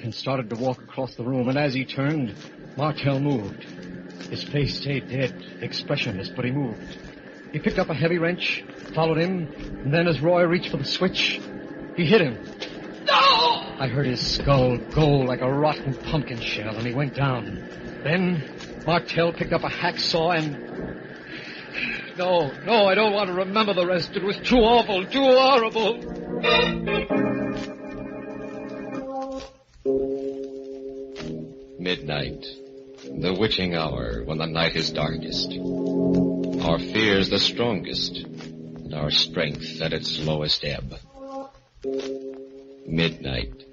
And started to walk across the room, and as he turned, Martell moved. His face stayed dead, expressionless, but he moved. He picked up a heavy wrench, followed him, and then as Roy reached for the switch, he hit him. No! I heard his skull go like a rotten pumpkin shell, and he went down. Then Martell picked up a hacksaw and... No, I don't want to remember the rest. It was too awful, too horrible. Midnight, the witching hour when the night is darkest. Our fears the strongest, and our strength at its lowest ebb. Midnight,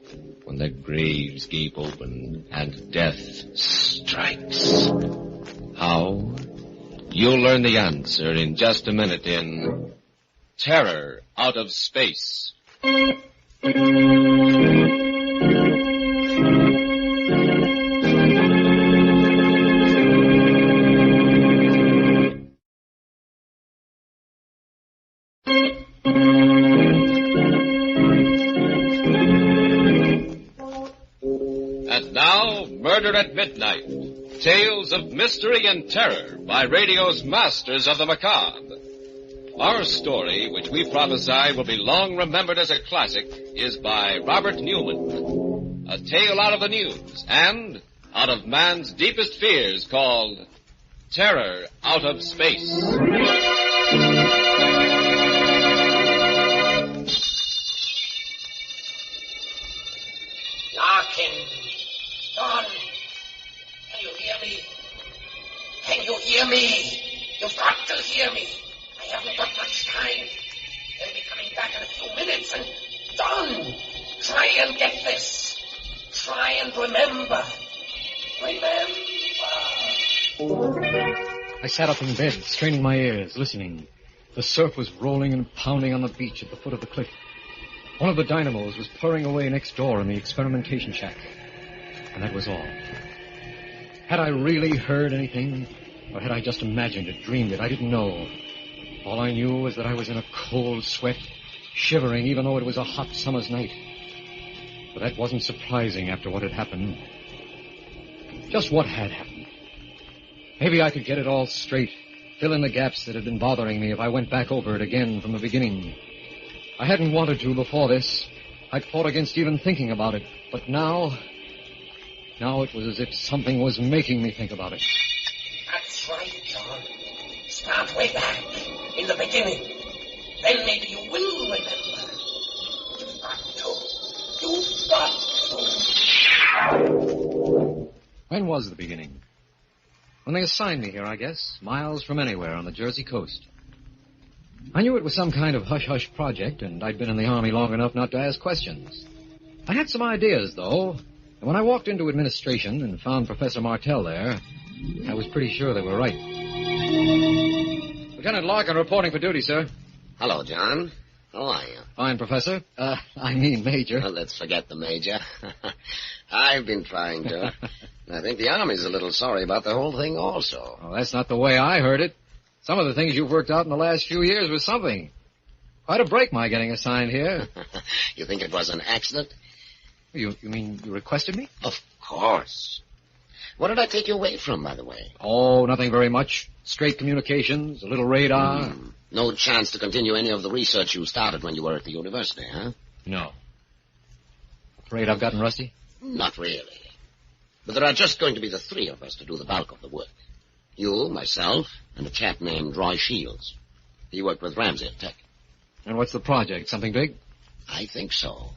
when the graves gape open and death strikes. How? You'll learn the answer in just a minute in Terror Out of Space. And now, Murder at Midnight. Tales of mystery and terror by radio's masters of the macabre. Our story, which we prophesy will be long remembered as a classic, is by Robert Newman. A tale out of the news and out of man's deepest fears called Terror Out of Space. Don, can you hear me? Can you hear me? You've got to hear me. I haven't got much time. They'll be coming back in a few minutes, and Don, try and get this. Try and remember. I sat up in bed, straining my ears, listening. The surf was rolling and pounding on the beach at the foot of the cliff. One of the dynamos was purring away next door in the experimentation shack. And that was all. Had I really heard anything, or had I just imagined it, dreamed it? I didn't know. All I knew was that I was in a cold sweat, shivering even though it was a hot summer's night. But that wasn't surprising after what had happened. Just what had happened. Maybe I could get it all straight, fill in the gaps that had been bothering me if I went back over it again from the beginning. I hadn't wanted to before this. I'd fought against even thinking about it. But now it was as if something was making me think about it. That's right, John. Start way back, in the beginning. Then maybe you will remember. You've got to. You've got to. When was the beginning? When they assigned me here, I guess. Miles from anywhere on the Jersey coast. I knew it was some kind of hush-hush project, and I'd been in the Army long enough not to ask questions. I had some ideas, though, and when I walked into administration and found Professor Martell there, I was pretty sure they were right. Lieutenant Larkin reporting for duty, sir. Hello, John. How are you? Fine, Professor. Major. Well, let's forget the Major. I've been trying to. I think the Army's a little sorry about the whole thing also. Oh, that's not the way I heard it. Some of the things you've worked out in the last few years was something. Quite a break, my getting assigned here. You think it was an accident? You mean you requested me? Of course. What did I take you away from, by the way? Oh, nothing very much. Straight communications, a little radar. No chance to continue any of the research you started when you were at the university, huh? No. Afraid I've gotten rusty? Not really. But there are just going to be the three of us to do the bulk of the work. You, myself, and a chap named Roy Shields. He worked with Ramsey at Tech. And what's the project? Something big? I think so.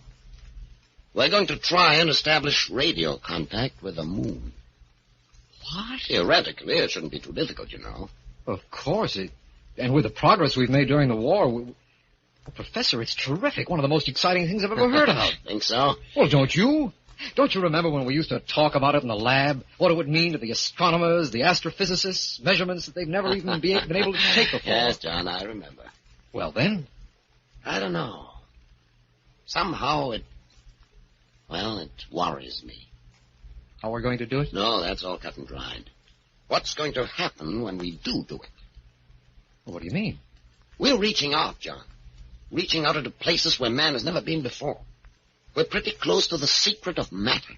We're going to try and establish radio contact with the moon. What? Theoretically, it shouldn't be too difficult, you know. Of course. And with the progress we've made during the war... Professor, it's terrific. One of the most exciting things I've ever heard of. Think so? Well, don't you? Don't you remember when we used to talk about it in the lab? What it would mean to the astronomers, the astrophysicists, measurements that they've never even been able to take before. Yes, John, I remember. Well, then? I don't know. Somehow Well, it worries me. How we're going to do it? No, that's all cut and dried. What's going to happen when we do it? What do you mean? We're reaching out, John. Reaching out into places where man has never been before. We're pretty close to the secret of matter,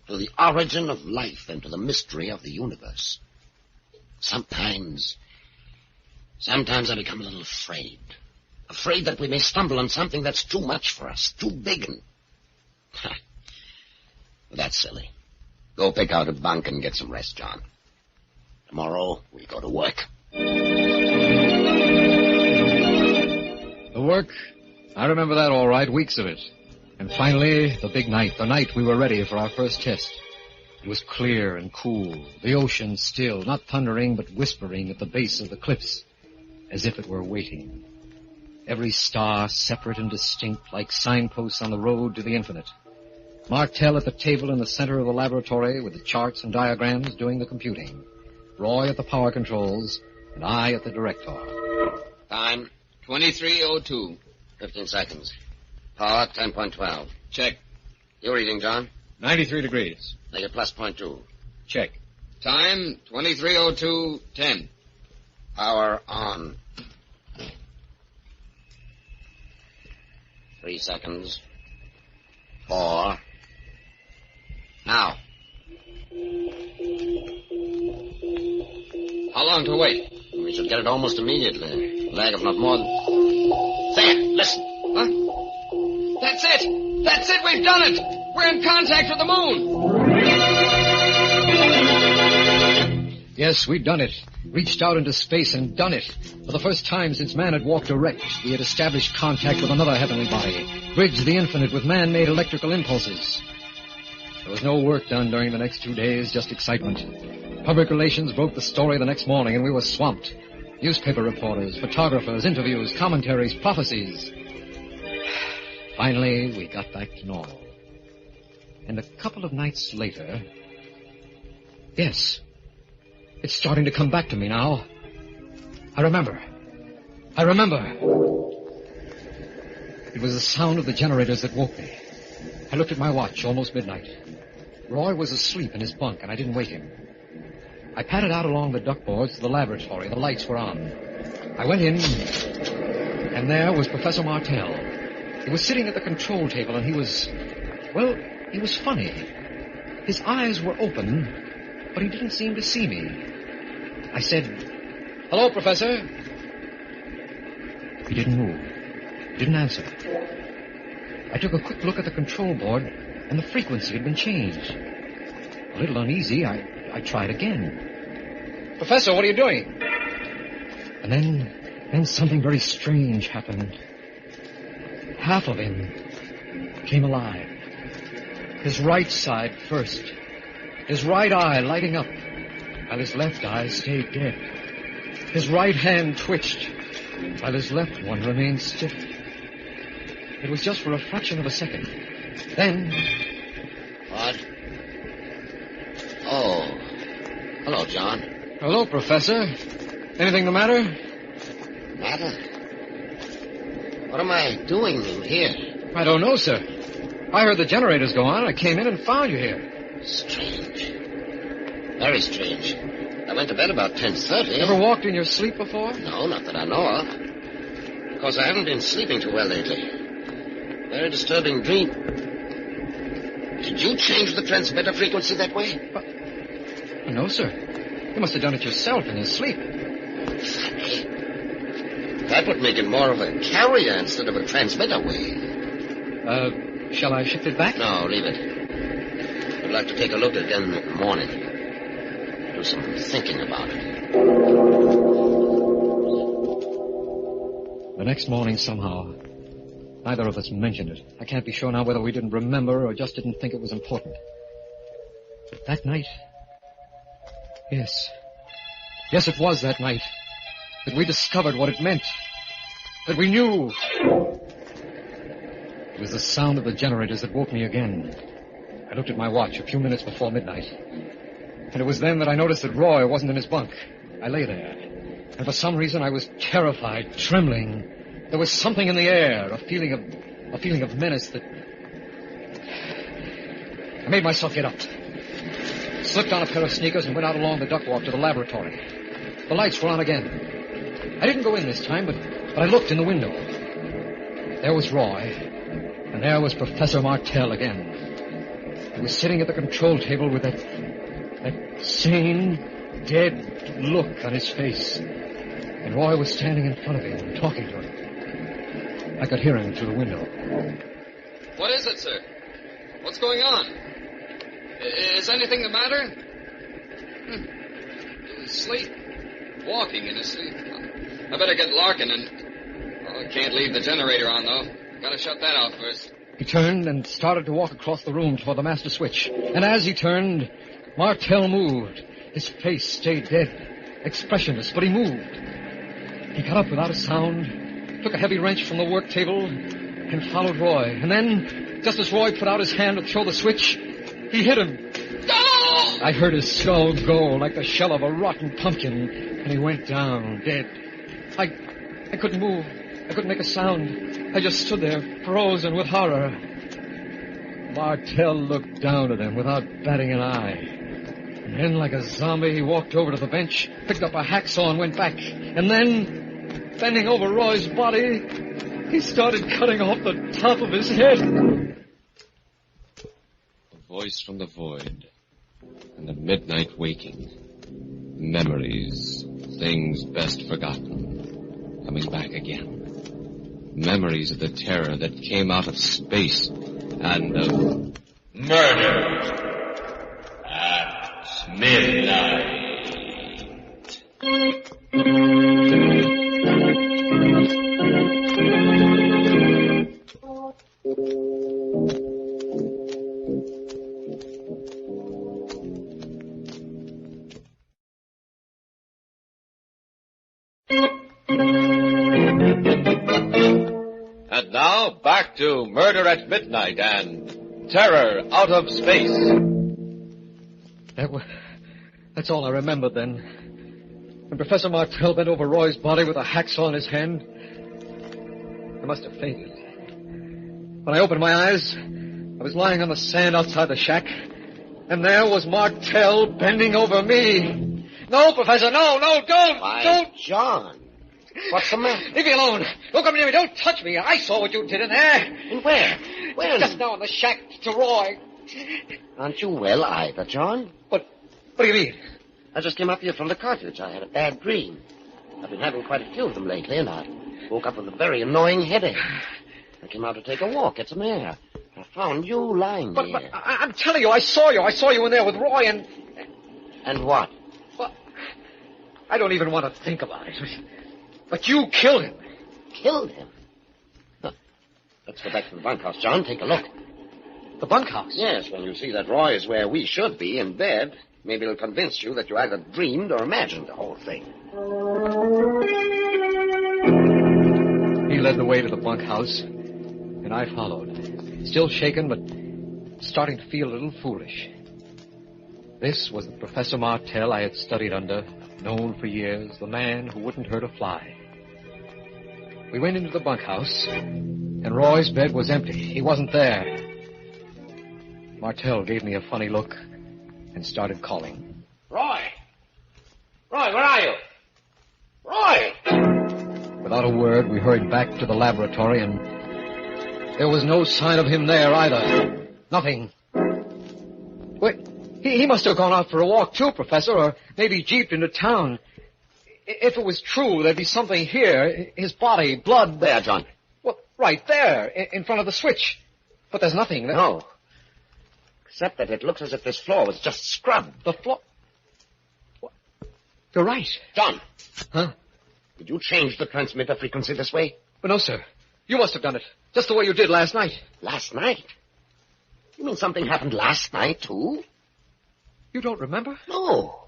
to the origin of life, and to the mystery of the universe. Sometimes I become a little afraid. Afraid that we may stumble on something that's too much for us, too big and... That's silly. Go pick out a bunk and get some rest, John. Tomorrow, we go to work. The work? I remember that all right, weeks of it. And finally, the big night, the night we were ready for our first test. It was clear and cool, the ocean still, not thundering but whispering at the base of the cliffs, as if it were waiting. Every star separate and distinct, like signposts on the road to the infinite. Martel at the table in the center of the laboratory with the charts and diagrams doing the computing. Roy at the power controls, and I at the director. Time, 23:02. 15 seconds. Power, 10.12. Check. You reading, John? 93 degrees. Make it plus 0.2. Check. Time, 23:02:10. Power on. 3 seconds. 4. Now. How long to wait? We should get it almost immediately. A lag of not more than... There, listen. Huh? That's it! That's it! We've done it! We're in contact with the moon! Yes, we'd done it. Reached out into space and done it. For the first time since man had walked erect, we had established contact with another heavenly body, bridged the infinite with man-made electrical impulses. There was no work done during the next 2 days, just excitement. Public relations broke the story the next morning, and we were swamped. Newspaper reporters, photographers, interviews, commentaries, prophecies. Finally, we got back to normal. And a couple of nights later... Yes, it's starting to come back to me now. I remember. It was the sound of the generators that woke me. I looked at my watch, almost midnight. Roy was asleep in his bunk, and I didn't wake him. I padded out along the duckboards to the laboratory. The lights were on. I went in, and there was Professor Martel. He was sitting at the control table, and he was funny. His eyes were open, but he didn't seem to see me. I said, "Hello, Professor." He didn't move. He didn't answer. I took a quick look at the control board, and the frequency had been changed. A little uneasy, I tried again. "Professor, what are you doing?" And then something very strange happened. Half of him came alive. His right side first. His right eye lighting up, while his left eye stayed dead. His right hand twitched, while his left one remained stiff. It was just for a fraction of a second. Then... What? Oh. Hello, John. Hello, Professor. Anything the matter? Matter? What am I doing in here? I don't know, sir. I heard the generators go on. I came in and found you here. Strange. Very strange. I went to bed about 10:30. Ever walked in your sleep before? No, not that I know of. Of course, I haven't been sleeping too well lately. Very disturbing dream. Did you change the transmitter frequency that way? No, sir. You must have done it yourself in your sleep. Funny. That would make it more of a carrier instead of a transmitter wave. Shall I shift it back? No, leave it. I'd like to take a look again in the morning. Do some thinking about it. The next morning, somehow, neither of us mentioned it. I can't be sure now whether we didn't remember or just didn't think it was important. But that night... Yes, it was that night that we discovered what it meant. That we knew. It was the sound of the generators that woke me again. I looked at my watch a few minutes before midnight. And it was then that I noticed that Roy wasn't in his bunk. I lay there. And for some reason I was terrified, trembling. There was something in the air, a feeling of menace that... I made myself get up. Slipped on a pair of sneakers and went out along the ductwalk to the laboratory. The lights were on again. I didn't go in this time, but I looked in the window. There was Roy, and there was Professor Martell again. He was sitting at the control table with that sane, dead look on his face. And Roy was standing in front of him, talking to him. I could hear him through the window. What is it, sir? What's going on? Is anything the matter? Sleep. Walking in his sleep. I better get Larkin and... I can't leave the generator on, though. Gotta shut that out first. He turned and started to walk across the room toward the master switch. And as he turned, Martell moved. His face stayed dead, expressionless, but he moved. He got up without a sound, took a heavy wrench from the work table, and followed Roy. And then, just as Roy put out his hand to throw the switch, he hit him. Oh! I heard his skull go like the shell of a rotten pumpkin, and he went down, dead. I couldn't move. I couldn't make a sound. I just stood there, frozen with horror. Martell looked down at him without batting an eye. And then, like a zombie, he walked over to the bench, picked up a hacksaw and went back. And then, bending over Roy's body, he started cutting off the top of his head. A voice from the void, and a midnight waking. Memories, things best forgotten, coming back again. Memories of the terror that came out of space and of murder at midnight. And now, back to Murder at Midnight and Terror Out of Space. That's all I remember then. When Professor Martell bent over Roy's body with a hacksaw in his hand, I must have fainted. When I opened my eyes, I was lying on the sand outside the shack, and there was Martell bending over me. No, Professor, no, don't! Don't! John, what's the matter? Leave me alone. Don't come near me. Don't touch me. I saw what you did in there. And where? Where? Just now in the shack to Roy. Aren't you well either, John? What do you mean? I just came up here from the cottage. I had a bad dream. I've been having quite a few of them lately, and I woke up with a very annoying headache. I came out to take a walk, get some air. I found you lying But there. I'm telling you, I saw you. I saw you in there with Roy and... And what? Well, I don't even want to think about it. But you killed him. Killed him? Huh. Let's go back to the bunkhouse, John. Take a look. The bunkhouse? Yes, when you see that Roy is where we should be, in bed, maybe it'll convince you that you either dreamed or imagined the whole thing. He led the way to the bunkhouse, and I followed, still shaken, but starting to feel a little foolish. This was the Professor Martell I had studied under, known for years, the man who wouldn't hurt a fly. We went into the bunkhouse, and Roy's bed was empty. He wasn't there. Martell gave me a funny look and started calling. Roy! Roy, where are you? Roy! Without a word, we hurried back to the laboratory, and there was no sign of him there either. Nothing. Wait, he must have gone out for a walk too, Professor, or maybe jeeped into town. If it was true, there'd be something here. His body, blood. There, John. Well, right there, in front of the switch. But there's nothing. No. Except that it looks as if this floor was just scrubbed. The floor... What? You're right. John. Huh? Did you change the transmitter frequency this way? But no, sir. You must have done it. Just the way you did last night. Last night? You mean something happened last night, too? You don't remember? No.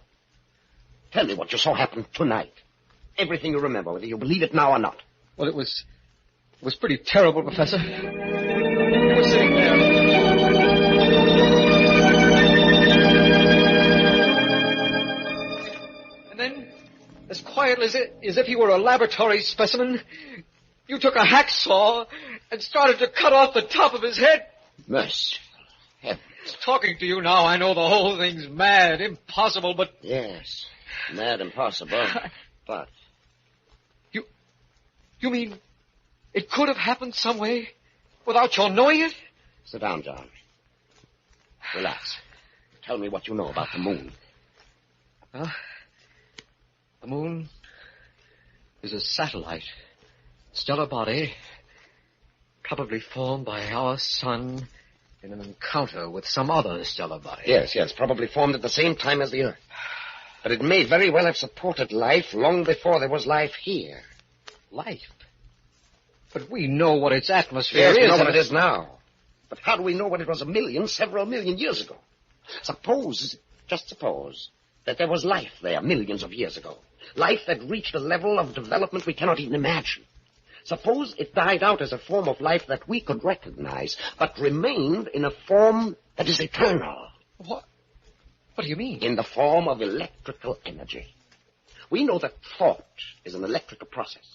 Tell me what you saw happen tonight. Everything you remember, whether you believe it now or not. Well, it was pretty terrible, Professor. You were sitting there. And then, as quietly as if he were a laboratory specimen, you took a hacksaw and started to cut off the top of his head. Merciful heavens. Talking to you now, I know the whole thing's mad, impossible, but... Yes, mad, impossible, but... You mean it could have happened some way without your knowing it? Sit down, John. Relax. Tell me what you know about the moon. The moon is a satellite, stellar body, probably formed by our sun in an encounter with some other stellar body. Yes, probably formed at the same time as the Earth. But it may very well have supported life long before there was life here. Life? But we know what its atmosphere yes, is. We know what it is now. But how do we know what it was several million years ago? Just suppose, that there was life there millions of years ago. Life that reached a level of development we cannot even imagine. Suppose it died out as a form of life that we could recognize, but remained in a form that is eternal. What? What do you mean? In the form of electrical energy. We know that thought is an electrical process.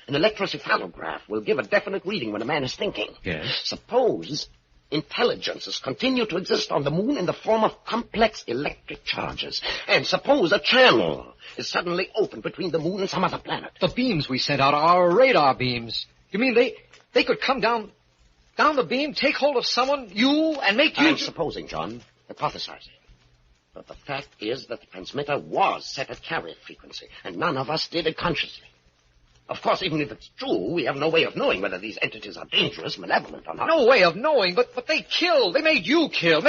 An electrocephalograph will give a definite reading when a man is thinking. Yes. Suppose intelligences continue to exist on the moon in the form of complex electric charges. And suppose a channel is suddenly opened between the moon and some other planet. The beams we sent out are radar beams. You mean they could come down the beam, take hold of someone, you, and make you... I'm supposing, John, hypothesizing. But the fact is that the transmitter was set at carrier frequency, and none of us did it consciously. Of course, even if it's true, we have no way of knowing whether these entities are dangerous, malevolent, or not. No way of knowing, but they killed. They made you kill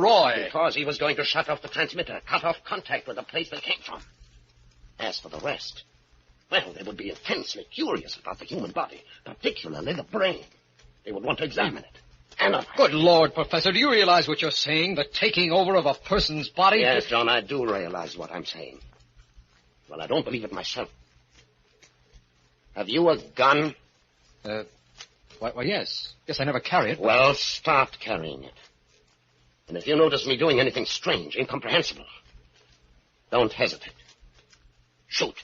Roy. Because he was going to shut off the transmitter, cut off contact with the place they came from. As for the rest, well, they would be intensely curious about the human body, particularly the brain. They would want to examine it. Analyze. Good Lord, Professor, do you realize what you're saying? The taking over of a person's body? Yes, John, I do realize what I'm saying. Well, I don't believe it myself. Have you a gun? Well, yes. Yes, I never carry it. Well, start carrying it. And if you notice me doing anything strange, incomprehensible, don't hesitate. Shoot.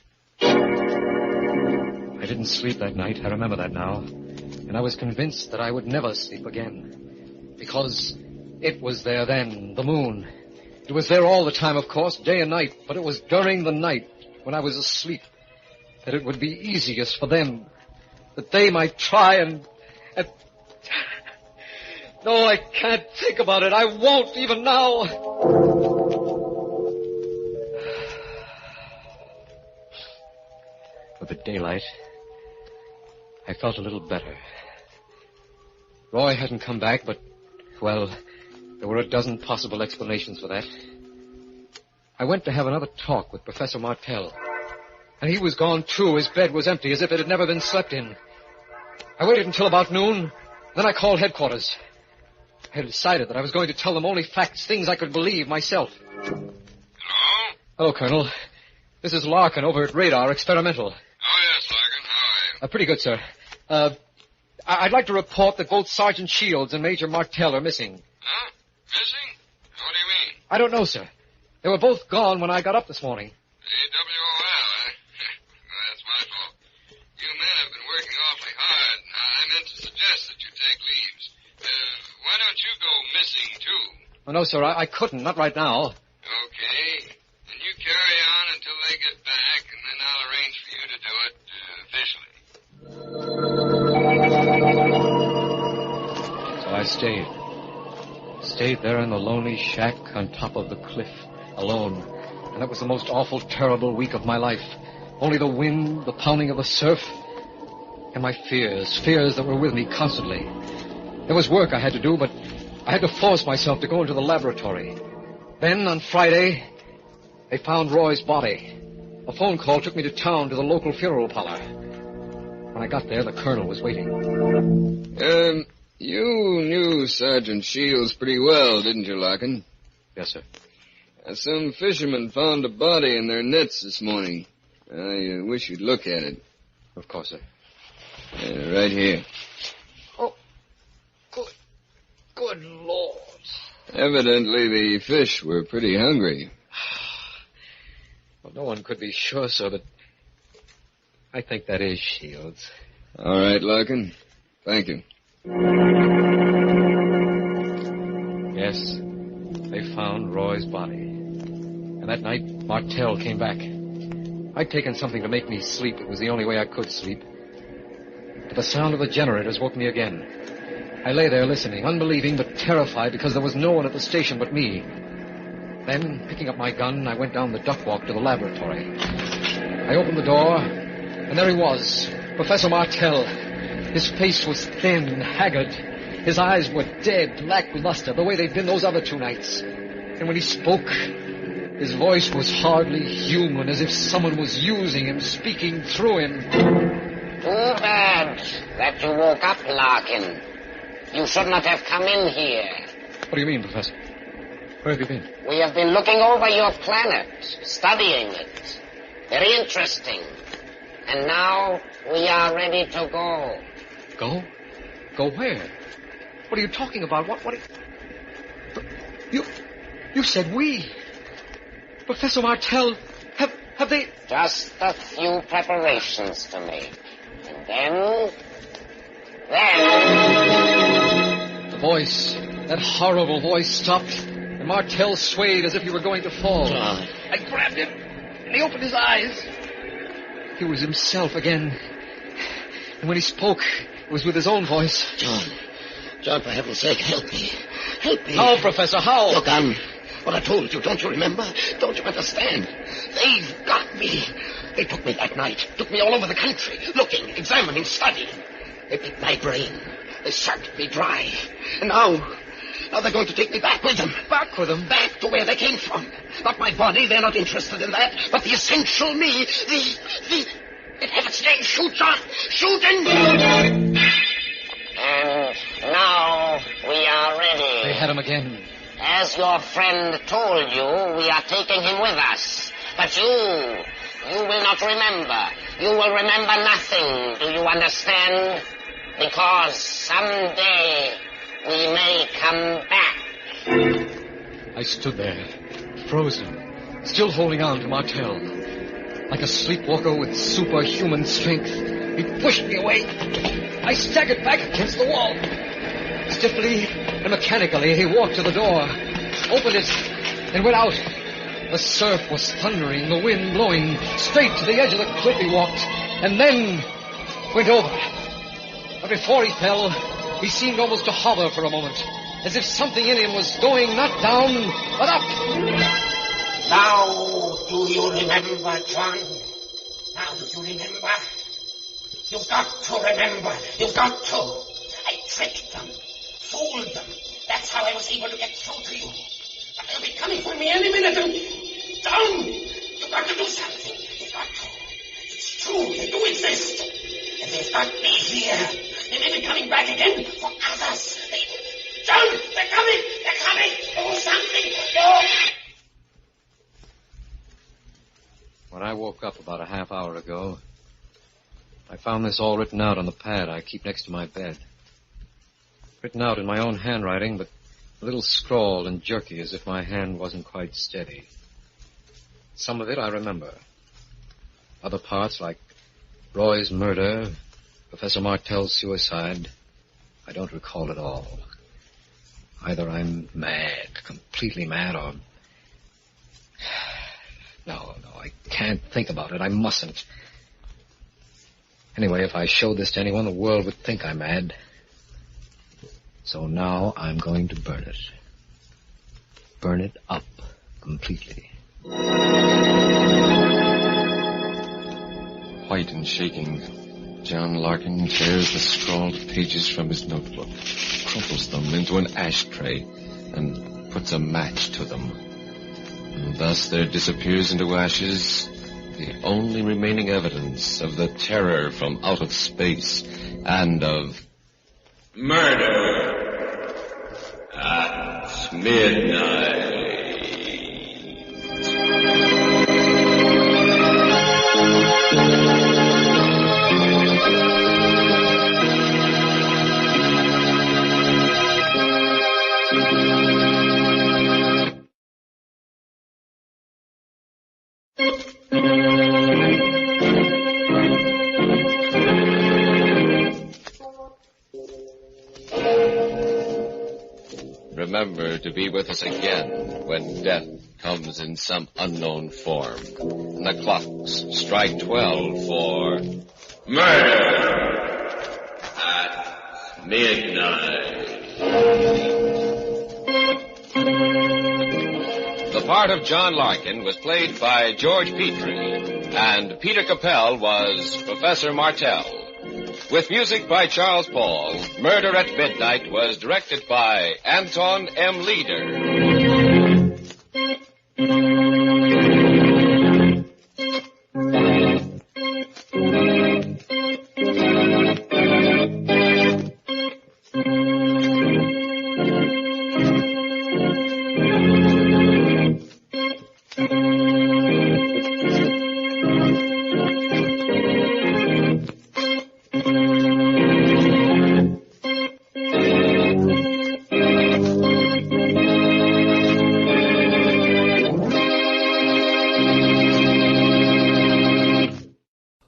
I didn't sleep that night. I remember that now. And I was convinced that I would never sleep again. Because it was there then, the moon. It was there all the time, of course, day and night. But it was during the night, when I was asleep, that it would be easiest for them, that they might try and... No, I can't think about it. I won't, even now. With the daylight, I felt a little better. Roy hadn't come back, but, well, there were a dozen possible explanations for that. I went to have another talk with Professor Martell. And he was gone, too. His bed was empty, as if it had never been slept in. I waited until about noon. Then I called headquarters. I had decided that I was going to tell them only facts, things I could believe myself. Hello? Hello, Colonel. This is Larkin over at Radar Experimental. Oh, yes, Larkin. How are you? Pretty good, sir. I'd like to report that both Sergeant Shields and Major Martell are missing. Huh? Missing? What do you mean? I don't know, sir. They were both gone when I got up this morning. AWOL, eh? Well, that's my fault. You men have been working awfully hard. I meant to suggest that you take leaves. Why don't you go missing, too? Oh, no, sir, I couldn't. Not right now. Okay. Then you carry on until they get back, and then I'll arrange for you to do it officially. So I stayed. Stayed there in the lonely shack on top of the cliff, alone. And that was the most awful, terrible week of my life. Only the wind, the pounding of the surf, and my fears that were with me constantly. There was work I had to do, but I had to force myself to go into the laboratory. Then, on Friday, they found Roy's body. A phone call took me to town to the local funeral parlor. When I got there, the colonel was waiting. You knew Sergeant Shields pretty well, didn't you, Larkin? Yes, sir. Some fishermen found a body in their nets this morning. I wish you'd look at it. Of course, sir. Right here. Oh, good Lord. Evidently, the fish were pretty hungry. Well, no one could be sure, sir, but I think that is Shields. All right, Larkin. Thank you. Yes, found Roy's body. And that night, Martell came back. I'd taken something to make me sleep. It was the only way I could sleep. But the sound of the generators woke me again. I lay there listening, unbelieving but terrified because there was no one at the station but me. Then, picking up my gun, I went down the duck walk to the laboratory. I opened the door, and there he was, Professor Martell. His face was thin and haggard. His eyes were dead, lackluster, the way they'd been those other 2 nights. And when he spoke, his voice was hardly human, as if someone was using him, speaking through him. Too bad that you woke up, Larkin. You should not have come in here. What do you mean, Professor? Where have you been? We have been looking over your planet, studying it. Very interesting. And now we are ready to go. Go? Go where? What are you talking about? What You said we. Professor Martell, have they... Just a few preparations to make. And then... The voice, that horrible voice stopped, and Martell swayed as if he were going to fall. I grabbed him, and he opened his eyes. He was himself again. And when he spoke, it was with his own voice. John, for heaven's sake, help me. Help me. How, Professor, how? Your gun. What I told you, don't you remember? Don't you understand? They've got me. They took me that night. Took me all over the country. Looking, examining, studying. They picked my brain. They sucked me dry. And now they're going to take me back with them. Back with them? Back to where they came from. Not my body, they're not interested in that. But the essential me, it has its name. Shoot, John. Shoot and... And now we are ready. They had him again. As your friend told you, we are taking him with us. But you will not remember. You will remember nothing, do you understand? Because someday we may come back. I stood there, frozen, still holding on to Martell. Like a sleepwalker with superhuman strength, he pushed me away. I staggered back against the wall. Stiffly and mechanically, he walked to the door, opened it, and went out. The surf was thundering, the wind blowing. Straight to the edge of the cliff he walked, and then went over. But before he fell, he seemed almost to hover for a moment, as if something in him was going not down, but up. Now do you remember, John? Now do you remember? You've got to remember. You've got to. I tricked them, fooled them. That's how I was able to get through to you. But they'll be coming for me any minute. And John, you've got to do something. You've got to. It's true, they do exist. And they've got me here. They may be coming back again for others. John, they're coming. They're coming. Do something. Do. When I woke up about a half hour ago, I found this all written out on the pad I keep next to my bed. Written out in my own handwriting, but a little scrawled and jerky as if my hand wasn't quite steady. Some of it I remember. Other parts, like Roy's murder, Professor Martell's suicide, I don't recall at all. Either I'm mad, completely mad, or... No, I can't think about it. I mustn't. Anyway, if I showed this to anyone, the world would think I'm mad. So now I'm going to burn it. Burn it up completely. White and shaking, John Larkin tears the scrawled pages from his notebook, crumples them into an ashtray, and puts a match to them. And thus there disappears into ashes the only remaining evidence of the terror from out of space and of murder at midnight. remember to be with us again when death comes in some unknown form. And the clocks strike 12 for Murder at Midnight. The part of John Larkin was played by George Petrie, and Peter Capell was Professor Martell. With music by Charles Paul, Murder at Midnight was directed by Anton M. Leader.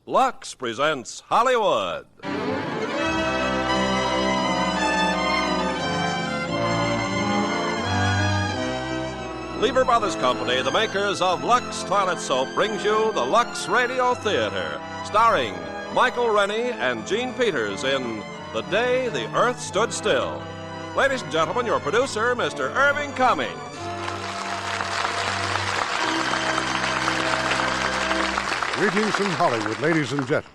Lux presents Hollywood. Lever Brothers Company, the makers of Lux Toilet Soap, brings you the Lux Radio Theater, starring Michael Rene and Gene Peters in The Day the Earth Stood Still. Ladies and gentlemen, your producer, Mr. Irving Cummings. Greetings from Hollywood, ladies and gentlemen.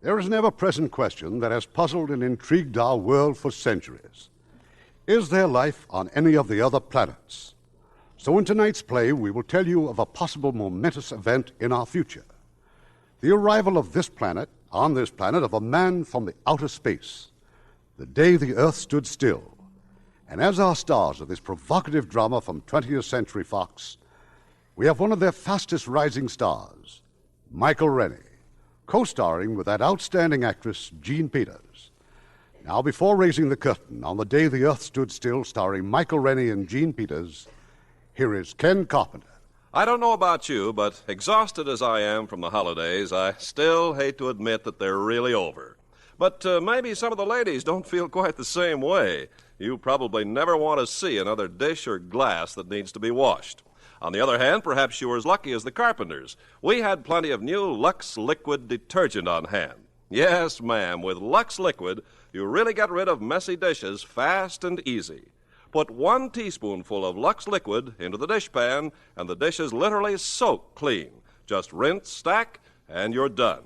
There is an ever-present question that has puzzled and intrigued our world for centuries. Is there life on any of the other planets? So in tonight's play, we will tell you of a possible momentous event in our future. The arrival of on this planet, of a man from the outer space. The day the Earth stood still. And as our stars of this provocative drama from 20th Century Fox, we have one of their fastest rising stars, Michael Rene, co-starring with that outstanding actress, Gene Peters. Now, before raising the curtain on The Day the Earth Stood Still, starring Michael Rene and Gene Peters, here is Ken Carpenter. I don't know about you, but exhausted as I am from the holidays, I still hate to admit that they're really over. But maybe some of the ladies don't feel quite the same way. You probably never want to see another dish or glass that needs to be washed. On the other hand, perhaps you were as lucky as the carpenters. We had plenty of new Lux Liquid detergent on hand. Yes, ma'am, with Lux Liquid, you really get rid of messy dishes fast and easy. Put 1 teaspoonful of Lux Liquid into the dishpan, and the dishes literally soak clean. Just rinse, stack, and you're done.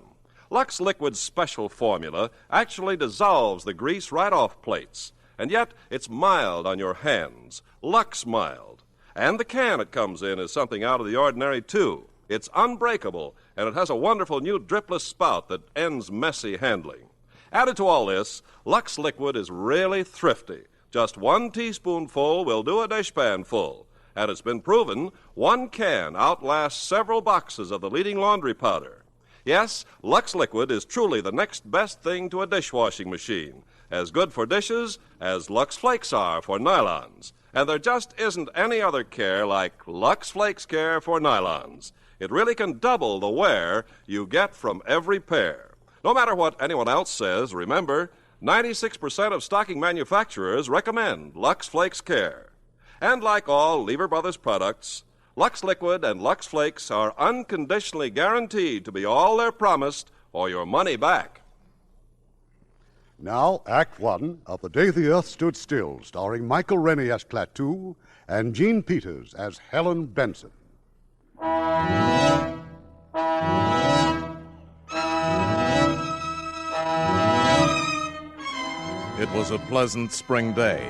Lux Liquid's special formula actually dissolves the grease right off plates, and yet it's mild on your hands, Lux Mild. And the can it comes in is something out of the ordinary, too. It's unbreakable, and it has a wonderful new dripless spout that ends messy handling. Added to all this, Lux Liquid is really thrifty. Just 1 teaspoonful will do a dishpan full. And it's been proven 1 can outlasts several boxes of the leading laundry powder. Yes, Lux Liquid is truly the next best thing to a dishwashing machine. As good for dishes as Lux Flakes are for nylons. And there just isn't any other care like Lux Flakes Care for nylons. It really can double the wear you get from every pair. No matter what anyone else says, remember, 96% of stocking manufacturers recommend Lux Flakes Care. And like all Lever Brothers products, Lux Liquid and Lux Flakes are unconditionally guaranteed to be all they're promised or your money back. Now, Act One of The Day the Earth Stood Still, starring Michael Rene as Klaatu and Gene Peters as Helen Benson. It was a pleasant spring day,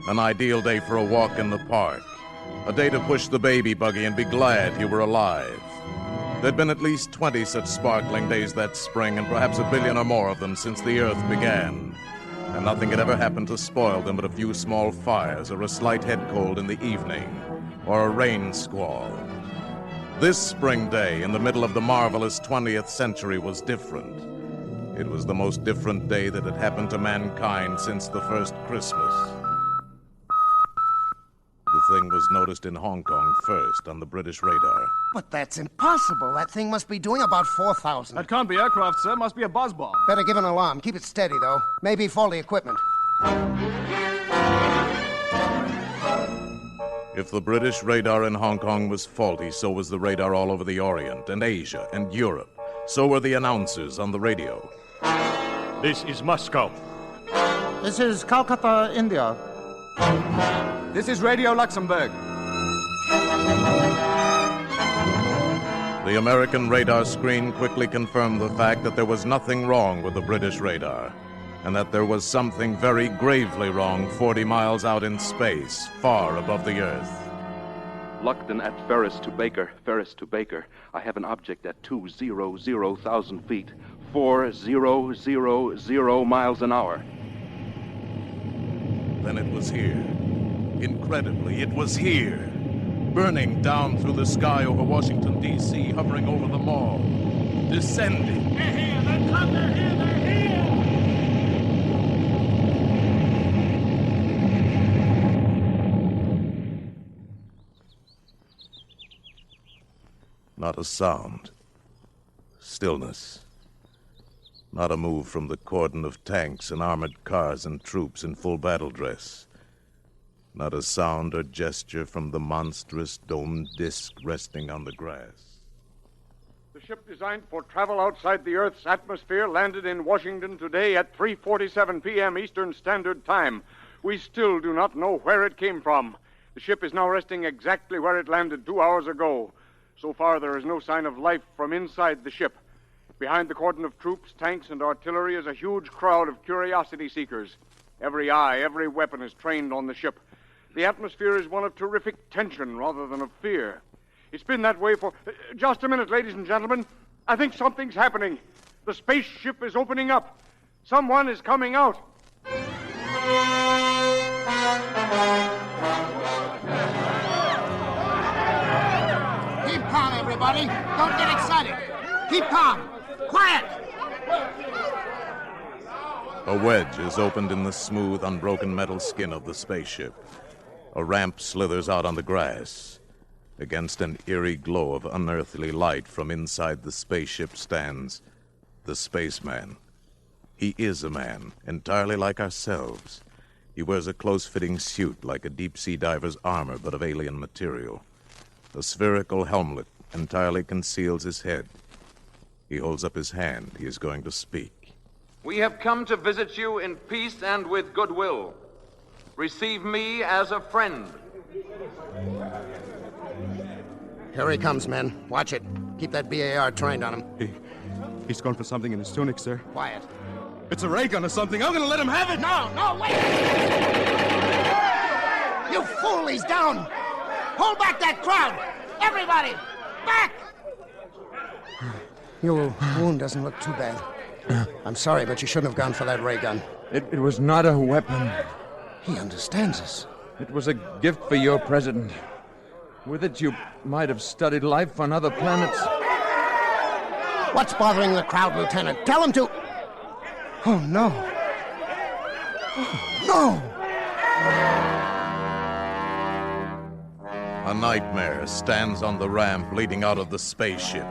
an ideal day for a walk in the park, a day to push the baby buggy and be glad you were alive. There'd been at least 20 such sparkling days that spring, and perhaps 1 billion or more of them since the Earth began. And nothing had ever happened to spoil them but a few small fires, or a slight head cold in the evening, or a rain squall. This spring day, in the middle of the marvelous 20th century, was different. It was the most different day that had happened to mankind since the first Christmas. The thing was noticed in Hong Kong first on the British radar. But that's impossible. That thing must be doing about 4,000. That can't be aircraft, sir. Must be a buzz bomb. Better give an alarm. Keep it steady, though. Maybe faulty equipment. If the British radar in Hong Kong was faulty, so was the radar all over the Orient and Asia and Europe. So were the announcers on the radio. This is Moscow. This is Calcutta, India. This is Radio Luxembourg. The American radar screen quickly confirmed the fact that there was nothing wrong with the British radar, and that there was something very gravely wrong 40 miles out in space, far above the Earth. Luckton at Ferris to Baker, Ferris to Baker. I have an object at 200,000 feet, 4000 miles an hour. Then it was here. Incredibly, it was here. Burning down through the sky over Washington, D.C., hovering over the mall. Descending. They're here! They're come! They're here! They're here! Not a sound. Stillness. Not a move from the cordon of tanks and armored cars and troops in full battle dress. Not a sound or gesture from the monstrous domed disk resting on the grass. The ship designed for travel outside the Earth's atmosphere landed in Washington today at 3:47 p.m. Eastern Standard Time. We still do not know where it came from. The ship is now resting exactly where it landed 2 hours ago. So far, there is no sign of life from inside the ship. Behind the cordon of troops, tanks, and artillery is a huge crowd of curiosity seekers. Every eye, every weapon is trained on the ship. The atmosphere is one of terrific tension rather than of fear. It's been that way for... Just a minute, ladies and gentlemen. I think something's happening. The spaceship is opening up. Someone is coming out. Keep calm, everybody. Don't get excited. Keep calm. Quiet! A wedge is opened in the smooth, unbroken metal skin of the spaceship. A ramp slithers out on the grass. Against an eerie glow of unearthly light from inside the spaceship stands the spaceman. He is a man, entirely like ourselves. He wears a close-fitting suit like a deep-sea diver's armor, but of alien material. A spherical helmet entirely conceals his head. He holds up his hand. He is going to speak. We have come to visit you in peace and with goodwill. Receive me as a friend. Here he comes, men. Watch it. Keep that BAR trained on him. He's gone for something in his tunic, sir. Quiet. It's a ray gun or something. I'm gonna let him have it! No, wait! You fool, he's down! Hold back that crowd! Everybody! Back! Your wound doesn't look too bad. I'm sorry, but you shouldn't have gone for that ray gun. It was not a weapon. He understands us. It was a gift for your president. With it, you might have studied life on other planets. What's bothering the crowd, Lieutenant? Tell him to... Oh, no. Oh, no! A nightmare stands on the ramp leading out of the spaceship.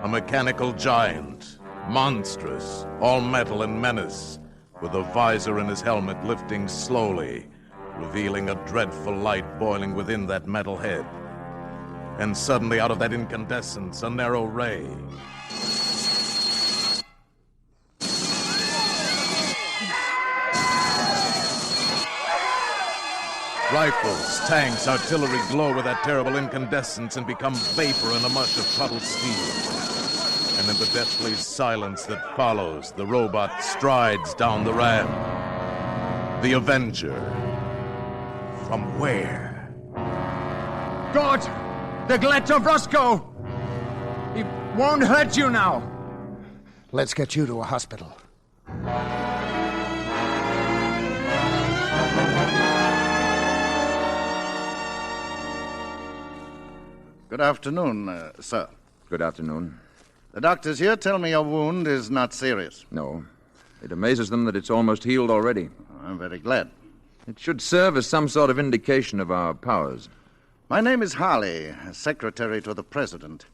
A mechanical giant, monstrous, all metal and menace, with a visor in his helmet lifting slowly, revealing a dreadful light boiling within that metal head. And suddenly, out of that incandescence, a narrow ray. Rifles, tanks, artillery glow with that terrible incandescence and become vapor in a mush of puddled steel. And in the deathly silence that follows, the robot strides down the ramp. The Avenger. From where? God! The glitch of Roscoe! He won't hurt you now. Let's get you to a hospital. Good afternoon, sir. Good afternoon. The doctors here tell me your wound is not serious. No. It amazes them that it's almost healed already. I'm very glad. It should serve as some sort of indication of our powers. My name is Harley, secretary to the president.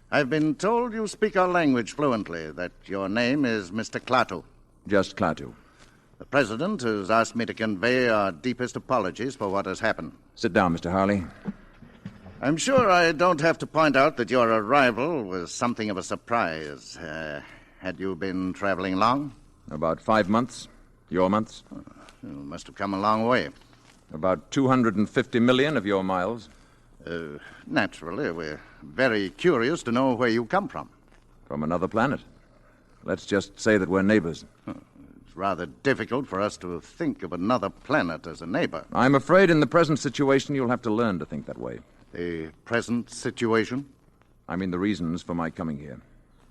I've been told you speak our language fluently, that your name is Mr. Klaatu. Just Klaatu. The President has asked me to convey our deepest apologies for what has happened. Sit down, Mr. Harley. I'm sure I don't have to point out that your arrival was something of a surprise. Had you been traveling long? About 5 months. Your months? You must have come a long way. About 250 million of your miles. Naturally, we're very curious to know where you come from. From another planet. Let's just say that we're neighbors. It's rather difficult for us to think of another planet as a neighbor. I'm afraid in the present situation you'll have to learn to think that way. The present situation? I mean the reasons for my coming here.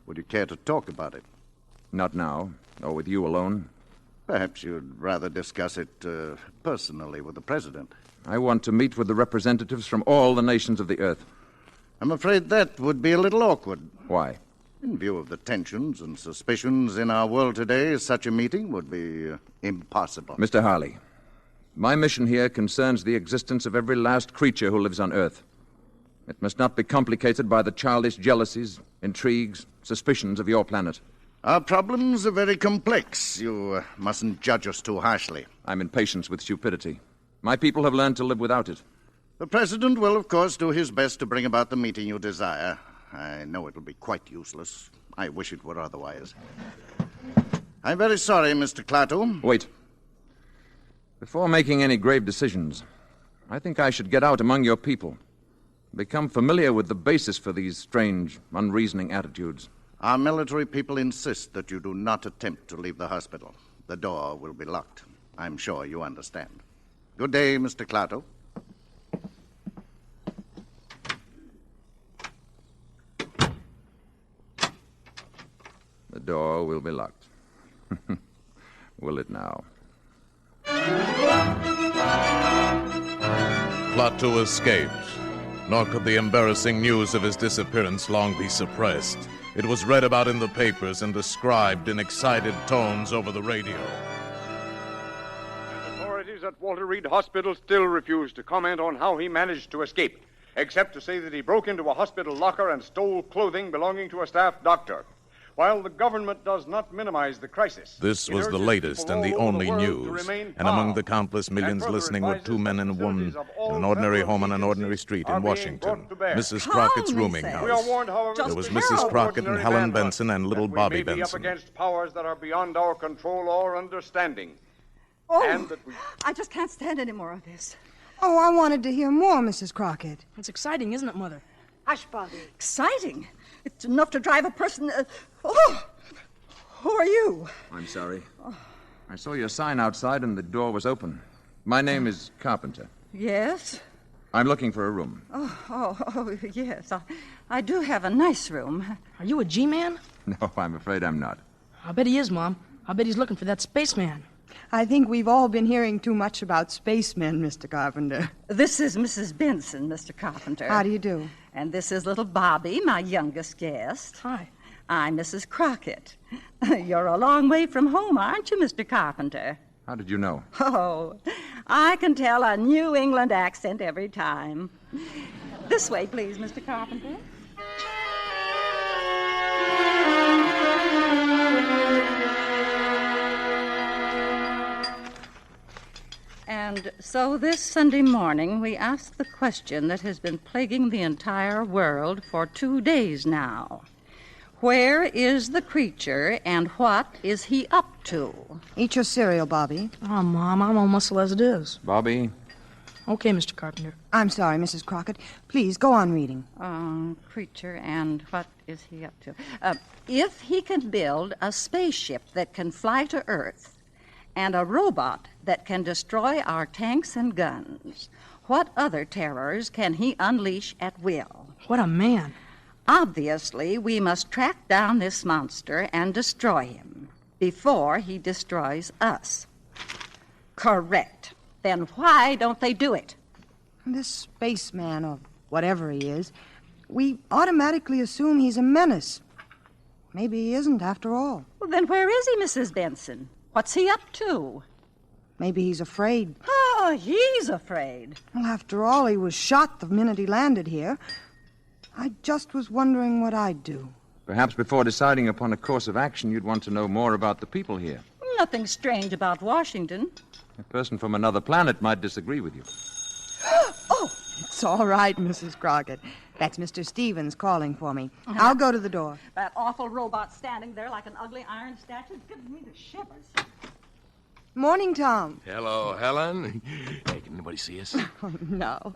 Would you care to talk about it? Not now, or with you alone. Perhaps you'd rather discuss it personally with the President. I want to meet with the representatives from all the nations of the Earth. I'm afraid that would be a little awkward. Why? In view of the tensions and suspicions in our world today, such a meeting would be impossible. Mr. Harley, my mission here concerns the existence of every last creature who lives on Earth. It must not be complicated by the childish jealousies, intrigues, suspicions of your planet. Our problems are very complex. You mustn't judge us too harshly. I'm impatient with stupidity. My people have learned to live without it. The President will, of course, do his best to bring about the meeting you desire. I know it'll be quite useless. I wish it were otherwise. I'm very sorry, Mr. Klaatu. Wait. Before making any grave decisions, I think I should get out among your people. Become familiar with the basis for these strange, unreasoning attitudes. Our military people insist that you do not attempt to leave the hospital. The door will be locked. I'm sure you understand. Good day, Mr. Klaatu. The door will be locked. Will it now? Klaatu escaped, nor could the embarrassing news of his disappearance long be suppressed. It was read about in the papers and described in excited tones over the radio. Authorities at Walter Reed Hospital still refuse to comment on how he managed to escape, except to say that he broke into a hospital locker and stole clothing belonging to a staff doctor. While the government does not minimize the crisis... This was the latest and the only news, and among the countless millions listening were two men and a woman in an ordinary home on an ordinary street in Washington, Mrs. Crockett's rooming house. We are warned, however, There was Mrs. Crockett and Helen Benson and little Bobby we may be up Benson. against powers that are beyond our control or understanding. Oh, And that we... I just can't stand any more of this. Oh, I wanted to hear more, Mrs. Crockett. It's exciting, isn't it, Mother? Hush, Bobby. Exciting. It's enough to drive a person... Oh! Who are you? I'm sorry. I saw your sign outside and the door was open. My name is Carpenter. Yes? I'm looking for a room. Oh, yes. I do have a nice room. Are you a G-man? No, I'm afraid I'm not. I bet he is, Mom. I bet he's looking for that spaceman. I think we've all been hearing too much about spacemen, Mr. Carpenter. This is Mrs. Benson, Mr. Carpenter. How do you do? And this is little Bobby, my youngest guest. Hi. I'm Mrs. Crockett. You're a long way from home, aren't you, Mr. Carpenter? How did you know? Oh, I can tell a New England accent every time. This way, please, Mr. Carpenter. And so this Sunday morning, we asked the question that has been plaguing the entire world for 2 days now. Where is the creature, and what is he up to? Eat your cereal, Bobby. Oh, Mom, I'm on muscle as it is. Bobby? Okay, Mr. Carpenter. I'm sorry, Mrs. Crockett. Please, go on reading. Creature, and what is he up to? If he can build a spaceship that can fly to Earth, and a robot that can destroy our tanks and guns, what other terrors can he unleash at will? What a man. Obviously, we must track down this monster and destroy him before he destroys us. Correct. Then why don't they do it? This spaceman, or whatever he is, we automatically assume he's a menace. Maybe he isn't after all. Well, then where is he, Mrs. Benson? What's he up to? Maybe he's afraid. Oh, he's afraid. Well, after all, he was shot the minute he landed here. I just was wondering what I'd do. Perhaps before deciding upon a course of action, you'd want to know more about the people here. nothing strange about Washington. A person from another planet might disagree with you. Oh, it's all right, Mrs. Crockett. That's Mr. Stevens calling for me. I'll go to the door. That awful robot standing there like an ugly iron statue gives me the shivers. Morning, Tom. Hello, Helen. Hey, can anybody see us? Oh, no.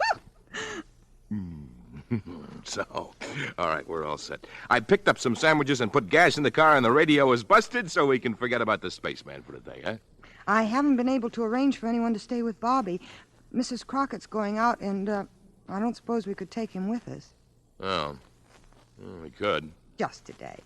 So, all right, we're all set. I picked up some sandwiches and put gas in the car, and the radio is busted, so we can forget about the spaceman for the day, huh? I haven't been able to arrange for anyone to stay with Bobby. Mrs. Crockett's going out, and I don't suppose we could take him with us. Oh. Well, we could. Just today.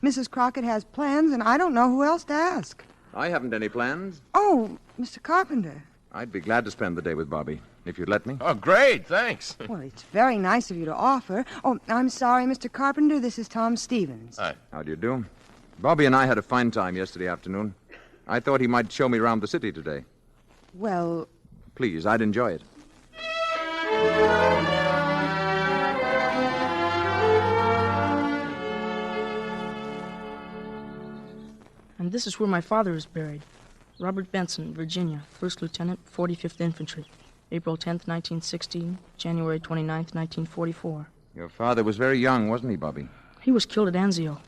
Mrs. Crockett has plans, and I don't know who else to ask. I haven't any plans. Oh, Mr. Carpenter. I'd be glad to spend the day with Bobby, if you'd let me. Oh, great, thanks. Well, it's very nice of you to offer. Oh, I'm sorry, Mr. Carpenter. This is Tom Stevens. Hi. How do you do? Bobby and I had a fine time yesterday afternoon. I thought he might show me around the city today. Well... Please, I'd enjoy it. And this is where my father is buried. Robert Benson, Virginia, 1st Lieutenant, 45th Infantry. April 10th, 1916, January 29th, 1944. Your father was very young, wasn't he, Bobby? He was killed at Anzio.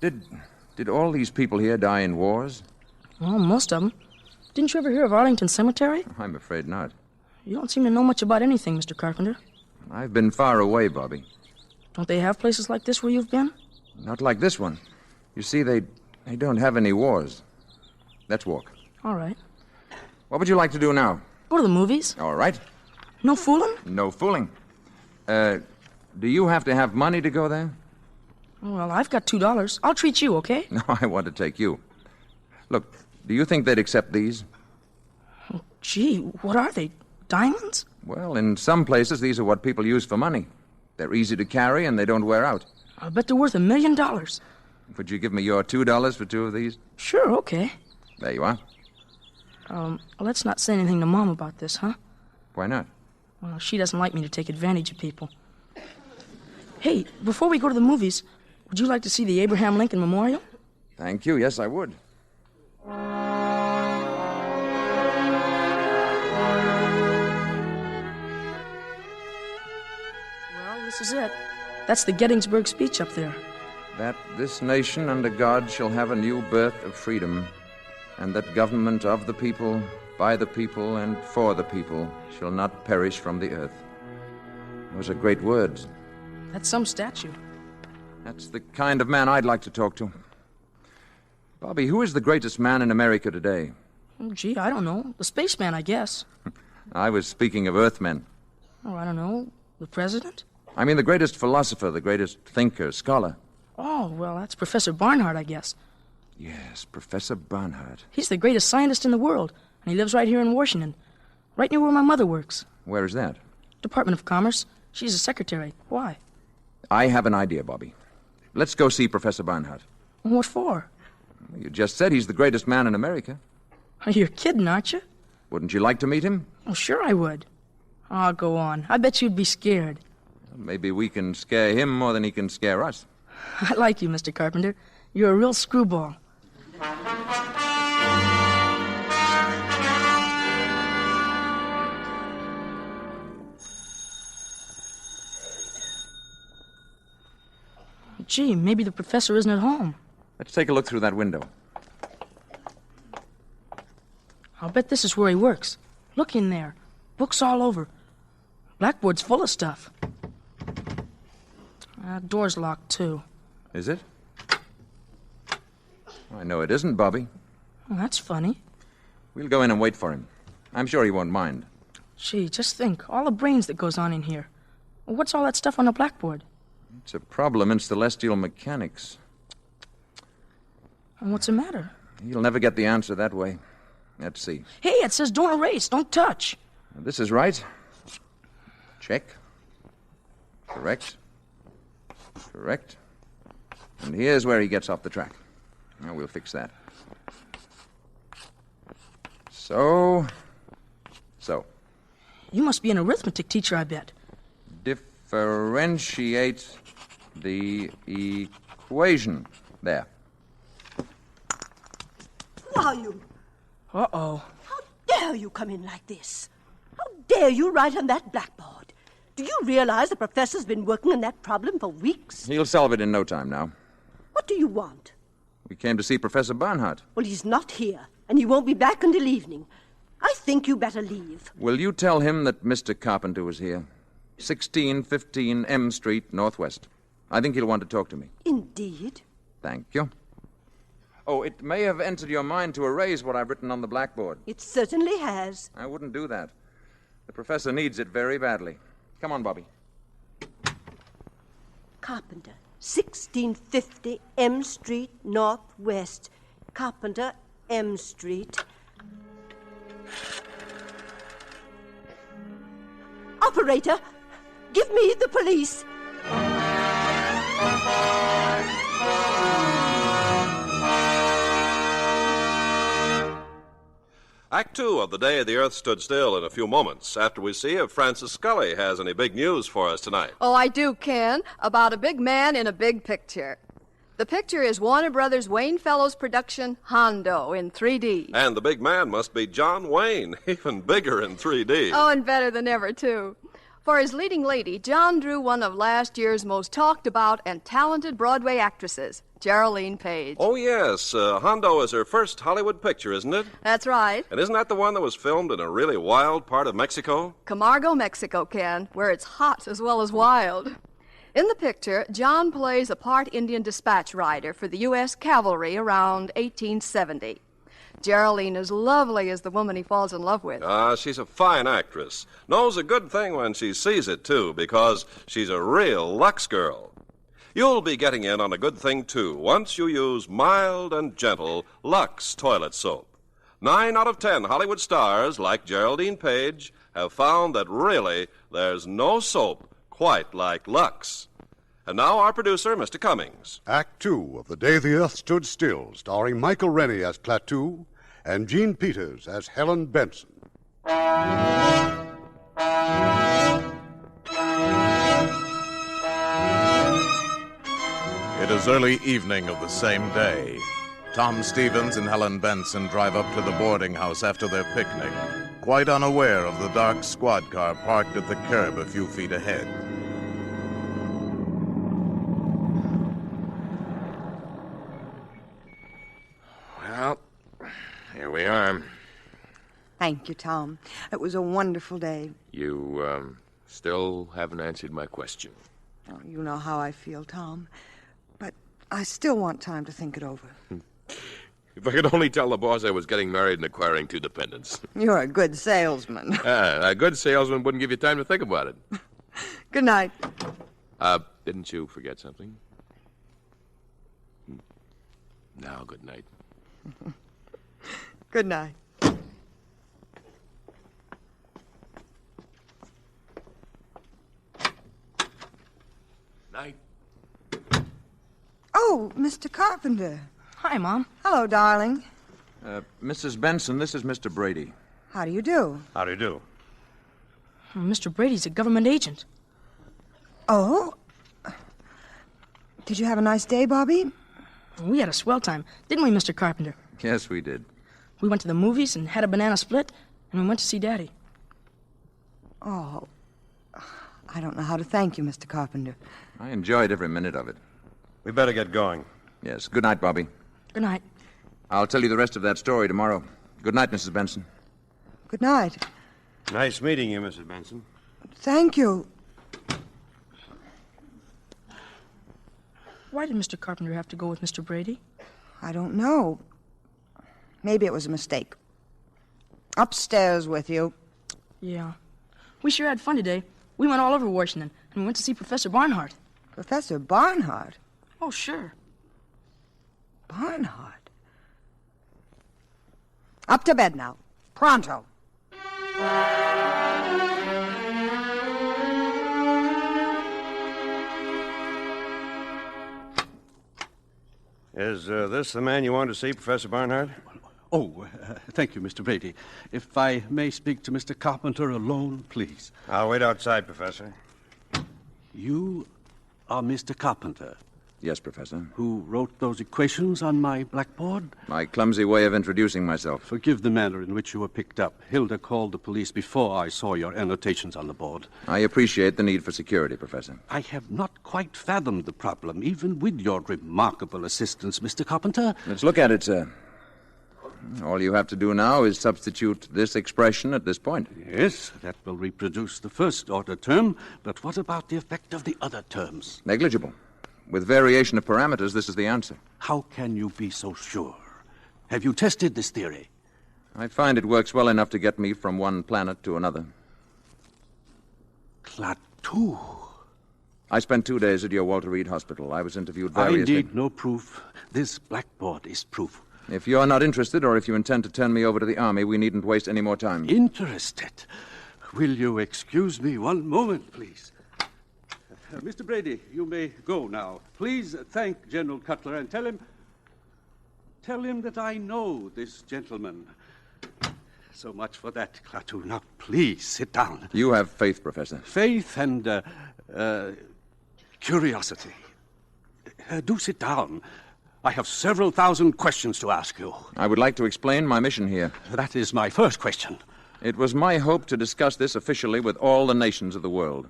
Did all these people here die in wars? Well, most of them. Didn't you ever hear of Arlington Cemetery? I'm afraid not. You don't seem to know much about anything, Mr. Carpenter. I've been far away, Bobby. Don't they have places like this where you've been? Not like this one. You see, they don't have any wars. Let's walk. All right. What would you like to do now? Go to the movies. All right. No fooling? No fooling. Do you have to have money to go there? Well, I've got $2. I'll treat you, okay? No, I want to take you. Look, do you think they'd accept these? Oh, gee, what are they? Diamonds? Well, in some places, these are what people use for money. They're easy to carry, and they don't wear out. I bet they're worth $1 million. Would you give me your $2 for 2 of these? Sure, okay. There you are. Let's not say anything to Mom about this, huh? Why not? Well, she doesn't like me to take advantage of people. Hey, before we go to the movies, would you like to see the Abraham Lincoln Memorial? Thank you. Yes, I would. Well, this is it. That's the Gettysburg speech up there. That this nation under God shall have a new birth of freedom, and that government of the people, by the people, and for the people shall not perish from the earth. Those are great words. That's some statue. That's the kind of man I'd like to talk to. Bobby, who is the greatest man in America today? Oh, gee, I don't know. The spaceman, I guess. I was speaking of Earthmen. Oh, I don't know. The president? I mean the greatest philosopher, the greatest thinker, scholar. Oh, well, that's Professor Barnhart, I guess. Yes, Professor Barnhart. He's the greatest scientist in the world, and he lives right here in Washington, right near where my mother works. Where is that? Department of Commerce. She's a secretary. Why? I have an idea, Bobby. Let's go see Professor Barnhart. What for? You just said he's the greatest man in America. You're kidding, aren't you? Wouldn't you like to meet him? Oh, sure I would. Oh, go on. I bet you'd be scared. Maybe we can scare him more than he can scare us. I like you, Mr. Carpenter. You're a real screwball. Gee, maybe the professor isn't at home. Let's take a look through that window. I'll bet this is where he works. Look in there. Books all over. Blackboard's full of stuff. That door's locked, too. Is it? I know it isn't, Bobby. Well, that's funny. We'll go in and wait for him. I'm sure he won't mind. Gee, just think. All the brains that goes on in here. What's all that stuff on the blackboard? It's a problem in celestial mechanics. And what's the matter? You'll never get the answer that way. Let's see. Hey, it says don't erase, don't touch. This is right. Check. Correct. Correct. And here's where he gets off the track. Now we'll fix that. So. You must be an arithmetic teacher, I bet. Differentiate the equation. There. Well, you Uh-oh. How dare you come in like this? How dare you write on that blackboard? Do you realize the professor's been working on that problem for weeks? He'll solve it in no time now. What do you want? We came to see Professor Barnhart. Well, he's not here, and he won't be back until evening. I think you better leave. Will you tell him that Mr. Carpenter was here? 1615 M Street, Northwest. I think he'll want to talk to me. Indeed. Thank you. Oh, it may have entered your mind to erase what I've written on the blackboard. It certainly has. I wouldn't do that. The professor needs it very badly. Come on, Bobby. Carpenter, 1650 M Street, Northwest. Carpenter, M Street. Operator, give me the police. Act 2 of The Day the Earth Stood Still in a few moments, after we see if Francis Scully has any big news for us tonight. Oh, I do, Ken, about a big man in a big picture. The picture is Warner Brothers' Wayne Fellows production, Hondo, in 3D. And the big man must be John Wayne, even bigger in 3D. Oh, and better than ever, too. For his leading lady, John drew one of last year's most talked about and talented Broadway actresses, Geraldine Page. Oh, yes. Hondo is her first Hollywood picture, isn't it? That's right. And isn't that the one that was filmed in a really wild part of Mexico? Camargo, Mexico, Ken, where it's hot as well as wild. In the picture, John plays a part Indian dispatch rider for the U.S. Cavalry around 1870. Geraldine is lovely as the woman he falls in love with. She's a fine actress. Knows a good thing when she sees it, too, because she's a real Lux girl. You'll be getting in on a good thing, too, once you use mild and gentle Lux toilet soap. 9 out of 10 Hollywood stars, like Geraldine Page, have found that really there's no soap quite like Lux. And now our producer, Mr. Cummings. Act 2 of The Day the Earth Stood Still, starring Michael Rene as Klaatu and Jean Peters as Helen Benson. It is early evening of the same day. Tom Stevens and Helen Benson drive up to the boarding house after their picnic, quite unaware of the dark squad car parked at the curb a few feet ahead. Well, here we are. Thank you, Tom. It was a wonderful day. You, still haven't answered my question. Oh, you know how I feel, Tom. But I still want time to think it over. If I could only tell the boss I was getting married and acquiring 2 dependents. You're a good salesman. A good salesman wouldn't give you time to think about it. Good night. Didn't you forget something? Now, good night. Good night. Night. Oh, Mr. Carpenter. Hi, Mom. Hello, darling. Mrs. Benson, this is Mr. Brady. How do you do? How do you do? Mr. Brady's a government agent. Oh? Did you have a nice day, Bobby? We had a swell time, didn't we, Mr. Carpenter? Yes, we did. We went to the movies and had a banana split, and we went to see Daddy. Oh, I don't know how to thank you, Mr. Carpenter. I enjoyed every minute of it. We better get going. Yes. Good night, Bobby. Good night. I'll tell you the rest of that story tomorrow. Good night, Mrs. Benson. Good night. Nice meeting you, Mrs. Benson. Thank you. Why did Mr. Carpenter have to go with Mr. Brady? I don't know. Maybe it was a mistake. Upstairs with you. Yeah. We sure had fun today. We went all over Washington, and we went to see Professor Barnhart. Professor Barnhart? Oh, sure. Barnhart? Up to bed now. Pronto. Is this the man you wanted to see, Professor Barnhart? Oh, thank you, Mr. Brady. If I may speak to Mr. Carpenter alone, please. I'll wait outside, Professor. You are Mr. Carpenter. Yes, Professor. Who wrote those equations on my blackboard? My clumsy way of introducing myself. Forgive the manner in which you were picked up. Hilda called the police before I saw your annotations on the board. I appreciate the need for security, Professor. I have not quite fathomed the problem, even with your remarkable assistance, Mr. Carpenter. Let's look at it, sir. All you have to do now is substitute this expression at this point. Yes, that will reproduce the first-order term, but what about the effect of the other terms? Negligible. With variation of parameters, this is the answer. How can you be so sure? Have you tested this theory? I find it works well enough to get me from one planet to another. Klaatu. I spent 2 days at your Walter Reed Hospital. I was interviewed I variously. need no proof. This blackboard is proof. If you're not interested, or if you intend to turn me over to the Army, we needn't waste any more time. Interested? Will you excuse me one moment, please? Mr. Brady, you may go now. Please thank General Cutler and tell him that I know this gentleman. So much for that, Klaatu. Now, please, sit down. You have faith, Professor. Faith and, curiosity. Do sit down. I have several thousand questions to ask you. I would like to explain my mission here. That is my first question. It was my hope to discuss this officially with all the nations of the world.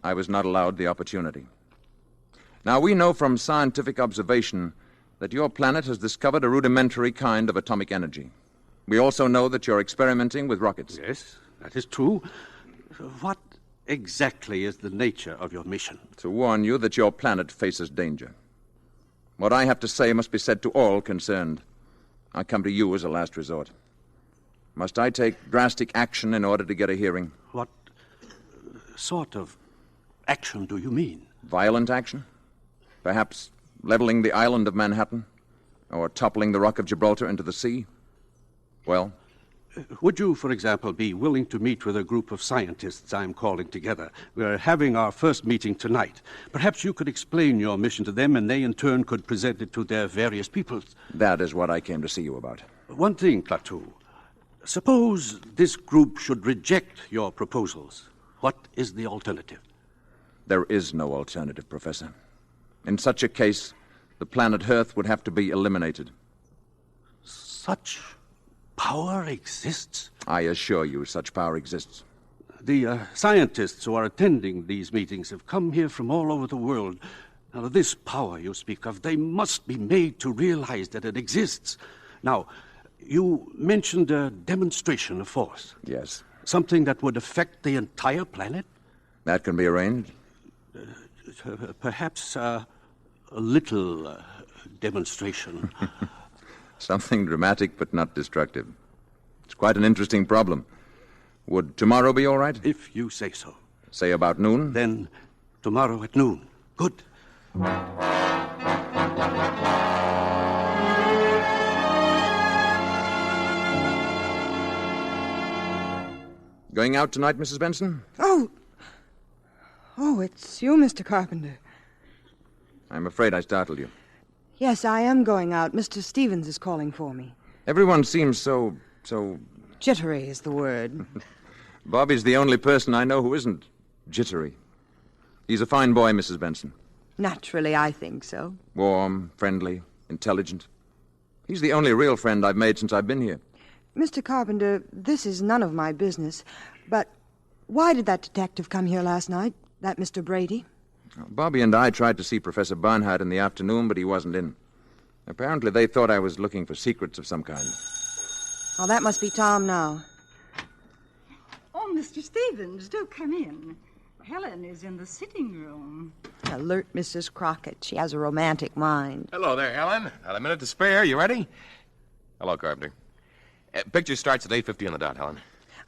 I was not allowed the opportunity. Now, we know from scientific observation that your planet has discovered a rudimentary kind of atomic energy. We also know that you're experimenting with rockets. Yes, that is true. What exactly is the nature of your mission? To warn you that your planet faces danger. What I have to say must be said to all concerned. I come to you as a last resort. Must I take drastic action in order to get a hearing? What sort of action do you mean? Violent action? Perhaps leveling the island of Manhattan? Or toppling the Rock of Gibraltar into the sea? Well? Would you, for example, be willing to meet with a group of scientists I'm calling together? We're having our first meeting tonight. Perhaps you could explain your mission to them, and they in turn could present it to their various peoples. That is what I came to see you about. One thing, Klaatu. Suppose this group should reject your proposals. What is the alternative? There is no alternative, Professor. In such a case, the planet Earth would have to be eliminated. Such power exists? I assure you such power exists. The scientists who are attending these meetings have come here from all over the world. Now, this power you speak of, they must be made to realize that it exists. Now, you mentioned a demonstration of force. Yes. Something that would affect the entire planet? That can be arranged. Perhaps a little demonstration. Something dramatic but not destructive. It's quite an interesting problem. Would tomorrow be all right? If you say so. Say about noon? Then tomorrow at noon. Good. Going out tonight, Mrs. Benson? Oh, it's you, Mr. Carpenter. I'm afraid I startled you. Yes, I am going out. Mr. Stevens is calling for me. Everyone seems so... Jittery is the word. Bobby's the only person I know who isn't jittery. He's a fine boy, Mrs. Benson. Naturally, I think so. Warm, friendly, intelligent. He's the only real friend I've made since I've been here. Mr. Carpenter, this is none of my business, but why did that detective come here last night, that Mr. Brady? Bobby and I tried to see Professor Barnhart in the afternoon, but he wasn't in. Apparently they thought I was looking for secrets of some kind. Oh, that must be Tom now. Oh, Mr. Stevens, do come in. Helen is in the sitting room. Alert Mrs. Crockett. She has a romantic mind. Hello there, Helen. Got a minute to spare. You ready? Hello, Carpenter. Picture starts at 8:50 on the dot, Helen.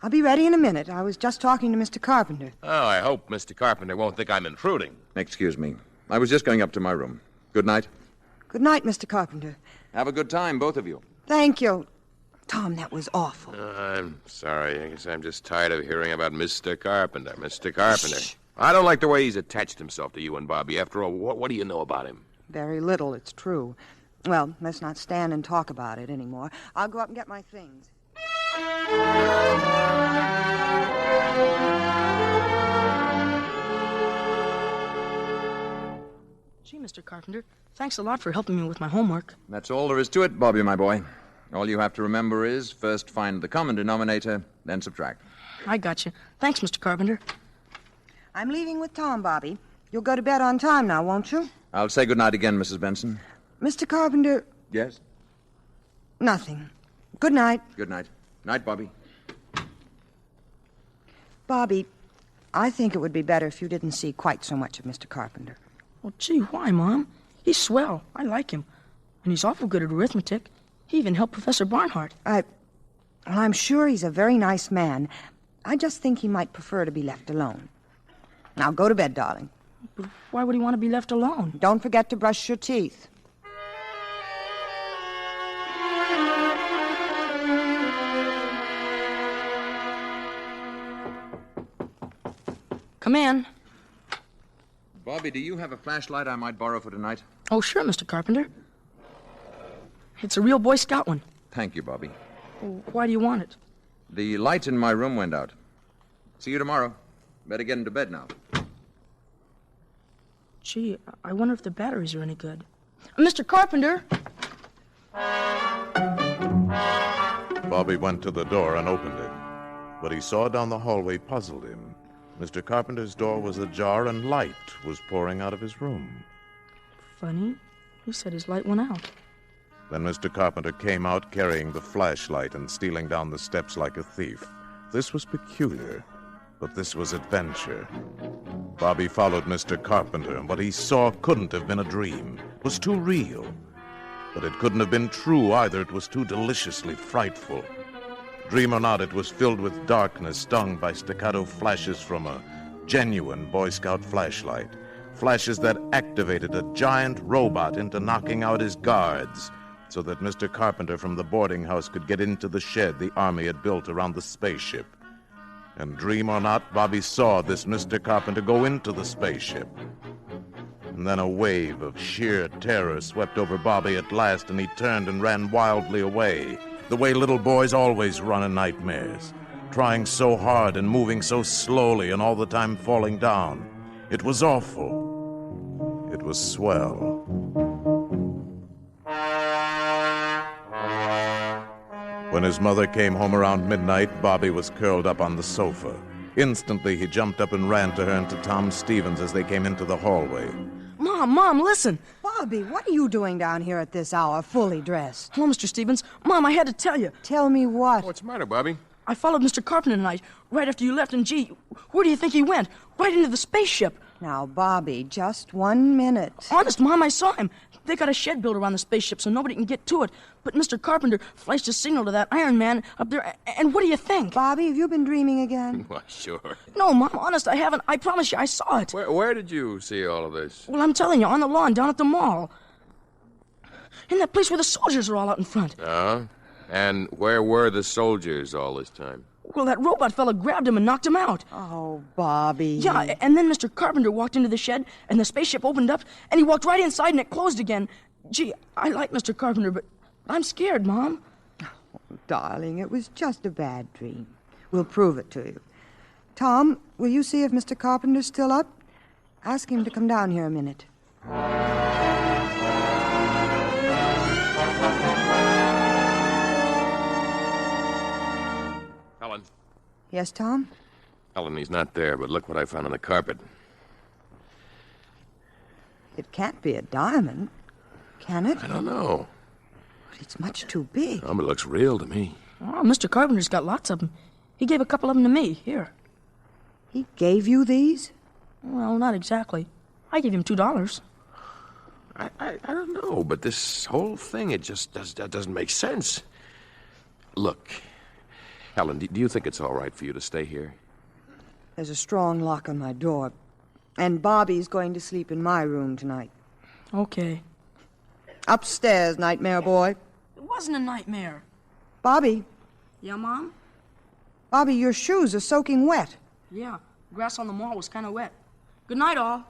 I'll be ready in a minute. I was just talking to Mr. Carpenter. Oh, I hope Mr. Carpenter won't think I'm intruding. Excuse me. I was just going up to my room. Good night. Good night, Mr. Carpenter. Have a good time, both of you. Thank you. Tom, that was awful. I'm sorry. I guess I'm just tired of hearing about Mr. Carpenter. Mr. Carpenter. Shh. I don't like the way he's attached himself to you and Bobby. After all, what do you know about him? Very little, it's true. Well, let's not stand and talk about it anymore. I'll go up and get my things. Gee, Mr. Carpenter, thanks a lot for helping me with my homework. That's all there is to it, Bobby, my boy. All you have to remember is first find the common denominator, then subtract. I got you. Thanks, Mr. Carpenter. I'm leaving with Tom, Bobby. You'll go to bed on time now, won't you? I'll say good night again, Mrs. Benson. Mr. Carpenter... Yes? Nothing. Good night. Good night. Night, Bobby. Bobby, I think it would be better if you didn't see quite so much of Mr. Carpenter. Well, gee, why, Mom? He's swell. I like him. And he's awful good at arithmetic. He even helped Professor Barnhart. I'm sure he's a very nice man. I just think he might prefer to be left alone. Now, go to bed, darling. But why would he want to be left alone? Don't forget to brush your teeth. Come in. Bobby, do you have a flashlight I might borrow for tonight? Oh, sure, Mr. Carpenter. It's a real Boy Scout one. Thank you, Bobby. Why do you want it? The light in my room went out. See you tomorrow. Better get into bed now. Gee, I wonder if the batteries are any good. Mr. Carpenter! Bobby went to the door and opened it. What he saw down the hallway puzzled him. Mr. Carpenter's door was ajar and light was pouring out of his room. Funny. He said his light went out. Then Mr. Carpenter came out carrying the flashlight and stealing down the steps like a thief. This was peculiar, but this was adventure. Bobby followed Mr. Carpenter, and what he saw couldn't have been a dream. It was too real. But it couldn't have been true either. It was too deliciously frightful. Dream or not, it was filled with darkness, stung by staccato flashes from a genuine Boy Scout flashlight. Flashes that activated a giant robot into knocking out his guards, so that Mr. Carpenter from the boarding house could get into the shed the Army had built around the spaceship. And dream or not, Bobby saw this Mr. Carpenter go into the spaceship. And then a wave of sheer terror swept over Bobby at last, and he turned and ran wildly away, the way little boys always run in nightmares, trying so hard and moving so slowly and all the time falling down. It was awful. It was swell. When his mother came home around midnight, Bobby was curled up on the sofa. Instantly, he jumped up and ran to her and to Tom Stevens as they came into the hallway. Mom, listen. Bobby, what are you doing down here at this hour, fully dressed? Hello, Mr. Stevens. Mom, I had to tell you. Tell me what? What's the matter, Bobby? I followed Mr. Carpenter tonight, right after you left, and gee, where do you think he went? Right into the spaceship. Now, Bobby, just 1 minute. Honest, Mom, I saw him. They got a shed built around the spaceship so nobody can get to it. But Mr. Carpenter flashed a signal to that Iron Man up there, and what do you think? Bobby, have you been dreaming again? Well, sure. No, Mom, honest, I haven't. I promise you, I saw it. Where did you see all of this? Well, I'm telling you, on the lawn down at the mall. In that place where the soldiers are all out in front. And where were the soldiers all this time? Well, that robot fella grabbed him and knocked him out. Oh, Bobby. Yeah, and then Mr. Carpenter walked into the shed, and the spaceship opened up, and he walked right inside, and it closed again. Gee, I like Mr. Carpenter, but I'm scared, Mom. Oh, darling, it was just a bad dream. We'll prove it to you. Tom, will you see if Mr. Carpenter's still up? Ask him to come down here a minute. Helen. Yes, Tom? Helen, he's not there, but look what I found on the carpet. It can't be a diamond, can it? I don't know. But it's much too big. Oh, but it looks real to me. Oh, Mr. Carpenter's got lots of them. He gave a couple of them to me. Here. He gave you these? Well, not exactly. I gave him $2. I don't know, but this whole thing, it just doesn't make sense. Look, Helen, do you think it's all right for you to stay here? There's a strong lock on my door, and Bobby's going to sleep in my room tonight. Okay. Upstairs, nightmare boy. It wasn't a nightmare. Bobby. Yeah, Mom? Bobby, your shoes are soaking wet. Yeah, grass on the mall was kind of wet. Good night, all.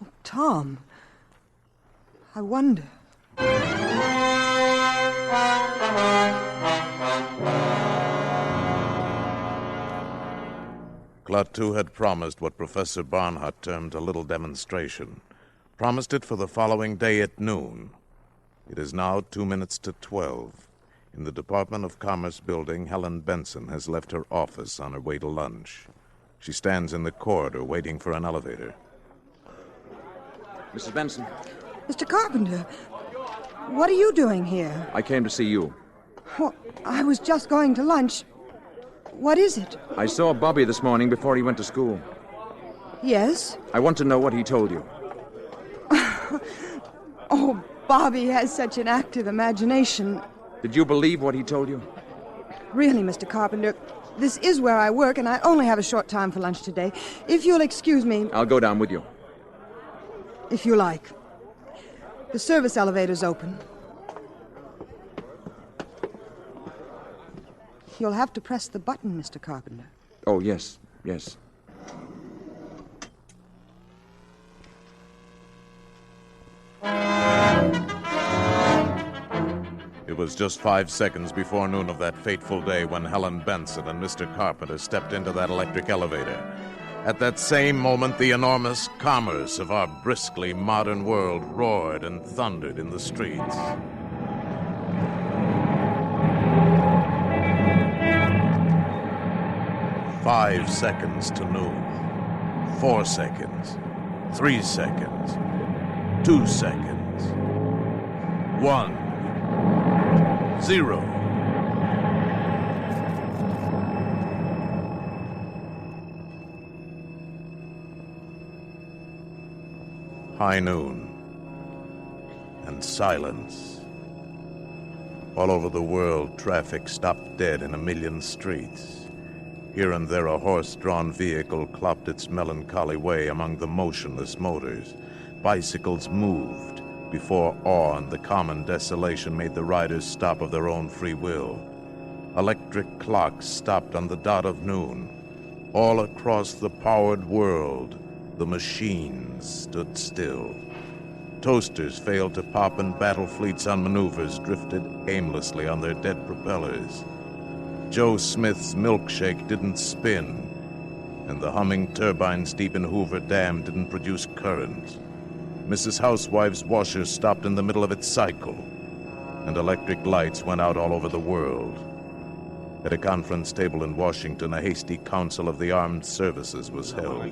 Oh, Tom. I wonder. Klaatu had promised what Professor Barnhart termed a little demonstration. promised it for the following day at noon. It is now 2 minutes to 12. In the Department of Commerce building, Helen Benson has left her office on her way to lunch. She stands in the corridor waiting for an elevator. Mrs. Benson. Mr. Carpenter, what are you doing here? I came to see you. Well, I was just going to lunch. What is it? I saw Bobby this morning before he went to school. Yes? I want to know what he told you. Oh, Bobby has such an active imagination. Did you believe what he told you? Really, Mr. Carpenter, this is where I work, and I only have a short time for lunch today. If you'll excuse me... I'll go down with you. If you like. The service elevator's open. You'll have to press the button, Mr. Carpenter. Oh, yes, yes. It was just 5 seconds before noon of that fateful day when Helen Benson and Mr. Carpenter stepped into that electric elevator. At that same moment, the enormous commerce of our briskly modern world roared and thundered in the streets. "5 seconds to noon. 4 seconds. 3 seconds. 2 seconds. 1. 0. High noon. And silence. All over the world, traffic stopped dead in a million streets. Here and there, a horse-drawn vehicle clopped its melancholy way among the motionless motors. Bicycles moved before awe and the common desolation made the riders stop of their own free will. Electric clocks stopped on the dot of noon. All across the powered world, the machines stood still. Toasters failed to pop and battle fleets on maneuvers drifted aimlessly on their dead propellers. Joe Smith's milkshake didn't spin, and the humming turbines deep in Hoover Dam didn't produce current. Mrs. Housewife's washer stopped in the middle of its cycle, and electric lights went out all over the world. At a conference table in Washington, a hasty council of the armed services was held.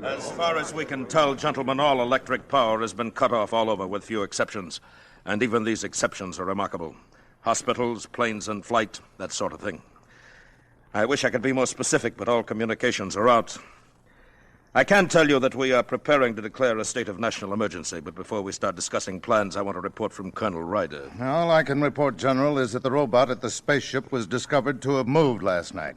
As far as we can tell, gentlemen, all electric power has been cut off all over with few exceptions. And even these exceptions are remarkable. Hospitals, planes in flight, that sort of thing. I wish I could be more specific, but all communications are out. I can tell you that we are preparing to declare a state of national emergency, but before we start discussing plans, I want a report from Colonel Ryder. All I can report, General, is that the robot at the spaceship was discovered to have moved last night.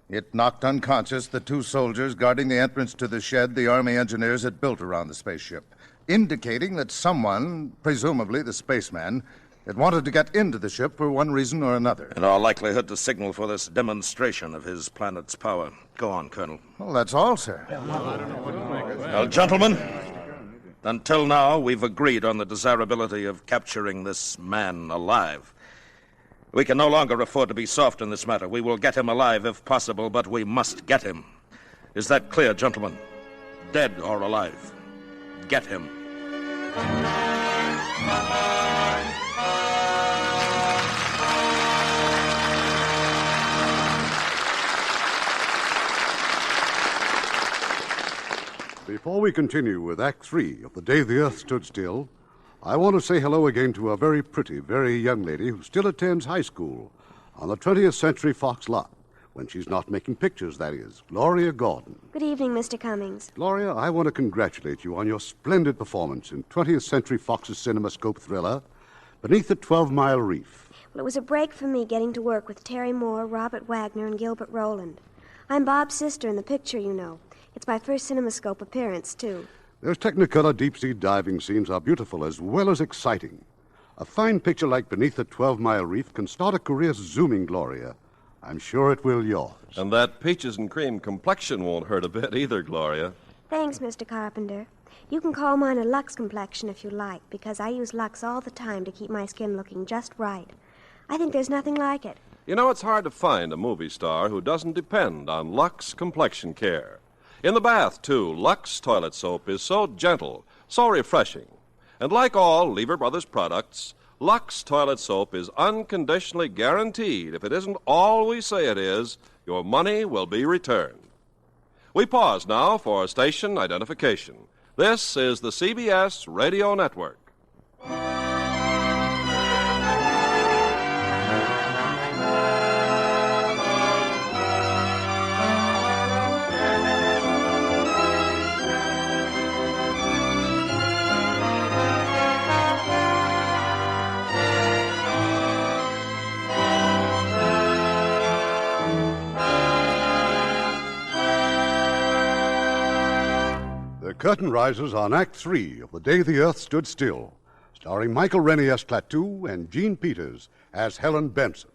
It knocked unconscious the 2 soldiers guarding the entrance to the shed the Army engineers had built around the spaceship, indicating that someone, presumably the spaceman, had wanted to get into the ship for one reason or another. In all likelihood to signal for this demonstration of his planet's power. Go on, Colonel. Well, that's all, sir. Well, gentlemen, until now, we've agreed on the desirability of capturing this man alive. We can no longer afford to be soft in this matter. We will get him alive if possible, but we must get him. Is that clear, gentlemen? Dead or alive? Get him. Before we continue with Act 3 of The Day the Earth Stood Still, I want to say hello again to a very pretty, very young lady who still attends high school on the 20th Century Fox lot, when she's not making pictures, that is, Gloria Gordon. Good evening, Mr. Cummings. Gloria, I want to congratulate you on your splendid performance in 20th Century Fox's CinemaScope thriller, Beneath the 12-Mile Reef. Well, it was a break for me getting to work with Terry Moore, Robert Wagner, and Gilbert Rowland. I'm Bob's sister in the picture, you know. It's my first CinemaScope appearance, too. Those Technicolor deep-sea diving scenes are beautiful as well as exciting. A fine picture like Beneath the 12-Mile Reef can start a career zooming, Gloria. I'm sure it will yours. And that peaches and cream complexion won't hurt a bit either, Gloria. Thanks, Mr. Carpenter. You can call mine a Lux complexion if you like, because I use Lux all the time to keep my skin looking just right. I think there's nothing like it. You know, it's hard to find a movie star who doesn't depend on Lux complexion care. In the bath, too, Lux toilet soap is so gentle, so refreshing. And like all Lever Brothers products, Lux toilet soap is unconditionally guaranteed. If it isn't all we say it is, your money will be returned. We pause now for station identification. This is the CBS Radio Network. The curtain rises on Act 3 of The Day the Earth Stood Still, starring Michael Rene as Klaatu and Jean Peters as Helen Benson.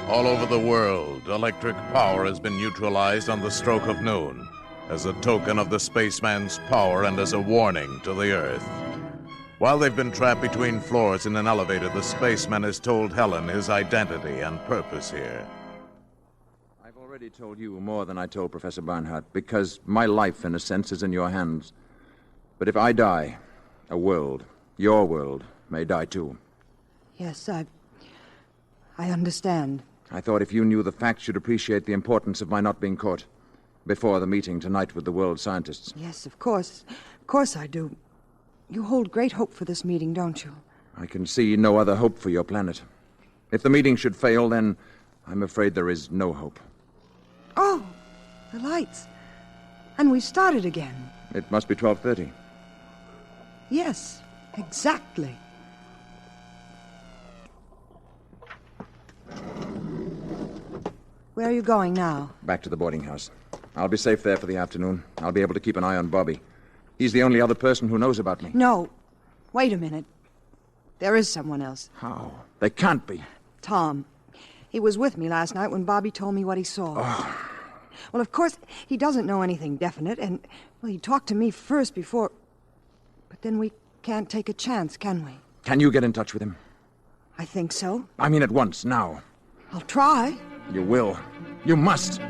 All over the world, electric power has been neutralized on the stroke of noon as a token of the spaceman's power and as a warning to the Earth. While they've been trapped between floors in an elevator, the spaceman has told Helen his identity and purpose here. I've already told you more than I told Professor Barnhart, because my life, in a sense, is in your hands. But if I die, a world, your world, may die too. Yes, I understand. I thought if you knew the facts, you'd appreciate the importance of my not being caught before the meeting tonight with the world scientists. Yes, of course. Of course I do. You hold great hope for this meeting, don't you? I can see no other hope for your planet. If the meeting should fail, then I'm afraid there is no hope. Oh, the lights. And we started again. It must be 12:30. Yes, exactly. Where are you going now? Back to the boarding house. I'll be safe there for the afternoon. I'll be able to keep an eye on Bobby. He's the only other person who knows about me. No. Wait a minute. There is someone else. How? They can't be. Tom. He was with me last night when Bobby told me what he saw. Oh. Well, of course, he doesn't know anything definite, and, well, he talked to me first before... But then we can't take a chance, can we? Can you get in touch with him? I think so. I mean at once, now. I'll try. You will. You must.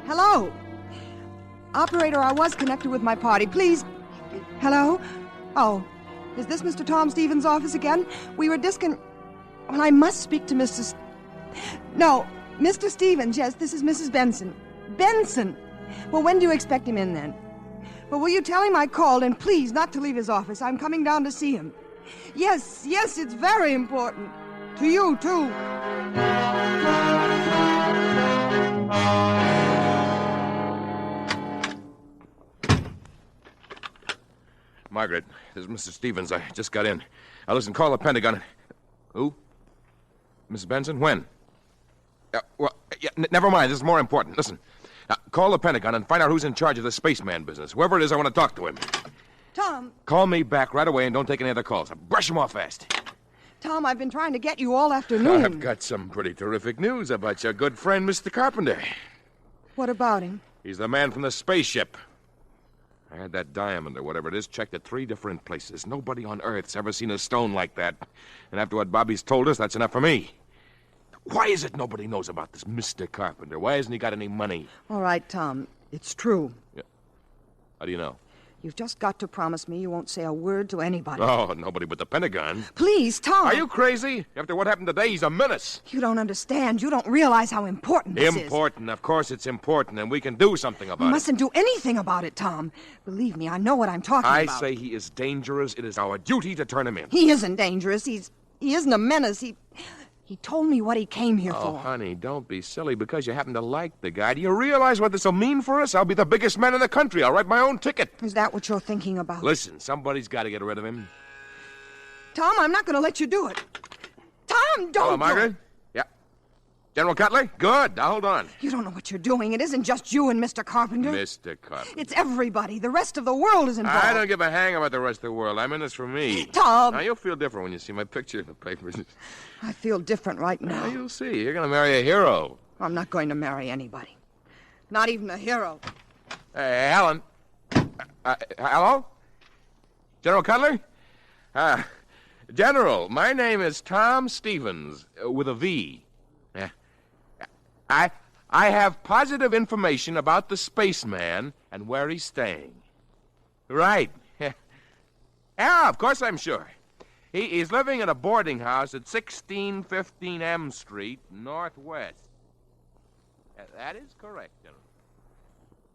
Hello? Operator, I was connected with my party. Please. Hello? Oh, is this Mr. Tom Stevens' office again? We were Well, I must speak to Mr. No, Mr. Stevens. Yes, this is Mrs. Benson. Benson! Well, when do you expect him in, then? Well, will you tell him I called, and please not to leave his office. I'm coming down to see him. Yes, it's very important. To you, too. Margaret, this is Mr. Stevens. I just got in. Now, listen, call the Pentagon. Who? Mrs. Benson? When? Never mind. This is more important. Listen, now, call the Pentagon and find out who's in charge of the spaceman business. Whoever it is, I want to talk to him. Tom. Call me back right away and don't take any other calls. Brush them off fast. Tom, I've been trying to get you all afternoon. I've got some pretty terrific news about your good friend, Mr. Carpenter. What about him? He's the man from the spaceship. I had that diamond, or whatever it is, checked at 3 different places. Nobody on Earth's ever seen a stone like that. And after what Bobby's told us, that's enough for me. Why is it nobody knows about this Mr. Carpenter? Why hasn't he got any money? All right, Tom. It's true. Yeah. How do you know? You've just got to promise me you won't say a word to anybody. Oh, nobody but the Pentagon. Please, Tom. Are you crazy? After what happened today, he's a menace. You don't understand. You don't realize how important this is. Important. Of course it's important, and we can do something about it. You mustn't do anything about it, Tom. Believe me, I know what I'm talking about. I say he is dangerous. It is our duty to turn him in. He isn't dangerous. He isn't a menace. He told me what he came here for. Oh, honey, don't be silly because you happen to like the guy. Do you realize what this will mean for us? I'll be the biggest man in the country. I'll write my own ticket. Is that what you're thinking about? Listen, somebody's got to get rid of him. Tom, I'm not going to let you do it. Tom, don't. Hello, Margaret. Yeah. General Cutler? Good. Now, hold on. You don't know what you're doing. It isn't just you and Mr. Carpenter. Mr. Carpenter. It's everybody. The rest of the world is involved. I don't give a hang about the rest of the world. I'm in this for me. Tom. Now, you'll feel different when you see my picture in the papers. I feel different right now. Now, you'll see. You're going to marry a hero. I'm not going to marry anybody. Not even a hero. Hey, Helen. Hello? General Cutler? General, my name is Tom Stevens, with a V. I have positive information about the spaceman and where he's staying. Right. Yeah, of course I'm sure. He's living in a boarding house at 1615 M Street, Northwest. That is correct, General.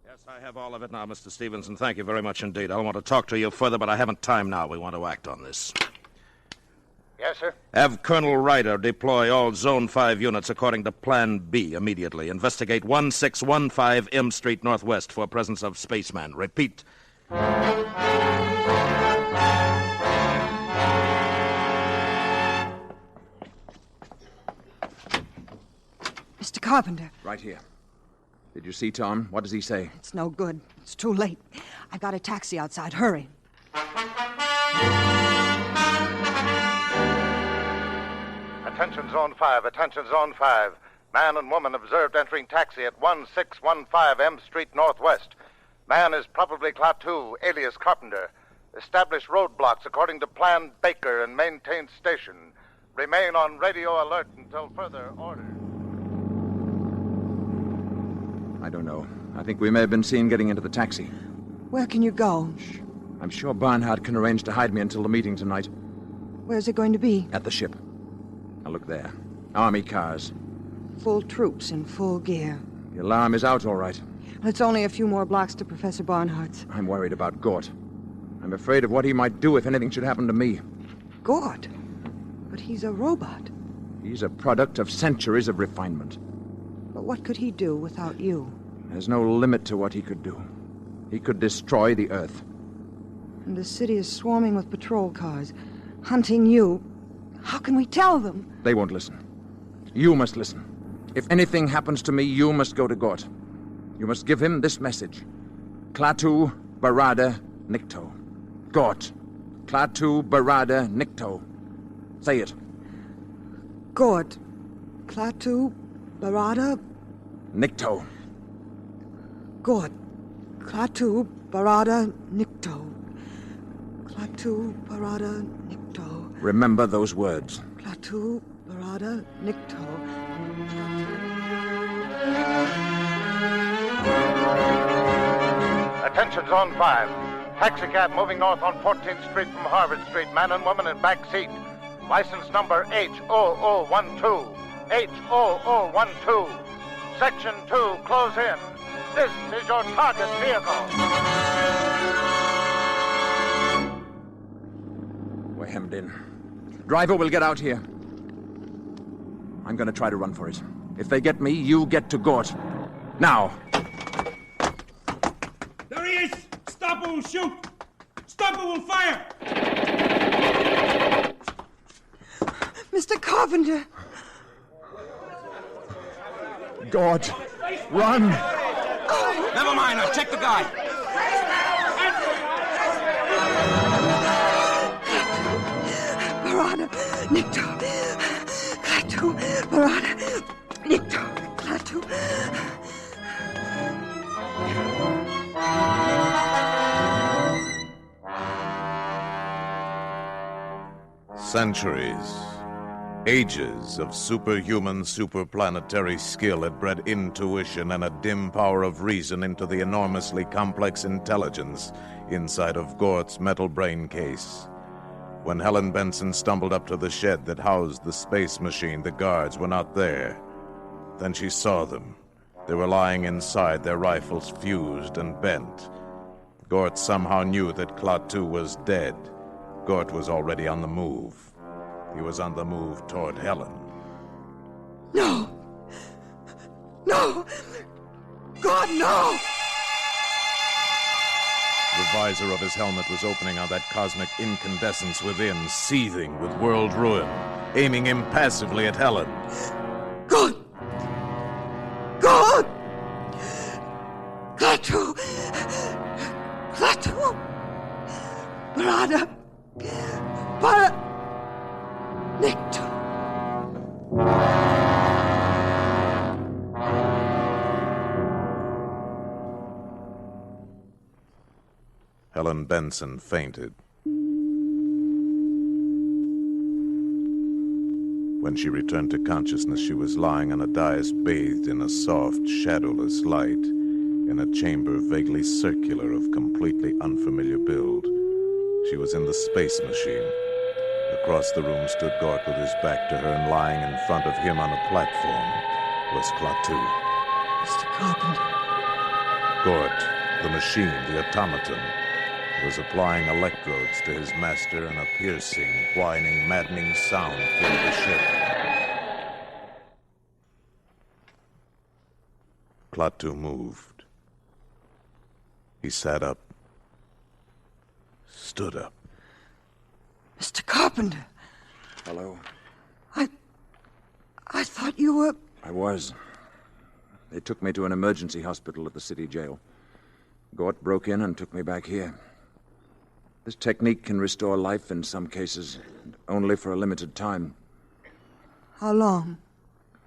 Yes, I have all of it now, Mr. Stevens, and thank you very much indeed. I want to talk to you further, but I haven't time now. We want to act on this. Yes, sir? Have Colonel Ryder deploy all Zone 5 units according to Plan B immediately. Investigate 1615 M Street Northwest for presence of spaceman. Repeat. Mr. Carpenter. Right here. Did you see Tom? What does he say? It's no good. It's too late. I've got a taxi outside. Hurry. Attention Zone 5, attention Zone 5. Man and woman observed entering taxi at 1615 M Street Northwest. Man is probably Klaatu, alias Carpenter. Establish roadblocks according to Plan Baker and maintain station. Remain on radio alert until further order. I don't know. I think we may have been seen getting into the taxi. Where can you go? Shh. I'm sure Barnhart can arrange to hide me until the meeting tonight. Where's it going to be? At the ship. Now look there. Army cars. Full troops in full gear. The alarm is out, all right. It's only a few more blocks to Professor Barnhart's. I'm worried about Gort. I'm afraid of what he might do if anything should happen to me. Gort? But he's a robot. He's a product of centuries of refinement. But what could he do without you? There's no limit to what he could do. He could destroy the Earth. And the city is swarming with patrol cars, hunting you. How can we tell them? They won't listen. You must listen. If anything happens to me, you must go to Gort. You must give him this message. Klaatu, Barada, Nikto. Gort. Klaatu, Barada, Nikto. Say it. Gort. Klaatu, Barada, Nikto. Gort. Klaatu, Barada, Nikto. Klaatu, Barada, Nikto. Remember those words. Klaatu, Barada, Nikto. Attention Zone 5. Taxicab moving north on 14th Street from Harvard Street. Man and woman in back seat. License number H0012. H0012. Section 2, close in. This is your target vehicle. We're hemmed in. Driver will get out here. I'm going to try to run for it. If they get me, you get to Gort. Now. There he is! Stop or we'll shoot! Stop or we'll fire! Mr. Carpenter! Gort, run! Never mind, I'll check the guy. Barada, Nikto. Klaatu, Barada, Nikto. Klaatu. Centuries, ages of superhuman, superplanetary skill had bred intuition and a dim power of reason into the enormously complex intelligence inside of Gort's metal brain case. When Helen Benson stumbled up to the shed that housed the space machine, the guards were not there. Then she saw them. They were lying inside, their rifles fused and bent. Gort somehow knew that Klaatu was dead. Gort was already on the move. He was on the move toward Helen. No! No! God, no! The visor of his helmet was opening on that cosmic incandescence within, seething with world ruin, aiming impassively at Helen. God! God! Klaatu! Klaatu! Barada! Nikto! Helen Benson fainted. When she returned to consciousness, she was lying on a dais bathed in a soft, shadowless light in a chamber vaguely circular of completely unfamiliar build. She was in the space machine. Across the room stood Gort with his back to her, and lying in front of him on a platform was Klaatu. Mr. Carpenter. Gort, the machine, the automaton, was applying electrodes to his master, and a piercing, whining, maddening sound filled the ship. Klaatu moved. He sat up. Stood up. Mr. Carpenter. Hello. I thought you were... I was. They took me to an emergency hospital at the city jail. Gort broke in and took me back here. This technique can restore life in some cases, only for a limited time. How long?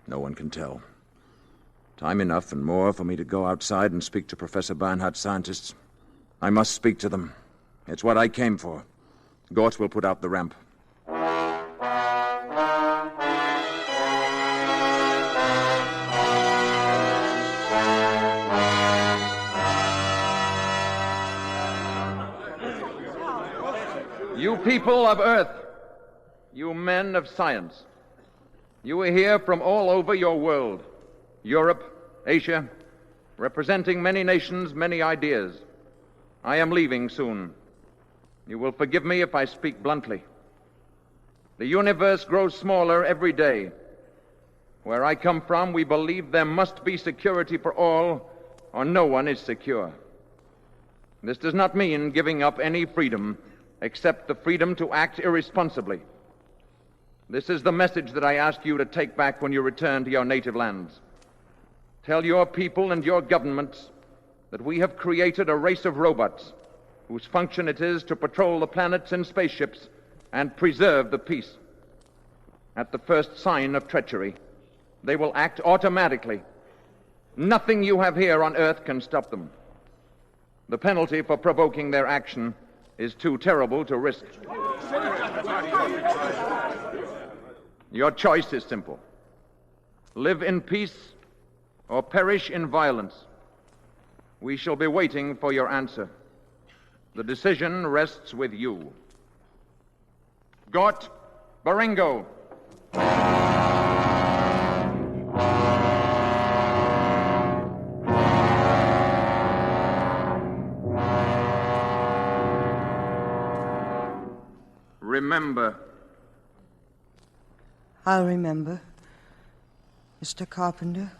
No one can tell. Time enough and more for me to go outside and speak to Professor Barnhart's scientists. I must speak to them. It's what I came for. Gort will put out the ramp. You people of Earth, you men of science, you are here from all over your world, Europe, Asia, representing many nations, many ideas. I am leaving soon. You will forgive me if I speak bluntly. The universe grows smaller every day. Where I come from, we believe there must be security for all, or no one is secure. This does not mean giving up any freedom, except the freedom to act irresponsibly. This is the message that I ask you to take back when you return to your native lands. Tell your people and your governments that we have created a race of robots whose function it is to patrol the planets in spaceships and preserve the peace. At the first sign of treachery, they will act automatically. Nothing you have here on Earth can stop them. The penalty for provoking their action is too terrible to risk. Your choice is simple. Live in peace or perish in violence. We shall be waiting for your answer. The decision rests with you. Gort Baringo. Remember. I'll remember, Mr. Carpenter.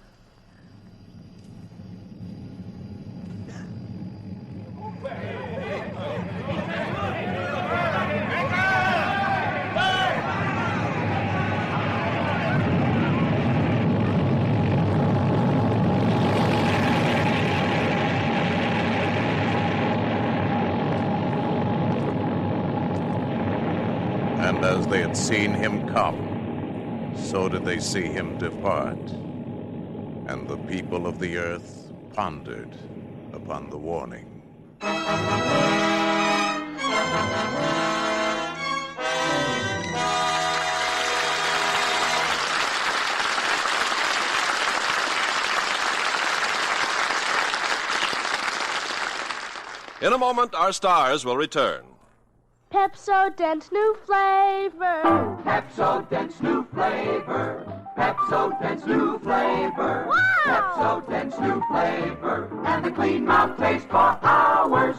And as they had seen him come, so did they see him depart. And the people of the earth pondered upon the warning. In a moment, our stars will return. Pepsodent's new flavor. Pepsodent's new flavor. Pepsodent's new flavor. Wow! Pepsodent's new flavor. And the clean mouth taste for hours.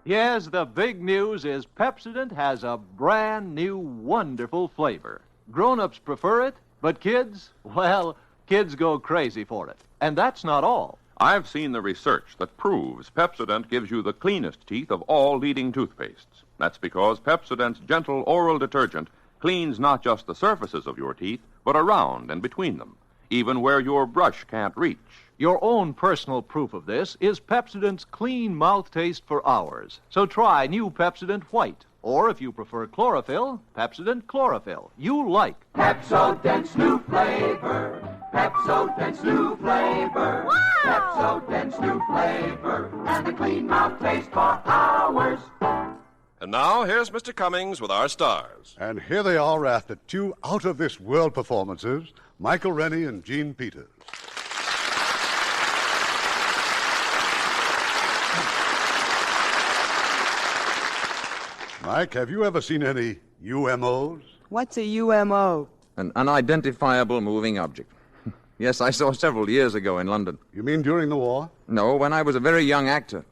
Yes, the big news is Pepsodent has a brand new wonderful flavor. Grown-ups prefer it, but kids, well, kids go crazy for it. And that's not all. I've seen the research that proves Pepsodent gives you the cleanest teeth of all leading toothpastes. That's because Pepsodent's gentle oral detergent cleans not just the surfaces of your teeth, but around and between them, even where your brush can't reach. Your own personal proof of this is Pepsodent's clean mouth taste for hours. So try new Pepsodent White. Or if you prefer chlorophyll, Pepsodent Chlorophyll. You like Pepsodent's new flavor. Pepsodent's new flavor. Wow! Pepsodent's new flavor. And the clean mouth taste for hours. And now, here's Mr. Cummings with our stars. And here they are after two out-of-this-world performances, Michael Rene and Gene Peters. Mike, have you ever seen any UMOs? What's a UMO? An unidentifiable moving object. Yes, I saw several years ago in London. You mean during the war? No, when I was a very young actor.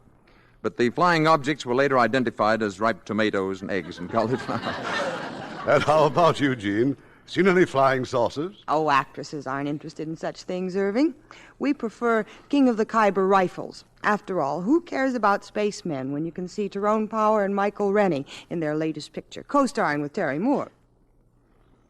But the flying objects were later identified as ripe tomatoes and eggs and cauliflower. And how about you, Gene? Seen any flying saucers? Oh, actresses aren't interested in such things, Irving. We prefer King of the Khyber rifles. After all, who cares about spacemen when you can see Tyrone Power and Michael Rene in their latest picture, co-starring with Terry Moore?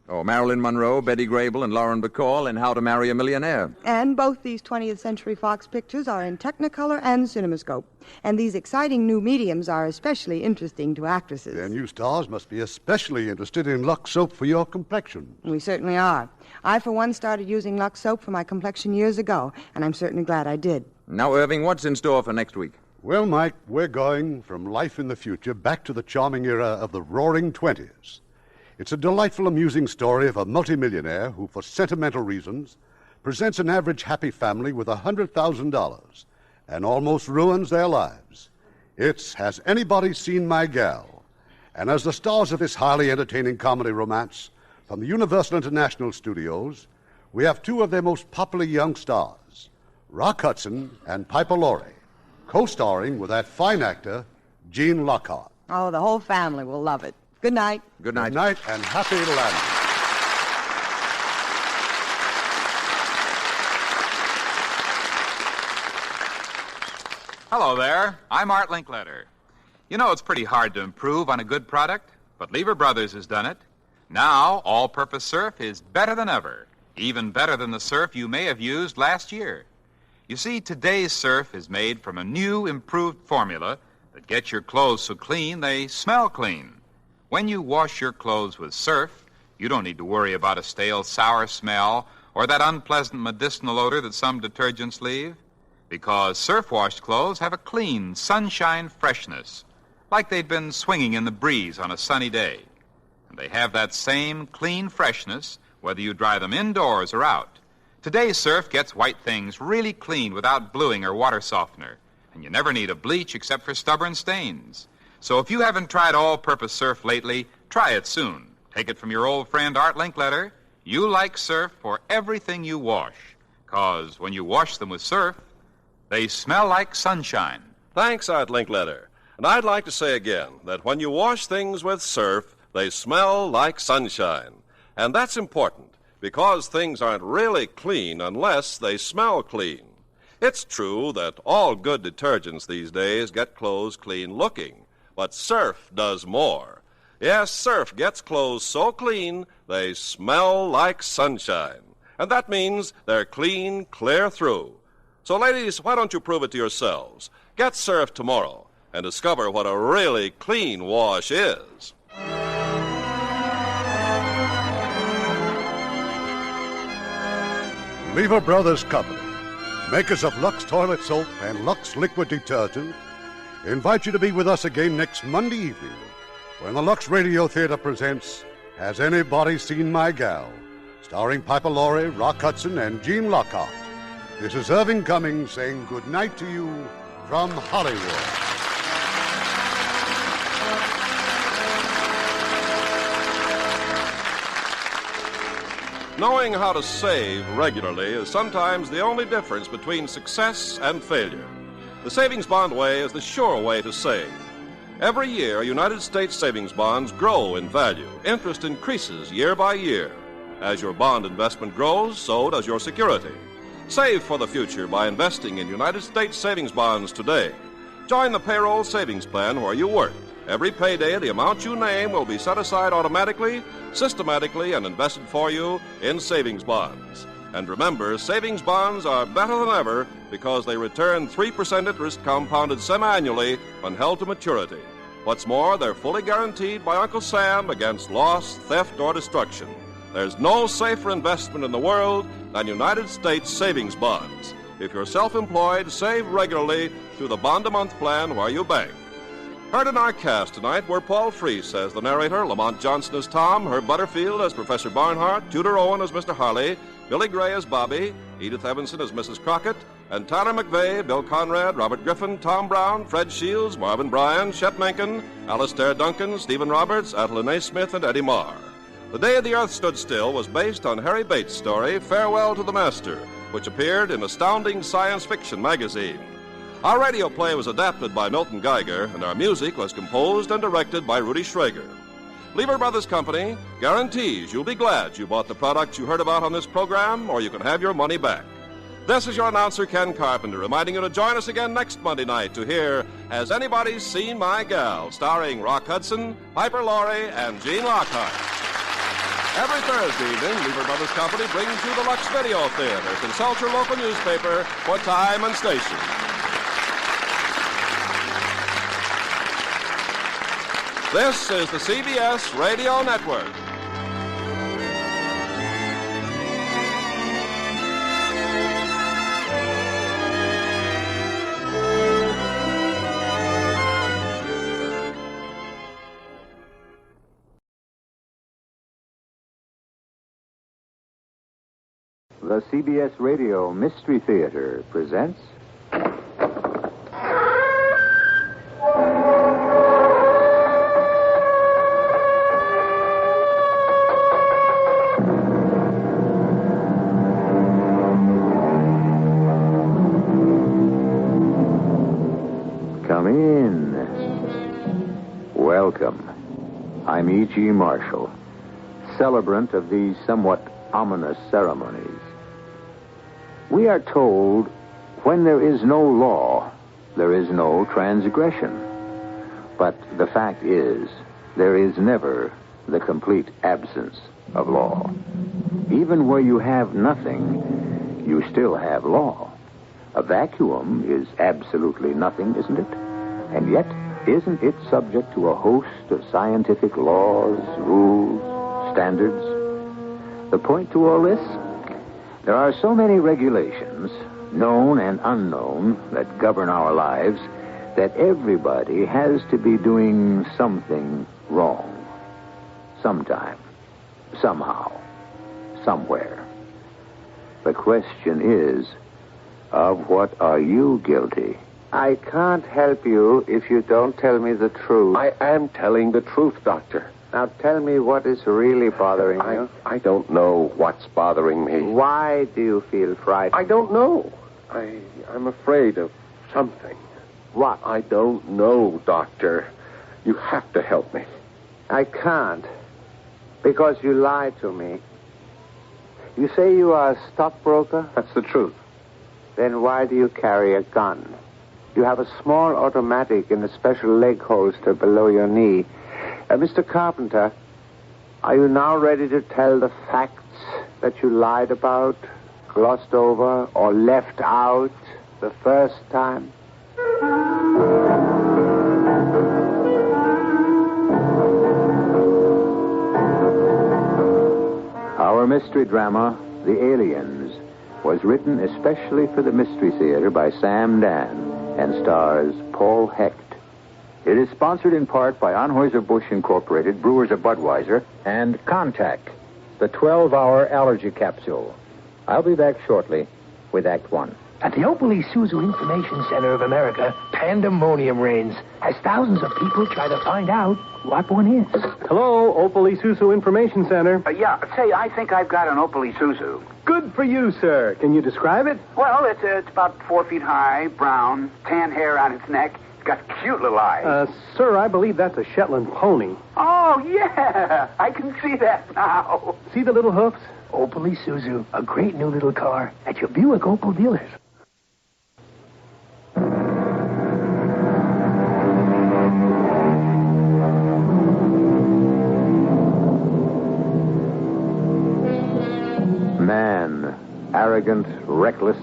Oh, Marilyn Monroe, Betty Grable, and Lauren Bacall in How to Marry a Millionaire. And both these 20th Century Fox pictures are in Technicolor and CinemaScope. And these exciting new mediums are especially interesting to actresses. Their new stars must be especially interested in Lux soap for your complexion. We certainly are. I, for one, started using Lux soap for my complexion years ago, and I'm certainly glad I did. Now, Irving, what's in store for next week? Well, Mike, we're going from life in the future back to the charming era of the Roaring Twenties. It's a delightful, amusing story of a multimillionaire who, for sentimental reasons, presents an average happy family with $100,000 and almost ruins their lives. It's Has Anybody Seen My Gal? And as the stars of this highly entertaining comedy romance from the Universal International Studios, we have two of their most popular young stars, Rock Hudson and Piper Laurie, co-starring with that fine actor, Gene Lockhart. Oh, the whole family will love it. Good night. Good night. Good night and happy landing. Hello there. I'm Art Linkletter. You know it's pretty hard to improve on a good product, but Lever Brothers has done it. Now, all-purpose surf is better than ever, even better than the surf you may have used last year. You see, today's surf is made from a new, improved formula that gets your clothes so clean they smell clean. When you wash your clothes with surf, you don't need to worry about a stale, sour smell or that unpleasant medicinal odor that some detergents leave, because surf-washed clothes have a clean, sunshine freshness, like they've been swinging in the breeze on a sunny day. And they have that same clean freshness whether you dry them indoors or out. Today's surf gets white things really clean without bluing or water softener, and you never need a bleach except for stubborn stains. So if you haven't tried all-purpose surf lately, try it soon. Take it from your old friend Art Linkletter. You like surf for everything you wash, 'cause when you wash them with surf, they smell like sunshine. Thanks, Art Linkletter. And I'd like to say again that when you wash things with surf, they smell like sunshine. And that's important, because things aren't really clean unless they smell clean. It's true that all good detergents these days get clothes clean looking. But surf does more. Yes, surf gets clothes so clean they smell like sunshine. And that means they're clean, clear through. So, ladies, why don't you prove it to yourselves? Get surf tomorrow and discover what a really clean wash is. Lever Brothers Company, makers of Lux Toilet Soap and Lux Liquid Detergent, invite you to be with us again next Monday evening when the Lux Radio Theater presents Has Anybody Seen My Gal? Starring Piper Laurie, Rock Hudson, and Gene Lockhart. This is Irving Cummings saying good night to you from Hollywood. Knowing how to save regularly is sometimes the only difference between success and failure. The Savings Bond way is the sure way to save. Every year, United States savings bonds grow in value. Interest increases year by year. As your bond investment grows, so does your security. Save for the future by investing in United States savings bonds today. Join the payroll savings plan where you work. Every payday, the amount you name will be set aside automatically, systematically, and invested for you in savings bonds. And remember, savings bonds are better than ever because they return 3% interest compounded semi-annually when held to maturity. What's more, they're fully guaranteed by Uncle Sam against loss, theft, or destruction. There's no safer investment in the world than United States savings bonds. If you're self-employed, save regularly through the bond-a-month plan where you bank. Heard in our cast tonight were Paul Freese as the narrator, Lamont Johnson as Tom, Herb Butterfield as Professor Barnhart, Tudor Owen as Mr. Harley, Billy Gray as Bobby, Edith Evanson as Mrs. Crockett, and Tyler McVeigh, Bill Conrad, Robert Griffin, Tom Brown, Fred Shields, Marvin Bryan, Chet Mencken, Alistair Duncan, Stephen Roberts, Adeline Smith, and Eddie Marr. The Day the Earth Stood Still was based on Harry Bates' story, Farewell to the Master, which appeared in Astounding Science Fiction magazine. Our radio play was adapted by Milton Geiger, and our music was composed and directed by Rudy Schrager. Lever Brothers Company guarantees you'll be glad you bought the product you heard about on this program, or you can have your money back. This is your announcer, Ken Carpenter, reminding you to join us again next Monday night to hear Has Anybody Seen My Gal?, starring Rock Hudson, Piper Laurie, and Gene Lockhart. Every Thursday evening, Lever Brothers Company brings you the Lux Video Theater. Consult your local newspaper for time and station. This is the CBS Radio Network. The CBS Radio Mystery Theater presents... Come in. Welcome. I'm E.G. Marshall, celebrant of these somewhat ominous ceremonies. We are told when there is no law, there is no transgression. But the fact is, there is never the complete absence of law. Even where you have nothing, you still have law. A vacuum is absolutely nothing, isn't it? And yet, isn't it subject to a host of scientific laws, rules, standards? The point to all this? There are so many regulations, known and unknown, that govern our lives, that everybody has to be doing something wrong. Sometime. Somehow. Somewhere. The question is, of what are you guilty? I can't help you if you don't tell me the truth. I am telling the truth, Doctor. Now tell me what is really bothering you. I don't know what's bothering me. Why do you feel frightened? I don't know. I'm afraid of something. What? I don't know, Doctor. You have to help me. I can't. Because you lied to me. You say you are a stockbroker? That's the truth. Then why do you carry a gun? You have a small automatic in a special leg holster below your knee. Mr. Carpenter, are you now ready to tell the facts that you lied about, glossed over, or left out the first time? Our mystery drama, The Aliens, was written especially for the Mystery Theater by Sam Dan and stars Paul Hecht. It is sponsored in part by Anheuser-Busch Incorporated, Brewers of Budweiser, and Contact, the 12-hour allergy capsule. I'll be back shortly with Act One. At the Opal Isuzu Information Center of America, pandemonium reigns as thousands of people try to find out what one is. Hello, Opal Isuzu Information Center. Say, I think I've got an Opal Isuzu. Good for you, sir. Can you describe it? Well, it's about 4 feet high, brown, tan hair on its neck. It's got cute little eyes. Sir, I believe that's a Shetland pony. Oh, yeah. I can see that now. See the little hoofs? Opal Isuzu, a great new little car at your Buick Opal dealers. Man, arrogant, reckless,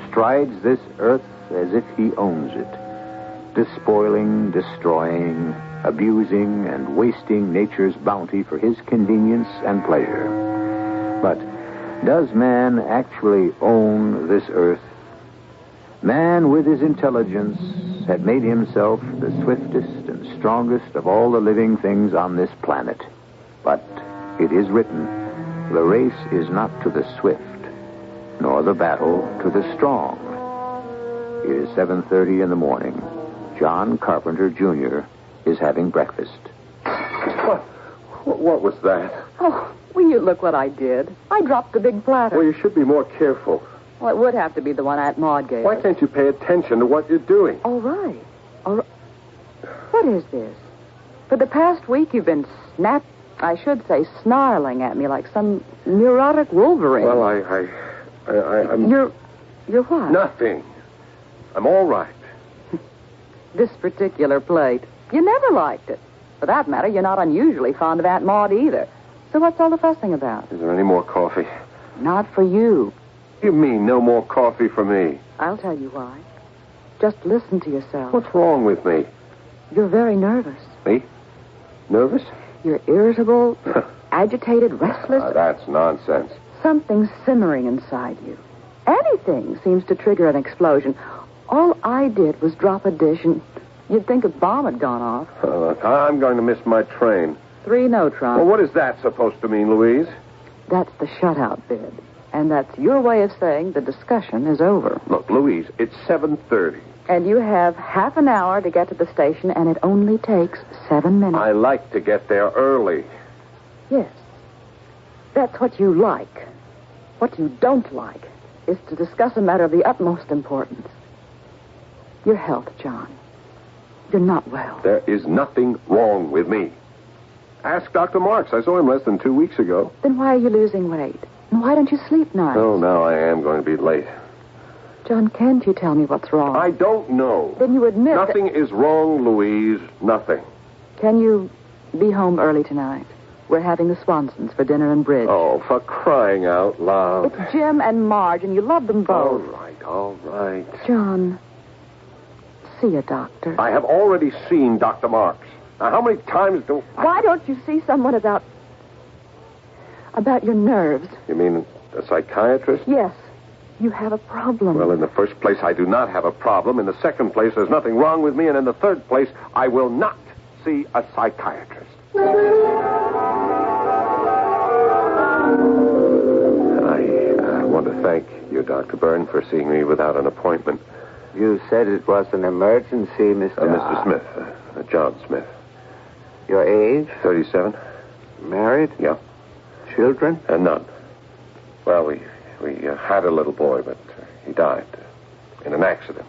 strides this earth as if he owns it, despoiling, destroying, abusing, and wasting nature's bounty for his convenience and pleasure. But does man actually own this earth? Man, with his intelligence, had made himself the swiftest and strongest of all the living things on this planet. But it is written, the race is not to the swift, nor the battle to the strong. It is 7:30 in the morning. John Carpenter, Jr. is having breakfast. What was that? Oh, will you look what I did? I dropped the big platter. Well, you should be more careful. Well, it would have to be the one Aunt Maud gave Why us. can't you pay attention to what you're doing? All right. All right. What is this? For the past week, you've been snarling at me like some neurotic Wolverine. Well, I'm... You're what? Nothing. I'm all right. This particular plate. You never liked it. For that matter, you're not unusually fond of Aunt Maud either. So what's all the fussing about? Is there any more coffee? Not for you. You mean no more coffee for me? I'll tell you why. Just listen to yourself. What's wrong with me? You're very nervous. Me? Nervous? You're irritable, agitated, restless. That's nonsense. Something's simmering inside you. Anything seems to trigger an explosion. All I did was drop a dish, and you'd think a bomb had gone off. Look, I'm going to miss my train. 3 Neutron. Well, what is that supposed to mean, Louise? That's the shutout bid. And that's your way of saying the discussion is over. Look, Louise, it's 7:30. And you have half an hour to get to the station, and it only takes 7 minutes. I like to get there early. Yes. That's what you like. What you don't like is to discuss a matter of the utmost importance. Your health, John. You're not well. There is nothing wrong with me. Ask Dr. Marks. I saw him less than 2 weeks ago. Then why are you losing weight? And why don't you sleep nights? Oh, now I am going to be late. John, can't you tell me what's wrong? I don't know. Then you admit Nothing is wrong, Louise. Nothing. Can you be home early tonight? We're having the Swansons for dinner and bridge. Oh, for crying out loud. It's Jim and Marge, and you love them both. All right. John, see a doctor. I have already seen Dr. Marks. Now, how many times do... Why don't you see someone about your nerves? You mean a psychiatrist? Yes. You have a problem. Well, in the first place, I do not have a problem. In the second place, there's nothing wrong with me. And in the third place, I will not see a psychiatrist. I want to thank you, Dr. Byrne, for seeing me without an appointment. You said it was an emergency, Mr. Mr. Smith. John Smith. Your age? 37. Married? Yeah. Children? None. Well, we had a little boy, but he died in an accident.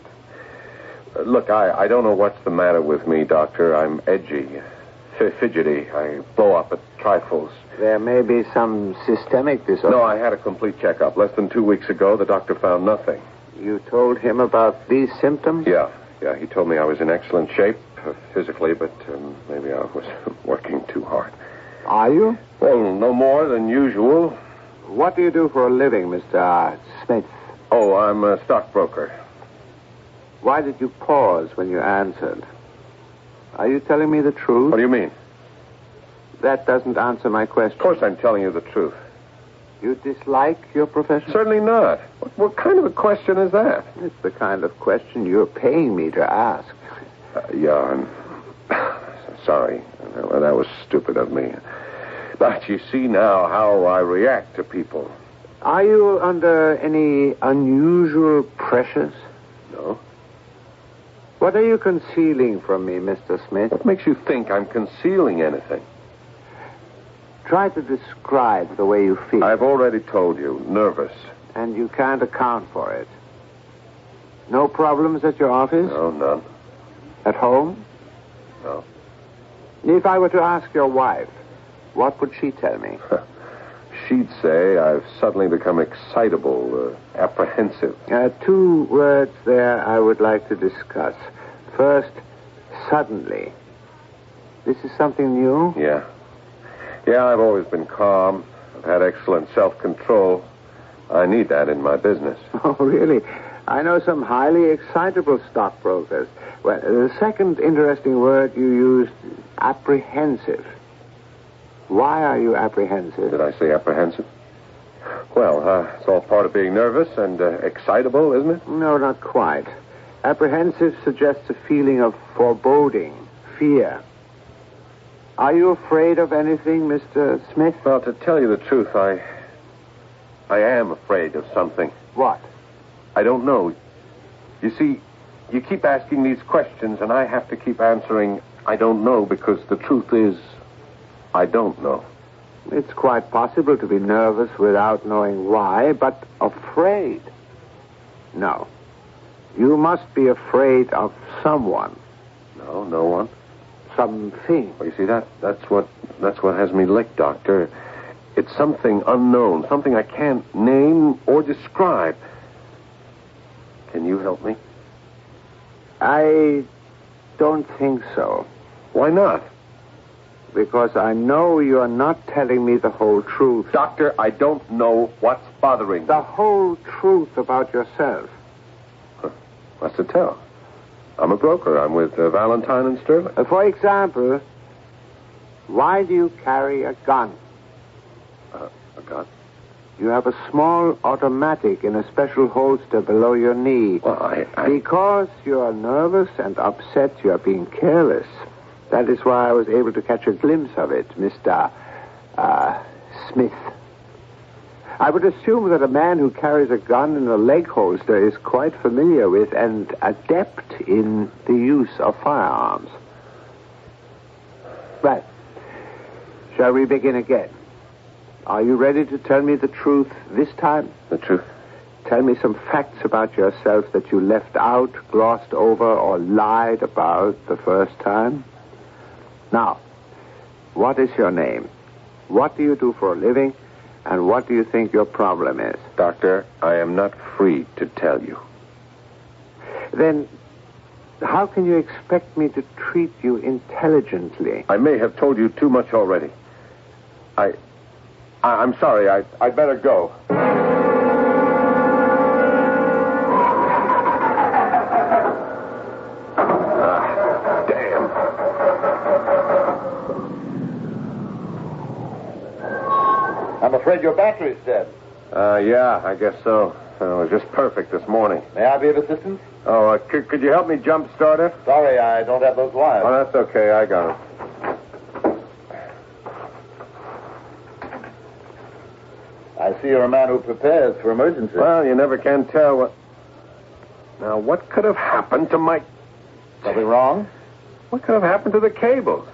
Look, I don't know what's the matter with me, Doctor. I'm edgy, fidgety. I blow up at trifles. There may be some systemic disorder. No, I had a complete checkup. Less than 2 weeks ago, the doctor found nothing. You told him about these symptoms? Yeah. He told me I was in excellent shape physically, but maybe I was working too hard. Are you? Well, no more than usual. What do you do for a living, Mr. Smith? Oh, I'm a stockbroker. Why did you pause when you answered? Are you telling me the truth? What do you mean? That doesn't answer my question. Of course I'm telling you the truth. You dislike your profession? Certainly not. What kind of a question is that? It's the kind of question you're paying me to ask. Yeah, I'm sorry. Well, that was stupid of me. But you see now how I react to people. Are you under any unusual pressures? No. What are you concealing from me, Mr. Smith? What makes you think I'm concealing anything? Try to describe the way you feel. I've already told you, nervous. And you can't account for it. No problems at your office? No, none. At home? No. If I were to ask your wife, what would she tell me? She'd say I've suddenly become excitable, apprehensive. 2 words there I would like to discuss. First, suddenly. This is something new? Yeah. Yeah, I've always been calm. I've had excellent self-control. I need that in my business. Oh, really? I know some highly excitable stockbrokers. Well, the second interesting word you used, apprehensive. Why are you apprehensive? Did I say apprehensive? Well, it's all part of being nervous and excitable, isn't it? No, not quite. Apprehensive suggests a feeling of foreboding, fear. Are you afraid of anything, Mr. Smith? Well, to tell you the truth, I am afraid of something. What? I don't know. You see, you keep asking these questions, and I have to keep answering, I don't know, because the truth is, I don't know. It's quite possible to be nervous without knowing why, but afraid? No. You must be afraid of someone. No, no one. Something. Well, you see, that's what has me licked, Doctor. It's something unknown, something I can't name or describe. Can you help me? I don't think so. Why not? Because I know you're not telling me the whole truth. Doctor, I don't know what's bothering me. The whole truth about yourself. What's to tell? I'm a broker. I'm with Valentine and Sterling. For example, why do you carry a gun? A gun? You have a small automatic in a special holster below your knee. Well, Because you're nervous and upset, you're being careless. That is why I was able to catch a glimpse of it, Mr. Smith. I would assume that a man who carries a gun in a leg holster is quite familiar with and adept in the use of firearms. Right. Shall we begin again? Are you ready to tell me the truth this time? The truth? Tell me some facts about yourself that you left out, glossed over, or lied about the first time. Now, what is your name? What do you do for a living? And what do you think your problem is? Doctor, I am not free to tell you. Then, how can you expect me to treat you intelligently? I may have told you too much already. I'm sorry. I'd better go. I'm afraid your battery's dead. Yeah, I guess so. It was just perfect this morning. May I be of assistance? Oh, could you help me jump start it? Sorry, I don't have those wires. Oh, that's okay. I got it. I see you're a man who prepares for emergencies. Well, you never can tell what... Now, what could have happened to my... Something wrong? What could have happened to the cables?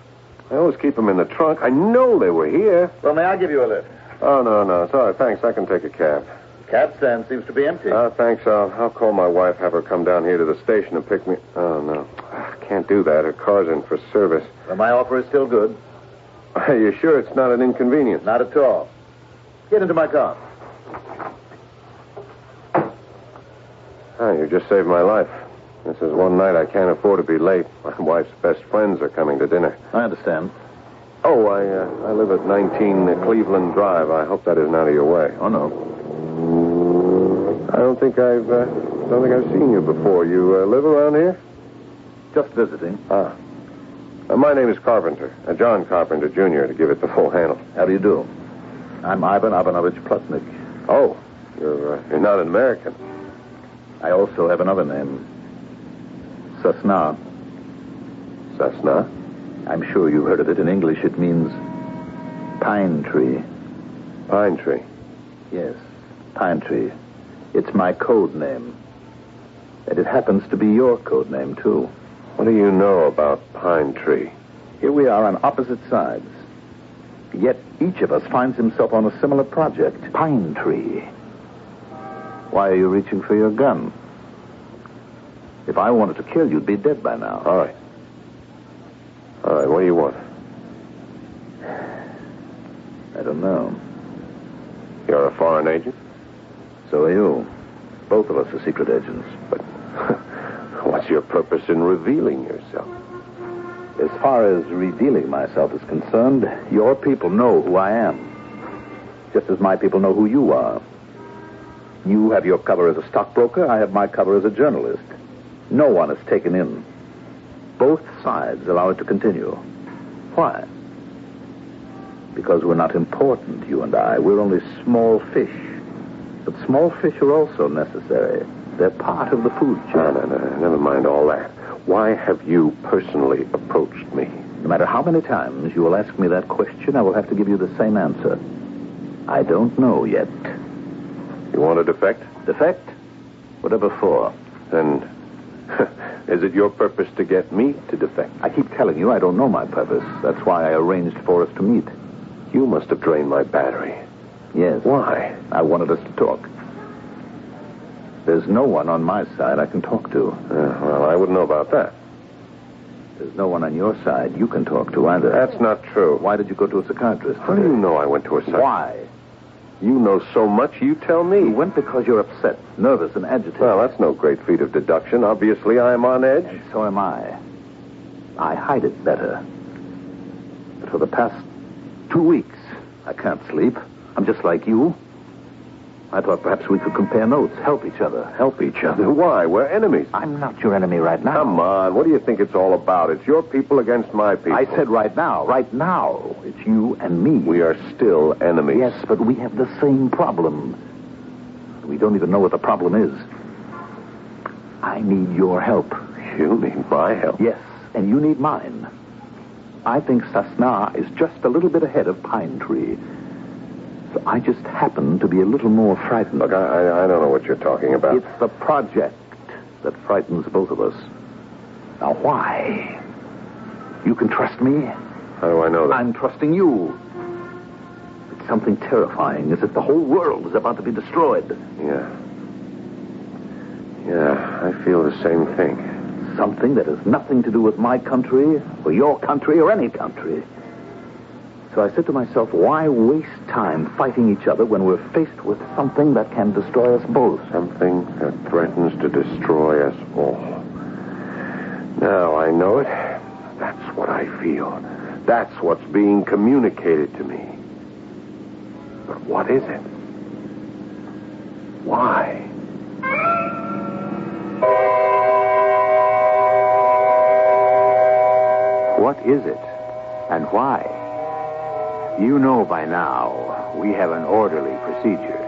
I always keep them in the trunk. I know they were here. Well, may I give you a lift? Oh, no. Sorry, thanks. I can take a cab. Cab stand seems to be empty. Thanks. I'll call my wife, have her come down here to the station and pick me... Oh, no. I can't do that. Her car's in for service. Well, my offer is still good. Are you sure it's not an inconvenience? Not at all. Get into my car. Oh, you just saved my life. This is one night I can't afford to be late. My wife's best friends are coming to dinner. I understand. Oh, I live at 19 Cleveland Drive. I hope that isn't out of your way. Oh, no. I don't think I've seen you before. You live around here? Just visiting. My name is Carpenter. John Carpenter, Jr., to give it the full handle. How do you do? I'm Ivan Ivanovich Plotnik. Oh, you're not an American. I also have another name. Sasna. Sasna? I'm sure you've heard of it. In English, it means pine tree. Pine tree? Yes, pine tree. It's my code name. And it happens to be your code name, too. What do you know about pine tree? Here we are on opposite sides. Yet each of us finds himself on a similar project, pine tree. Why are you reaching for your gun? If I wanted to kill you, you'd be dead by now. All right, what do you want? I don't know. You're a foreign agent? So are you. Both of us are secret agents. But what's your purpose in revealing yourself? As far as revealing myself is concerned, your people know who I am. Just as my people know who you are. You have your cover as a stockbroker. I have my cover as a journalist. No one is taken in. Both sides allow it to continue. Why? Because we're not important, you and I. We're only small fish But small fish are also necessary. They're part of the food chain. No, never mind all that. Why have you personally approached me? No matter how many times you will ask me that question, I will have to give you the same answer. I don't know yet. You want to defect? Defect? Whatever for? Then, is it your purpose to get me to defect? I keep telling you I don't know my purpose. That's why I arranged for us to meet. You must have drained my battery. Yes. Why? I wanted us to talk. There's no one on my side I can talk to. Well, I wouldn't know about that. There's no one on your side you can talk to either. That's not true. Why did you go to a psychiatrist? How do you know I went to a psychiatrist? Why? You know so much, you tell me. You went because you're upset, nervous, and agitated. Well, that's no great feat of deduction. Obviously, I am on edge. And so am I. I hide it better. But for the past 2 weeks, I can't sleep. I'm just like you. I thought perhaps we could compare notes, help each other. Help each other? Why? We're enemies. I'm not your enemy right now. Come on. What do you think it's all about? It's your people against my people. I said right now. Right now. It's you and me. We are still enemies. Yes, but we have the same problem. We don't even know what the problem is. I need your help. You need my help? Yes, and you need mine. I think Sasna is just a little bit ahead of Pine Tree. So I just happen to be a little more frightened. Look, I don't know what you're talking about. It's the project that frightens both of us. Now, why? You can trust me? How do I know that? I'm trusting you. It's something terrifying, as if the whole world is about to be destroyed. Yeah, I feel the same thing. Something that has nothing to do with my country, or your country, or any country. So I said to myself, why waste time fighting each other when we're faced with something that can destroy us both? Something that threatens to destroy us all. Now I know it. That's what I feel. That's what's being communicated to me. But what is it? Why? What is it? And why? You know by now we have an orderly procedure.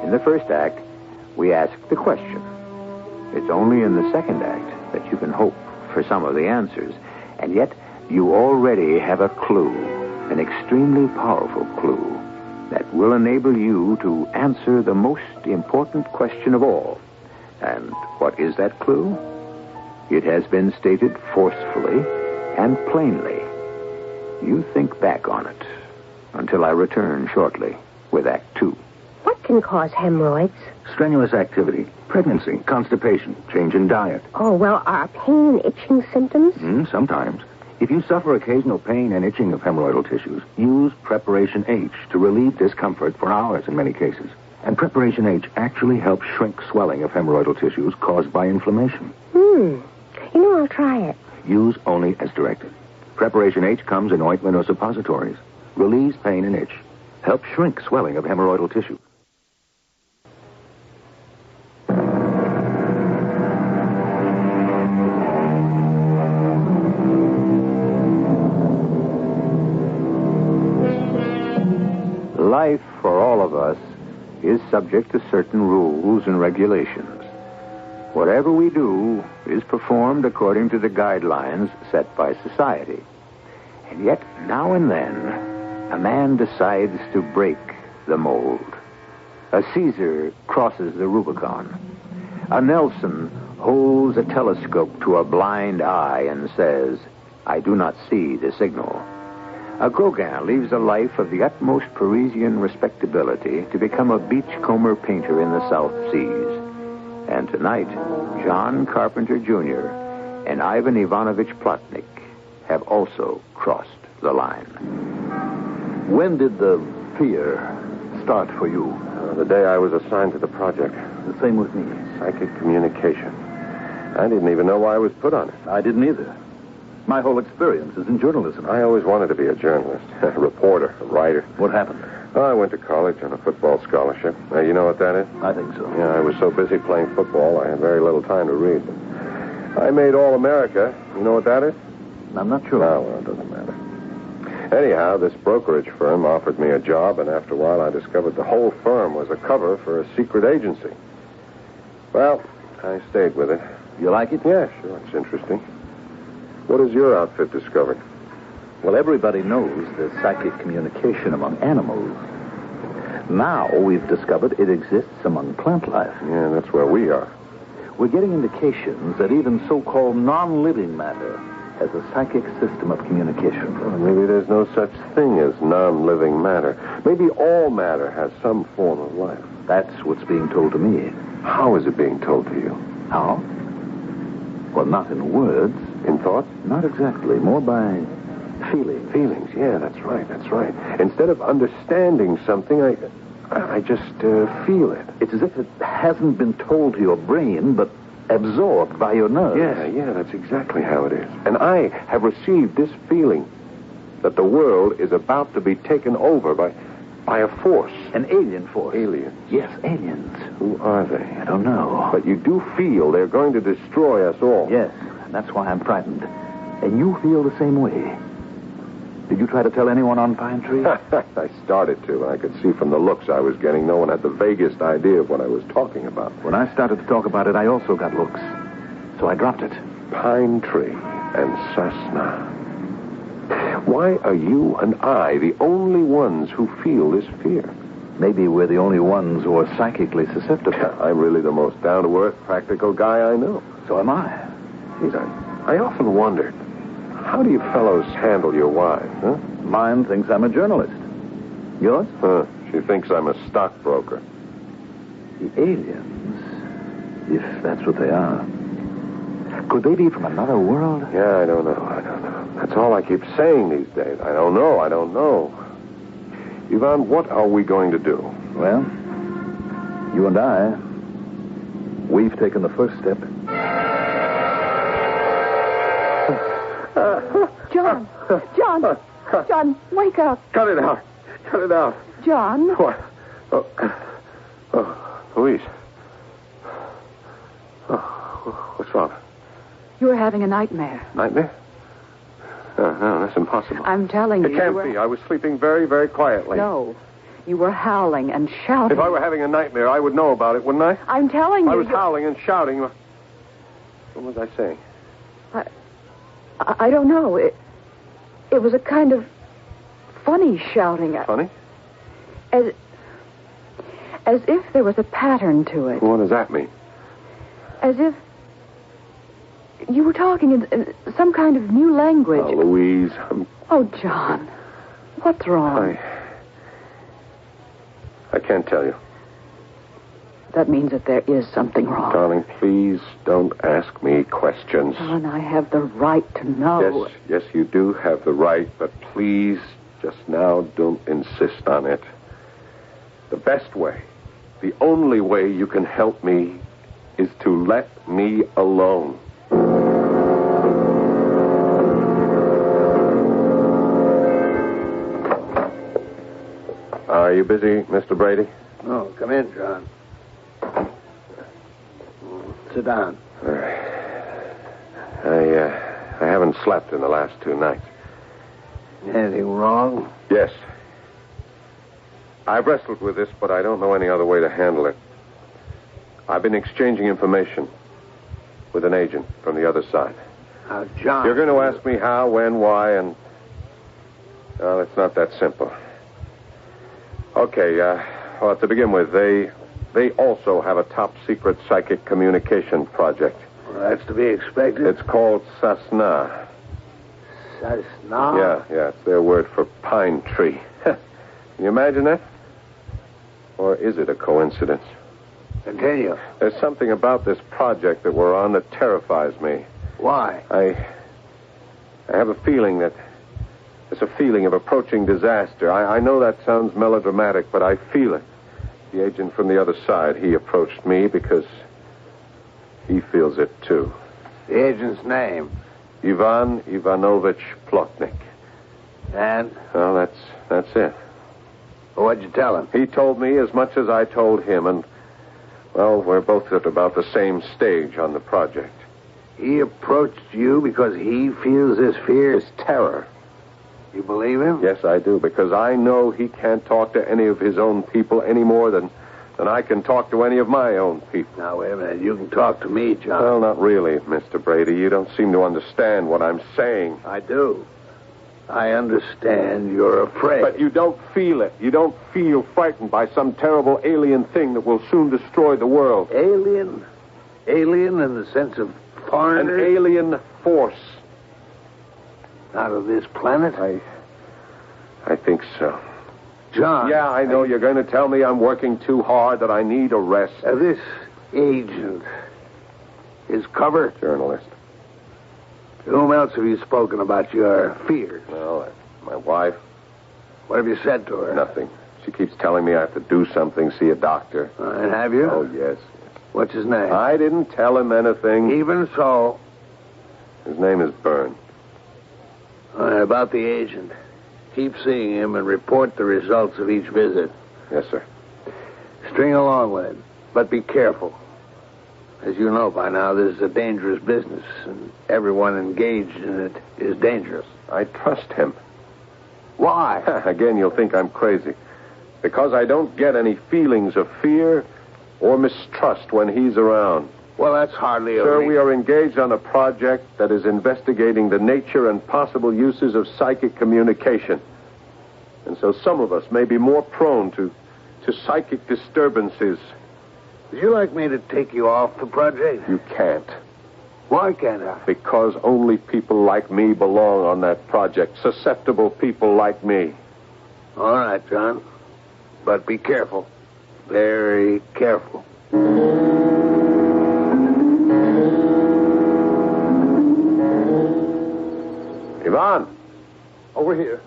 In the first act, we ask the question. It's only in the second act that you can hope for some of the answers. And yet, you already have a clue, an extremely powerful clue, that will enable you to answer the most important question of all. And what is that clue? It has been stated forcefully and plainly. You think back on it until I return shortly with Act 2. What can cause hemorrhoids? Strenuous activity, pregnancy, constipation, change in diet. Oh, well, are pain and itching symptoms? Sometimes. If you suffer occasional pain and itching of hemorrhoidal tissues, use Preparation H to relieve discomfort for hours in many cases. And Preparation H actually helps shrink swelling of hemorrhoidal tissues caused by inflammation. You know, I'll try it. Use only as directed. Preparation H comes in ointment or suppositories. Relieves pain and itch. Helps shrink swelling of hemorrhoidal tissue. Life for all of us is subject to certain rules and regulations. Whatever we do is performed according to the guidelines set by society. And yet, now and then, a man decides to break the mold. A Caesar crosses the Rubicon. A Nelson holds a telescope to a blind eye and says, "I do not see the signal." A Gauguin leaves a life of the utmost Parisian respectability to become a beachcomber painter in the South Seas. And tonight, John Carpenter Jr. and Ivan Ivanovich Plotnik have also crossed the line. When did the fear start for you? The day I was assigned to the project. The same with me. Psychic communication. I didn't even know why I was put on it. I didn't either. My whole experience is in journalism. I always wanted to be a journalist, a reporter, a writer. What happened? I went to college on a football scholarship. You know what that is? I think so. Yeah, I was so busy playing football, I had very little time to read. I made All-America. You know what that is? I'm not sure. Oh, well, it doesn't matter. Anyhow, this brokerage firm offered me a job, and after a while I discovered the whole firm was a cover for a secret agency. Well, I stayed with it. You like it? Yeah, sure. It's interesting. What has your outfit discovered? Well, everybody knows there's psychic communication among animals. Now we've discovered it exists among plant life. Yeah, that's where we are. We're getting indications that even so-called non-living matter has a psychic system of communication. Well, maybe there's no such thing as non-living matter. Maybe all matter has some form of life. That's what's being told to me. How is it being told to you? How? Well, not in words. In thought? Not exactly. More by feeling. Feelings, yeah, that's right. Instead of understanding something, I just feel it. It's as if it hasn't been told to your brain, but absorbed by your nerves. Yeah, that's exactly how it is. And I have received this feeling that the world is about to be taken over by a force. An alien force. Aliens. Yes, aliens. Who are they? I don't know. But you do feel they're going to destroy us all. Yes, and that's why I'm frightened. And you feel the same way. Did you try to tell anyone on Pine Tree? I started to, and I could see from the looks I was getting, no one had the vaguest idea of what I was talking about. When I started to talk about it, I also got looks. So I dropped it. Pine Tree and Cessna. Why are you and I the only ones who feel this fear? Maybe we're the only ones who are psychically susceptible. I'm really the most down-to-earth, practical guy I know. So am I. Geez, I often wondered, how do you fellows handle your wives, huh? Mine thinks I'm a journalist. Yours? She thinks I'm a stockbroker. The aliens, if that's what they are. Could they be from another world? Yeah, I don't know. That's all I keep saying these days. I don't know. Ivan, what are we going to do? Well, you and I, we've taken the first step. John, wake up. Cut it out. John. What? Oh, Louise. Oh, what's wrong? You were having a nightmare. Nightmare? No, that's impossible. I'm telling you. It can't be. I was sleeping very, very quietly. No. You were howling and shouting. If I were having a nightmare, I would know about it, wouldn't I? I'm telling you. I was howling and shouting. What was I saying? I don't know. It was a kind of funny shouting. Funny? As if there was a pattern to it. What does that mean? As if you were talking in some kind of new language. Oh, Louise. Oh, John. What's wrong? I can't tell you. That means that there is something wrong. Darling, please don't ask me questions. John, I have the right to know. Yes, you do have the right, but please, just now, don't insist on it. The best way, the only way you can help me is to let me alone. Are you busy, Mr. Brady? Oh, come in, John. Sit down. I haven't slept in the last 2 nights. Anything wrong? Yes. I've wrestled with this, but I don't know any other way to handle it. I've been exchanging information with an agent from the other side. John... You're going to ask me how, when, why, and... Well, it's not that simple. Okay, well, to begin with, they also have a top-secret psychic communication project. Well, that's to be expected. It's called Cessna. Cessna? Yeah, it's their word for pine tree. Can you imagine that? Or is it a coincidence? Continue. There's something about this project that we're on that terrifies me. Why? I have a feeling that... It's a feeling of approaching disaster. I know that sounds melodramatic, but I feel it. The agent from the other side, he approached me because he feels it, too. The agent's name? Ivan Ivanovich Plotnik. And? Well, that's it. Well, what'd you tell him? He told me as much as I told him, and, well, we're both at about the same stage on the project. He approached you because he feels this fear? This terror. You believe him? Yes, I do, because I know he can't talk to any of his own people any more than I can talk to any of my own people. Now, wait a minute. You can talk to me, John. Well, not really, Mr. Brady. You don't seem to understand what I'm saying. I do. I understand you're afraid. But you don't feel it. You don't feel frightened by some terrible alien thing that will soon destroy the world. Alien? Alien in the sense of foreigner? An alien force. Out of this planet? I think so. John. Yeah, I know. You're going to tell me I'm working too hard, that I need a rest. This agent is cover? Journalist. To whom else have you spoken about your fears? Well, my wife. What have you said to her? Nothing. She keeps telling me I have to do something, see a doctor. And have you? Oh, yes. What's his name? I didn't tell him anything. Even so. His name is Byrne. About the agent. Keep seeing him and report the results of each visit. Yes, sir. String along with it, but be careful. As you know by now, this is a dangerous business, and everyone engaged in it is dangerous. I trust him. Why? Again, you'll think I'm crazy. Because I don't get any feelings of fear or mistrust when he's around. Well, that's hardly a... Sir, we are engaged on a project that is investigating the nature and possible uses of psychic communication. And so some of us may be more prone to psychic disturbances. Would you like me to take you off the project? You can't. Why can't I? Because only people like me belong on that project. Susceptible people like me. All right, John. But be careful. Very careful. Ivan! Over here.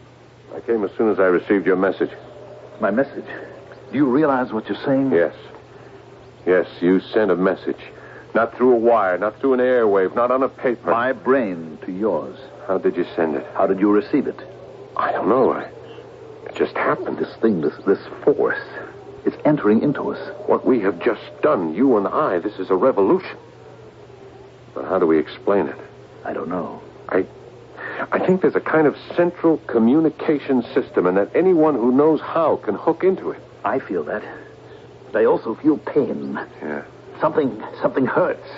I came as soon as I received your message. My message? Do you realize what you're saying? Yes. Yes, you sent a message. Not through a wire, not through an airwave, not on a paper. My brain to yours. How did you send it? How did you receive it? I don't know. It just happened. This thing, this force, it's entering into us. What we have just done, you and I, this is a revolution. But how do we explain it? I don't know. I think there's a kind of central communication system, and that anyone who knows how can hook into it. I feel that. But I also feel pain. Yeah. Something hurts.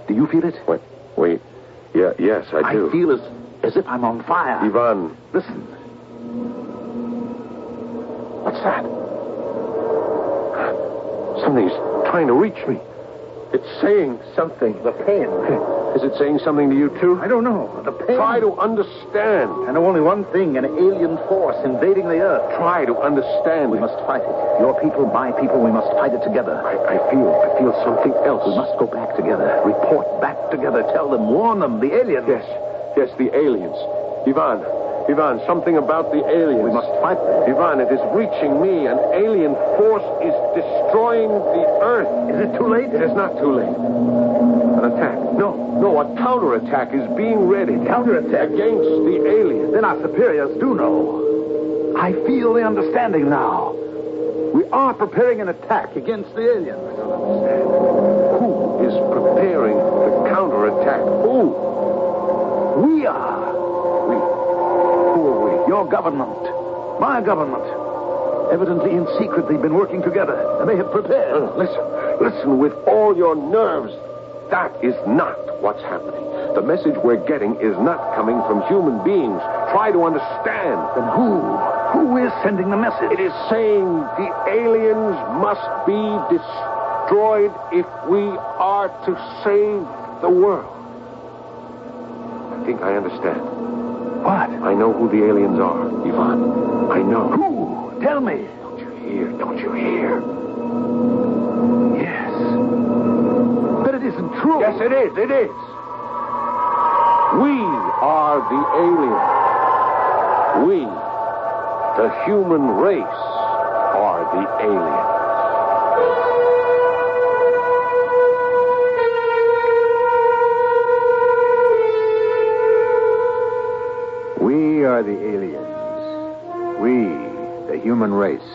Do you feel it? Wait. Yeah, yes, I do. I feel as if I'm on fire. Ivan. Listen. What's that? Something's trying to reach me. It's saying something. The pain. Is it saying something to you, too? I don't know. The pain. Try to understand. I know only one thing, an alien force invading the earth. Try to understand. We must fight it. Your people, my people, we must fight it together. I feel something else. We must go back together. Report back together. Tell them, warn them, the aliens. Yes, the aliens. Ivan, something about the aliens. We must fight them. Ivan, it is reaching me. An alien force is destroying the earth. Is it too late? It is not too late. An attack. No, a counterattack is being ready. Counterattack? Against the aliens. Then our superiors do know. I feel the understanding now. We are preparing an attack against the aliens. Who is preparing the counterattack? Who? We are. Who are we? Your government. My government. Evidently in secret they've been working together. And they have prepared. Listen with all your nerves. That is not what's happening. The message we're getting is not coming from human beings. Try to understand. Then who? Who is sending the message? It is saying the aliens must be destroyed if we are to save the world. I think I understand. What? I know who the aliens are, Ivan. I know. Who? Tell me. Don't you hear? Yes. But it isn't true. Yes, it is. It is. We are the aliens. We, the human race, are the aliens. We are the aliens. We, the human race.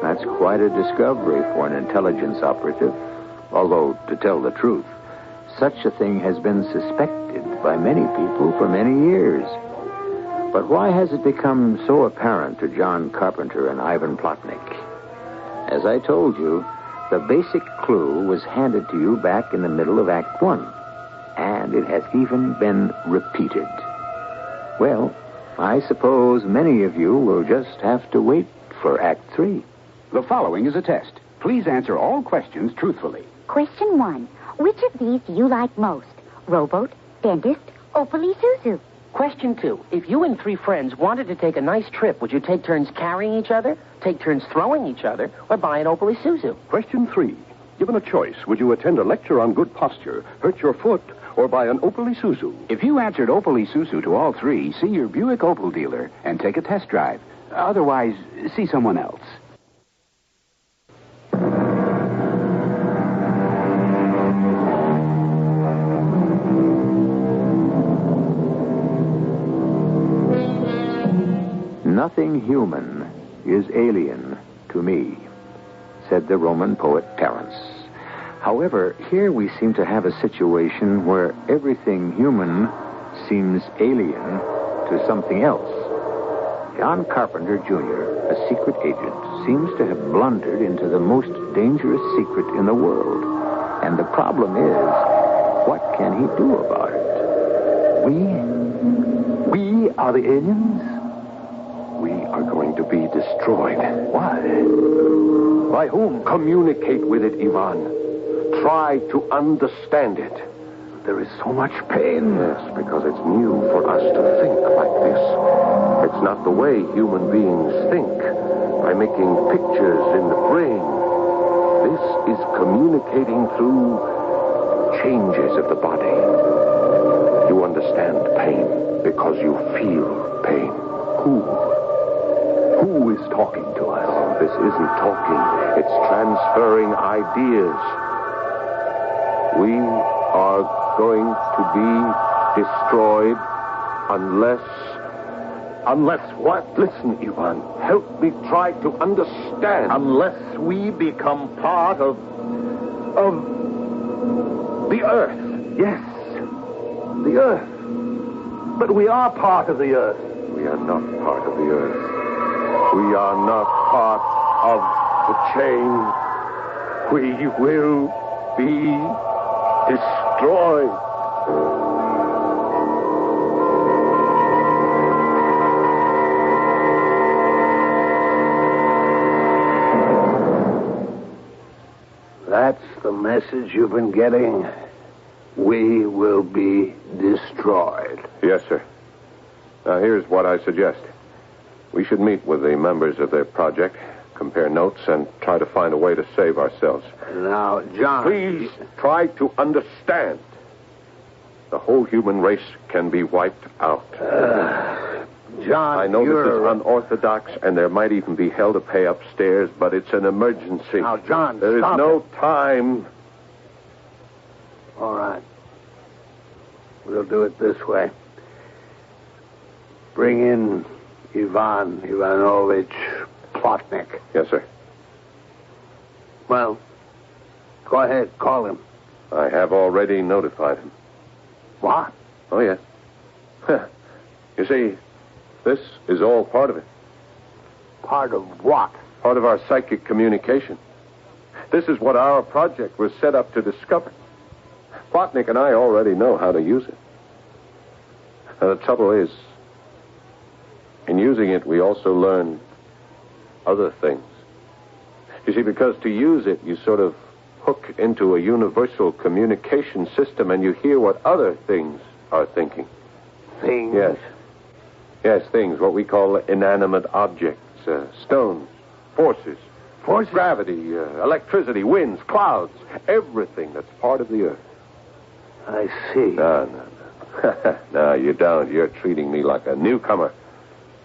That's quite a discovery for an intelligence operative. Although, to tell the truth, such a thing has been suspected by many people for many years. But why has it become so apparent to John Carpenter and Ivan Plotnik? As I told you, the basic clue was handed to you back in the middle of Act 1, and it has even been repeated. Well, I suppose many of you will just have to wait for Act 3. The following is a test. Please answer all questions truthfully. Question 1. Which of these do you like most? Rowboat, dentist, Opal Isuzu? Question 2. If you and 3 friends wanted to take a nice trip, would you take turns carrying each other, take turns throwing each other, or buy an Opal Isuzu? Question 3. Given a choice, would you attend a lecture on good posture, hurt your foot, or buy an Opal Isuzu? If you answered Opal Isuzu to all 3, see your Buick Opal dealer and take a test drive. Otherwise, see someone else. Nothing human is alien to me, said the Roman poet Terence. However, here we seem to have a situation where everything human seems alien to something else. John Carpenter, Jr., a secret agent, seems to have blundered into the most dangerous secret in the world. And the problem is, what can he do about it? We are the aliens? We are going to be destroyed. Why? By whom? Communicate with it, Ivan. Try to understand it. There is so much pain. Yes, because it's new for us to think like this. It's not the way human beings think, by making pictures in the brain. This is communicating through changes of the body. You understand pain because you feel pain. Who is talking to us? Oh, this isn't talking. It's transferring ideas. We are going to be destroyed unless what? Listen, Ivan. Help me try to understand. Unless we become part of the Earth. Yes, the Earth. But we are part of the Earth. We are not part of the Earth. We are not part of the chain. We will be destroyed. That's the message you've been getting. We will be destroyed. Yes, sir. Now, here's what I suggest. We should meet with the members of their project, compare notes, and try to find a way to save ourselves. Now, John... Please try to understand. The whole human race can be wiped out. John, I know this is unorthodox, and there might even be hell to pay upstairs, but it's an emergency. Now, John, there is stop no it. time. All right. We'll do it this way. Bring in Ivan Ivanovich Plotnik. Yes, sir. Well, go ahead. Call him. I have already notified him. What? Oh, yes. You see, this is all part of it. Part of what? Part of our psychic communication. This is what our project was set up to discover. Plotnik and I already know how to use it. And the trouble is, in using it, we also learn other things. You see, because to use it, you sort of hook into a universal communication system and you hear what other things are thinking. Things? Yes. Yes, things, what we call inanimate objects, stones, forces, gravity, electricity, winds, clouds, everything that's part of the Earth. I see. No. No, you don't. You're treating me like a newcomer.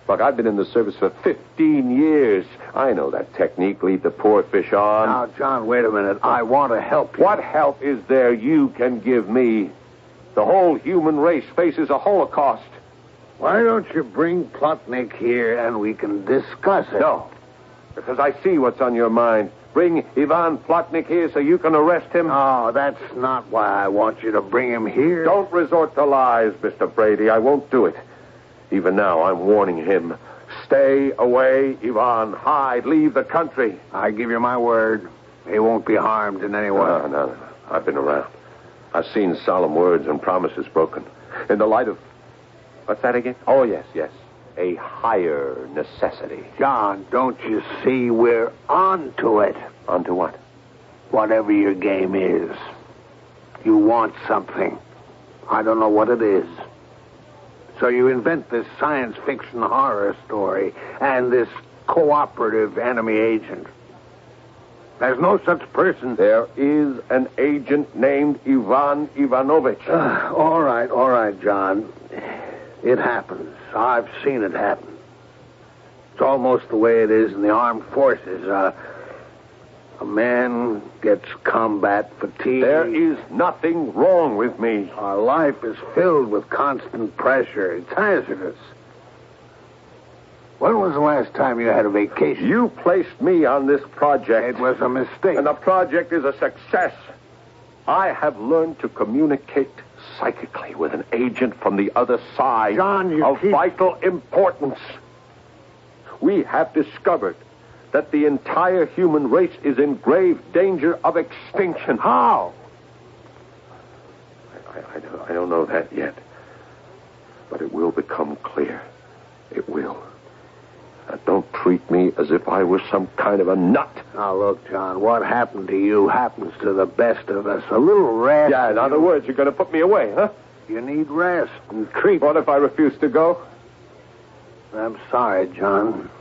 Look, I've been in the service for 15 years. I know that technique, lead the poor fish on. Now, John, wait a minute. I want to help you. What help is there you can give me? The whole human race faces a Holocaust. Why don't you bring Plotnik here and we can discuss it? No, because I see what's on your mind. Bring Ivan Plotnik here so you can arrest him. Oh, that's not why I want you to bring him here. Don't resort to lies, Mr. Brady. I won't do it. Even now, I'm warning him. Stay away, Ivan. Hide. Leave the country. I give you my word. He won't be harmed in any way. No. I've been around. I've seen solemn words and promises broken. In the light of... What's that again? Oh, yes. A higher necessity. John, don't you see we're on to it? On to what? Whatever your game is. You want something. I don't know what it is. So you invent this science fiction horror story and this cooperative enemy agent. There's no such person. There is an agent named Ivan Ivanovich. All right, John. It happens. I've seen it happen. It's almost the way it is in the armed forces. A man gets combat fatigue. There is nothing wrong with me. Our life is filled with constant pressure. It's hazardous. When was the last time you had a vacation? You placed me on this project. It was a mistake. And the project is a success. I have learned to communicate psychically with an agent from the other side. John, of vital importance. We have discovered that the entire human race is in grave danger of extinction. How? I don't know that yet. But it will become clear. It will. Now, don't treat me as if I was some kind of a nut. Now, look, John, what happened to you happens to the best of us. A little rest. Yeah, in other words, you're going to put me away, huh? You need rest and treatment. What if I refuse to go? I'm sorry, John.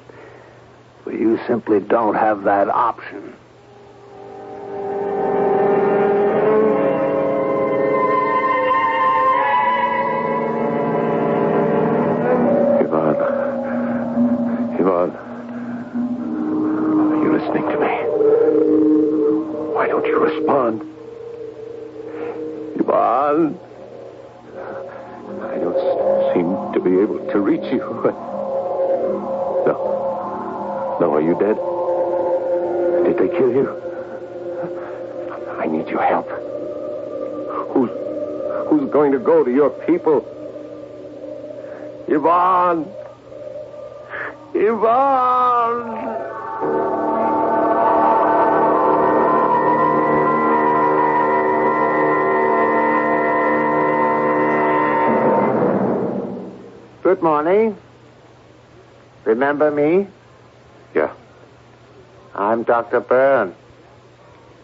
But you simply don't have that option. Ivan, are you listening to me? Why don't you respond? Ivan, I don't seem to be able to reach you. No, are you dead? Did they kill you? I need your help. Who's going to go to your people? Ivan! Good morning. Remember me? Yeah. I'm Dr. Byrne.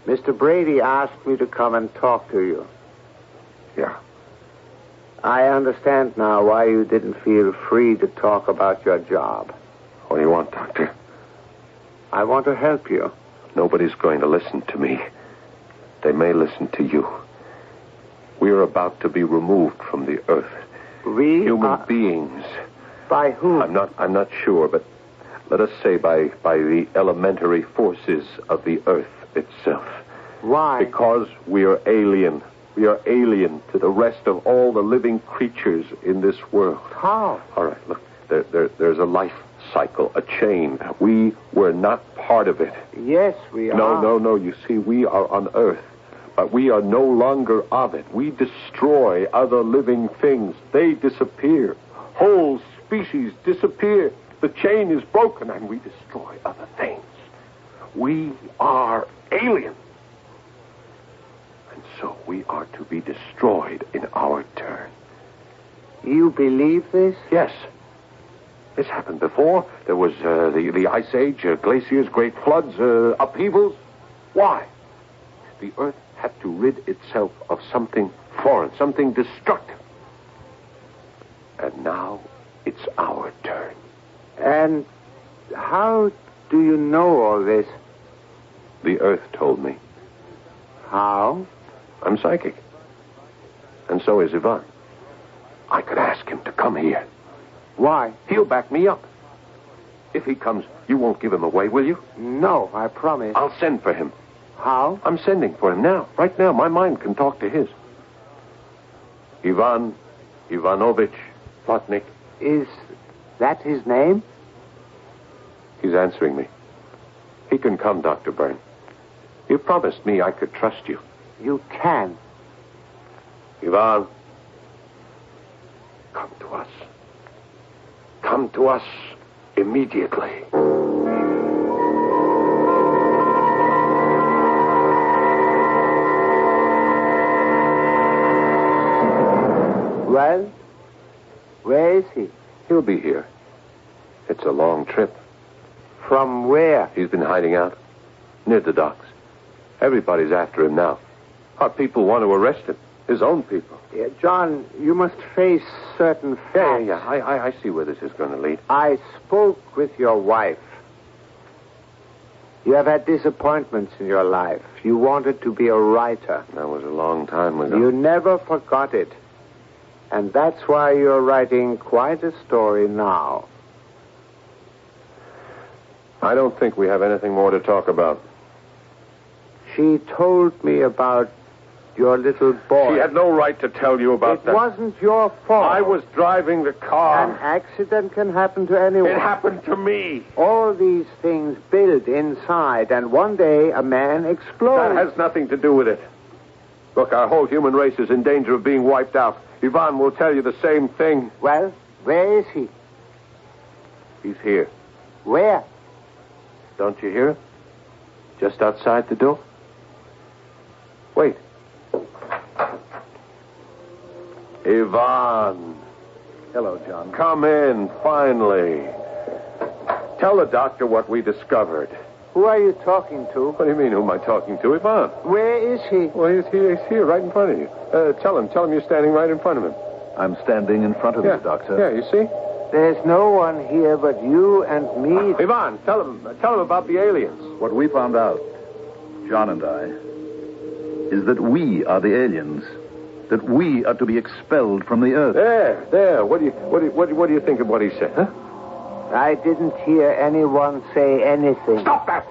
Mr. Brady asked me to come and talk to you. Yeah. I understand now why you didn't feel free to talk about your job. What do you want, Doctor? I want to help you. Nobody's going to listen to me. They may listen to you. We are about to be removed from the earth. Human beings. By whom? I'm not sure, but let us say by the elementary forces of the earth itself. Why? Because we are alien. We are alien to the rest of all the living creatures in this world. How? All right, look, there's a life cycle, a chain. We were not part of it. Yes, we are. No. You see, we are on Earth, but we are no longer of it. We destroy other living things. They disappear. Whole species disappear. The chain is broken, and we destroy other things. We are alien. And so we are to be destroyed in our turn. You believe this? Yes. This happened before. There was the Ice Age, glaciers, great floods, upheavals. Why? The Earth had to rid itself of something foreign, something destructive. And now it's our turn. And how do you know all this? The Earth told me. How? I'm psychic. And so is Ivan. I could ask him to come here. Why? He'll back me up. If he comes, you won't give him away, will you? No, I promise. I'll send for him. How? I'm sending for him now. Right now, my mind can talk to his. Ivan Ivanovich Plotnik. Is that his name? He's answering me. He can come, Dr. Byrne. You promised me I could trust you. You can. Ivan, come to us. come to us immediately. Well, where is he? He'll be here. It's a long trip. From where? He's been hiding out near the docks. Everybody's after him now. Our people want to arrest him. His own people. Yeah, John, you must face certain facts. Yeah. I see where this is going to lead. I spoke with your wife. You have had disappointments in your life. You wanted to be a writer. That was a long time ago. You never forgot it. And that's why you're writing quite a story now. I don't think we have anything more to talk about. She told me about your little boy. She had no right to tell you about that. It wasn't your fault. I was driving the car. An accident can happen to anyone. It happened to me. All these things build inside, and one day a man explodes. That has nothing to do with it. Look, our whole human race is in danger of being wiped out. Ivan will tell you the same thing. Well, where is he? He's here. Where? Don't you hear him? Just outside the door. Wait. Ivan. Hello, John. Come in, finally. Tell the doctor what we discovered. Who are you talking to? What do you mean, who am I talking to? Ivan. Where is he? Well, he's here, right in front of you. Tell him you're standing right in front of him. I'm standing in front of you, Doctor. Yeah, you see? There's no one here but you and me. Ivan, tell him about the aliens. What we found out, John and I, is that we are the aliens. That we are to be expelled from the earth. There. What do you think of what he said, huh? I didn't hear anyone say anything. Stop that!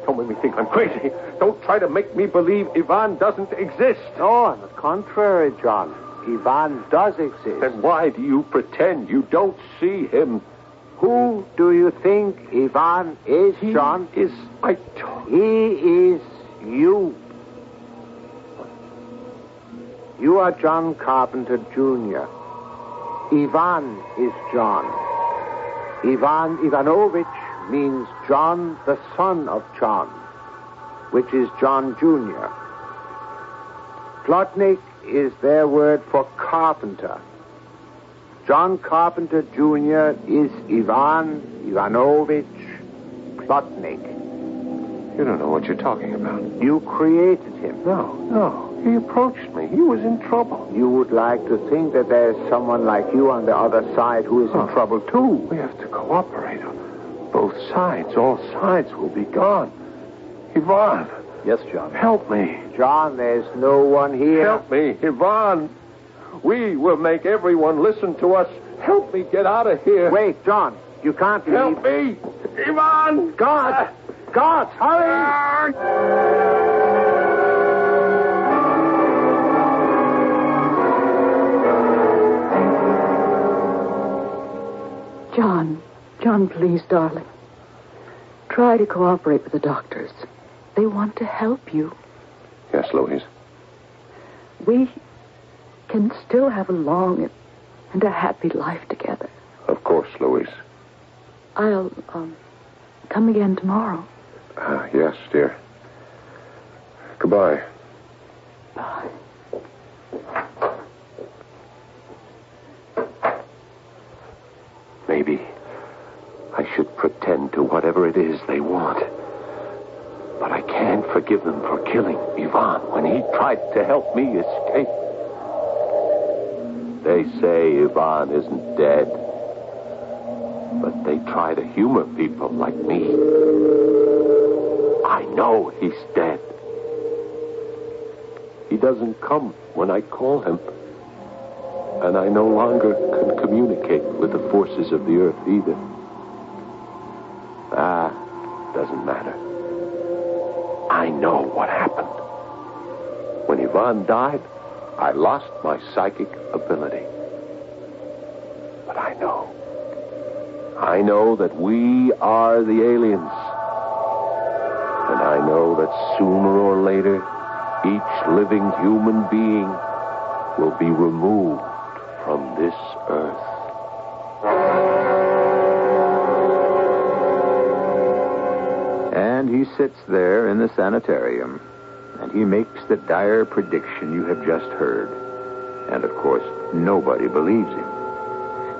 Don't make me think I'm crazy. Don't try to make me believe Ivan doesn't exist. No, on the contrary, John. Ivan does exist. Then why do you pretend you don't see him? Who do you think Ivan is, John? He is you. You are John Carpenter, Jr. Ivan is John. Ivan Ivanovich means John, the son of John, which is John Jr. Plotnik is their word for carpenter. John Carpenter, Jr. is Ivan Ivanovich Plotnik. You don't know what you're talking about. You created him. No. He approached me. He was in trouble. You would like to think that there's someone like you on the other side who is in trouble, too. We have to cooperate on both sides. All sides will be gone. Ivan. Yes, John. Help me. John, there's no one here. Help me, Ivan. We will make everyone listen to us. Help me get out of here. Wait, John. You can't leave. Help me. Ivan. God, hurry. John, please, darling. Try to cooperate with the doctors. They want to help you. Yes, Louise. We can still have a long and a happy life together. Of course, Louise. I'll come again tomorrow. Yes, dear. Goodbye. Bye. Maybe I should pretend to whatever it is they want. But I can't forgive them for killing Ivan when he tried to help me escape. They say Ivan isn't dead, but they try to humor people like me. I know he's dead. He doesn't come when I call him. And I no longer can communicate with the forces of the earth either. Doesn't matter. I know what happened. When Ivan died, I lost my psychic ability. But I know. I know that we are the aliens. And I know that sooner or later, each living human being will be removed from this earth. And he sits there in the sanitarium, and he makes the dire prediction you have just heard. And, of course, nobody believes him.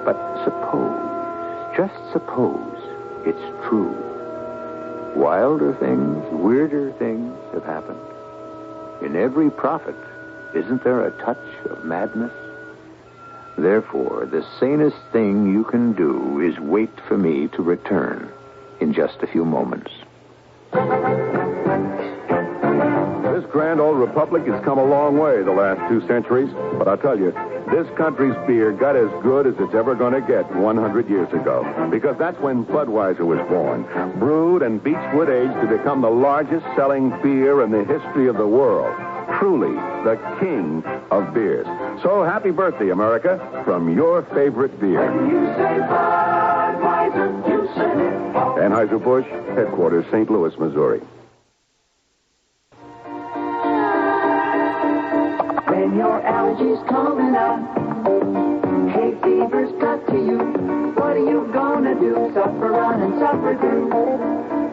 But suppose, just suppose, it's true. Wilder things, weirder things have happened. In every prophet, isn't there a touch of madness? Therefore, the sanest thing you can do is wait for me to return in just a few moments. This grand old republic has come a long way the last 2 centuries, but I'll tell you, this country's beer got as good as it's ever going to get 100 years ago, because that's when Budweiser was born, brewed and beechwood aged to become the largest selling beer in the history of the world. Truly, the king of beers. So happy birthday, America, from your favorite beer. You say Budweiser, you said it. Anheuser-Busch, headquarters, St. Louis, Missouri. When your allergies coming on, hay fever's got to you. What are you gonna do? Suffer on and suffer through,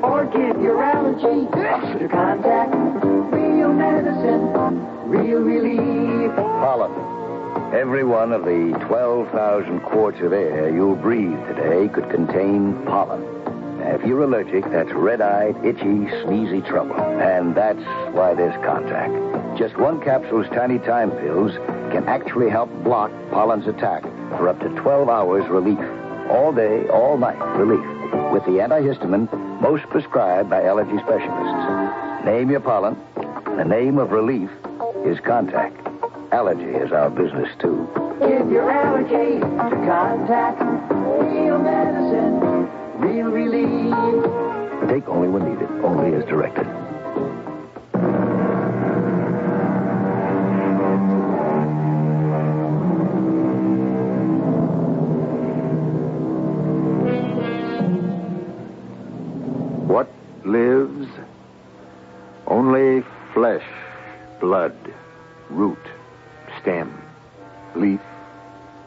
or give your allergy to Contact. Real medicine, real relief. Pollen. Every one of the 12,000 quarts of air you'll breathe today could contain pollen. Now, if you're allergic, that's red-eyed, itchy, sneezy trouble. And that's why there's Contact. Just one capsule's tiny time pills can actually help block pollen's attack for up to 12 hours relief. All day, all night relief. With the antihistamine most prescribed by allergy specialists. Name your pollen. The name of relief is Contact. Allergy is our business, too. Give your allergy to Contact. Real medicine, real relief. Take only when needed, only as directed. What lives? Only flesh, blood, root, stem, leaf,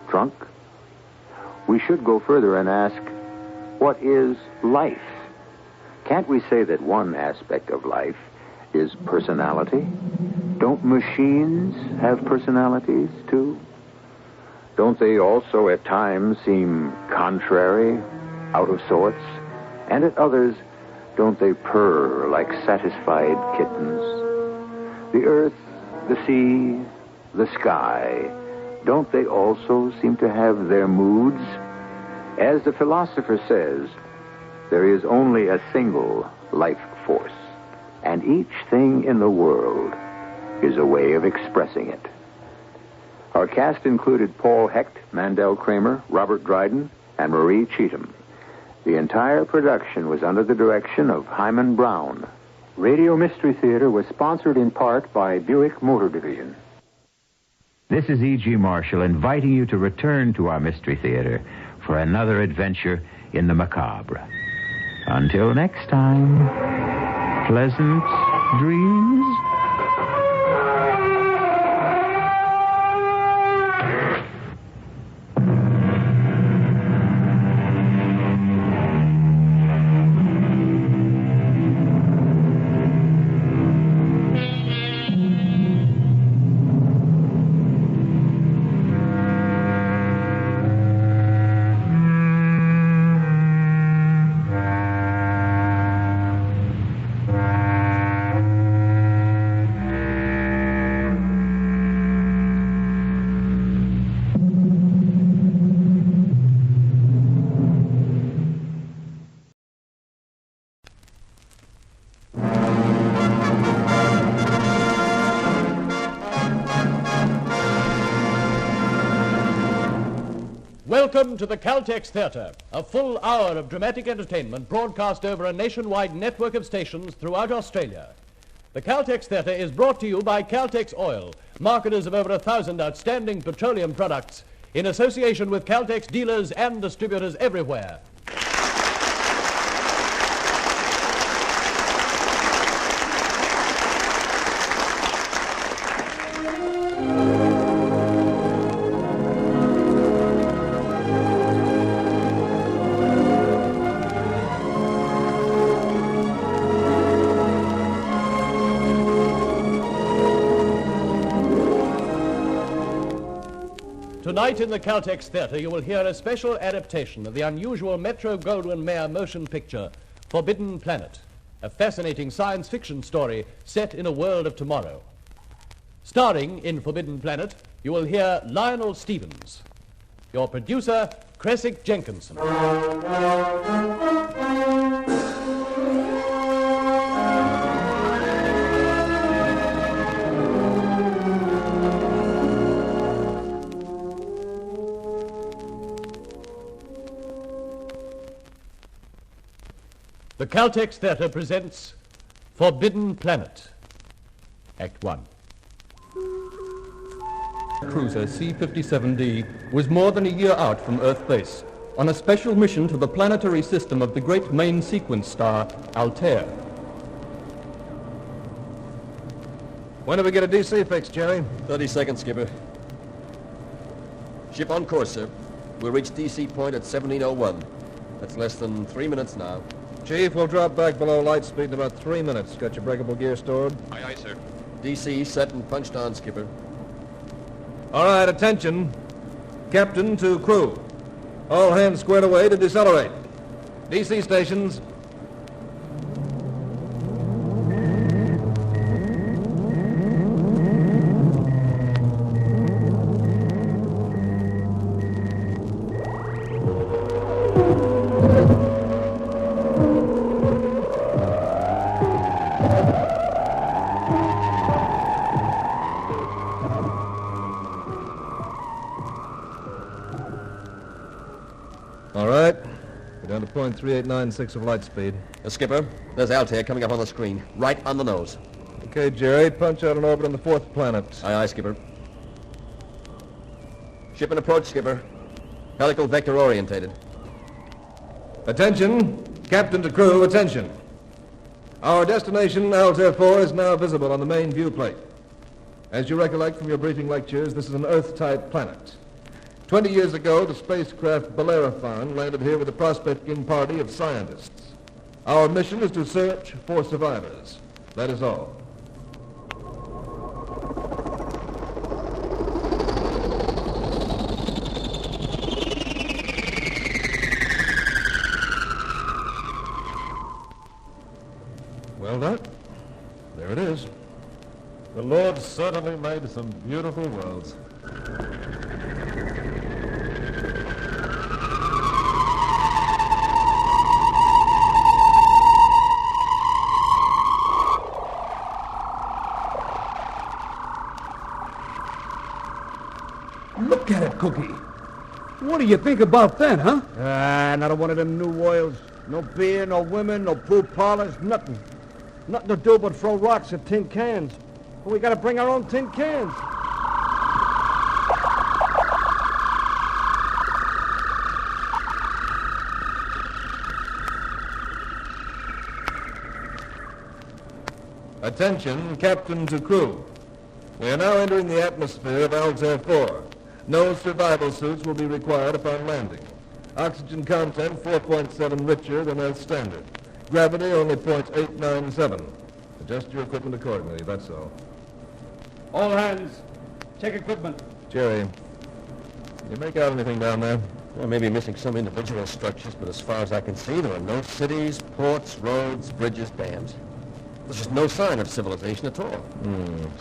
trunk. We should go further and ask, what is life? Can't we say that one aspect of life is personality? Don't machines have personalities, too? Don't they also at times seem contrary, out of sorts? And at others, don't they purr like satisfied kittens? The earth, the sea, the sky, don't they also seem to have their moods? As the philosopher says, there is only a single life force, and each thing in the world is a way of expressing it. Our cast included Paul Hecht, Mandel Kramer, Robert Dryden, and Marie Cheatham. The entire production was under the direction of Hyman Brown. Radio Mystery Theater was sponsored in part by Buick Motor Division. This is E.G. Marshall inviting you to return to our Mystery Theater for another adventure in the macabre. Until next time, pleasant dreams. Welcome to the Caltex Theatre, a full hour of dramatic entertainment broadcast over a nationwide network of stations throughout Australia. The Caltex Theatre is brought to you by Caltex Oil, marketers of over 1,000 outstanding petroleum products, in association with Caltex dealers and distributors everywhere. Tonight in the Caltex Theatre, you will hear a special adaptation of the unusual Metro-Goldwyn-Mayer motion picture, Forbidden Planet, a fascinating science fiction story set in a world of tomorrow. Starring in Forbidden Planet, you will hear Lionel Stevens. Your producer, Cressick Jenkinson. The Caltex Theatre presents Forbidden Planet, Act 1. Cruiser C-57D was more than a year out from Earth base on a special mission to the planetary system of the great main sequence star, Altair. When do we get a DC fix, Jerry? 30 seconds, Skipper. Ship on course, sir. We'll reach DC point at 1701. That's less than 3 minutes now. Chief, we'll drop back below light speed in about 3 minutes. Got your breakable gear stored? Aye, aye, sir. DC set and punched on, Skipper. All right, attention. Captain to crew. All hands squared away to decelerate. DC stations. All right. We're down to point 3896 of light speed. Skipper, there's Altair coming up on the screen, right on the nose. Okay, Jerry, punch out an orbit on the fourth planet. Aye, aye, Skipper. Ship in approach, Skipper. Helical vector orientated. Attention. Captain to crew, attention. Our destination, Altair 4, is now visible on the main view plate. As you recollect from your briefing lectures, this is an Earth-type planet. 20 years ago, the spacecraft Bellerophon landed here with a prospecting party of scientists. Our mission is to search for survivors. That is all. Well done. There it is. The Lord certainly made some beautiful worlds. Look at it, Cookie. What do you think about that, huh? Not one of them new oils. No beer, no women, no pool parlors, nothing. Nothing to do but throw rocks at tin cans. Well, we gotta bring our own tin cans. Attention, captain to crew. We are now entering the atmosphere of Altair 4. No survival suits will be required upon landing. Oxygen content 4.7 richer than Earth standard. Gravity only 0.897. Adjust your equipment accordingly, that's all. All hands, check equipment. Jerry, you make out anything down there? Well, maybe missing some individual structures, but as far as I can see, there are no cities, ports, roads, bridges, dams. There's just no sign of civilization at all.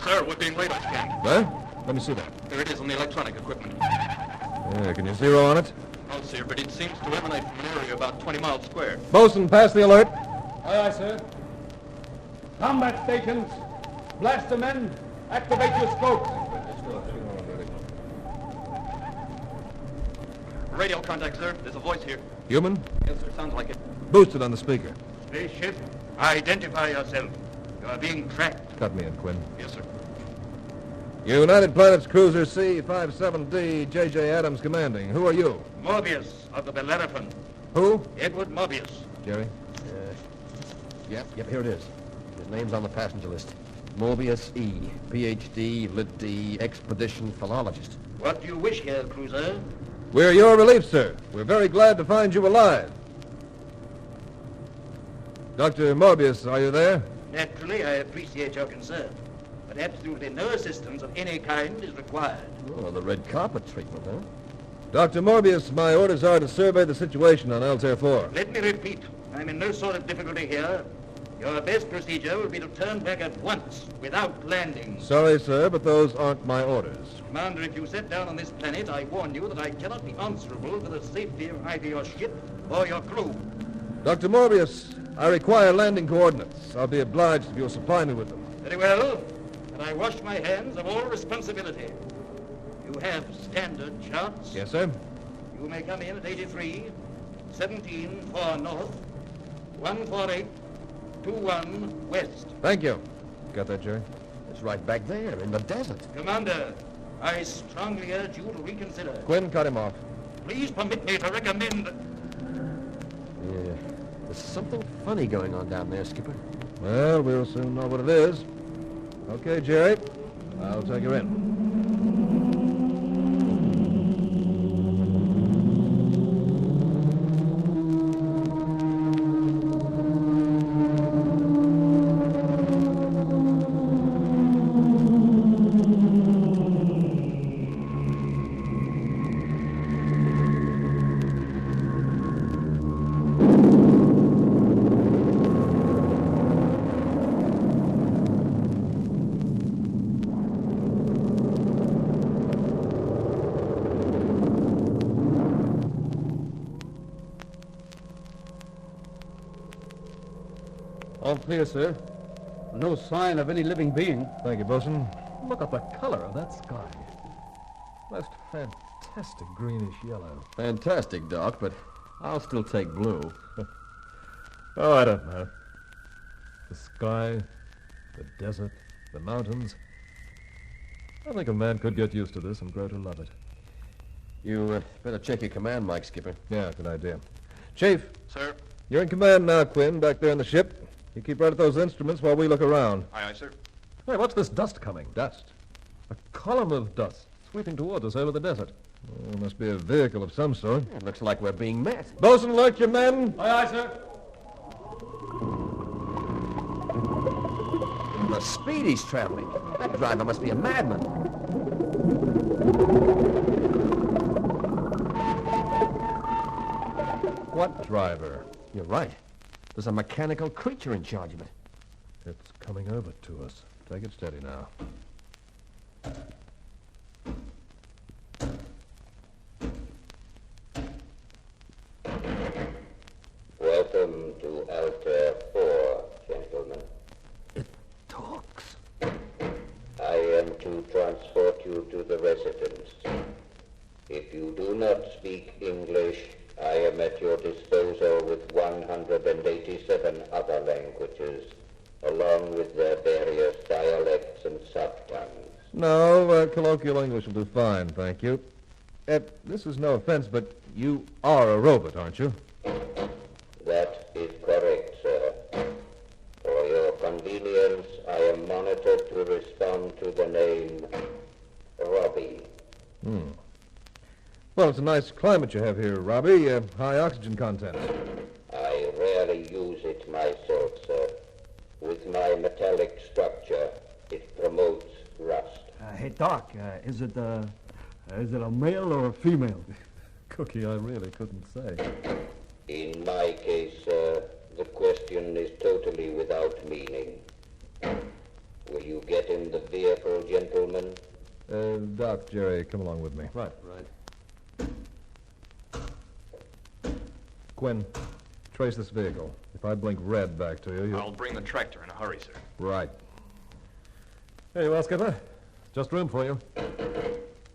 Sir, we're being radar scanned. What? Let me see that. There it is on the electronic equipment. Yeah, can you zero on it? No, sir, but it seems to emanate from an area about 20 miles square. Bosun, pass the alert. Aye, aye, sir. Combat stations, blaster men, activate your scopes. Radio contact, sir. There's a voice here. Human? Yes, sir. Sounds like it. Boost it on the speaker. Spaceship, identify yourself. You are being tracked. Cut me in, Quinn. Yes, sir. United Planets Cruiser C-57D, J.J. Adams commanding. Who are you? Mobius of the Bellerophon. Who? Edward Mobius. Jerry? Yep, here it is. His name's on the passenger list. Mobius E., Ph.D., Lit.D., expedition philologist. What do you wish here, cruiser? We're your relief, sir. We're very glad to find you alive. Dr. Morbius, are you there? Naturally, I appreciate your concern. but absolutely no assistance of any kind is required. Oh, the red carpet treatment, huh? Dr. Morbius, my orders are to survey the situation on Altair 4. Let me repeat, I'm in no sort of difficulty here. Your best procedure will be to turn back at once, without landing. Sorry, sir, but those aren't my orders. Commander, if you set down on this planet, I warn you that I cannot be answerable for the safety of either your ship or your crew. Dr. Morbius, I require landing coordinates. I'll be obliged if you'll supply me with them. Very well, and I wash my hands of all responsibility. You have standard charts? Yes, sir. You may come in at 83, 17 for north, 148, 21 west. Thank you. Got that, Jerry? It's right back there in the desert. Commander, I strongly urge you to reconsider. Quinn, cut him off. Please permit me to recommend... Yeah, there's something funny going on down there, Skipper. Well, we'll soon know what it is. Okay, Jerry. I'll take her in. All clear, sir. No sign of any living being. Thank you, Bosun. Look at the color of that sky. Most fantastic greenish yellow. Fantastic, Doc, but I'll still take blue. Oh, I don't know. The sky, the desert, the mountains. I think a man could get used to this and grow to love it. You better check your command mic, Skipper. Yeah, good idea. Chief. Sir. You're in command now, Quinn, back there in the ship. You keep right at those instruments while we look around. Aye, aye, sir. Hey, what's this dust coming? Dust? A column of dust sweeping towards us over the desert. Oh, it must be a vehicle of some sort. It looks like we're being met. Bosun, alert your men. Aye, aye, sir. The speed he's traveling. That driver must be a madman. What driver? You're right. There's a mechanical creature in charge of it. It's coming over to us. Take it steady now. Welcome to Altair 4, gentlemen. It talks. I am to transport you to the residence. If you do not speak English, I am at your disposal with 187 other languages, along with their various dialects and subtongues. No, colloquial English will do fine, thank you. This is no offense, but you are a robot, aren't you? That is correct, sir. For your convenience, I am monitored to respond to the name Robbie. Well, it's a nice climate you have here, Robbie. High oxygen content. I rarely use it myself, sir. With my metallic structure, it promotes rust. Hey, Doc, is it a male or a female? Cookie, I really couldn't say. In my case, sir, the question is totally without meaning. Will you get in the vehicle, gentlemen? Doc, Jerry, come along with me. Right. Quinn, trace this vehicle. If I blink red back to you, I'll bring the tractor in a hurry, sir. Right. Here you are, Skipper. Just room for you.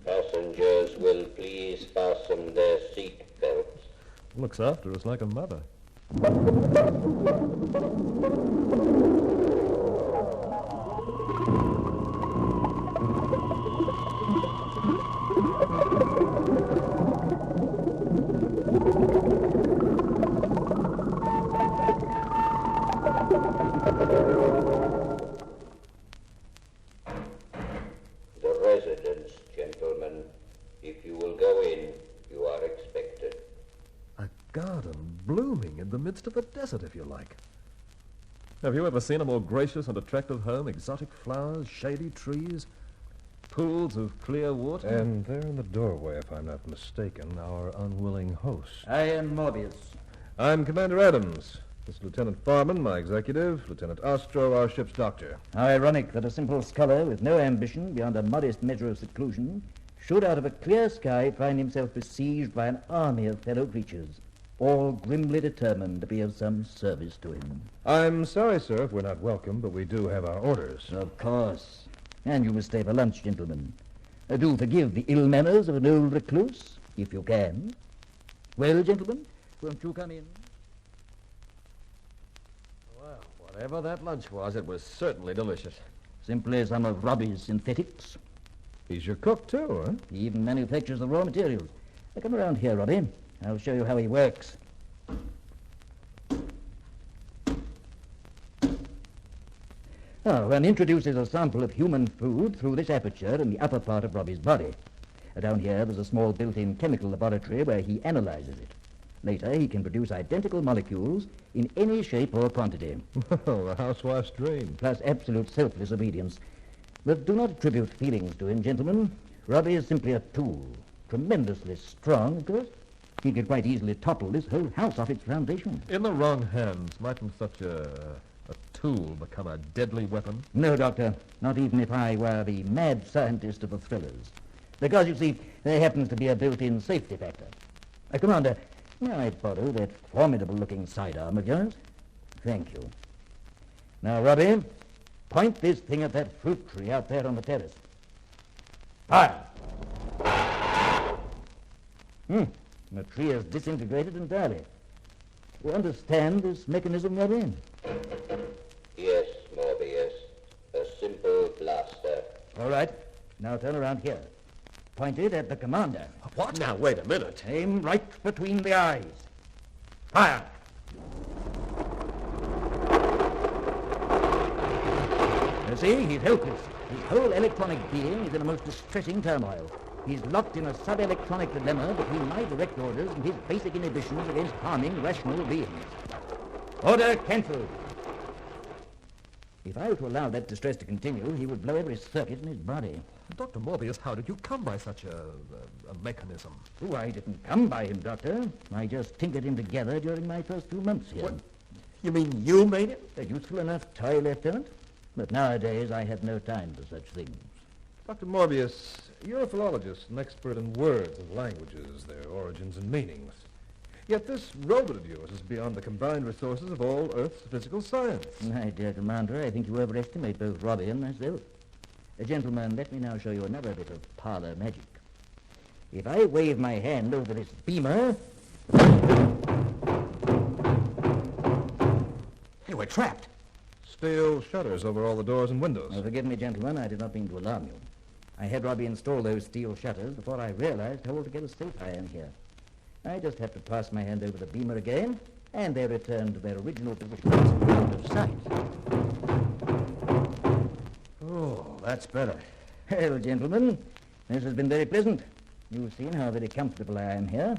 Passengers will please fasten their seat belts. Looks after us like a mother. The residence, gentlemen. If you will go in, you are expected. A garden blooming in the midst of the desert, if you like. Have you ever seen a more gracious and attractive home? Exotic flowers, shady trees, pools of clear water. And there in the doorway, if I'm not mistaken, our unwilling host. I am Morbius. I'm Commander Adams. This is Lieutenant Farman, my executive. Lieutenant Ostro, our ship's doctor. How ironic that a simple scholar with no ambition beyond a modest measure of seclusion should, out of a clear sky, find himself besieged by an army of fellow creatures, all grimly determined to be of some service to him. I'm sorry, sir, if we're not welcome, but we do have our orders. Of course. And you must stay for lunch, gentlemen. Do forgive the ill manners of an old recluse, if you can. Well, gentlemen, won't you come in? Well, whatever that lunch was, it was certainly delicious. Simply some of Robbie's synthetics. He's your cook, too, huh? He even manufactures the raw materials. Now, come around here, Robbie. I'll show you how he works. One introduces a sample of human food through this aperture in the upper part of Robbie's body. Down here, there's a small built-in chemical laboratory where he analyzes it. Later, he can produce identical molecules in any shape or quantity. Well, the housewife's dream. Plus absolute selfless obedience. But do not attribute feelings to him, gentlemen. Robbie is simply a tool. Tremendously strong, of course. He could quite easily topple this whole house off its foundation. In the wrong hands, mightn't such a tool become a deadly weapon? No, Doctor. Not even if I were the mad scientist of the thrillers. Because, you see, there happens to be a built-in safety factor. Commander, may I borrow that formidable-looking sidearm of yours? Thank you. Now, Robbie, point this thing at that fruit tree out there on the terrace. Fire! The tree is disintegrated entirely. You understand this mechanism, Robbie? Yes, Morbius. A simple blaster. All right. Now turn around here. Point it at the commander. What? Now, wait a minute. Aim right between the eyes. Fire! You see, he's helpless. His whole electronic being is in a most distressing turmoil. He's locked in a sub-electronic dilemma between my direct orders and his basic inhibitions against harming rational beings. Order cancelled. If I were to allow that distress to continue, he would blow every circuit in his body. Dr. Morbius, how did you come by such a mechanism? Oh, I didn't come by him, Doctor. I just tinkered him together during my first few months here. What? You mean you made it? A useful enough toy, Lieutenant. But nowadays I have no time for such things. Dr. Morbius, you're a philologist, an expert in words and languages, their origins and meanings. Yet this robot of yours is beyond the combined resources of all Earth's physical science. My dear Commander, I think you overestimate both Robbie and myself. Gentlemen, let me now show you another bit of parlor magic. If I wave my hand over this beamer... Hey, we're trapped. Steel shutters over all the doors and windows. Oh, forgive me, gentlemen, I did not mean to alarm you. I had Robbie install those steel shutters before I realized how altogether safe I am here. I just have to pass my hand over the beamer again, and they return to their original positions out of sight. Oh, that's better. Well, gentlemen, this has been very pleasant. You've seen how very comfortable I am here.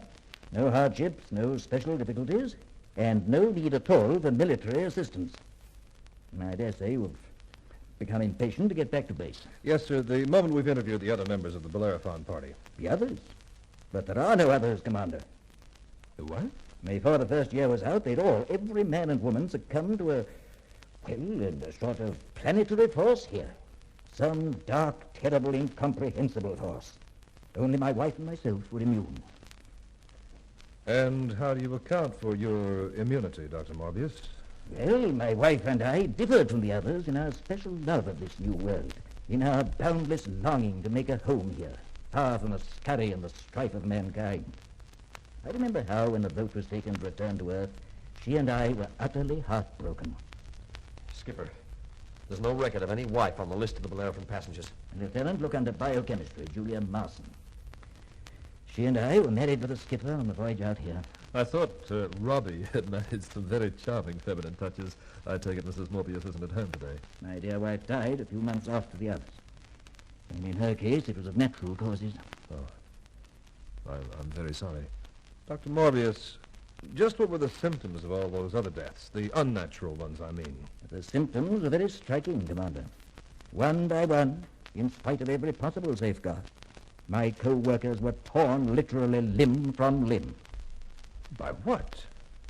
No hardships, no special difficulties, and no need at all for military assistance. I dare say you've become impatient to get back to base. Yes, sir. The moment we've interviewed the other members of the Bellerophon party. The others? But there are no others, Commander. What? Before the first year was out, they'd all, every man and woman, succumbed to a sort of planetary force here. Some dark, terrible, incomprehensible force. Only my wife and myself were immune. And how do you account for your immunity, Dr. Morbius? Well, my wife and I differed from the others in our special love of this new world, in our boundless longing to make a home here, far from the scurry and the strife of mankind. I remember how, when the boat was taken to return to Earth, she and I were utterly heartbroken. Skipper, there's no record of any wife on the list of the Bellerophon passengers. Lieutenant, look under biochemistry, Julia Marson. She and I were married to the skipper on the voyage out here. I thought Robbie had managed some very charming feminine touches. I take it Mrs. Morbius isn't at home today. My dear wife died a few months after the others. And in her case, it was of natural causes. Oh. I'm very sorry. Dr. Morbius, Just what were the symptoms of all those other deaths? The unnatural ones, I mean. The symptoms are very striking, Commander. One by one, in spite of every possible safeguard, my co-workers were torn literally limb from limb. By what?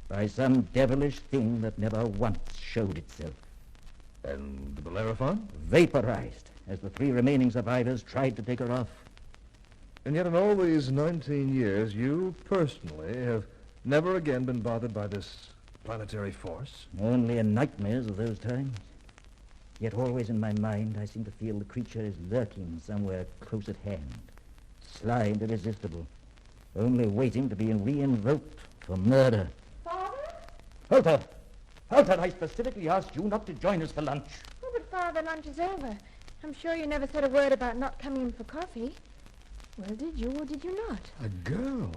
By some devilish thing that never once showed itself. And the Bellerophon? Vaporized, as the 3 remaining survivors tried to take her off. And yet in all these 19 years, you personally have never again been bothered by this planetary force? Only in nightmares of those times. Yet always in my mind, I seem to feel the creature is lurking somewhere close at hand. Sly and irresistible. Only waiting to be re-invoked for murder. Father? Halter, I specifically asked you not to join us for lunch. Oh, but Father, lunch is over. I'm sure you never said a word about not coming in for coffee. Well, did you or did you not? A girl?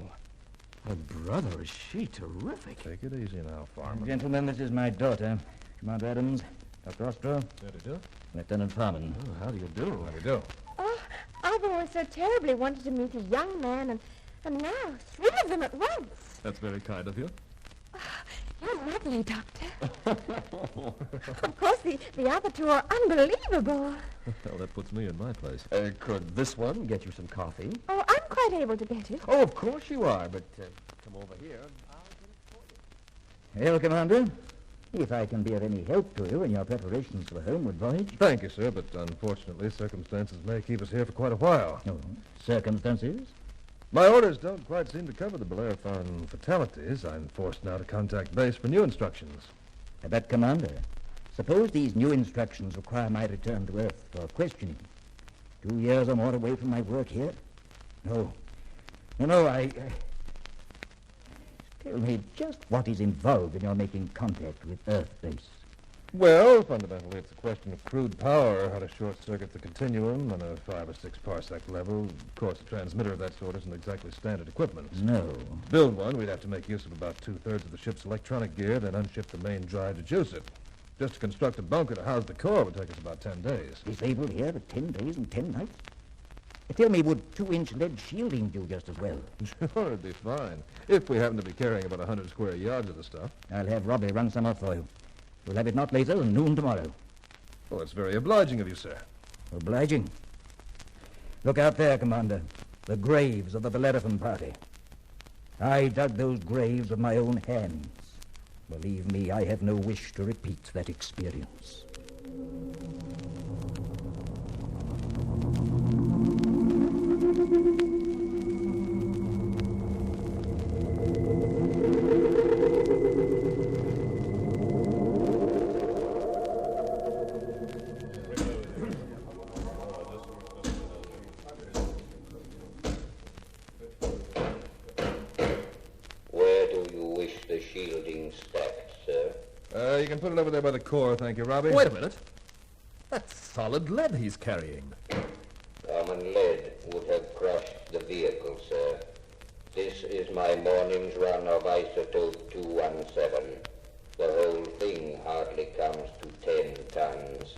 Her brother, is she terrific? Take it easy now, Farman. Gentlemen, this is my daughter. Commander Adams, Dr. Ostro. How do you do? Lieutenant Farman. Oh, how do you do? How do you do? Oh, I've always so terribly wanted to meet a young man, and now 3 of them at once. That's very kind of you. You're lovely, Doctor. Of course, the other 2 are unbelievable. Well, that puts me in my place. Could this one get you some coffee? Oh, I'm quite able to get it. Oh, of course you are, but come over here. Well, Commander, if I can be of any help to you in your preparations for the homeward voyage. Thank you, sir, but unfortunately circumstances may keep us here for quite a while. Oh, circumstances? My orders don't quite seem to cover the Bellerophon fatalities. I'm forced now to contact base for new instructions. But, Commander, suppose these new instructions require my return to Earth for questioning. 2 years or more away from my work here? No, I... Tell me just what is involved in your making contact with Earth base. Well, fundamentally, it's a question of crude power, how to short-circuit the continuum on a 5 or 6 parsec level. Of course, a transmitter of that sort isn't exactly standard equipment. No. To build one, we'd have to make use of about 2/3 of the ship's electronic gear, then unship the main drive to juice it. Just to construct a bunker to house the core would take us about 10 days. Disabled here for 10 days and 10 nights? Tell me, would 2-inch lead shielding do just as well? Sure, it'd be fine. If we happen to be carrying about 100 square yards of the stuff. I'll have Robbie run some off for you. We'll have it not later than noon tomorrow. Well, it's very obliging of you, sir. Obliging? Look out there, Commander. The graves of the Bellerophon party. I dug those graves with my own hands. Believe me, I have no wish to repeat that experience. You can put it over there by the core, thank you, Robbie. Wait a minute. That's solid lead he's carrying. Common lead would have crushed the vehicle, sir. This is my morning's run of isotope 217. The whole thing hardly comes to 10 tons.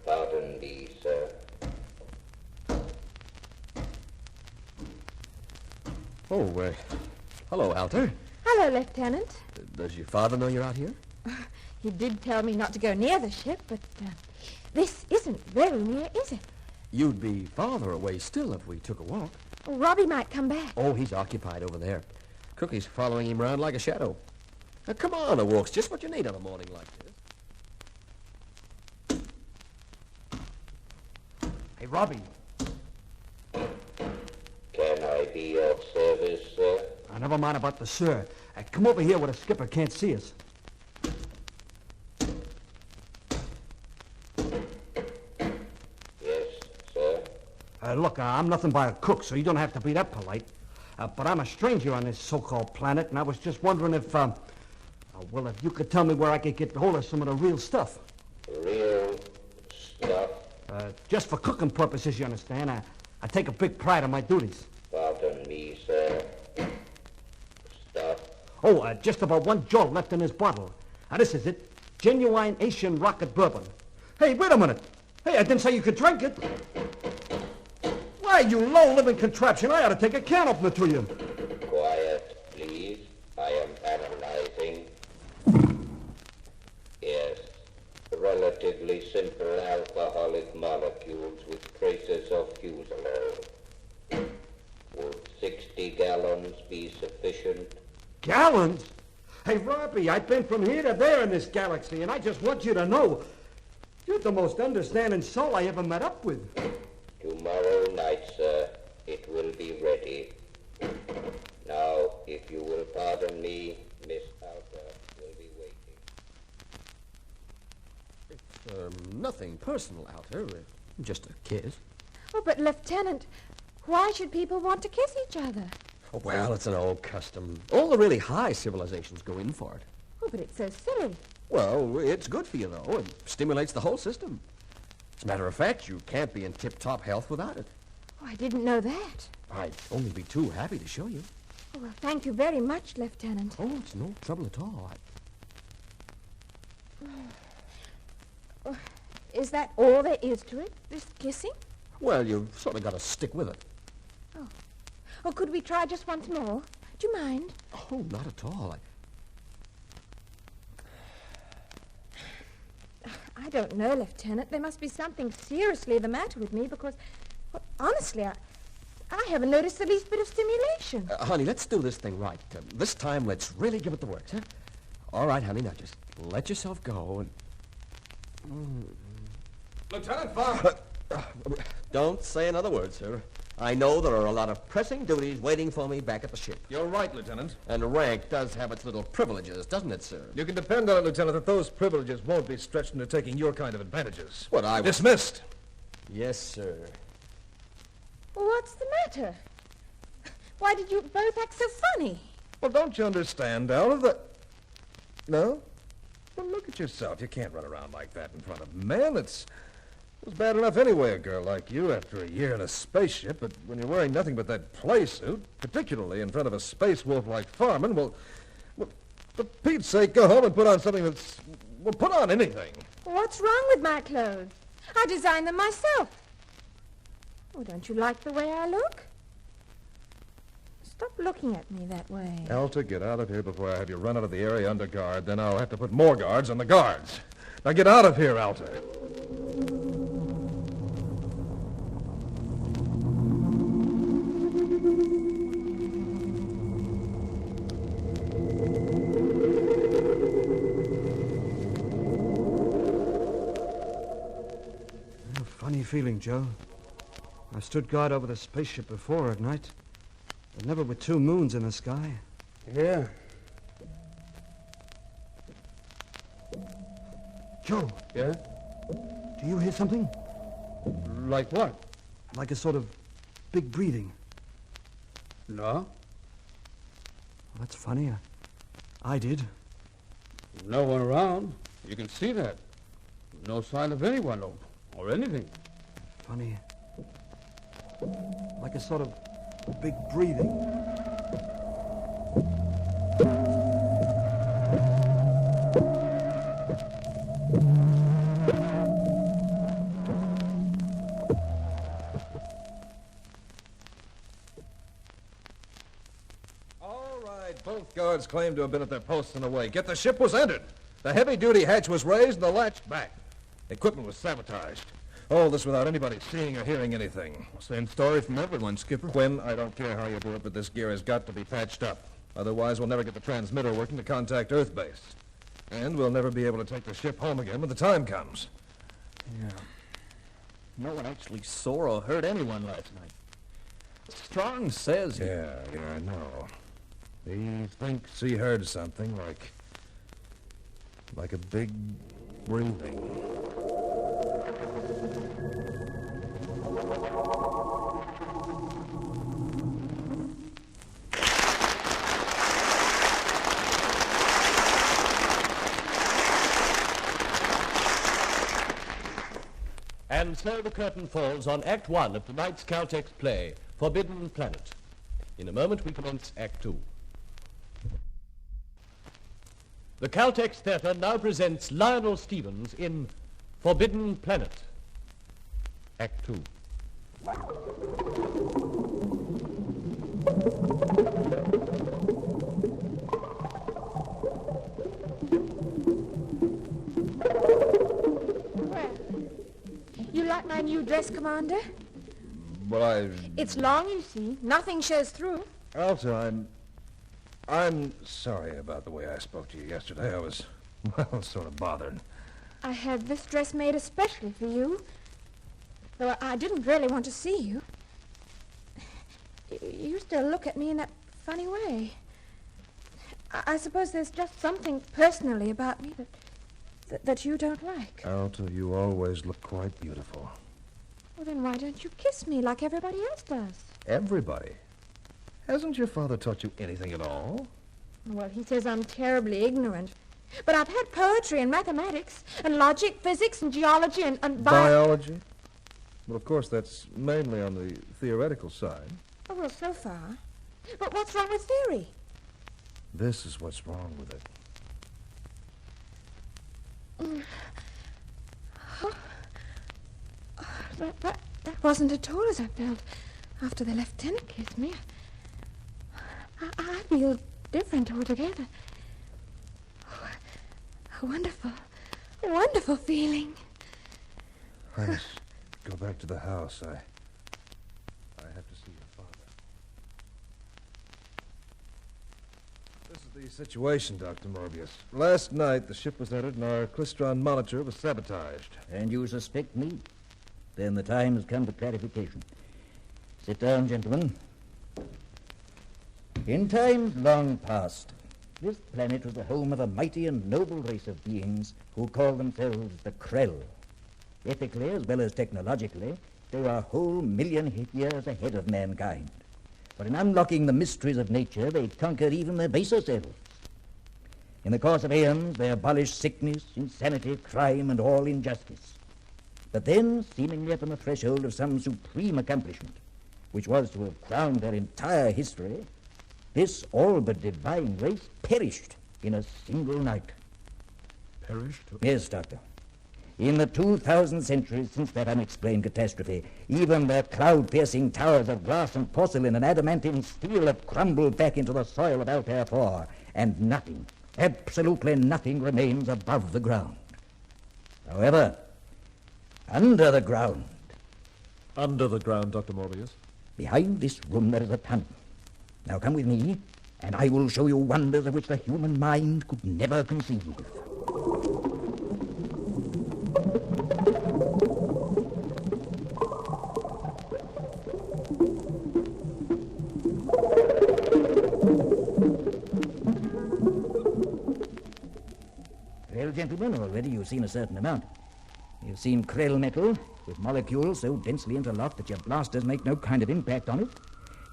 Pardon me, sir. Oh, hello, Alter. Hello, Lieutenant. Does your father know you're out here? He did tell me not to go near the ship, but this isn't very near, is it? You'd be farther away still if we took a walk. Well, Robbie might come back. Oh, he's occupied over there. Cookie's following him around like a shadow. Now, come on, a walk's just what you need on a morning like this. Hey, Robbie. Can I be of service, sir? Never mind about the sir. Come over here where the skipper can't see us. Yes, sir. Look, I'm nothing but a cook, so you don't have to be that polite. But I'm a stranger on this so-called planet, and I was just wondering if, if you could tell me where I could get hold of some of the real stuff. Real stuff? Just for cooking purposes, you understand. I take a big pride in my duties. Pardon me, sir. Stuff? Oh, just about 1 jolt left in this bottle. Now, this is it. Genuine Asian rocket bourbon. Hey, wait a minute. Hey, I didn't say you could drink it. Why, you low-living contraption, I ought to take a can opener to you. Quiet, please. I am simple alcoholic molecules with traces of fuselol. Would 60 gallons be sufficient? Gallons? Hey, Robbie, I've been from here to there in this galaxy, and I just want you to know you're the most understanding soul I ever met up with. Tomorrow night, sir, it will be ready. Now, if you will pardon me, Miss Alta will be waiting. Nothing personal, Alter. Just a kiss. Oh, but Lieutenant, why should people want to kiss each other? Oh, well, it's an old custom. All the really high civilizations go in for it. Oh, but it's so silly. Well, it's good for you, though. It stimulates the whole system. As a matter of fact, you can't be in tip-top health without it. Oh, I didn't know that. I'd only be too happy to show you. Oh, well, thank you very much, Lieutenant. Oh, it's no trouble at all. Is that all there is to it, this kissing? Well, you've sort of got to stick with it. Or could we try just once more? Do you mind? Oh, not at all. I don't know, Lieutenant. There must be something seriously the matter with me because, well, honestly, I haven't noticed the least bit of stimulation. Honey, let's do this thing right. This time, let's really give it the works, huh? All right, honey, now just let yourself go and... Lieutenant Farmer! Don't say another word, sir. I know there are a lot of pressing duties waiting for me back at the ship. You're right, Lieutenant. And rank does have its little privileges, doesn't it, sir? You can depend on it, Lieutenant, that those privileges won't be stretched into taking your kind of advantages. What I... Dismissed! Yes, sir. Well, what's the matter? Why did you both act so funny? Well, don't you understand, Al? No? Well, look at yourself. You can't run around like that in front of men. It was bad enough anyway, a girl like you, after a year in a spaceship, but when you're wearing nothing but that play suit, particularly in front of a space wolf like Farman, well, for Pete's sake, go home and put on something that's... Well, put on anything. What's wrong with my clothes? I designed them myself. Oh, don't you like the way I look? Stop looking at me that way. Alta, get out of here before I have you run out of the area under guard. Then I'll have to put more guards on the guards. Now get out of here, Alta. Funny feeling, Joe. I stood guard over the spaceship before at night, but never with two moons in the sky. Yeah. Joe. Yeah? Do you hear something? Like what? Like a sort of big breathing. No. Well, that's funny. I did. No one around. You can see that. No sign of anyone or anything. Funny. Like a sort of big breathing. All right, both guards claim to have been at their posts in the way. Yet the ship was entered. The heavy-duty hatch was raised and the latch back. The equipment was sabotaged. All this without anybody seeing or hearing anything. Same story from everyone, Skipper. Quinn, I don't care how you do it, but this gear has got to be patched up. Otherwise, we'll never get the transmitter working to contact Earth base. And we'll never be able to take the ship home again when the time comes. Yeah. No one actually saw or heard anyone last night. Strong says... Yeah, I know. He thinks he heard something like a big breathing. And so the curtain falls on Act 1 of tonight's Caltex play, Forbidden Planet. In a moment we commence Act 2. The Caltex Theatre now presents Lionel Stevens in Forbidden Planet, Act 2. my new dress, Commander? Well, It's long, you see. Nothing shows through. Alta, I'm sorry about the way I spoke to you yesterday. I was, well, sort of bothered. I had this dress made especially for you. Though I didn't really want to see you. You still look at me in that funny way. I suppose there's just something personally about me that you don't like. Alta, you always look quite beautiful. Well, then why don't you kiss me like everybody else does? Everybody? Hasn't your father taught you anything at all? Well, he says I'm terribly ignorant. But I've had poetry and mathematics and logic, physics and geology and biology? Well, of course, that's mainly on the theoretical side. Oh, well, so far. But what's wrong with theory? This is what's wrong with it. That wasn't at all as I felt after the lieutenant kissed me. I feel different altogether. Oh, a wonderful feeling. I must go back to the house. I have to see your father. This is the situation, Dr. Morbius. Last night, the ship was entered and our Klystron monitor was sabotaged. And you suspect me? Then the time has come for clarification. Sit down, gentlemen. In times long past, this planet was the home of a mighty and noble race of beings who call themselves the Krell. Ethically as well as technologically, they were a whole million years ahead of mankind. But in unlocking the mysteries of nature, they conquered even their baser selves. In the course of aeons, they abolished sickness, insanity, crime, and all injustice. But then, seemingly upon the threshold of some supreme accomplishment, which was to have crowned their entire history, this all but divine race perished in a single night. Perished? Yes, Doctor. In the 2,000 centuries since that unexplained catastrophe, even their cloud-piercing towers of glass and porcelain and adamantine steel have crumbled back into the soil of Altair 4, and nothing, absolutely nothing, remains above the ground. However, under the ground... Under the ground, Dr. Morbius? Behind this room there is a tunnel. Now come with me, and I will show you wonders of which the human mind could never conceive. Well, gentlemen, already you've seen a certain amount. You've seen Krell metal, with molecules so densely interlocked that your blasters make no kind of impact on it.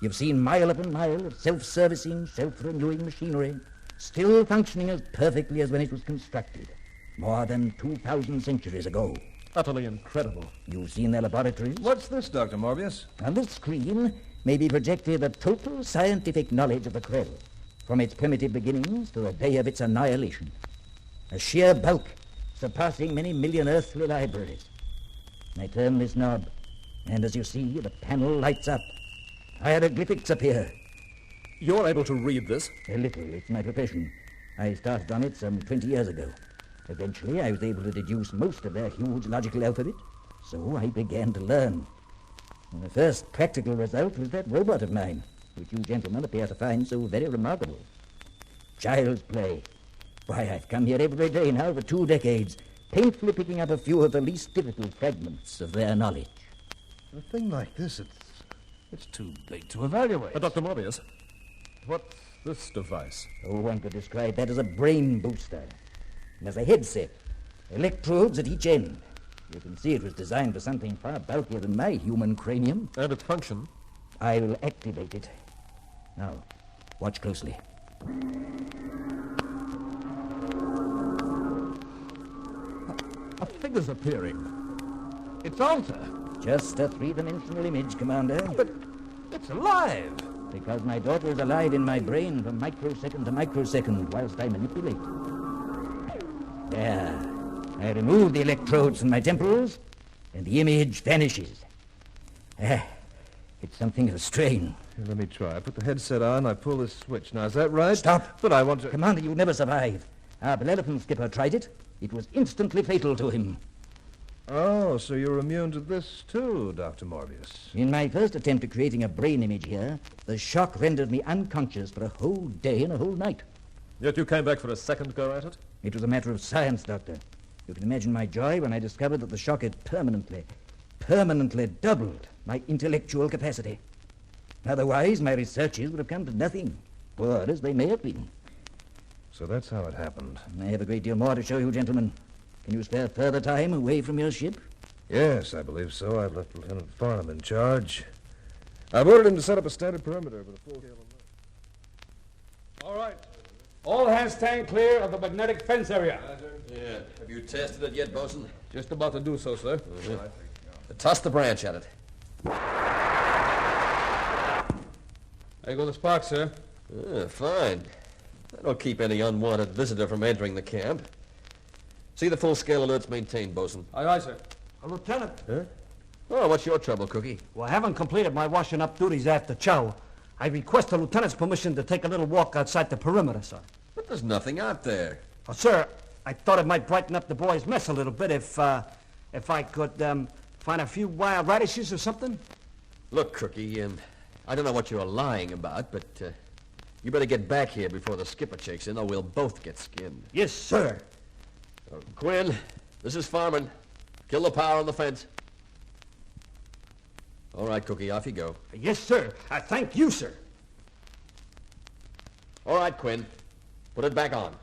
You've seen mile upon mile of self-servicing, self-renewing machinery, still functioning as perfectly as when it was constructed, more than 2,000 centuries ago. Utterly incredible. You've seen their laboratories? What's this, Dr. Morbius? On this screen may be projected the total scientific knowledge of the Krell, from its primitive beginnings to the day of its annihilation. A sheer bulk surpassing many million earthly libraries. I turn this knob, and as you see, the panel lights up. Hieroglyphics appear. You're able to read this? A little. It's my profession. I started on it some 20 years ago. Eventually, I was able to deduce most of their huge logical alphabet, so I began to learn. And the first practical result was that robot of mine, which you gentlemen appear to find so very remarkable. Child's play. Why, I've come here every day now for 2 decades, painfully picking up a few of the least difficult fragments of their knowledge. A thing like this, it's too big to evaluate. Dr. Morbius, what's this device? Oh, one could describe that as a brain booster. There's a headset, electrodes at each end. You can see it was designed for something far bulkier than my human cranium. And its function? I will activate it. Now, watch closely. A figure's appearing. It's Alta. Just a 3-dimensional image, Commander. But it's alive. Because my daughter is alive in my brain from microsecond to microsecond whilst I manipulate. There. I remove the electrodes from my temples, and the image vanishes. It's something of a strain. Here, let me try. I put the headset on, I pull this switch. Now, is that right? Stop. But I want to... Commander, you'll never survive. Our Bellerophon skipper tried it. It was instantly fatal to him. Oh, so you're immune to this too, Dr. Morbius. In my first attempt at creating a brain image here, the shock rendered me unconscious for a whole day and a whole night. Yet you came back for a second go at it? It was a matter of science, Doctor. You can imagine my joy when I discovered that the shock had permanently doubled my intellectual capacity. Otherwise, my researches would have come to nothing, poor as they may have been. So that's how it happened. I have a great deal more to show you, gentlemen. Can you spare further time away from your ship? Yes, I believe so. I've left Lieutenant Farnham in charge. I've ordered him to set up a standard perimeter with a full scale of... All right. All hands stand clear of the magnetic fence area. Yeah. Have you tested it yet, Bosun? Just about to do so, sir. Toss the branch at it. There go the sparks, sir. Fine. That'll keep any unwanted visitor from entering the camp. See the full-scale alerts maintained, Bosun. Aye, aye, sir. Lieutenant. Huh? Oh, what's your trouble, Cookie? Well, I haven't completed my washing up duties after chow. I request the lieutenant's permission to take a little walk outside the perimeter, sir. But there's nothing out there. Oh, sir, I thought it might brighten up the boys' mess a little bit if I could find a few wild radishes or something. Look, Cookie, I don't know what you're lying about, but you better get back here before the skipper checks in, or we'll both get skinned. Yes, sir. Quinn, this is Farman. Kill the power on the fence. All right, Cookie, off you go. Yes, sir. Thank you, sir. All right, Quinn. Put it back on.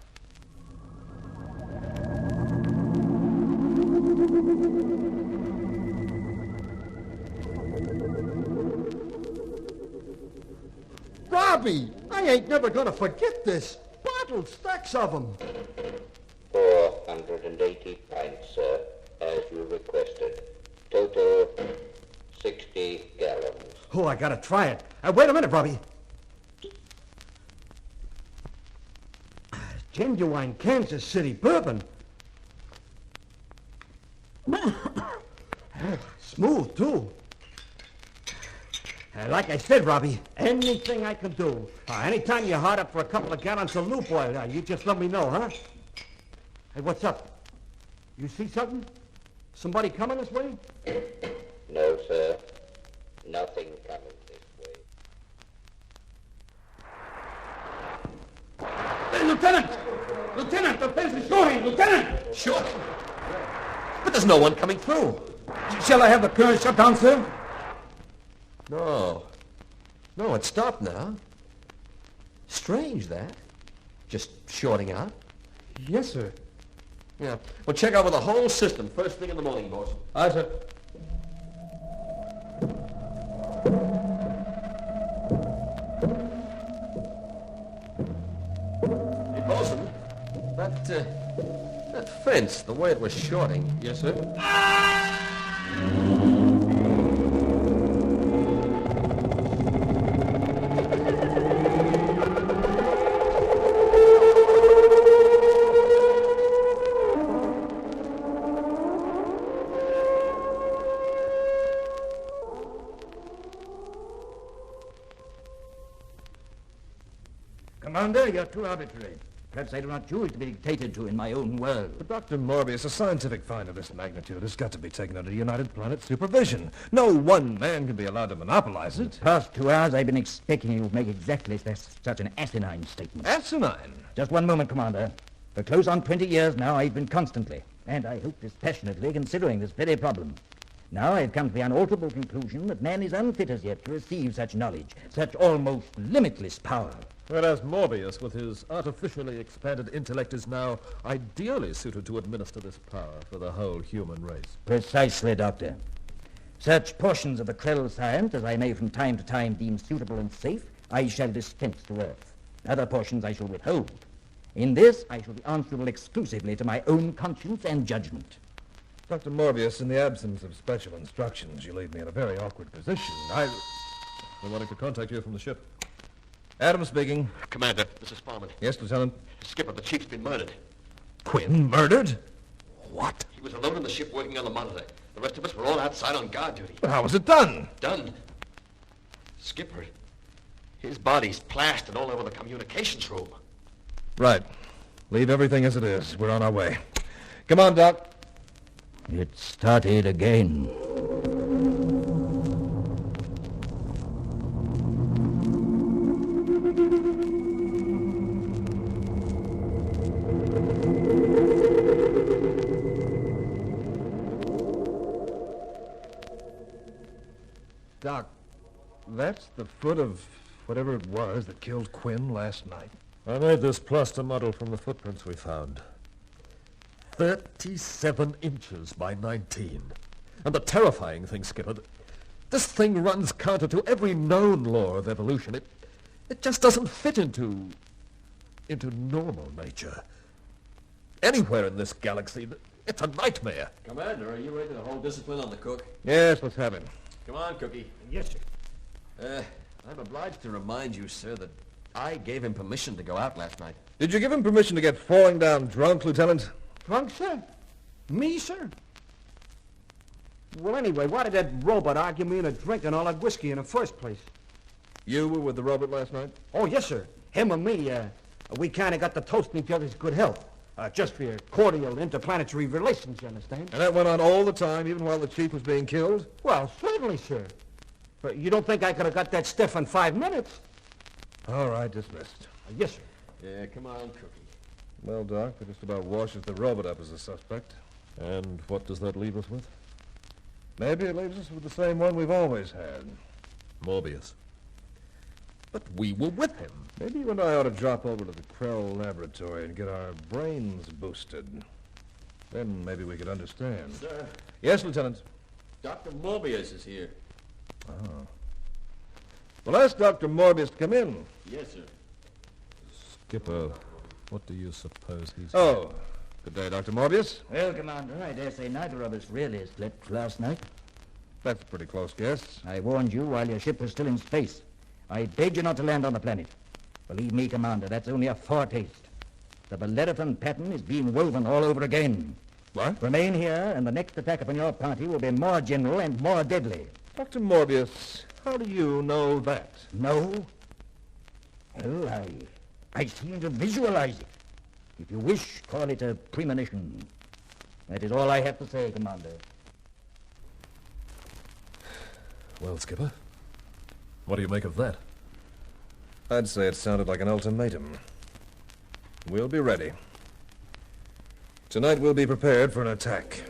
Robbie, I ain't never gonna forget this. Bottled stacks of them. 480 pints, sir, as you requested. Total 60 gallons. Oh, I gotta try it. Wait a minute, Robbie. Genuine Kansas City bourbon. Smooth, too. Like I said, Robbie, anything I can do. Anytime you're hard up for a couple of gallons of loop oil, you just let me know, huh? Hey, what's up? You see something? Somebody coming this way? No, sir. Nothing coming this way. Hey, Lieutenant! Lieutenant, the fence is shorting! Lieutenant! Short? But there's no one coming through. Shall I have the current shut down, sir? No. No, it stopped now. Strange, that. Just shorting out. Yes, sir. Yeah. Well, check over the whole system first thing in the morning, boss. Aye, sir. Hey, Bosun, that fence, the way it was shorting. Yes, sir. Commander, you're too arbitrary. Perhaps I do not choose to be dictated to in my own world. But Dr. Morbius, a scientific find of this magnitude has got to be taken under United Planet's supervision. No one man can be allowed to monopolize it. The past 2 hours I've been expecting you to make exactly such an asinine statement. Asinine? Just one moment, Commander. For close on 20 years now, I've been constantly, and I hope dispassionately, considering this very problem. Now I've come to the unalterable conclusion that man is unfit as yet to receive such knowledge, such almost limitless power. Whereas Morbius, with his artificially expanded intellect, is now ideally suited to administer this power for the whole human race. Precisely, Doctor. Such portions of the Krell science as I may from time to time deem suitable and safe, I shall dispense to Earth. Other portions I shall withhold. In this, I shall be answerable exclusively to my own conscience and judgment. Dr. Morbius, in the absence of special instructions, you leave me in a very awkward position. They're wanting to contact you from the ship. Adam speaking. Commander, this is Farman. Yes, Lieutenant? Skipper, the chief's been murdered. Quinn murdered? What? He was alone in the ship working on the monitor. The rest of us were all outside on guard duty. But how was it done? Done? Skipper, his body's plastered all over the communications room. Right. Leave everything as it is. We're on our way. Come on, Doc. It started again. Doc, that's the foot of whatever it was that killed Quinn last night. I made this plaster model from the footprints we found. 37 inches by 19. And the terrifying thing, Skipper, this thing runs counter to every known law of evolution. It just doesn't fit into normal nature. Anywhere in this galaxy, it's a nightmare. Commander, are you ready to hold discipline on the cook? Yes, let's have him. Come on, Cookie. Yes, sir. I'm obliged to remind you, sir, that I gave him permission to go out last night. Did you give him permission to get falling down drunk, Lieutenant? Drunk, sir? Me, sir? Well, anyway, why did that robot argue me into drinking all that whiskey in the first place? You were with the robot last night? Oh, yes, sir. Him and me, we kind of got to toasting each other's good health. Just for your cordial interplanetary relations, you understand? And that went on all the time, even while the chief was being killed? Well, certainly, sir. But you don't think I could have got that stiff in 5 minutes? All right, dismissed. Yes, sir. Yeah, come on, Cookie. Well, Doc, that just about washes the robot up as a suspect. And what does that leave us with? Maybe it leaves us with the same one we've always had. Morbius. But we were with him. Maybe you and I ought to drop over to the Krell laboratory and get our brains boosted. Then maybe we could understand. Sir. Yes, Lieutenant. Dr. Morbius is here. Oh. Well, ask Dr. Morbius to come in. Yes, sir. Skipper, what do you suppose he's... Oh, good day, Dr. Morbius. Well, Commander, I dare say neither of us really slept last night. That's a pretty close guess. I warned you while your ship was still in space. I begged you not to land on the planet. Believe me, Commander, that's only a foretaste. The Bellerophon pattern is being woven all over again. What? Remain here, and the next attack upon your party will be more general and more deadly. Dr. Morbius, how do you know that? No? Well, I seem to visualize it. If you wish, call it a premonition. That is all I have to say, Commander. Well, Skipper, what do you make of that? I'd say it sounded like an ultimatum. We'll be ready. Tonight we'll be prepared for an attack.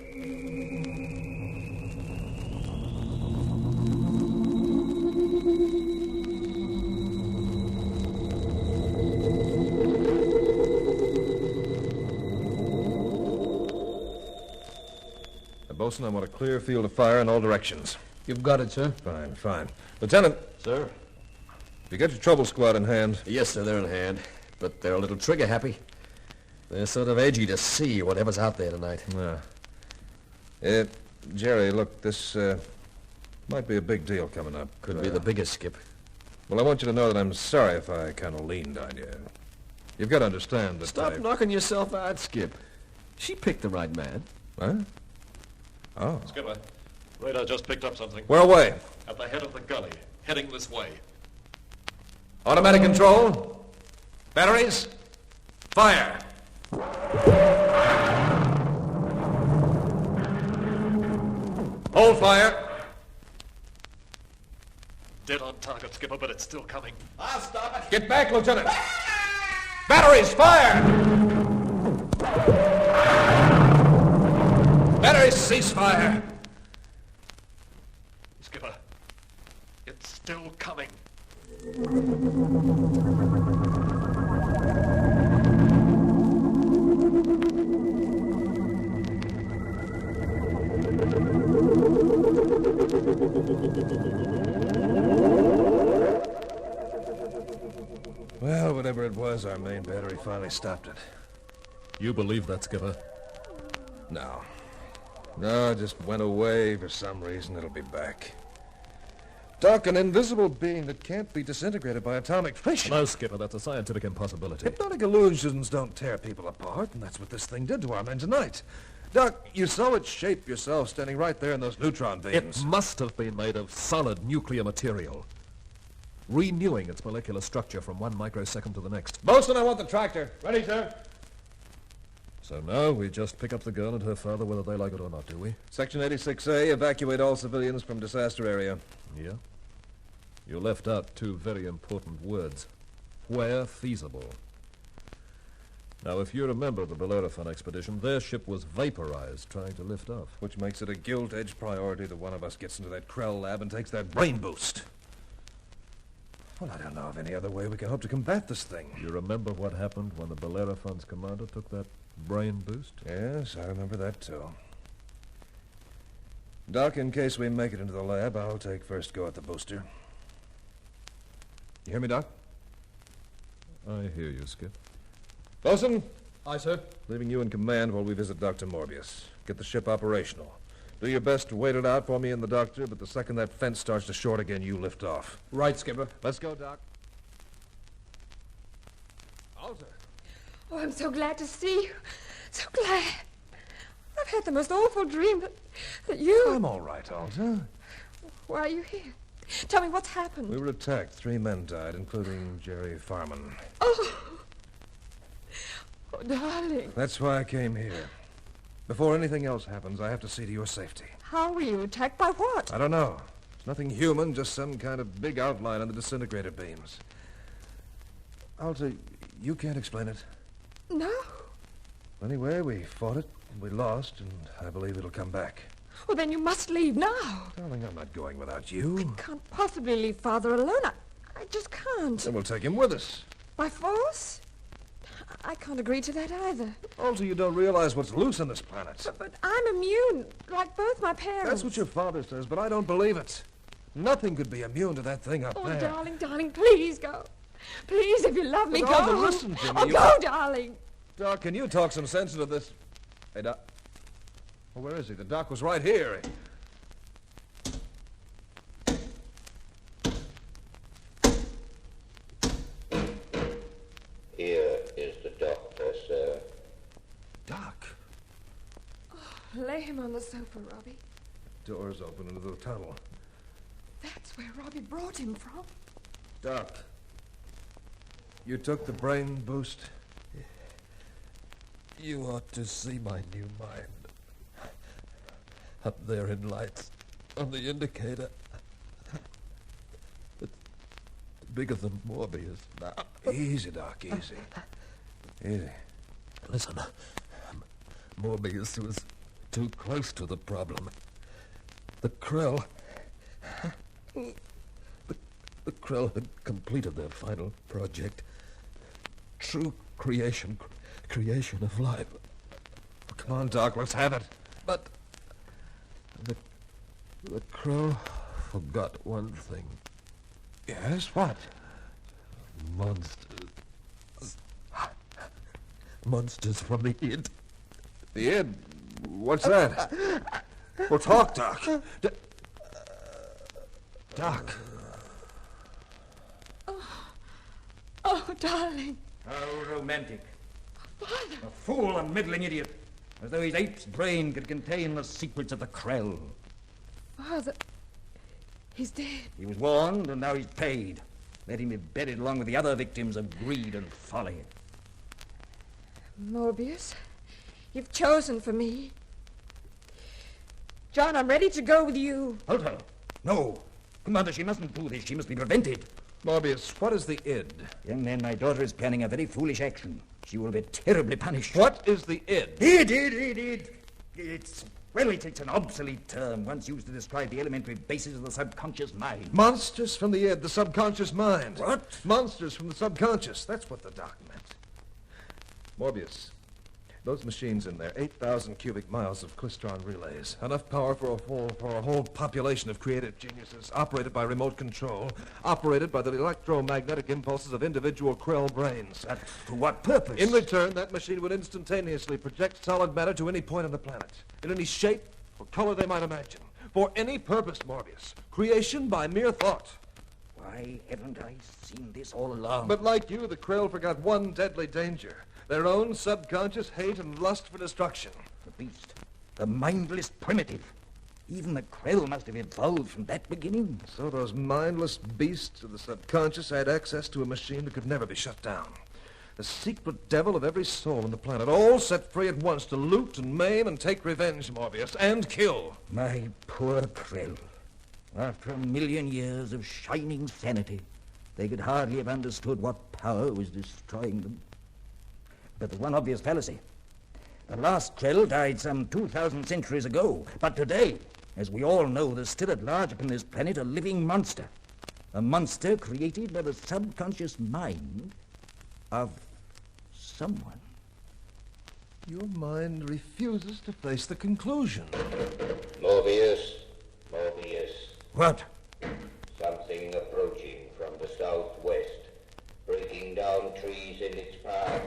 Bosun, I want a clear field of fire in all directions. You've got it, sir. Fine, fine. Lieutenant. Sir? You get your trouble squad in hand? Yes, sir, they're in hand. But they're a little trigger-happy. They're sort of edgy to see whatever's out there tonight. Yeah. Jerry, look, this might be a big deal coming up. Could be the biggest, Skip. Well, I want you to know that I'm sorry if I kind of leaned on you. You've got to understand that Stop knocking yourself out, Skip. She picked the right man. Huh? Oh. Skipper, radar just picked up something. Where away? At the head of the gully, heading this way. Automatic control. Batteries. Fire. Hold fire. Dead on target, Skipper, but it's still coming. I'll stop it. Get back, Lieutenant. Batteries, fire! Batteries, cease fire. Skipper, it's still coming. Well, whatever it was, our main battery finally stopped it. You believe that, Skipper? No. No, it just went away for some reason. It'll be back. Doc, an invisible being that can't be disintegrated by atomic fission. No, Skipper, that's a scientific impossibility. Hypnotic illusions don't tear people apart, and that's what this thing did to our men tonight. Doc, you saw it shape yourself standing right there in those neutron beams. It must have been made of solid nuclear material, renewing its molecular structure from one microsecond to the next. Bosun, I want the tractor. Ready, sir. So now we just pick up the girl and her father whether they like it or not, do we? Section 86A, evacuate all civilians from disaster area. Yeah? You left out two very important words. Where feasible. Now, if you remember the Bellerophon expedition, their ship was vaporized trying to lift off. Which makes it a gilt-edged priority that one of us gets into that Krell lab and takes that brain boost. Well, I don't know of any other way we can hope to combat this thing. You remember what happened when the Bellerophon's commander took that brain boost? Yes, I remember that, too. Doc, in case we make it into the lab, I'll take first go at the booster. You hear me, Doc? I hear you, Skip. Bosun? Aye, sir. Leaving you in command while we visit Dr. Morbius. Get the ship operational. Do your best to wait it out for me and the doctor, but the second that fence starts to short again, you lift off. Right, Skipper. Let's go, Doc. Alter. Oh, I'm so glad to see you. So glad. I've had the most awful dream that you... I'm all right, Alter. Why are you here? Tell me what's happened. We were attacked. 3 men died, including Jerry Farman. Oh, darling. That's why I came here. Before anything else happens, I have to see to your safety. How were you attacked? By what? I don't know. It's nothing human, just some kind of big outline on the disintegrator beams. Alter, you can't explain it. No. Anyway, we fought it, and we lost, and I believe it'll come back. Well, then you must leave now. Darling, I'm not going without you. I can't possibly leave Father alone. I just can't. Then we'll take him with us. By force? I can't agree to that either. Alter, you don't realize what's loose on this planet. But I'm immune, like both my parents. That's what your father says, but I don't believe it. Nothing could be immune to that thing up there. Oh, darling, please go. Please, if you love me, But go. Alter, listen to me. Oh, go, darling. Doc, can you talk some sense into this? Hey, Doc. Well, where is he? The doc was right here. Here is the doctor, sir. Doc. Oh, lay him on the sofa, Robbie. Doors open into the tunnel. That's where Robbie brought him from. Doc. You took the brain boost? You ought to see my new mind. Up there in lights, on the indicator. It's bigger than Morbius now. Easy, Doc, easy. Easy. Listen, Morbius was too close to the problem. The Krell... The Krell had completed their final project. True creation of life. Come on, Doc, let's have it. But the Krell forgot one thing. Yes, what? Monsters. Monsters from the id. The id? What's that? Well, talk, Doc. Doc. Oh, darling. How romantic. Father. A fool, a middling idiot. As though his ape's brain could contain the secrets of the Krell. Father, he's dead. He was warned, and now he's paid. Let him be buried along with the other victims of greed and folly. Morbius, you've chosen for me. John, I'm ready to go with you. Alter. No. Commander, she mustn't do this. She must be prevented. Morbius, what is the id? Young man, my daughter is planning a very foolish action. She will be terribly punished. What is the id? Id. It's an obsolete term, once used to describe the elementary basis of the subconscious mind. Monsters from the id, the subconscious mind. What? Monsters from the subconscious. That's what the doc meant. Morbius, those machines in there, 8,000 cubic miles of klystron relays. Enough power for a whole population of creative geniuses, operated by remote control, operated by the electromagnetic impulses of individual Krell brains. For what purpose? In return, that machine would instantaneously project solid matter to any point on the planet, in any shape or color they might imagine. For any purpose, Morbius. Creation by mere thought. Why haven't I seen this all along? But like you, the Krell forgot one deadly danger. Their own subconscious hate and lust for destruction. The beast. The mindless primitive. Even the Krell must have evolved from that beginning. So those mindless beasts of the subconscious had access to a machine that could never be shut down. The secret devil of every soul on the planet, all set free at once to loot and maim and take revenge, Morbius, and kill. My poor Krill. After 1,000,000 years of shining sanity, they could hardly have understood what power was destroying them. But the one obvious fallacy. The last Krill died some 2,000 centuries ago. But today, as we all know, there's still at large upon this planet a living monster. A monster created by the subconscious mind of someone. Your mind refuses to face the conclusion. Morbius. What? Something approaching from the southwest, breaking down trees in its path.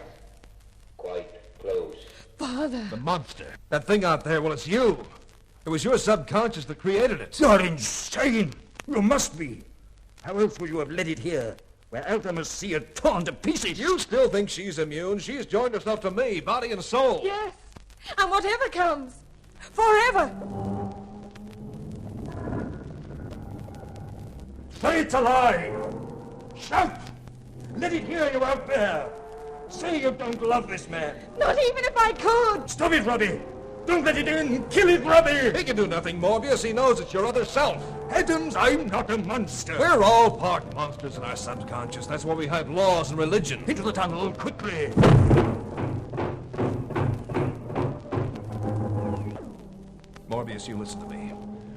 Quite close. Father. The monster. That thing out there, well, it's you. It was your subconscious that created it. You're insane. You must be. How else would you have led it here, where Alta must see it torn to pieces? You still think she's immune? She's joined herself to me, body and soul. Yes. And whatever comes. Forever. Say it's a lie! Shout! Let it hear you out there! Say you don't love this man! Not even if I could! Stop it, Robbie! Don't let it in! Kill it, Robbie! He can do nothing, Morbius. He knows it's your other self. Heavens, I'm not a monster! We're all part monsters in our subconscious. That's why we have laws and religion. Into the tunnel, quickly! Morbius, you listen to me.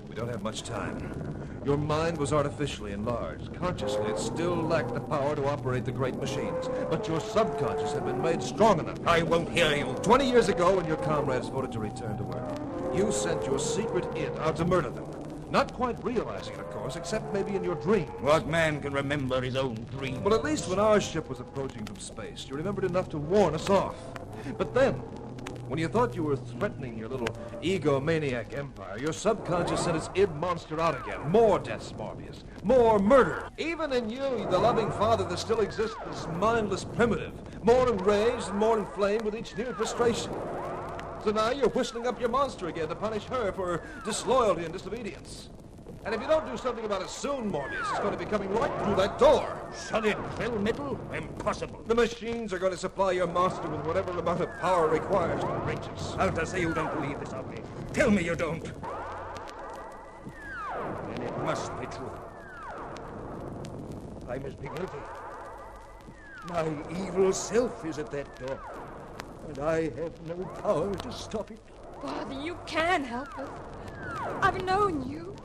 We don't have much time. Your mind was artificially enlarged. Consciously, it still lacked the power to operate the great machines. But your subconscious had been made strong enough. I won't hear you. 20 years ago, when your comrades voted to return to Earth, you sent your secret id out to murder them. Not quite realizing it, of course, except maybe in your dreams. What man can remember his own dreams? Well, at least when our ship was approaching from space, you remembered enough to warn us off. But then, when you thought you were threatening your little egomaniac empire, your subconscious sent its id monster out again. More deaths, Morbius. More murder. Even in you, the loving father that still exists, this mindless primitive. More enraged and more inflamed with each new frustration. So now you're whistling up your monster again to punish her for disloyalty and disobedience. And if you don't do something about it soon, Morbius, it's going to be coming right through that door. Solid Krill metal? Impossible. The machines are going to supply your monster with whatever amount of power it requires to reach us. Alta, say you don't believe this of me. Tell me you don't. And it must be true. I must be guilty. My evil self is at that door, and I have no power to stop it. Father, you can help us. I've known you.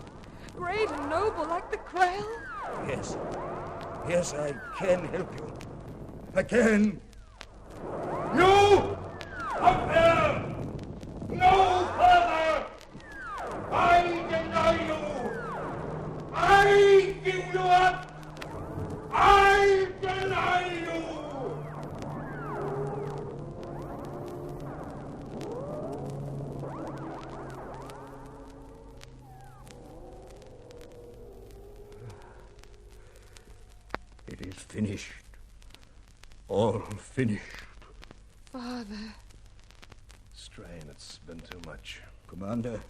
Great and noble like the Krell. Yes. Yes, I can help you. I can. You! Up there! No further! I deny you! I give you up! I deny you! It is finished. All finished. Father. Strain, it's been too much. Commander,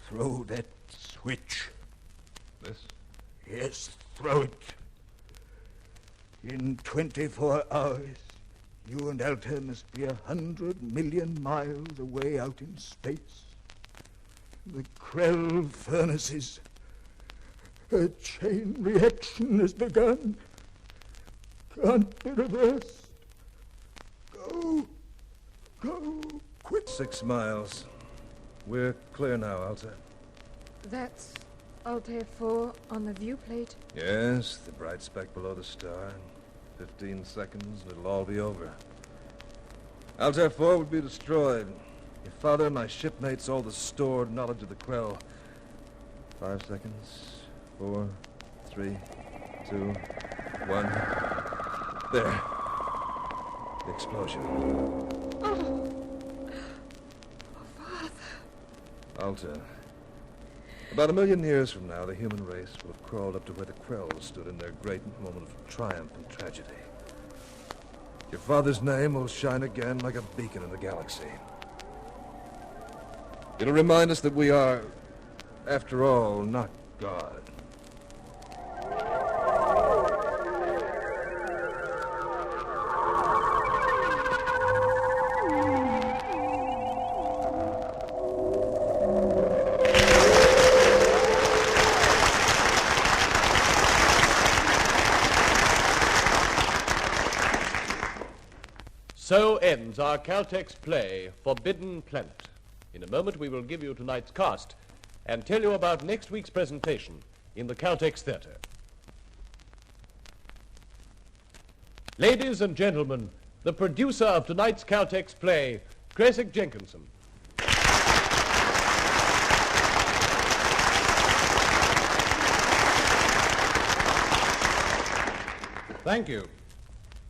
throw that switch. This? Yes, throw it. In 24 hours, you and Alta must be 100 million miles away out in space. The Krell furnaces. A chain reaction has begun. Can't be reversed. Go. Go. Quick. 6 miles. We're clear now, Alta. That's Altair 4 on the viewplate. Yes, the bright speck below the star. 15 seconds and it'll all be over. Altair 4 would be destroyed. Your father and my shipmates, all the stored knowledge of the Krell. 5 seconds. 4, 3, 2, 1. There. The explosion. Oh, Father. Alta. About 1 million years from now, the human race will have crawled up to where the Krell stood in their great moment of triumph and tragedy. Your father's name will shine again like a beacon in the galaxy. It'll remind us that we are, after all, not God. So ends our Caltex play, Forbidden Planet. In a moment, we will give you tonight's cast and tell you about next week's presentation in the Caltex Theatre. Ladies and gentlemen, the producer of tonight's Caltex play, Creswick Jenkinson. Thank you.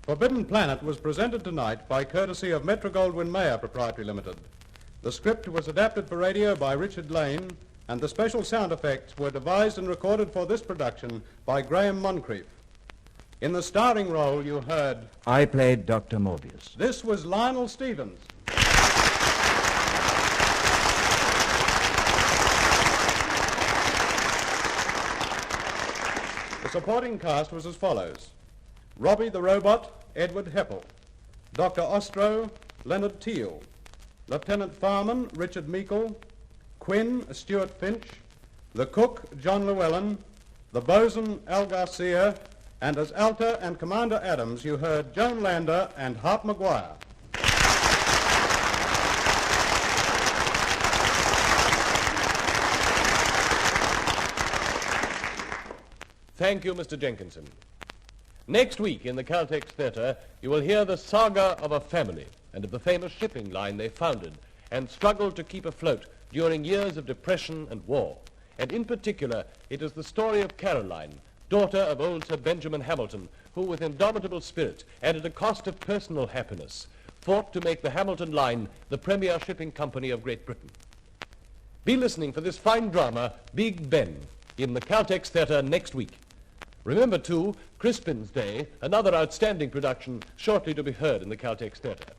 Forbidden Planet was presented tonight by courtesy of Metro-Goldwyn-Mayer Proprietary Limited. The script was adapted for radio by Richard Lane, and the special sound effects were devised and recorded for this production by Graham Moncrief. In the starring role, you heard... I played Dr. Morbius. This was Lionel Stevens. The supporting cast was as follows. Robbie the Robot, Edward Heppel. Dr. Ostro, Leonard Teal. Lieutenant Farman, Richard Meikle. Quinn, Stuart Finch. The cook, John Llewellyn. The bosun, Al Garcia. And as Alta and Commander Adams, you heard Joan Lander and Hart Maguire. Thank you, Mr. Jenkinson. Next week in the Caltex Theatre, you will hear the saga of a family and of the famous shipping line they founded and struggled to keep afloat during years of depression and war. And in particular, it is the story of Caroline, daughter of old Sir Benjamin Hamilton, who with indomitable spirit and at a cost of personal happiness fought to make the Hamilton Line the premier shipping company of Great Britain. Be listening for this fine drama, Big Ben, in the Caltex Theatre next week. Remember, too, Crispin's Day, another outstanding production shortly to be heard in the Caltex Theatre.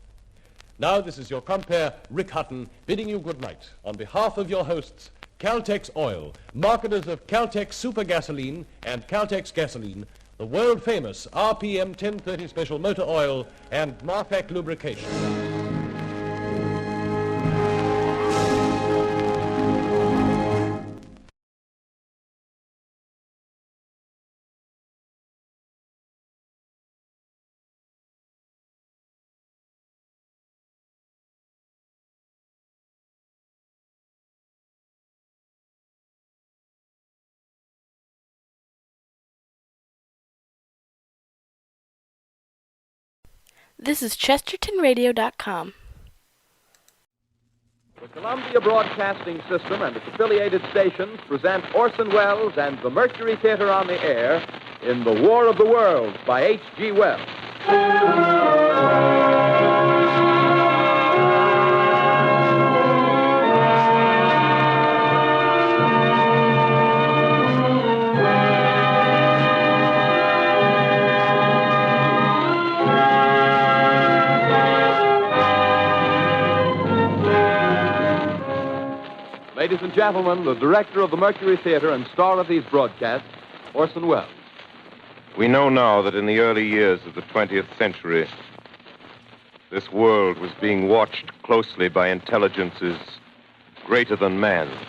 Now, this is your compere, Rick Hutton, bidding you good night on behalf of your hosts, Caltex Oil, marketers of Caltex Super Gasoline and Caltex Gasoline, the world-famous RPM 1030 Special Motor Oil, and Marfac Lubrication. This is ChestertonRadio.com. The Columbia Broadcasting System and its affiliated stations present Orson Welles and the Mercury Theater on the Air in The War of the Worlds by H.G. Wells. Ladies and gentlemen, the director of the Mercury Theater and star of these broadcasts, Orson Welles. We know now that in the early years of the 20th century, this world was being watched closely by intelligences greater than man's,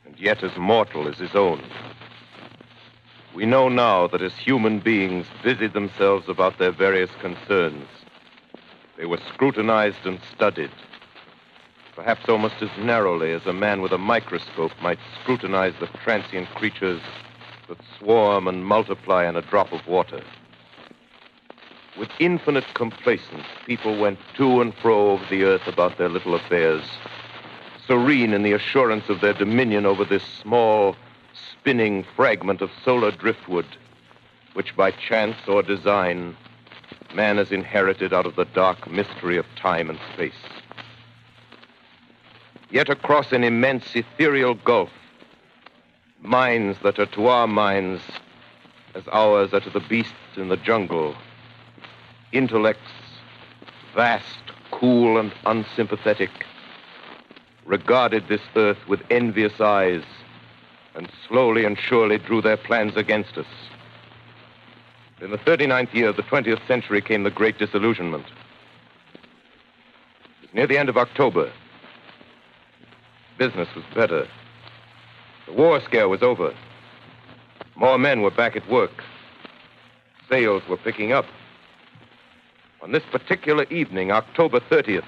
and yet as mortal as his own. We know now that as human beings busied themselves about their various concerns, they were scrutinized and studied, perhaps almost as narrowly as a man with a microscope might scrutinize the transient creatures that swarm and multiply in a drop of water. With infinite complacence, people went to and fro over the earth about their little affairs, serene in the assurance of their dominion over this small, spinning fragment of solar driftwood, which by chance or design, man has inherited out of the dark mystery of time and space. Yet across an immense ethereal gulf, minds that are to our minds as ours are to the beasts in the jungle, intellects, vast, cool, and unsympathetic, regarded this earth with envious eyes and slowly and surely drew their plans against us. In the 39th year of the 20th century came the Great Disillusionment. It was near the end of October. Business was better. The war scare was over. More men were back at work. Sales were picking up. On this particular evening, October 30th,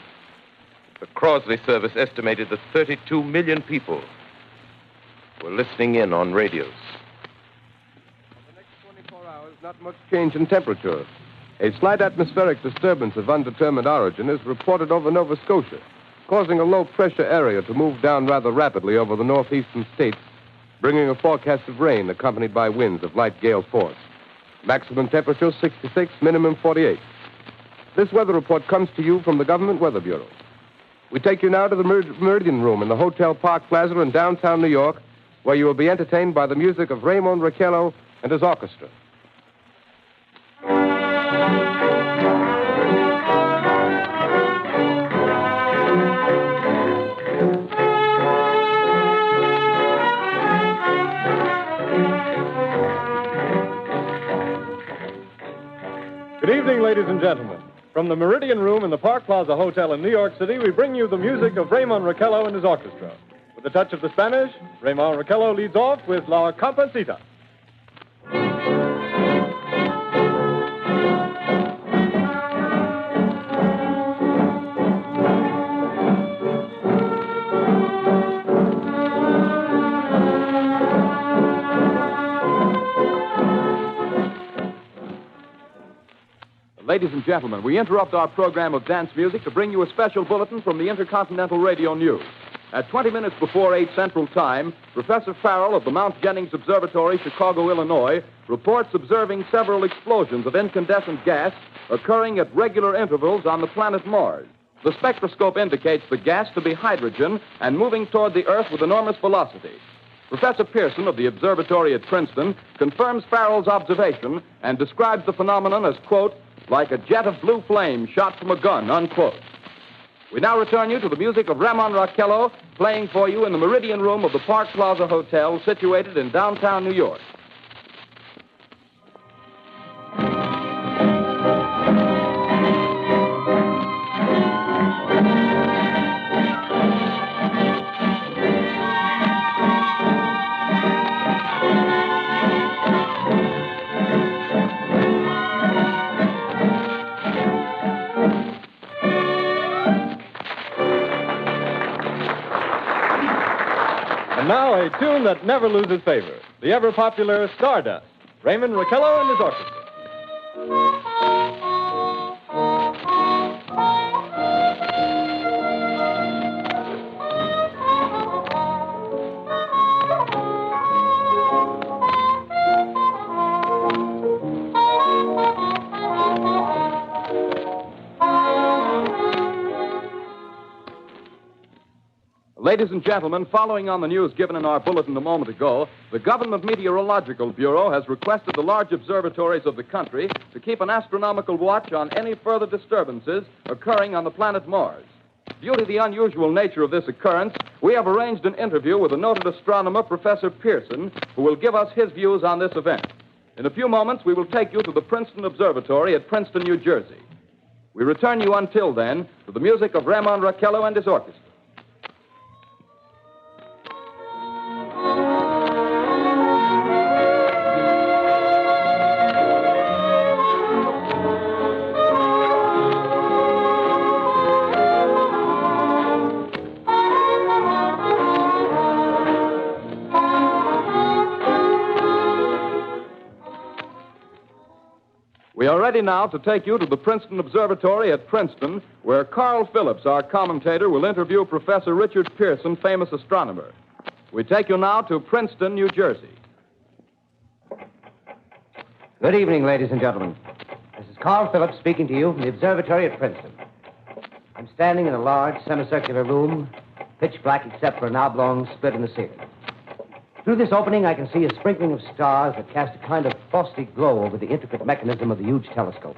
the Crosley service estimated that 32 million people were listening in on radios. For the next 24 hours, not much change in temperature. A slight atmospheric disturbance of undetermined origin is reported over Nova Scotia, causing a low-pressure area to move down rather rapidly over the northeastern states, bringing a forecast of rain accompanied by winds of light gale force. Maximum temperature 66, minimum 48. This weather report comes to you from the Government Weather Bureau. We take you now to the Meridian Room in the Hotel Park Plaza in downtown New York, where you will be entertained by the music of Raymond Raquello and his orchestra. Good evening, ladies and gentlemen. From the Meridian Room in the Park Plaza Hotel in New York City, we bring you the music of Raymond Raquello and his orchestra. With a touch of the Spanish, Raymond Raquello leads off with La Comparsita. Ladies and gentlemen, we interrupt our program of dance music to bring you a special bulletin from the Intercontinental Radio News. At 20 minutes before 8 Central Time, Professor Farrell of the Mount Jennings Observatory, Chicago, Illinois, reports observing several explosions of incandescent gas occurring at regular intervals on the planet Mars. The spectroscope indicates the gas to be hydrogen and moving toward the Earth with enormous velocity. Professor Pearson of the observatory at Princeton confirms Farrell's observation and describes the phenomenon as, quote, like a jet of blue flame shot from a gun, unquote. We now return you to the music of Raymond Raquello, playing for you in the Meridian Room of the Park Plaza Hotel, situated in downtown New York. And now a tune that never loses favor, the ever-popular Stardust, Raymond Raquello and his orchestra. Ladies and gentlemen, following on the news given in our bulletin a moment ago, the Government Meteorological Bureau has requested the large observatories of the country to keep an astronomical watch on any further disturbances occurring on the planet Mars. Due to the unusual nature of this occurrence, we have arranged an interview with the noted astronomer, Professor Pearson, who will give us his views on this event. In a few moments, we will take you to the Princeton Observatory at Princeton, New Jersey. We return you until then to the music of Raymond Raquello and his orchestra. We are ready now to take you to the Princeton Observatory at Princeton, where Carl Phillips, our commentator, will interview Professor Richard Pearson, famous astronomer. We take you now to Princeton, New Jersey. Good evening, ladies and gentlemen. This is Carl Phillips speaking to you from the observatory at Princeton. I'm standing in a large semicircular room, pitch black except for an oblong split in the ceiling. Through this opening, I can see a sprinkling of stars that cast a kind of frosty glow over the intricate mechanism of the huge telescope.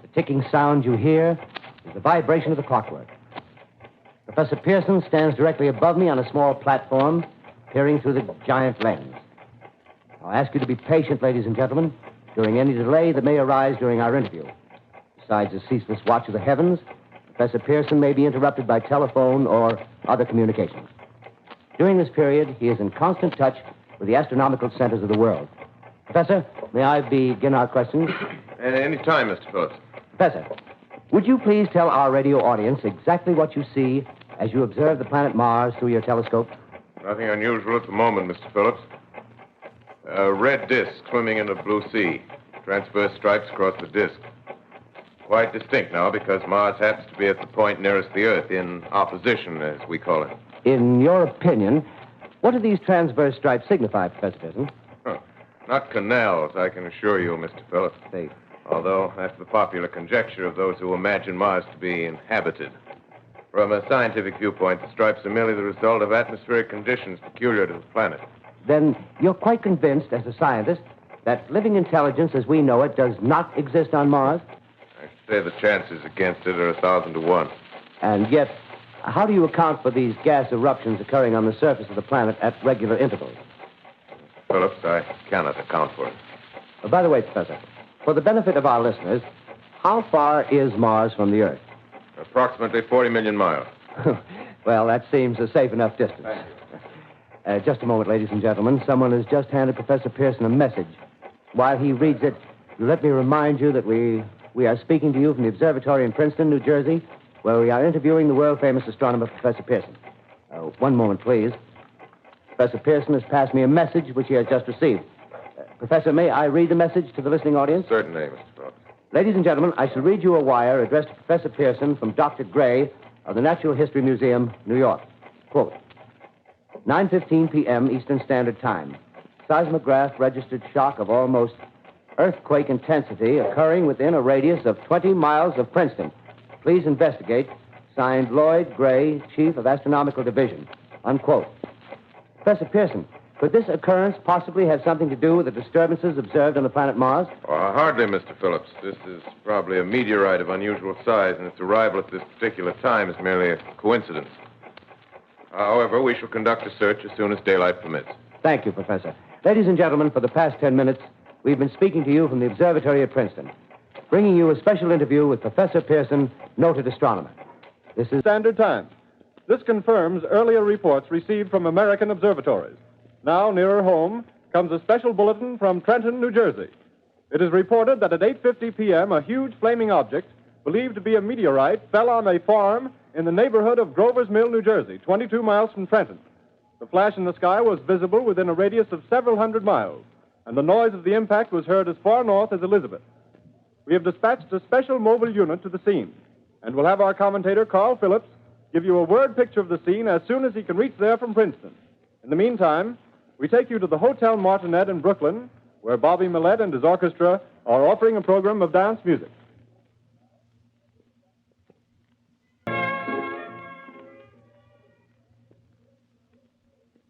The ticking sound you hear is the vibration of the clockwork. Professor Pearson stands directly above me on a small platform, peering through the giant lens. I'll ask you to be patient, ladies and gentlemen, during any delay that may arise during our interview. Besides the ceaseless watch of the heavens, Professor Pearson may be interrupted by telephone or other communications. During this period, he is in constant touch with the astronomical centers of the world. Professor, may I begin our questions? At any time, Mr. Phillips. Professor, would you please tell our radio audience exactly what you see as you observe the planet Mars through your telescope? Nothing unusual at the moment, Mr. Phillips. A red disk swimming in the blue sea. Transverse stripes across the disk. Quite distinct now because Mars happens to be at the point nearest the Earth, in opposition, as we call it. In your opinion, what do these transverse stripes signify, Professor Pearson? Not canals, I can assure you, Mr. Phillips. Although that's the popular conjecture of those who imagine Mars to be inhabited. From a scientific viewpoint, the stripes are merely the result of atmospheric conditions peculiar to the planet. Then you're quite convinced, as a scientist, that living intelligence as we know it does not exist on Mars? I'd say the chances against it are 1,000 to 1. And yet, how do you account for these gas eruptions occurring on the surface of the planet at regular intervals? Phillips, I cannot account for it. By the way, Professor, for the benefit of our listeners, how far is Mars from the Earth? Approximately 40 million miles. Well, that seems a safe enough distance. Just a moment, ladies and gentlemen. Someone has just handed Professor Pearson a message. While he reads it, let me remind you that we are speaking to you from the observatory in Princeton, New Jersey, where we are interviewing the world-famous astronomer, Professor Pearson. One moment, please. Professor Pearson has passed me a message which he has just received. Professor, may I read the message to the listening audience? Certainly, Mr. Phillips. Ladies and gentlemen, I shall read you a wire addressed to Professor Pearson from Dr. Gray of the Natural History Museum, New York. Quote, 9:15 p.m. Eastern Standard Time. Seismograph registered shock of almost earthquake intensity occurring within a radius of 20 miles of Princeton. Please investigate. Signed, Lloyd Gray, Chief of Astronomical Division. Unquote. Professor Pearson, could this occurrence possibly have something to do with the disturbances observed on the planet Mars? Hardly, Mr. Phillips. This is probably a meteorite of unusual size, and its arrival at this particular time is merely a coincidence. However, we shall conduct a search as soon as daylight permits. Thank you, Professor. Ladies and gentlemen, for the past 10 minutes, we've been speaking to you from the observatory at Princeton, bringing you a special interview with Professor Pearson, noted astronomer. This is Standard Time. This confirms earlier reports received from American observatories. Now, nearer home, comes a special bulletin from Trenton, New Jersey. It is reported that at 8:50 p.m., a huge flaming object, believed to be a meteorite, fell on a farm in the neighborhood of Grover's Mill, New Jersey, 22 miles from Trenton. The flash in the sky was visible within a radius of several hundred miles, and the noise of the impact was heard as far north as Elizabeth. We have dispatched a special mobile unit to the scene, and we'll have our commentator, Carl Phillips, give you a word picture of the scene as soon as he can reach there from Princeton. In the meantime, we take you to the Hotel Martinet in Brooklyn, where Bobby Millett and his orchestra are offering a program of dance music.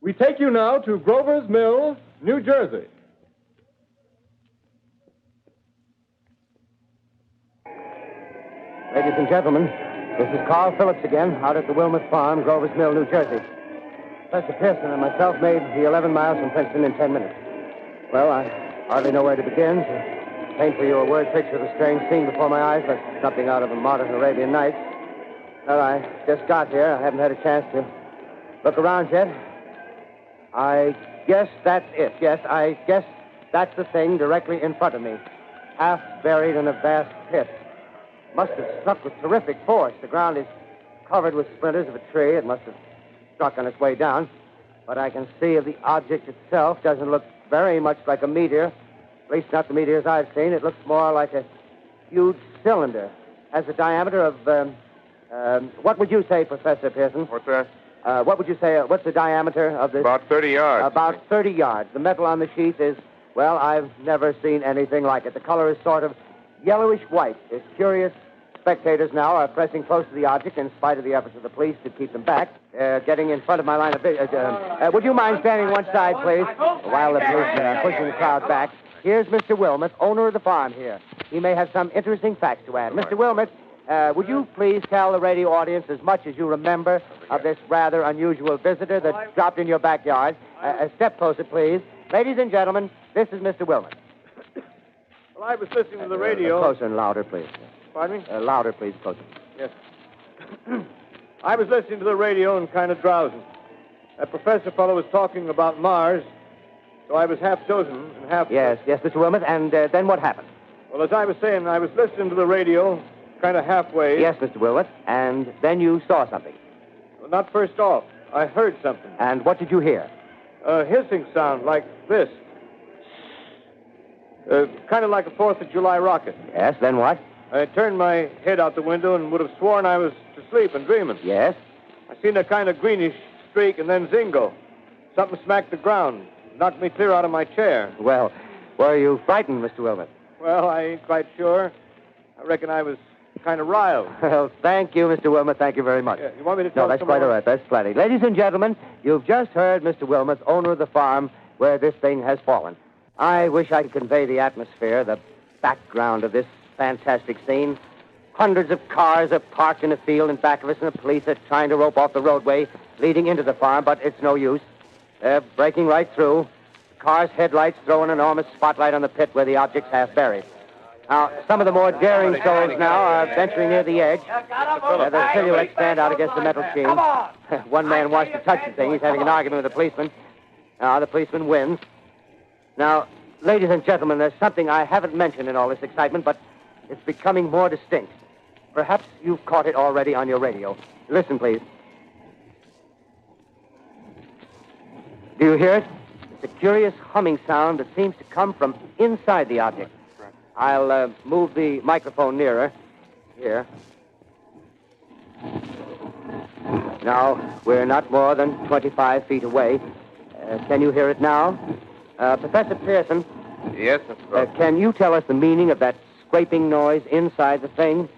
We take you now to Grover's Mill, New Jersey. Ladies and gentlemen, this is Carl Phillips again, out at the Wilmot Farm, Grover's Mill, New Jersey. Professor Pearson and myself made the 11 miles from Princeton in 10 minutes. Well, I hardly know where to begin. To paint for you a word picture of the strange scene before my eyes, like something out of a modern Arabian Nights. Well, I just got here. I haven't had a chance to look around yet. I guess that's it. Yes, I guess that's the thing directly in front of me, half buried in a vast pit. Must have struck with terrific force. The ground is covered with splinters of a tree. It must have struck on its way down. But I can see the object itself doesn't look very much like a meteor. At least not the meteors I've seen. It looks more like a huge cylinder. Has a diameter of, what would you say, Professor Pearson? What's that? What would you say, what's the diameter of this? About 30 yards. About 30 yards. The metal on the sheath is, well, I've never seen anything like it. The color is sort of yellowish white. There's curious spectators now are pressing close to the object in spite of the efforts of the police to keep them back, getting in front of my line of vision. Would you mind standing one side, please, while the police are pushing the crowd back? Here's Mr. Wilmot, owner of the farm here. He may have some interesting facts to add. Mr. Wilmot, would you please tell the radio audience as much as you remember of this rather unusual visitor that dropped in your backyard? A step closer, please. Ladies and gentlemen, this is Mr. Wilmot. Well, I was listening to the radio. Closer and louder, please. Pardon me? Louder, please, closer. Yes. I was listening to the radio and kind of drowsing. That professor fellow was talking about Mars, so I was half dozing and half... Yes, Mr. Wilmot, and then what happened? Well, as I was saying, I was listening to the radio, kind of halfway. Yes, Mr. Wilmot. And then you saw something. Well, not first off. I heard something. And what did you hear? A hissing sound like this. Kind of like a 4th of July rocket. Yes, then what? I turned my head out the window and would have sworn I was asleep and dreaming. Yes? I seen a kind of greenish streak and then zingo. Something smacked the ground, knocked me clear out of my chair. Well, were you frightened, Mr. Wilmot? Well, I ain't quite sure. I reckon I was kind of riled. Well, thank you, Mr. Wilmot. Thank you very much. Yeah, you want me to tell No, that's quite all right. That's plenty. Ladies and gentlemen, you've just heard Mr. Wilmot, owner of the farm where this thing has fallen. I wish I could convey the atmosphere, the background of this fantastic scene. Hundreds of cars are parked in a field in back of us, and the police are trying to rope off the roadway leading into the farm, but it's no use. They're breaking right through. The car's headlights throw an enormous spotlight on the pit where the object's half buried. Now, some of the more daring souls now are venturing near the edge. Their silhouettes stand out against the metal sheen. One man wants to touch the thing. He's having an argument with the policeman. The policeman wins. Now, ladies and gentlemen, there's something I haven't mentioned in all this excitement, but it's becoming more distinct. Perhaps you've caught it already on your radio. Listen, please. Do you hear it? It's a curious humming sound that seems to come from inside the object. I'll move the microphone nearer. Here. Now, we're not more than 25 feet away. Can you hear it now? Professor Pearson. Yes, Mr. Can you tell us the meaning of that scraping noise inside the thing?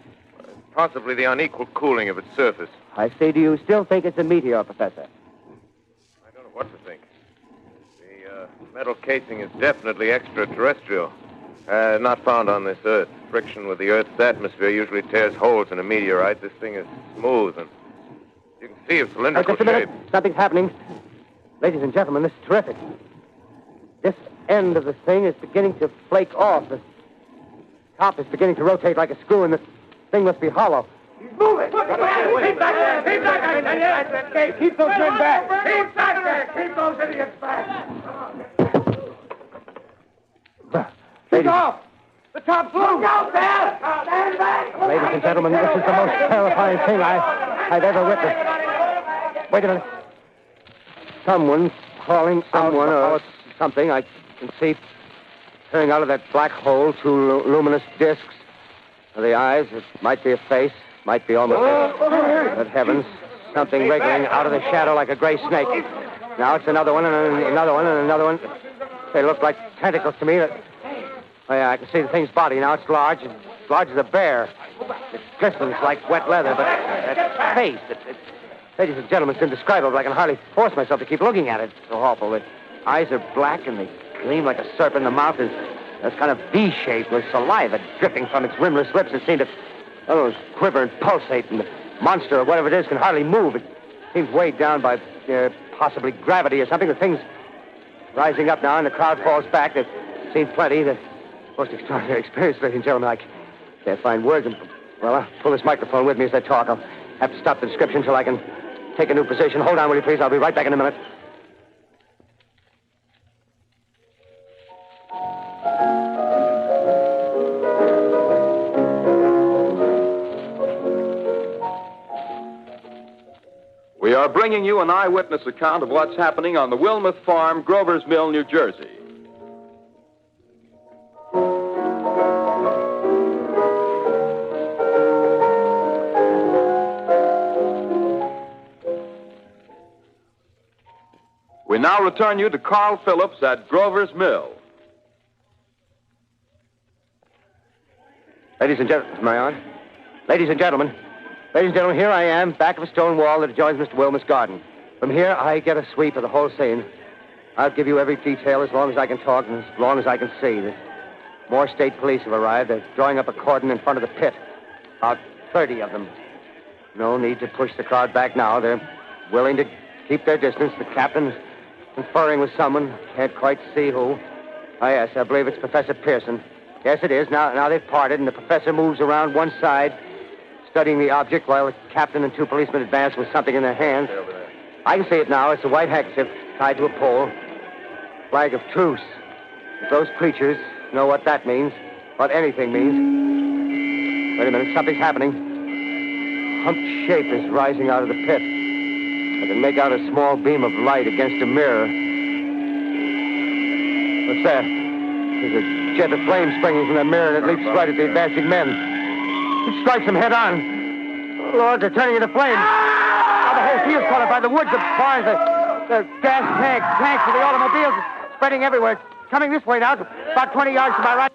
Possibly the unequal cooling of its surface. I say, do you still think it's a meteor, Professor? I don't know what to think. The metal casing is definitely extraterrestrial. Not found on this Earth. Friction with the Earth's atmosphere usually tears holes in a meteorite. This thing is smooth, and you can see its cylindrical Just a minute. shape. Something's happening. Ladies and gentlemen, this is terrific. This end of the thing is beginning to flake off. The top is beginning to rotate like a screw, and the thing must be hollow. He's moving. Keep back there. Keep back there. Keep those men back. Keep back there. Keep those idiots back. Keep off. The top's loose. Look out there. Stand back. Ladies and gentlemen, this is the most terrifying thing I've ever witnessed. Wait a minute. Someone's calling someone or something. I can see coming out of that black hole two luminous discs. The eyes, it might be a face, might be almost... Good heavens, something wriggling out of the shadow like a gray snake. Now it's another one, and another one, and another one. They look like tentacles to me. Oh, yeah, I can see the thing's body. Now it's large as a bear. It glistens like wet leather, but that face, ladies and gentlemen, it's indescribable. I can hardly force myself to keep looking at it. It's so awful. The eyes are black, and they gleam like a serpent. The mouth is kind of V-shaped with saliva dripping from its rimless lips. It seemed to quiver and pulsate, and the monster, or whatever it is, can hardly move. It seems weighed down by possibly gravity or something. The thing's rising up now, and the crowd falls back. They've seen plenty. The most extraordinary experience, ladies and gentlemen. I can't find words. Well, I'll pull this microphone with me as I talk. I'll have to stop the description till I can take a new position. Hold on, will you, please? I'll be right back in a minute. We are bringing you an eyewitness account of what's happening on the Wilmuth Farm, Grover's Mill, New Jersey. We now return you to Carl Phillips at Grover's Mill. Ladies and gentlemen, am I on? Ladies and gentlemen, here I am, back of a stone wall that adjoins Mr. Wilmot's garden. From here, I get a sweep of the whole scene. I'll give you every detail as long as I can talk and as long as I can see. The more state police have arrived. They're drawing up a cordon in front of the pit. About 30 of them. No need to push the crowd back now. They're willing to keep their distance. The captain's conferring with someone. Can't quite see who. Oh, yes, I believe it's Professor Pearson. Yes, it is. Now they've parted, and the professor moves around one side, studying the object while the captain and two policemen advance with something in their hands. I can see it now. It's a white handkerchief tied to a pole. Flag of truce. If those creatures know what that means, what anything means. Wait a minute, something's happening. Humped shape is rising out of the pit. I can make out a small beam of light against a mirror. What's that? There's a jet of flame springing from the mirror, and it leaps right at the advancing men. It strikes them head on. Lord, they're turning into flames. Now the whole field's caught up by the woods, the barns, the gas tanks of the automobiles spreading everywhere. It's coming this way now, about 20 yards to my right.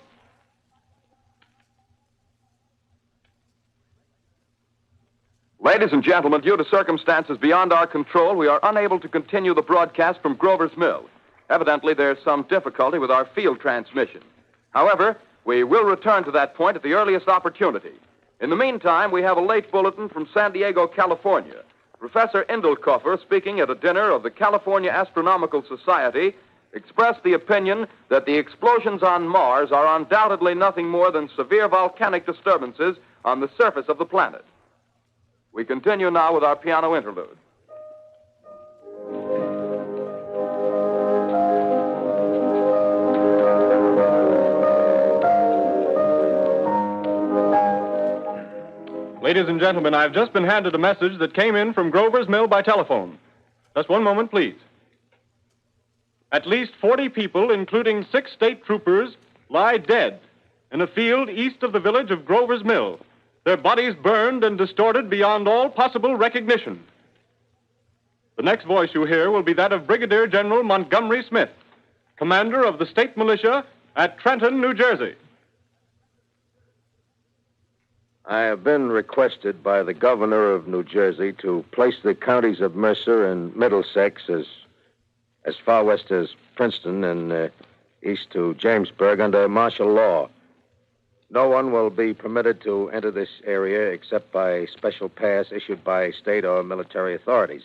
Ladies and gentlemen, due to circumstances beyond our control, we are unable to continue the broadcast from Grover's Mill. Evidently, there's some difficulty with our field transmission. However, we will return to that point at the earliest opportunity. In the meantime, we have a late bulletin from San Diego, California. Professor Indelkoffer, speaking at a dinner of the California Astronomical Society, expressed the opinion that the explosions on Mars are undoubtedly nothing more than severe volcanic disturbances on the surface of the planet. We continue now with our piano interlude. Ladies and gentlemen, I've just been handed a message that came in from Grover's Mill by telephone. Just one moment, please. At least 40 people, including 6 state troopers, lie dead in a field east of the village of Grover's Mill. Their bodies burned and distorted beyond all possible recognition. The next voice you hear will be that of Brigadier General Montgomery Smith, commander of the state militia at Trenton, New Jersey. I have been requested by the governor of New Jersey to place the counties of Mercer and Middlesex as far west as Princeton and east to Jamesburg under martial law. No one will be permitted to enter this area except by special pass issued by state or military authorities.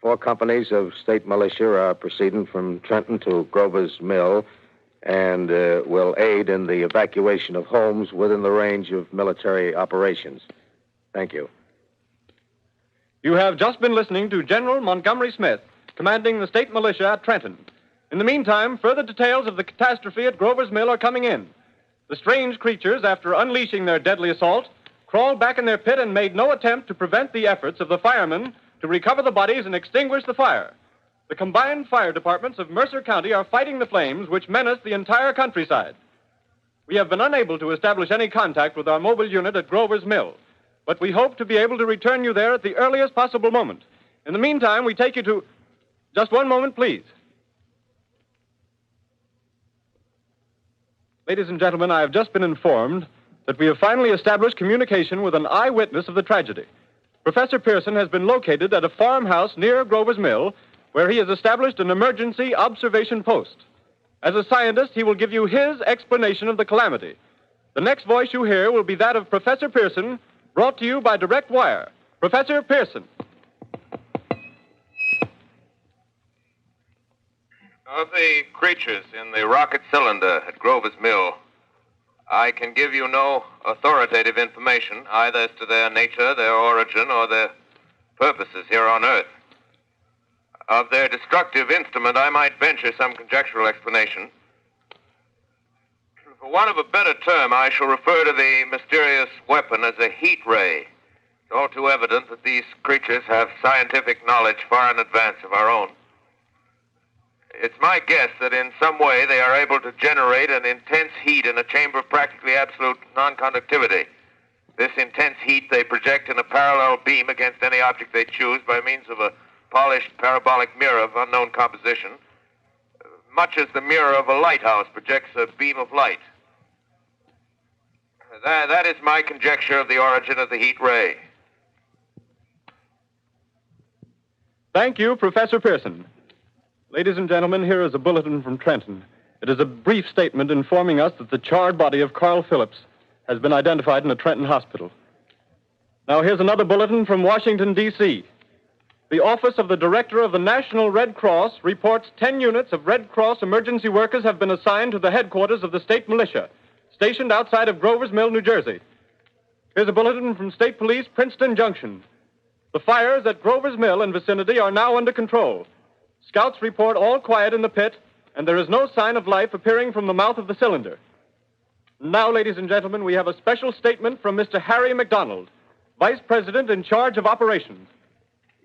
4 companies of state militia are proceeding from Trenton to Grover's Mill and will aid in the evacuation of homes within the range of military operations. Thank you. You have just been listening to General Montgomery Smith, commanding the state militia at Trenton. In the meantime, further details of the catastrophe at Grover's Mill are coming in. The strange creatures, after unleashing their deadly assault, crawled back in their pit and made no attempt to prevent the efforts of the firemen to recover the bodies and extinguish the fire. The combined fire departments of Mercer County are fighting the flames which menace the entire countryside. We have been unable to establish any contact with our mobile unit at Grover's Mill, but we hope to be able to return you there at the earliest possible moment. In the meantime, we take you to... Just one moment, please. Ladies and gentlemen, I have just been informed that we have finally established communication with an eyewitness of the tragedy. Professor Pearson has been located at a farmhouse near Grover's Mill, where he has established an emergency observation post. As a scientist, he will give you his explanation of the calamity. The next voice you hear will be that of Professor Pearson, brought to you by direct wire. Professor Pearson. Of the creatures in the rocket cylinder at Grover's Mill, I can give you no authoritative information, either as to their nature, their origin, or their purposes here on Earth. Of their destructive instrument, I might venture some conjectural explanation. For want of a better term, I shall refer to the mysterious weapon as a heat ray. It's all too evident that these creatures have scientific knowledge far in advance of our own. It's my guess that in some way they are able to generate an intense heat in a chamber of practically absolute non-conductivity. This intense heat they project in a parallel beam against any object they choose by means of a polished parabolic mirror of unknown composition, much as the mirror of a lighthouse projects a beam of light. That is my conjecture of the origin of the heat ray. Thank you, Professor Pearson. Ladies and gentlemen, here is a bulletin from Trenton. It is a brief statement informing us that the charred body of Carl Phillips has been identified in a Trenton hospital. Now, here's another bulletin from Washington, D.C. The Office of the Director of the National Red Cross reports 10 units of Red Cross emergency workers have been assigned to the headquarters of the state militia, stationed outside of Grover's Mill, New Jersey. Here's a bulletin from State Police, Princeton Junction. The fires at Grover's Mill and vicinity are now under control. Scouts report all quiet in the pit, and there is no sign of life appearing from the mouth of the cylinder. Now, ladies and gentlemen, we have a special statement from Mr. Harry McDonald, Vice President in charge of operations.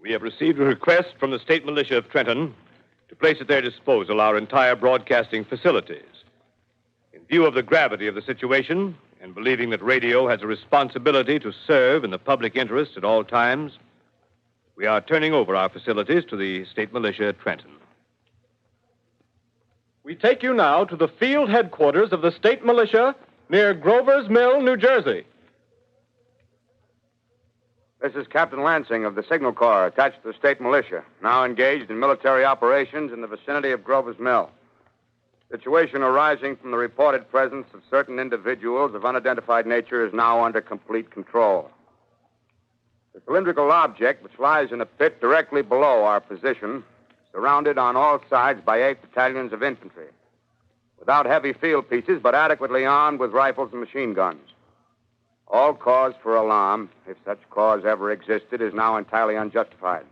We have received a request from the state militia of Trenton to place at their disposal our entire broadcasting facilities. In view of the gravity of the situation, and believing that radio has a responsibility to serve in the public interest at all times, we are turning over our facilities to the state militia at Trenton. We take you now to the field headquarters of the state militia near Grover's Mill, New Jersey. This is Captain Lansing of the Signal Corps, attached to the state militia, now engaged in military operations in the vicinity of Grover's Mill. Situation arising from the reported presence of certain individuals of unidentified nature is now under complete control. The cylindrical object, which lies in a pit directly below our position, surrounded on all sides by 8 battalions of infantry, without heavy field pieces, but adequately armed with rifles and machine guns. All cause for alarm, if such cause ever existed, is now entirely unjustified.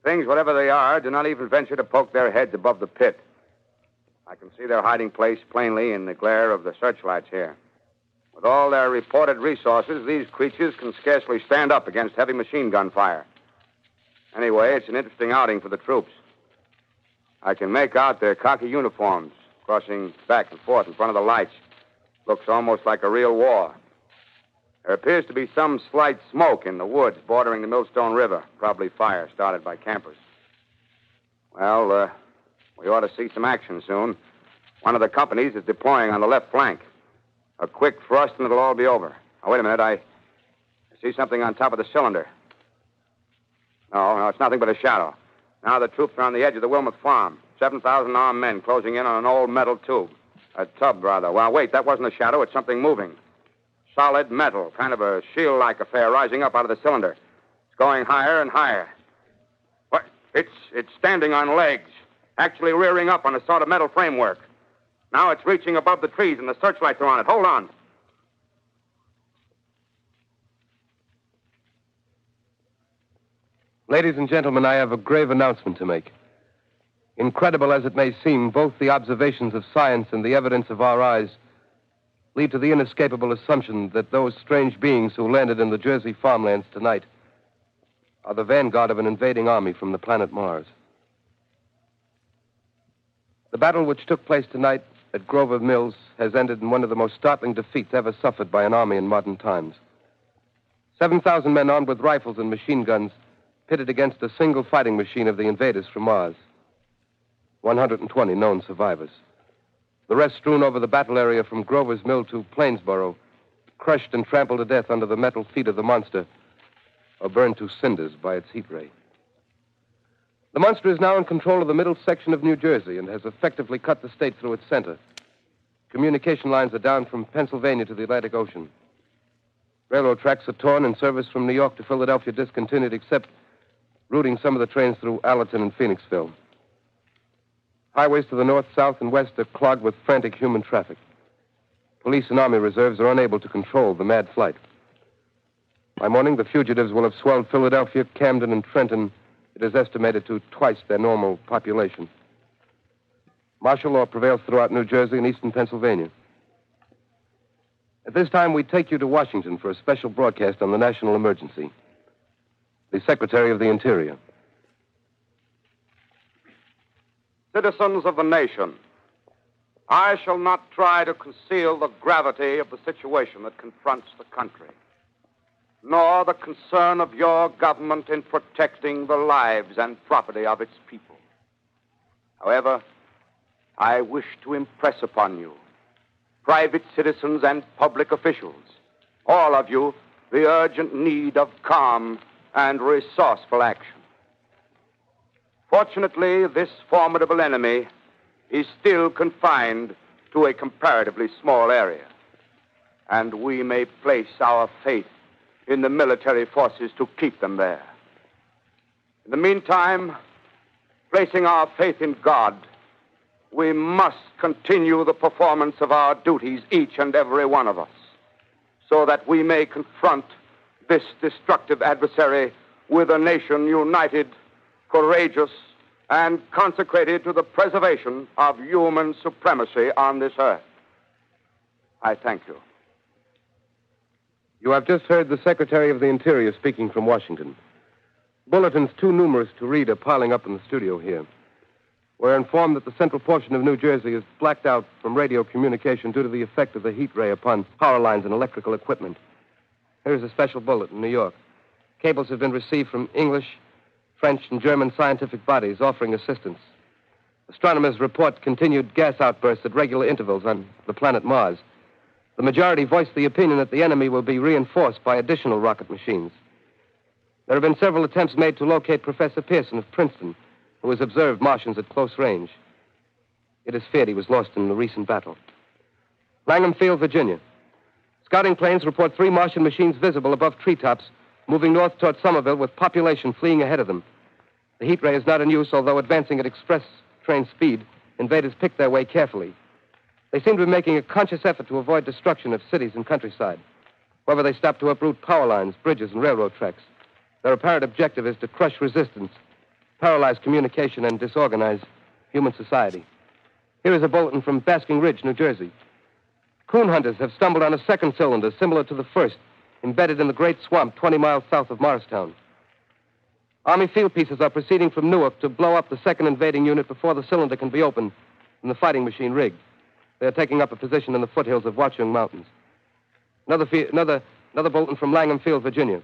Things, whatever they are, do not even venture to poke their heads above the pit. I can see their hiding place plainly in the glare of the searchlights here. With all their reported resources, these creatures can scarcely stand up against heavy machine gun fire. Anyway, it's an interesting outing for the troops. I can make out their khaki uniforms crossing back and forth in front of the lights. Looks almost like a real war. There appears to be some slight smoke in the woods bordering the Millstone River. Probably fire started by campers. Well, we ought to see some action soon. One of the companies is deploying on the left flank. A quick thrust and it'll all be over. Now, wait a minute. I see something on top of the cylinder. No, it's nothing but a shadow. Now the troops are on the edge of the Wilmoth farm. 7,000 armed men closing in on an old metal tube. A tub, rather. Well, wait, that wasn't a shadow. It's something moving. Solid metal, kind of a shield-like affair rising up out of the cylinder. It's going higher and higher. What? It's standing on legs, actually rearing up on a sort of metal framework. Now it's reaching above the trees and the searchlights are on it. Hold on. Ladies and gentlemen, I have a grave announcement to make. Incredible as it may seem, both the observations of science and the evidence of our eyes lead to the inescapable assumption that those strange beings who landed in the Jersey farmlands tonight are the vanguard of an invading army from the planet Mars. The battle which took place tonight at Grover Mills has ended in one of the most startling defeats ever suffered by an army in modern times. 7,000 men armed with rifles and machine guns pitted against a single fighting machine of the invaders from Mars. 120 known survivors. The rest strewn over the battle area from Grover's Mill to Plainsboro, crushed and trampled to death under the metal feet of the monster, or burned to cinders by its heat ray. The monster is now in control of the middle section of New Jersey and has effectively cut the state through its center. Communication lines are down from Pennsylvania to the Atlantic Ocean. Railroad tracks are torn and service from New York to Philadelphia discontinued, except routing some of the trains through Allerton and Phoenixville. Highways to the north, south, and west are clogged with frantic human traffic. Police and army reserves are unable to control the mad flight. By morning, the fugitives will have swelled Philadelphia, Camden, and Trenton, it is estimated, to twice their normal population. Martial law prevails throughout New Jersey and eastern Pennsylvania. At this time, we take you to Washington for a special broadcast on the national emergency. The Secretary of the Interior. Citizens of the nation, I shall not try to conceal the gravity of the situation that confronts the country, nor the concern of your government in protecting the lives and property of its people. However, I wish to impress upon you, private citizens and public officials, all of you, the urgent need of calm and resourceful action. Fortunately, this formidable enemy is still confined to a comparatively small area, and we may place our faith in the military forces to keep them there. In the meantime, placing our faith in God, we must continue the performance of our duties, each and every one of us, so that we may confront this destructive adversary with a nation united, courageous, and consecrated to the preservation of human supremacy on this earth. I thank you. You have just heard the Secretary of the Interior speaking from Washington. Bulletins too numerous to read are piling up in the studio here. We're informed that the central portion of New Jersey is blacked out from radio communication due to the effect of the heat ray upon power lines and electrical equipment. Here's a special bulletin in New York. Cables have been received from English, French, and German scientific bodies offering assistance. Astronomers report continued gas outbursts at regular intervals on the planet Mars. The majority voiced the opinion that the enemy will be reinforced by additional rocket machines. There have been several attempts made to locate Professor Pearson of Princeton, who has observed Martians at close range. It is feared he was lost in the recent battle. Langham Field, Virginia. Scouting planes report 3 Martian machines visible above treetops, moving north toward Somerville with population fleeing ahead of them. The heat ray is not in use, although advancing at express train speed, invaders pick their way carefully. They seem to be making a conscious effort to avoid destruction of cities and countryside. However, they stop to uproot power lines, bridges, and railroad tracks. Their apparent objective is to crush resistance, paralyze communication, and disorganize human society. Here is a bulletin from Basking Ridge, New Jersey. Coon hunters have stumbled on a second cylinder similar to the first, embedded in the great swamp 20 miles south of Morristown. Army field pieces are proceeding from Newark to blow up the second invading unit before the cylinder can be opened and the fighting machine rigged. They are taking up a position in the foothills of Watchung Mountains. Another bulletin from Langham Field, Virginia.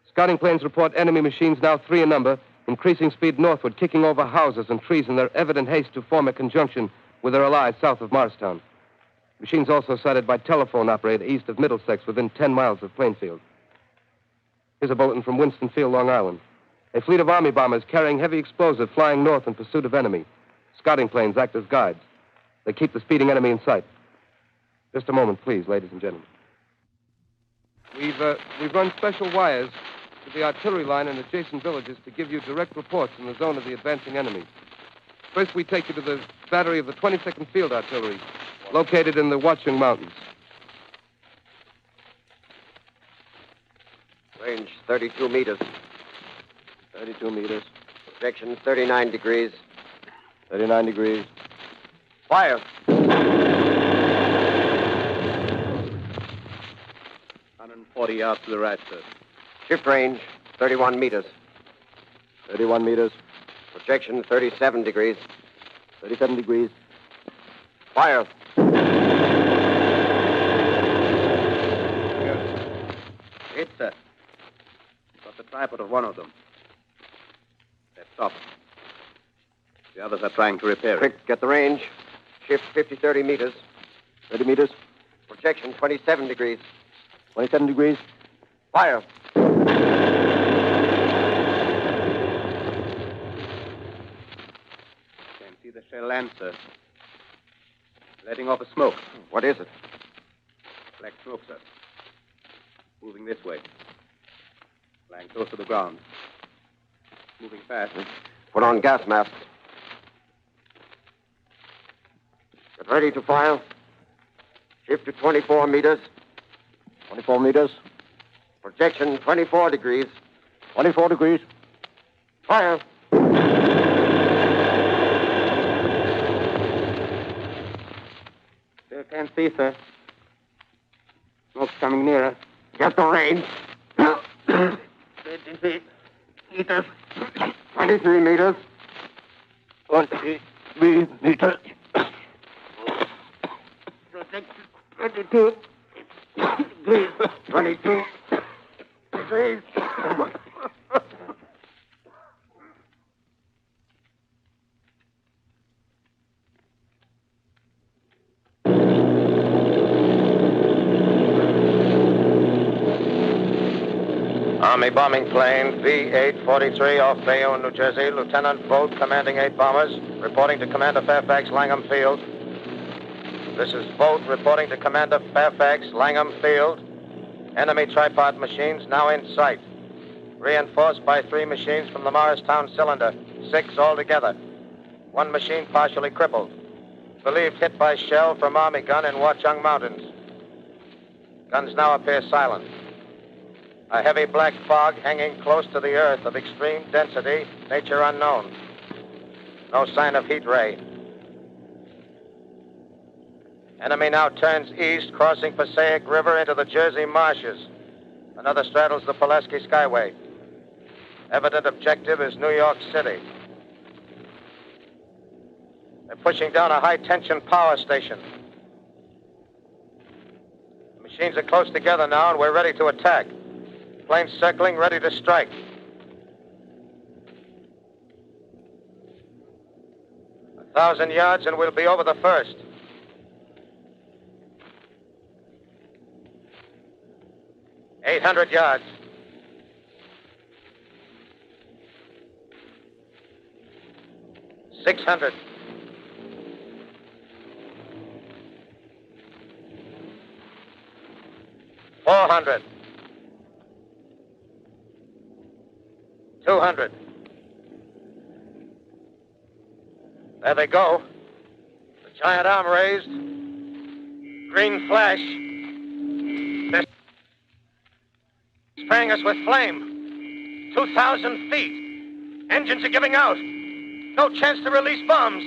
Scouting planes report enemy machines, now 3 in number, increasing speed northward, kicking over houses and trees in their evident haste to form a conjunction with their allies south of Morristown. Machines also sighted by telephone operator east of Middlesex within 10 miles of Plainfield. Here's a bulletin from Winston-Field, Long Island. A fleet of Army bombers carrying heavy explosive flying north in pursuit of enemy. Scouting planes act as guides. They keep the speeding enemy in sight. Just a moment, please, ladies and gentlemen. We've run special wires to the artillery line and adjacent villages to give you direct reports in the zone of the advancing enemy. First, we take you to the battery of the 22nd Field Artillery, located in the Watchung Mountains. Range 32 meters. 32 meters. Projection 39 degrees. 39 degrees. Fire. 140 yards to the right, sir. Shift range 31 meters. 31 meters. Projection 37 degrees. 37 degrees. Fire. Hit, sir. Got the tripod of one of them. They're stopped. The others are trying to repair it. Quick, get the range. Shift 30 meters. 30 meters. Projection 27 degrees. 27 degrees. Fire. Can't see the shell land, sir. Letting off a smoke. What is it? Black smoke, sir. Moving this way. Lying close to the ground. Moving fast. Put on gas masks. Get ready to fire. Shift to 24 meters. 24 meters. Projection 24 degrees. 24 degrees. Fire. Still can't see, sir. Smoke's coming nearer. Get the range. 23 meters. 23 meters. 23 meters. Projection 22 degrees. 22 degrees. Army bombing plane V-843 off Bayonne, New Jersey. Lieutenant Boat, commanding 8 bombers, reporting to Commander Fairfax, Langham Field. This is Boat reporting to Commander Fairfax, Langham Field. Enemy tripod machines now in sight. Reinforced by 3 machines from the Morristown cylinder. 6 altogether. 1 machine partially crippled. Believed hit by shell from Army gun in Watchung Mountains. Guns now appear silent. A heavy black fog hanging close to the earth of extreme density, nature unknown. No sign of heat ray. Enemy now turns east, crossing Passaic River into the Jersey marshes. Another straddles the Pulaski Skyway. Evident objective is New York City. They're pushing down a high-tension power station. The machines are close together now, and we're ready to attack. Planes circling, ready to strike. A 1,000 yards, and we'll be over the first. $800 yards. $600. $400. $200. There they go. The giant arm raised. Green flash. They're spraying us with flame. 2,000 feet. Engines are giving out. No chance to release bombs.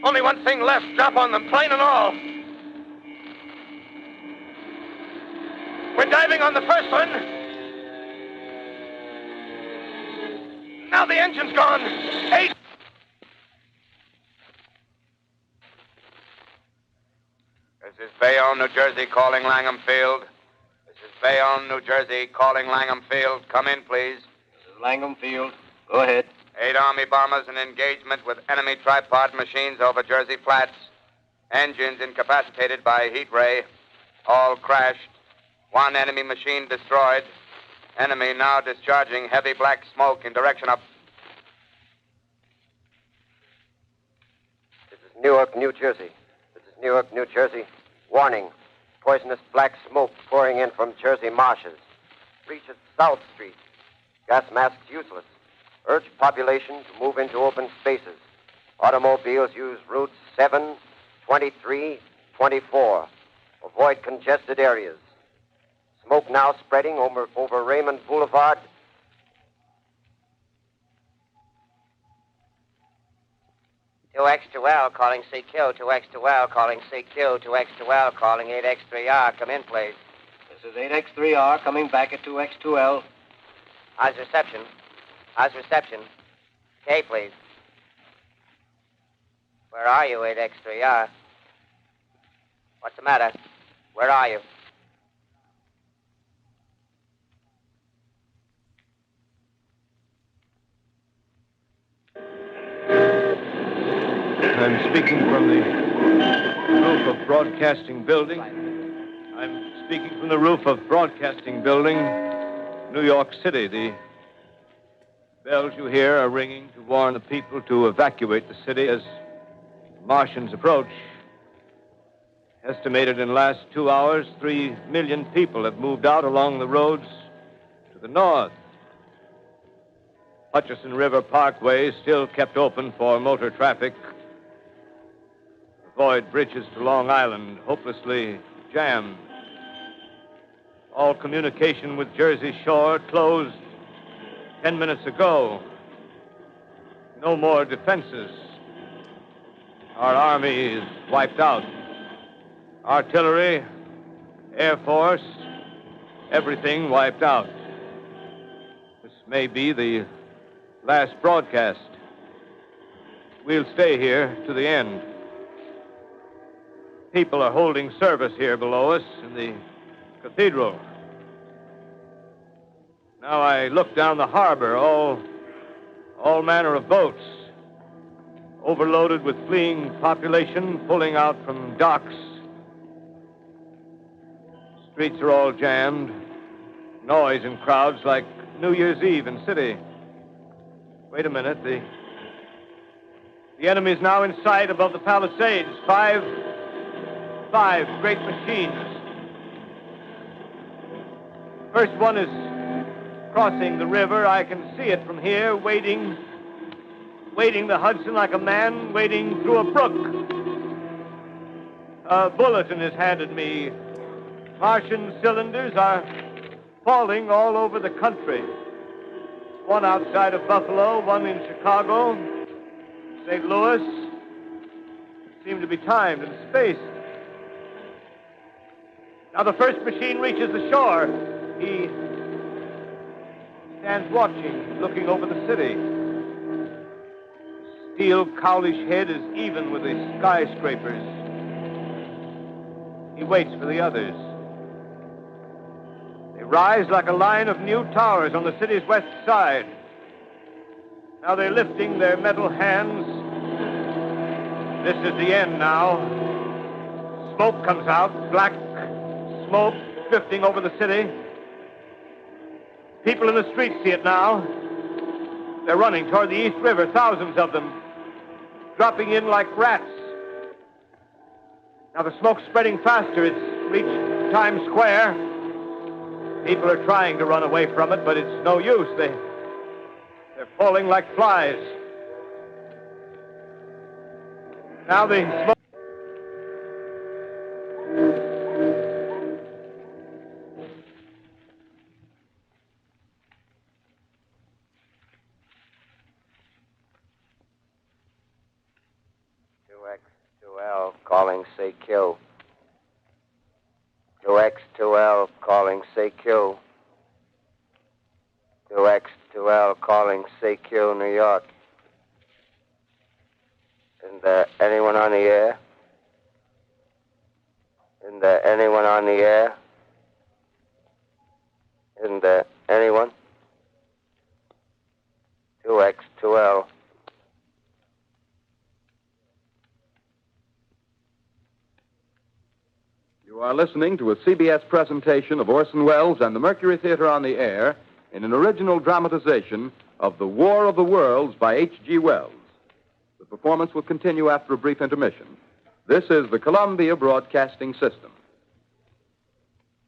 Only one thing left. Drop on them, plane and all. We're diving on the first one. Now the engine's gone. 8. This is Bayonne, New Jersey, calling Langham Field. This is Bayonne, New Jersey, calling Langham Field. Come in, please. This is Langham Field. Go ahead. 8 Army bombers in engagement with enemy tripod machines over Jersey Flats. Engines incapacitated by heat ray. All crashed. 1 enemy machine destroyed. Enemy now discharging heavy black smoke in direction of... This is Newark, New Jersey. This is Newark, New Jersey. Warning. Poisonous black smoke pouring in from Jersey marshes. Reach at South Street. Gas masks useless. Urge population to move into open spaces. Automobiles use routes 7, 23, 24. Avoid congested areas. Smoke now spreading over Raymond Boulevard. (2X2L calling CQ, 2X2L calling CQ, 2X2L calling 8X3R. Come in, please. This is 8X3R coming back at 2X2L. How's reception? How's reception? K, please. Where are you, 8X3R? What's the matter? Where are you? I'm speaking from the roof of Broadcasting Building. I'm speaking from the roof of Broadcasting Building, New York City. The bells you hear are ringing to warn the people to evacuate the city as Martians approach. Estimated in the last 2 hours, 3 million people have moved out along the roads to the north. Hutchison River Parkway is still kept open for motor traffic. Avoid bridges to Long Island, hopelessly jammed. All communication with Jersey Shore closed 10 minutes ago. No more defenses. Our army is wiped out. Artillery, Air Force, everything wiped out. This may be the last broadcast. We'll stay here to the end. People are holding service here below us in the cathedral. Now I look down the harbor, all manner of boats, overloaded with fleeing population pulling out from docks. Streets are all jammed. Noise in crowds like New Year's Eve in city. Wait a minute. The enemy is now in sight above the Palisades. Five great machines. First one is crossing the river. I can see it from here, wading the Hudson like a man wading through a brook. A bulletin is handed me. Martian cylinders are falling all over the country. One outside of Buffalo, one in Chicago, St. Louis. Seem to be timed and spaced. Now the first machine reaches the shore. He stands watching, looking over the city. The steel cowlish head is even with the skyscrapers. He waits for the others. They rise like a line of new towers on the city's west side. Now they're lifting their metal hands. This is the end now. Smoke comes out, black smoke drifting over the city. People in the streets see it now. They're running toward the East River, thousands of them, dropping in like rats. Now the smoke's spreading faster. It's reached Times Square. People are trying to run away from it, but it's no use. They're falling like flies. Now the smoke... L calling CQ. 2X2L calling CQ. 2X2L calling CQ, New York. Isn't there anyone on the air? Isn't there anyone on the air? Isn't there anyone? 2X2L. You are listening to a CBS presentation of Orson Welles and the Mercury Theater on the Air in an original dramatization of The War of the Worlds by H.G. Wells. The performance will continue after a brief intermission. This is the Columbia Broadcasting System.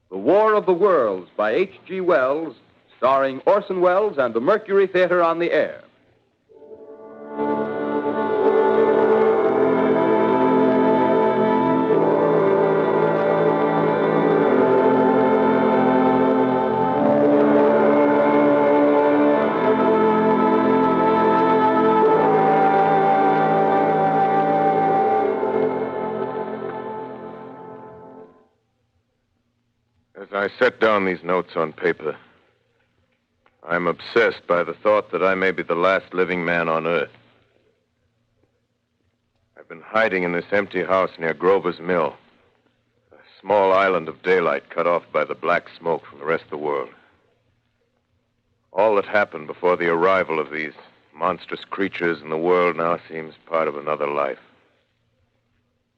The War of the Worlds by H.G. Wells, starring Orson Welles and the Mercury Theater on the Air. I set down these notes on paper. I'm obsessed by the thought that I may be the last living man on Earth. I've been hiding in this empty house near Grover's Mill, a small island of daylight cut off by the black smoke from the rest of the world. All that happened before the arrival of these monstrous creatures in the world now seems part of another life.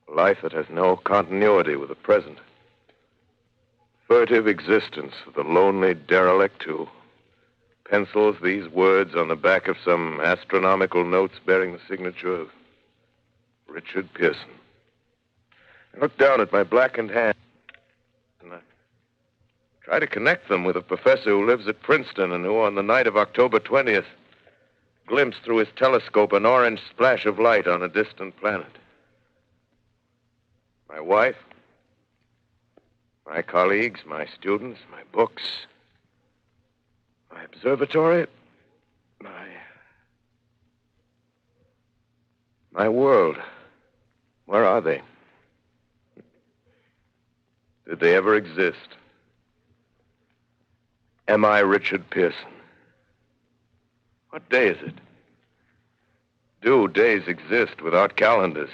A life that has no continuity with the present. Furtive existence of the lonely derelict who pencils these words on the back of some astronomical notes bearing the signature of Richard Pearson. I look down at my blackened hand and I try to connect them with a professor who lives at Princeton and who, on the night of October 20th, glimpsed through his telescope an orange splash of light on a distant planet. My wife, my colleagues, my students, my books, my observatory, my world. Where are they? Did they ever exist? Am I Richard Pearson? What day is it? Do days exist without calendars?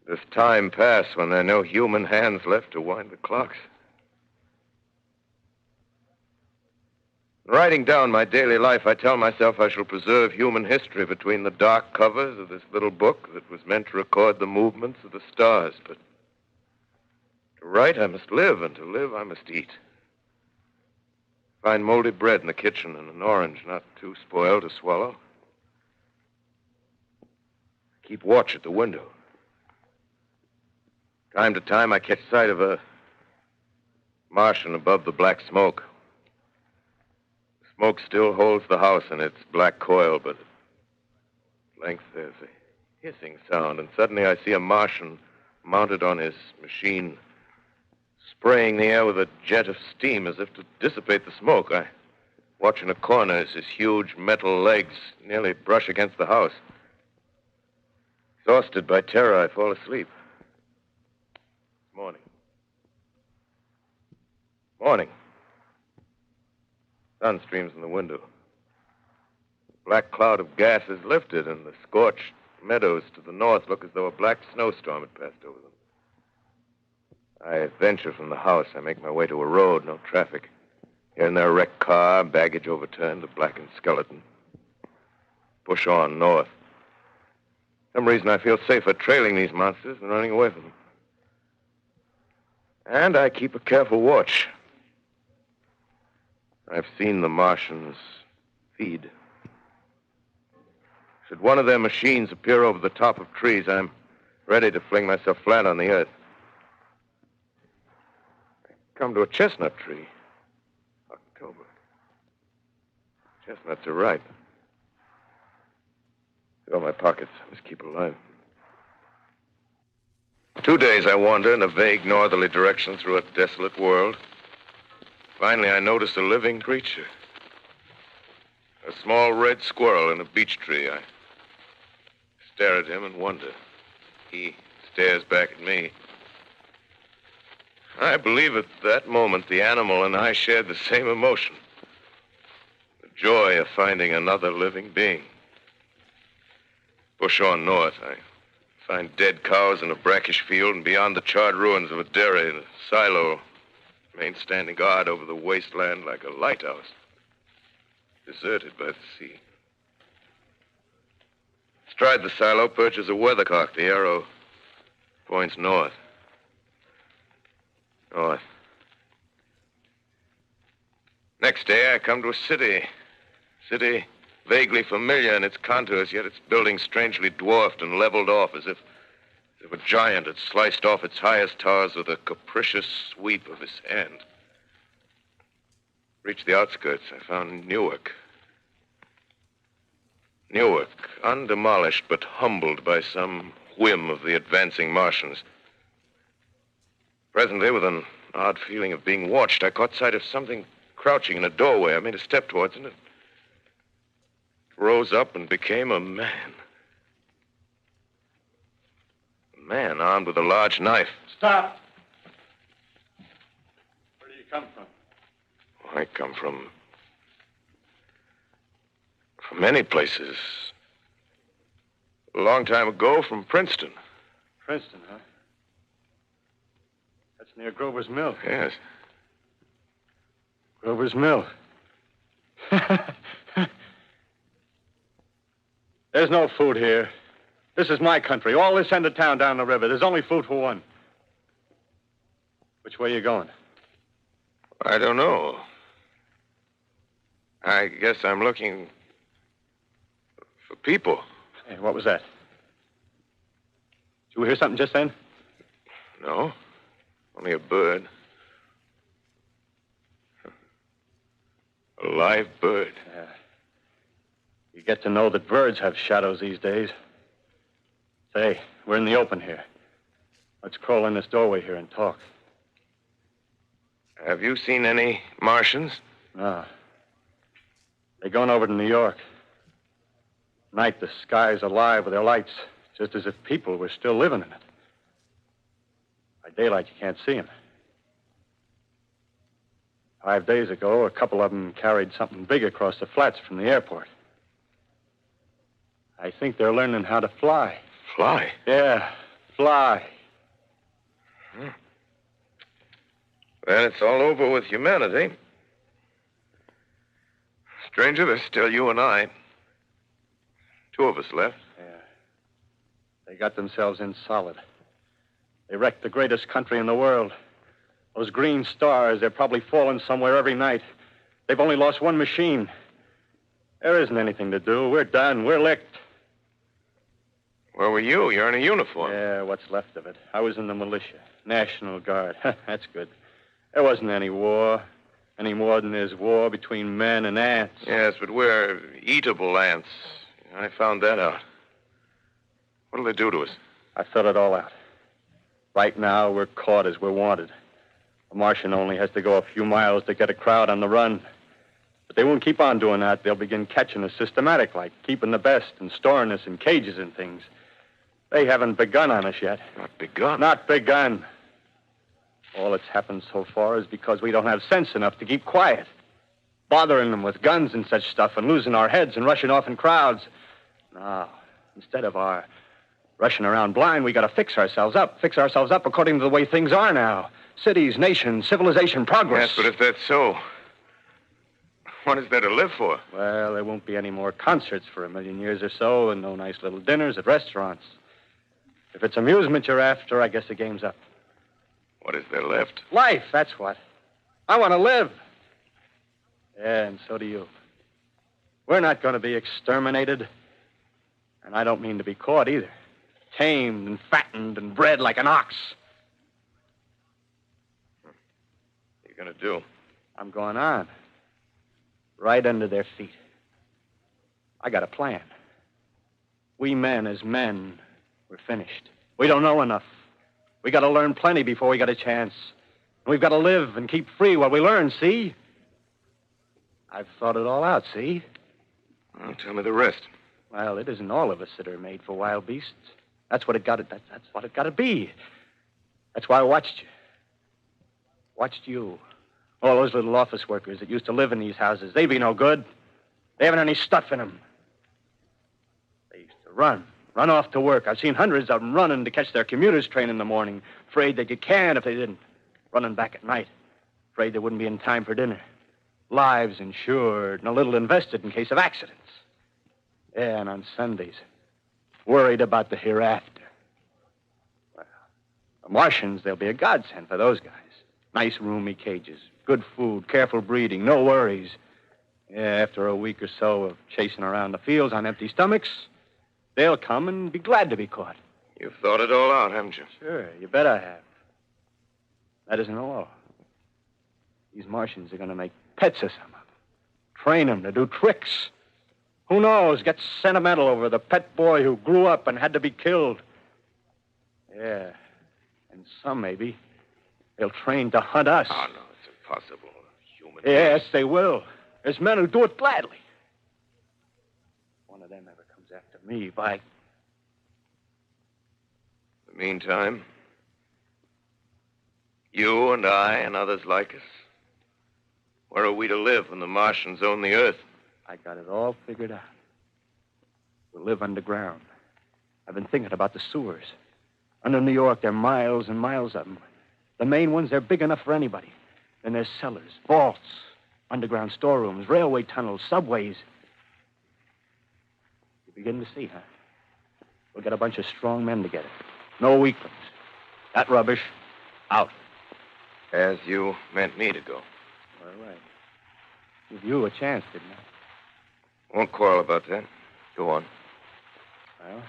Does time pass when there are no human hands left to wind the clocks? In writing down my daily life, I tell myself I shall preserve human history between the dark covers of this little book that was meant to record the movements of the stars. But to write, I must live, and to live, I must eat. Find moldy bread in the kitchen and an orange not too spoiled to swallow. Keep watch at the window. Time to time, I catch sight of a Martian above the black smoke. The smoke still holds the house in its black coil, but at length there's a hissing sound, and suddenly I see a Martian mounted on his machine, spraying the air with a jet of steam as if to dissipate the smoke. I watch in a corner as his huge metal legs nearly brush against the house. Exhausted by terror, I fall asleep. Morning. Morning. Sun streams in the window. The black cloud of gas is lifted, and the scorched meadows to the north look as though a black snowstorm had passed over them. I venture from the house. I make my way to a road, no traffic. Here and there, a wrecked car, baggage overturned, a blackened skeleton. Push on north. For some reason, I feel safer trailing these monsters than running away from them. And I keep a careful watch. I've seen the Martians feed. Should one of their machines appear over the top of trees, I'm ready to fling myself flat on the earth. I come to a chestnut tree. October. Chestnuts are ripe. Fill my pockets. I must keep alive. 2 days I wander in a vague northerly direction through a desolate world. Finally, I notice a living creature. A small red squirrel in a beech tree. I stare at him and wonder. He stares back at me. I believe at that moment the animal and I shared the same emotion. The joy of finding another living being. Push on north. I find dead cows in a brackish field, and beyond the charred ruins of a dairy and a silo remains standing guard over the wasteland like a lighthouse, deserted by the sea. Astride the silo perches a weathercock. The arrow points north. North. Next day, I come to a city. City vaguely familiar in its contours, yet its buildings strangely dwarfed and leveled off as if a giant had sliced off its highest towers with a capricious sweep of his hand. Reached the outskirts, I found Newark. Newark, undemolished but humbled by some whim of the advancing Martians. Presently, with an odd feeling of being watched, I caught sight of something crouching in a doorway. I made a step towards it, and it rose up and became a man. A man armed with a large knife. Stop! Where do you come from? I come from many places. A long time ago, from Princeton. Princeton, huh? That's near Grover's Mill. Yes. Grover's Mill. There's no food here. This is my country. All this end of town down the river. There's only food for one. Which way are you going? I don't know. I guess I'm looking for people. Hey, what was that? Did you hear something just then? No. Only a bird. A live bird. Yeah. You get to know that birds have shadows these days. Say, we're in the open here. Let's crawl in this doorway here and talk. Have you seen any Martians? No. They're going over to New York. Night, the sky's alive with their lights, just as if people were still living in it. By daylight, you can't see them. 5 days ago, a couple of them carried something big across the flats from the airport. I think they're learning how to fly. Fly? Yeah, fly. Then it's all over with humanity. Stranger, there's still you and I. 2 of us left. Yeah. They got themselves in solid. They wrecked the greatest country in the world. Those green stars, they're probably falling somewhere every night. They've only lost one machine. There isn't anything to do. We're done. We're licked. Where were you? You're in a uniform. Yeah, what's left of it. I was in the militia. National Guard. That's good. There wasn't any war. Any more than there's war between men and ants. Yes, but we're eatable ants. I found that out. What'll they do to us? I thought it all out. Right now, we're caught as we're wanted. A Martian only has to go a few miles to get a crowd on the run. But they won't keep on doing that. They'll begin catching us systematic, like keeping the best and storing us in cages and things. They haven't begun on us yet. Not begun? Not begun. All that's happened so far is because we don't have sense enough to keep quiet. Bothering them with guns and such stuff and losing our heads and rushing off in crowds. Now, instead of our rushing around blind, we got to fix ourselves up according to the way things are now. Cities, nations, civilization, progress. Yes, but if that's so, what is there to live for? Well, there won't be any more concerts for 1,000,000 years or so, and no nice little dinners at restaurants. If it's amusement you're after, I guess the game's up. What is there left? Life, that's what. I want to live. Yeah, and so do you. We're not going to be exterminated. And I don't mean to be caught either. Tamed and fattened and bred like an ox. What are you going to do? I'm going on. Right under their feet. I got a plan. We men, as men, we're finished. We don't know enough. We got to learn plenty before we got a chance. And we've got to live and keep free while we learn, see? I've thought it all out, see? Well, tell me the rest. Well, it isn't all of us that are made for wild beasts. That's what it got to. That's what it got to be. That's why I watched you. Watched you. All those little office workers that used to live in these houses. They be no good. They haven't any stuff in them. They used to run off to work. I've seen hundreds of them running to catch their commuter's train in the morning, afraid they'd get canned if they didn't. Running back at night, afraid they wouldn't be in time for dinner. Lives insured and a little invested in case of accidents. Yeah, and on Sundays, worried about the hereafter. Well, the Martians, they'll be a godsend for those guys. Nice, roomy cages, good food, careful breeding, no worries. Yeah, after a week or so of chasing around the fields on empty stomachs, they'll come and be glad to be caught. You've thought it all out, haven't you? Sure, you bet I have. That isn't all. These Martians are going to make pets of some of them. Train them to do tricks. Who knows? Get sentimental over the pet boy who grew up and had to be killed. Yeah. And some, maybe, they'll train to hunt us. Oh, no, it's impossible. Yes, they will. There's men who do it gladly. One of them ever comes after me, by... In the meantime, you and I and others like us, where are we to live when the Martians own the Earth? I got it all figured out. We'll live underground. I've been thinking about the sewers. Under New York, there are miles and miles of them. The main ones, they're big enough for anybody. Then there's cellars, vaults, underground storerooms, railway tunnels, subways. You begin to see, huh? We'll get a bunch of strong men together. No weaklings. That rubbish, out. As you meant me to go. All right. Give you a chance, didn't I? Won't quarrel about that. Go on. Well,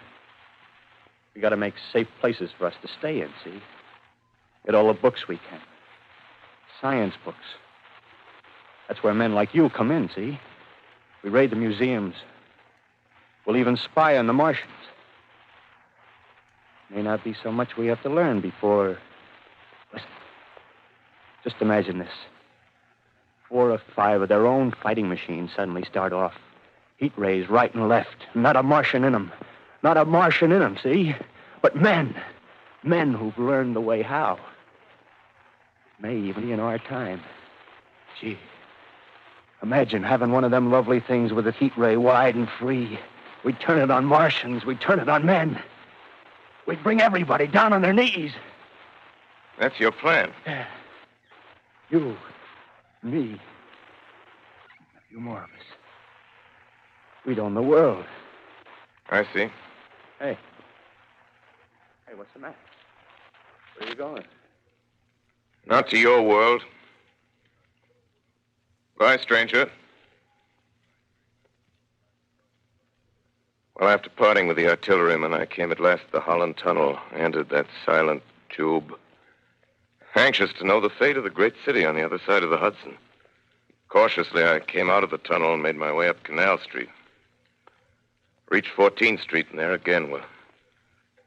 we got to make safe places for us to stay in, see? Get all the books we can. Science books. That's where men like you come in, see? We raid the museums. We'll even spy on the Martians. May not be so much we have to learn before... Listen. Just imagine this. 4 or 5 of their own fighting machines suddenly start off. Heat rays right and left. Not a Martian in them. Not a Martian in them, see? But men. Men who've learned the way how. May even be in our time. Gee. Imagine having one of them lovely things with a heat ray wide and free. We'd turn it on Martians. We'd turn it on men. We'd bring everybody down on their knees. That's your plan. Yeah. You, me, a few more of us. We'd own the world. I see. Hey. Hey, what's the matter? Where are you going? Not to your world. Bye, stranger. Well, after parting with the artilleryman, I came at last to the Holland Tunnel, entered that silent tube, anxious to know the fate of the great city on the other side of the Hudson. Cautiously, I came out of the tunnel and made my way up Canal Street. Reached 14th Street, and there again were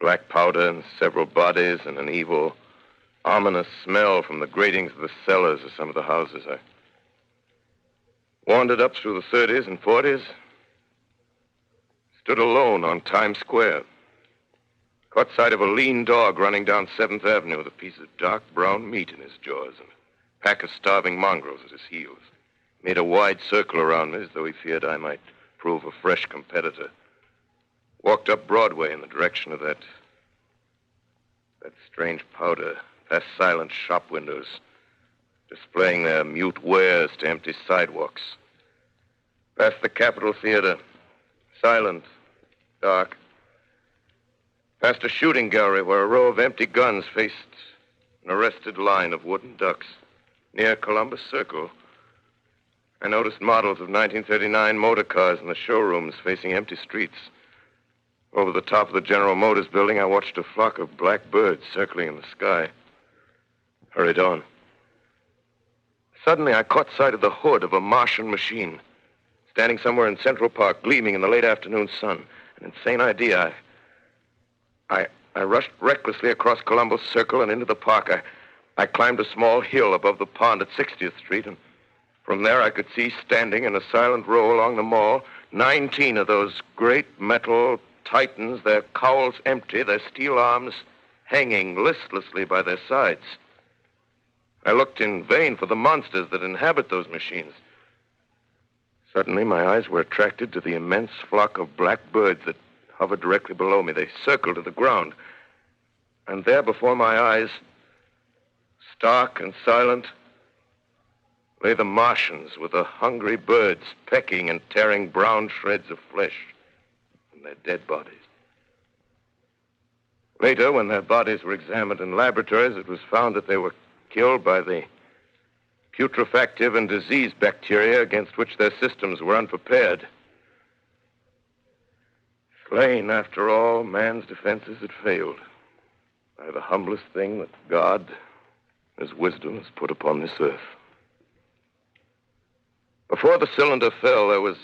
black powder and several bodies and an evil, ominous smell from the gratings of the cellars of some of the houses. I wandered up through the 30s and 40s, stood alone on Times Square. Caught sight of a lean dog running down 7th Avenue with a piece of dark brown meat in his jaws and a pack of starving mongrels at his heels. Made a wide circle around me as though he feared I might prove a fresh competitor. Walked up Broadway in the direction of that strange powder, past silent shop windows, displaying their mute wares to empty sidewalks. Past the Capitol Theater, silent, dark. Past a shooting gallery where a row of empty guns faced an arrested line of wooden ducks. Near Columbus Circle, I noticed models of 1939 motor cars in the showrooms facing empty streets. Over the top of the General Motors building, I watched a flock of black birds circling in the sky. Hurried on. Suddenly, I caught sight of the hood of a Martian machine, standing somewhere in Central Park, gleaming in the late afternoon sun. An insane idea. I rushed recklessly across Columbus Circle and into the park. I climbed a small hill above the pond at 60th Street, and from there I could see standing in a silent row along the mall 19 of those great metal titans, their cowls empty, their steel arms hanging listlessly by their sides. I looked in vain for the monsters that inhabit those machines. Suddenly, my eyes were attracted to the immense flock of black birds that hovered directly below me. They circled to the ground. And there before my eyes, stark and silent, lay the Martians with the hungry birds pecking and tearing brown shreds of flesh from their dead bodies. Later, when their bodies were examined in laboratories, it was found that they were killed by the putrefactive and disease bacteria against which their systems were unprepared. Slain, after all, man's defenses had failed by the humblest thing that God, His wisdom, has put upon this earth. Before the cylinder fell, there was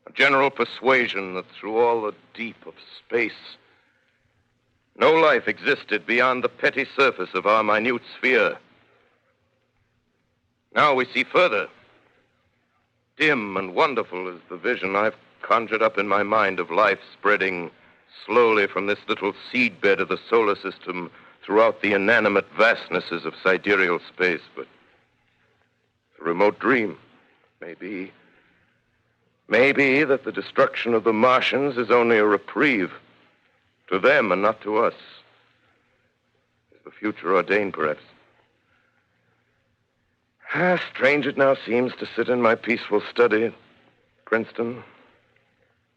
a general persuasion that through all the deep of space, no life existed beyond the petty surface of our minute sphere. Now we see further. Dim and wonderful is the vision I've conjured up in my mind of life spreading slowly from this little seedbed of the solar system throughout the inanimate vastnesses of sidereal space. But a remote dream, maybe that the destruction of the Martians is only a reprieve to them and not to us. Is the future ordained, perhaps? Strange it now seems to sit in my peaceful study at Princeton,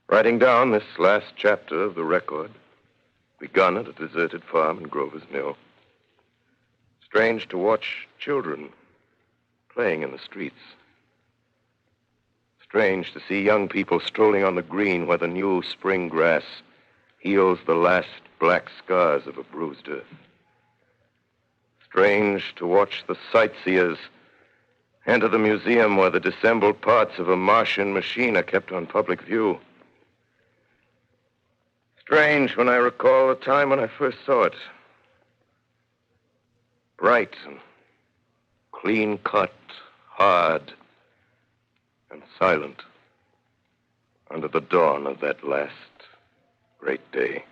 writing down this last chapter of the record, begun at a deserted farm in Grover's Mill. Strange to watch children playing in the streets. Strange to see young people strolling on the green where the new spring grass heals the last black scars of a bruised earth. Strange to watch the sightseers enter the museum where the dissembled parts of a Martian machine are kept on public view. Strange when I recall the time when I first saw it. Bright and clean-cut, hard and silent under the dawn of that last great day.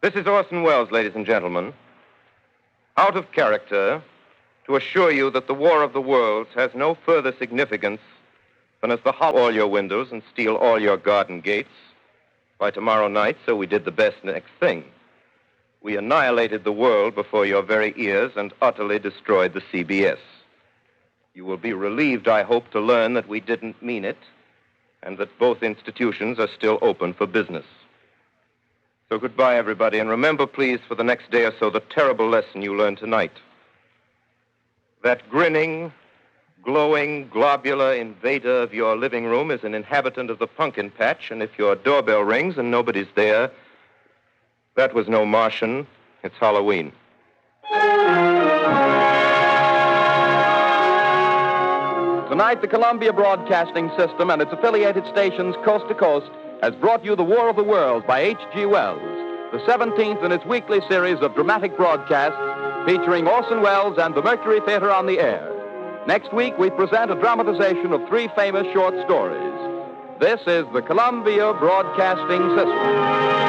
This is Orson Welles, ladies and gentlemen. Out of character, to assure you that the War of the Worlds has no further significance than as to hollow all your windows and steal all your garden gates. By tomorrow night, so we did the best next thing. We annihilated the world before your very ears and utterly destroyed the CBS. You will be relieved, I hope, to learn that we didn't mean it and that both institutions are still open for business. So goodbye, everybody, and remember, please, for the next day or so, the terrible lesson you learned tonight. That grinning, glowing, globular invader of your living room is an inhabitant of the pumpkin patch, and if your doorbell rings and nobody's there, that was no Martian, it's Halloween. Tonight, the Columbia Broadcasting System and its affiliated stations coast to coast has brought you The War of the Worlds by H.G. Wells, the 17th in its weekly series of dramatic broadcasts featuring Orson Welles and the Mercury Theater on the air. Next week, we present a dramatization of 3 famous short stories. This is the Columbia Broadcasting System.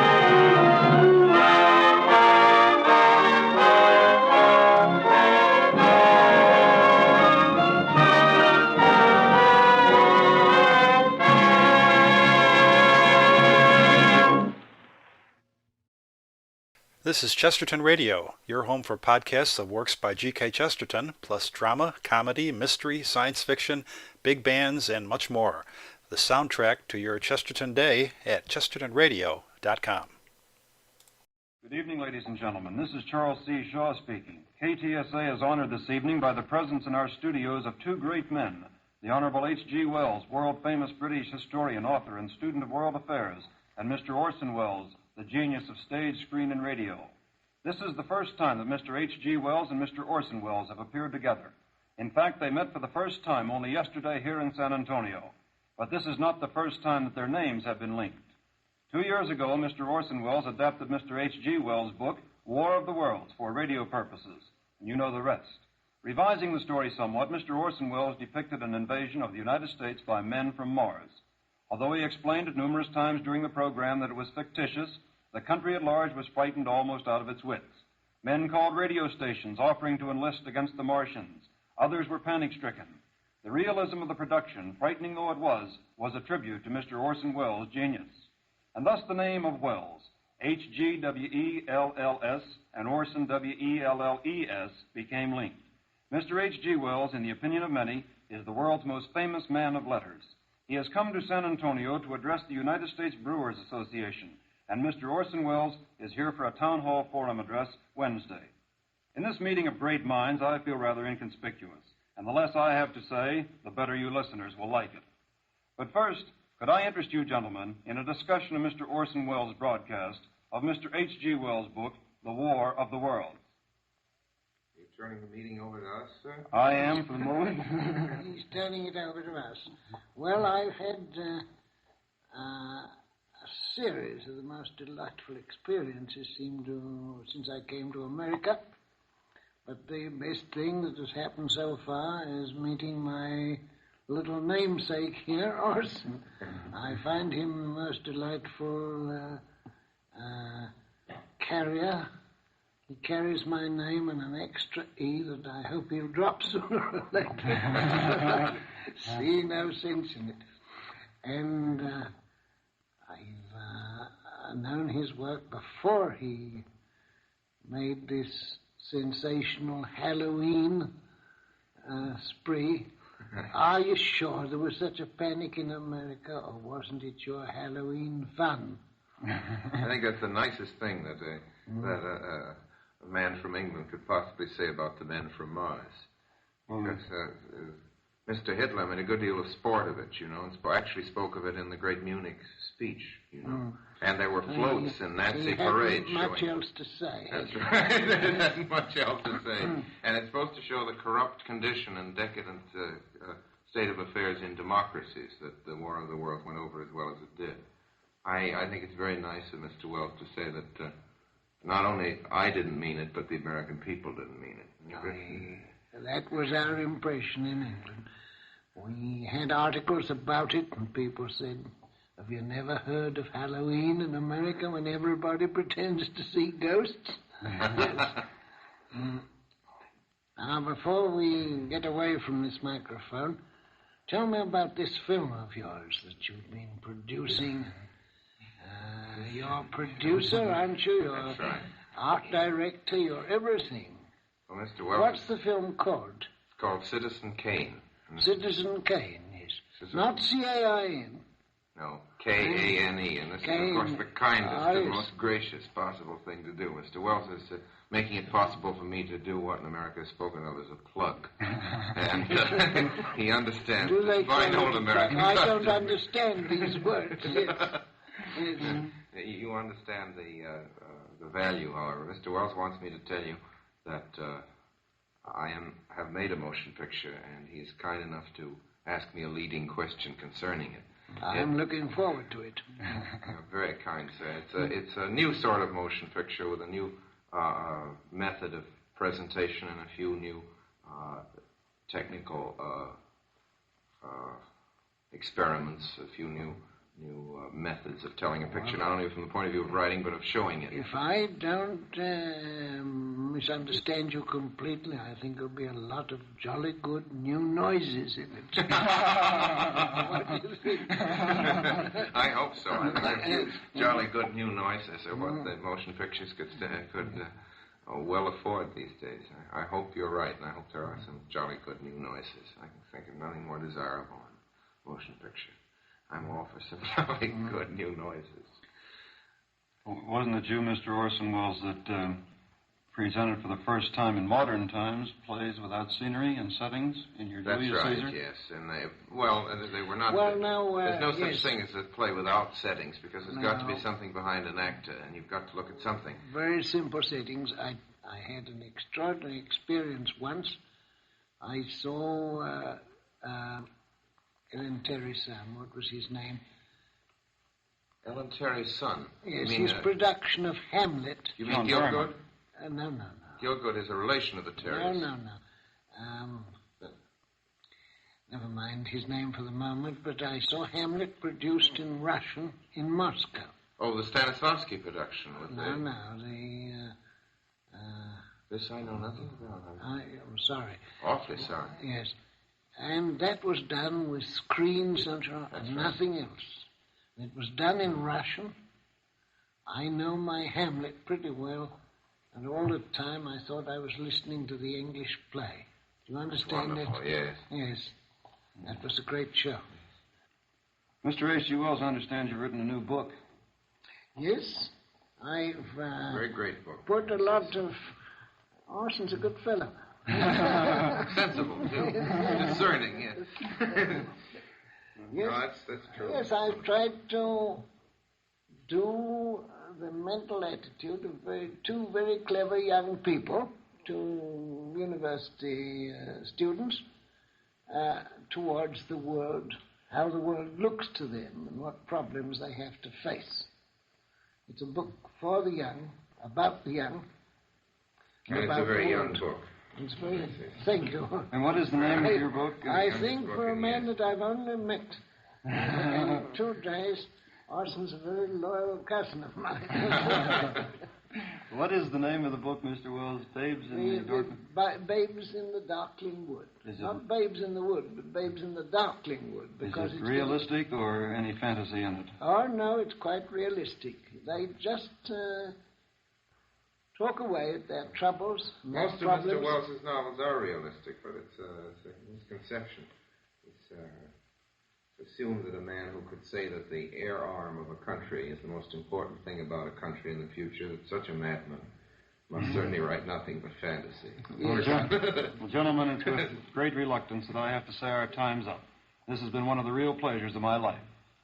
This is Chesterton Radio, your home for podcasts of works by G.K. Chesterton, plus drama, comedy, mystery, science fiction, big bands, and much more. The soundtrack to your Chesterton day at chestertonradio.com. Good evening, ladies and gentlemen. This is Charles C. Shaw speaking. KTSA is honored this evening by the presence in our studios of 2 great men, the Honorable H.G. Wells, world-famous British historian, author, and student of world affairs, and Mr. Orson Welles, the genius of stage, screen, and radio. This is the first time that Mr. H.G. Wells and Mr. Orson Welles have appeared together. In fact, they met for the first time only yesterday here in San Antonio. But this is not the first time that their names have been linked. 2 years ago, Mr. Orson Welles adapted Mr. H.G. Wells' book, War of the Worlds, for radio purposes, and you know the rest. Revising the story somewhat, Mr. Orson Welles depicted an invasion of the United States by men from Mars. Although he explained it numerous times during the program that it was fictitious, the country at large was frightened almost out of its wits. Men called radio stations offering to enlist against the Martians. Others were panic-stricken. The realism of the production, frightening though it was a tribute to Mr. Orson Welles' genius. And thus the name of Wells, H-G-W-E-L-L-S, and Orson, W-E-L-L-E-S, became linked. Mr. H.G. Wells, in the opinion of many, is the world's most famous man of letters. He has come to San Antonio to address the United States Brewers Association, and Mr. Orson Welles is here for a town hall forum address Wednesday. In this meeting of great minds, I feel rather inconspicuous, and the less I have to say, the better you listeners will like it. But first, could I interest you gentlemen in a discussion of Mr. Orson Welles' broadcast of Mr. H.G. Wells' book, The War of the Worlds? Turning the meeting over to us, sir? I am, for the moment. He's turning it over to us. Well, I've had a series of the most delightful experiences since I came to America. But the best thing that has happened so far is meeting my little namesake here, Orson. I find him the most delightful carrier. He carries my name and an extra E that I hope he'll drop sooner or later. See no sense in it. And I've known his work before he made this sensational Halloween spree. Are you sure there was such a panic in America, or wasn't it your Halloween fun? I think that's the nicest thing that a man from England could possibly say about the men from Mars. Because Mr. Hitler made a good deal of sport of it, you know, and actually spoke of it in the great Munich speech, you know. And there were floats in Nazi parades showing. Much else to say. That's right. There isn't much else to say. And it's supposed to show the corrupt condition and decadent state of affairs in democracies that the War of the Worlds went over as well as it did. I think it's very nice of Mr. Wells to say that not only I didn't mean it, but the American people didn't mean it. That was our impression in England. We had articles about it, and people said, have you never heard of Halloween in America when everybody pretends to see ghosts? Now, before we get away from this microphone, tell me about this film of yours that you've been producing. You're producer, aren't you? You're That's right. Art director, you're everything. Well, Mr. Wells... What's the film called? It's called Citizen Kane. Citizen Kane, yes. Not C-A-I-N. No, K-A-N-E, and this is, of course, the kindest and most gracious possible thing to do. Mr. Wells is making it possible for me to do what in America is spoken of as a plug. And he understands. Do they fine old American I custom. don't understand these words. Yes. You understand the value, however. Mr. Wells wants me to tell you that I have made a motion picture, and he is kind enough to ask me a leading question concerning it. I'm looking forward to it. Very kind, sir. It's a new sort of motion picture with a new method of presentation and a few new technical experiments, a few new methods of telling a picture, not only from the point of view of writing, but of showing it. If I don't misunderstand you completely, I think there'll be a lot of jolly good new noises in it. What do you think? I hope so. I think a few jolly good new noises are what the motion pictures could well afford these days. I hope you're right, and I hope there are some jolly good new noises. I can think of nothing more desirable in motion picture. I'm all for some jolly good new noises. Wasn't it you, Mr. Orson Welles, that presented for the first time in modern times plays without scenery and settings in your That's Julius right, Caesar? yes. And they were not... Well, now, there's no such yes. thing as a play without settings, because there's got to be No. something behind an actor, and you've got to look at something. Very simple settings. I had an extraordinary experience once. I saw Ellen Terry's son. What was his name? Ellen Terry's son. Yes, You mean, his production of Hamlet. You mean Gielgud? No. Gielgud is a relation of the Terrys. No. Never mind his name for the moment, but I saw Hamlet produced in Russian in Moscow. Oh, the Stanislavski production with This I know nothing about. I'm sorry. Awfully sorry. Yes. And that was done with screens and nothing else. It was done in Russian. I know my Hamlet pretty well, and all the time I thought I was listening to the English play. Do you understand Wonderful, that? yes. Yes. That was a great show. Mr. H.G. Wells, I understand you've written a new book. Yes, I've Very great book. put a lot of... Orson's a good fellow. Sensible, too. Discerning, yes. Yes. No, that's true. Yes, I've tried to do the mental attitude of two very clever young people, two university students, towards the world, how the world looks to them and what problems they have to face. It's a book for the young, about the young. And it's a very young book. It's very... Thank you. And what is the name of your book? I think for a man that I've only met in 2 days, Orson's a very loyal cousin of mine. What is the name of the book, Mr. Wells? Babes in the Dark... Babes in the Darkling Wood. Is it- Not Babes in the Wood, but Babes in the Darkling Wood. Is Because it it's realistic or any fantasy in it? Oh, no, it's quite realistic. They just talk away at their troubles. and their Most of problems. Mr. Wells's novels are realistic, but it's a misconception. It's assumed that a man who could say that the air arm of a country is the most important thing about a country in the future, that such a madman must certainly write nothing but fantasy. Well, gentlemen, it's with great reluctance that I have to say our time's up. This has been one of the real pleasures of my life.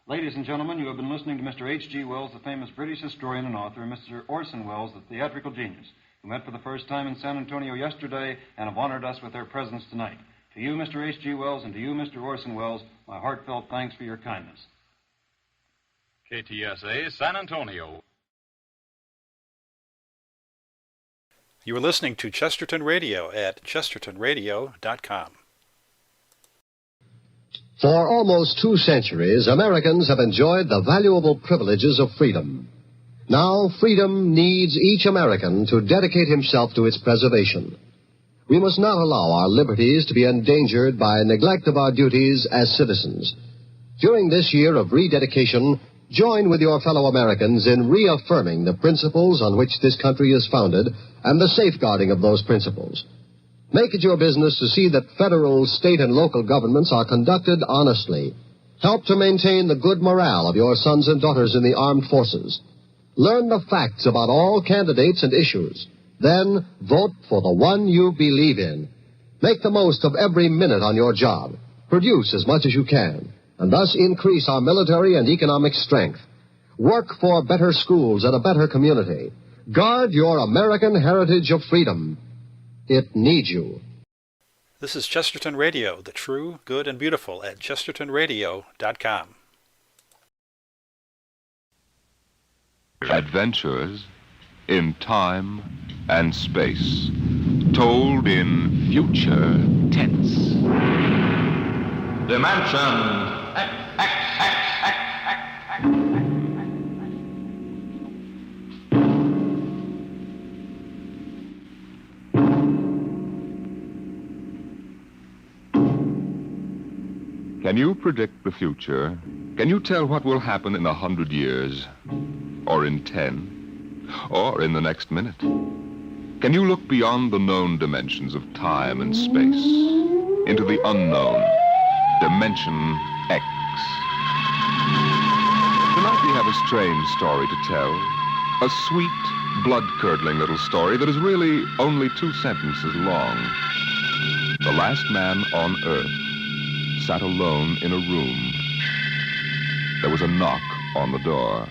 Ladies and gentlemen, you have been listening to Mr. H.G. Wells, the famous British historian and author, and Mr. Orson Welles, the theatrical genius, who met for the first time in San Antonio yesterday and have honored us with their presence tonight. To you, Mr. H.G. Wells, and to you, Mr. Orson Welles, my heartfelt thanks for your kindness. KTSA, San Antonio. You are listening to Chesterton Radio at chestertonradio.com. For almost 2 centuries, Americans have enjoyed the valuable privileges of freedom. Now, freedom needs each American to dedicate himself to its preservation. We must not allow our liberties to be endangered by neglect of our duties as citizens. During this year of rededication, join with your fellow Americans in reaffirming the principles on which this country is founded and the safeguarding of those principles. Make it your business to see that federal, state, and local governments are conducted honestly. Help to maintain the good morale of your sons and daughters in the armed forces. Learn the facts about all candidates and issues. Then vote for the one you believe in. Make the most of every minute on your job. Produce as much as you can, and thus increase our military and economic strength. Work for better schools and a better community. Guard your American heritage of freedom. It needs you. This is Chesterton Radio, the true, good, and beautiful at chestertonradio.com. Adventures in time and space, told in future tense. Dimension Can you predict the future? Can you tell what will happen in 100 years? Or in 10? Or in the next minute? Can you look beyond the known dimensions of time and space into the unknown, Dimension X? Tonight we have a strange story to tell. A sweet, blood-curdling little story that is really only 2 sentences long. The last man on Earth sat alone in a room. There was a knock on the door.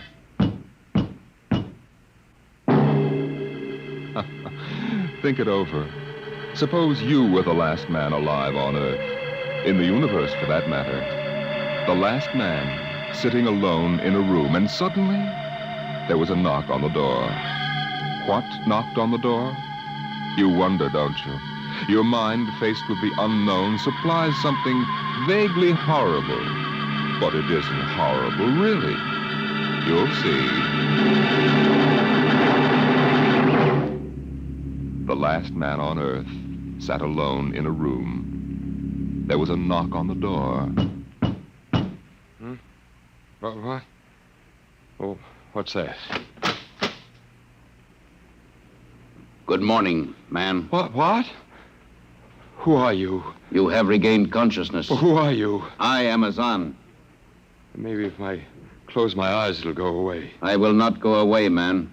Think it over. Suppose you were the last man alive on Earth, in the universe for that matter. The last man sitting alone in a room, and suddenly there was a knock on the door. What knocked on the door? You wonder, don't you? Your mind, faced with the unknown, supplies something vaguely horrible. But it isn't horrible, really. You'll see. The last man on Earth sat alone in a room. There was a knock on the door. What? Oh, what's that? Good morning, man. What? Who are you? You have regained consciousness. Who are you? I am Azan. Maybe if I close my eyes, it'll go away. I will not go away, man.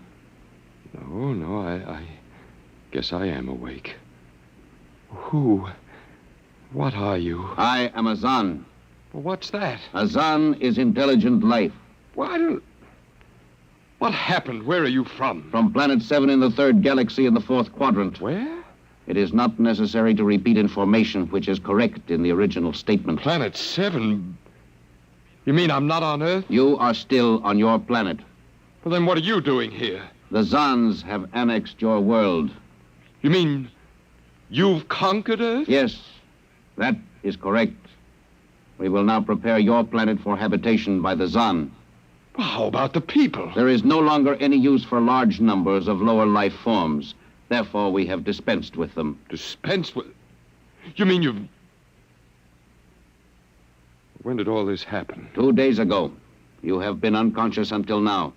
No, I guess I am awake. Who? What are you? I am Azan. Well, what's that? Azan is intelligent life. What happened? Where are you from? From Planet 7 in the 3rd galaxy in the 4th quadrant. Where? It is not necessary to repeat information which is correct in the original statement. Planet 7? You mean I'm not on Earth? You are still on your planet. Well, then what are you doing here? The Zans have annexed your world. You mean you've conquered Earth? Yes, that is correct. We will now prepare your planet for habitation by the Zan. Well, how about the people? There is no longer any use for large numbers of lower life forms. Therefore, we have dispensed with them. Dispensed with? You mean you've... When did all this happen? 2 days ago. You have been unconscious until now.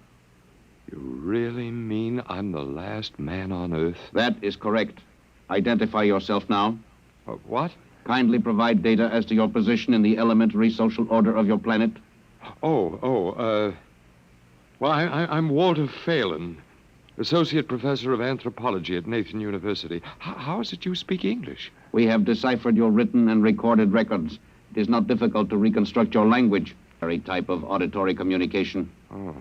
You really mean I'm the last man on Earth? That is correct. Identify yourself now. What? Kindly provide data as to your position in the elementary social order of your planet. Well, I'm Walter Phelan, Associate Professor of Anthropology at Nathan University. How is it you speak English? We have deciphered your written and recorded records. It is not difficult to reconstruct your language. Very type of auditory communication. Oh.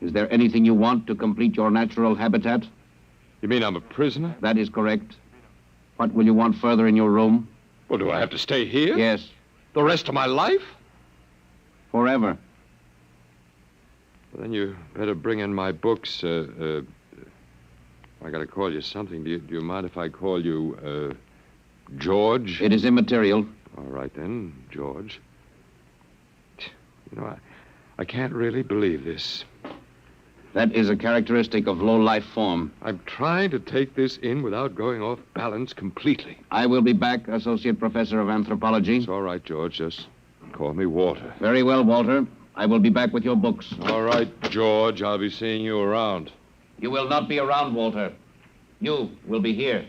Is there anything you want to complete your natural habitat? You mean I'm a prisoner? That is correct. What will you want further in your room? Well, do I have to stay here? Yes. The rest of my life? Forever. Well, then you better bring in my books. I gotta call you something. Do you mind if I call you, George? It is immaterial. All right, then, George. You know, I can't really believe this. That is a characteristic of low life form. I'm trying to take this in without going off balance completely. I will be back, Associate Professor of Anthropology. It's all right, George. Just call me Walter. Very well, Walter. I will be back with your books. All right, George. I'll be seeing you around. You will not be around, Walter. You will be here.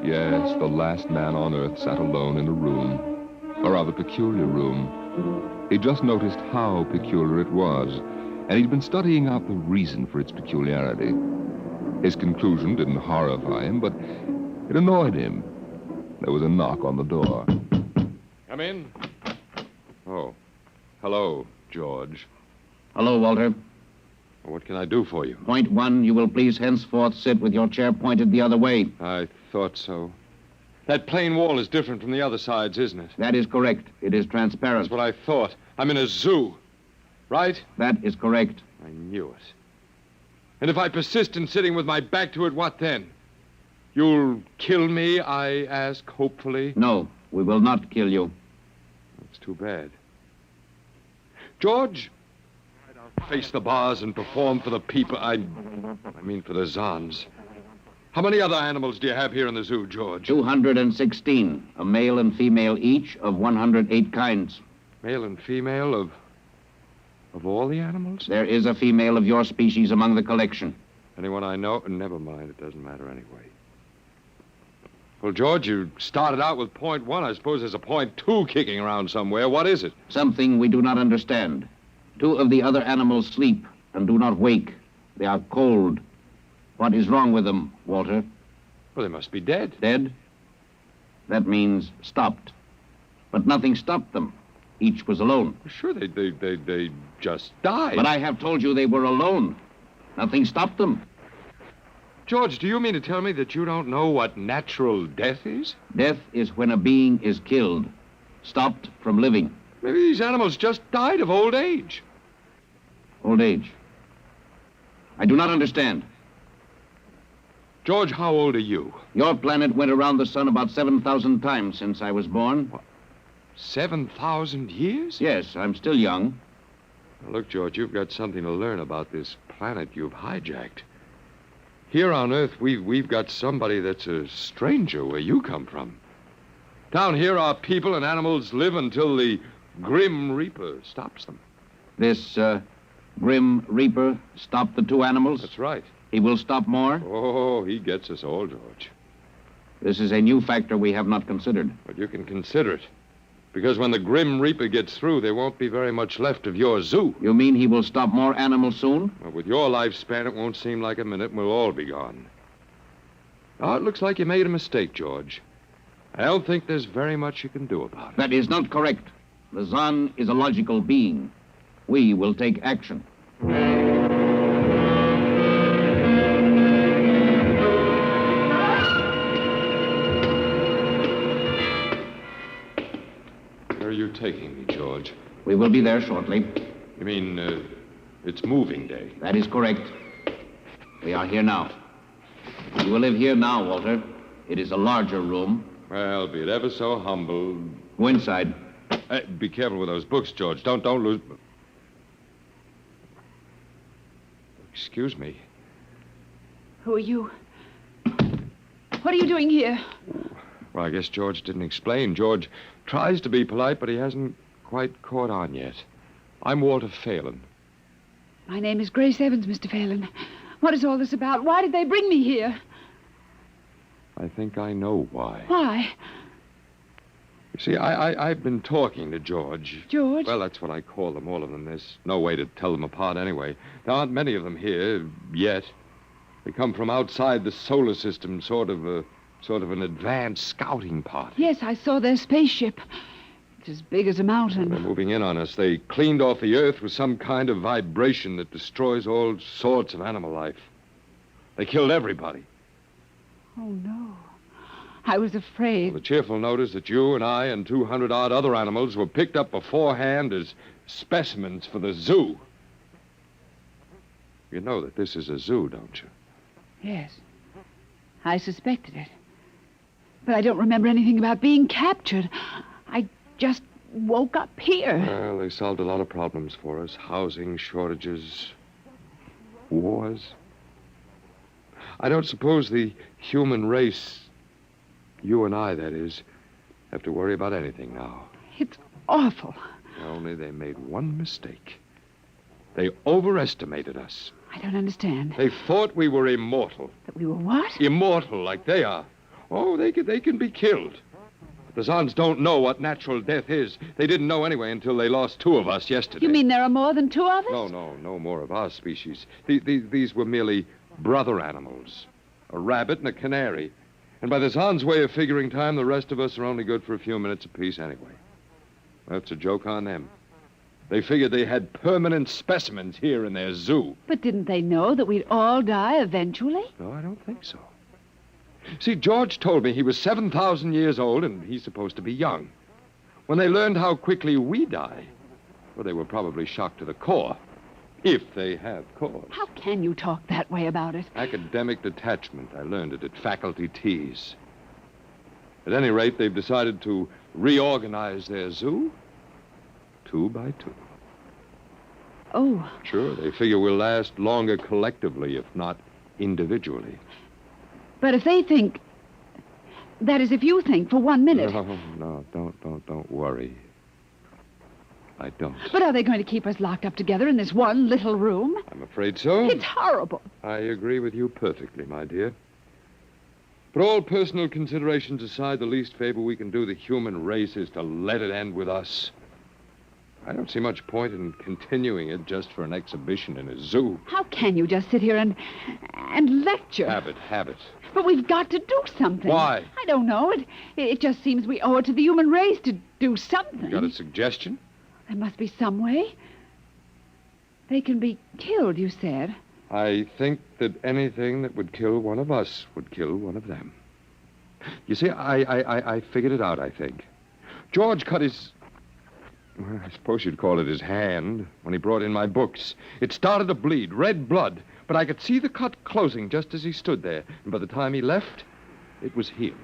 Yes, the last man on Earth sat alone in a room. A rather peculiar room. He just noticed how peculiar it was, and he'd been studying out the reason for its peculiarity. His conclusion didn't horrify him, but it annoyed him. There was a knock on the door. Come in. Oh, hello, George. Hello, Walter. Well, what can I do for you? Point 1, you will please henceforth sit with your chair pointed the other way. I thought so. That plain wall is different from the other sides, isn't it? That is correct. It is transparent. That's what I thought. I'm in a zoo, right? That is correct. I knew it. And if I persist in sitting with my back to it, what then? You'll kill me, I ask, hopefully? No, we will not kill you. That's too bad. George, I'll face the bars and perform for the people. I mean for the Zons. How many other animals do you have here in the zoo, George? 216, a male and female each of 108 kinds. Male and female of all the animals? There is a female of your species among the collection. Anyone I know? Never mind, it doesn't matter anyway. Well, George, you started out with point 1. I suppose there's a point 2 kicking around somewhere. What is it? Something we do not understand. 2 of the other animals sleep and do not wake. They are cold. What is wrong with them, Walter? Well, they must be dead. Dead? That means stopped. But nothing stopped them. Each was alone. Sure, they just died. But I have told you they were alone. Nothing stopped them. George, do you mean to tell me that you don't know what natural death is? Death is when a being is killed, stopped from living. Maybe these animals just died of old age. Old age? I do not understand. George, how old are you? Your planet went around the sun about 7,000 times since I was born. What? 7,000 years? Yes, I'm still young. Now, look, George, you've got something to learn about this planet you've hijacked. Here on Earth, we've got somebody that's a stranger where you come from. Down here, our people and animals live until the Grim Reaper stops them. This, Grim Reaper stopped the 2 animals? That's right. He will stop more? Oh, he gets us all, George. This is a new factor we have not considered. But you can consider it. Because when the Grim Reaper gets through, there won't be very much left of your zoo. You mean he will stop more animals soon? Well, with your lifespan, it won't seem like a minute, and we'll all be gone. Oh, it looks like you made a mistake, George. I don't think there's very much you can do about it. That is not correct. The Zon is a logical being. We will take action. Where are you taking me, George? We will be there shortly. You mean, it's moving day? That is correct. We are here now. You will live here now, Walter. It is a larger room. Well, be it ever so humble. Go inside. Be careful with those books, George. Don't lose... Excuse me. Who are you? What are you doing here? Well, I guess George didn't explain. George tries to be polite, but he hasn't quite caught on yet. I'm Walter Phelan. My name is Grace Evans, Mr. Phelan. What is all this about? Why did they bring me here? I think I know why. Why? You see, I've been talking to George. George? Well, that's what I call them, all of them. There's no way to tell them apart anyway. There aren't many of them here, yet. They come from outside the solar system, sort of an advanced scouting party. Yes, I saw their spaceship. It's as big as a mountain. They're moving in on us. They cleaned off the Earth with some kind of vibration that destroys all sorts of animal life. They killed everybody. Oh, no. I was afraid. Well, the cheerful notice that you and I and 200-odd other animals were picked up beforehand as specimens for the zoo. You know that this is a zoo, don't you? Yes. I suspected it. But I don't remember anything about being captured. I just woke up here. Well, they solved a lot of problems for us. Housing shortages, wars. I don't suppose the human race, you and I, that is, have to worry about anything now. It's awful. Only they made one mistake. They overestimated us. I don't understand. They thought we were immortal. That we were what? Immortal, like they are. Oh, they can be killed. But the Zons don't know what natural death is. They didn't know anyway until they lost 2 of us yesterday. You mean there are more than 2 of us? No more of our species. These were merely brother animals. A rabbit and a canary. And by the Zons' way of figuring time, the rest of us are only good for a few minutes apiece anyway. That's a joke on them. They figured they had permanent specimens here in their zoo. But didn't they know that we'd all die eventually? No, I don't think so. See, George told me he was 7,000 years old, and he's supposed to be young. When they learned how quickly we die, well, they were probably shocked to the core. If they have cause. How can you talk that way about it? Academic detachment. I learned it at faculty teas. At any rate, they've decided to reorganize their zoo 2 by 2. Oh. Sure, they figure we'll last longer collectively, if not individually. But if they think... That is, if you think for 1 minute... No, don't worry. I don't. But are they going to keep us locked up together in this one little room? I'm afraid so. It's horrible. I agree with you perfectly, my dear. But all personal considerations aside, the least favor we can do the human race is to let it end with us. I don't see much point in continuing it just for an exhibition in a zoo. How can you just sit here and lecture? Habit. But we've got to do something. Why? I don't know. It just seems we owe it to the human race to do something. You got a suggestion? There must be some way. They can be killed, you said. I think that anything that would kill one of us would kill one of them. You see, I figured it out, I think. George cut his... Well, I suppose you'd call it his hand when he brought in my books. It started to bleed, red blood, but I could see the cut closing just as he stood there. And by the time he left, it was healed.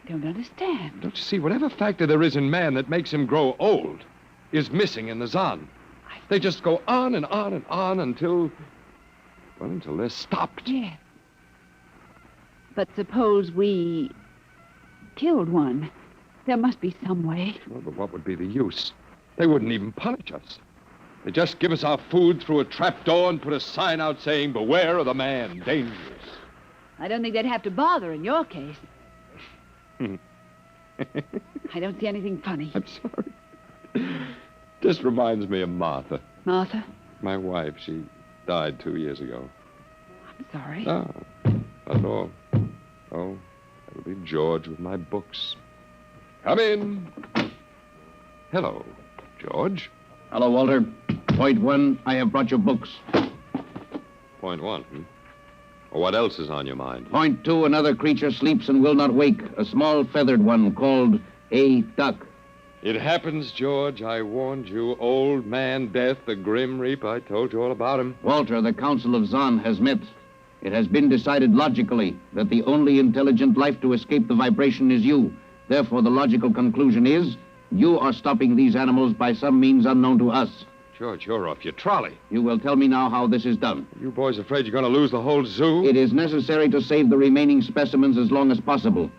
Don't understand. Don't you see, whatever factor there is in man that makes him grow old is missing in the Zon. They just go on and on and on until they're stopped. Yeah. But suppose we killed one. There must be some way. Well, but what would be the use? They wouldn't even punish us. They just give us our food through a trap door and put a sign out saying, "Beware of the man, dangerous." I don't think they'd have to bother in your case. I don't see anything funny. I'm sorry. Just reminds me of Martha. Martha? My wife. She died 2 years ago. I'm sorry. No, not at all. Oh, that'll be George with my books. Come in. Hello, George. Hello, Walter. Point 1, I have brought your books. Point 1, Well, what else is on your mind? Point 2, another creature sleeps and will not wake. A small feathered one called a duck. It happens, George. I warned you. Old man Death, the Grim Reaper. I told you all about him. Walter, the Council of Zon has met. It has been decided logically that the only intelligent life to escape the vibration is you. Therefore, the logical conclusion is you are stopping these animals by some means unknown to us. George, you're off your trolley. You will tell me now how this is done. You boys afraid you're going to lose the whole zoo? It is necessary to save the remaining specimens as long as possible.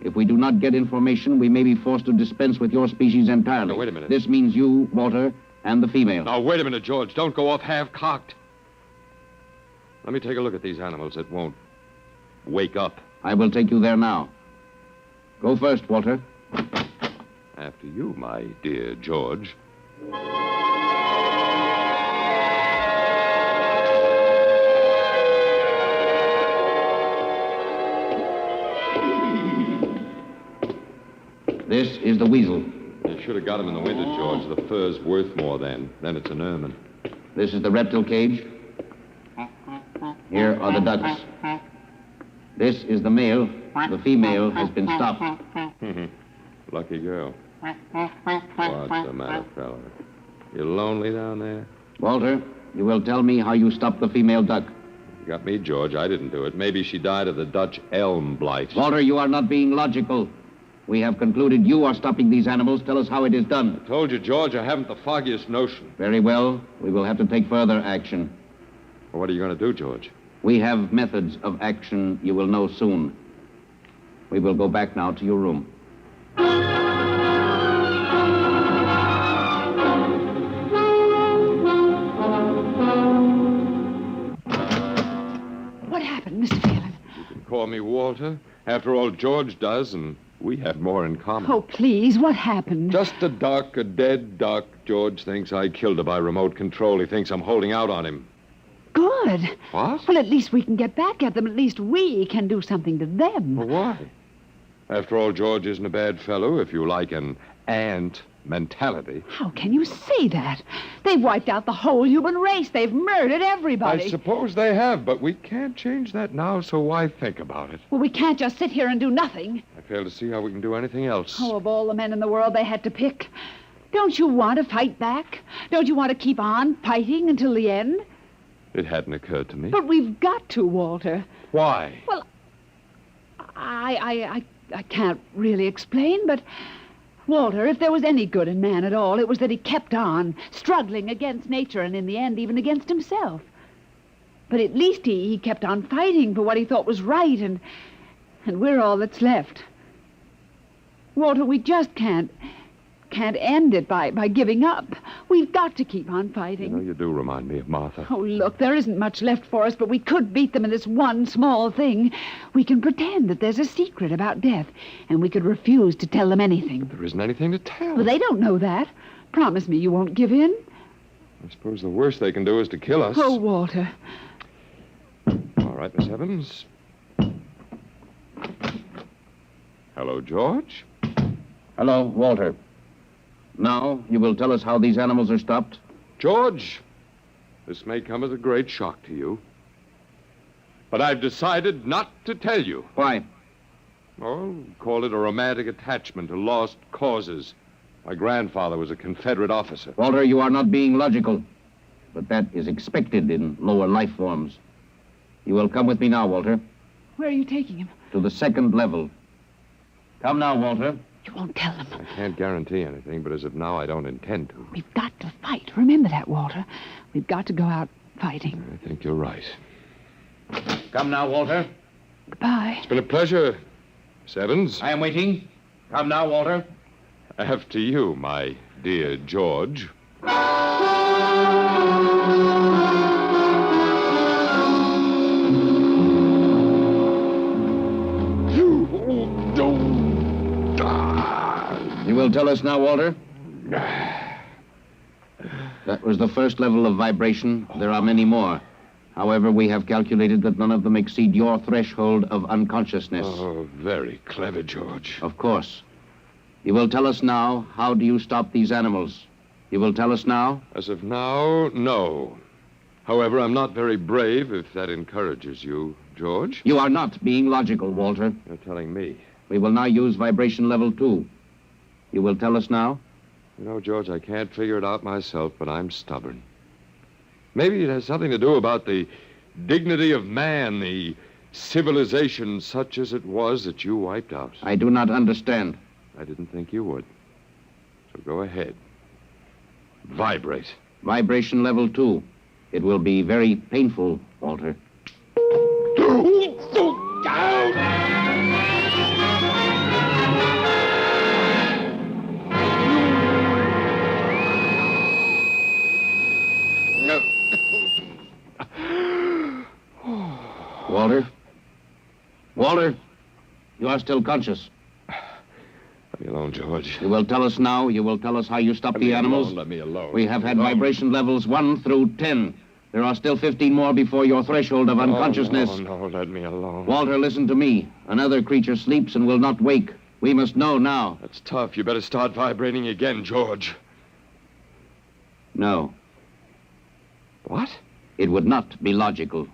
If we do not get information, we may be forced to dispense with your species entirely. Now, wait a minute. This means you, Walter, and the female. Now, wait a minute, George. Don't go off half-cocked. Let me take a look at these animals that won't wake up. I will take you there now. Go first, Walter. After you, my dear George. This is the weasel. You should have got him in the winter, George. The fur's worth more then. Then it's an ermine. This is the reptile cage. Here are the ducks. This is the male. The female has been stopped. Lucky girl. What's the matter, fella? You lonely down there? Walter, you will tell me how you stopped the female duck. You got me, George. I didn't do it. Maybe she died of the Dutch elm blight. Walter, you are not being logical. We have concluded you are stopping these animals. Tell us how it is done. I told you, George, I haven't the foggiest notion. Very well. We will have to take further action. Well, what are you going to do, George? We have methods of action you will know soon. We will go back now to your room. What happened, Mr. Phelan? You can call me Walter. After all, George does, and we have more in common. Oh, please, what happened? Just a duck, a dead duck. George thinks I killed her by remote control. He thinks I'm holding out on him. Good. What? Well, at least we can get back at them. At least we can do something to them. Well, why? After all, George isn't a bad fellow, if you like an ant mentality. How can you say that? They've wiped out the whole human race. They've murdered everybody. I suppose they have, but we can't change that now, so why think about it? Well, we can't just sit here and do nothing. I fail to see how we can do anything else. Oh, of all the men in the world they had to pick. Don't you want to fight back? Don't you want to keep on fighting until the end? It hadn't occurred to me. But we've got to, Walter. Why? Well, I can't really explain, but... Walter, if there was any good in man at all, it was that he kept on, struggling against nature and in the end even against himself. But at least he kept on fighting for what he thought was right, and we're all that's left. Walter, we just can't end it by giving up. We've got to keep on fighting. You know, you do remind me of Martha. Oh, look, there isn't much left for us, but we could beat them in this one small thing. We can pretend that there's a secret about death, and we could refuse to tell them anything. There isn't anything to tell. Well, they don't know that. Promise me you won't give in. I suppose the worst they can do is to kill us. Oh, Walter. All right, Miss Evans. Hello, George. Hello, Walter. Now, you will tell us how these animals are stopped? George, this may come as a great shock to you, but I've decided not to tell you. Why? Oh, call it a romantic attachment to lost causes. My grandfather was a Confederate officer. Walter, you are not being logical, but that is expected in lower life forms. You will come with me now, Walter. Where are you taking him? To the second level. Come now, Walter. You won't tell them. I can't guarantee anything, but as of now, I don't intend to. We've got to fight. Remember that, Walter. We've got to go out fighting. I think you're right. Come now, Walter. Goodbye. It's been a pleasure, Miss Evans. I am waiting. Come now, Walter. After you, my dear George. You will tell us now, Walter? That was the first level of vibration. There are many more. However, we have calculated that none of them exceed your threshold of unconsciousness. Oh, very clever, George. Of course. You will tell us now, how do you stop these animals? You will tell us now? As of now, no. However, I'm not very brave, if that encourages you, George. You are not being logical, Walter. You're telling me. We will now use vibration level 2. You will tell us now? You know, George, I can't figure it out myself, but I'm stubborn. Maybe it has something to do about the dignity of man, the civilization such as it was that you wiped out. I do not understand. I didn't think you would. So go ahead. Vibrate. Vibration level 2. It will be very painful, Walter. Walter? Walter? You are still conscious. Let me alone, George. You will tell us now. You will tell us how you stop the animals. Let me alone. We have had vibration levels 1 through 10. There are still 15 more before your threshold of unconsciousness. No, let me alone. Walter, listen to me. Another creature sleeps and will not wake. We must know now. That's tough. You better start vibrating again, George. No. What? It would not be logical.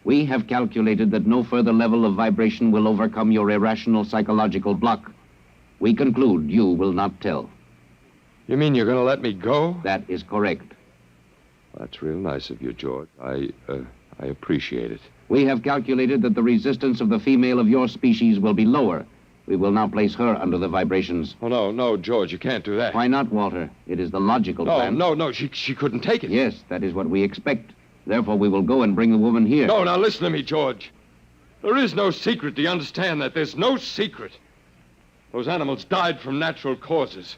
We have calculated that no further level of vibration will overcome your irrational psychological block. We conclude you will not tell. You mean you're going to let me go? That is correct. That's real nice of you, George. I appreciate it. We have calculated that the resistance of the female of your species will be lower. We will now place her under the vibrations. Oh, no, George, you can't do that. Why not, Walter? It is the logical plan. No, she couldn't take it. Yes, that is what we expect. Therefore, we will go and bring the woman here. No, now listen to me, George. There is no secret. Do you understand that? There's no secret. Those animals died from natural causes.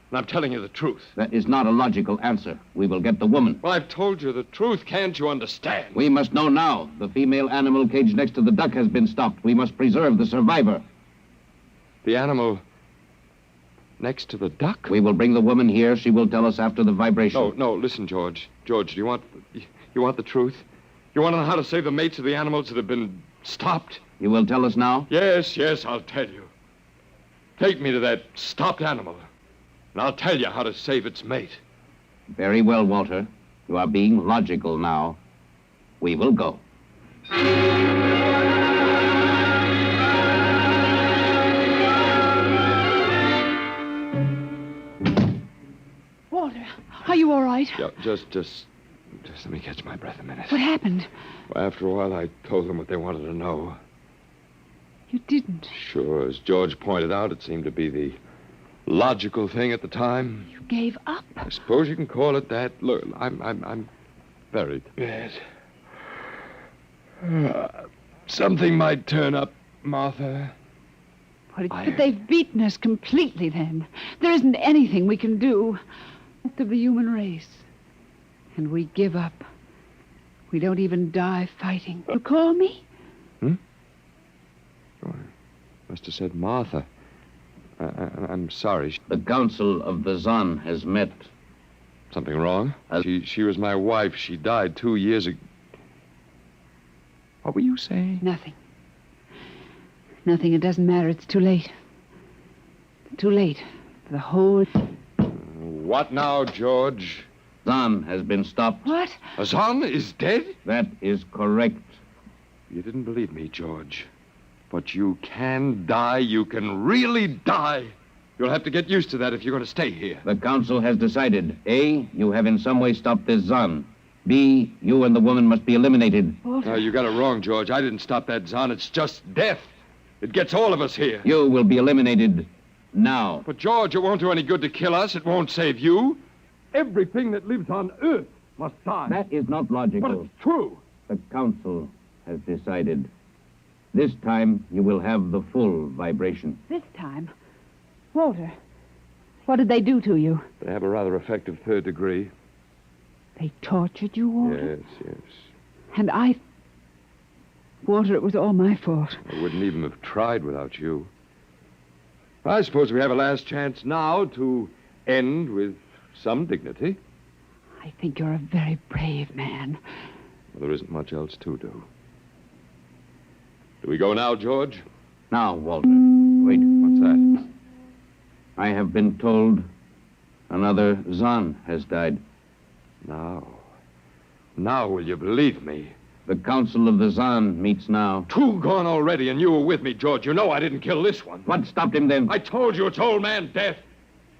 And I'm telling you the truth. That is not a logical answer. We will get the woman. Well, I've told you the truth. Can't you understand? We must know now. The female animal caged next to the duck has been stopped. We must preserve the survivor. The animal next to the duck? We will bring the woman here. She will tell us after the vibration. No, listen, George. George, do you want the truth? You want to know how to save the mates of the animals that have been stopped? You will tell us now? Yes, I'll tell you. Take me to that stopped animal. and I'll tell you how to save its mate. Very well, Walter. You are being logical now. We will go. Walter, are you all right? Yeah, just let me catch my breath a minute. What happened? Well, after a while, I told them what they wanted to know. You didn't. Sure, as George pointed out, it seemed to be the logical thing at the time. You gave up? I suppose you can call it that. Look, I'm very bad. Something might turn up, Martha. But they've beaten us completely then. There isn't anything we can do. Of the human race. And we give up. We don't even die fighting. You call me? Oh, I must have said Martha. I'm sorry. The Council of the Zon has met. Something wrong? She was my wife. She died 2 years ago. What were you saying? Nothing. Nothing. It doesn't matter. It's too late. Too late. For the whole... What now, George? Zon has been stopped. What? Zon is dead? That is correct. You didn't believe me, George. But you can die. You can really die. You'll have to get used to that if you're going to stay here. The Council has decided. A, you have in some way stopped this Zon. B, you and the woman must be eliminated. No, you got it wrong, George. I didn't stop that Zon. It's just death. It gets all of us here. You will be eliminated now. But, George, it won't do any good to kill us. It won't save you. Everything that lives on Earth must die. That is not logical. But it's true. The Council has decided. This time, you will have the full vibration. This time? Walter, what did they do to you? They have a rather effective third degree. They tortured you, Walter? Yes. And Walter, it was all my fault. I wouldn't even have tried without you. I suppose we have a last chance now to end with some dignity. I think you're a very brave man. Well, there isn't much else to do. Do we go now, George? Now, Walter. Wait. What's that? I have been told another Zon has died. Now will you believe me? The Council of the Zon meets now. 2 gone already, and you were with me, George. You know I didn't kill this one. What stopped him then? I told you it's old man death.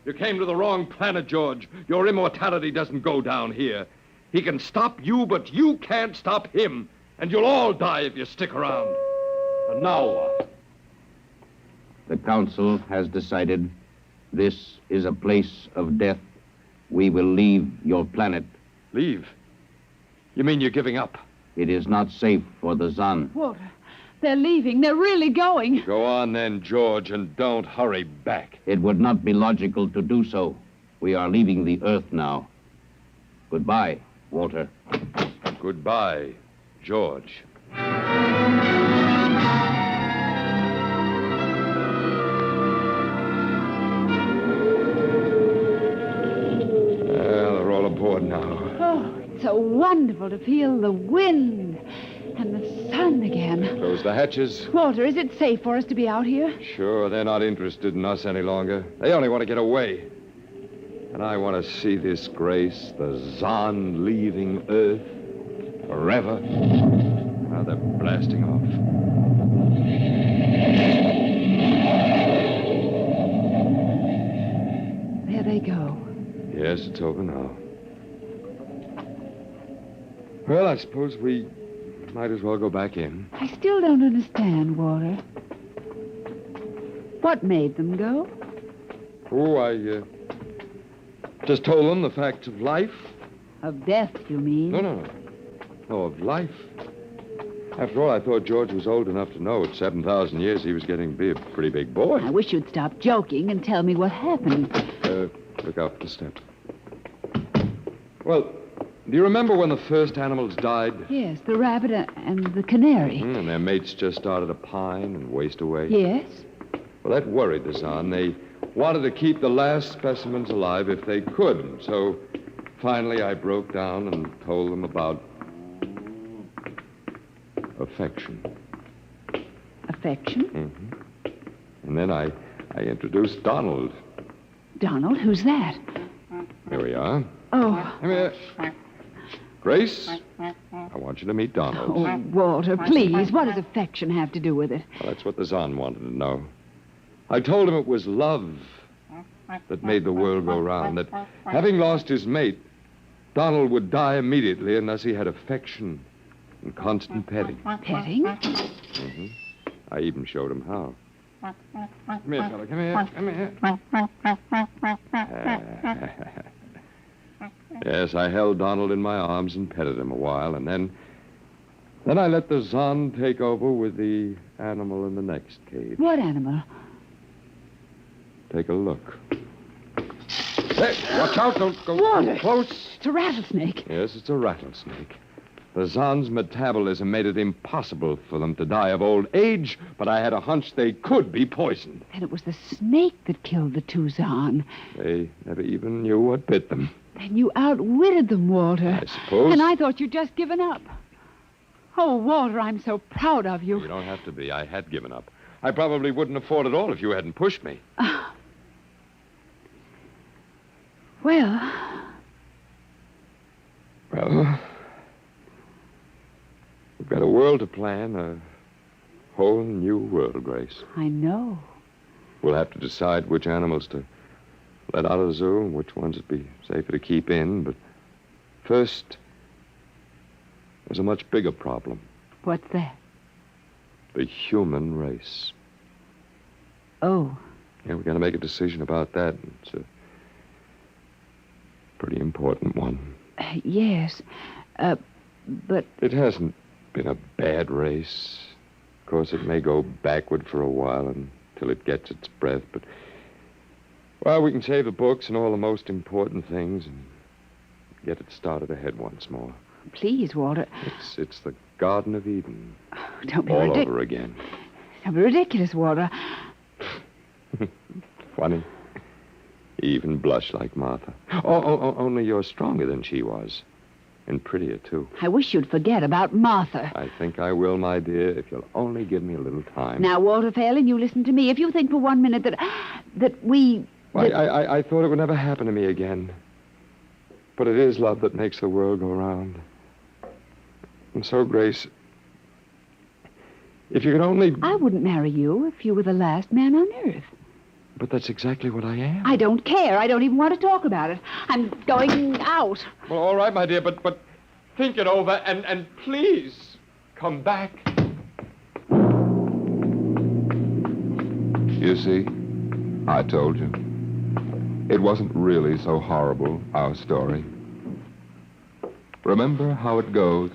You came to the wrong planet, George. Your immortality doesn't go down here. He can stop you, but you can't stop him. And you'll all die if you stick around. And now what? The Council has decided this is a place of death. We will leave your planet. Leave? You mean you're giving up? It is not safe for the Zon. Walter, they're leaving. They're really going. Go on then, George, and don't hurry back. It would not be logical to do so. We are leaving the Earth now. Goodbye, Walter. Goodbye, George. Well, they're all aboard now. Oh, it's so wonderful to feel the wind and the sun again. Close the hatches. Walter, is it safe for us to be out here? Sure, they're not interested in us any longer. They only want to get away. And I want to see this Grace, the Zon leaving Earth forever. Now they're blasting off. There they go. Yes, it's over now. Well, I suppose we might as well go back in. I still don't understand, Walter. What made them go? Oh, I just told them the facts of life. Of death, you mean? No, of life. After all, I thought George was old enough to know at 7,000 years he was getting to be a pretty big boy. I wish you'd stop joking and tell me what happened. Look out for the step. Well, do you remember when the first animals died? Yes, the rabbit and the canary. And their mates just started to pine and waste away? Yes. Well, that worried the Zon. They wanted to keep the last specimens alive if they could. So finally I broke down and told them about affection. Affection? Mm-hmm. And then I introduced Donald. Donald, who's that? Here we are. Oh. Come here. Grace, I want you to meet Donald. Oh, Walter, please. What does affection have to do with it? Well, that's what the Zon wanted to know. I told him it was love that made the world go round, that having lost his mate, Donald would die immediately unless he had affection and constant petting. Petting? Mm-hmm. I even showed him how. Come here, fella. Come here. Come here. Yes, I held Donald in my arms and petted him a while, and then I let the Zon take over with the animal in the next cage. What animal? Take a look. Hey, watch out. Don't go Walter. too close. It's a rattlesnake. Yes, it's a rattlesnake. The Zon's metabolism made it impossible for them to die of old age, but I had a hunch they could be poisoned. And it was the snake that killed the two Zon. They never even knew what bit them. Then you outwitted them, Walter. I suppose. And I thought you'd just given up. Oh, Walter, I'm so proud of you. You don't have to be. I had given up. I probably wouldn't have fought at all if you hadn't pushed me. Well, we've got a world to plan, a whole new world, Grace. I know. We'll have to decide which animals to let out of the zoo and which ones would be safer to keep in. But first, there's a much bigger problem. What's that? The human race. Oh. Yeah, we've got to make a decision about that. It's a pretty important one. Yes. But... It hasn't been a bad race. Of course, it may go backward for a while until it gets its breath, but... Well, we can save the books and all the most important things and get it started ahead once more. Please, Walter. It's the Garden of Eden. Oh, don't be all ridiculous. over again. Don't be ridiculous, Walter. Funny. You even blush like Martha. Oh, only you're stronger than she was. And prettier, too. I wish you'd forget about Martha. I think I will, my dear, if you'll only give me a little time. Now, Walter Phelan, you listen to me. If you think for 1 minute that we... Why, I thought it would never happen to me again. But it is love that makes the world go round. And so, Grace, if you could only... I wouldn't marry you if you were the last man on earth. But that's exactly what I am. I don't care. I don't even want to talk about it. I'm going out. Well, all right, my dear, but think it over and please come back. You see, I told you. It wasn't really so horrible, our story. Remember how it goes.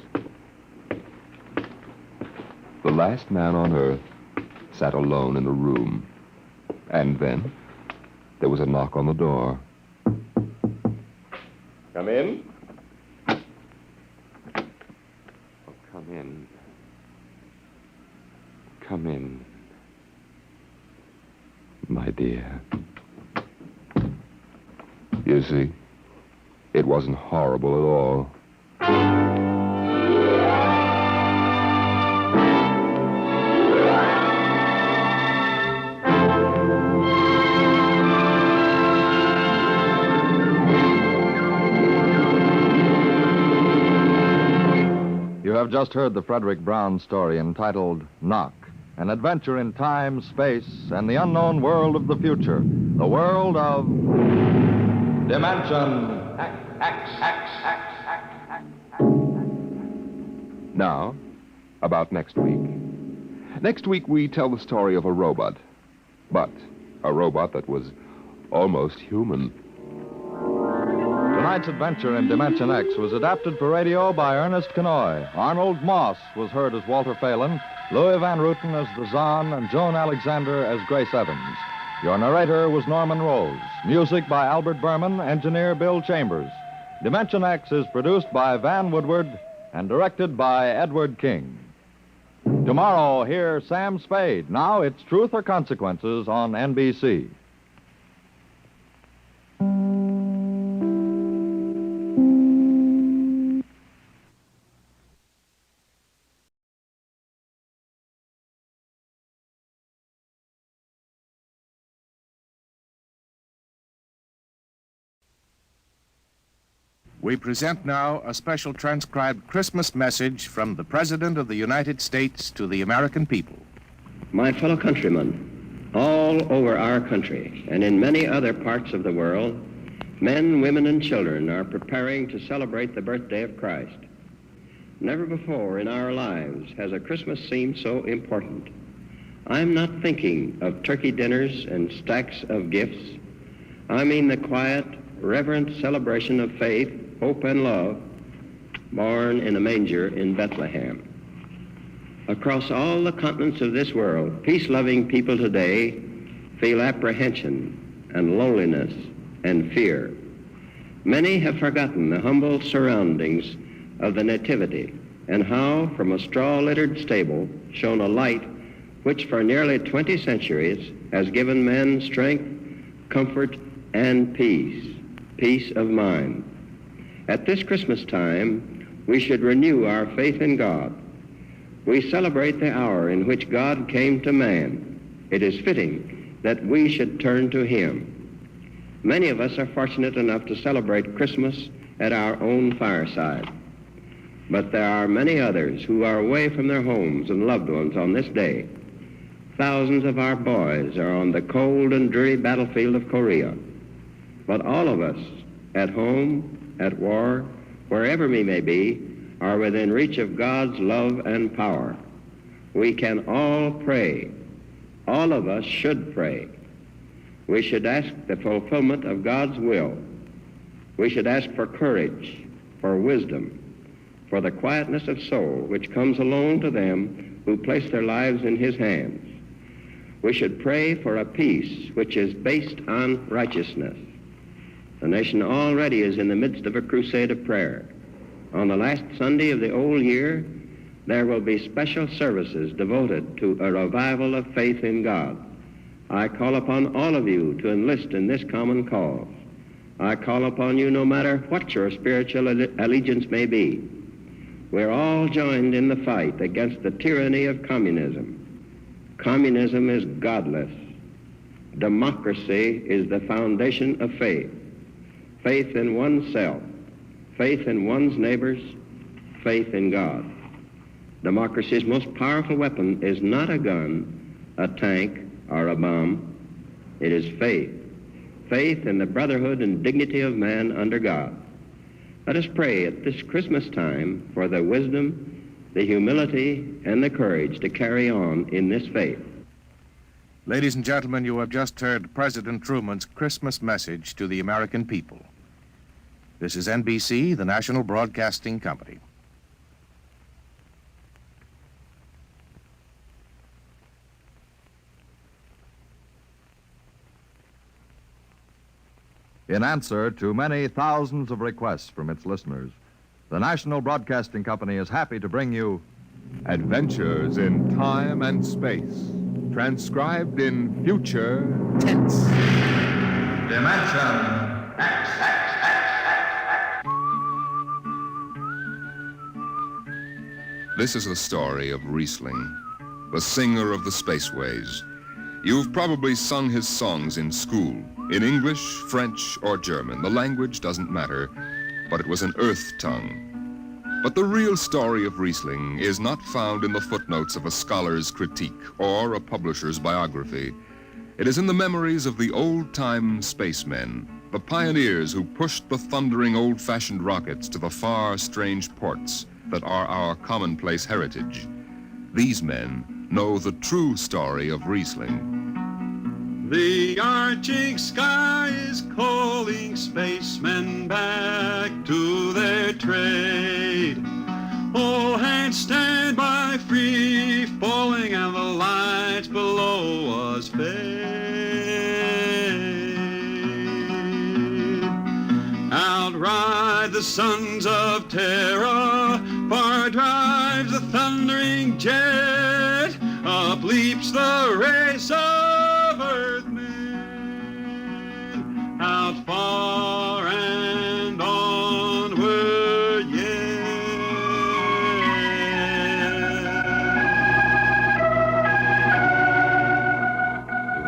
The last man on Earth sat alone in a room. And then there was a knock on the door. Come in. Oh, come in. Come in, my dear. You see, it wasn't horrible at all. You have just heard the Frederick Brown story entitled Knock, an adventure in time, space, and the unknown world of the future, the world of Dimension Now, about next week. Next week, we tell the story of a robot. But a robot that was almost human. Tonight's adventure in Dimension X was adapted for radio by Ernest Kenoy. Arnold Moss was heard as Walter Phelan, Louis Van Ruten as the Zon, and Joan Alexander as Grace Evans. Your narrator was Norman Rose. Music by Albert Berman, engineer Bill Chambers. Dimension X is produced by Van Woodward and directed by Edward King. Tomorrow, hear Sam Spade. Now it's Truth or Consequences on NBC. We present now a special transcribed Christmas message from the President of the United States to the American people. My fellow countrymen, all over our country and in many other parts of the world, men, women, and children are preparing to celebrate the birthday of Christ. Never before in our lives has a Christmas seemed so important. I'm not thinking of turkey dinners and stacks of gifts. I mean the quiet, reverent celebration of faith, hope, and love, born in a manger in Bethlehem. Across all the continents of this world, peace-loving people today feel apprehension and loneliness and fear. Many have forgotten the humble surroundings of the Nativity and how from a straw-littered stable shone a light which for nearly 20 centuries has given men strength, comfort, and peace of mind. At this Christmas time, we should renew our faith in God. We celebrate the hour in which God came to man. It is fitting that we should turn to him. Many of us are fortunate enough to celebrate Christmas at our own fireside. But there are many others who are away from their homes and loved ones on this day. Thousands of our boys are on the cold and dreary battlefield of Korea. But all of us, at home, at war, wherever we may be, are within reach of God's love and power. We can all pray. All of us should pray. We should ask the fulfillment of God's will. We should ask for courage, for wisdom, for the quietness of soul which comes alone to them who place their lives in his hands. We should pray for a peace which is based on righteousness. The nation already is in the midst of a crusade of prayer. On the last Sunday of the old year, there will be special services devoted to a revival of faith in God. I call upon all of you to enlist in this common cause. I call upon you no matter what your spiritual allegiance may be. We're all joined in the fight against the tyranny of communism. Communism is godless. Democracy is the foundation of faith. Faith in oneself, faith in one's neighbors, faith in God. Democracy's most powerful weapon is not a gun, a tank, or a bomb. It is faith. Faith in the brotherhood and dignity of man under God. Let us pray at this Christmas time for the wisdom, the humility, and the courage to carry on in this faith. Ladies and gentlemen, you have just heard President Truman's Christmas message to the American people. This is NBC, the National Broadcasting Company. In answer to many thousands of requests from its listeners, the National Broadcasting Company is happy to bring you Adventures in Time and Space, transcribed in future tense. Dimension X. This is the story of Riesling, the singer of the spaceways. You've probably sung his songs in school, in English, French, or German. The language doesn't matter, but it was an earth tongue. But the real story of Riesling is not found in the footnotes of a scholar's critique or a publisher's biography. It is in the memories of the old-time spacemen, the pioneers who pushed the thundering old-fashioned rockets to the far, strange ports that are our commonplace heritage. These men know the true story of Riesling. The arching sky is calling spacemen back to their trade. All hands stand by, free falling, and the lights below us fade. Outride the sons of terror, far drives the thundering jet, up leaps the race of earthmen, out far and onward yet.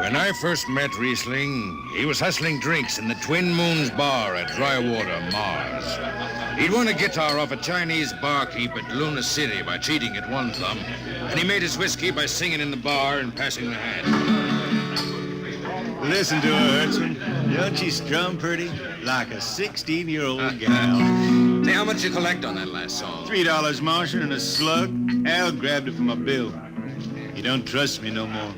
When I first met Riesling, he was hustling drinks in the Twin Moons Bar at Drywater, Mars. He'd won a guitar off a Chinese barkeep at Luna City by cheating at one thumb, and he made his whiskey by singing in the bar and passing the hat. Listen to her, Hudson. Don't she strum pretty? Like a 16-year-old gal. Say, how much you collect on that last song? $3 Martian and a slug. Al grabbed it from my bill. He don't trust me no more.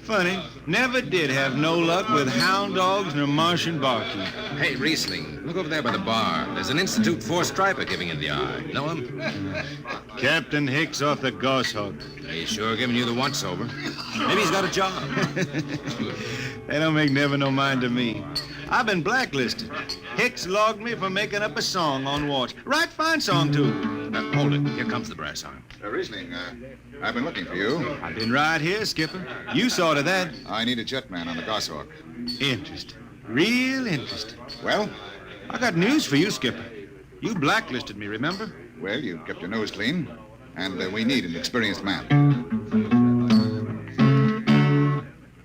Funny, never did have no luck with hound dogs nor Martian barkeep. Hey, Riesling, look over there by the bar. There's an Institute 4 striper giving you the eye. Know him? Captain Hicks off the Goshawk. He's sure giving you the once-over. Maybe he's got a job. They don't make never no mind to me. I've been blacklisted. Hicks logged me for making up a song on watch. Right fine song, too. Hold it. Here comes the brass arm. Riesling, I've been looking for you. I've been right here, Skipper. You saw to that. I need a jetman on the Goshawk. Interesting. Real interesting. Well? I got news for you, Skipper. You blacklisted me, remember? Well, you kept your nose clean, and we need an experienced man.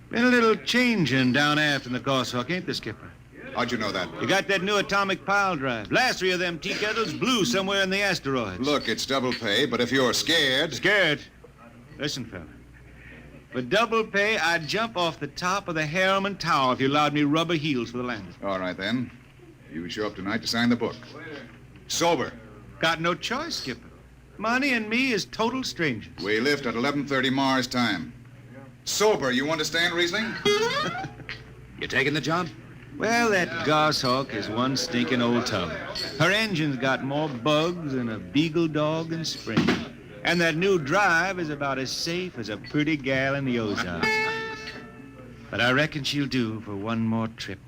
Been a little changing down aft in the Goshawk, ain't there, Skipper? How'd you know that? You got that new atomic pile drive. Last 3 of them tea kettles blew somewhere in the asteroids. Look, it's double pay, but if you're scared... Scared? Listen, fella. For double pay, I'd jump off the top of the Harriman Tower if you allowed me rubber heels for the landing. All right, then. You show up tonight to sign the book. Sober. Got no choice, Skipper. Money and me is total strangers. We lift at 11:30 Mars time. Sober, you understand, Riesling? You taking the job? Well, that Goshawk is one stinking old tub. Her engine's got more bugs than a beagle dog in spring. And that new drive is about as safe as a pretty gal in the Ozarks. But I reckon she'll do for one more trip.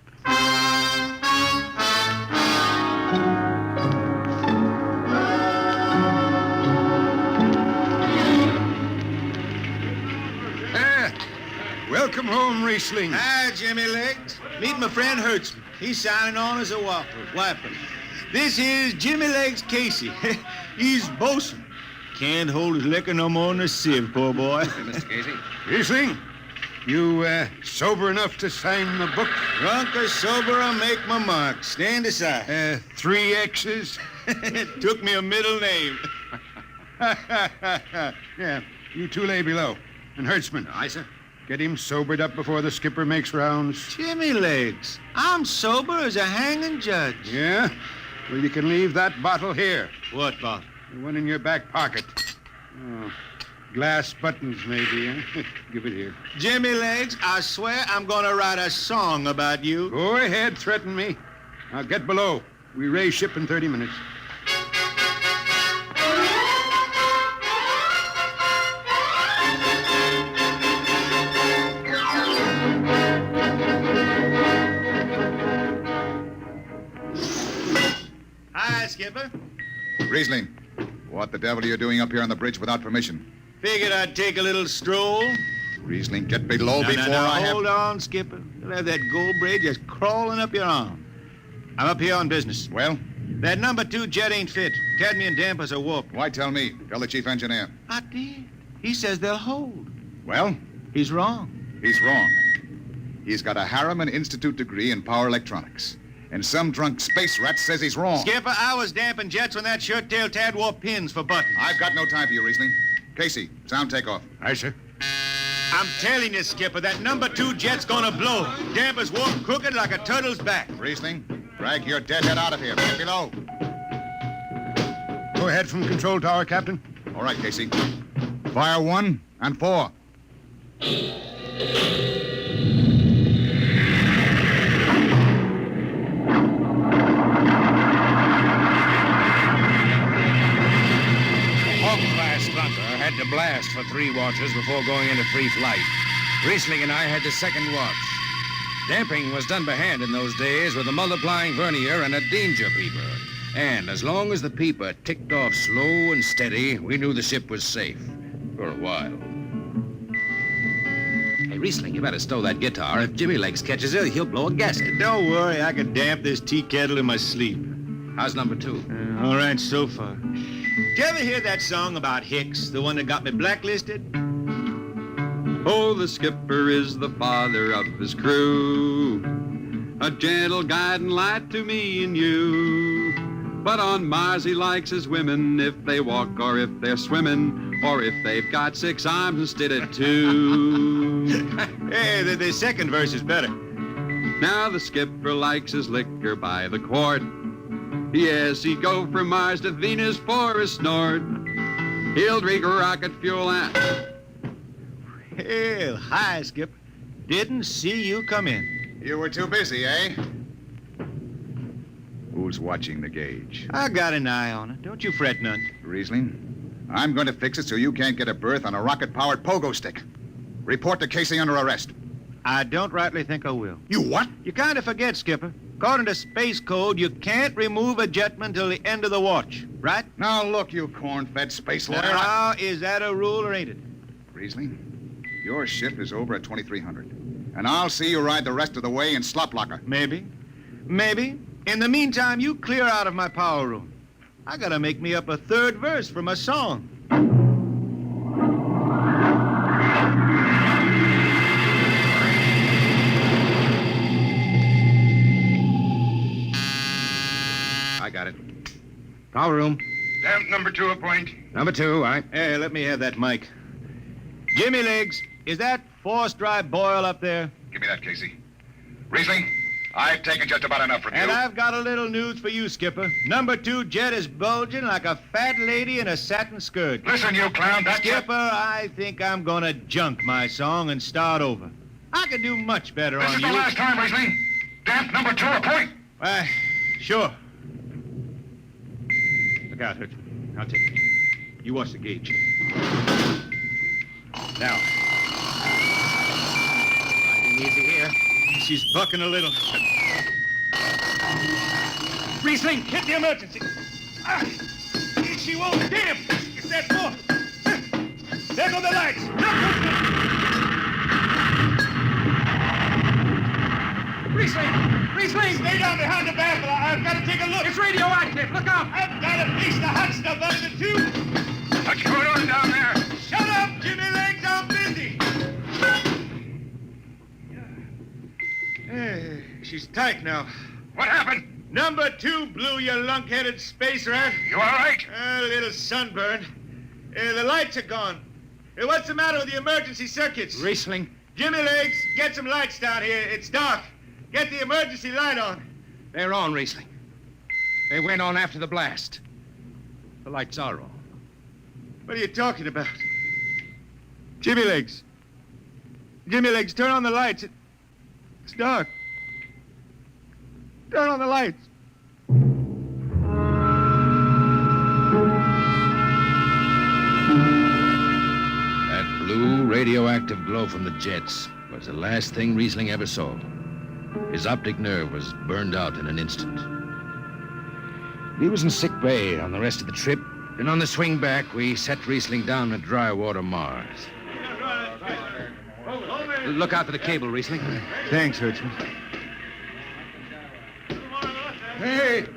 Welcome home, Riesling. Hi, Jimmy Legs. Meet my friend Hertzman. He's signing on as a wiper. This here's Jimmy Legs Casey. He's bosun. Can't hold his liquor no more than a sieve, poor boy. Hey, Mr. Casey. Riesling, you sober enough to sign the book? Drunk or sober, I'll make my mark. Stand aside. 3 X's? It took me a middle name. Yeah, you 2 lay below. And Hertzman. Aye, sir. Get him sobered up before the skipper makes rounds. Jimmy Legs, I'm sober as a hanging judge. Yeah? Well, you can leave that bottle here. What bottle? The one in your back pocket. Oh, glass buttons, maybe, huh? Give it here. Jimmy Legs, I swear I'm going to write a song about you. Go ahead, threaten me. Now get below. We raise ship in 30 minutes. Hi, Skipper. Riesling, what the devil are you doing up here on the bridge without permission? Figured I'd take a little stroll. Riesling, get below before I have... Hold on, Skipper. You'll have that gold braid just crawling up your arm. I'm up here on business. Well? That number 2 jet ain't fit. Cadmium dampers are warped. Why tell me? Tell the chief engineer. I did. He says they'll hold. Well? He's wrong. He's wrong. He's got a Harriman Institute degree in power electronics. And some drunk space rat says he's wrong. Skipper, I was damping jets when that shirt-tailed tad wore pins for buttons. I've got no time for you, Riesling. Casey, sound takeoff. Aye, sir. I'm telling you, Skipper, that number 2 jet's gonna blow. Dampers warped crooked like a turtle's back. Riesling, drag your deadhead out of here. Get below. Go ahead from the control tower, Captain. All right, Casey. Fire 1 and 4. Had to blast for 3 watches before going into free flight. Riesling and I had the second watch. Damping was done by hand in those days with a multiplying vernier and a danger peeper. And as long as the peeper ticked off slow and steady, we knew the ship was safe. For a while. Hey, Riesling, you better stow that guitar. If Jimmy Legs catches it, he'll blow a gasket. Don't worry, I can damp this tea kettle in my sleep. How's number 2? All right, so far. Did you ever hear that song about Hicks, the one that got me blacklisted? Oh, the skipper is the father of his crew, a gentle guiding light to me and you. But on Mars he likes his women if they walk or if they're swimming or if they've got 6 arms instead of 2. Hey, the second verse is better. Now the skipper likes his liquor by the quart. Yes, he'd go from Mars to Venus for a snort. He'll drink rocket fuel and... Hell, hi, Skipper. Didn't see you come in. You were too busy, eh? Who's watching the gauge? I got an eye on it. Don't you fret none. Riesling, I'm going to fix it so you can't get a berth on a rocket-powered pogo stick. Report to Casey under arrest. I don't rightly think I will. You what? You kind of forget, Skipper. According to Space Code, you can't remove a jetman till the end of the watch, right? Now, look, you corn-fed space lawyer. Now, is that a rule or ain't it? Riesling, your shift is over at 2300. And I'll see you ride the rest of the way in slop locker. Maybe. Maybe. In the meantime, you clear out of my power room. I gotta make me up a third verse for my song. I got it. Power room. Damp number 2 a point. Number 2, all right. Hey, let me have that mic. Jimmy Legs, is that forced dry boil up there? Give me that, Casey. Riesling, I've taken just about enough from you. And I've got a little news for you, Skipper. Number 2 jet is bulging like a fat lady in a satin skirt. Listen, you clown, that's Skipper, I think I'm gonna junk my song and start over. I can do much better This on is you. the last time, Riesling. Damp number 2 a point. Why, sure. Look out, Hurtman. I'll take it. You watch the gauge. Now. Riding easy here. She's bucking a little. Riesling, hit the emergency. Ah, she won't. Damn! It's that more. There go the lights. Riesling! Stay down behind the baffle. I've got to take a look. It's radioactive. Look out. I've got to piece the hot stuff out of the tube. What's going on down there? Shut up, Jimmy Legs. I'm busy. Hey, she's tight now. What happened? Number 2 blew, you lunk-headed space rat. You all right? A little sunburn. The lights are gone. What's the matter with the emergency circuits? Riesling. Jimmy Legs, get some lights down here. It's dark. Get the emergency light on. They're on, Riesling. They went on after the blast. The lights are on. What are you talking about? Jimmy Legs. Jimmy Legs, turn on the lights. It's dark. Turn on the lights. That blue radioactive glow from the jets was the last thing Riesling ever saw. His optic nerve was burned out in an instant. He was in sick bay on the rest of the trip, and on the swing back, we set Riesling down at dry water Mars. Look out for the cable, Riesling. Thanks, Hurtman. Hey,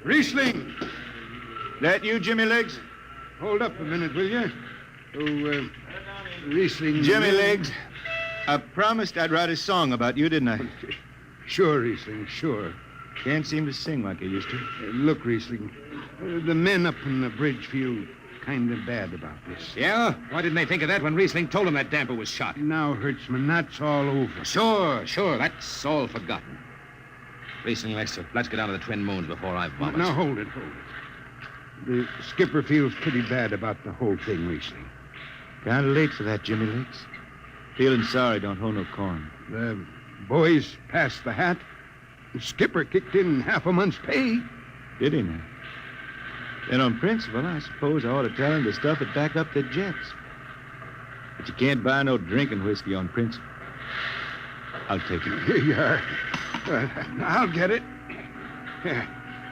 Riesling. That you, Jimmy Legs? Hold up a minute, will you? Oh, Riesling. Jimmy Legs, I promised I'd write a song about you, didn't I? Sure, Riesling, sure. Can't seem to sing like I used to. Look, Riesling, the men up on the bridge feel kind of bad about this. Yeah? Why didn't they think of that when Riesling told them that damper was shot? Now, Hertzman, that's all over. Sure. That's all forgotten. Riesling, let's get down to the Twin Moons before I vomit. Now, hold it. The skipper feels pretty bad about the whole thing, Riesling. Kind of late for that, Jimmy Legs. Feeling sorry don't hold no corn. The boys passed the hat. The skipper kicked in half a month's pay. Did he now? Then on principle, I suppose I ought to tell him to stuff it back up the jets. But you can't buy no drinking whiskey on principle. I'll take it. Here you are. I'll get it.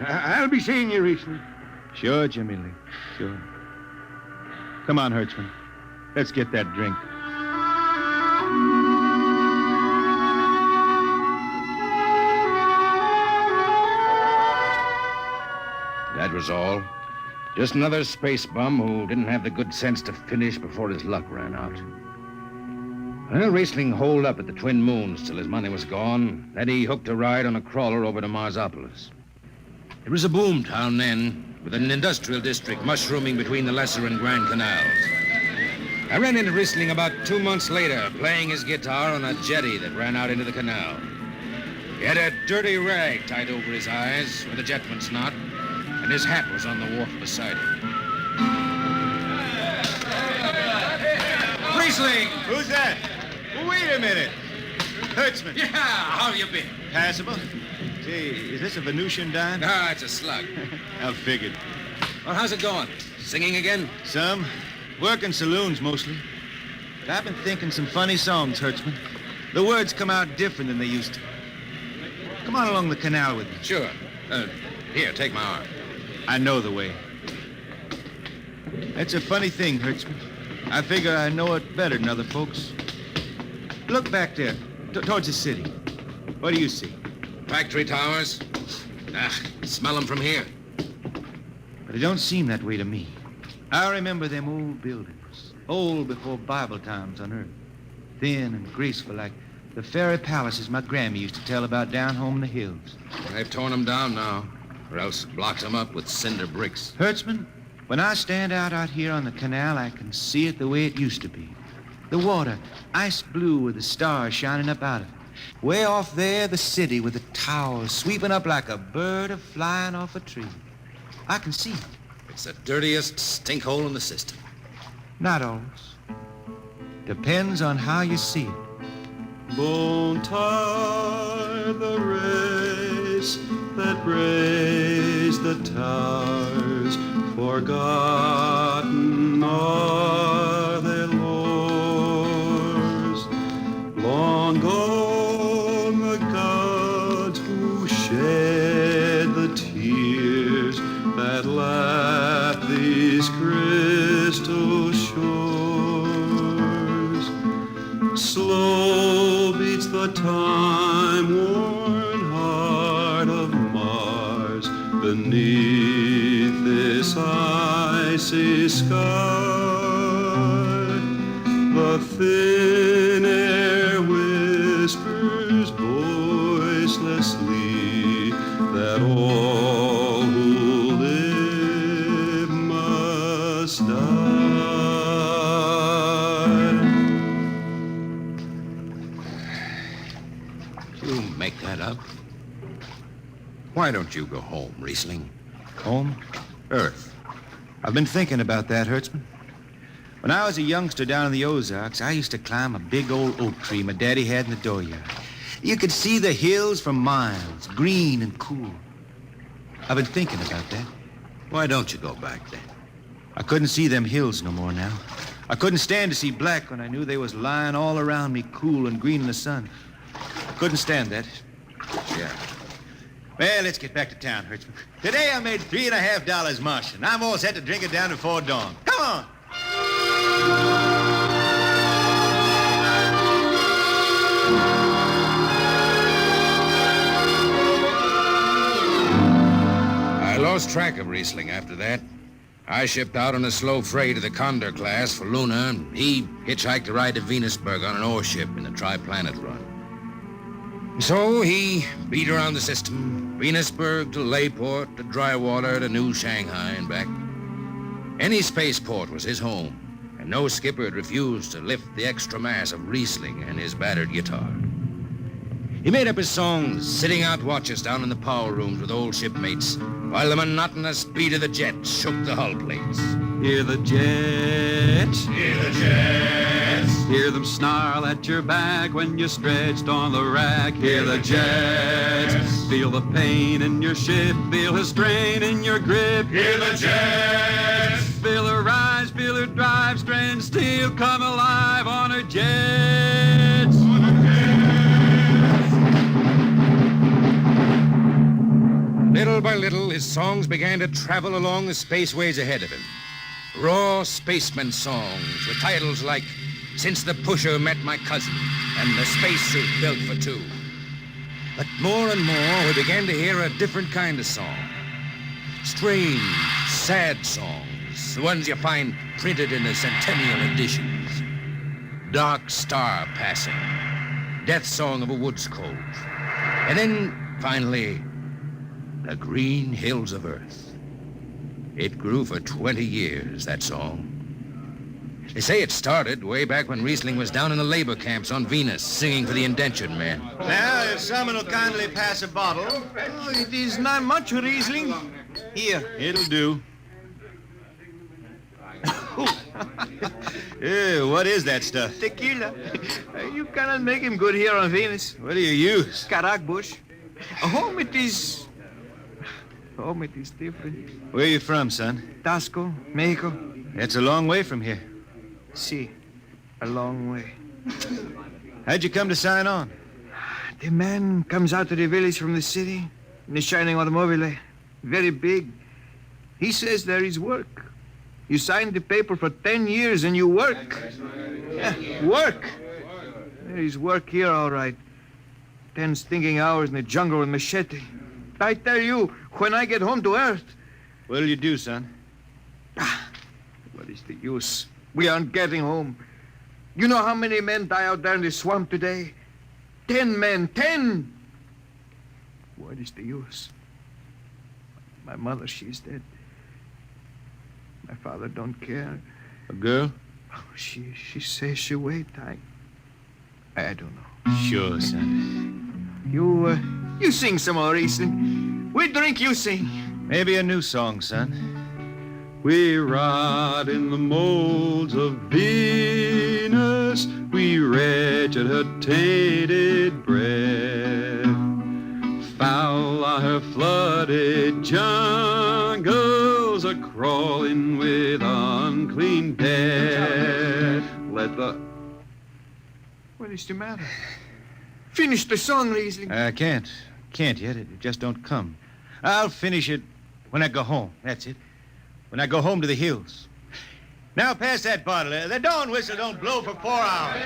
I'll be seeing you, Riesling. Sure, Jimmy Lee. Sure. Come on, Hertzman. Let's get that drink. That was all. Just another space bum who didn't have the good sense to finish before his luck ran out. Well, Riesling holed up at the Twin Moons till his money was gone. Then he hooked a ride on a crawler over to Marsopolis. It was a boom town then, with an industrial district mushrooming between the Lesser and Grand Canals. I ran into Riesling about 2 months later, playing his guitar on a jetty that ran out into the canal. He had a dirty rag tied over his eyes with a jetman's knot, and his hat was on the wharf beside him. Riesling! Who's that? Wait a minute. Hertzman. Yeah, how you been? Passable. Say, is this a Venusian dime? Ah, it's a slug. I figured. Well, how's it going? Singing again? Some. Working saloons, mostly. But I've been thinking some funny songs, Hertzman. The words come out different than they used to. Come on along the canal with me. Sure. Here, take my arm. I know the way. It's a funny thing, Hertzman. I figure I know it better than other folks. Look back there, towards the city. What do you see? Factory towers. Smell them from here. But it don't seem that way to me. I remember them old buildings, old before Bible times on earth. Thin and graceful like the fairy palaces my Grammy used to tell about down home in the hills. They've torn them down now, or else blocked them up with cinder bricks. Hertzman, when I stand out here on the canal, I can see it the way it used to be. The water, ice blue with the stars shining up out of it. Way off there, the city with the towers sweeping up like a bird flying off a tree. I can see it. It's the dirtiest stinkhole in the system. Not always. Depends on how you see it. Bone tired the race that raised the towers, forgotten are their lores. Long gone the gods who shed the tears that lap these crystal shores. Slow beats the time-worn heart of Mars beneath this icy sky. The thin air whispers voicelessly that all who live must die. You make that up? Why don't you go home, Riesling? Home? Earth. I've been thinking about that, Hertzman. When I was a youngster down in the Ozarks, I used to climb a big old oak tree my daddy had in the dooryard. You could see the hills for miles, green and cool. I've been thinking about that. Why don't you go back then? I couldn't see them hills no more now. I couldn't stand to see black when I knew they was lying all around me, cool and green in the sun. I couldn't stand that. Yeah. Well, let's get back to town, Hertzman. Today I made $3.50 mush, and I'm all set to drink it down before dawn. Come on! I lost track of Riesling after that. I shipped out on a slow freight of the Condor class for Luna, and he hitchhiked to ride to Venusburg on an ore ship in the Tri-Planet run. So he beat around the system, Venusburg to Layport to Drywater to New Shanghai and back. Any spaceport was his home, and no skipper had refused to lift the extra mass of Riesling and his battered guitar. He made up his songs, sitting out watches down in the power rooms with old shipmates, while the monotonous beat of the jet shook the hull plates. Hear the jets, hear the jets, hear them snarl at your back when you're stretched on the rack. Hear the jets, feel the pain in your ship, feel the strain in your grip. Hear the jets, feel her rise, feel her drive, strange steel come alive on her jets. Little by little, his songs began to travel along the spaceways ahead of him. Raw spaceman songs with titles like Since the Pusher Met My Cousin and The Spacesuit Built for Two. But more and more, we began to hear a different kind of song. Strange, sad songs, the ones you find printed in the centennial editions. Dark Star Passing, Death Song of a Woods Cove. And then, finally, The Green Hills of Earth. It grew for 20 years, that song. They say it started way back when Riesling was down in the labor camps on Venus, singing for the indentured men. Now, if someone will kindly pass a bottle. Oh, it is not much, Riesling. Here. It'll do. What is that stuff? Tequila. You cannot make him good here on Venus. What do you use? Carac bush. Home it is different. Where are you from, son? Tasco, Mexico. That's a long way from here. See, a long way. How'd you come to sign on? The man comes out to the village from the city in a shining automobile, very big. He says there is work. You sign the paper for 10 years and you work. Yeah, work. There is work here, all right. 10 stinking hours in the jungle with machete. I tell you, when I get home to Earth... What'll you do, son? What is the use? We aren't getting home. You know how many men die out there in the swamp today? 10 men, 10! What is the use? My mother, she's dead. My father don't care. A girl? Oh, she says she wait. I don't know. Sure, son. You sing some more, Riesling. We drink, you sing. Maybe a new song, son. We rot in the molds of Venus. We wretched her tainted breath. Foul are her flooded jungles, a crawling with unclean death. Let the... What is the matter? Finish the song, Riesling. I can't. Can't yet. It just don't come. I'll finish it when I go home. That's it. When I go home to the hills. Now pass that bottle. The dawn whistle don't blow for 4 hours.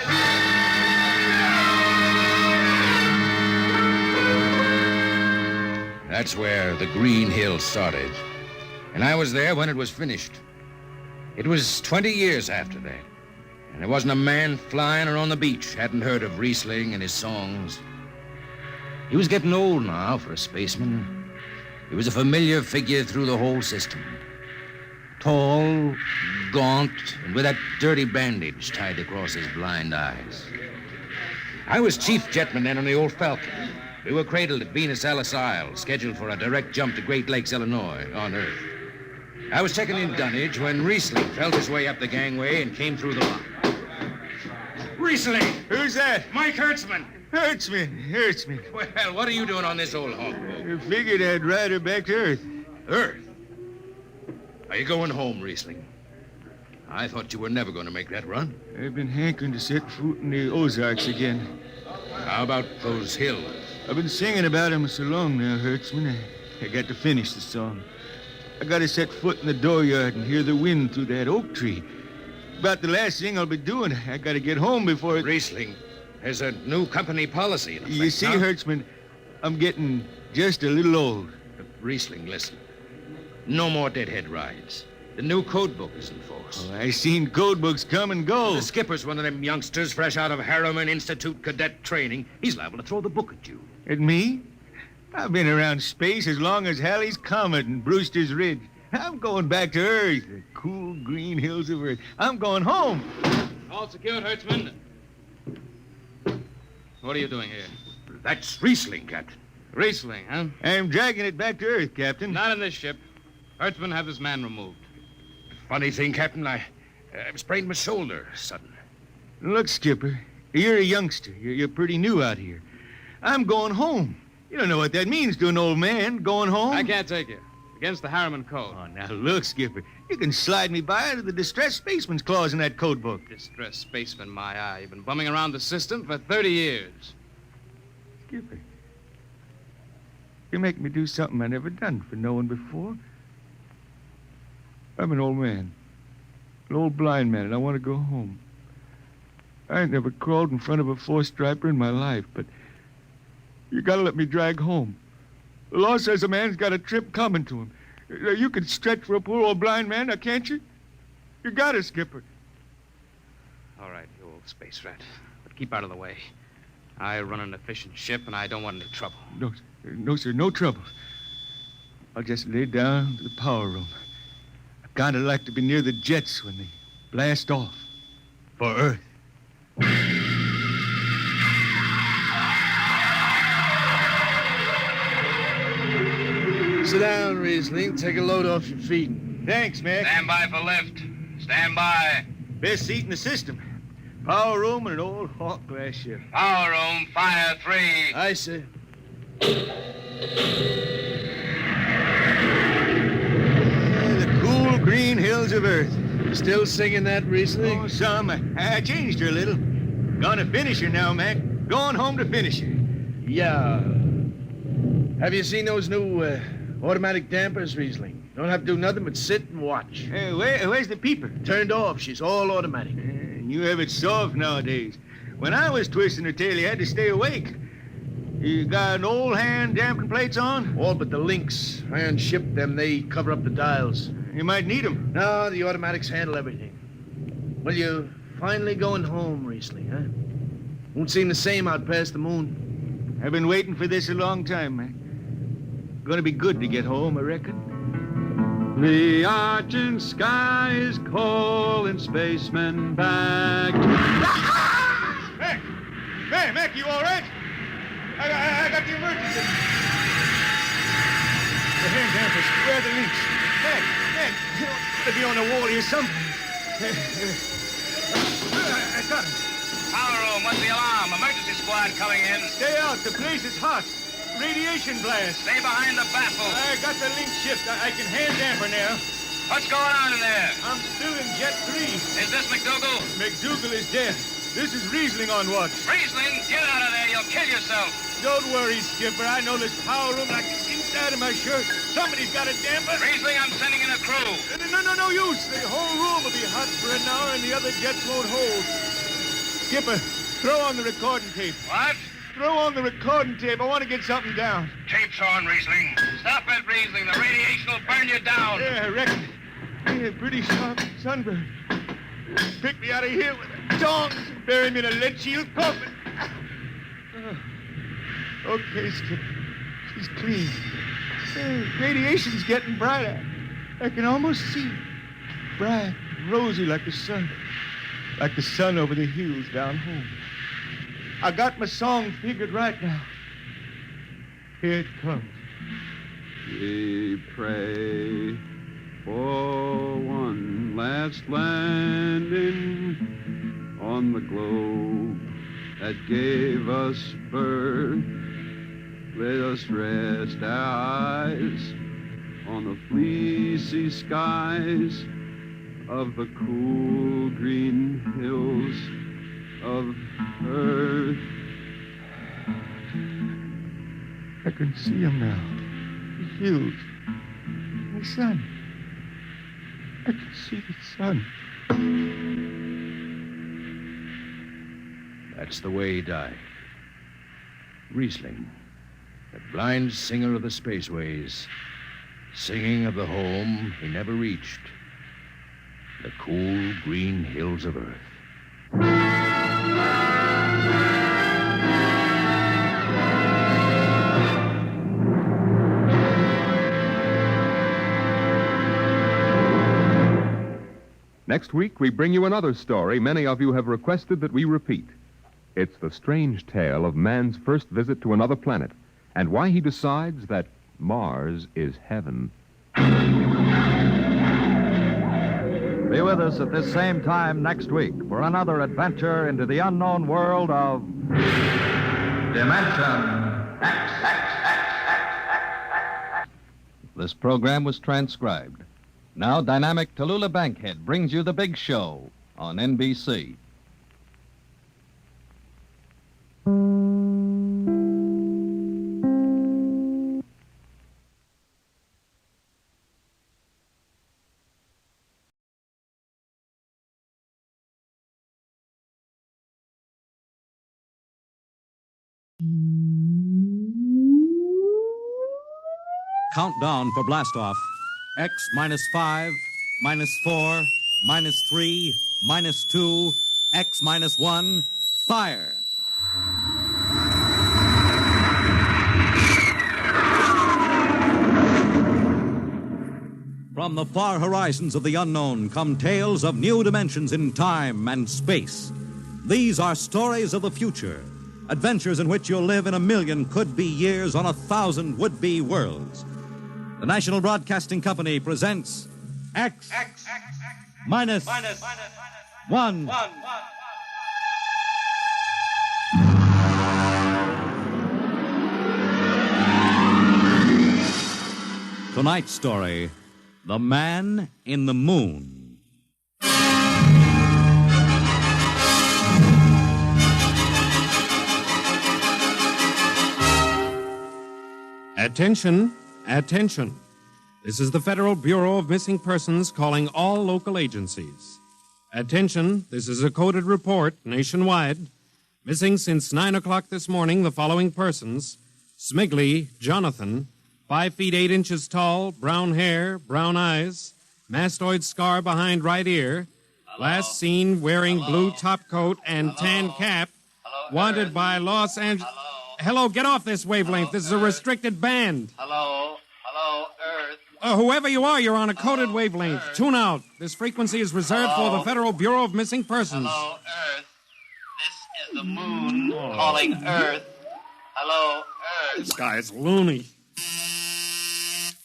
That's where the Green Hills started. And I was there when it was finished. It was 20 years after that. And there wasn't a man flying or on the beach hadn't heard of Riesling and his songs. He was getting old now for a spaceman. He was a familiar figure through the whole system. Tall, gaunt, and with that dirty bandage tied across his blind eyes. I was chief jetman then on the old Falcon. We were cradled at Venus Ellis Isle, scheduled for a direct jump to Great Lakes, Illinois, on Earth. I was checking in dunnage when Riesling felt his way up the gangway and came through the lock. Riesling! Who's that? Mike Hertzman. Hertzman. Well, what are you doing on this old hog? I figured I'd ride her back to Earth. Earth? Are you going home, Riesling? I thought you were never going to make that run. I've been hankering to set foot in the Ozarks again. How about those hills? I've been singing about them so long now, Hertzman. I got to finish the song. I got to set foot in the dooryard and hear the wind through that oak tree. About the last thing I'll be doing. I got to get home before it... Riesling, there's a new company policy in effect. You see, now. Hertzman, I'm getting just a little old. But Riesling, listen. No more deadhead rides. The new code book is in force. Oh, I seen code books come and go. The skipper's one of them youngsters fresh out of Harriman Institute cadet training. He's liable to throw the book at you. At me? I've been around space as long as Halley's Comet and Brewster's Ridge. I'm going back to Earth, the cool green hills of Earth. I'm going home. All secured, Hertzman. What are you doing here? That's Riesling, Captain. Riesling, huh? I'm dragging it back to Earth, Captain. Not in this ship. Hertzman, have this man removed. Funny thing, Captain, I sprained my shoulder suddenly. Look, Skipper, you're a youngster. You're pretty new out here. I'm going home. You don't know what that means to an old man, going home. I can't take you. Against the Harriman Code. Oh, now look, Skipper. You can slide me by under the distressed spaceman's clause in that code book. Distressed spaceman, my eye. You've been bumming around the system for 30 years. Skipper, you make me do something I never done for no one before. I'm an old man, an old blind man, and I want to go home. I ain't never crawled in front of a four-striper in my life, but you gotta let me drag home. The law says a man's got a trip coming to him. You can stretch for a poor old blind man, now can't you? You got it, Skipper. All right, you'll old space rat. But keep out of the way. I run an efficient ship, and I don't want any trouble. No, sir, no trouble. I'll just lay down to the power room. I kind of like to be near the jets when they blast off for Earth. Sit down, Riesling. Take a load off your feet. Thanks, Mac. Stand by for lift. Stand by. Best seat in the system. Power room and an old Hawk glass ship. Power room, fire 3. Aye, sir. The cool green hills of Earth. Still singing that, Riesling? Oh, some. I changed her a little. Gonna finish her now, Mac. Going home to finish her. Yeah. Have you seen those new automatic dampers, Riesling? Don't have to do nothing but sit and watch. Where's the peeper? Turned off. She's all automatic. You have it soft nowadays. When I was twisting her tail, you had to stay awake. You got an old hand damping plates on? All but the links. Iron shipped them. They cover up the dials. You might need them. No, the automatics handle everything. Well, you're finally going home, Riesling, huh? Won't seem the same out past the moon. I've been waiting for this a long time, man. Gonna be good to get home, I reckon. The argent sky is calling spacemen back. Mac, you all right? I got the emergency. The hand dampers, where are the links? Mac, you ought to be on the wall here somewhere. I got him. Power room, what's the alarm? Emergency squad coming in. Stay out, the place is hot. Radiation blast. Stay behind the baffle. I got the link shipped. I can hand damper now. What's going on in there? I'm still in Jet 3. Is this McDougal? McDougal is dead. This is Riesling on watch. Riesling, get out of there. You'll kill yourself. Don't worry, Skipper. I know this power room like the inside of my shirt. Somebody's got a damper. Riesling, I'm sending in a crew. No use. The whole room will be hot for an hour and the other jets won't hold. Skipper, throw on the recording tape. What? Throw on the recording tape. I want to get something down. Tape's on, Riesling. Stop it, Riesling. The radiation will burn you down. Yeah, I reckon. Yeah, pretty sharp sunburn. Pick me out of here with the tongs and bury me in a lead shield coffin. Okay, Skipper. She's clean. Radiation's getting brighter. I can almost see it. Bright, rosy like the sun. Like the sun over the hills down home. I got my song figured right now. Here it comes. We pray for one last landing on the globe that gave us birth. Let us rest our eyes on the fleecy skies of the cool green hills of Earth. I can see him now. The hills. The sun. I can see the sun. That's the way he died. Riesling, the blind singer of the spaceways, singing of the home he never reached, the cool green hills of Earth. Next week, we bring you another story many of you have requested that we repeat. It's the strange tale of man's first visit to another planet and why he decides that Mars is heaven. Be with us at this same time next week for another adventure into the unknown world of Dimension X. This program was transcribed. Now, dynamic Tallulah Bankhead brings you The Big Show on NBC. Countdown for blastoff. X -5, -4, -3, -2, X-1, fire. From the far horizons of the unknown come tales of new dimensions in time and space. These are stories of the future, adventures in which you'll live in 1,000,000 could-be years on 1,000 would-be worlds. The National Broadcasting Company presents X-1. Tonight's story, The Man in the Moon. Attention, attention. This is the Federal Bureau of Missing Persons calling all local agencies. Attention, this is a coded report nationwide. Missing since 9 o'clock this morning, the following persons: Smigley Jonathan, 5 feet 8 inches tall, brown hair, brown eyes, mastoid scar behind right ear, last seen wearing blue top coat and tan cap, wanted by Los Angeles. Hello, get off this wavelength. This is a restricted band. Hello, Earth. Whoever you are, you're on a coded wavelength. Tune out. This frequency is reserved for the Federal Bureau of Missing Persons. Hello, Earth. This is the moon calling Earth. Hello, Earth. This guy is loony. This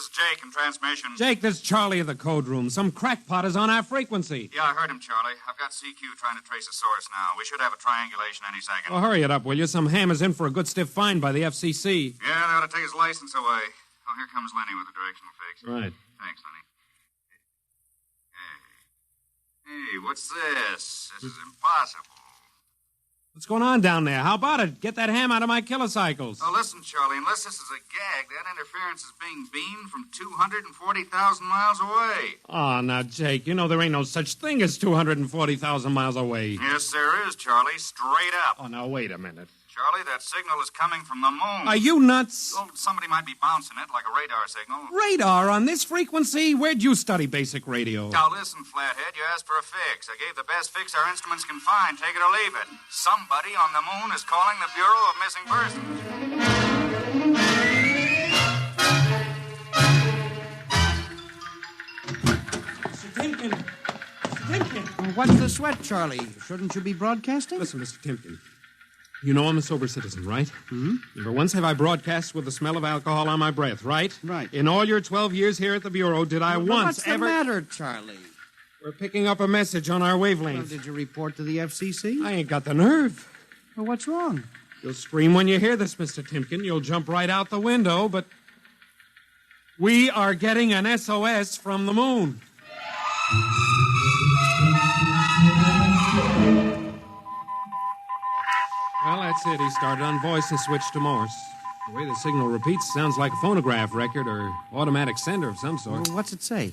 is Jake in transmission. Jake, this is Charlie of the code room. Some crackpot is on our frequency. Yeah, I heard him, Charlie. I've got CQ trying to trace a source now. We should have a triangulation any second. Well, hurry it up, will you? Some ham is in for a good stiff fine by the FCC. Yeah, they ought to take his license away. Oh, here comes Lenny with the directional fix. Right. Thanks, Lenny. Hey, what's this? This is impossible. What's going on down there? How about it? Get that ham out of my kilocycles. Oh, listen, Charlie, unless this is a gag, that interference is being beamed from 240,000 miles away. Oh, now, Jake, you know there ain't no such thing as 240,000 miles away. Yes, there is, Charlie, straight up. Oh, now, wait a minute. Charlie, that signal is coming from the moon. Are you nuts? Oh, somebody might be bouncing it like a radar signal. Radar on this frequency? Where'd you study basic radio? Now, listen, Flathead, you asked for a fix. I gave the best fix our instruments can find. Take it or leave it. Somebody on the moon is calling the Bureau of Missing Persons. Mr. Timken. Mr. Timken. What's the sweat, Charlie? Shouldn't you be broadcasting? Listen, Mr. Timken. You know I'm a sober citizen, right? Mm-hmm. Never once have I broadcast with the smell of alcohol on my breath, right? Right. In all your 12 years here at the Bureau, did I once what's ever... What's the matter, Charlie? We're picking up a message on our wavelength. Well, did you report to the FCC? I ain't got the nerve. Well, what's wrong? You'll scream when you hear this, Mr. Timken. You'll jump right out the window, but... we are getting an SOS from the moon. Well, that's it. He started on voice and switched to Morse. The way the signal repeats sounds like a phonograph record or automatic sender of some sort. Well, what's it say?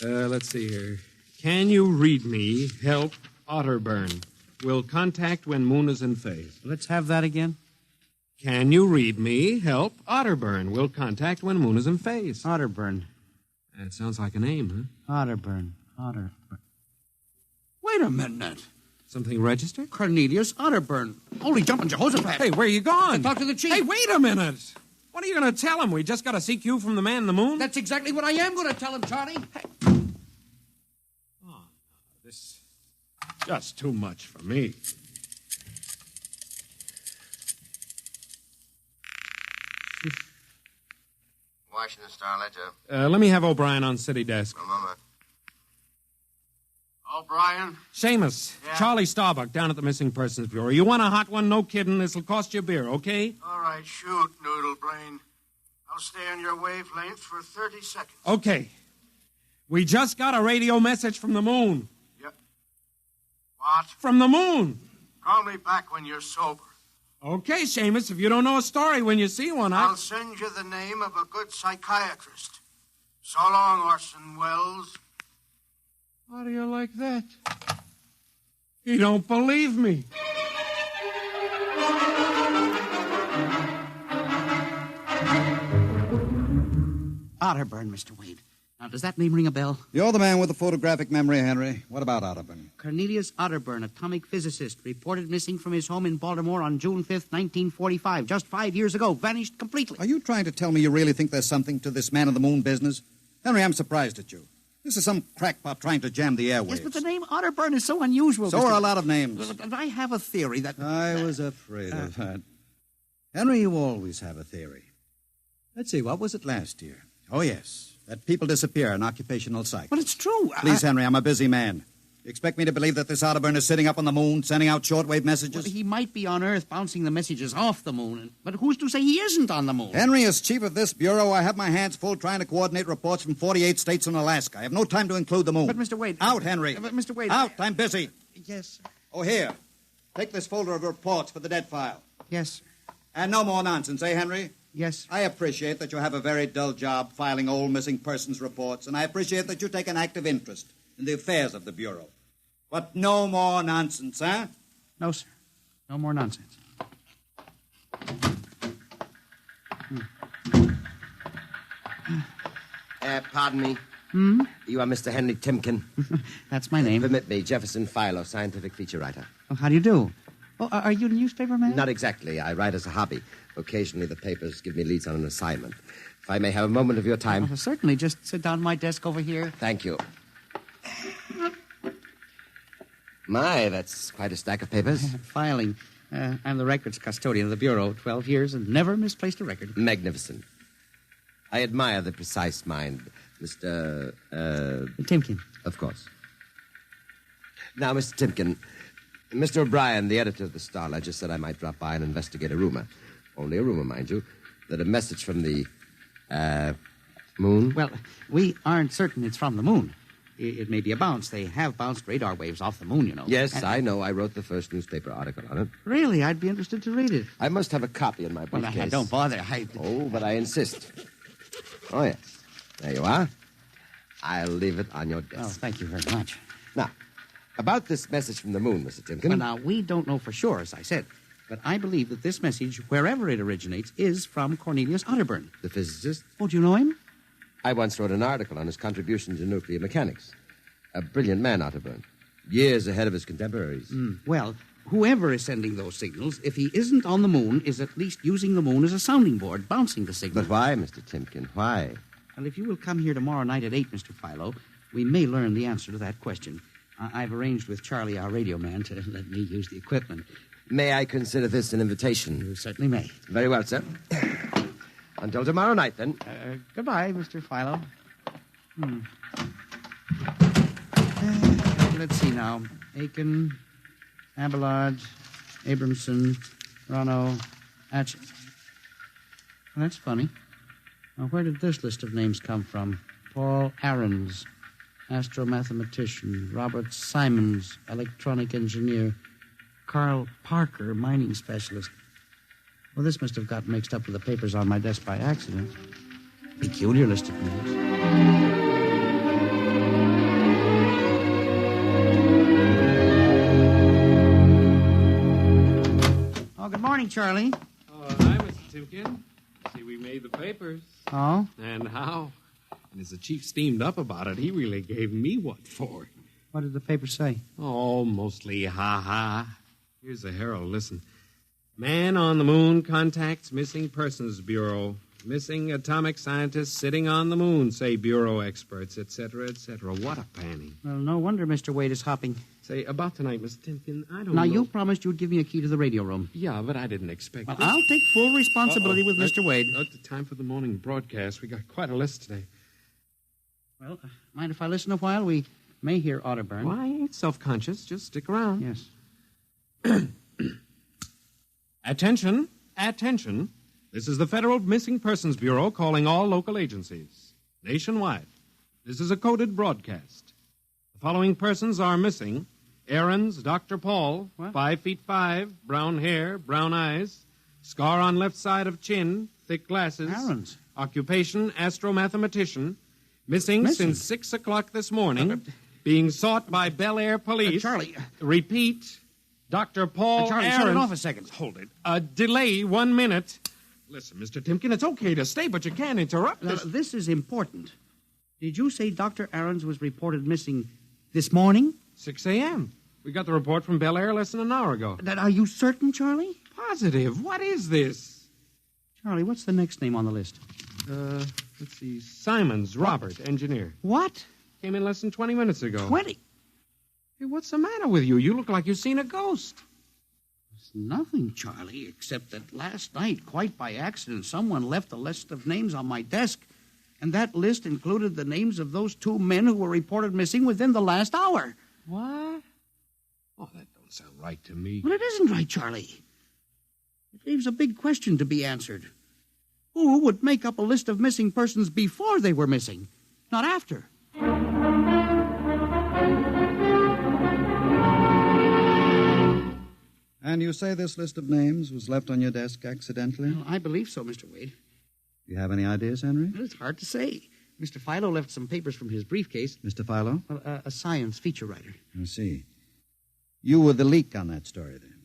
Let's see here. Can you read me? Help. Otterburn. Will contact when moon is in phase. Let's have that again. Can you read me? Help. Otterburn. Will contact when moon is in phase. Otterburn. That sounds like a name, huh? Otterburn. Wait a minute. Something registered? Cornelius Otterburn. Holy jumping Jehoshaphat. Hey, where are you going? Talk to the chief. Hey, wait a minute. What are you going to tell him? We just got a CQ from the man in the moon? That's exactly what I am going to tell him, Charlie. Hey. Oh, this is just too much for me. Washington Star Ledger. Let me have O'Brien on city desk. A moment. O'Brien? Seamus, Yeah? Charlie Starbuck down at the Missing Persons Bureau. You want a hot one? No kidding. This'll cost you a beer, okay? All right, shoot, Noodle Brain. I'll stay on your wavelength for 30 seconds. Okay. We just got a radio message from the moon. Yep. What? From the moon. Call me back when you're sober. Okay, Seamus, if you don't know a story when you see one, I'll send you the name of a good psychiatrist. So long, Orson Welles. How do you like that? You don't believe me. Otterburn, Mr. Wade. Now, does that name ring a bell? You're the man with the photographic memory, Henry. What about Otterburn? Cornelius Otterburn, atomic physicist, reported missing from his home in Baltimore on June 5th, 1945. Just 5 years ago. Vanished completely. Are you trying to tell me you really think there's something to this man-on-the-moon business? Henry, I'm surprised at you. This is some crackpot trying to jam the airwaves. Yes, but the name Otterburn is so unusual. So are a lot of names. And I have a theory that... I was afraid of that. Henry, you always have a theory. Let's see, what was it last year? Oh, yes, that people disappear in occupational site. But it's true. Please, Henry, I'm a busy man. You expect me to believe that this Otterburn is sitting up on the moon, sending out shortwave messages? Well, he might be on Earth bouncing the messages off the moon, but who's to say he isn't on the moon? Henry, as chief of this bureau, I have my hands full trying to coordinate reports from 48 states and Alaska. I have no time to include the moon. But, Mr. Wade... Out, Henry. But, Mr. Wade... Out, I'm busy. Yes. Oh, here. Take this folder of reports for the dead file. Yes, sir. And no more nonsense, eh, Henry? Yes. I appreciate that you have a very dull job filing old missing persons reports, and I appreciate that you take an active interest in the affairs of the Bureau. But no more nonsense, huh? No, sir. No more nonsense. Pardon me. Hmm? You are Mr. Henry Timken. That's my name. Permit me, Jefferson Philo, scientific feature writer. Oh, how do you do? Oh, are you a newspaper man? Not exactly. I write as a hobby. Occasionally, the papers give me leads on an assignment. If I may have a moment of your time. Oh, certainly. Just sit down at my desk over here. Thank you. My, that's quite a stack of papers. Filing. I'm the records custodian of the Bureau. 12 years and never misplaced a record. Magnificent. I admire the precise mind, Mr. Timken. Of course. Now, Mr. Timken, Mr. O'Brien, the editor of the Star-Ledger, said I might drop by and investigate a rumor. Only a rumor, mind you, that a message from the, moon? Well, we aren't certain it's from the moon. It may be a bounce. They have bounced radar waves off the moon, you know. Yes, I know. I wrote the first newspaper article on it. Really? I'd be interested to read it. I must have a copy in my briefcase. Well, don't bother. Oh, but I insist. Oh, yes. There you are. I'll leave it on your desk. Oh, thank you very much. Now, about this message from the moon, Mr. Timken. Well, now, we don't know for sure, as I said. But I believe that this message, wherever it originates, is from Cornelius Otterburn. The physicist? Oh, do you know him? I once wrote an article on his contribution to nuclear mechanics. A brilliant man, Otterburn. Years ahead of his contemporaries. Well, whoever is sending those signals, if he isn't on the moon, is at least using the moon as a sounding board, bouncing the signal. But why, Mr. Timken? Why? Well, if you will come here tomorrow night at 8, Mr. Philo, we may learn the answer to that question. I've arranged with Charlie, our radio man, to let me use the equipment. May I consider this an invitation? You certainly may. Very well, sir. Until tomorrow night, then. Goodbye, Mr. Philo. Let's see now. Aiken, Abelard, Abramson, Rono, Atchett. Well, that's funny. Now, where did this list of names come from? Paul Ahrens, astromathematician. Robert Simons, electronic engineer. Carl Parker, mining specialist. Well, this must have got mixed up with the papers on my desk by accident. Peculiar list of names. Oh, good morning, Charlie. Oh, hi, Mr. Timken. See, we made the papers. Oh? And how? And as the chief steamed up about it, he really gave me what for. What did the paper say? Oh, mostly ha-ha. Here's the Herald. Listen. Man on the moon contacts Missing Persons Bureau. Missing atomic scientists sitting on the moon, say Bureau experts, etc., etc. What a panning. Well, no wonder Mr. Wade is hopping. Say, about tonight, Mr. Timken, I don't now, know. you promised you'd give me a key to the radio room. Yeah, but I didn't expect Well, this. I'll take full responsibility with Mr. Wade. At the time for the morning broadcast, we got quite a list today. Well, mind if I listen a while? We may hear Otterburn. Why, I ain't self-conscious. Just stick around. Yes. Attention, attention. This is the Federal Missing Persons Bureau calling all local agencies. Nationwide. This is a coded broadcast. The following persons are missing. Ahrens, Dr. Paul, 5'5", brown hair, brown eyes, scar on left side of chin, thick glasses. Ahrens. Occupation, astromathematician. Missing since 6 o'clock this morning. Being sought by Bel Air police. Charlie. Repeat. Dr. Paul Charlie, Ahrens. shut it off a second. Hold it. Delay 1 minute. Listen, Mr. Timken, it's okay to stay, but you can't interrupt Now, this. this is important. Did you say Dr. Ahrens was reported missing this morning? 6 a.m. We got the report from Bel Air less than an hour ago. Are you certain, Charlie? Positive. What is this? Charlie, what's the next name on the list? Let's see. Simons, Robert, engineer. What? Came in less than 20 minutes ago. 20? Hey, what's the matter with you? You look like you've seen a ghost. It's nothing, Charlie, except that last night, quite by accident, someone left a list of names on my desk, and that list included the names of those 2 men who were reported missing within the last hour. What? Oh, that don't sound right to me. Well, it isn't right, Charlie. It leaves a big question to be answered. Who would make up a list of missing persons before they were missing, not after? And you say this list of names was left on your desk accidentally? Well, I believe so, Mr. Wade. Do you have any ideas, Henry? Well, it's hard to say. Mr. Philo left some papers from his briefcase. Mr. Philo? Well, a science feature writer. I see. You were the leak on that story, then?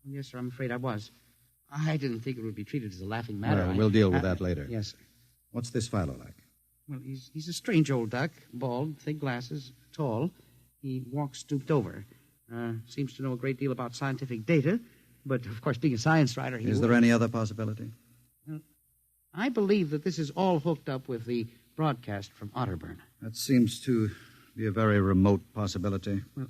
Yes, sir, I'm afraid I was. I didn't think it would be treated as a laughing matter. Well, we'll deal with that later. Yes, sir. What's this Philo like? Well, he's a strange old duck, bald, thick glasses, tall. He walks stooped over. Seems to know a great deal about scientific data, but, of course, being a science writer, Is there any other possibility? I believe that this is all hooked up with the broadcast from Otterburn. That seems to be a very remote possibility. Well,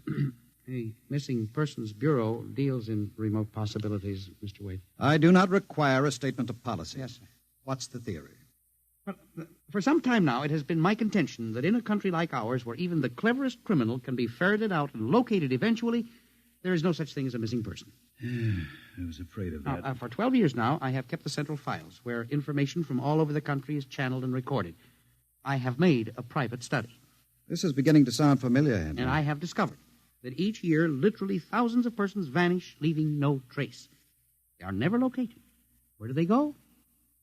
the Missing Persons Bureau deals in remote possibilities, Mr. Wade. I do not require a statement of policy. Yes, sir. What's the theory? Well, for some time now, it has been my contention that in a country like ours, where even the cleverest criminal can be ferreted out and located eventually, there is no such thing as a missing person. I was afraid of that. Now, for 12 years now, I have kept the central files, where information from all over the country is channeled and recorded. I have made a private study. This is beginning to sound familiar, Henry. And I have discovered that each year, literally thousands of persons vanish, leaving no trace. They are never located. Where do they go?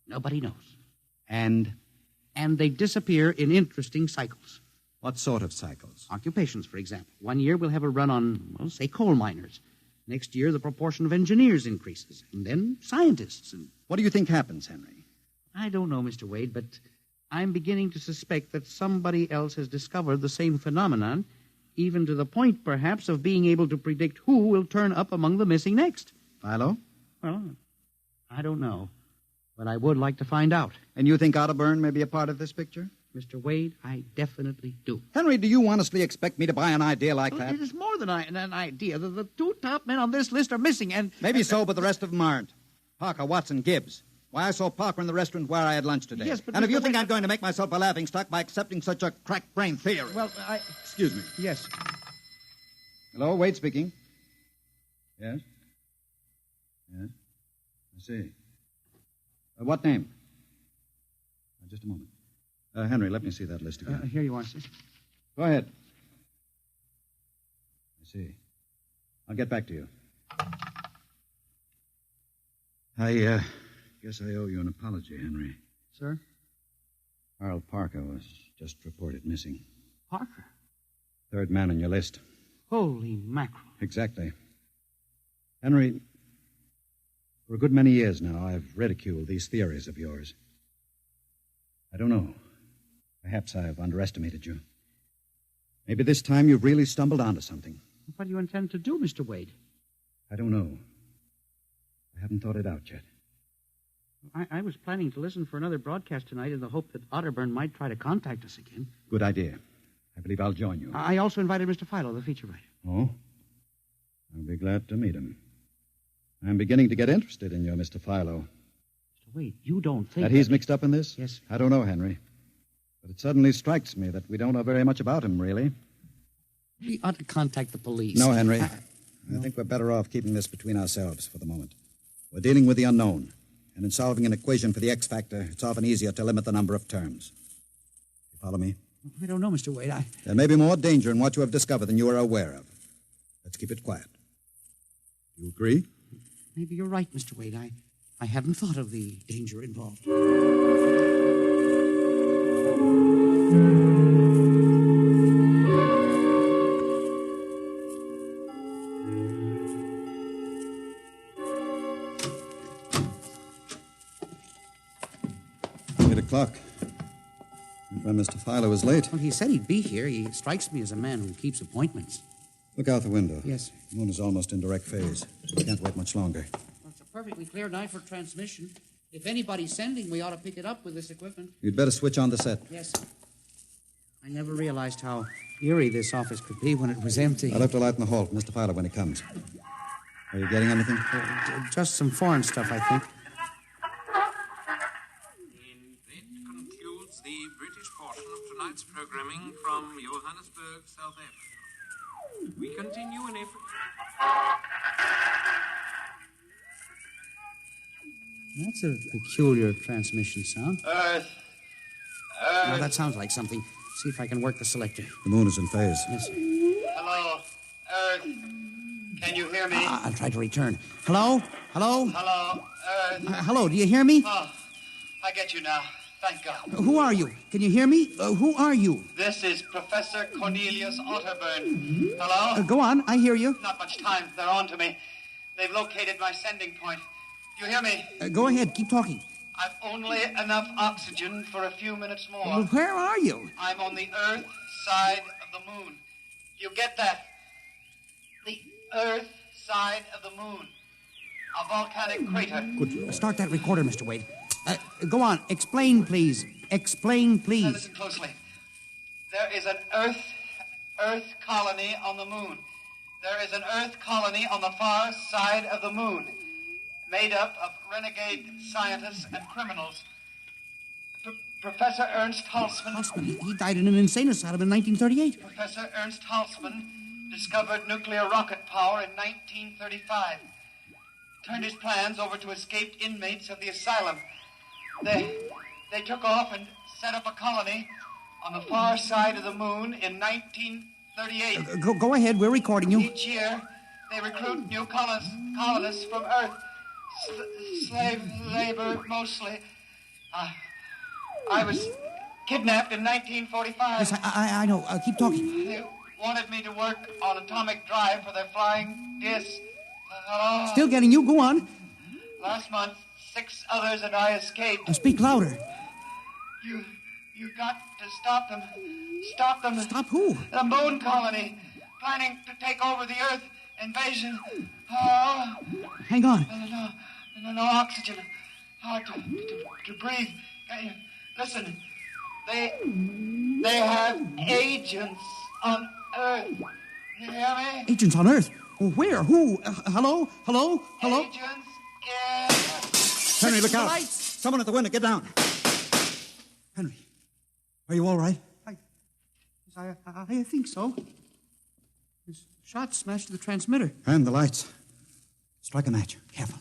Nobody knows. And they disappear in interesting cycles. What sort of cycles? Occupations, for example. One year we'll have a run on, well, say, coal miners. Next year, the proportion of engineers increases. And then scientists. And what do you think happens, Henry? I don't know, Mr. Wade, but I'm beginning to suspect that somebody else has discovered the same phenomenon, even to the point, perhaps, of being able to predict who will turn up among the missing next. Philo? Well, I don't know. But I would like to find out. And you think Otterburn may be a part of this picture? Mr. Wade, I definitely do. Henry, do you honestly expect me to buy an idea like that? It is more than an idea. The 2 top men on this list are missing, and... Maybe so, but the rest of them aren't. Parker, Watson, Gibbs. Why, I saw Parker in the restaurant where I had lunch today. Yes, but... And if you think I'm going to make myself a laughingstock by accepting such a crack-brain theory... Well, Excuse me. Yes. Hello, Wade speaking. Yes? Yes? I see. What name? Just a moment. Henry, let me see that list again. Here you are, sir. Go ahead. I see. I'll get back to you. I guess I owe you an apology, Henry. Sir? Harold Parker was just reported missing. Parker? 3rd man on your list. Holy mackerel. Exactly. Henry, for a good many years now, I've ridiculed these theories of yours. I don't know. Perhaps I've underestimated you. Maybe this time you've really stumbled onto something. What do you intend to do, Mr. Wade? I don't know. I haven't thought it out yet. I was planning to listen for another broadcast tonight in the hope that Otterburn might try to contact us again. Good idea. I believe I'll join you. I also invited Mr. Philo, the feature writer. Oh? I'll be glad to meet him. I'm beginning to get interested in you, Mr. Philo. Mr. Wade, you don't think... That he's mixed up in this? Yes, sir. I don't know, Henry. But it suddenly strikes me that we don't know very much about him, really. We ought to contact the police. No, Henry. I think we're better off keeping this between ourselves for the moment. We're dealing with the unknown. And in solving an equation for the X factor, it's often easier to limit the number of terms. You follow me? I don't know, Mr. Wade. There may be more danger in what you have discovered than you are aware of. Let's keep it quiet. Do you agree? Maybe you're right, Mr. Wade. I hadn't thought of the danger involved. 8 o'clock. If Mr. Philo was late. Well, he said he'd be here. He strikes me as a man who keeps appointments. Look out the window. Yes. The moon is almost in direct phase. We can't wait much longer. Well, it's a perfectly clear night for transmission. If anybody's sending, we ought to pick it up with this equipment. You'd better switch on the set. Yes. I never realized how eerie this office could be when it was empty. I'll have to light in the hall for Mr. Fowler when he comes. Are you getting anything? Just some foreign stuff, I think. That concludes the British portion of tonight's programming from Johannesburg, South Africa. We continue in April. That's a peculiar transmission sound. Earth. Now, that sounds like something. See if I can work the selector. The moon is in phase. Yes, sir. Hello, Earth. Can you hear me? I'll try to return. Hello? Hello? Hello, Earth. Hello, do you hear me? Oh, I get you now. Thank God. Who are you? Can you hear me? Who are you? This is Professor Cornelius Otterburn. Hello? Go on, I hear you. Not much time. They're on to me. They've located my sending point. Do you hear me? Go ahead, keep talking. I've only enough oxygen for a few minutes more. Well, where are you? I'm on the Earth side of the moon. You get that? The Earth side of the moon. A volcanic crater. Good. Start that recorder, Mr. Wade. Go on. Explain, please. Explain, Now please. listen closely. There is an Earth colony on the moon. There is an Earth colony on the far side of the moon, made up of renegade scientists and criminals. Professor Ernst Halsman. He died in an insane asylum in 1938. Professor Ernst Halsman discovered nuclear rocket power in 1935. Turned his plans over to escaped inmates of the asylum. They took off and set up a colony on the far side of the moon in 1938. Go ahead, we're recording you. Each year, they recruit new colonists from Earth. Slave labor, mostly. I was kidnapped in 1945. Yes, I know. Keep talking. They wanted me to work on atomic drive for their flying disc. Hello? Still getting you. Go on. Last month, 6 others and I escaped. Speak louder. You got to stop them. Stop them. Stop who? The moon colony, planning to take over the Earth. Invasion. Oh. Hang on. No oxygen. Hard to breathe. Listen. They have agents on Earth. You hear me? Agents on Earth? Where? Who? Hello? Hello? Hello? Agents in... Henry, look out. Lights. Someone at the window, get down. Henry, are you all right? I think so. His shot smashed the transmitter. And the lights. Strike a match. Careful.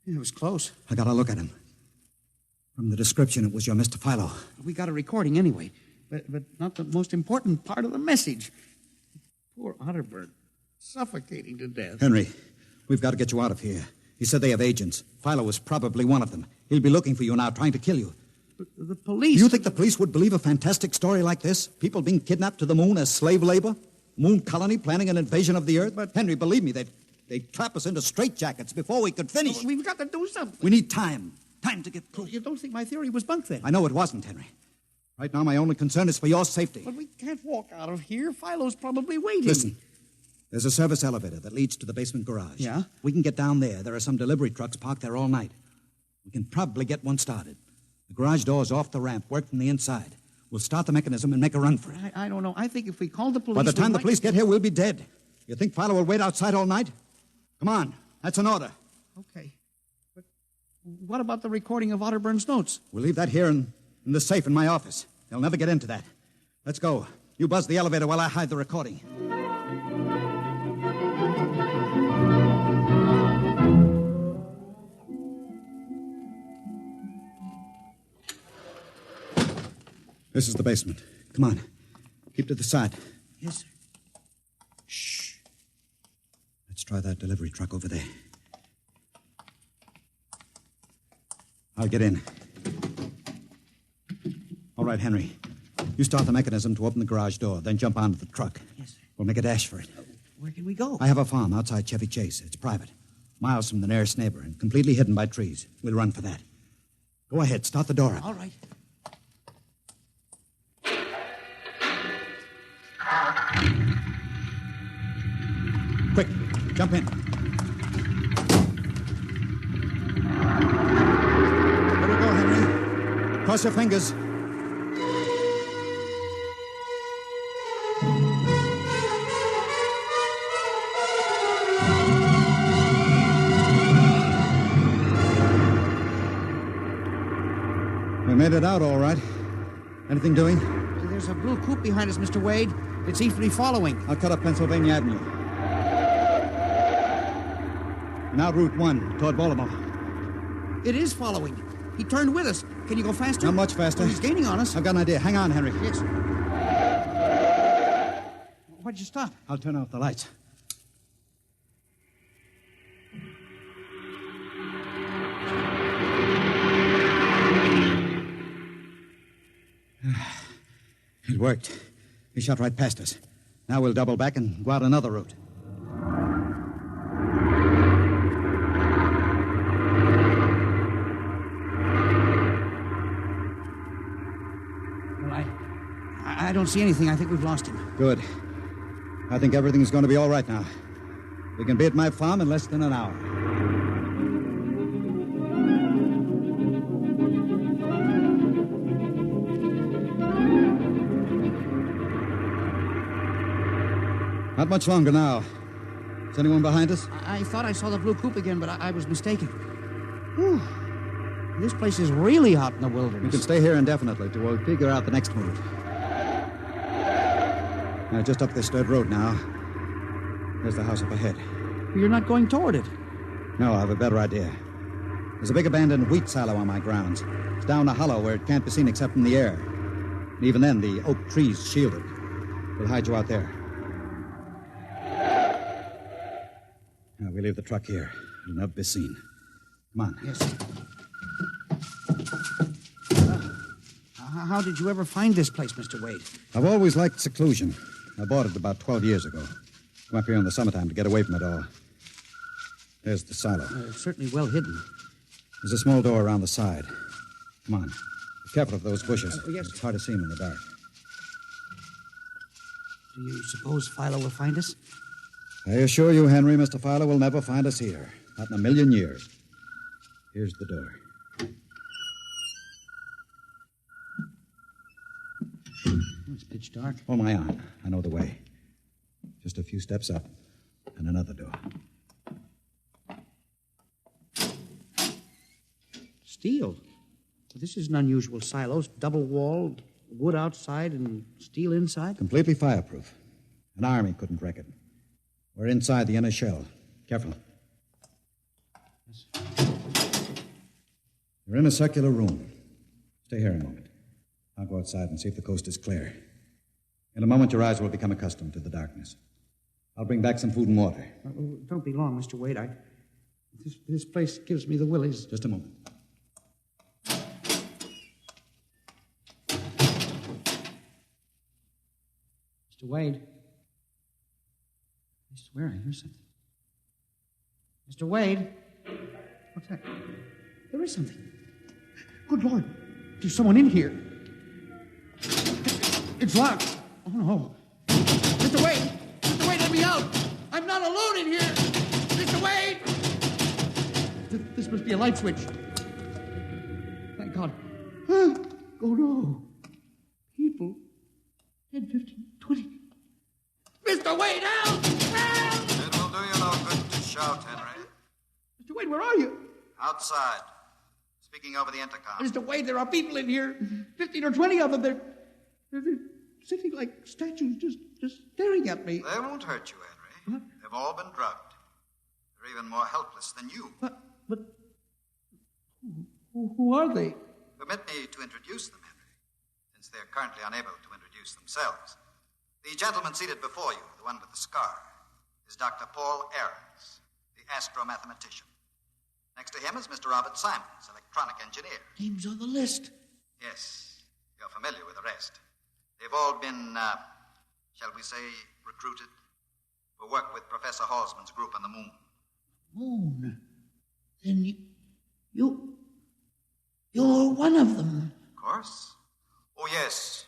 It was close. I got a look at him. From the description, it was your Mr. Philo. We got a recording anyway, but not the most important part of the message. Poor Otterburn, suffocating to death. Henry, we've got to get you out of here. He said they have agents. Philo was probably one of them. He'll be looking for you now, trying to kill you. But the police... You think the police would believe a fantastic story like this? People being kidnapped to the moon as slave labor? Moon colony planning an invasion of the Earth? But Henry, believe me, they'd trap us into straitjackets before we could finish. We've got to do something. We need time. Time to get proof. You don't think my theory was bunk then? I know it wasn't, Henry. Right now, my only concern is for your safety. But we can't walk out of here. Philo's probably waiting. Listen, there's a service elevator that leads to the basement garage. Yeah? We can get down there. There are some delivery trucks parked there all night. We can probably get one started. The garage door's off the ramp, work from the inside. We'll start the mechanism and make a run for it. I don't know. I think if we call the police... By the time the police get here, we'll be dead. You think Philo will wait outside all night? Come on. That's an order. Okay. But what about the recording of Otterburn's notes? We'll leave that here in the safe in my office. They'll never get into that. Let's go. You buzz the elevator while I hide the recording. This is the basement. Come on. Keep to the side. Yes, sir. Shh. Let's try that delivery truck over there. I'll get in. All right, Henry. You start the mechanism to open the garage door, then jump onto the truck. Yes, sir. We'll make a dash for it. Where can we go? I have a farm outside Chevy Chase. It's private. Miles from the nearest neighbor and completely hidden by trees. We'll run for that. Go ahead. Start the door up. All right. Jump in. There we go, Henry. Cross your fingers. We made it out all right. Anything doing? There's a blue coupe behind us, Mr. Wade. It's easily following. I'll cut up Pennsylvania Avenue. Now Route 1, toward Baltimore. It is following. He turned with us. Can you go faster? Not much faster. Oh, he's gaining on us. I've got an idea. Hang on, Henry. Yes. Why'd you stop? I'll turn off the lights. It worked. He shot right past us. Now we'll double back and go out another route. Well, I don't see anything. I think we've lost him. Good. I think everything's going to be all right now. We can be at my farm in less than an hour. Not much longer now. Is anyone behind us? I thought I saw the blue coupe again, but I was mistaken. Whew. This place is really hot in the wilderness. We can stay here indefinitely till we'll figure out the next move. Just up this dirt road now. There's the house up ahead. You're not going toward it. No, I have a better idea. There's a big abandoned wheat silo on my grounds. It's down a hollow where it can't be seen except from the air. And even then, the oak trees shield it. We'll hide you out there. Now, we leave the truck here. It'll never be seen. Come on. Yes. How did you ever find this place, Mr. Wade? I've always liked seclusion. I bought it about 12 years ago. Come up here in the summertime to get away from it all. There's the silo. It's certainly well hidden. There's a small door around the side. Come on. Be careful of those bushes. Yes. It's hard to see them in the dark. Do you suppose Philo will find us? I assure you, Henry, Mr. Fowler will never find us here. Not in a million years. Here's the door. It's pitch dark. Hold my arm. I know the way. Just a few steps up, and another door. Steel. This is an unusual silo. Double-walled, wood outside and steel inside. Completely fireproof. An army couldn't wreck it. We're inside the inner shell. Careful. Yes. You're in a circular room. Stay here a moment. I'll go outside and see if the coast is clear. In a moment, your eyes will become accustomed to the darkness. I'll bring back some food and water. Don't be long, Mr. Wade. This place gives me the willies. Just a moment. Mr. Wade. I swear I hear something. Mr. Wade. What's that? There is something. Good Lord. There's someone in here. It's locked. Oh, no. Mr. Wade! Mr. Wade, let me out! I'm not alone in here! Mr. Wade! This must be a light switch. Thank God. Oh, no. People. 10, 15, 20. Mr. Wade, help! Help! It will do you no good to shout, Henry. Mr. Wade, where are you? Outside. Speaking over the intercom. Mr. Wade, there are people in here. 15 or 20 of them. They're sitting like statues, just staring at me. They won't hurt you, Henry. What? They've all been drugged. They're even more helpless than you. But who are they? Permit me to introduce them, Henry, since they're currently unable to introduce themselves. The gentleman seated before you, the one with the scar, is Dr. Paul Ahrens, the astro-mathematician. Next to him is Mr. Robert Simons, electronic engineer. Names on the list. Yes, you're familiar with the rest. They've all been, shall we say, recruited for work with Professor Halsman's group on the moon. Moon? Then you're one of them. Of course. Oh, yes.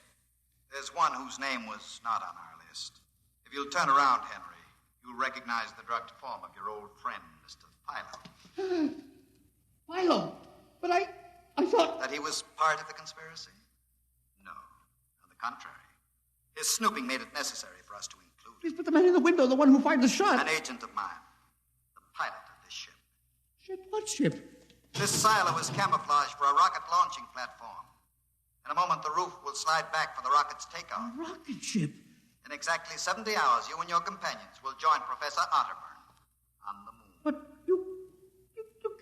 There's one whose name was not on our list. If you'll turn around, Henry, You recognize the drugged form of your old friend, Mr. Philo. Philo, but I thought... That he was part of the conspiracy? No. On the contrary. His snooping made it necessary for us to include Please put the man in the window, the one who fired the shot. an agent of mine, the pilot of this ship. Ship? What ship? This silo is camouflage for a rocket launching platform. In a moment, the roof will slide back for the rocket's takeoff. A rocket ship? In exactly 70 hours, you and your companions will join Professor Otterburn on the moon. But you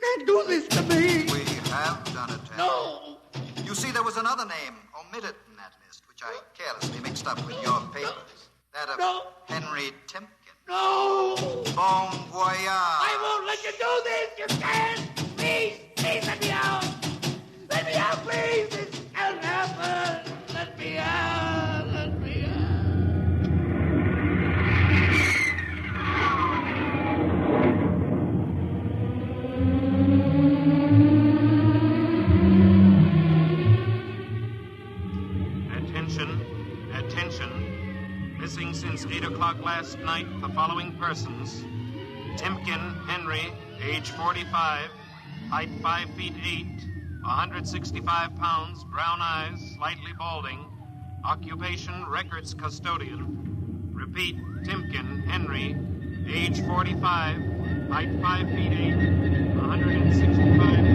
can't do this to me. We have done it, Henry. No. You see, there was another name omitted in that list, which I carelessly mixed up with your papers. That of Henry Timken. No. Bon voyage. I won't let you do this. You can't. Please let me out. Let me out, please. This can't happen. Let me out. Let me out. Attention. Missing since 8 o'clock last night, the following persons. Timken Henry, age 45, height 5 feet 8, 165 pounds, brown eyes, slightly balding, occupation records custodian. Repeat, Timken Henry, age 45, height 5 feet 8, 165 pounds.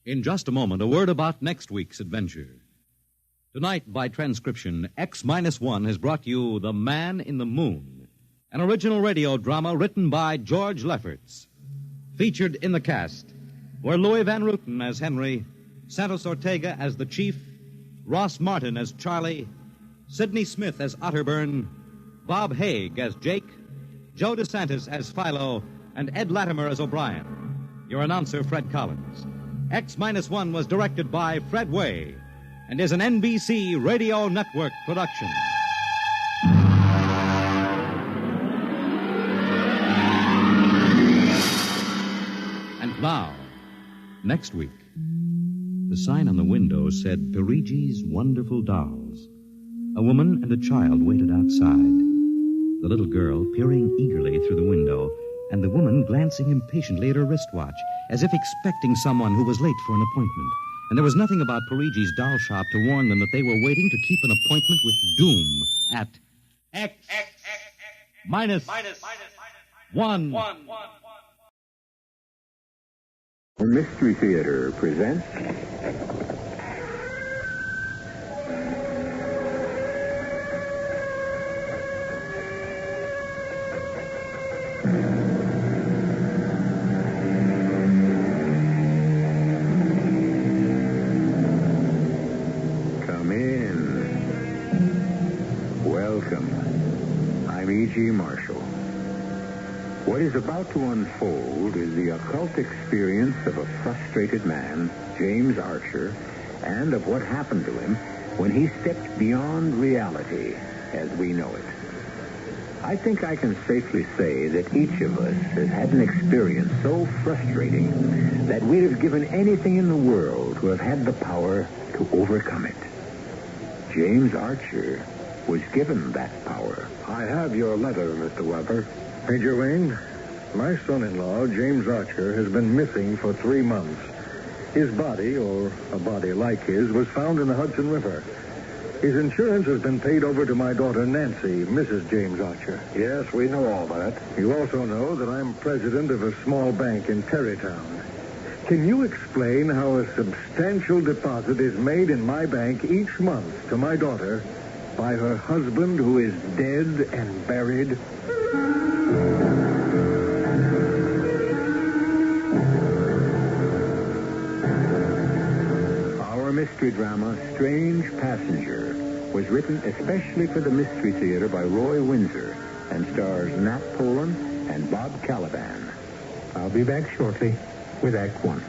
In just a moment, a word about next week's adventure. Tonight, by transcription, X-1 has brought you The Man in the Moon, an original radio drama written by George Lefferts. Featured in the cast were Louis Van Rooten as Henry, Santos Ortega as the Chief, Ross Martin as Charlie, Sidney Smith as Otterburn, Bob Haig as Jake, Joe DeSantis as Philo, and Ed Latimer as O'Brien. Your announcer, Fred Collins. X-1 was directed by Fred Way and is an NBC Radio Network production. And now, next week, the sign on the window said Perigi's Wonderful Dolls. A woman and a child waited outside. The little girl peering eagerly through the window, and the woman glancing impatiently at her wristwatch, as if expecting someone who was late for an appointment. And there was nothing about Perigi's doll shop to warn them that they were waiting to keep an appointment with doom at X-1. Mystery Theater presents Marshall. What is about to unfold is the occult experience of a frustrated man, James Archer, and of what happened to him when he stepped beyond reality as we know it. I think I can safely say that each of us has had an experience so frustrating that we'd have given anything in the world to have had the power to overcome it. James Archer was given that power. I have your letter, Mr. Weber. Major Wayne, my son-in-law, James Archer, has been missing for 3 months. His body, or a body like his, was found in the Hudson River. His insurance has been paid over to my daughter, Nancy, Mrs. James Archer. Yes, we know all that. You also know that I'm president of a small bank in Terrytown. Can you explain how a substantial deposit is made in my bank each month to my daughter by her husband, who is dead and buried? Our mystery drama, Strange Passenger, was written especially for the Mystery Theater by Roy Windsor and stars Nat Polen and Bob Caliban. I'll be back shortly with Act One.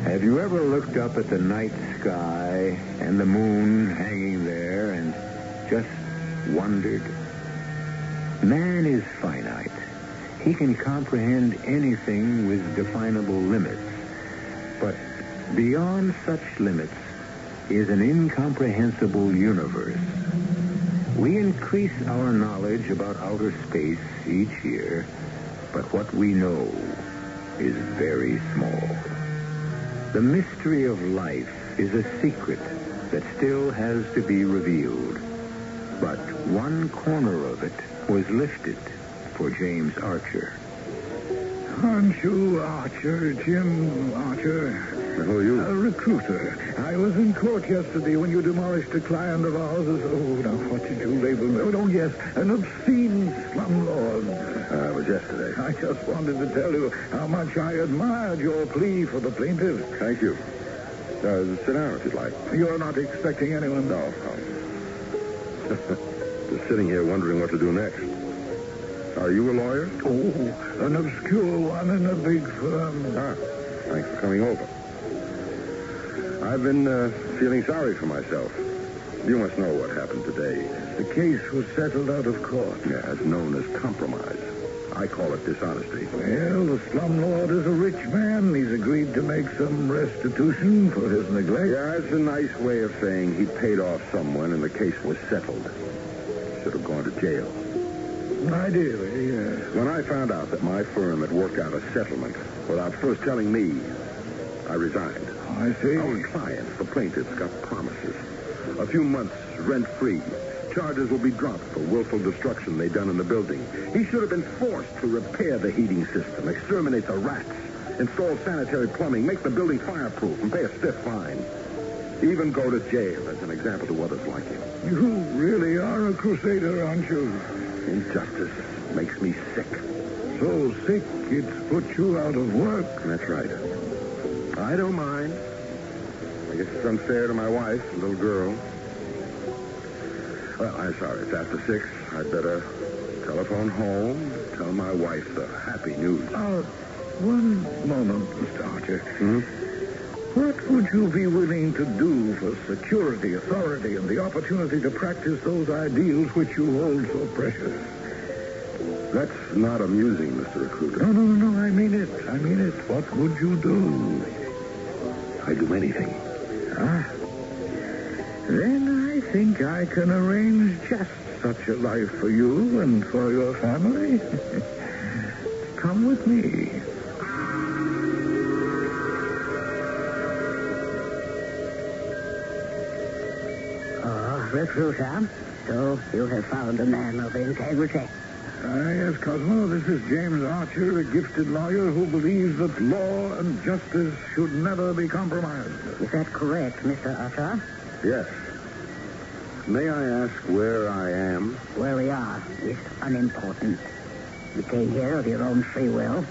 Have you ever looked up at the night sky and the moon hanging there and just wondered Man is finite. He can comprehend anything with definable limits. But beyond such limits is an incomprehensible universe. We increase our knowledge about outer space each year, but what we know is very small. The mystery of life is a secret that still has to be revealed. But one corner of it was lifted for James Archer. Aren't you Archer, Jim Archer? Who are you? A recruiter. I was in court yesterday when you demolished a client of ours as, what did you label me? Oh, yes, an obscene slumlord. It was yesterday. I just wanted to tell you how much I admired your plea for the plaintiff. Thank you. Sit down if you'd like. You're not expecting anyone? No. Just sitting here wondering what to do next. Are you a lawyer? Oh, an obscure one in a big firm. Thanks for coming over. I've been feeling sorry for myself. You must know what happened today. The case was settled out of court. Yeah, it's known as compromise. I call it dishonesty. Well, the slumlord is a rich man. He's agreed to make some restitution for his neglect. Yeah, it's a nice way of saying he paid off someone and the case was settled. Should have gone to jail. Ideally, yes. When I found out that my firm had worked out a settlement without first telling me, I resigned. I see. Our clients, the plaintiffs, got promises. A few months rent-free. Charges will be dropped for willful destruction they'd done in the building. He should have been forced to repair the heating system, exterminate the rats, install sanitary plumbing, make the building fireproof, and pay a stiff fine. Even go to jail as an example to others like him. You really are a crusader, aren't you? Injustice makes me sick. So sick it's put you out of work. That's right. I don't mind. I guess it's unfair to my wife, a little girl. Well, I'm sorry. It's after 6. I'd better telephone home, tell my wife the happy news. One moment, Mr. Archer. What would you be willing to do for security, authority, and the opportunity to practice those ideals which you hold so precious? That's not amusing, Mr. Recruiter. No, I mean it. What would you do? I'd do anything. Then I think I can arrange just such a life for you and for your family. Come with me. Recruiter, so you have found a man of integrity. Yes, Cosmo, this is James Archer, a gifted lawyer who believes that law and justice should never be compromised. Is that correct, Mr. Archer? Yes. May I ask where I am? Where we are is unimportant. You came here of your own free will.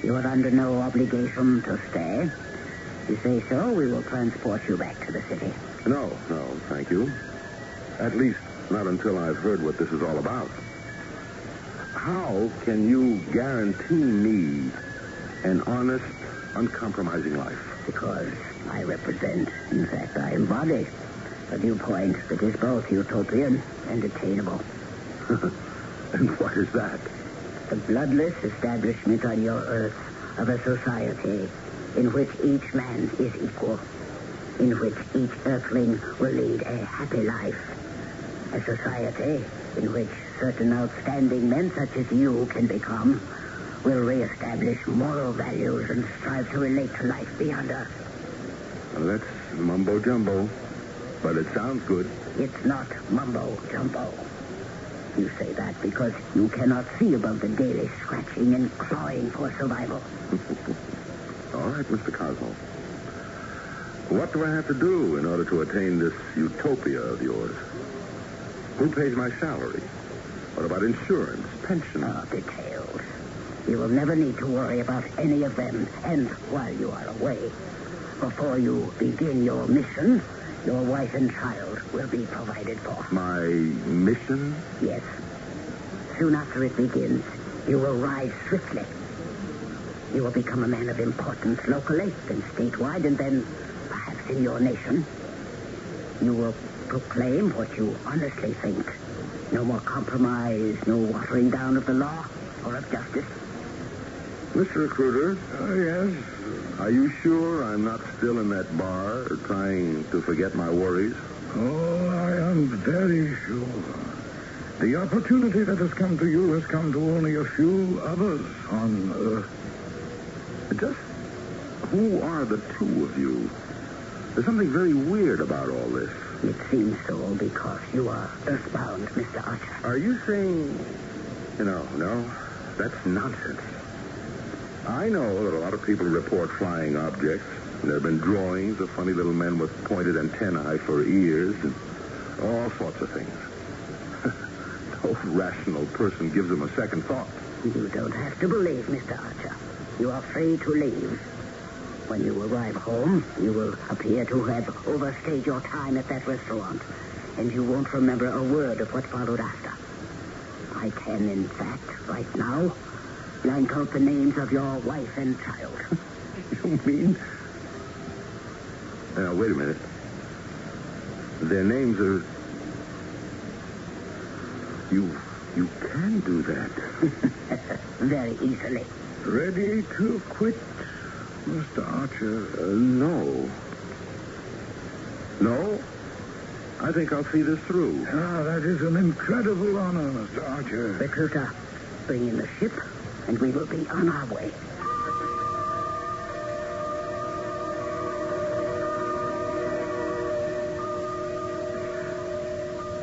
You are under no obligation to stay. If you say so, we will transport you back to the city. No, thank you. At least not until I've heard what this is all about. How can you guarantee me an honest, uncompromising life? Because I represent, in fact, I embody a viewpoint that is both utopian and attainable. And what is that? The bloodless establishment on your earth of a society in which each man is equal, in which each earthling will lead a happy life. A society in which certain outstanding men such as you can become will reestablish moral values and strive to relate to life beyond us. Well, that's mumbo-jumbo, but it sounds good. It's not mumbo-jumbo. You say that because you cannot see above the daily scratching and clawing for survival. All right, Mr. Cosmo. What do I have to do in order to attain this utopia of yours? Who pays my salary? What about insurance, pension? Details. You will never need to worry about any of them. And while you are away, before you begin your mission, your wife and child will be provided for. My mission? Yes. Soon after it begins, you will rise swiftly. You will become a man of importance locally, then statewide, and then perhaps in your nation. You will proclaim what you honestly think No more compromise, no watering down of the law or of justice. Mr. Recruiter? Yes? Are you sure I'm not still in that bar trying to forget my worries? Oh, I am very sure. The opportunity that has come to you has come to only a few others on Earth. Just who are the two of you? There's something very weird about all this. It seems so because you are earthbound, Mr. Archer. Are you saying... No, that's nonsense. I know that a lot of people report flying objects. There have been drawings of funny little men with pointed antennae for ears and all sorts of things. No rational person gives them a second thought. You don't have to believe, Mr. Archer. You are free to leave. When you arrive home, you will appear to have overstayed your time at that restaurant, and you won't remember a word of what followed after. I can, in fact, right now, blank out the names of your wife and child. You mean? Now, wait a minute. Their names are... You can do that. Very easily. Ready to quit, Mr. Archer? No. No? I think I'll see this through. Ah, that is an incredible honor, Mr. Archer. Recruiter, bring in the ship, and we will be on our way.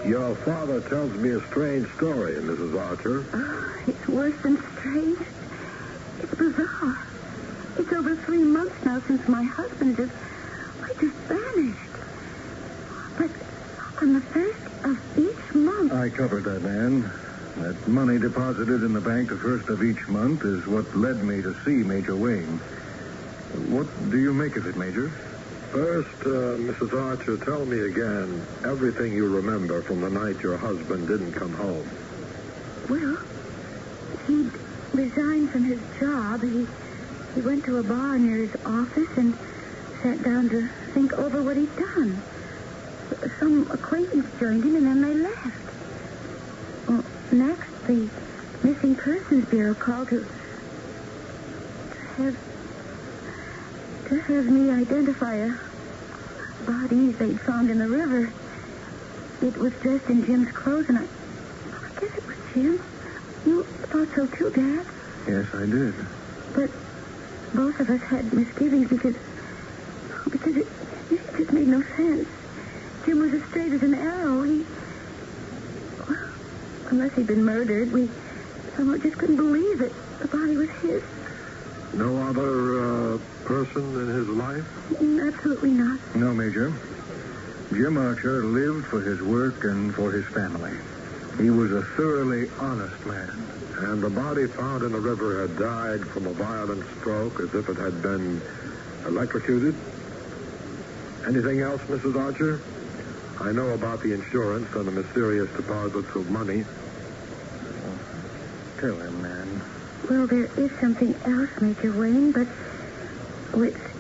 Your father tells me a strange story, Mrs. Archer. Oh, it's worse than strange. It's bizarre. It's over 3 months now since my husband just vanished. But on the first of each month... I covered that, Anne. That money deposited in the bank the first of each month is what led me to see Major Wayne. What do you make of it, Major? First, Mrs. Archer, tell me again everything you remember from the night your husband didn't come home. Well, he'd resigned from his job. He went to a bar near his office and sat down to think over what he'd done. Some acquaintance joined him, and then they left. Well, next, the Missing Persons Bureau called to have me identify a body they'd found in the river. It was dressed in Jim's clothes, and I guess it was Jim. You thought so too, Dad? Yes, I did. But both of us had misgivings because it just made no sense. Jim was as straight as an arrow. Unless he'd been murdered, we somehow just couldn't believe it. The body was his. No other person in his life? Absolutely not. No, Major. Jim Archer lived for his work and for his family. He was a thoroughly honest man. And the body found in the river had died from a violent stroke, as if it had been electrocuted? Anything else, Mrs. Archer? I know about the insurance and the mysterious deposits of money. Tell him, man. Well, there is something else, Major Wayne, but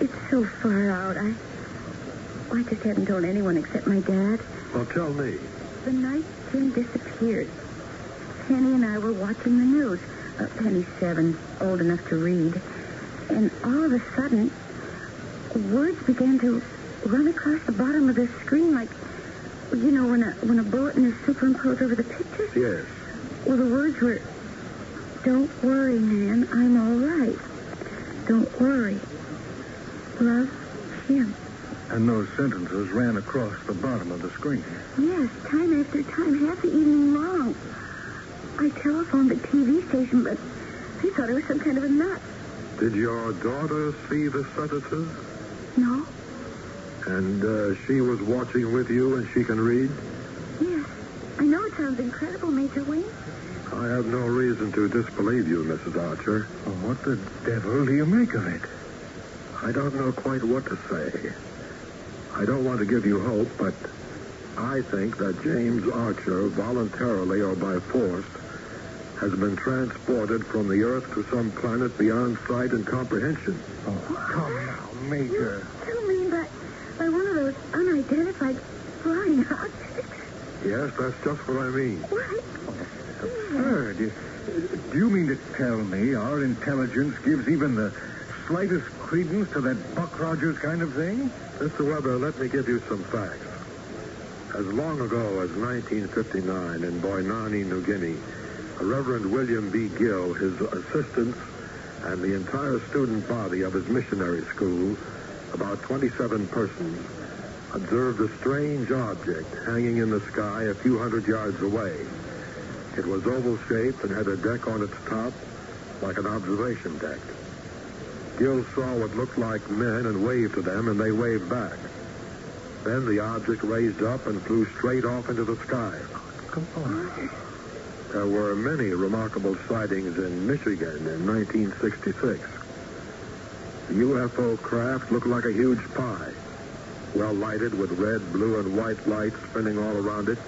it's so far out. I just haven't told anyone except my dad. Well, tell me. The night Jim disappeared, Penny and I were watching the news. Penny's 7, old enough to read. And all of a sudden, words began to run across the bottom of the screen like, you know, when a bulletin is superimposed over the picture? Yes. Well, the words were, "Don't worry, man, I'm all right. Don't worry. Love, Jim." And those sentences ran across the bottom of the screen. Yes, time after time, half the evening long. I telephoned the TV station, but they thought I was some kind of a nut. Did your daughter see the sentences? No. And she was watching with you and she can read? Yes. I know it sounds incredible, Major Wayne. I have no reason to disbelieve you, Mrs. Archer. Well, what the devil do you make of it? I don't know quite what to say. I don't want to give you hope, but I think that James Archer, voluntarily or by force, has been transported from the Earth to some planet beyond sight and comprehension. Oh, come now, Major. You mean by one of those unidentified flying objects? Yes, that's just what I mean. Well, Sir, do you mean to tell me our intelligence gives even the slightest credence to that Buck Rogers kind of thing? Mr. Weber, let me give you some facts. As long ago as 1959 in Boinani, New Guinea, Reverend William B. Gill, his assistants, and the entire student body of his missionary school, about 27 persons, observed a strange object hanging in the sky a few hundred yards away. It was oval-shaped and had a deck on its top, like an observation deck. Gill saw what looked like men and waved to them, and they waved back. Then the object raised up and flew straight off into the sky. Come on. There were many remarkable sightings in Michigan in 1966. The UFO craft looked like a huge pie, well lighted with red, blue, and white lights spinning all around it.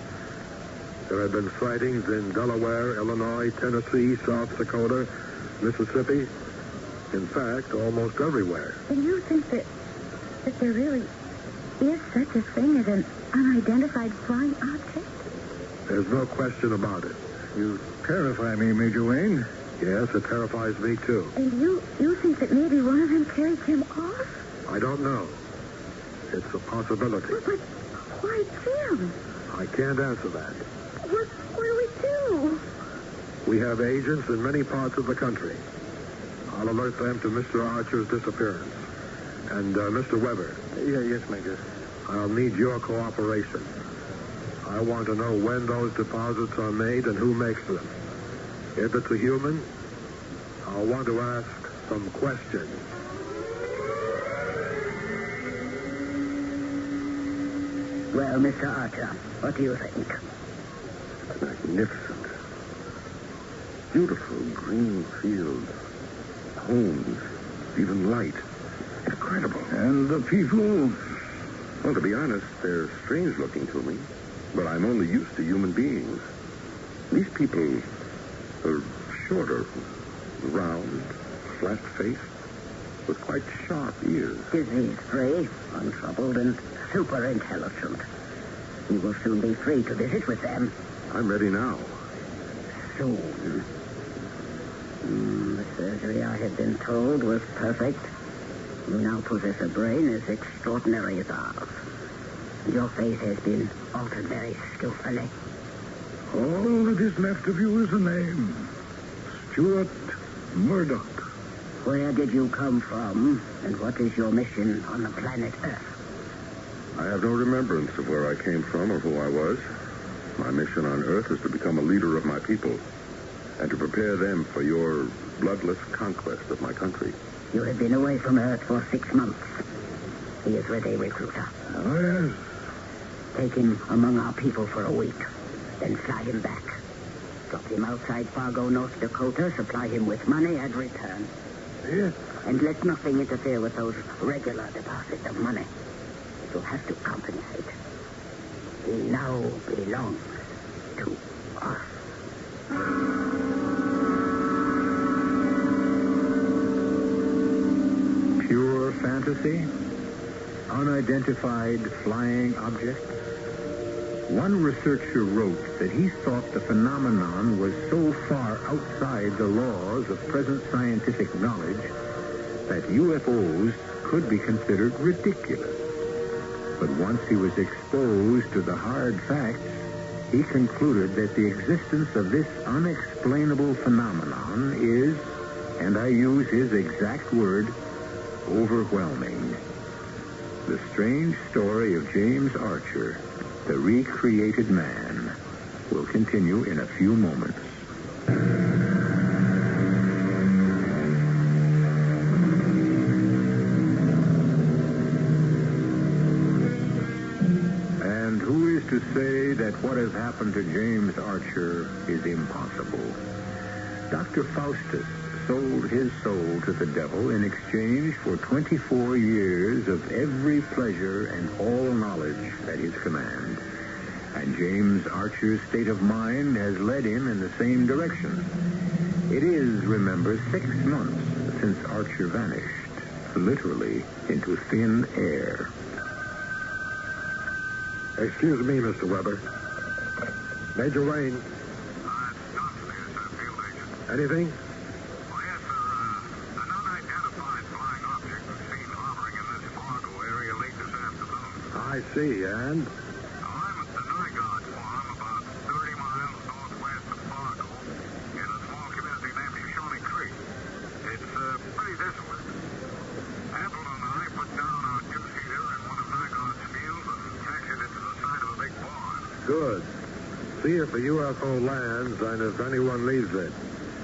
There have been sightings in Delaware, Illinois, Tennessee, South Dakota, Mississippi. In fact, almost everywhere. And you think that there really is such a thing as an unidentified flying object? There's no question about it. You terrify me, Major Wayne. Yes, it terrifies me, too. And you think that maybe one of them carried him off? I don't know. It's a possibility. But why Jim? I can't answer that. What do we do? We have agents in many parts of the country. I'll alert them to Mr. Archer's disappearance. And, Mr. Weber. Yes, Major. I'll need your cooperation. I want to know when those deposits are made and who makes them. If it's a human, I'll want to ask some questions. Well, Mr. Archer, what do you think? Magnificent. Beautiful green fields, homes, even light. Incredible. And the people? Well, to be honest, they're strange looking to me. But I'm only used to human beings. These people are shorter, round, flat-faced, with quite sharp ears. Disease-free, untroubled, and super intelligent. You will soon be free to visit with them. I'm ready now. Soon. The surgery I had been told was perfect. You now possess a brain as extraordinary as ours. Your face has been altered very skillfully. All that is left of you is a name. Stuart Murdoch. Where did you come from, and what is your mission on the planet Earth? I have no remembrance of where I came from or who I was. My mission on Earth is to become a leader of my people and to prepare them for your bloodless conquest of my country. You have been away from Earth for 6 months. He is Rene recruiter. Oh, yes. Take him among our people for a week, then fly him back. Drop him outside Fargo, North Dakota, supply him with money, and return. Yes. And let nothing interfere with those regular deposits of money. It will have to compensate. He now belongs to us. Pure fantasy? Unidentified flying objects? One researcher wrote that he thought the phenomenon was so far outside the laws of present scientific knowledge that UFOs could be considered ridiculous. But once he was exposed to the hard facts, he concluded that the existence of this unexplainable phenomenon is, and I use his exact word, overwhelming. The strange story of James Archer, the recreated man, will continue in a few moments. And who is to say that what has happened to James Archer is impossible? Dr. Faustus sold his soul to the devil in exchange for 24 years of every pleasure and all knowledge at his command. And James Archer's state of mind has led him in the same direction. It is, remember, 6 months since Archer vanished, literally into thin air. Excuse me, Mr. Weber. Major Wayne. Anything? I see, and? I'm at the Nygaard Farm, about 30 miles northwest of Fargo, in a small community named Shoshone Creek. It's pretty desolate. Apple and I put down our juice heater in one of Nygaard's fields and taxied it to the side of a big barn. Good. See if the UFO lands and if anyone leaves it.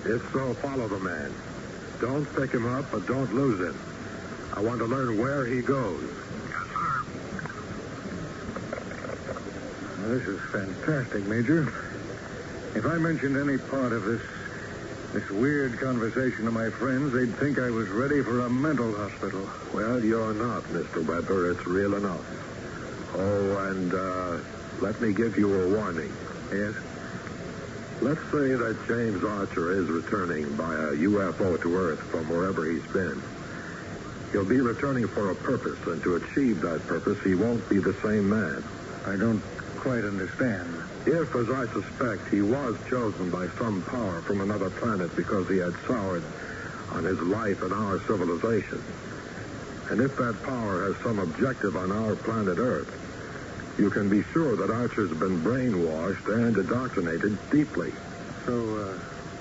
If so, follow the man. Don't pick him up, but don't lose him. I want to learn where he goes. This is fantastic, Major. If I mentioned any part of this weird conversation to my friends, they'd think I was ready for a mental hospital. Well, you're not, Mr. Weber. It's real enough. Oh, and let me give you a warning. Yes? Let's say that James Archer is returning by a UFO to Earth from wherever he's been. He'll be returning for a purpose, and to achieve that purpose, he won't be the same man. I don't quite understand. If, as I suspect, he was chosen by some power from another planet because he had soured on his life and our civilization, and if that power has some objective on our planet Earth, you can be sure that Archer's been brainwashed and indoctrinated deeply. So,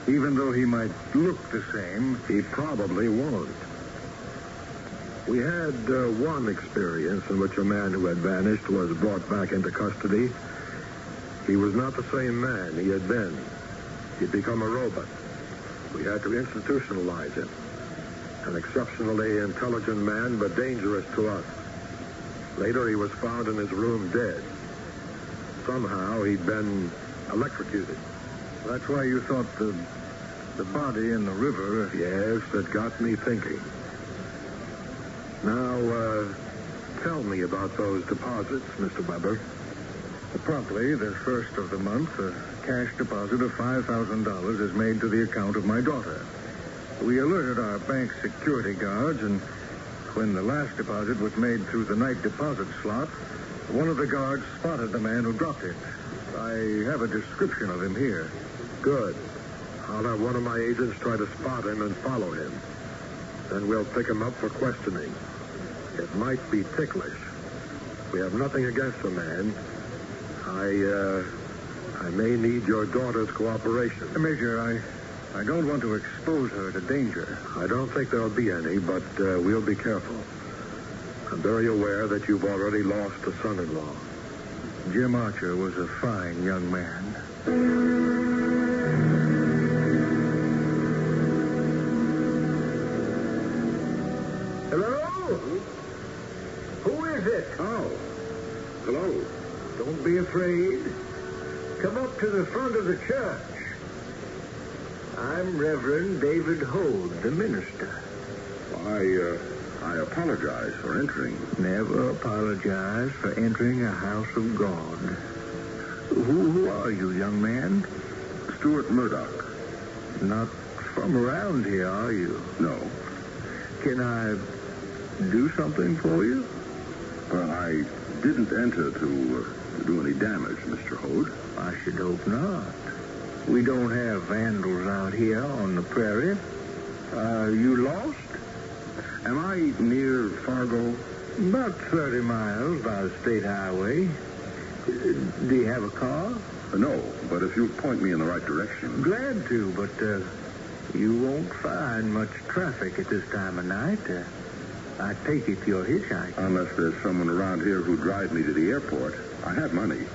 even though he might look the same, he probably won't. We had one experience in which a man who had vanished was brought back into custody. He was not the same man he had been. He'd become a robot. We had to institutionalize him. An exceptionally intelligent man, but dangerous to us. Later, he was found in his room dead. Somehow, he'd been electrocuted. That's why you thought the body in the river... Yes, it got me thinking. Now, tell me about those deposits, Mr. Weber. Promptly, the first of the month, a cash deposit of $5,000 is made to the account of my daughter. We alerted our bank security guards, and when the last deposit was made through the night deposit slot, one of the guards spotted the man who dropped it. I have a description of him here. Good. I'll have one of my agents try to spot him and follow him. Then we'll pick him up for questioning. It might be ticklish. We have nothing against the man. I may need your daughter's cooperation. Major, I don't want to expose her to danger. I don't think there'll be any, but we'll be careful. I'm very aware that you've already lost a son-in-law. Jim Archer was a fine young man. Hello? Who is it? Oh. Hello. Don't be afraid. Come up to the front of the church. I'm Reverend David Holt, the minister. I apologize for entering. Never apologize for entering a house of God. Who are you, young man? Stuart Murdoch. Not from around here, are you? No. Can I do something for you? Well, I didn't enter to do any damage, Mr. Holt. I should hope not. We don't have vandals out here on the prairie. You lost? Am I near Fargo? About 30 miles by the state highway. Do you have a car? No, but if you'll point me in the right direction. Glad to, but you won't find much traffic at this time of night. I take it you're hitchhiking. Unless there's someone around here who'd drive me to the airport. I have money.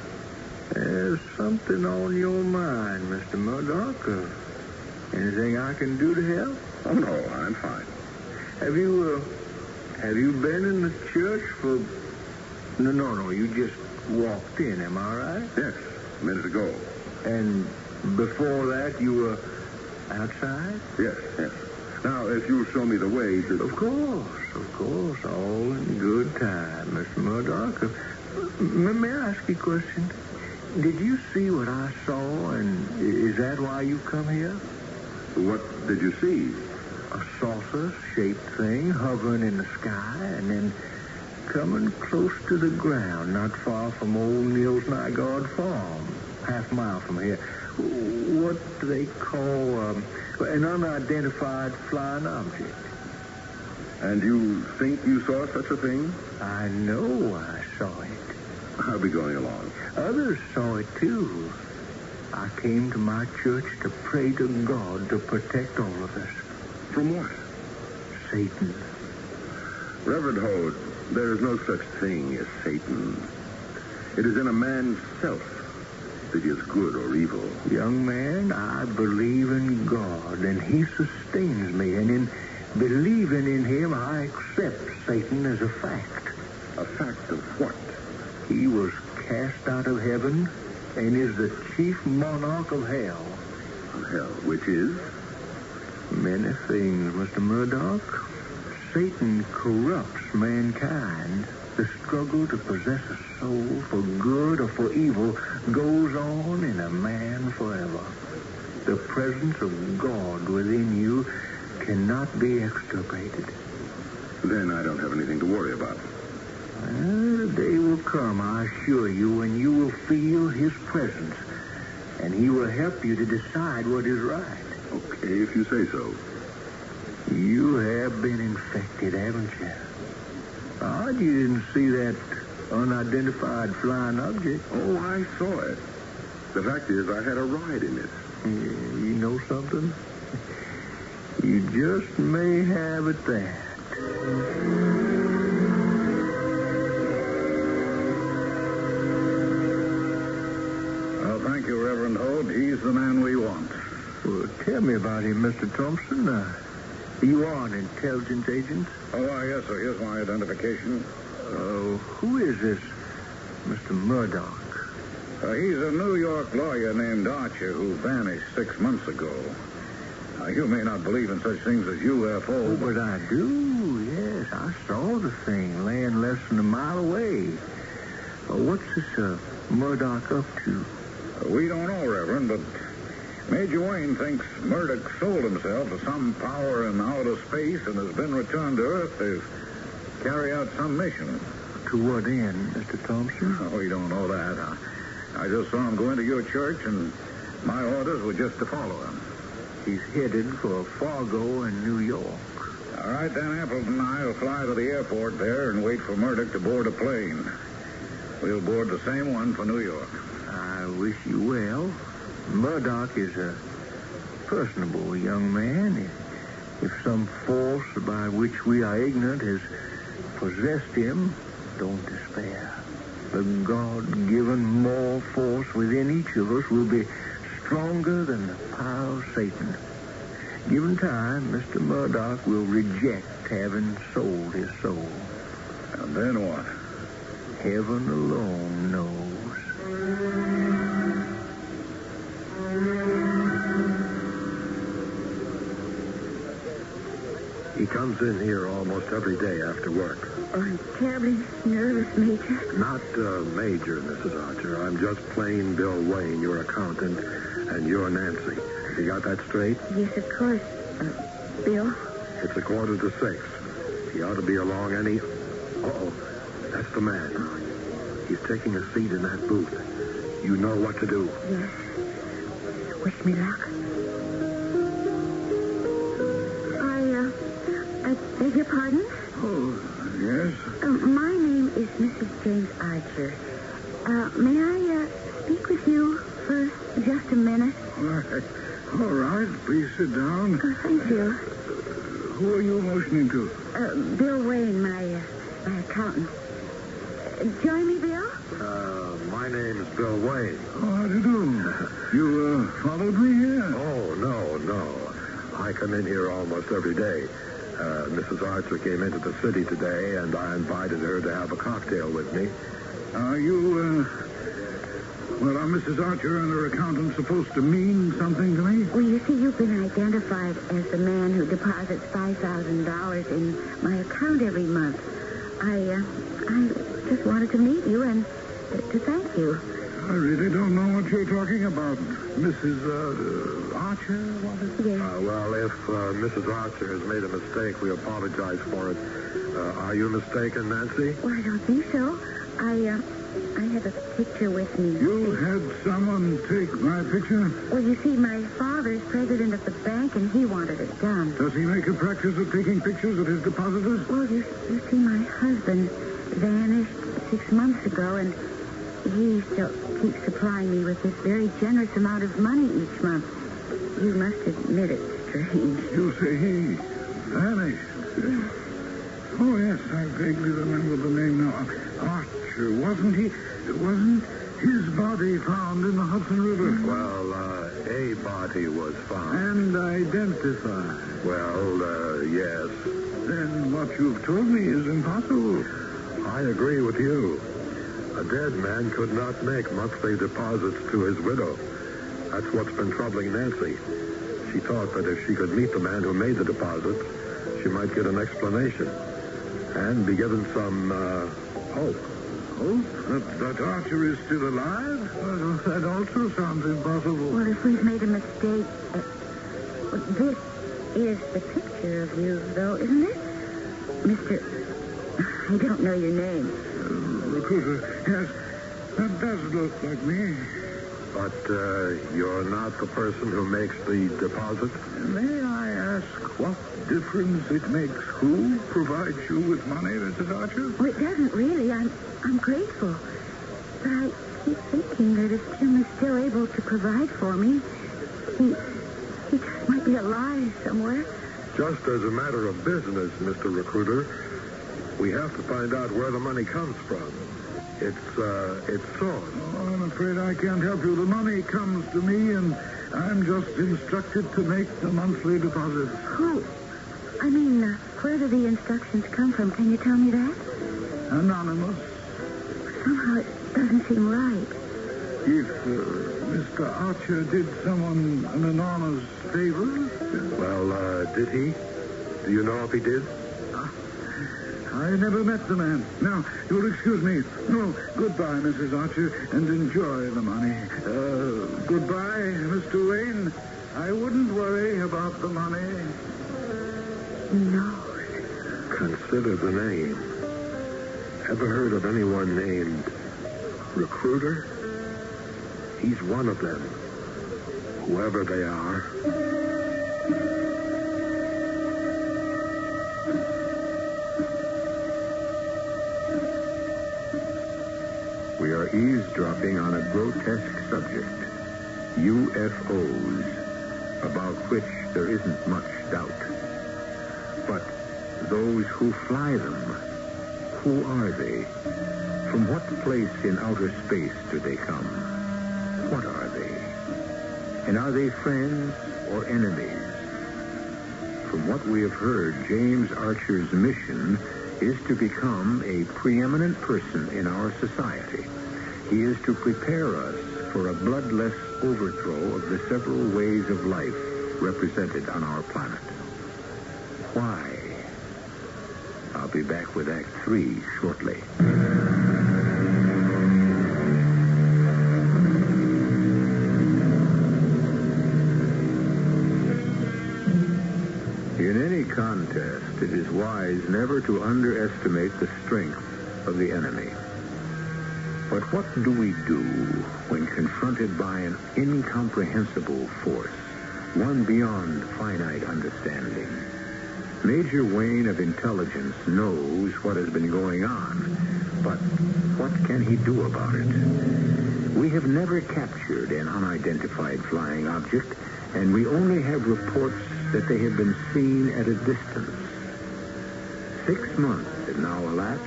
There's something on your mind, Mr. Murdoch. Anything I can do to help? Oh, no, I'm fine. Have you been in the church for... No, you just walked in, am I right? Yes, a minute ago. And before that, you were outside? Yes. Now, if you'll show me the way to... Of course, all in good time, Mr. Murdoch. May I ask you a question? Did you see what I saw, and is that why you come here? What did you see? A saucer-shaped thing hovering in the sky and then coming close to the ground, not far from old Neil's Nygaard farm, half a mile from here. what they call an unidentified flying object. And you think you saw such a thing? I know I saw it. I'll be going along. Others saw it, too. I came to my church to pray to God to protect all of us. From what? Satan. Reverend Hode, there is no such thing as Satan. It is in a man's self that he is good or evil. Young man, I believe in God, and he sustains me, and in believing in him, I accept Satan as a fact. A fact of what? He was cast out of heaven and is the chief monarch of hell. Of hell, which is? Many things, Mr. Murdoch. Satan corrupts mankind. The struggle to possess a soul for good or for evil goes on in a man forever. The presence of God within you cannot be extirpated. Then I don't have anything to worry about. The day will come, I assure you, when you will feel his presence, and he will help you to decide what is right. Okay, if you say so. You have been infected, haven't you? Odd you didn't see that unidentified flying object. Oh, I saw it. The fact is, I had a ride in it. You know something? You just may have it that. Well, thank you, Reverend Hode. He's the man we want. Well, tell me about him, Mr. Thompson. You are an intelligence agent? Oh, yes, sir. Here's my identification. Who is this Mr. Murdoch? He's a New York lawyer named Archer who vanished 6 months ago. You may not believe in such things as UFO. Oh, but I do, yes. I saw the thing laying less than a mile away. What's this Murdoch up to? We don't know, Reverend, but Major Wayne thinks Murdoch sold himself to some power in outer space and has been returned to Earth to carry out some mission. To what end, Mr. Thompson? Oh, we don't know that. I just saw him go into your church, and my orders were just to follow him. He's headed for Fargo in New York. All right, then Appleton and I will fly to the airport there and wait for Murdoch to board a plane. We'll board the same one for New York. I wish you well. Murdoch is a personable young man. If some force by which we are ignorant has possessed him, don't despair. The God-given moral force within each of us will be stronger than the power of Satan. Given time, Mr. Murdoch will reject having sold his soul. And then what? Heaven alone knows. He comes in here almost every day after work. I'm terribly nervous, Major. Not Major, Mrs. Archer. I'm just plain Bill Wayne, your accountant, and you're Nancy. You got that straight? Yes, of course. Bill? It's 5:45. He ought to be along any... Uh-oh. That's the man. He's taking a seat in that booth. You know what to do. Yes. Wish me luck. I beg your pardon? Oh, yes? My name is Mrs. James Archer. May I speak with you for just a minute? All right. Please sit down. Thank you. Who are you motioning to? Bill Wayne, my accountant. Join me, Bill? My name is Bill Wayne. Oh, how do you do? You followed me here? Oh, no. I come in here almost every day. Mrs. Archer came into the city today, and I invited her to have a cocktail with me. Are Mrs. Archer and her accountant supposed to mean something to me? Well, you see, you've been identified as the man who deposits $5,000 in my account every month. I just wanted to meet you and to thank you. I really don't know what you're talking about. Mrs. Archer, what is it? Yes. Well, if Mrs. Archer has made a mistake, we apologize for it. Are you mistaken, Nancy? Well, I don't think so. I have a picture with me. You had someone take my picture? Well, you see, my father's president of the bank, and he wanted it done. Does he make a practice of taking pictures of his depositors? Well, you see, my husband vanished 6 months ago, and he still keeps supplying me with this very generous amount of money each month. You must admit it's strange. You say he vanished? Yes. Oh, yes, I vaguely remember the name now. Archer, wasn't he? Wasn't his body found in the Hudson River? Well, a body was found. And identified? Well, yes. Then what you've told me is impossible. I agree with you. A dead man could not make monthly deposits to his widow. That's what's been troubling Nancy. She thought that if she could meet the man who made the deposits, she might get an explanation and be given some hope. Hope? That Archer is still alive? Well, that also sounds impossible. Well, if we've made a mistake... this is the picture of you, though, isn't it? Mr... I don't know your name. Recruiter. Yes, that does look like me. But you're not the person who makes the deposit? May I ask what difference it makes who provides you with money, Mrs. Archer? Well, it doesn't really. I'm grateful. But I keep thinking that if Jim is still able to provide for me, he just might be alive somewhere. Just as a matter of business, Mr. Recruiter, we have to find out where the money comes from. It's source. Oh, I'm afraid I can't help you. The money comes to me, and I'm just instructed to make the monthly deposits. Who? I mean, where do the instructions come from? Can you tell me that? Anonymous. Somehow it doesn't seem right. If Mr. Archer did someone an enormous favor... Well, did he? Do you know if he did? I never met the man. Now, you'll excuse me. No, goodbye, Mrs. Archer, and enjoy the money. Goodbye, Mr. Wayne. I wouldn't worry about the money. No. Consider the name. Ever heard of anyone named Recruiter? He's one of them. Whoever they are. We are eavesdropping on a grotesque subject, UFOs, about which there isn't much doubt. But those who fly them, who are they? From what place in outer space do they come? What are they? And are they friends or enemies? From what we have heard, James Archer's mission is to become a preeminent person in our society. He is to prepare us for a bloodless overthrow of the several ways of life represented on our planet. Why? I'll be back with Act 3 shortly. In any contest, it is wise never to underestimate the strength of the enemy. But what do we do when confronted by an incomprehensible force, one beyond finite understanding? Major Wayne of Intelligence knows what has been going on, but what can he do about it? We have never captured an unidentified flying object, and we only have reports that they have been seen at a distance. 6 months have now elapsed,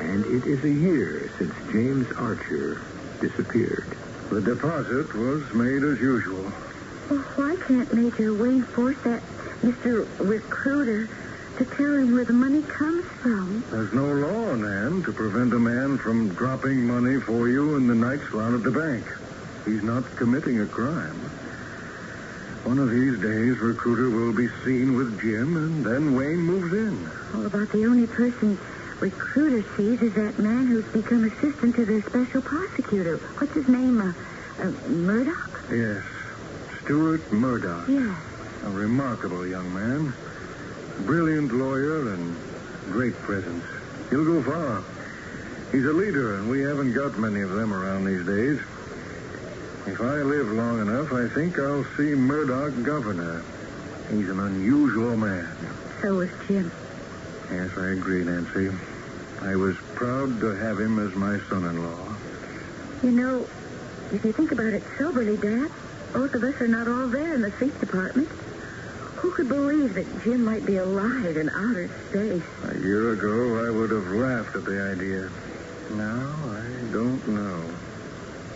and it is a year since James Archer disappeared. The deposit was made as usual. Well, why can't Major Wayne force that Mr. Recruiter to tell him where the money comes from? There's no law, Nan, to prevent a man from dropping money for you in the nights while at the bank. He's not committing a crime. One of these days, Recruiter will be seen with Jim, and then Wayne moves in. All about the only person Recruiter sees is that man who's become assistant to their special prosecutor. What's his name? Murdoch? Yes. Stuart Murdoch. Yes. A remarkable young man. Brilliant lawyer and great presence. He'll go far. He's a leader, and we haven't got many of them around these days. If I live long enough, I think I'll see Murdoch governor. He's an unusual man. So is Jim. Yes, I agree, Nancy. I was proud to have him as my son-in-law. You know, if you think about it soberly, Dad, both of us are not all there in the think department. Who could believe that Jim might be alive in outer space? A year ago, I would have laughed at the idea. Now, I don't know.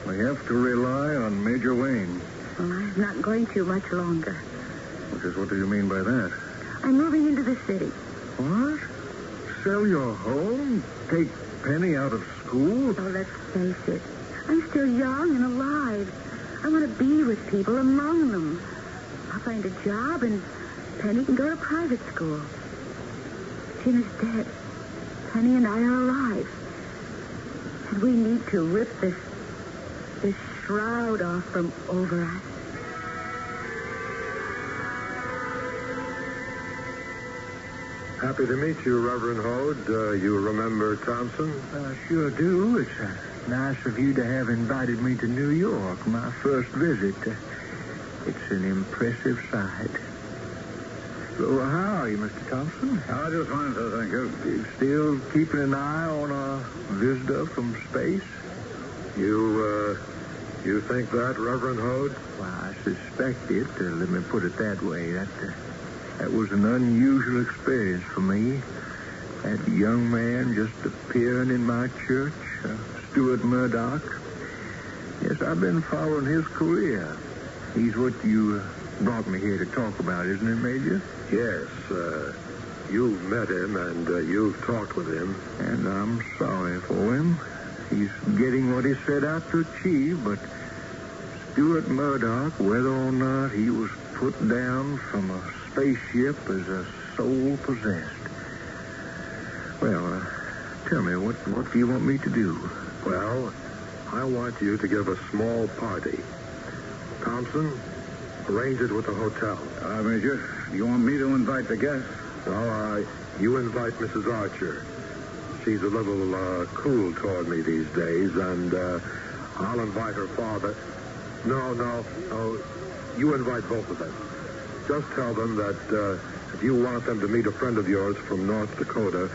We have to rely on Major Wayne. Well, I'm not going to much longer. What do you mean by that? I'm moving into the city. What? Sell your home? Take Penny out of school? Oh, let's face it. I'm still young and alive. I want to be with people, among them. I'll find a job, and Penny can go to private school. Jim is dead. Penny and I are alive. And we need to rip this shroud off from over us. Happy to meet you, Reverend Hode. You remember Thompson? Sure do. It's nice of you to have invited me to New York, my first visit. It's an impressive sight. So, how are you, Mr. Thompson? I just wanted to thank you. Still keeping an eye on a visitor from space? You think that, Reverend Hode? Well, I suspect it. Let me put it that way. That was an unusual experience for me. That young man just appearing in my church, Stuart Murdoch. Yes, I've been following his career. He's what you brought me here to talk about, isn't it, Major? Yes. You've met him and you've talked with him. And I'm sorry for him. He's getting what he set out to achieve, but Stuart Murdoch, whether or not he was put down from a spaceship as a soul possessed. Well, tell me, what do you want me to do? Well, I want you to give a small party. Thompson, arrange it with the hotel. Major, you want me to invite the guests? No, you invite Mrs. Archer. She's a little cool toward me these days, and I'll invite her father. No. You invite both of them. Just tell them that if you want them to meet a friend of yours from North Dakota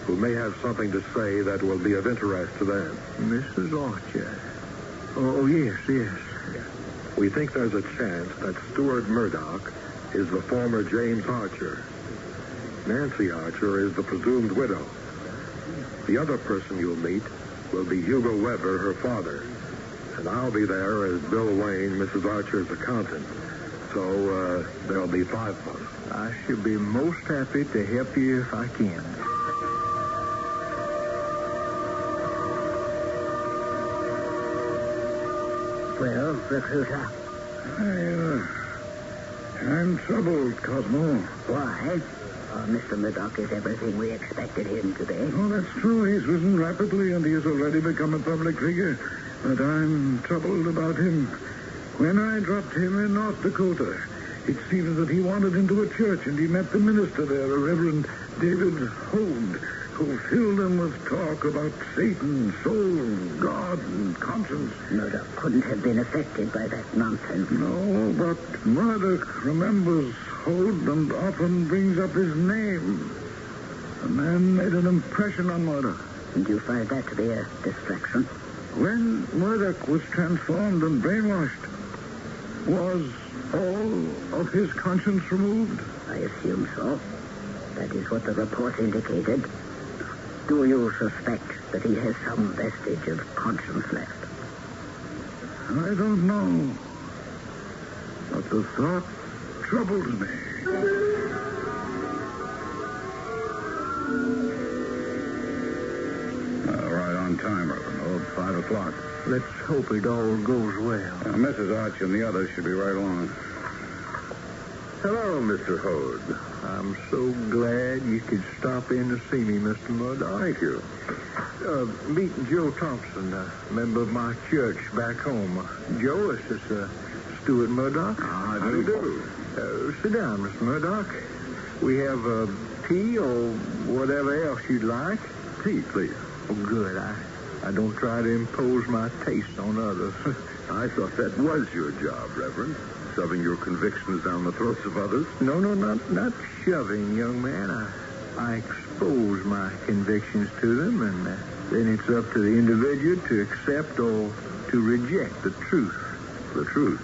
who may have something to say that will be of interest to them. Mrs. Archer. Oh, yes. We think there's a chance that Stuart Murdoch is the former James Archer. Nancy Archer is the presumed widow. The other person you'll meet will be Hugo Weber, her father. And I'll be there as Bill Wayne, Mrs. Archer's accountant. So there'll be 5 of us. I should be most happy to help you if I can. Well, recruiter. I'm troubled, Cosmo. Why? Mr. Murdoch is everything we expected him to be. Oh, that's true. He's risen rapidly, and he has already become a public figure. But I'm troubled about him. When I dropped him in North Dakota, it seems that he wandered into a church, and he met the minister there, a Reverend David Hode, who filled him with talk about Satan, soul, God, and conscience. Murdoch couldn't have been affected by that nonsense. No, but Murdoch remembers Hode and often brings up his name. The man made an impression on Murdoch. And you find that to be a distraction? When Murdoch was transformed and brainwashed, was all of his conscience removed? I assume so. That is what the report indicated. Do you suspect that he has some vestige of conscience left? I don't know. But the thought troubles me. Right on time, Reverend Hode. 5 o'clock. Let's hope it all goes well. Mrs. Archer and the others should be right along. Hello, Mr. Hode. I'm so glad you could stop in to see me, Mr. Murdoch. Thank you. Meeting Joe Thompson, a member of my church back home. Joe, this is Stuart Murdoch. How do you do? Sit down, Mr. Murdoch. We have tea or whatever else you'd like. Tea, please. Oh, good. I don't try to impose my taste on others. I thought that was your job, Reverend. Shoving your convictions down the throats of others. No, not shoving, young man. I expose my convictions to them, and then it's up to the individual to accept or to reject the truth. The truth,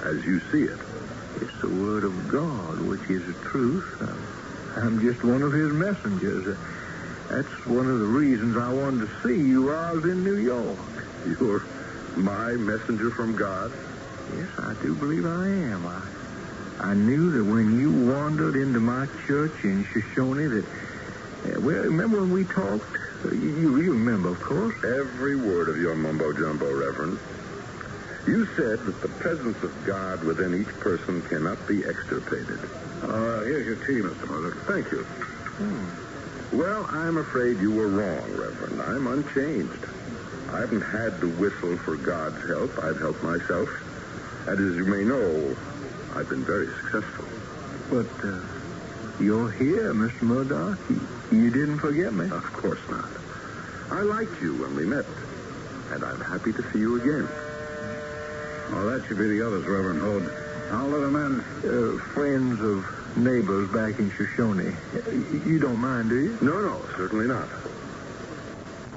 as you see it. It's the word of God, which is the truth. I'm just one of his messengers. That's one of the reasons I wanted to see you while I was in New York. You're my messenger from God? Yes, I do believe I am. I knew that when you wandered into my church in Shoshone that... well, remember when we talked? You remember, of course. Every word of your mumbo-jumbo, Reverend. You said that the presence of God within each person cannot be extirpated. Here's your tea, Mr. Mother. Thank you. Well, I'm afraid you were wrong, Reverend. I'm unchanged. I haven't had to whistle for God's help. I've helped myself. And as you may know, I've been very successful. But you're here, Mr. Murdoch. You didn't forget me? Of course not. I liked you when we met, and I'm happy to see you again. Oh, that should be the others, Reverend Hode. All other men? Friends of neighbors back in Shoshone. You don't mind, do you? No, certainly not.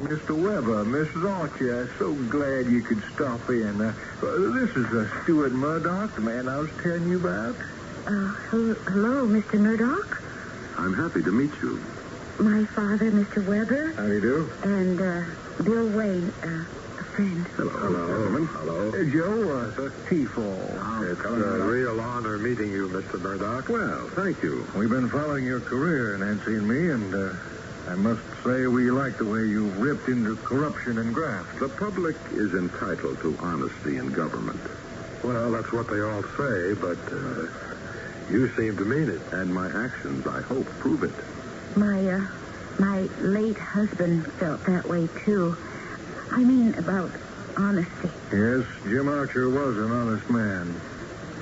Mr. Weber, Mrs. Archer, I'm so glad you could stop in. This is Stuart Murdoch, the man I was telling you about. Hello, Mr. Murdoch. I'm happy to meet you. My father, Mr. Weber. How do you do? And Bill Wayne, a friend. Hello, gentlemen. Hello. Joe, tinfoil. It's a real honor meeting you, Mr. Murdoch. Well, thank you. We've been following your career, Nancy and me, and I must say we like the way you've ripped into corruption and graft. The public is entitled to honesty in government. Well, that's what they all say, but you seem to mean it. And my actions, I hope, prove it. My late husband felt that way, too. I mean, about honesty. Yes, Jim Archer was an honest man.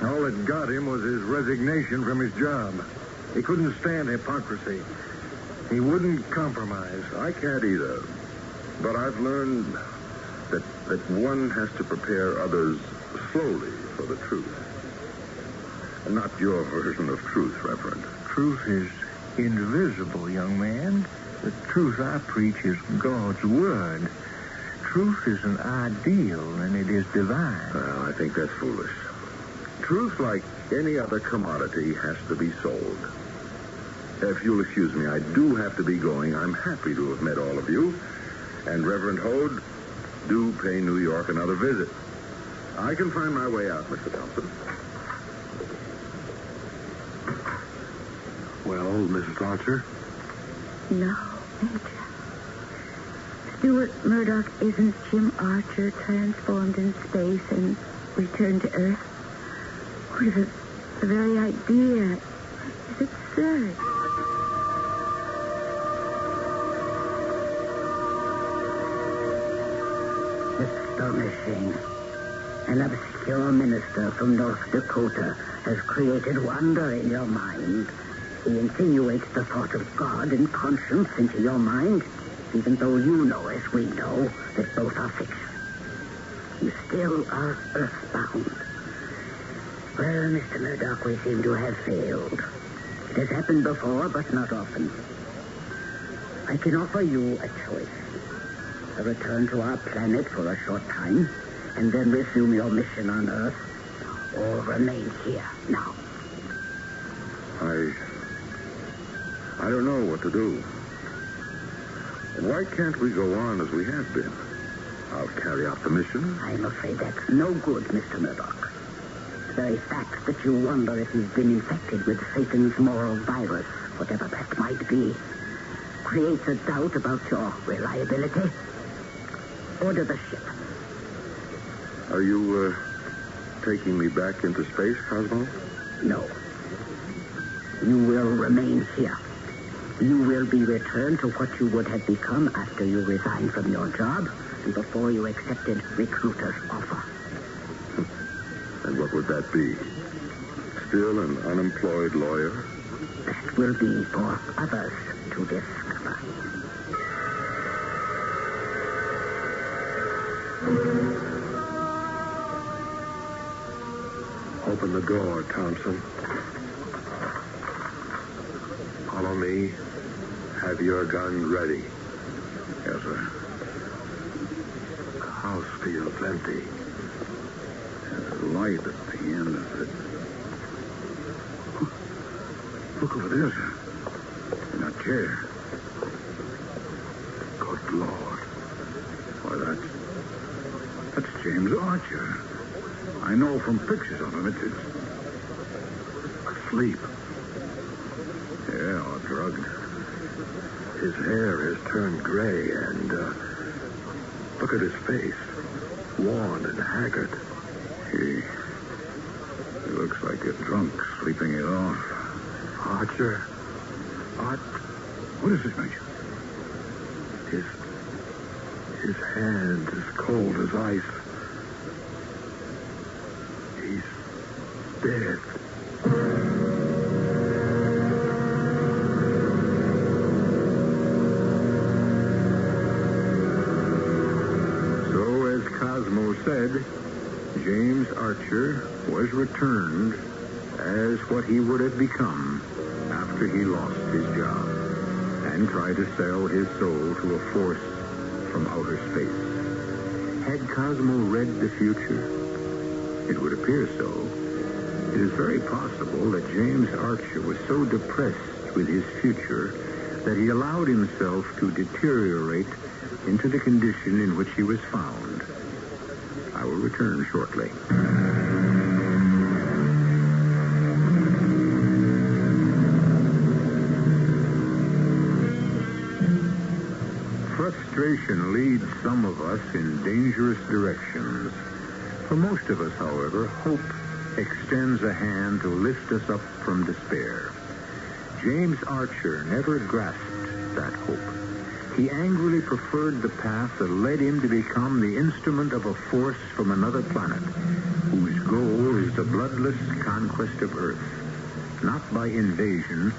All that got him was his resignation from his job. He couldn't stand hypocrisy. He wouldn't compromise. I can't either. But I've learned that one has to prepare others slowly for the truth. Not your version of truth, Reverend. Truth is invisible, young man. The truth I preach is God's word. Truth is an ideal, and it is divine. Well, I think that's foolish. Truth, like any other commodity, has to be sold. If you'll excuse me, I do have to be going. I'm happy to have met all of you. And Reverend Hode, do pay New York another visit. I can find my way out, Mr. Thompson. Well, Mrs. Archer? No, Major. Stuart Murdoch isn't Jim Archer transformed in space and returned to Earth. What is the very idea is absurd. Astonishing. An obscure minister from North Dakota has created wonder in your mind. He insinuates the thought of God and conscience into your mind, even though you know, as we know, that both are fiction. You still are earthbound. Well, Mr. Murdoch, we seem to have failed. It has happened before, but not often. I can offer you a choice. A return to our planet for a short time, and then resume your mission on Earth, or remain here now. I don't know what to do. Why can't we go on as we have been? I'll carry out the mission. I'm afraid that's no good, Mr. Murdoch. The very fact that you wonder if he's been infected with Satan's moral virus, whatever that might be, creates a doubt about your reliability. Order the ship. Are you, taking me back into space, Cosmo? No. You will remain here. You will be returned to what you would have become after you resigned from your job and before you accepted recruiter's offer. And what would that be? Still an unemployed lawyer? That will be for others to discover. Open the door, Thompson. Follow me. Have your gun ready. Yes, sir. The house feels empty. There's a light at the end of it. Look over there, sir. In that chair. Good Lord. Why, that's James Archer. I know from pictures of him. It's asleep. Yeah, or drugged. His hair has turned gray, and look at his face. Worn and haggard. He looks like a drunk sleeping it off. Archer? What is this, Major? His hand is cold as ice. He's dead. So, as Cosmo said, James Archer was returned as what he would have become after he lost his job and tried to sell his soul to a force from outer space. Had Cosmo read the future? It would appear so. It is very possible that James Archer was so depressed with his future that he allowed himself to deteriorate into the condition in which he was found. I will return shortly. Frustration leads some of us in dangerous directions. For most of us, however, hope extends a hand to lift us up from despair. James Archer never grasped that hope. He angrily preferred the path that led him to become the instrument of a force from another planet, whose goal is the bloodless conquest of Earth, not by invasion,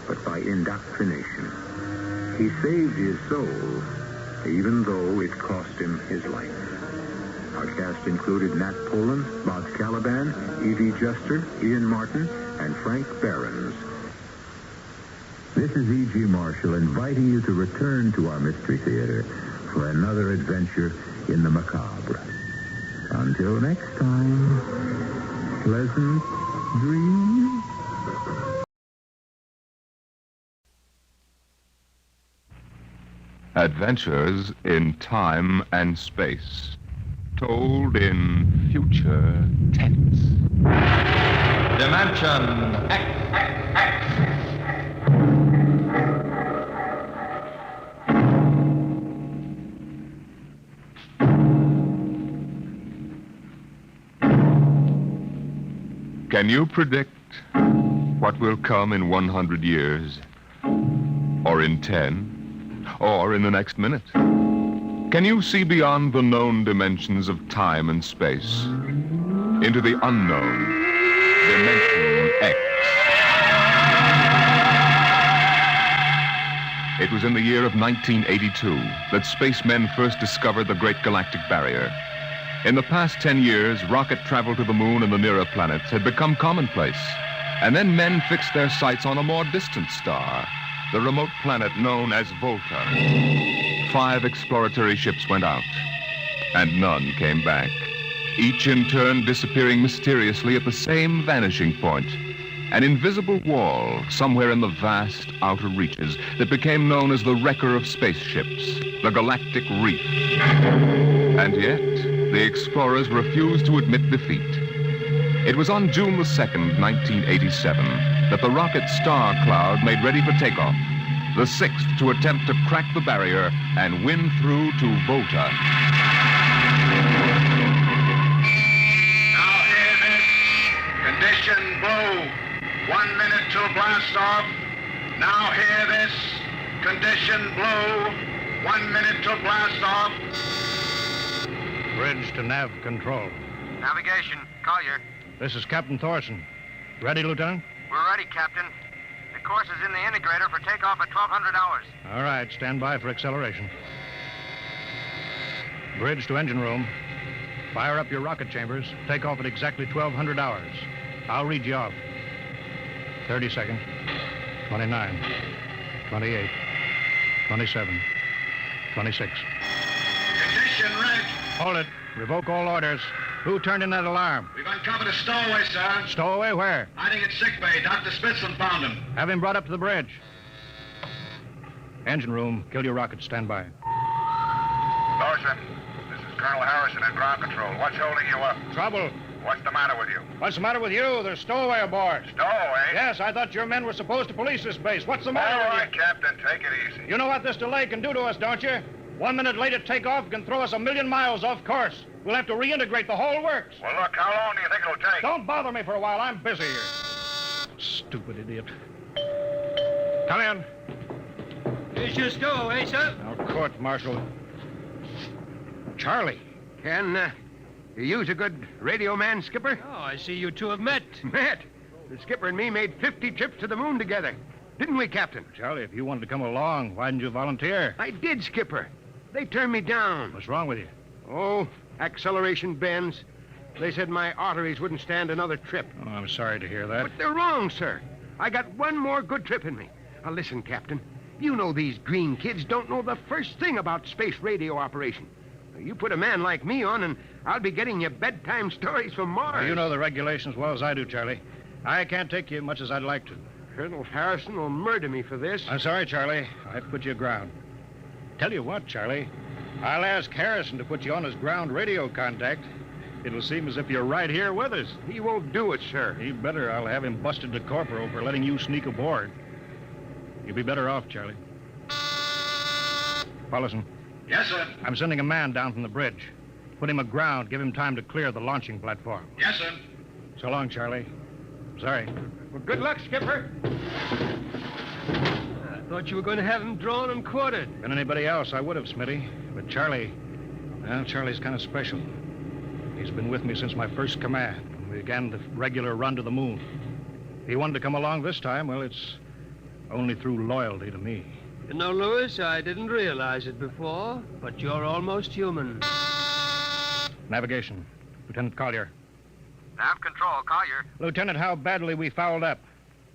but by indoctrination. He saved his soul, even though it cost him his life. Our cast included Nat Poland, Bob Caliban, Evie Juster, Ian Martin, and Frank Behrens. This is E.G. Marshall inviting you to return to our Mystery Theater for another adventure in the macabre. Until next time, pleasant dreams. Adventures in time and space, told in future tense. Dimension X. Can you predict what will come in 100 years? Or in 10? Or in the next minute? Can you see beyond the known dimensions of time and space into the unknown Dimension X? It was in the year of 1982 that spacemen first discovered the Great Galactic Barrier. In the past 10 years, rocket travel to the moon and the nearer planets had become commonplace. And then men fixed their sights on a more distant star, the remote planet known as Volta. 5 exploratory ships went out, and none came back, each in turn disappearing mysteriously at the same vanishing point, an invisible wall somewhere in the vast outer reaches that became known as the wrecker of spaceships, the Galactic Reef. And yet, the explorers refused to admit defeat. It was on June the 2nd, 1987, that the rocket Star Cloud made ready for takeoff, the 6th to attempt to crack the barrier and win through to Volta. Now hear this. Condition blue. 1 minute till blast off. Now hear this. Condition blue. 1 minute till blast off. Bridge to nav control. Navigation, Collier. This is Captain Thorson. Ready, Lieutenant? We're ready, Captain. The course is in the integrator for takeoff at 1200 hours. All right, stand by for acceleration. Bridge to engine room. Fire up your rocket chambers. Take off at exactly 1200 hours. I'll read you off. 30 seconds. 29. 28. 27. 26. Condition red. Hold it. Revoke all orders. Who turned in that alarm? We've uncovered a stowaway, sir. Stowaway where? Hiding at sick bay. Dr. Spitzlin found him. Have him brought up to the bridge. Engine room. Kill your rockets. Stand by. Thorson, this is Colonel Harrison at ground control. What's holding you up? Trouble. What's the matter with you? What's the matter with you? There's stowaway aboard. Stowaway? Yes, I thought your men were supposed to police this base. What's the matter All with right, Captain, take it easy. you? You know what this delay can do to us, don't you? 1 minute late at takeoff can throw us 1,000,000 miles off course. We'll have to reintegrate the whole works. Well, look, how long do you think it'll take? Don't bother me for a while. I'm busy here. Stupid idiot. Come in. Here's your stowaway, sir. Now, court martial. Charlie. Can you use a good radio man, Skipper? Oh, I see you two have met. Met? The skipper and me made 50 trips to the moon together. Didn't we, Captain? Charlie, if you wanted to come along, why didn't you volunteer? I did, Skipper. They turned me down. What's wrong with you? Oh, acceleration bends. They said my arteries wouldn't stand another trip. Oh, I'm sorry to hear that. But they're wrong, sir. I got one more good trip in me. Now, listen, Captain. You know these green kids don't know the first thing about space radio operation. Now, you put a man like me on, and I'll be getting you bedtime stories from Mars. Well, you know the regulations as well as I do, Charlie. I can't take you much as I'd like to. Colonel Harrison will murder me for this. I'm sorry, Charlie. I've put you aground. Tell you what, Charlie. I'll ask Harrison to put you on his ground radio contact. It'll seem as if you're right here with us. He won't do it, sir. He better. I'll have him busted to corporal for letting you sneak aboard. You'll be better off, Charlie. Paulison. Yes, sir. I'm sending a man down from the bridge. Put him aground. Give him time to clear the launching platform. Yes, sir. So long, Charlie. Sorry. Well, good luck, Skipper. I thought you were going to have him drawn and quartered. Been anybody else, I would have, Smitty. But Charlie, well, Charlie's kind of special. He's been with me since my first command, when we began the regular run to the moon. If he wanted to come along this time, well, it's only through loyalty to me. You know, Lewis, I didn't realize it before, but you're almost human. Navigation. Lieutenant Collier. Nav control, Collier. Lieutenant, how badly we fouled up.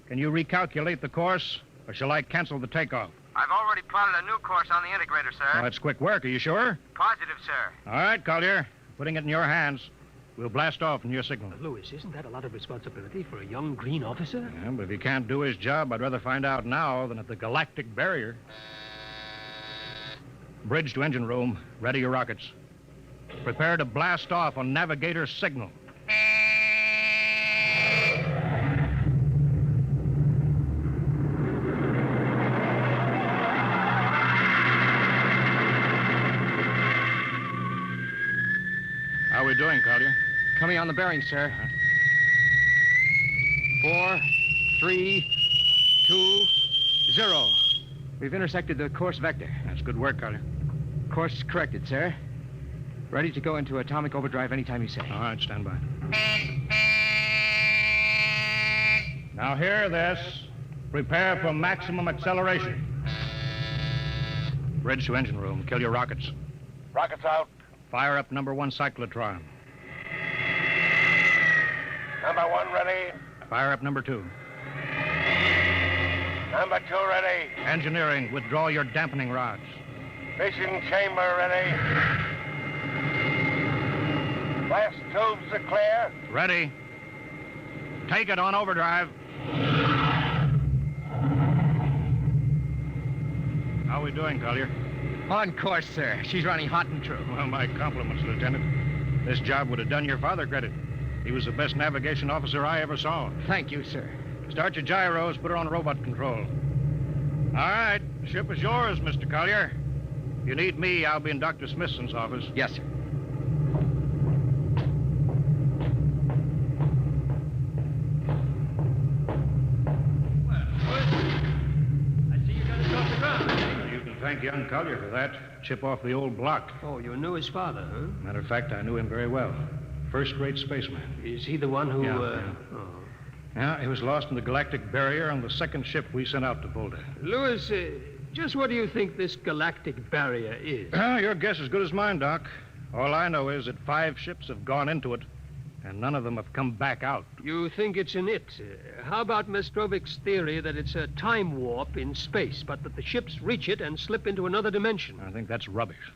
Can you recalculate the course, or shall I cancel the takeoff? I've already plotted a new course on the integrator, sir. Oh, that's quick work. Are you sure? Positive, sir. All right, Collier. Putting it in your hands. We'll blast off in your signal. Lewis, isn't that a lot of responsibility for a young green officer? Yeah, but if he can't do his job, I'd rather find out now than at the galactic barrier. Bridge to engine room. Ready your rockets. Prepare to blast off on navigator's signal. How are we doing, Collier? Coming on the bearing, sir. 4, 3, 2, 0. We've intersected the course vector. That's good work, Collier. Course corrected, sir. Ready to go into atomic overdrive anytime you say. All right, stand by. Now hear this. Prepare for maximum acceleration. Bridge to engine room. Kill your rockets. Rockets out. Fire up number 1 cyclotron. Number 1 ready. Fire up number 2. Number 2 ready. Engineering, withdraw your dampening rods. Fission chamber ready. Blast tubes are clear. Ready. Take it on overdrive. How are we doing, Collier? On course, sir. She's running hot and true. Well, my compliments, Lieutenant. This job would have done your father credit. He was the best navigation officer I ever saw. Thank you, sir. Start your gyros, put her on robot control. All right, the ship is yours, Mr. Collier. If you need me, I'll be in Dr. Smithson's office. Yes, sir. Thank young Collier for that. Chip off the old block. Oh, you knew his father, huh? Matter of fact, I knew him very well. First-rate spaceman. Is he the one who, Yeah. Yeah, he was lost in the galactic barrier on the second ship we sent out to Volta. Lewis, just what do you think this galactic barrier is? Your guess is as good as mine, Doc. All I know is that 5 ships have gone into it, and none of them have come back out. You think it's an it. How about Mestrovic's theory that it's a time warp in space, but that the ships reach it and slip into another dimension? I think that's rubbish.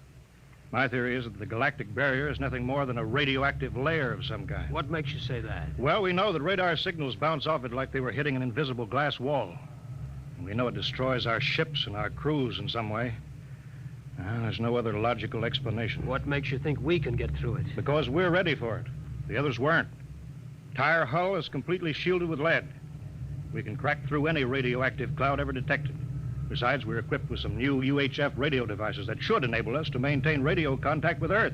My theory is that the galactic barrier is nothing more than a radioactive layer of some kind. What makes you say that? Well, we know that radar signals bounce off it like they were hitting an invisible glass wall. And we know it destroys our ships and our crews in some way. There's no other logical explanation. What makes you think we can get through it? Because we're ready for it. The others weren't. Entire hull is completely shielded with lead. We can crack through any radioactive cloud ever detected. Besides, we're equipped with some new UHF radio devices that should enable us to maintain radio contact with Earth.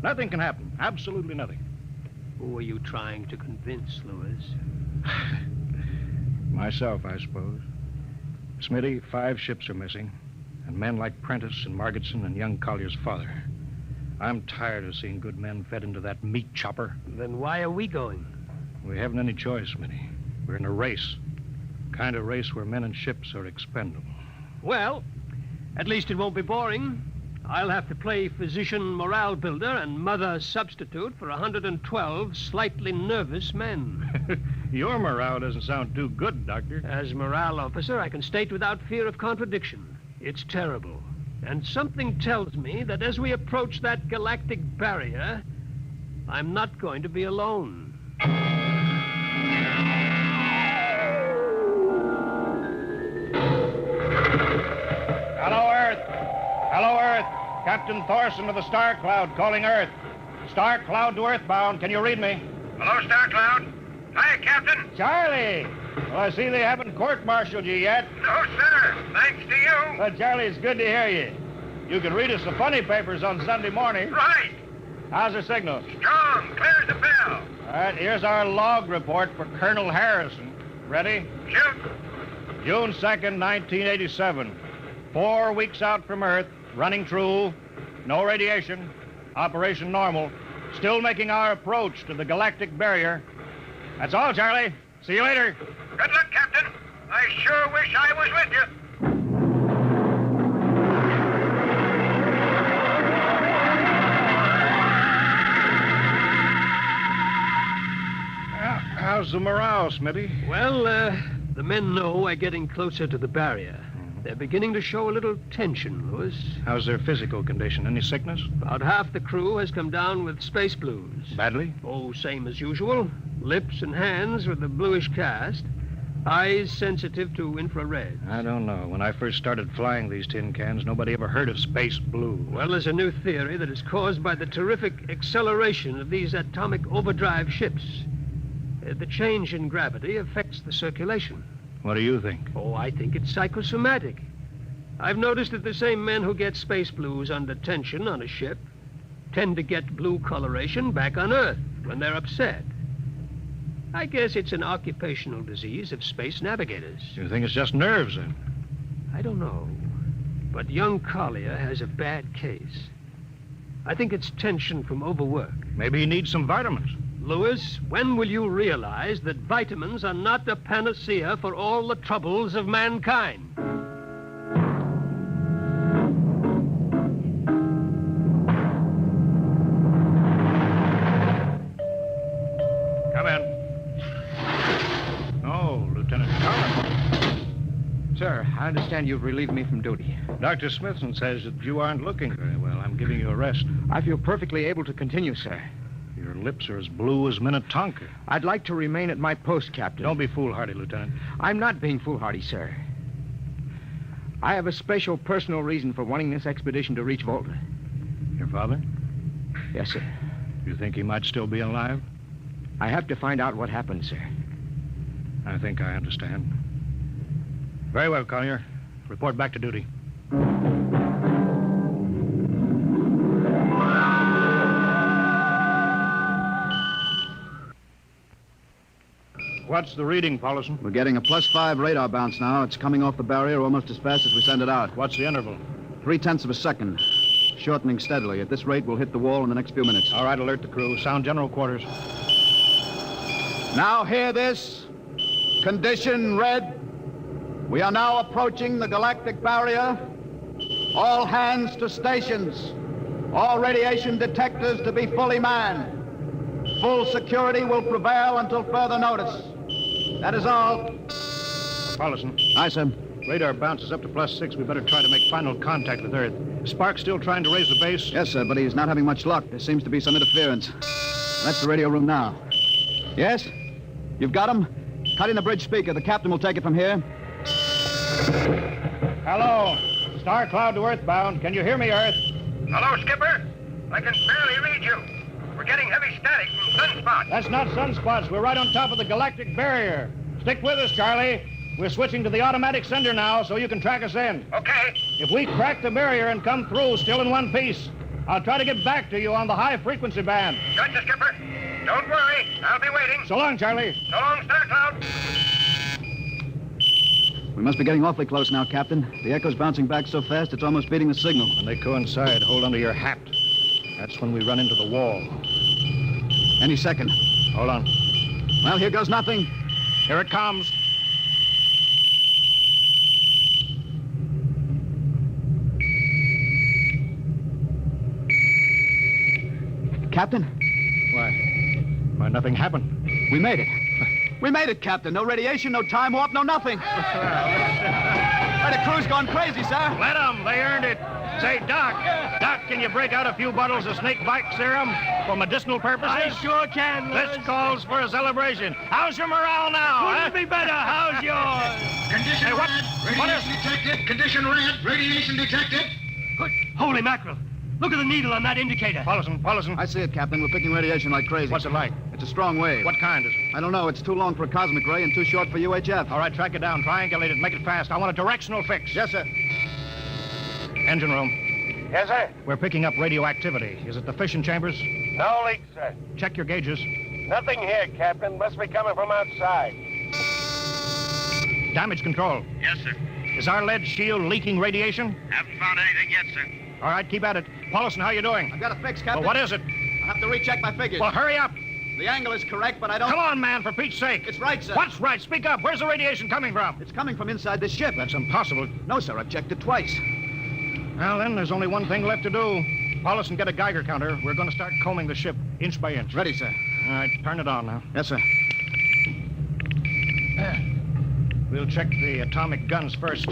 Nothing can happen. Absolutely nothing. Who are you trying to convince, Lewis? Myself, I suppose. Smitty, 5 ships are missing, and men like Prentice and Margetson and young Collier's father. I'm tired of seeing good men fed into that meat chopper. Then why are we going? We haven't any choice, Smitty. We're in a race. Kind of race where men and ships are expendable. Well, at least it won't be boring. I'll have to play physician morale builder and mother substitute for 112 slightly nervous men. Your morale doesn't sound too good, Doctor. As morale officer, I can state without fear of contradiction. It's terrible. And something tells me that as we approach that galactic barrier, I'm not going to be alone. Hello, Earth. Hello, Earth. Captain Thorson of the Star Cloud calling Earth. Star Cloud to Earthbound. Can you read me? Hello, Star Cloud. Hi, Captain. Charlie. Well, I see they haven't court-martialed you yet. No, sir. Thanks to you. Well, Charlie, it's good to hear you. You can read us the funny papers on Sunday morning. Right. How's the signal? Strong. Clear as a bell. All right, here's our log report for Colonel Harrison. Ready? Shoot. June 2nd, 1987. 4 weeks out from Earth, running true, no radiation, operation normal, still making our approach to the galactic barrier. That's all, Charlie. See you later. Good luck, Captain. I sure wish I was with you. How's the morale, Smitty? Well, the men know we're getting closer to the barrier. They're beginning to show a little tension, Lewis. How's their physical condition? Any sickness? About half the crew has come down with space blues. Badly? Oh, same as usual. Lips and hands with a bluish cast. Eyes sensitive to infrared. I don't know. When I first started flying these tin cans, nobody ever heard of space blue. Well, there's a new theory that is caused by the terrific acceleration of these atomic overdrive ships. The change in gravity affects the circulation. What do you think? Oh, I think it's psychosomatic. I've noticed that the same men who get space blues under tension on a ship tend to get blue coloration back on Earth when they're upset. I guess it's an occupational disease of space navigators. You think it's just nerves, then? I don't know. But young Collier has a bad case. I think it's tension from overwork. Maybe he needs some vitamins. Lewis, when will you realize that vitamins are not a panacea for all the troubles of mankind? Come in. Oh, Lieutenant Collins. Sir, I understand you've relieved me from duty. Dr. Smithson says that you aren't looking very well. I'm giving you a rest. I feel perfectly able to continue, sir. Your lips are as blue as Minnetonka. I'd like to remain at my post, Captain. Don't be foolhardy, Lieutenant. I'm not being foolhardy, sir. I have a special personal reason for wanting this expedition to reach Volta. Your father? Yes, sir. You think he might still be alive? I have to find out what happened, sir. I think I understand. Very well, Collier. Report back to duty. What's the reading, Paulison? We're getting a +5 radar bounce now. It's coming off the barrier almost as fast as we send it out. What's the interval? 0.3 of a second. Shortening steadily. At this rate, we'll hit the wall in the next few minutes. All right, alert the crew. Sound general quarters. Now hear this. Condition red. We are now approaching the galactic barrier. All hands to stations. All radiation detectors to be fully manned. full security will prevail until further notice. That is all. Paulson. Aye, sir. Radar bounces up to +6. We better try to make final contact with Earth. Is Spark still trying to raise the base? Yes, sir, but he's not having much luck. There seems to be some interference. That's the radio room now. Yes? You've got him? Cut in the bridge speaker. The captain will take it from here. Hello. Star Cloud to Earthbound. Can you hear me, Earth? Hello, Skipper. I can barely read you. We're getting heavy static from sunspots. That's not sunspots. We're right on top of the galactic barrier. Stick with us, Charlie. We're switching to the automatic sender now, so you can track us in. Okay. If we crack the barrier and come through still in one piece, I'll try to get back to you on the high-frequency band. Gotcha, Skipper. Don't worry. I'll be waiting. So long, Charlie. So long, Star Cloud. We must be getting awfully close now, Captain. The echo's bouncing back so fast it's almost beating the signal. When they coincide, hold onto your hat. That's when we run into the wall. Any second. Hold on. Well, here goes nothing. Here it comes. Captain? Why, nothing happened. We made it. We made it, Captain. No radiation, no time warp, no nothing. The crew's gone crazy, sir. Let them. They earned it. Say, Doc, can you break out a few bottles of snake bite serum for medicinal purposes? I sure can, Lewis. This calls for a celebration. How's your morale now? Couldn't be better. How's yours? Condition Hey, what? red. Radiation detected. Condition red. Radiation detected. Good. Holy mackerel. Look at the needle on that indicator. Paulson. I see it, Captain. We're picking radiation like crazy. What's it like? It's a strong wave. What kind is it? I don't know. It's too long for a cosmic ray and too short for UHF. All right, track it down. Triangulate it. Make it fast. I want a directional fix. Yes, sir. Engine room. Yes, sir. We're picking up radioactivity. Is it the fission chambers? No leaks, sir. Check your gauges. Nothing here, Captain. Must be coming from outside. Damage control. Yes, sir. Is our lead shield leaking radiation? Haven't found anything yet, sir. All right, keep at it. Paulson, how you doing? I've got a fix, Captain. Well, what is it? I'll have to recheck my figures. Well, hurry up. The angle is correct, but I don't... Come on, man, for Pete's sake. It's right, sir. What's right? Speak up. Where's the radiation coming from? It's coming from inside this ship. That's impossible. No, sir. I've checked it twice. Well, then, there's only one thing left to do. Paulson, get a Geiger counter. We're going to start combing the ship inch by inch. Ready, sir. All right, turn it on now. Yes, sir. We'll check the atomic guns first.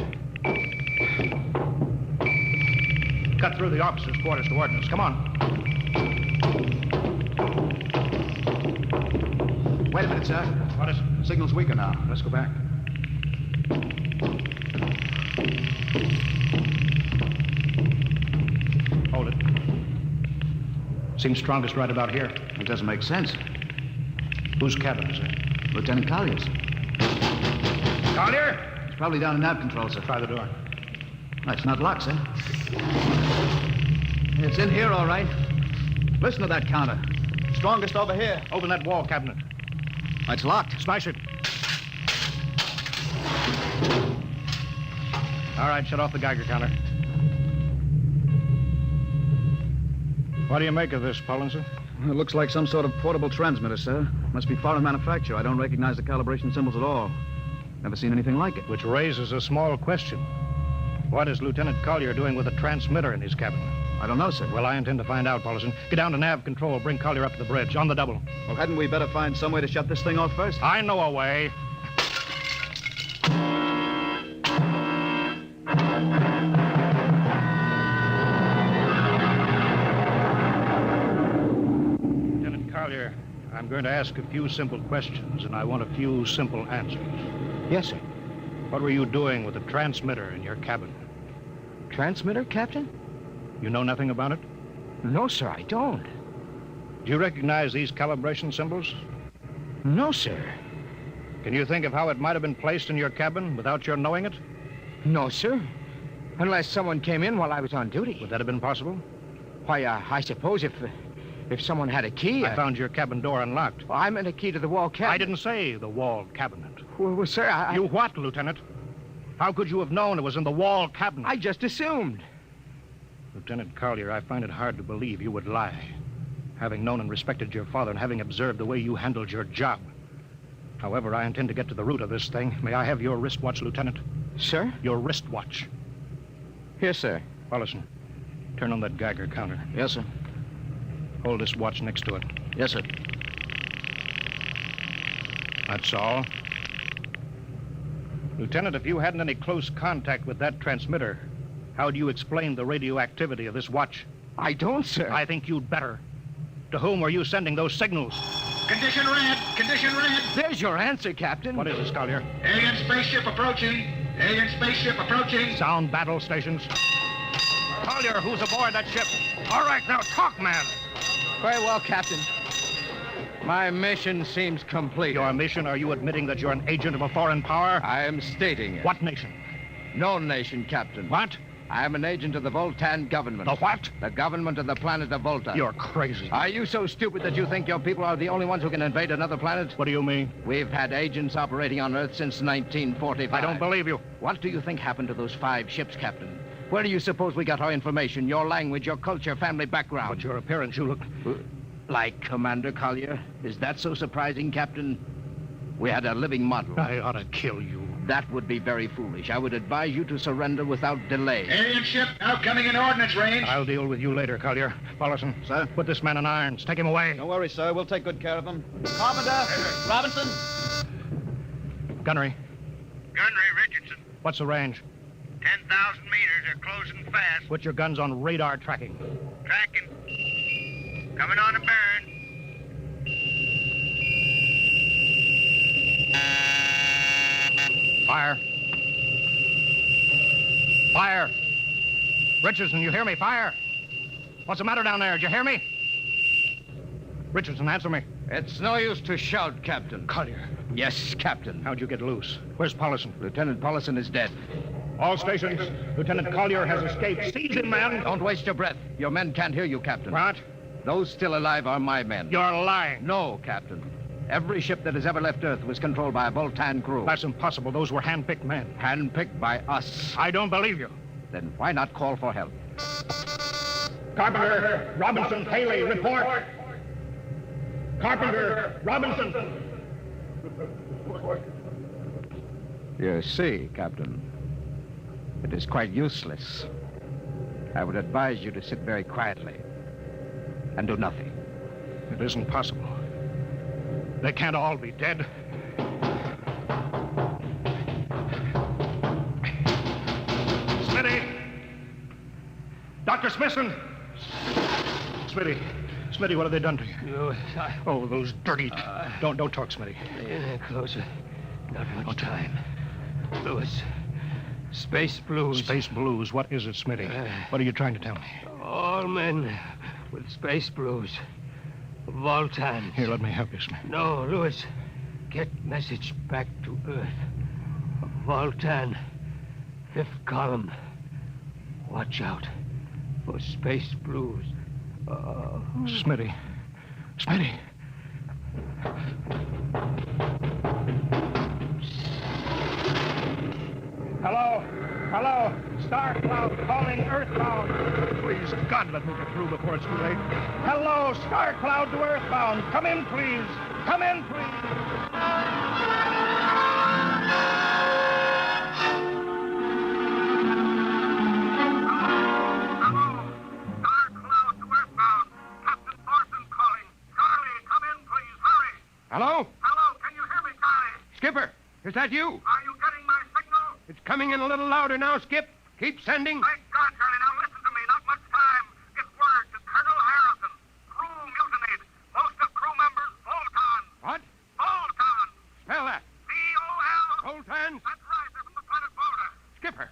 Cut through the officers' quarters to ordnance. Come on. Wait a minute, sir. What is it? The signal's weaker now. Let's go back. Hold it. Seems strongest right about here. It doesn't make sense. Whose cabin is it? Lieutenant Collier's. Collier? It's probably down in nav control, sir. Try the door. It's not locked, sir. It's in here, all right. Listen to that counter. Strongest over here. Open that wall cabinet. It's locked. Smash it. All right, shut off the Geiger counter. What do you make of this, Paulinson? It looks like some sort of portable transmitter, sir. Must be foreign manufacture. I don't recognize the calibration symbols at all. Never seen anything like it. Which raises a small question. What is Lieutenant Collier doing with a transmitter in his cabin? I don't know, sir. Well, I intend to find out, Paulson. Get down to nav control. Bring Collier up to the bridge. On the double. Well, hadn't we better find some way to shut this thing off first? I know a way. Lieutenant Collier, I'm going to ask a few simple questions, and I want a few simple answers. Yes, sir. What were you doing with the transmitter in your cabin? Transmitter, Captain? You know nothing about it? No, sir, I don't. Do you recognize these calibration symbols? No, sir. Can you think of how it might have been placed in your cabin without your knowing it? No, sir. Unless someone came in while I was on duty. Would that have been possible? Why, I suppose if someone had a key... I found your cabin door unlocked. Well, I meant a key to the wall cabinet. I didn't say the wall cabinet. Well, sir, I... You what, Lieutenant? How could you have known it was in the wall cabinet? I just assumed. Lieutenant Collier, I find it hard to believe you would lie. Having known and respected your father and having observed the way you handled your job. However, I intend to get to the root of this thing. May I have your wristwatch, Lieutenant? Sir? Your wristwatch. Here, sir. Paulson, turn on that Geiger counter. Yes, sir. Hold this watch next to it. Yes, sir. That's all. Lieutenant, if you hadn't any close contact with that transmitter, how do you explain the radioactivity of this watch? I don't, sir. I think you'd better. To whom were you sending those signals? Condition red. Condition red. There's your answer, Captain. What is it, Collier? Alien spaceship approaching. Alien spaceship approaching. Sound battle stations. Collier, who's aboard that ship? All right, now talk, man. Very well, Captain. My mission seems complete. Your mission? Are you admitting that you're an agent of a foreign power? I am stating it. What nation? No nation, Captain. What? I am an agent of the Voltan government. The what? The government of the planet of Volta. You're crazy. Are you so stupid that you think your people are the only ones who can invade another planet? What do you mean? We've had agents operating on Earth since 1945. I don't believe you. What do you think happened to those 5 ships, Captain? Where do you suppose we got our information, your language, your culture, family background? But your appearance, you look... Like Commander Collier? Is that so surprising, Captain? We had a living model. I ought to kill you. That would be very foolish. I would advise you to surrender without delay. Alien ship now coming in ordnance range. I'll deal with you later, Collier. Paulson. Sir? Put this man in irons. Take him away. Don't worry, sir. We'll take good care of him. Carpenter! Robinson! Gunnery. Gunnery Richardson. What's the range? 10,000 meters. They're closing fast. Put your guns on radar tracking. Tracking. Coming on a burn. Fire. Fire. Richardson, you hear me? Fire. What's the matter down there? Did you hear me? Richardson, answer me. It's no use to shout, Captain. Collier. Yes, Captain. How'd you get loose? Where's Paulson? Lieutenant Paulson is dead. All stations. Lieutenant Collier has escaped. Seize him, man. Don't waste your breath. Your men can't hear you, Captain. What? Those still alive are my men. You're lying. No, Captain. Every ship that has ever left Earth was controlled by a Voltan crew. That's impossible. Those were hand-picked men. Hand-picked by us. I don't believe you. Then why not call for help? Carpenter, Robinson, Haley, report. Carpenter, Robinson. You see, Captain, it is quite useless. I would advise you to sit very quietly and do nothing. It isn't possible. They can't all be dead. Smitty! Dr. Smithson! Smitty, what have they done to you? Oh, those dirty... Don't talk, Smitty. Closer. Not much time. Lewis. Space blues. Space blues. What is it, Smitty? What are you trying to tell me? All men with space blues. Voltans. Here, let me help you, Smitty. No, Lewis. Get message back to Earth. Voltan. 5th column. Watch out for space blues. Smitty. Hello. Star Cloud calling Earthbound. Please, God, let me get through before it's too late. Hello, Star Cloud to Earthbound. Come in, please. Come in, please. Hello? Hello, can you hear me, Charlie? Skipper, is that you? Are you getting my signal? It's coming in a little louder now, Skip. Keep sending. Thank God, Charlie. Now listen to me. Not much time. Get word to Colonel Harrison. Crew mutinied. Most of crew members, Voltans. What? Voltans. Spell that. V-O-L. Voltans? That's right. They're from the planet Volta. Skipper,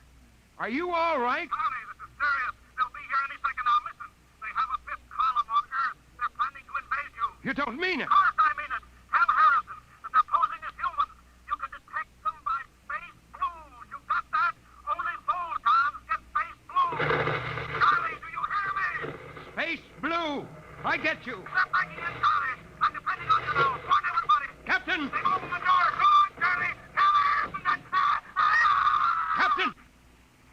are you all right? Charlie, this is serious. They'll be here any second now. Listen. They have a 5th column on Earth. They're planning to invade you. You don't mean it. Of course I mean it. Tell Harrison that they're posing as humans. You can detect them by space blues. You got that? Only Voltans get space blues. Charlie, do you hear me? Space blue. I get you. Step back in, Charlie. I'm depending on you now. Warn everybody. Captain! They open the door. Go on, Charlie. Tell Harrison that... Captain!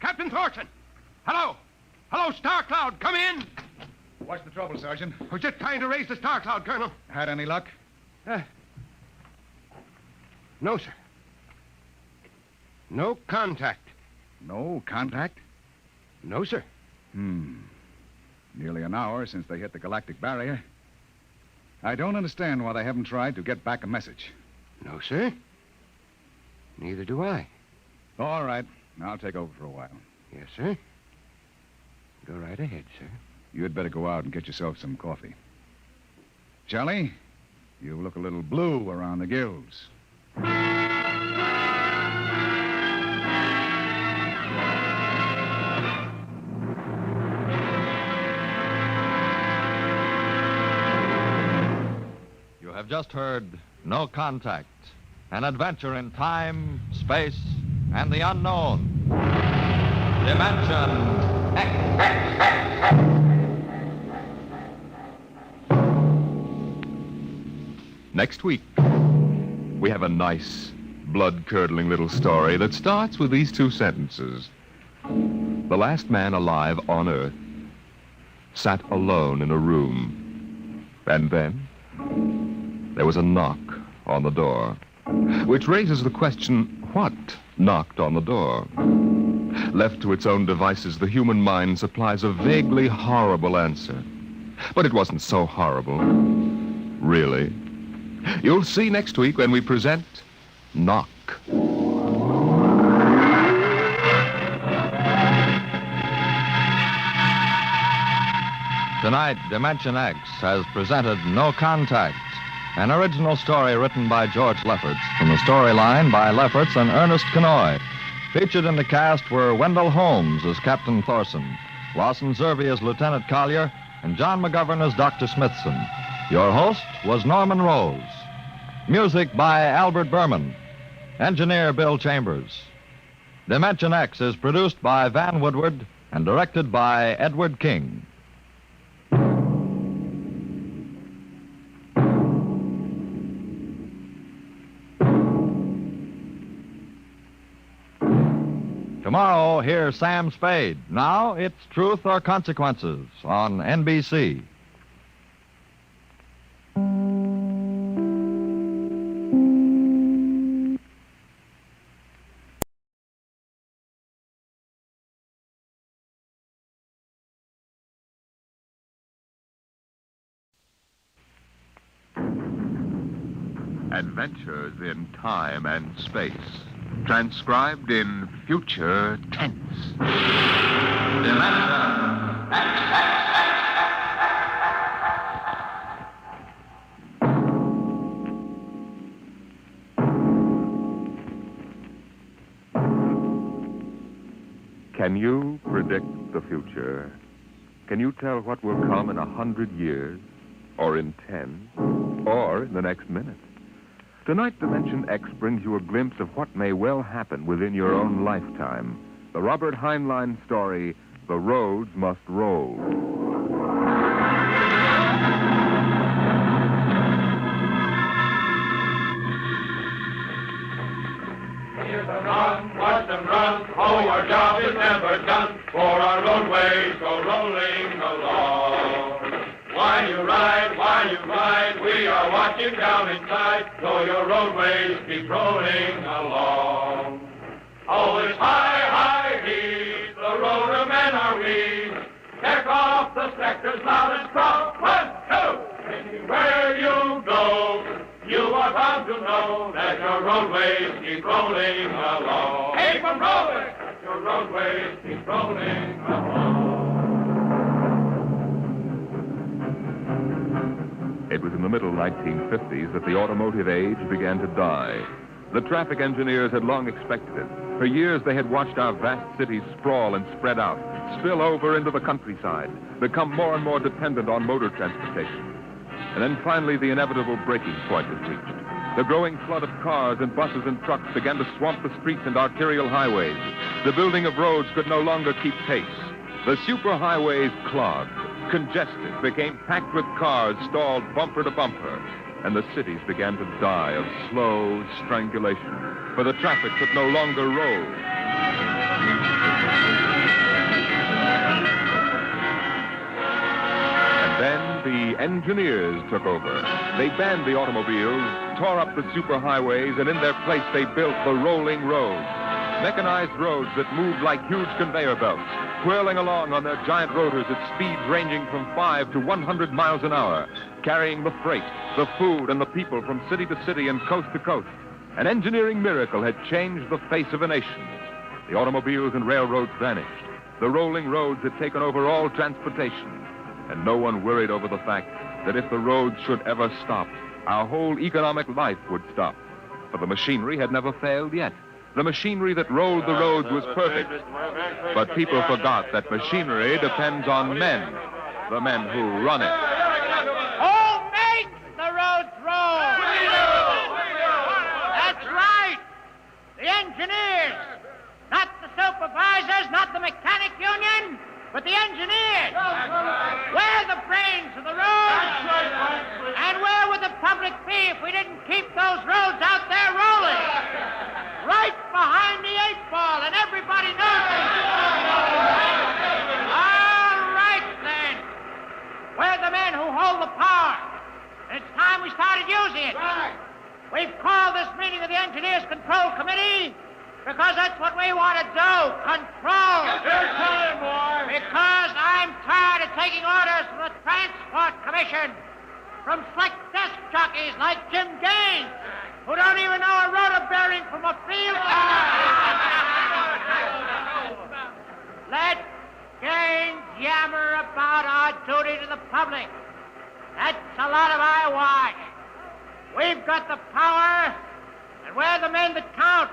Captain Thorson! Hello! Hello, Star Cloud. Come in. What's the trouble, Sergeant? I was just trying to raise the Star Cloud, Colonel. Had any luck? No, sir. No contact. No contact? No, sir. Nearly an hour since they hit the galactic barrier. I don't understand why they haven't tried to get back a message. No, sir. Neither do I. All right. I'll take over for a while. Yes, sir. Go right ahead, sir. You had better go out and get yourself some coffee. Charlie, you look a little blue around the gills. You have just heard No Contact, an adventure in time, space, and the unknown. Dimension X. Next week, we have a nice, blood-curdling little story that starts with these two sentences. The last man alive on Earth sat alone in a room. And then there was a knock on the door, which raises the question, what knocked on the door? Left to its own devices, the human mind supplies a vaguely horrible answer. But it wasn't so horrible, really. You'll see next week when we present Knock. Tonight, Dimension X has presented No Contact, an original story written by George Lefferts, from the storyline by Lefferts and Ernest Kenoy. Featured in the cast were Wendell Holmes as Captain Thorson, Lawson Zerby as Lieutenant Collier, and John McGovern as Dr. Smithson. Your host was Norman Rose. Music by Albert Berman. Engineer Bill Chambers. Dimension X is produced by Van Woodward and directed by Edward King. Tomorrow, hear Sam Spade. Now, it's Truth or Consequences on NBC. Adventures in time and space, transcribed in future tense. Dimension X. Can you predict the future? Can you tell what will come in 100 years, or in 10, or in the next minute? Tonight, Dimension X brings you a glimpse of what may well happen within your own lifetime. The Robert Heinlein story, The Roads Must Roll. Here's a run, watch them run, oh, our job is never done, for our roadways go rolling along. While you ride, we are watching down inside, so your roadways keep rolling along. Oh, it's high, heat, the roadermen are we. Check off the sectors loud and strong. 1, 2, anywhere you go, you are bound to know that your roadways keep rolling along. Keep them rolling! Your roadways keep rolling along. It was in the middle 1950s that the automotive age began to die. The traffic engineers had long expected it. For years, they had watched our vast cities sprawl and spread out, spill over into the countryside, become more and more dependent on motor transportation. And then finally, the inevitable breaking point was reached. The growing flood of cars and buses and trucks began to swamp the streets and arterial highways. The building of roads could no longer keep pace. The superhighways clogged, congested, became packed with cars stalled bumper to bumper, and the cities began to die of slow strangulation, for the traffic could no longer roll. And then the engineers took over. They banned the automobiles, tore up the superhighways, and in their place they built the rolling roads. Mechanized roads that moved like huge conveyor belts, whirling along on their giant rotors at speeds ranging from 5 to 100 miles an hour. carrying the freight, the food, and the people from city to city and coast to coast. An engineering miracle had changed the face of a nation. The automobiles and railroads vanished. The rolling roads had taken over all transportation. And no one worried over the fact that if the roads should ever stop, our whole economic life would stop. For the machinery had never failed yet. The machinery that rolled the roads was perfect. But people forgot that machinery depends on men, the men who run it. Who makes the roads roll? That's right. The engineers. Not the supervisors, not the mechanic union, but the engineers. We're the brains of the roads. And where would the public be if we didn't keep those roads out there rolling? Right behind the 8-ball, and everybody knows it. All right, then. We're the men who hold the power. It's time we started using it. We've called this meeting of the Engineers Control Committee because that's what we want to do, control. Because I'm tired of taking orders from the Transport Commission, from slick desk jockeys like Jim Gaines, who don't even know a rotor bearing from a field. Let Gaines yammer about our duty to the public. That's a lot of eyewash. We've got the power, and we're the men that count.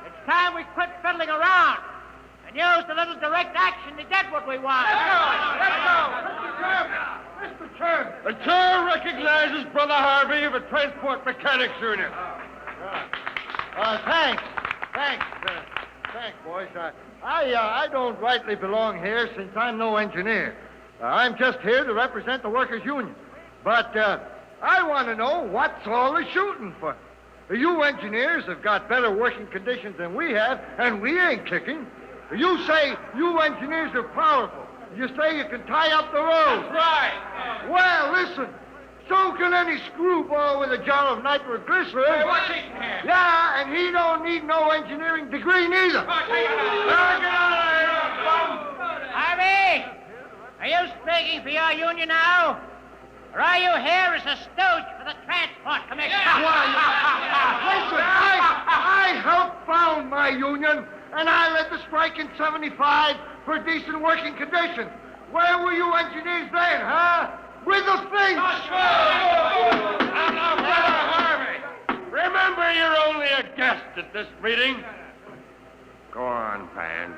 It's time we quit fiddling around and use a little direct action to get what we want. Let's go. Mr. Chairman. The chair recognizes Brother Harvey of the Transport Mechanics Union. Thanks. Thanks, boys. I don't rightly belong here since I'm no engineer. I'm just here to represent the workers' union. But I want to know what's all the shooting for. You engineers have got better working conditions than we have, and we ain't kicking. You say you engineers are powerful. You say you can tie up the roads. That's right. Well, listen. So can any screwball with a jar of nitroglycerin. Hey, what's he can? Yeah, and he don't need no engineering degree neither. Harvey, are you speaking for your union now? Or are you here as a stooge for the Transport Commission? Listen, I helped found my union, and I led the strike in 75 for decent working conditions. Where were you engineers then, huh? With the things. Now, Brother Harvey, remember you're only a guest at this meeting. Go on, Pan.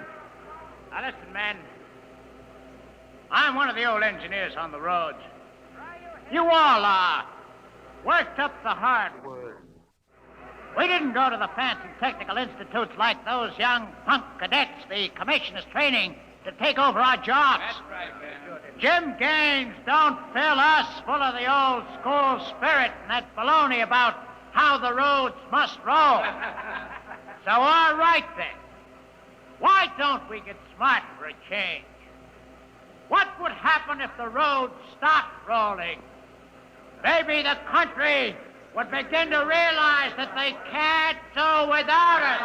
Now, listen, men. I'm one of the old engineers on the roads. You all are. Worked up the hardwood. We didn't go to the fancy technical institutes like those young punk cadets the commission is training to take over our jobs. That's right, man. Jim Gaines don't fill us full of the old school spirit and that baloney about how the roads must roll. So, all right, then. Why don't we get smart for a change? What would happen if the roads stopped rolling? Maybe the country would begin to realize that they can't do without us.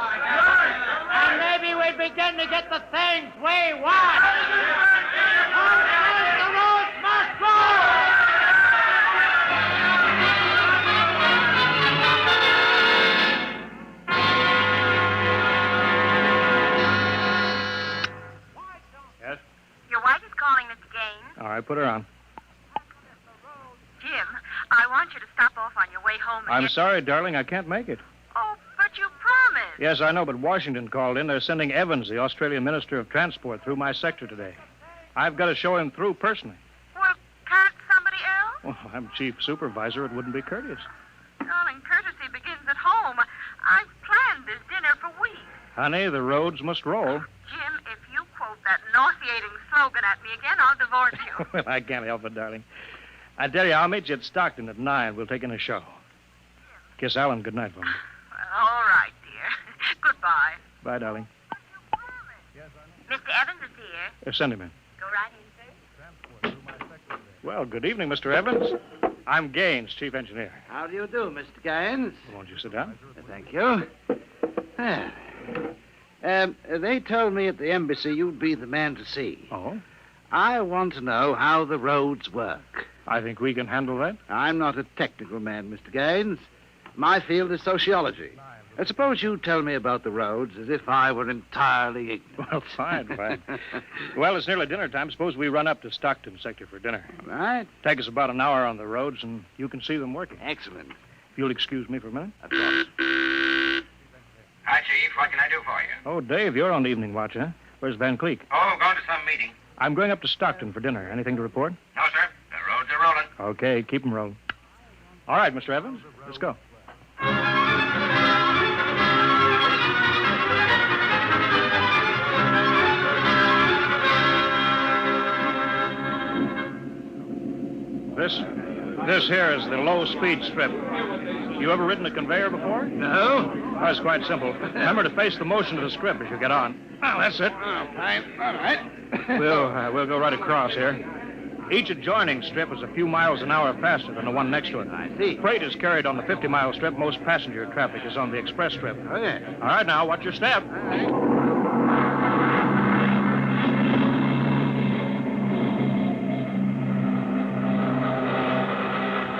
And maybe we'd begin to get the things we want. The roads must Yes? Your wife is calling, Mr. Gaines. All right, put her on. Jim, I want you to stop off on your way home. I'm sorry, darling, I can't make it. Oh, but you promised. Yes, I know, but Washington called in. They're sending Evans, the Australian Minister of Transport, through my sector today. I've got to show him through personally. Well, can't somebody else? Well, I'm chief supervisor. It wouldn't be courteous. Darling, courtesy begins at home. I've planned this dinner for weeks. Honey, the roads must roll. Jim, if you quote that nauseating slogan at me again, I'll divorce you. Well, I can't help it, darling. I tell you, I'll meet you at Stockton at 9. We'll take in a show. Kiss Alan goodnight for me. All right, dear. Goodbye. Bye, darling. Mr. Evans is here. Send him in. Go right in, sir. Well, good evening, Mr. Evans. I'm Gaines, chief engineer. How do you do, Mr. Gaines? Won't you sit down? Thank you. They told me at the embassy you'd be the man to see. Oh? I want to know how the roads work. I think we can handle that. I'm not a technical man, Mr. Gaines. My field is sociology. I suppose you tell me about the roads as if I were entirely ignorant. Well, fine. Well, it's nearly dinner time. Suppose we run up to Stockton sector for dinner. All right. Take us about an hour on the roads, and you can see them working. Excellent. If you'll excuse me for a minute. Of course. Hi, Chief. What can I do for you? Oh, Dave, you're on the evening watch, huh? Where's Van Cleek? Oh, going to some meeting. I'm going up to Stockton for dinner. Anything to report? No, sir. The roads are rolling. Okay, keep them rolling. All right, Mr. Evans, let's go. This here is the low-speed strip. You ever ridden a conveyor before? No. Oh, it's quite simple. Remember to face the motion of the strip as you get on. Well, that's it. All right. We'll go right across here. Each adjoining strip is a few miles an hour faster than the one next to it. I see. Freight is carried on the 50-mile strip. Most passenger traffic is on the express strip. Oh, yeah. All right, now, watch your step. All right.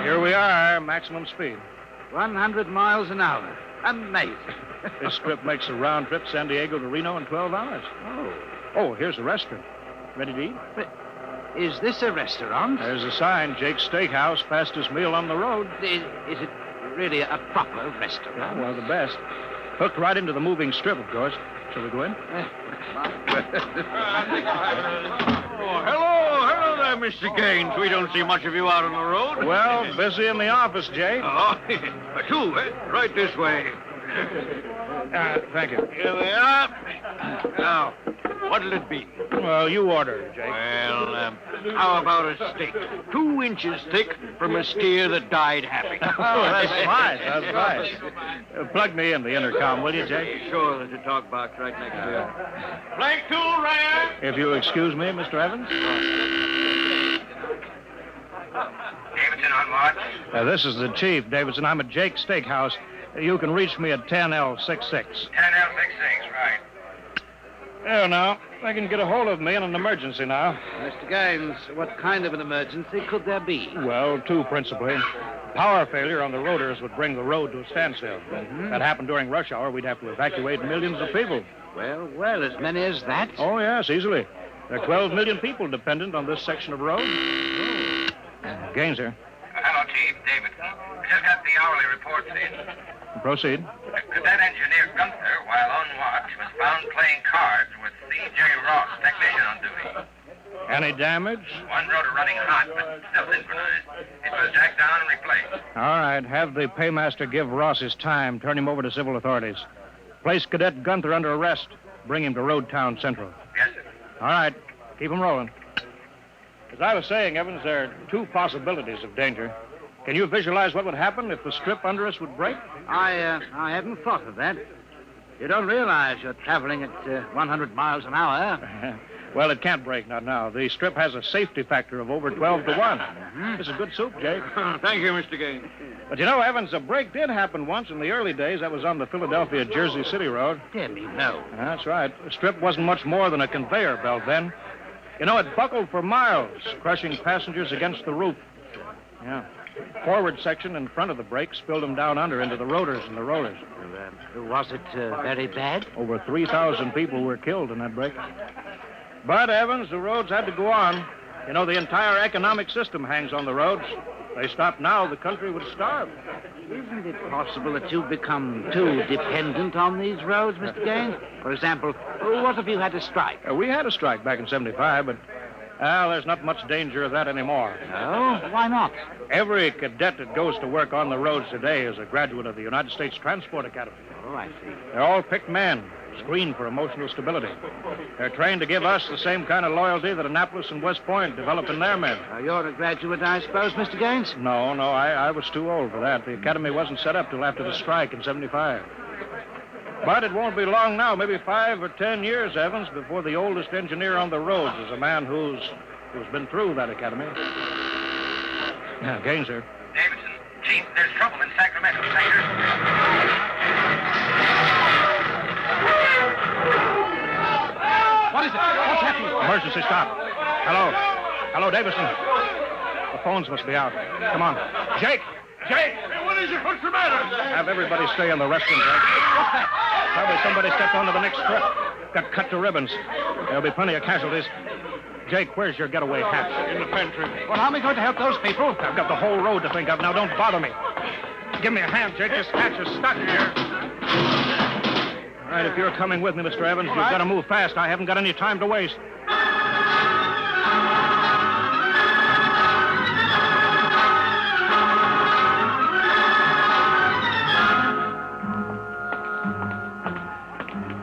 Here we are, maximum speed. 100 miles an hour. Amazing. This strip makes a round trip San Diego to Reno in 12 hours. Oh, here's a restaurant. Ready to eat? But is this a restaurant? There's a sign, Jake's Steakhouse, fastest meal on the road. Is it really a proper restaurant? Yeah, one of the best. Hooked right into the moving strip, of course. Shall we go in? Hello there, Mr. Gaines. We don't see much of you out on the road. Well, busy in the office, Jake. Oh, two, eh? Right this way. Thank you. Here they are. Now, what'll it be? Well, you order, Jake. Well, how about a steak? 2 inches thick from a steer that died happy. Oh, that's fine. That's nice. Plug me in the intercom, will you, Jake? Sure, there's a talk box right next to it. Flank tool, Rene! If you'll excuse me, Mr. Evans. Davidson on watch. This is the chief, Davidson. I'm at Jake's Steakhouse. You can reach me at 10L66. 10L66, right. There now. They can get a hold of me in an emergency now. Mr. Gaines, what kind of an emergency could there be? Well, 2 principally. Power failure on the rotors would bring the road to a standstill. That happened during rush hour. We'd have to evacuate millions of people. Well, as many as that? Oh, yes, easily. There are 12 million people dependent on this section of road. Gaines here. Hello, Chief. Davidson. I just got the hourly reports in. Proceed. Cadet engineer Gunther, while on watch, was found playing cards with C.J. Ross, technician on duty. Any damage? One rotor running hot, but still synchronized. It was jacked down and replaced. All right. Have the paymaster give Ross his time. Turn him over to civil authorities. Place Cadet Gunther under arrest. Bring him to Road Town Central. Yes, sir. All right. Keep him rolling. As I was saying, Evans, there are 2 possibilities of danger. Can you visualize what would happen if the strip under us would break? I hadn't thought of that. You don't realize you're traveling at 100 miles an hour. Well, it can't break, not now. The strip has a safety factor of over 12 to 1. It's a good soup, Jake. Thank you, Mr. Gaines. But you know, Evans, a break did happen once in the early days. That was on the Philadelphia-Jersey City Road. Dear me, no. That's right. The strip wasn't much more than a conveyor belt then. You know, it buckled for miles, crushing passengers against the roof. Yeah. Forward section in front of the brake spilled them down under into the rotors and the rollers. Was it very bad? Over 3,000 people were killed in that break. But, Evans, the roads had to go on. You know, the entire economic system hangs on the roads. If they stopped now, the country would starve. Isn't it possible that you've become too dependent on these roads, Mr. Gaines? For example, what if you had a strike? We had a strike back in 75, but, there's not much danger of that anymore. Oh? Why not? Every cadet that goes to work on the roads today is a graduate of the United States Transport Academy. Oh, I see. They're all picked men, screened for emotional stability. They're trained to give us the same kind of loyalty that Annapolis and West Point develop in their men. You're a graduate, I suppose, Mr. Gaines? No, I was too old for that. The academy wasn't set up till after the strike in 75. But it won't be long now, maybe 5 or 10 years, Evans, before the oldest engineer on the roads is a man who's been through that academy. Yeah, Gaines here. Davidson, Chief, there's trouble in Sacramento sector. What is it? What's happening? Emergency stop. Hello, Davidson. The phones must be out. Come on. Jake! Jake! Hey, what is it? What's the matter? Have everybody stay in the restroom, Jake. What's that? Probably somebody stepped onto the next strip. Got cut to ribbons. There'll be plenty of casualties. Jake, where's your getaway hatch? In the pantry. Well, how am I going to help those people? I've got the whole road to think of. Now, don't bother me. Give me a hand, Jake. This hatch is stuck here. All right, if you're coming with me, Mr. Evans, you've got to move fast. I haven't got any time to waste.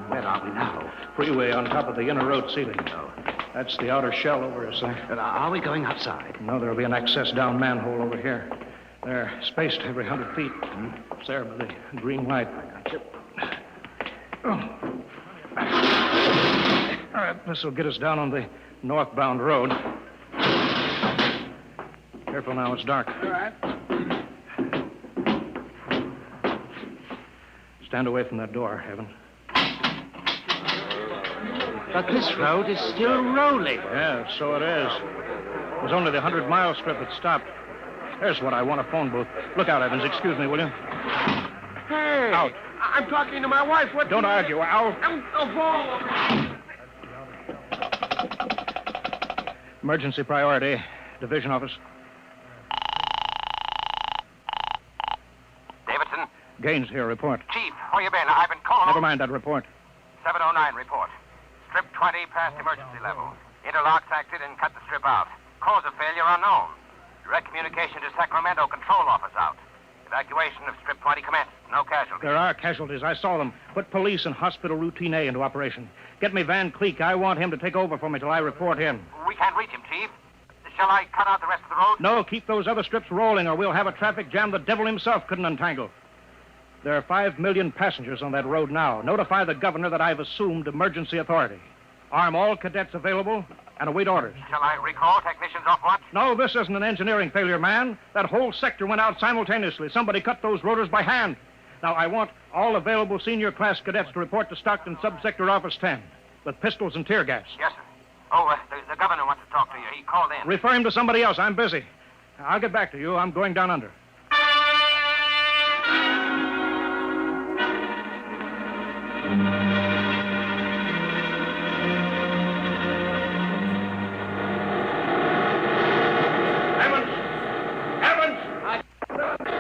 Where are we now? Freeway on top of the inner road ceiling. That's the outer shell over us there. Are we going outside? No, there'll be an access down manhole over here. They're spaced every 100 feet. It's there by the green light. Oh. All right, this will get us down on the northbound road. Careful now, it's dark. All right. Stand away from that door, Evan. But this road is still rolling. Yeah, so it is. It was only the 100-mile strip that stopped. There's what I want, a phone booth. Look out, Evans. Excuse me, will you? Hey! Out. I'm talking to my wife. What? Don't argue. Out. Emergency priority. Division office. Davidson? Gaines here. Report. Chief, where you been? I've been calling... Never mind that report. 709 report. Strip 20 past emergency level. Interlocks acted and cut the strip out. Cause of failure unknown. Direct communication to Sacramento control office out. Evacuation of Strip 20 commenced. No casualties. There are casualties. I saw them. Put police and hospital routine A into operation. Get me Van Cleek. I want him to take over for me till I report in. We can't reach him, Chief. Shall I cut out the rest of the road? No, keep those other strips rolling or we'll have a traffic jam the devil himself couldn't untangle. There are 5 million passengers on that road now. Notify the governor that I've assumed emergency authority. Arm all cadets available and await orders. Shall I recall technicians off watch? No, this isn't an engineering failure, man. That whole sector went out simultaneously. Somebody cut those rotors by hand. Now, I want all available senior class cadets to report to Stockton Subsector Office 10 with pistols and tear gas. Yes, sir. Oh, the governor wants to talk to you. He called in. Refer him to somebody else. I'm busy. I'll get back to you. I'm going down under.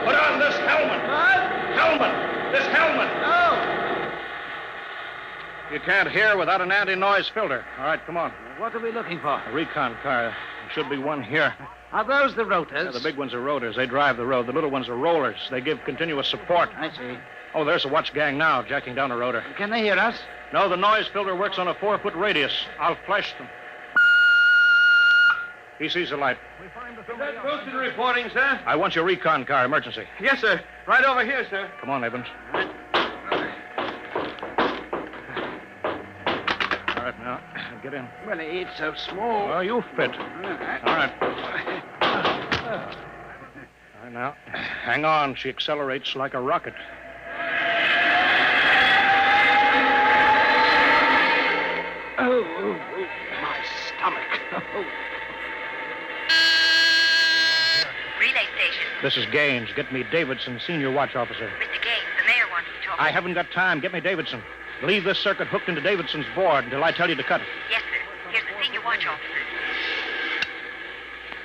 Put on this helmet. What? Helmet. This helmet. Oh. You can't hear without an anti-noise filter. All right, come on. What are we looking for? A recon car. There should be one here. Are those the rotors? Yeah, the big ones are rotors. They drive the road. The little ones are rollers. They give continuous support. I see. Oh, there's a watch gang now, jacking down a rotor. Can they hear us? No, the noise filter works on a 4-foot radius. I'll flash them. He sees the light. Wilson reporting, sir. I want your recon car, emergency. Yes, sir. Right over here, sir. Come on, Evans. All right, now, get in. Well, it's so small. Well, you fit. All right. All right, now, hang on. She accelerates like a rocket. Oh, my stomach. Relay station. This is Gaines. Get me Davidson, senior watch officer. Mr. Gaines, the mayor wants to talk. I haven't got time. Get me Davidson. Leave this circuit hooked into Davidson's board until I tell you to cut it. Yes, sir. Here's the senior watch officer.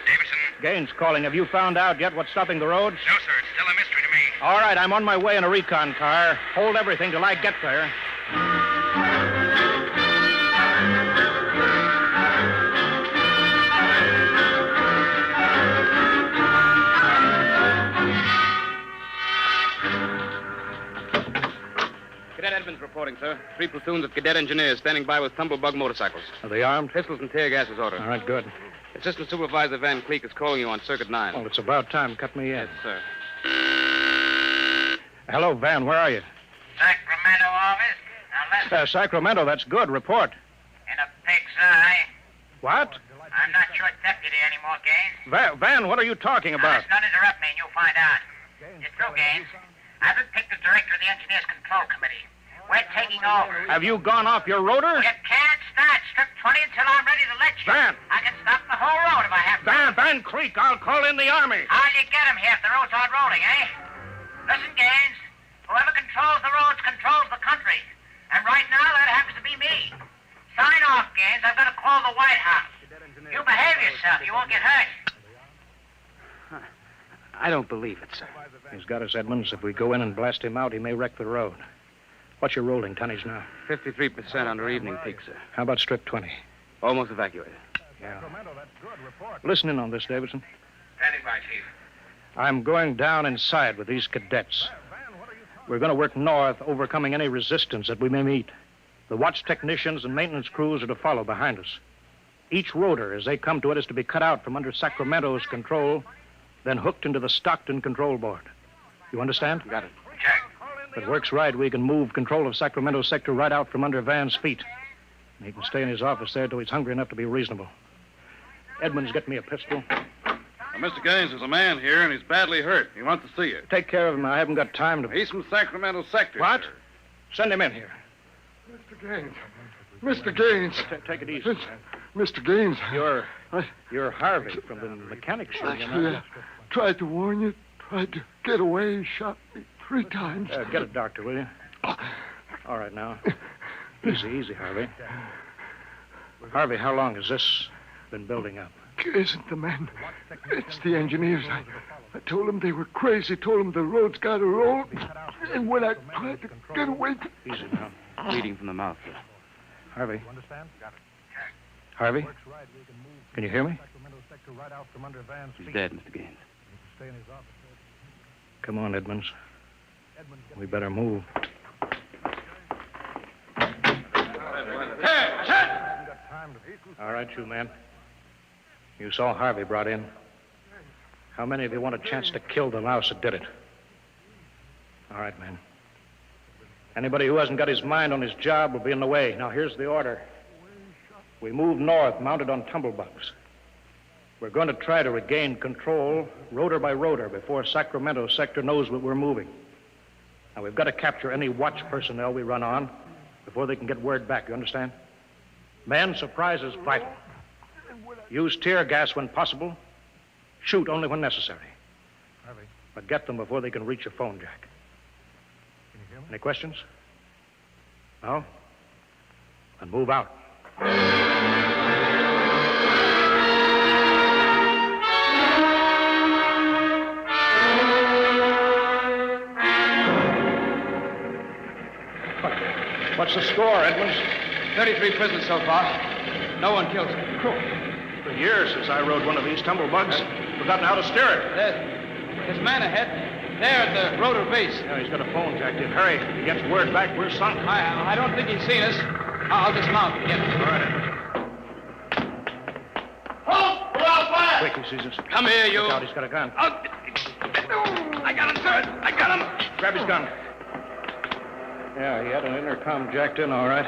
Davidson? Gaines calling. Have you found out yet what's stopping the roads? No, sir. It's still a mystery to me. All right, I'm on my way in a recon car. Hold everything till I get there. Cadet Edmonds reporting, sir. 3 platoons of cadet engineers standing by with tumblebug motorcycles. Are they armed? Pistols and tear gas is ordered. All right, good. Assistant Supervisor Van Cleek is calling you on Circuit 9. Well, it's about time. Cut me in. Yes, sir. Hello, Van. Where are you? Sacramento office. Now listen. Sacramento. That's good. Report. In a pig's eye. What? I'm not your deputy anymore, Gaines. Van, what are you talking Now, about? listen, don't interrupt me and you'll find out. You're through, Gaines. I've been picked as director of the Engineers Control Committee. We're taking over. Have you gone off your rotor? You can't start Strip 20 until I'm ready to let you. Van! I can stop the whole road if I have to. Van, Van Cleek, I'll call in the army. How'd you get him here if the roads aren't rolling, eh? Listen, Gaines. Whoever controls the roads controls the country. And right now, that happens to be me. Sign off, Gaines. I've got to call the White House. You behave yourself. You won't get hurt. I don't believe it, sir. He's got us, Edmonds. If we go in and blast him out, he may wreck the road. What's your rolling tonnage now? 53% under evening peak, sir. How about strip 20? Almost evacuated. Yeah. Listen in on this, Davidson. Standing by, Chief. I'm going down inside with these cadets. We're going to work north, overcoming any resistance that we may meet. The watch technicians and maintenance crews are to follow behind us. Each rotor, as they come to it, is to be cut out from under Sacramento's control, then hooked into the Stockton control board. You understand? Got it. Check. If it works right, we can move control of Sacramento sector right out from under Van's feet. He can stay in his office there till he's hungry enough to be reasonable. Edmonds, get me a pistol. Now, Mr. Gaines, there's a man here, and he's badly hurt. He wants to see you. Take care of him. I haven't got time to... He's from Sacramento sector. What? Sir. Send him in here. Mr. Gaines. Mr. Gaines. Take it easy. Mr. Gaines. You're Harvey from the mechanics show. I tried to warn you, tried to get away, shot me 3 times. Get a doctor, will you? All right, now. Easy, Harvey. Harvey, how long has this been building up? It isn't the men. It's the engineers. I told them they were crazy, told them the roads got to roll. And when I tried to get away... Easy now. Bleeding from the mouth, sir. Harvey? Harvey? Can you hear me? He's dead, Mr. Gaines. Come on, Edmonds. We better move. All right, you men. You saw Harvey brought in. How many of you want a chance to kill the louse that did it? All right, men. Anybody who hasn't got his mind on his job will be in the way. Now, here's the order. We move north, mounted on tumblebugs. We're going to try to regain control, rotor by rotor, before Sacramento sector knows what we're moving. Now, we've got to capture any watch personnel we run on before they can get word back, you understand? Men, surprise is vital. Use tear gas when possible. Shoot only when necessary. But get them before they can reach a phone jack. Any questions? No? Then move out. What's the score, Edmonds? 33 prisoners so far. No one killed. For years since I rode one of these tumblebugs. Forgotten how to steer it. There's a man ahead. There at the rotor base. Yeah, he's got a phone jacked in. Hurry. If he gets word back, we're sunk. I don't think he's seen us. I'll dismount and get him. All right, Edmonds. Halt! Pull out fire! Quick, he sees us. Come here, you. Look out, he's got a gun. I got him, sir. I got him. Grab his gun. Yeah, he had an intercom jacked in, all right.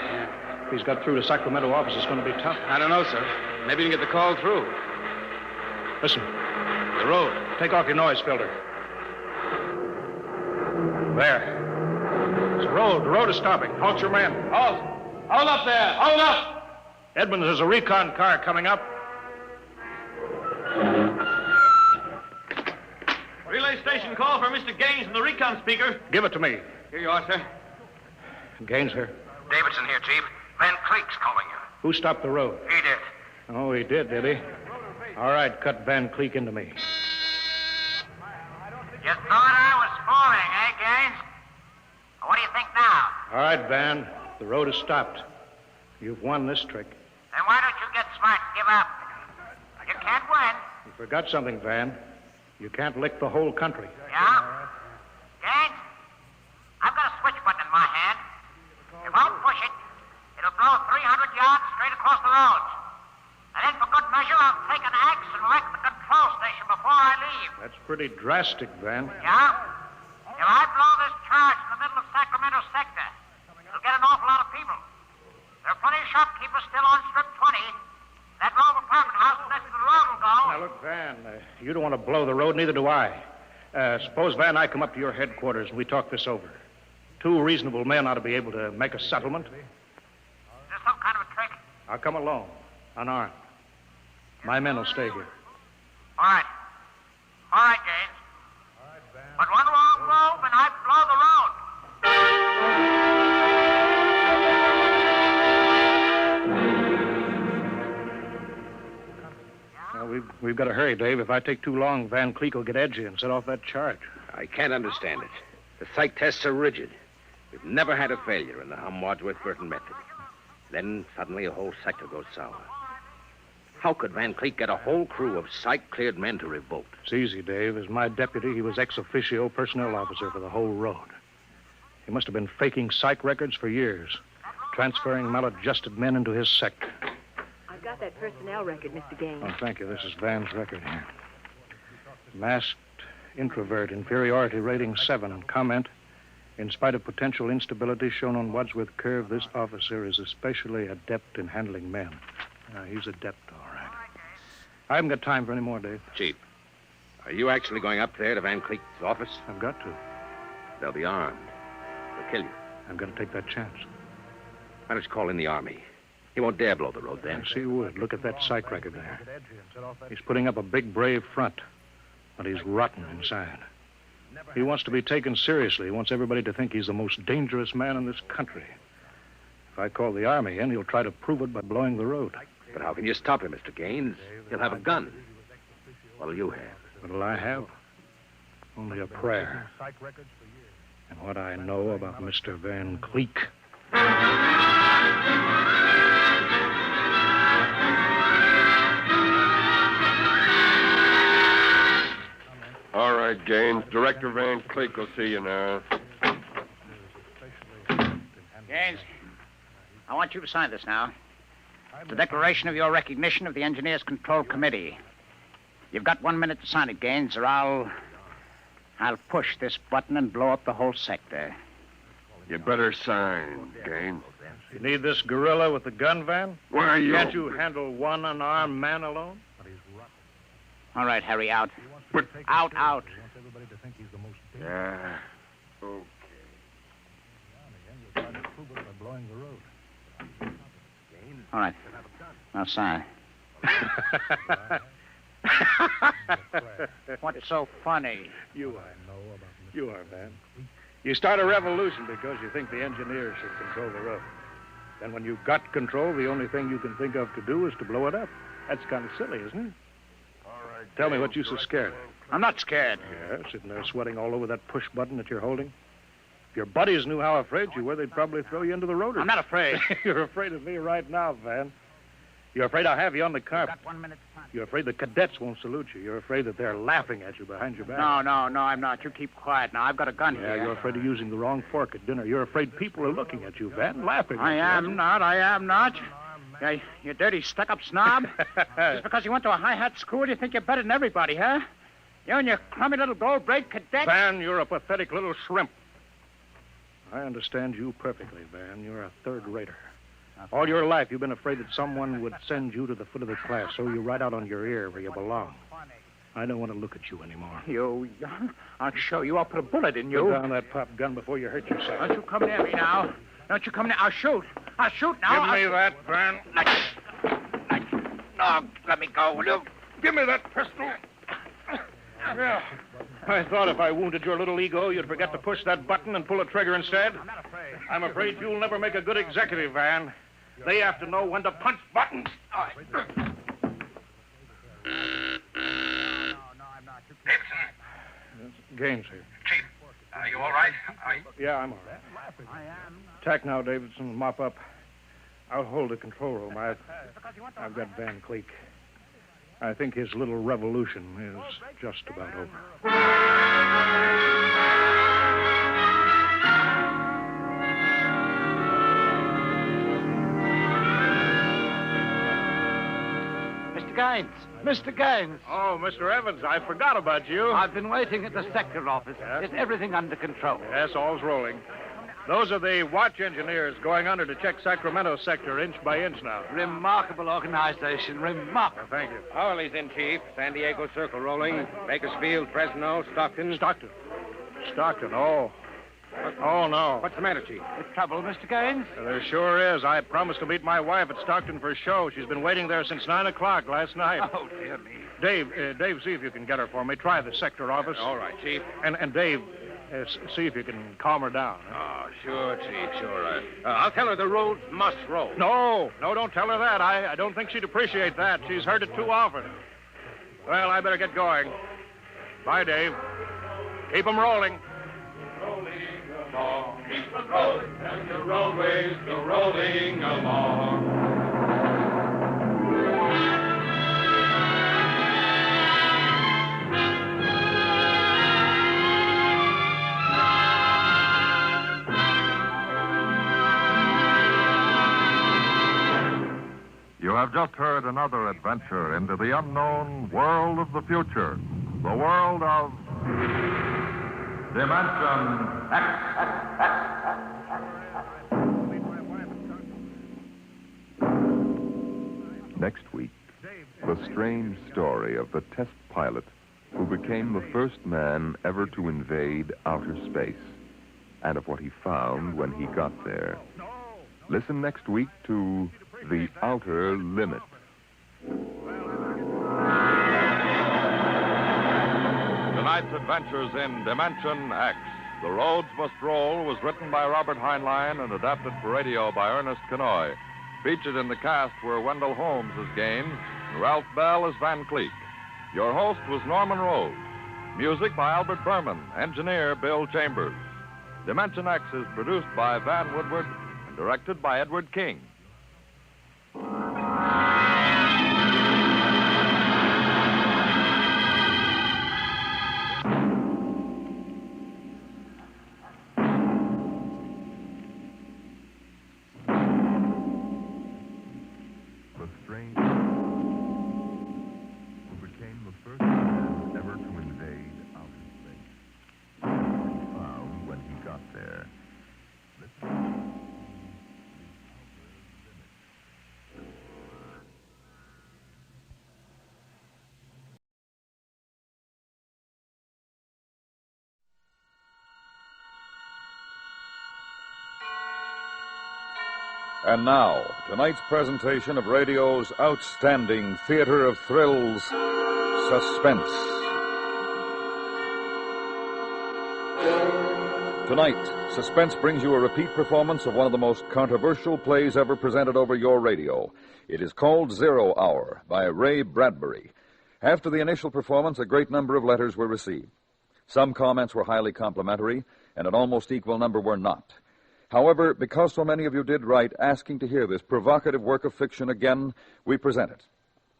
If he's got through to Sacramento office, it's going to be tough. I don't know, sir. Maybe you can get the call through. Listen. The road. Take off your noise filter. There. It's the road. The road is stopping. Halt your men. Halt. Hold up there. Hold up. Edmonds, there's a recon car coming up. Relay station call for Mr. Gaines from the recon speaker. Give it to me. Here you are, sir. Gaines here. Davidson here, Chief. Van Cleek's calling you. Who stopped the road? He did. Oh, he did he? All right, cut Van Cleek into me. You thought I was falling, eh, Gaines? What do you think now? All right, Van. The road is stopped. You've won this trick. Then why don't you get smart and give up? You can't win. You forgot something, Van. You can't lick the whole country. Yeah? Gaines, I've got a switch button in my hand. If I'll push it, it'll blow 300 yards straight across the roads. And then for good measure, I'll take an axe and wreck the control station before I leave. That's pretty drastic, Van. Yeah? If I blow this charge in the middle of Sacramento sector, it'll get an awful lot of people. There are plenty of shopkeepers still on strip 20. That row of apartment houses next to the road will go. Now, look, Van, you don't want to blow the road, neither do I. Suppose, Van, I come up to your headquarters and we talk this over. 2 reasonable men ought to be able to make a settlement. Is this some kind of a trick? I'll come alone, unarmed. My men will stay here. All right. All right, Gaines. But one wrong move and I blow the road. Well, we've got to hurry, Dave. If I take too long, Van Cleek will get edgy and set off that charge. I can't understand it. The psych tests are rigid. We've never had a failure in the Hum-Wadsworth-Burton method. Then suddenly a whole sector goes sour. How could Van Cleek get a whole crew of psych-cleared men to revolt? It's easy, Dave. As my deputy, he was ex officio personnel officer for the whole road. He must have been faking psych records for years, transferring maladjusted men into his sector. I've got that personnel record, Mr. Gaines. Oh, thank you. This is Van's record here. Masked introvert, inferiority rating 7. Comment: in spite of potential instability shown on Wadsworth Curve, this officer is especially adept in handling men. He's adept, all right. I haven't got time for any more, Dave. Chief, are you actually going up there to Van Cleek's office? I've got to. They'll be armed. They'll kill you. I'm going to take that chance. Why don't you call in the Army? He won't dare blow the road then. Yes, he would. Look at that psych record there. He's putting up a big, brave front, but he's rotten inside. He wants to be taken seriously. He wants everybody to think he's the most dangerous man in this country. If I call the Army in, he'll try to prove it by blowing the road. But how can you stop him, Mr. Gaines? He'll have a gun. What'll you have? What'll I have? Only a prayer. And what I know about Mr. Van Cleek. All right, Gaines. Director Van Cleek will see you now. Gaines, I want you to sign this now. It's a declaration of your recognition of the Engineers Control Committee. You've got 1 minute to sign it, Gaines, or I'll push this button and blow up the whole sector. You better sign, Gaines. You need this gorilla with the gun, Van? Why are you... Can't you handle one unarmed man alone? All right, Harry, out. Out. Yeah. All right. Now sign. What's so funny? You are, Van. You start a revolution because you think the engineers should control the road. Then when you've got control, the only thing you can think of to do is to blow it up. That's kind of silly, isn't it? Tell me what you're so scared of. I'm not scared. Yeah, sitting there sweating all over that push button that you're holding. If your buddies knew how afraid you were, they'd probably throw you into the road. I'm not afraid. You're afraid of me right now, Van. You're afraid I'll have you on the carpet. Got 1 minute time. You're afraid the cadets won't salute you. You're afraid that they're laughing at you behind your back. No, I'm not. You keep quiet now. I've got a gun Yeah, here. you're afraid of using the wrong fork at dinner. You're afraid people are looking at you, Van, laughing at you. I am not. You dirty, stuck-up snob. Just because you went to a high-hat school, you think you're better than everybody, huh? You and your crummy little gold-braid cadet. Van, you're a pathetic little shrimp. I understand you perfectly, Van. You're a third-rater. All your life, you've been afraid that someone would send you to the foot of the class, so you right out on your ear where you belong. I don't want to look at you anymore. I'll show you. I'll put a bullet in you. Put down that pop gun before you hurt yourself. Don't you come near me now. Don't you come near. I'll shoot now. Give me that, Van. No, let me go, will you? Give me that pistol. Yeah. I thought if I wounded your little ego, you'd forget to push that button and pull a trigger instead. I'm afraid you'll never make a good executive, Van. They have to know when to punch buttons. Gaines here. Chief, are you all right? Yeah, I'm all right. Attack now, Davidson. Mop up. I'll hold the control room. I've got Van Cleek. I think his little revolution is just about over. Mr. Gaines. Oh, Mr. Evans, I forgot about you. I've been waiting at the sector office. Yeah? Is everything under control? Yes, all's rolling. Those are the watch engineers going under to check Sacramento sector inch by inch now. Remarkable organization. Remarkable. Thank you. Howley's in, Chief. San Diego Circle rolling. Bakersfield, Fresno, Stockton. Stockton. Oh. Oh, no. What's the matter, Chief? With trouble, Mr. Gaines? There sure is. I promised to meet my wife at Stockton for a show. She's been waiting there since 9 o'clock last night. Oh, dear me. Dave, see if you can get her for me. Try the sector office. All right, Chief. And Dave, see if you can calm her down. Oh, sure, Chief, sure. I'll tell her the roads must roll. No, don't tell her that. I don't think she'd appreciate that. She's heard it too often. Well, I better get going. Bye, Dave. Keep 'em rolling. Rolling along, keep it rolling, and the roadways go rolling along. You have just heard another adventure into the unknown world of the future, the world of Dimension Next week, the strange story of the test pilot who became the first man ever to invade outer space, and of what he found when he got there. Listen next week to The Outer Limit. Tonight's adventures in Dimension X, The Roads Must Roll, was written by Robert Heinlein and adapted for radio by Ernest Kenoy. Featured in the cast were Wendell Holmes as Gaines and Ralph Bell as Van Cleek. Your host was Norman Rose. Music by Albert Berman, engineer Bill Chambers. Dimension X is produced by Van Woodward and directed by Edward King. The strange who became the first man ever to invade outer space. He found when he got there. And now, tonight's presentation of radio's outstanding theater of thrills, Suspense. Tonight, Suspense brings you a repeat performance of one of the most controversial plays ever presented over your radio. It is called 0 Hour by Ray Bradbury. After the initial performance, a great number of letters were received. Some comments were highly complimentary, and an almost equal number were not. However, because so many of you did write asking to hear this provocative work of fiction again, we present it,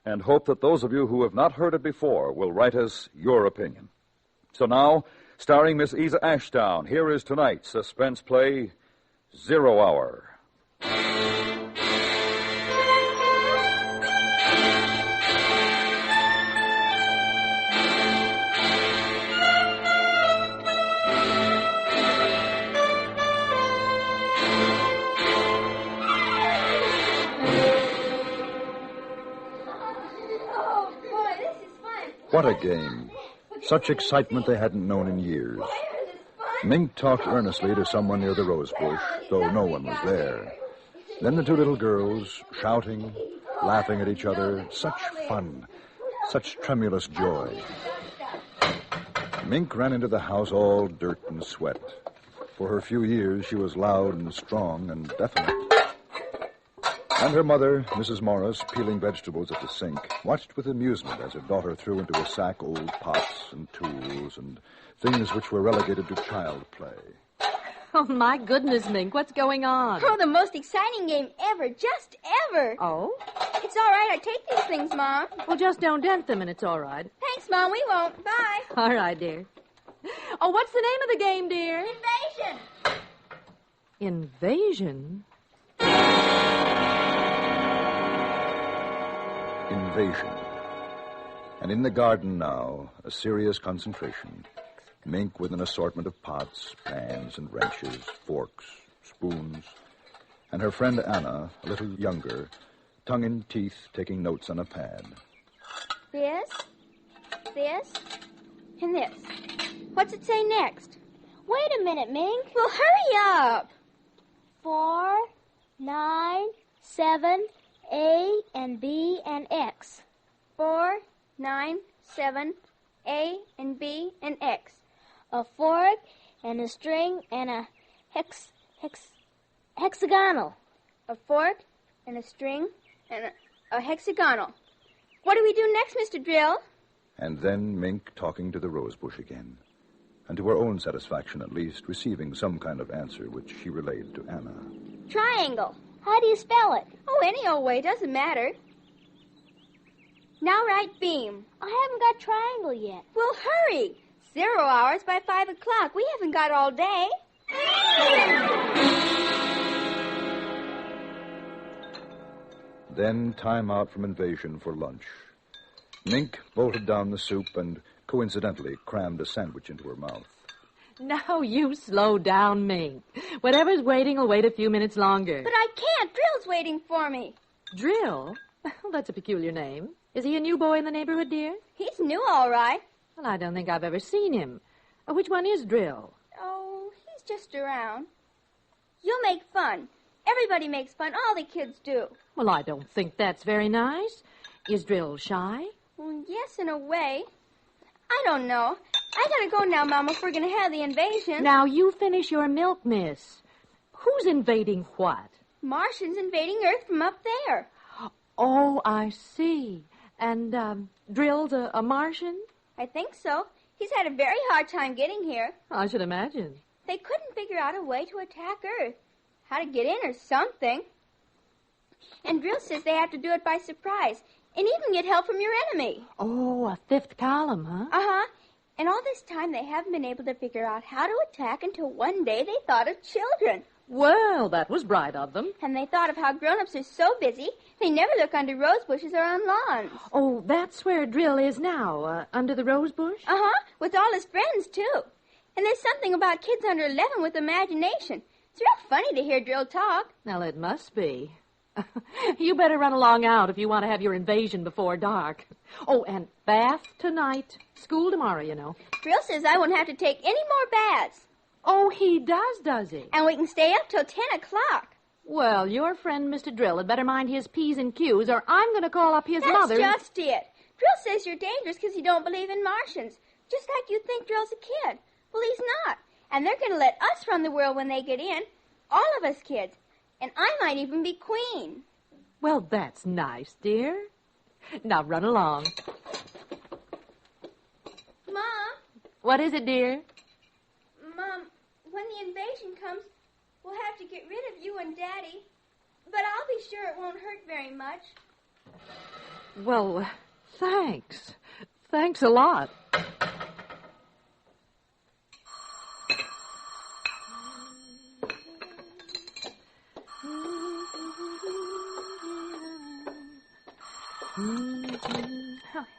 and hope that those of you who have not heard it before will write us your opinion. So now, starring Miss Isa Ashdown, here is tonight's suspense play, 0 Hour. What a game. Such excitement they hadn't known in years. Mink talked earnestly to someone near the rose bush, though no one was there. Then the two little girls, shouting, laughing at each other. Such fun, such tremulous joy. Mink ran into the house all dirt and sweat. For her few years, she was loud and strong and definite. And her mother, Mrs. Morris, peeling vegetables at the sink, watched with amusement as her daughter threw into a sack old pots and tools and things which were relegated to child play. Oh, my goodness, Mink, what's going on? Oh, the most exciting game ever, just ever. Oh? It's all right, I take these things, Mom. Well, just don't dent them and it's all right. Thanks, Mom, we won't. Bye. All right, dear. Oh, what's the name of the game, dear? Invasion. Invasion? Invasion. And in the garden now, a serious concentration. Mink with an assortment of pots, pans, and wrenches, forks, spoons. And her friend Anna, a little younger, tongue in teeth, taking notes on a pad. This, and this. What's it say next? Wait a minute, Mink. Well, hurry up. 4, 9, 7, A and B and X. 4, 9, 7, A and B and X. A fork and a string and a hexagonal. A fork and a string and a hexagonal. What do we do next, Mr. Drill? And then Mink talking to the rosebush again. And to her own satisfaction, at least, receiving some kind of answer which she relayed to Anna. Triangle. How do you spell it? Oh, any old way. Doesn't matter. Now write beam. I haven't got triangle yet. Well, hurry. 0 hours by 5 o'clock. We haven't got all day. Then time out from invasion for lunch. Mink bolted down the soup and coincidentally crammed a sandwich into her mouth. Now you slow down, Mink. Whatever's waiting will wait a few minutes longer. But I can't. Drill's waiting for me. Drill? Well, that's a peculiar name. Is he a new boy in the neighborhood, dear? He's new, all right. Well, I don't think I've ever seen him. Which one is Drill? Oh, he's just around. You'll make fun. Everybody makes fun. All the kids do. Well, I don't think that's very nice. Is Drill shy? Well, yes, in a way. I don't know. I gotta go now, Mama, if we're gonna have the invasion. Now, you finish your milk, miss. Who's invading what? Martians invading Earth from up there. Oh, I see. And, Drill's a Martian? I think so. He's had a very hard time getting here. I should imagine. They couldn't figure out a way to attack Earth. How to get in or something. And Drill says they have to do it by surprise. And even get help from your enemy. Oh, a fifth column, huh? Uh-huh. And all this time they haven't been able to figure out how to attack until one day they thought of children. Well, that was bright of them. And they thought of how grown-ups are so busy, they never look under rose bushes or on lawns. Oh, that's where Drill is now, under the rose bush? Uh-huh, with all his friends, too. And there's something about kids under 11 with imagination. It's real funny to hear Drill talk. Well, it must be. You better run along out if you want to have your invasion before dark. Oh, and bath tonight. School tomorrow, you know. Drill says I won't have to take any more baths. Oh, he does he? And we can stay up till 10 o'clock. Well, your friend, Mr. Drill, had better mind his P's and Q's, or I'm going to call up his mother. That's just it. Drill says you're dangerous because you don't believe in Martians. Just like you think Drill's a kid. Well, he's not. And they're going to let us run the world when they get in. All of us kids. And I might even be queen. Well, that's nice, dear. Now run along. Mom. What is it, dear? Mom, when the invasion comes, we'll have to get rid of you and Daddy. But I'll be sure it won't hurt very much. Well, thanks. Thanks a lot.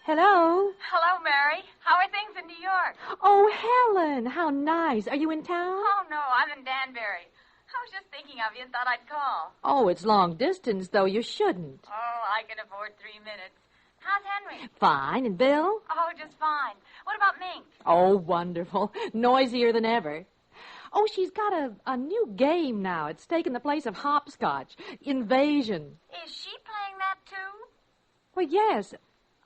Hello. Hello, Mary. How are things in New York? Oh, Helen, how nice. Are you in town? Oh, no, I'm in Danbury. I was just thinking of you and thought I'd call. Oh, it's long distance, though. You shouldn't. Oh, I can afford 3 minutes. How's Henry? Fine. And Bill? Oh, just fine. What about Mink? Oh, wonderful. Noisier than ever. Oh, she's got a new game now. It's taken the place of hopscotch. Invasion. Is she playing that, too? Well, yes.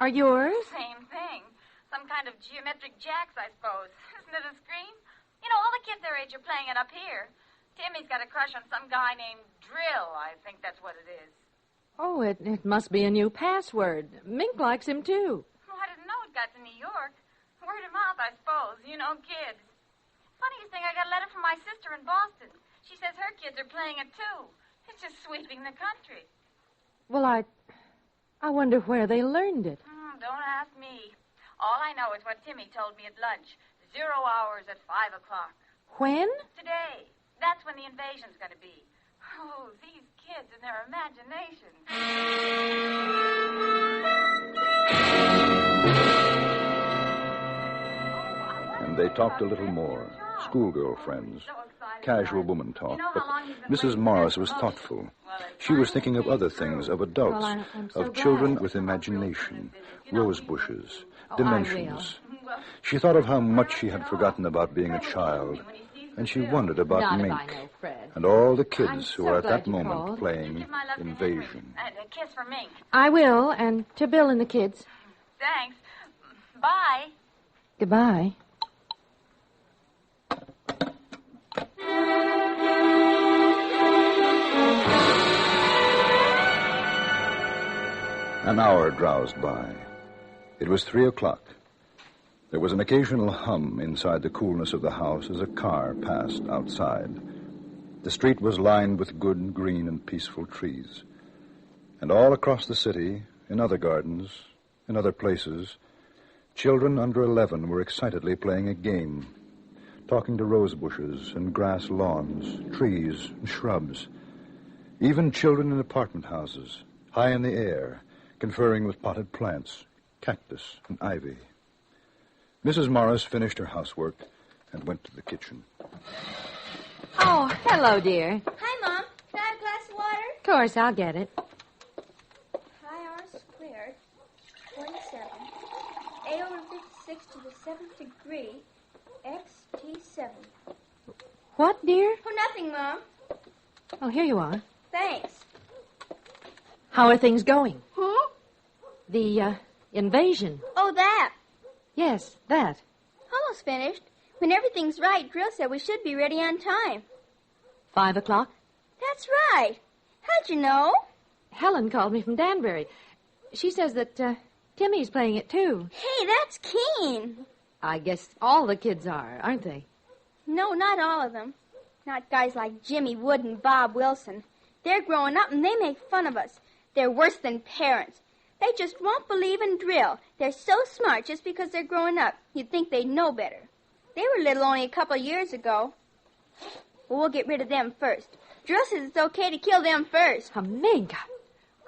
Are yours? Same thing. Some kind of geometric jacks, I suppose. Isn't it a scream? You know, all the kids their age are playing it up here. Timmy's got a crush on some guy named Drill. I think that's what it is. Oh, it must be a new password. Mink likes him, too. Oh, I didn't know it got to New York. Word of mouth, I suppose. You know, kids. Funniest thing, I got a letter from my sister in Boston. She says her kids are playing it, too. It's just sweeping the country. Well, I wonder where they learned it. Don't ask me. All I know is what Timmy told me at lunch. 0 hours at 5 o'clock. When? Today. That's when the invasion's going to be. Oh, these kids and their imagination. And they talked a little more. Schoolgirl friends. Casual woman talk. But Mrs. Morris was thoughtful. She was thinking of other things, of adults, of children with imagination, rose bushes, dimensions. She thought of how much she had forgotten about being a child, and she wondered about Not Mink if I know Fred. and all the I'm kids who so were at glad that you moment called. playing Give my love to Invasion. Henry. A kiss for Mink. I will, and to Bill and the kids. Thanks. Bye. Goodbye. An hour drowsed by. It was 3:00. There was an occasional hum inside the coolness of the house as a car passed outside. The street was lined with good, green, and peaceful trees. And all across the city, in other gardens, in other places, children under 11 were excitedly playing a game, talking to rose bushes and grass lawns, trees and shrubs. Even children in apartment houses, high in the air, conferring with potted plants, cactus, and ivy. Mrs. Morris finished her housework and went to the kitchen. Oh, hello, dear. Hi, Mom. Can I have a glass of water? Of course, I'll get it. Pi r squared, 27. A over 56 to the 7th degree, x t7. What, dear? Oh, nothing, Mom. Oh, here you are. Thanks. How are things going? Who? The, invasion. Oh, that. Yes, that. Almost finished. When everything's right, Drill said we should be ready on time. 5:00? That's right. How'd you know? Helen called me from Danbury. She says that, Timmy's playing it, too. Hey, that's keen. I guess all the kids are, aren't they? No, not all of them. Not guys like Jimmy Wood and Bob Wilson. They're growing up and they make fun of us. They're worse than parents. They just won't believe in drill. They're so smart just because they're growing up. You'd think they'd know better. They were little only a couple of years ago. Well, we'll get rid of them first. Drill says it's okay to kill them first. Mink,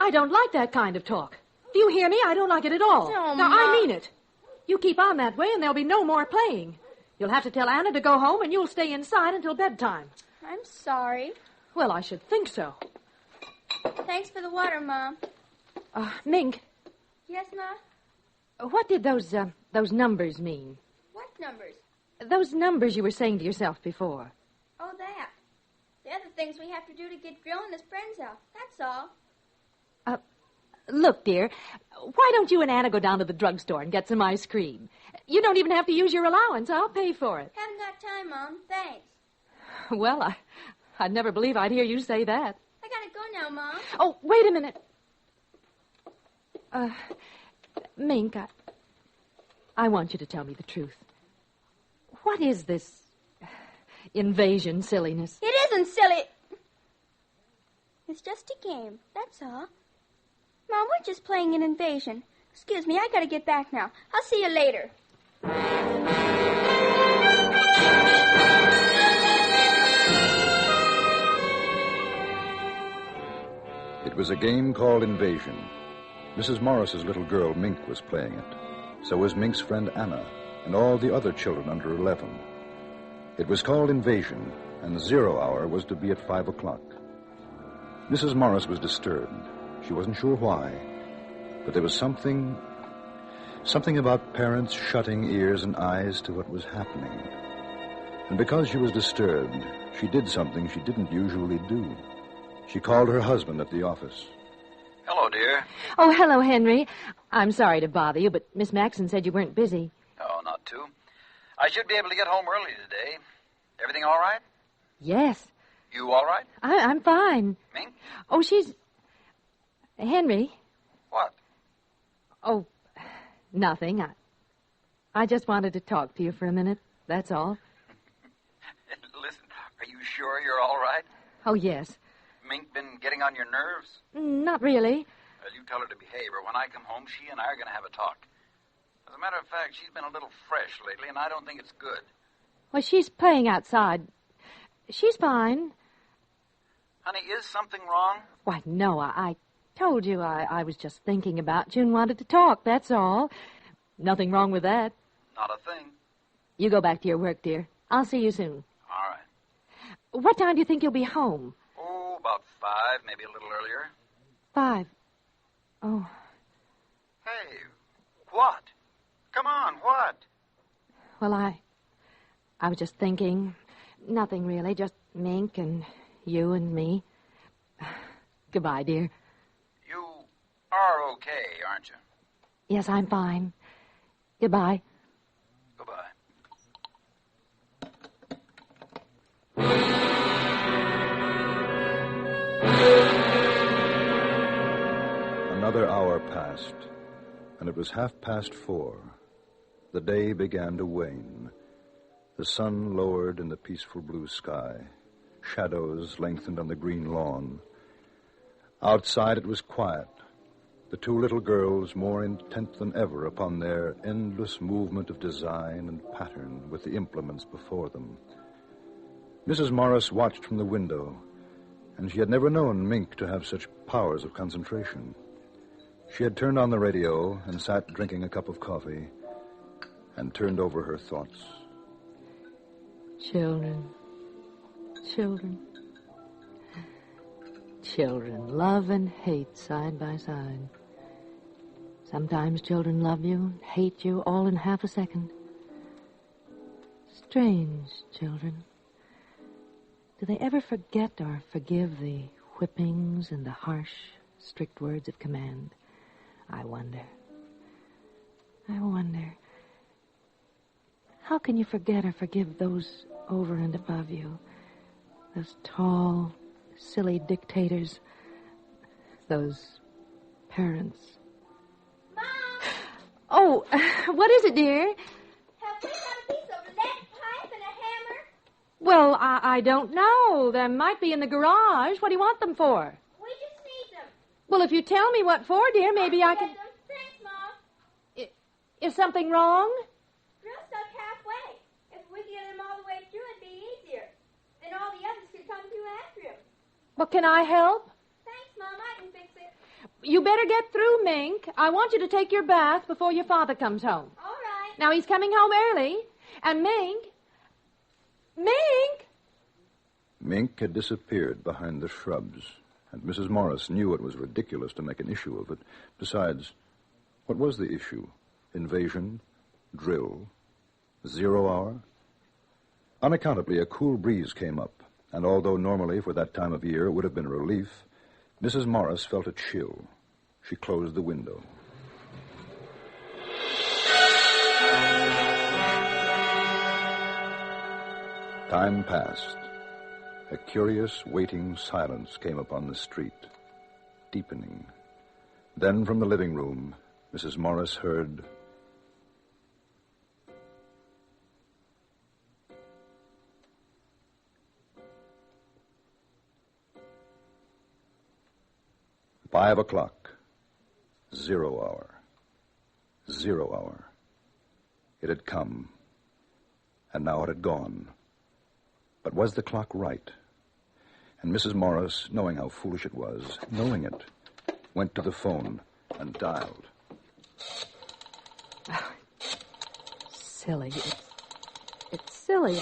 I don't like that kind of talk. Do you hear me? I don't like it at all. Oh, now, Mom. I mean it. You keep on that way and there'll be no more playing. You'll have to tell Anna to go home and you'll stay inside until bedtime. I'm sorry. Well, I should think so. Thanks for the water, Mom. Mink, Yes, Ma? what did those numbers mean? What numbers? Those numbers you were saying to yourself before. Oh, that. They're the things we have to do to get Drill and his friends out. That's all. Look, dear, why don't you and Anna go down to the drugstore and get some ice cream? You don't even have to use your allowance. I'll pay for it. Haven't got time, Mom. Thanks. Well, I'd never believe I'd hear you say that. I gotta go now, Mom. Oh, wait a minute. Mink, I want you to tell me the truth. What is this invasion silliness? It isn't silly. It's just a game, that's all. Mom, we're just playing an invasion. Excuse me, I gotta get back now. I'll see you later. It was a game called Invasion. Mrs. Morris's little girl, Mink, was playing it. So was Mink's friend Anna and all the other children under 11. It was called Invasion, and the 0 hour was to be at 5:00. Mrs. Morris was disturbed. She wasn't sure why, but there was something about parents shutting ears and eyes to what was happening. And because she was disturbed, she did something she didn't usually do. She called her husband at the office. Hello, dear. Oh, hello, Henry. I'm sorry to bother you, but Miss Maxon said you weren't busy. Oh, not too. I should be able to get home early today. Everything all right? Yes. You all right? I'm fine. Mink? Oh, she's... Henry. What? Oh, nothing. I just wanted to talk to you for a minute. That's all. Listen, are you sure you're all right? Oh, yes. Mink been getting on your nerves? Not really. Well, you tell her to behave, or when I come home, she and I are going to have a talk. As a matter of fact, she's been a little fresh lately, and I don't think it's good. Well, she's playing outside. She's fine. Honey, is something wrong? Why, no, I told you I was just thinking about you and wanted to talk, that's all. Nothing wrong with that. Not a thing. You go back to your work, dear. I'll see you soon. All right. What time do you think you'll be home? Oh, about 5, maybe a little earlier. 5. Oh. Hey, what? Come on, what? Well, I was just thinking, Nothing really, just Mink and you and me. Goodbye, dear. You are okay, aren't you? Yes, I'm fine. Goodbye. Goodbye. Another hour passed, and it was 4:30. The day began to wane. The sun lowered in the peaceful blue sky. Shadows lengthened on the green lawn. Outside it was quiet. The two little girls more intent than ever upon their endless movement of design and pattern with the implements before them. Mrs. Morris watched from the window, and she had never known Mink to have such powers of concentration. She had turned on the radio and sat drinking a cup of coffee and turned over her thoughts. Children. Children love and hate side by side. Sometimes children love you and hate you all in half a second. Strange children. Do they ever forget or forgive the whippings and the harsh, strict words of command? I wonder. How can you forget or forgive those over and above you? Those tall, silly dictators. Those parents. Mom! Oh, what is it, dear? Have we got a piece of lead pipe and a hammer? Well, I don't know. There might be in the garage. What do you want them for? We just need them. Well, if you tell me what for, dear, maybe I can... Thanks, Mom. Is something wrong? Drill's stuck halfway. If we get him all the way through, it'd be easier. Then all the others could come through after him. Well, can I help? Thanks, Mom. I can fix it. You better get through, Mink. I want you to take your bath before your father comes home. All right. Now, he's coming home early. And Mink... Mink had disappeared behind the shrubs, and Mrs. Morris knew it was ridiculous to make an issue of it. Besides, what was the issue? Invasion? Drill? 0 hour? Unaccountably, a cool breeze came up, and although normally for that time of year it would have been a relief, Mrs. Morris felt a chill. She closed the window. Time passed. A curious, waiting silence came upon the street, deepening. Then from the living room, Mrs. Morris heard... $5:00. 0 hour. 0 hour. It had come, and now it had gone. But was the clock right? And Mrs. Morris, knowing how foolish it was, knowing it, went to the phone and dialed. Oh, silly. It's silly.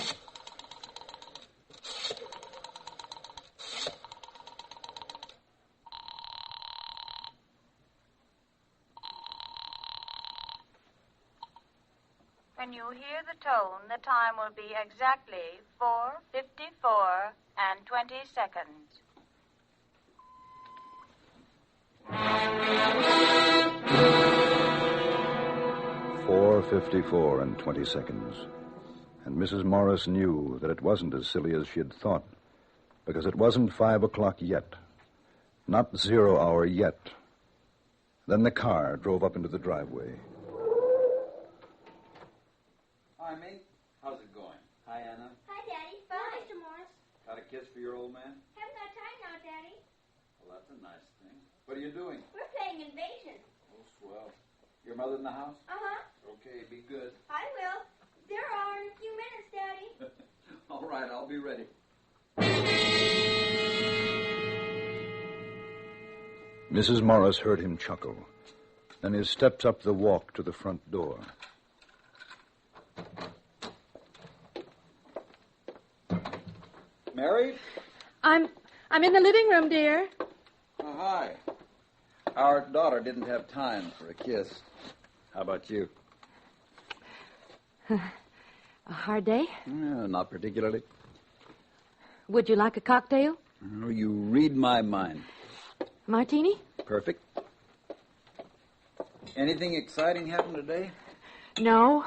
When you hear the tone, the time will be exactly 4:54 and 20 seconds. $4:54 and 20 seconds. And Mrs. Morris knew that it wasn't as silly as she had thought, because it wasn't 5:00 yet. Not 0 hour yet. Then the car drove up into the driveway. Hi, Mink. How's it going? Hi, Anna. Hi, Daddy. Bye, Mr. Morris. Got a kiss for your old man? Haven't got time now, Daddy. Well, that's a nice thing. What are you doing? We're playing Invasion. Oh, swell. Your mother in the house? Uh-huh. Okay, be good. I will. 0 hour in a few minutes, Daddy. All right, I'll be ready. Mrs. Morris heard him chuckle. Then his steps up the walk to the front door. Mary? I'm in the living room, dear. Oh, hi. Our daughter didn't have time for a kiss. How about you? A hard day? Not particularly. Would you like a cocktail? Oh, you read my mind. Martini? Perfect. Anything exciting happened today? No.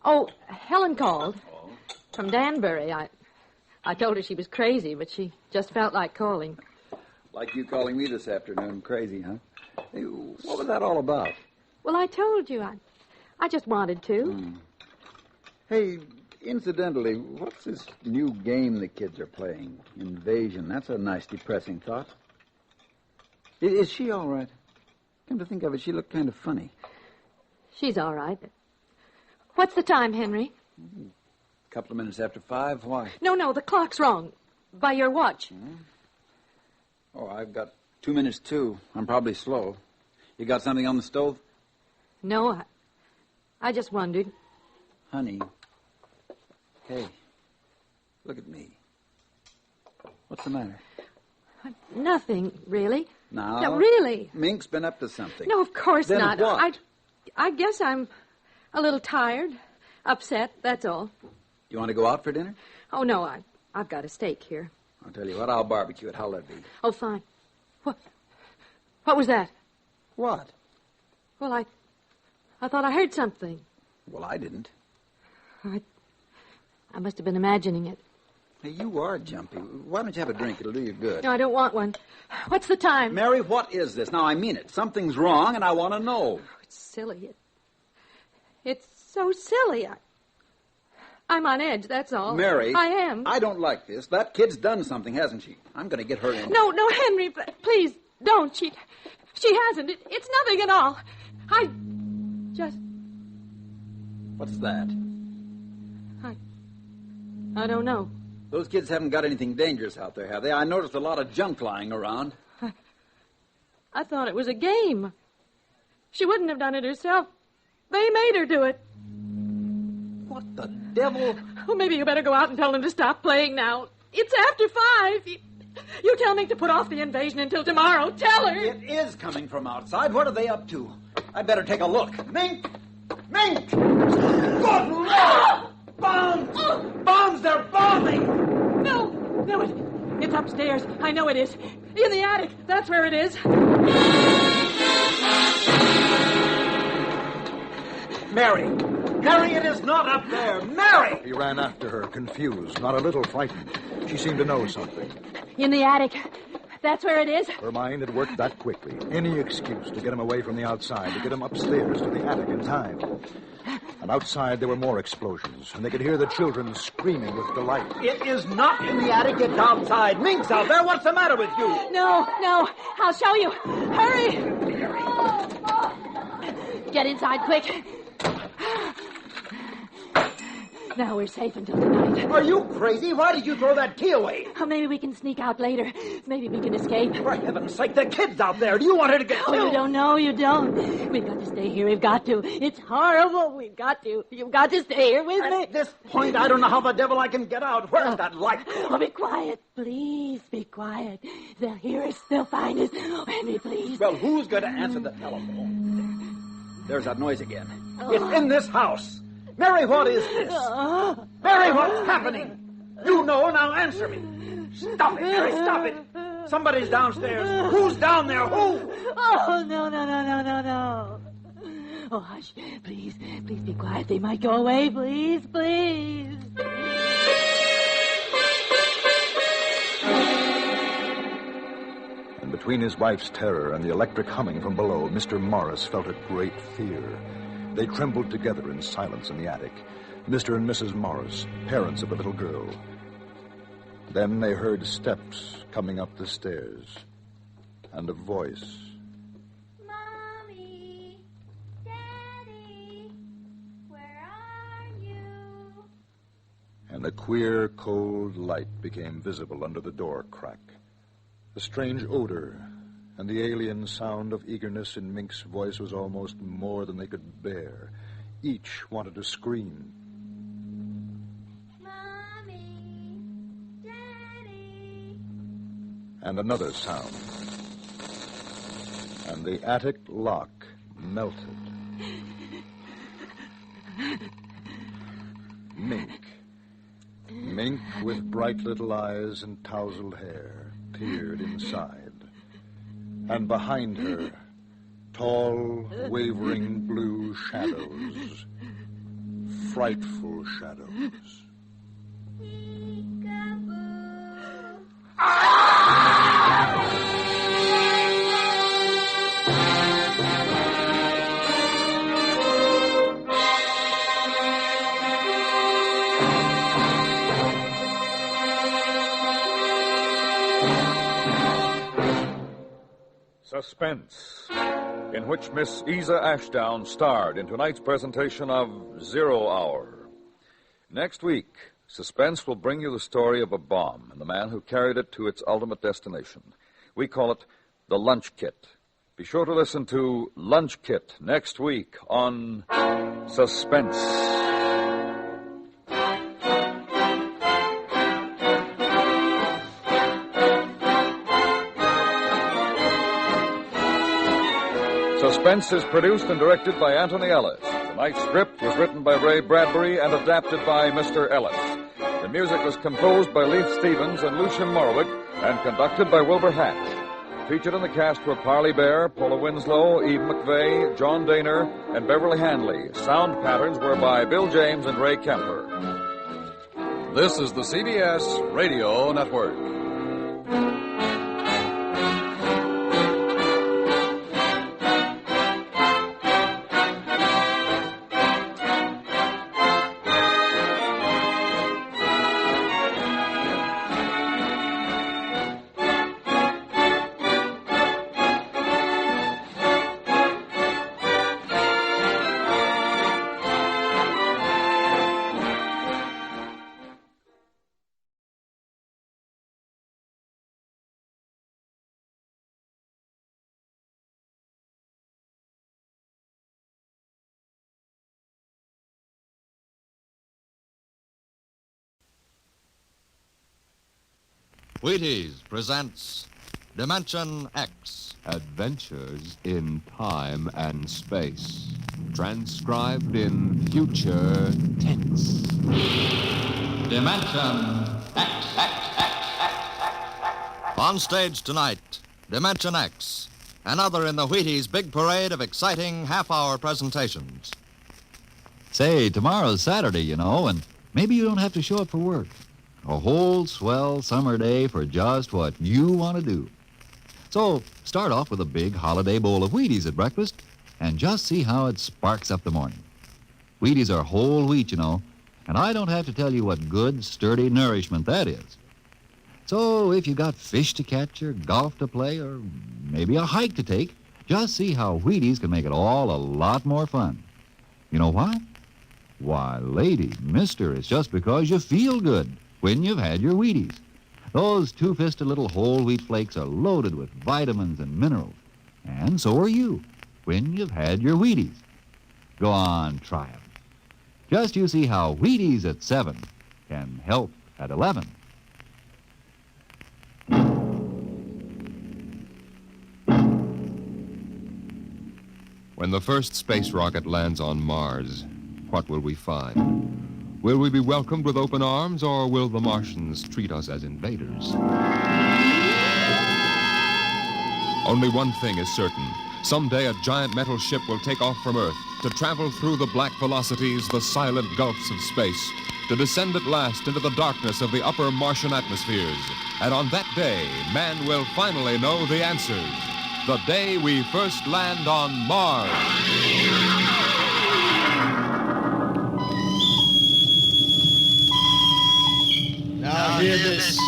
Oh, Helen called. From Danbury. I told her she was crazy, but she just felt like calling. Like you calling me this afternoon. Crazy, huh? Hey, what was that all about? Well, I told you. I just wanted to. Hey, incidentally, what's this new game the kids are playing? Invasion. That's a nice, depressing thought. Is she all right? Come to think of it, she looked kind of funny. She's all right. What's the time, Henry? A couple of minutes after 5. Why? No, the clock's wrong. By your watch. Oh, I've got 2 minutes, too. I'm probably slow. You got something on the stove? No, I just wondered. Honey. Hey, look at me. What's the matter? Nothing, really. No, really. Mink's been up to something. No, of course then not. What? I guess I'm a little tired, upset, that's all. You want to go out for dinner? Oh, no, I've got a steak here. I'll tell you what, I'll barbecue it. How'll that be? Oh, fine. What was that? What? Well, I thought I heard something. Well, I didn't. I must have been imagining it. Hey, you are jumpy. Why don't you have a drink? It'll do you good. No, I don't want one. What's the time? Mary, what is this? Now, I mean it. Something's wrong, and I want to know. Oh, it's silly. It's so silly. I'm on edge, that's all. Mary. I am. I don't like this. That kid's done something, hasn't she? I'm going to get her in. No, Henry, please, don't. She hasn't. It's nothing at all. I just... What's that? I don't know. Those kids haven't got anything dangerous out there, have they? I noticed a lot of junk lying around. I thought it was a game. She wouldn't have done it herself. They made her do it. What the devil? Well, maybe you better go out and tell them to stop playing now. It's after 5. You tell Mink to put off the invasion until tomorrow. Tell her. It is coming from outside. What are they up to? I'd better take a look. Mink! Mink! Good Lord! Bombs! Bombs! They're bombing! No, it's upstairs. I know it is. In the attic. That's where it is. Mary! Mary, it is not up there! Mary! He ran after her, confused, not a little frightened. She seemed to know something. In the attic. That's where it is. Her mind had worked that quickly. Any excuse to get him away from the outside, to get him upstairs to the attic in time. And outside there were more explosions, and they could hear the children screaming with delight. It is not in the attic, it's outside. Mink's out there. What's the matter with you? No. I'll show you. Hurry! Get inside, quick. Now we're safe until tonight. Are you crazy? Why did you throw that key away? Oh, maybe we can sneak out later. Maybe we can escape. For heaven's sake, the kid's out there. Do you want her to get killed? Oh, you don't know. You don't. We've got to stay here. We've got to. It's horrible. We've got to. You've got to stay here with me. At this point, I don't know how the devil I can get out. Where's that light? Oh, be quiet. Please, be quiet. They'll hear us. They'll find us. Oh, Henry, please. Well, who's going to answer the telephone? There's that noise again. It's in this house. Mary, what is this? Mary, what's happening? You know, now answer me. Stop it, Mary, stop it. Somebody's downstairs. Who's down there? Who? Oh, no. Oh, hush. Please be quiet. They might go away. Please. And between his wife's terror and the electric humming from below, Mr. Morris felt a great fear. They trembled together in silence in the attic. Mr. and Mrs. Morris, parents of the little girl. Then they heard steps coming up the stairs, and a voice. Mommy, Daddy, where are you? And a queer, cold light became visible under the door crack. A strange odor and the alien sound of eagerness in Mink's voice was almost more than they could bear. Each wanted to scream. Mommy, Daddy. And another sound. And the attic lock melted. Mink with bright little eyes and tousled hair, peered inside. And behind her, tall, wavering blue shadows. Frightful shadows. Suspense, in which Miss Isa Ashdown starred in tonight's presentation of 0 Hour. Next week, Suspense will bring you the story of a bomb and the man who carried it to its ultimate destination. We call it the Lunch Kit. Be sure to listen to Lunch Kit next week on Suspense. Suspense is produced and directed by Anthony Ellis. Tonight's script was written by Ray Bradbury and adapted by Mr. Ellis. The music was composed by Leith Stevens and Lucien Morawick and conducted by Wilbur Hatch. Featured in the cast were Parley Bear, Paula Winslow, Eve McVeigh, John Daner, and Beverly Hanley. Sound patterns were by Bill James and Ray Kemper. This is the CBS Radio Network. Wheaties presents Dimension X. Adventures in time and space. Transcribed in future tense. Dimension X. On stage tonight, Dimension X. Another in the Wheaties big parade of exciting half-hour presentations. Say, tomorrow's Saturday, you know, and maybe you don't have to show up for work. A whole swell summer day for just what you want to do. So start off with a big holiday bowl of Wheaties at breakfast and just see how it sparks up the morning. Wheaties are whole wheat, you know, and I don't have to tell you what good, sturdy nourishment that is. So if you got fish to catch or golf to play or maybe a hike to take, just see how Wheaties can make it all a lot more fun. You know why? Why, lady, mister, it's just because you feel good when you've had your Wheaties. Those two-fisted little whole wheat flakes are loaded with vitamins and minerals. And so are you when you've had your Wheaties. Go on, try them. Just you see how Wheaties at 7 can help at 11. When the first space rocket lands on Mars, what will we find? Will we be welcomed with open arms, or will the Martians treat us as invaders? Only one thing is certain. Someday a giant metal ship will take off from Earth to travel through the black velocities, the silent gulfs of space, to descend at last into the darkness of the upper Martian atmospheres. And on that day, man will finally know the answers. The day we first land on Mars. Now hear this.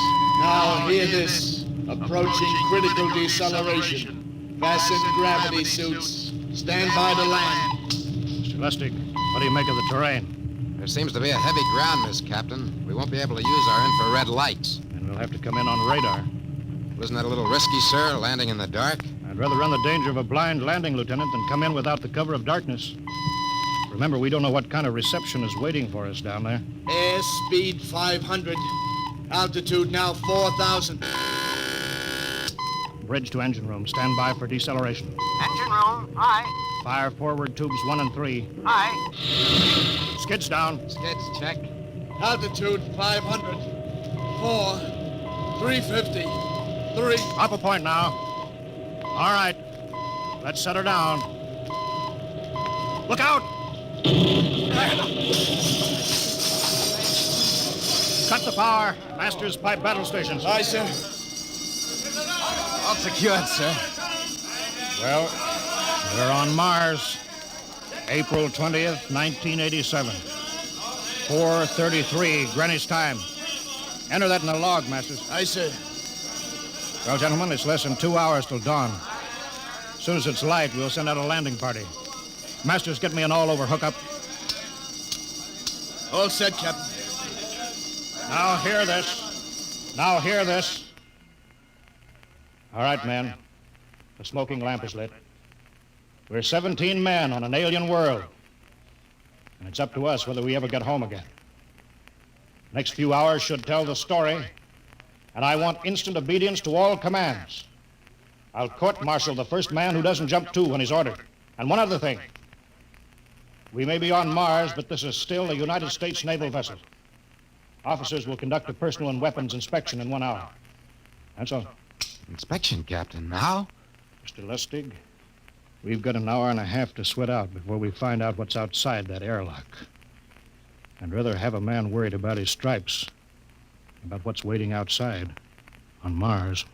Now hear this. Approaching critical deceleration. Fasten gravity suits. Stand by to land. Mr. Lustig, what do you make of the terrain? There seems to be a heavy ground, Miss Captain. We won't be able to use our infrared lights. And we'll have to come in on radar. Wasn't that a little risky, sir, landing in the dark? I'd rather run the danger of a blind landing, Lieutenant, than come in without the cover of darkness. Remember, we don't know what kind of reception is waiting for us down there. Airspeed 500. Altitude now 4,000. Bridge to engine room. Stand by for deceleration. Engine room, aye. Fire forward tubes 1 and 3. Aye. Skids down. Skids, check. Altitude 500. 4, 350, 3. Up a point now. All right. Let's set her down. Look out! Cut the power. Master's pipe battle stations. Aye, sir. All secured, sir. Well, we're on Mars. April 20th, 1987. 4:33 Greenwich time. Enter that in the log, Masters. Aye, sir. Well, gentlemen, it's less than 2 hours till dawn. As soon as it's light, we'll send out a landing party. Masters, get me an all-over hookup. All set, Captain. Now hear this. Now hear this. All right, men. The smoking lamp is lit. We're 17 men on an alien world. And it's up to us whether we ever get home again. Next few hours should tell the story, and I want instant obedience to all commands. I'll court-martial the first man who doesn't jump to when he's ordered. And one other thing. We may be on Mars, but this is still a United States naval vessel. Officers will conduct a personal and weapons inspection in 1 hour. That's all. Inspection, Captain. Now? Mr. Lustig, we've got an hour and a half to sweat out before we find out what's outside that airlock. I'd rather have a man worried about his stripes than about what's waiting outside on Mars.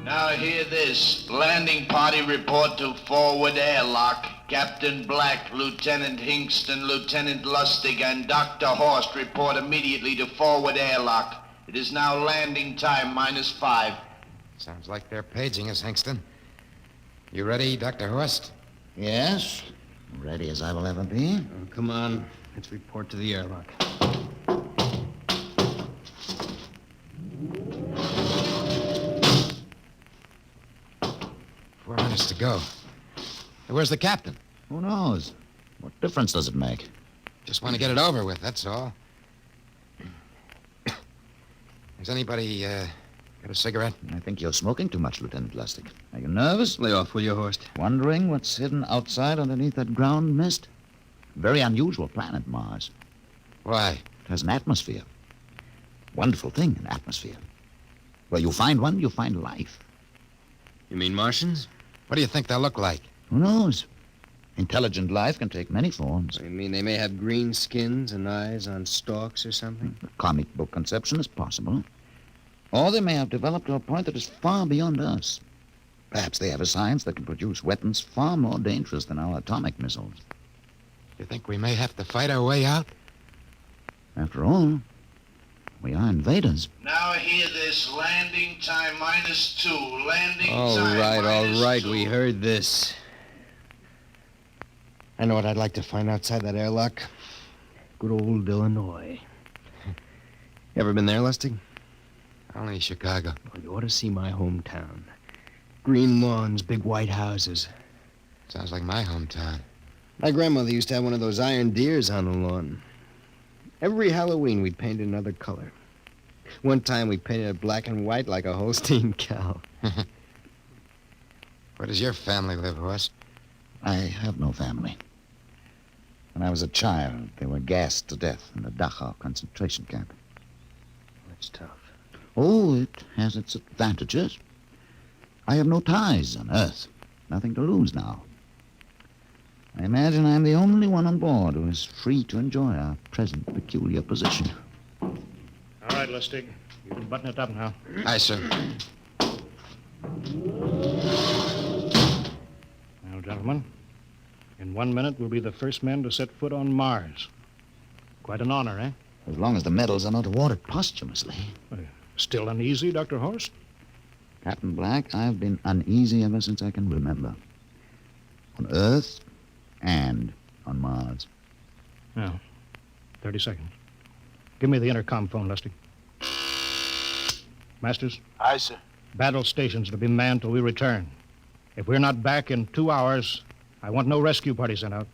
Now hear this. Landing party report to forward airlock. Captain Black, Lieutenant Hingston, Lieutenant Lustig, and Dr. Horst report immediately to forward airlock. It is now landing time -5. Sounds like they're paging us, Hingston. You ready, Dr. Horst? Yes. Ready as I will ever be. Oh, come on. Let's report to the airlock. 4 minutes to go. Hey, where's the captain? Who knows? What difference does it make? Just want to get it over with, that's all. Has anybody got a cigarette? I think you're smoking too much, Lieutenant Lustig. Are you nervous? Lay off, will you, Horst? Wondering what's hidden outside underneath that ground mist? Very unusual planet, Mars. Why? It has an atmosphere. Wonderful thing, an atmosphere. Where you find one, you find life. You mean Martians? What do you think they'll look like? Who knows? Intelligent life can take many forms. You mean they may have green skins and eyes on stalks or something? The comic book conception is possible. Or they may have developed to a point that is far beyond us. Perhaps they have a science that can produce weapons far more dangerous than our atomic missiles. You think we may have to fight our way out? After all, we are invaders. Now hear this. Landing time -2. Landing All time right. -2. We heard this. I know what I'd like to find outside that airlock. Good old Illinois. You ever been there, Lustig? Only Chicago. Well, you ought to see my hometown. Green lawns, big white houses. Sounds like my hometown. My grandmother used to have one of those iron deers on the lawn. Every Halloween, we'd paint it another color. One time, we painted it black and white like a Holstein cow. Where does your family live, Horst? I have no family. When I was a child, they were gassed to death in the Dachau concentration camp. That's tough. Oh, it has its advantages. I have no ties on Earth. Nothing to lose now. I imagine I'm the only one on board who is free to enjoy our present peculiar position. All right, Lustig. You can button it up now. Aye, sir. Now, gentlemen, in 1 minute, we'll be the first men to set foot on Mars. Quite an honor, eh? As long as the medals are not awarded posthumously. Still uneasy, Dr. Horst? Captain Black, I've been uneasy ever since I can remember. On Earth and on Mars. Now, 30 seconds. Give me the intercom phone, Lustig. Masters? Aye, sir. Battle stations to be manned till we return. If we're not back in 2 hours, I want no rescue party sent out.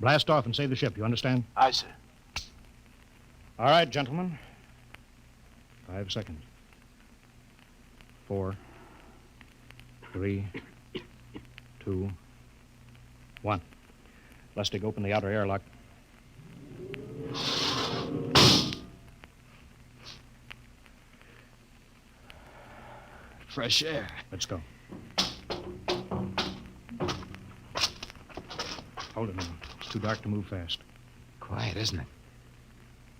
Blast off and save the ship, you understand? Aye, sir. All right, gentlemen. 5 seconds. 4, 3, 2, 1. Lustig, open the outer airlock. Fresh air. Let's go. Hold it now. It's too dark to move fast. Quiet, isn't it?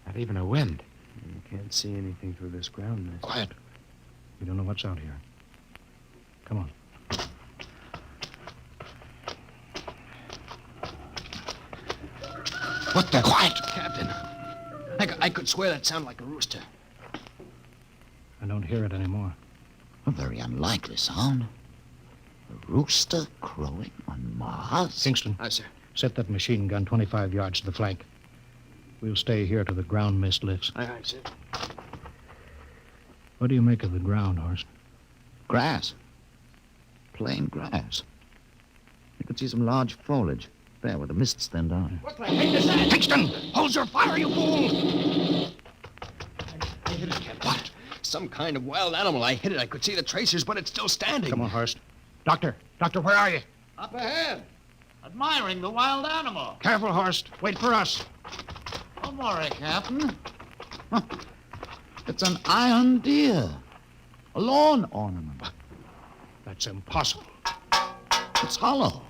Not even a wind. You can't see anything through this ground mist. Quiet. We don't know what's out here. Come on. What the... Quiet! Captain, I could swear that sounded like a rooster. I don't hear it anymore. A very unlikely sound. A rooster crowing on Mars? Kingston. Aye, sir. Set that machine gun 25 yards to the flank. We'll stay here till the ground mist lifts. Aye, sir. What do you make of the ground, Horst? Grass. Plain grass. You could see some large foliage there where the mists thinned out. What the heck is that? Kingston! Hold your fire, you fool! I hit it, Captain. What? Some kind of wild animal. I hit it. I could see the tracers, but it's still standing. Come on, Horst. Doctor, where are you? Up ahead. Admiring the wild animal. Careful, Horst. Wait for us. Don't worry, Captain. Huh. It's an iron deer. A lawn ornament. That's impossible. It's hollow.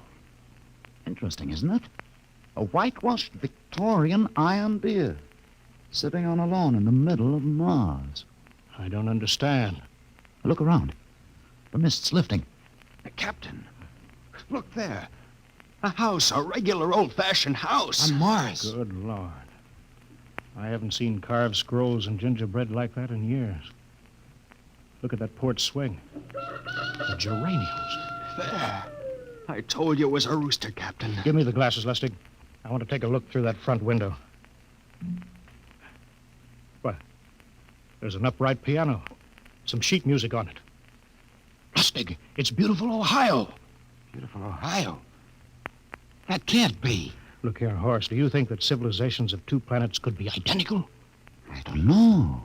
Interesting, isn't it? A whitewashed Victorian iron deer sitting on a lawn in the middle of Mars. I don't understand. Look around. The mist's lifting. Captain, look there. A house, a regular old-fashioned house. On Mars. Good Lord. I haven't seen carved scrolls and gingerbread like that in years. Look at that port swing. The geraniums. There. I told you it was a rooster, Captain. Give me the glasses, Lustig. I want to take a look through that front window. What? There's an upright piano. Some sheet music on it. Lustig, it's beautiful Ohio. Beautiful Ohio? That can't be. Look here, Horace. Do you think that civilizations of two planets could be identical? I don't know.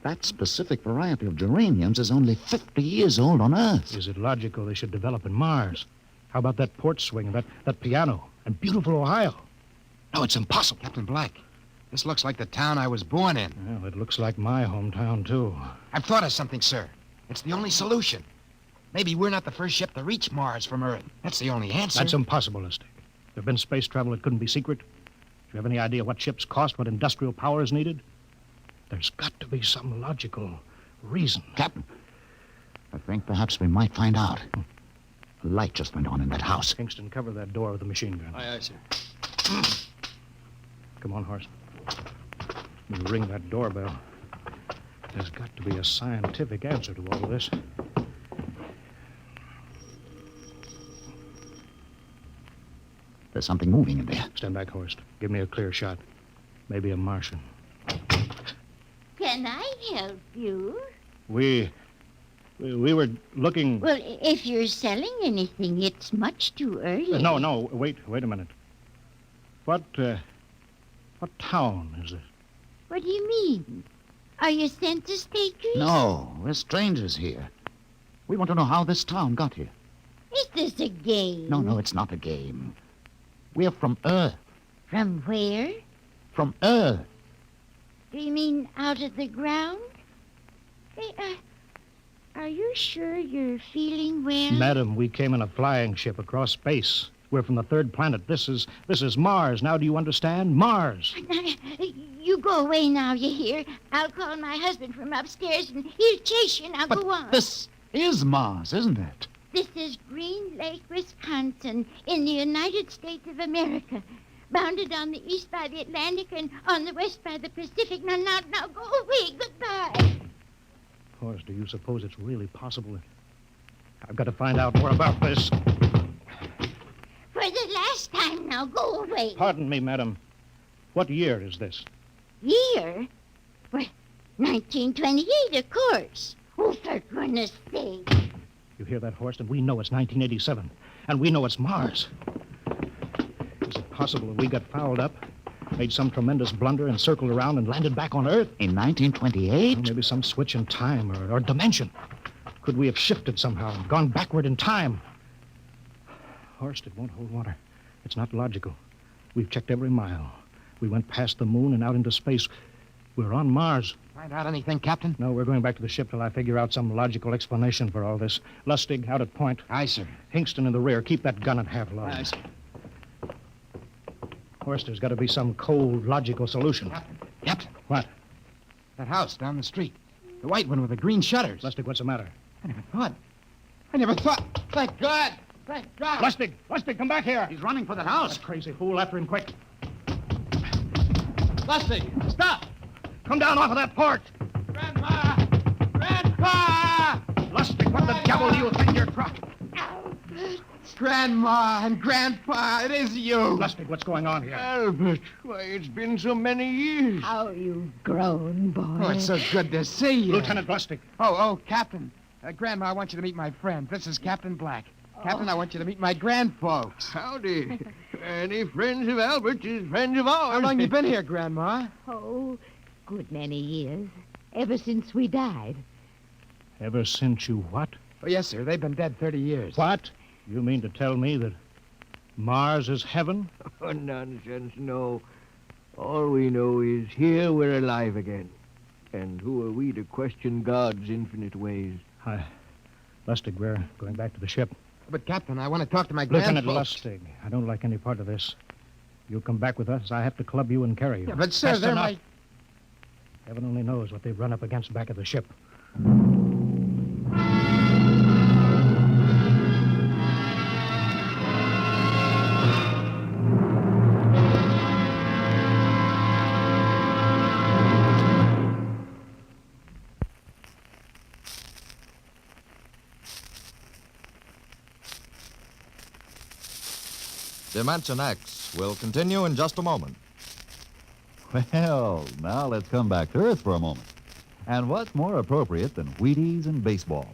That specific variety of geraniums is only 50 years old on Earth. Is it logical they should develop in Mars? How about that port swing, that piano, and beautiful Ohio? No, it's impossible. Captain Black, this looks like the town I was born in. Well, it looks like my hometown, too. I've thought of something, sir. It's the only solution. Maybe we're not the first ship to reach Mars from Earth. That's the only answer. That's impossible, Lustig. There have been space travel that couldn't be secret. Do you have any idea what ships cost, what industrial power is needed? There's got to be some logical reason. Captain, I think perhaps we might find out. A light just went on in that house. Kingston, cover that door with a machine gun. Aye, aye, sir. Come on, Horace. We'll ring that doorbell. There's got to be a scientific answer to all of this. There's something moving in there. Stand back, Horst. Give me a clear shot. Maybe a Martian. Can I help you? We were looking... Well, if you're selling anything, it's much too early. No, wait a minute. What town is this? What do you mean? Are you census takers? No, we're strangers here. We want to know how this town got here. Is this a game? No, it's not a game. We're from Earth. From where? From Earth. Do you mean out of the ground? Hey, are you sure you're feeling well? Madam, we came in a flying ship across space. We're from the third planet. This is Mars. Now do you understand? Mars. You go away now, you hear? I'll call my husband from upstairs and he'll chase you. Now go on. This is Mars, isn't it? This is Green Lake, Wisconsin, in the United States of America. Bounded on the east by the Atlantic and on the west by the Pacific. Now, go away. Goodbye. Horace, do you suppose it's really possible? I've got to find out more about this. For the last time now, go away. Pardon me, madam. What year is this? Year? Well, 1928, of course. Oh, for goodness sake. You hear that, Horst? And we know it's 1987. And we know it's Mars. Is it possible that we got fouled up, made some tremendous blunder, and circled around and landed back on Earth? In 1928? Well, maybe some switch in time or dimension. Could we have shifted somehow and gone backward in time? Horst, it won't hold water. It's not logical. We've checked every mile. We went past the moon and out into space. We're on Mars. Find out anything, Captain? No, we're going back to the ship till I figure out some logical explanation for all this. Lustig, out at point. Aye, sir. Hingston in the rear. Keep that gun at half load. Aye, sir. Horst, there's got to be some cold, logical solution. Captain. What? That house down the street. The white one with the green shutters. Lustig, what's the matter? I never thought. Thank God. Thank God. Lustig, come back here. He's running for the house. That crazy fool, after him quick. Lustig, stop. Come down off of that porch. Grandma! Grandpa! Lustig, what the devil do you think you're trying? Grandma and Grandpa, it is you. Lustig, what's going on here? Albert, why, it's been so many years. How you've grown, boy. Oh, it's so good to see you. Lieutenant Lustig. Oh, Captain. Grandma, I want you to meet my friend. This is Captain Black. Captain, I want you to meet my grandfolks. Howdy. Any friends of Albert's is friends of ours. How long you been here, Grandma? Oh, good many years. Ever since we died. Ever since you what? Oh, yes, sir. They've been dead 30 years. What? You mean to tell me that Mars is heaven? Oh, nonsense, no. All we know is here we're alive again. And who are we to question God's infinite ways? Lustig, we're going back to the ship. But, Captain, I want to talk to my Lieutenant grandfolks. Lustig, I don't like any part of this. You'll come back with us. I have to club you and carry you. Yeah, but, sir, That's they're enough. my... Heaven only knows what they've run up against back of the ship. Dimension X will continue in just a moment. Well, now let's come back to Earth for a moment. And what's more appropriate than Wheaties and baseball?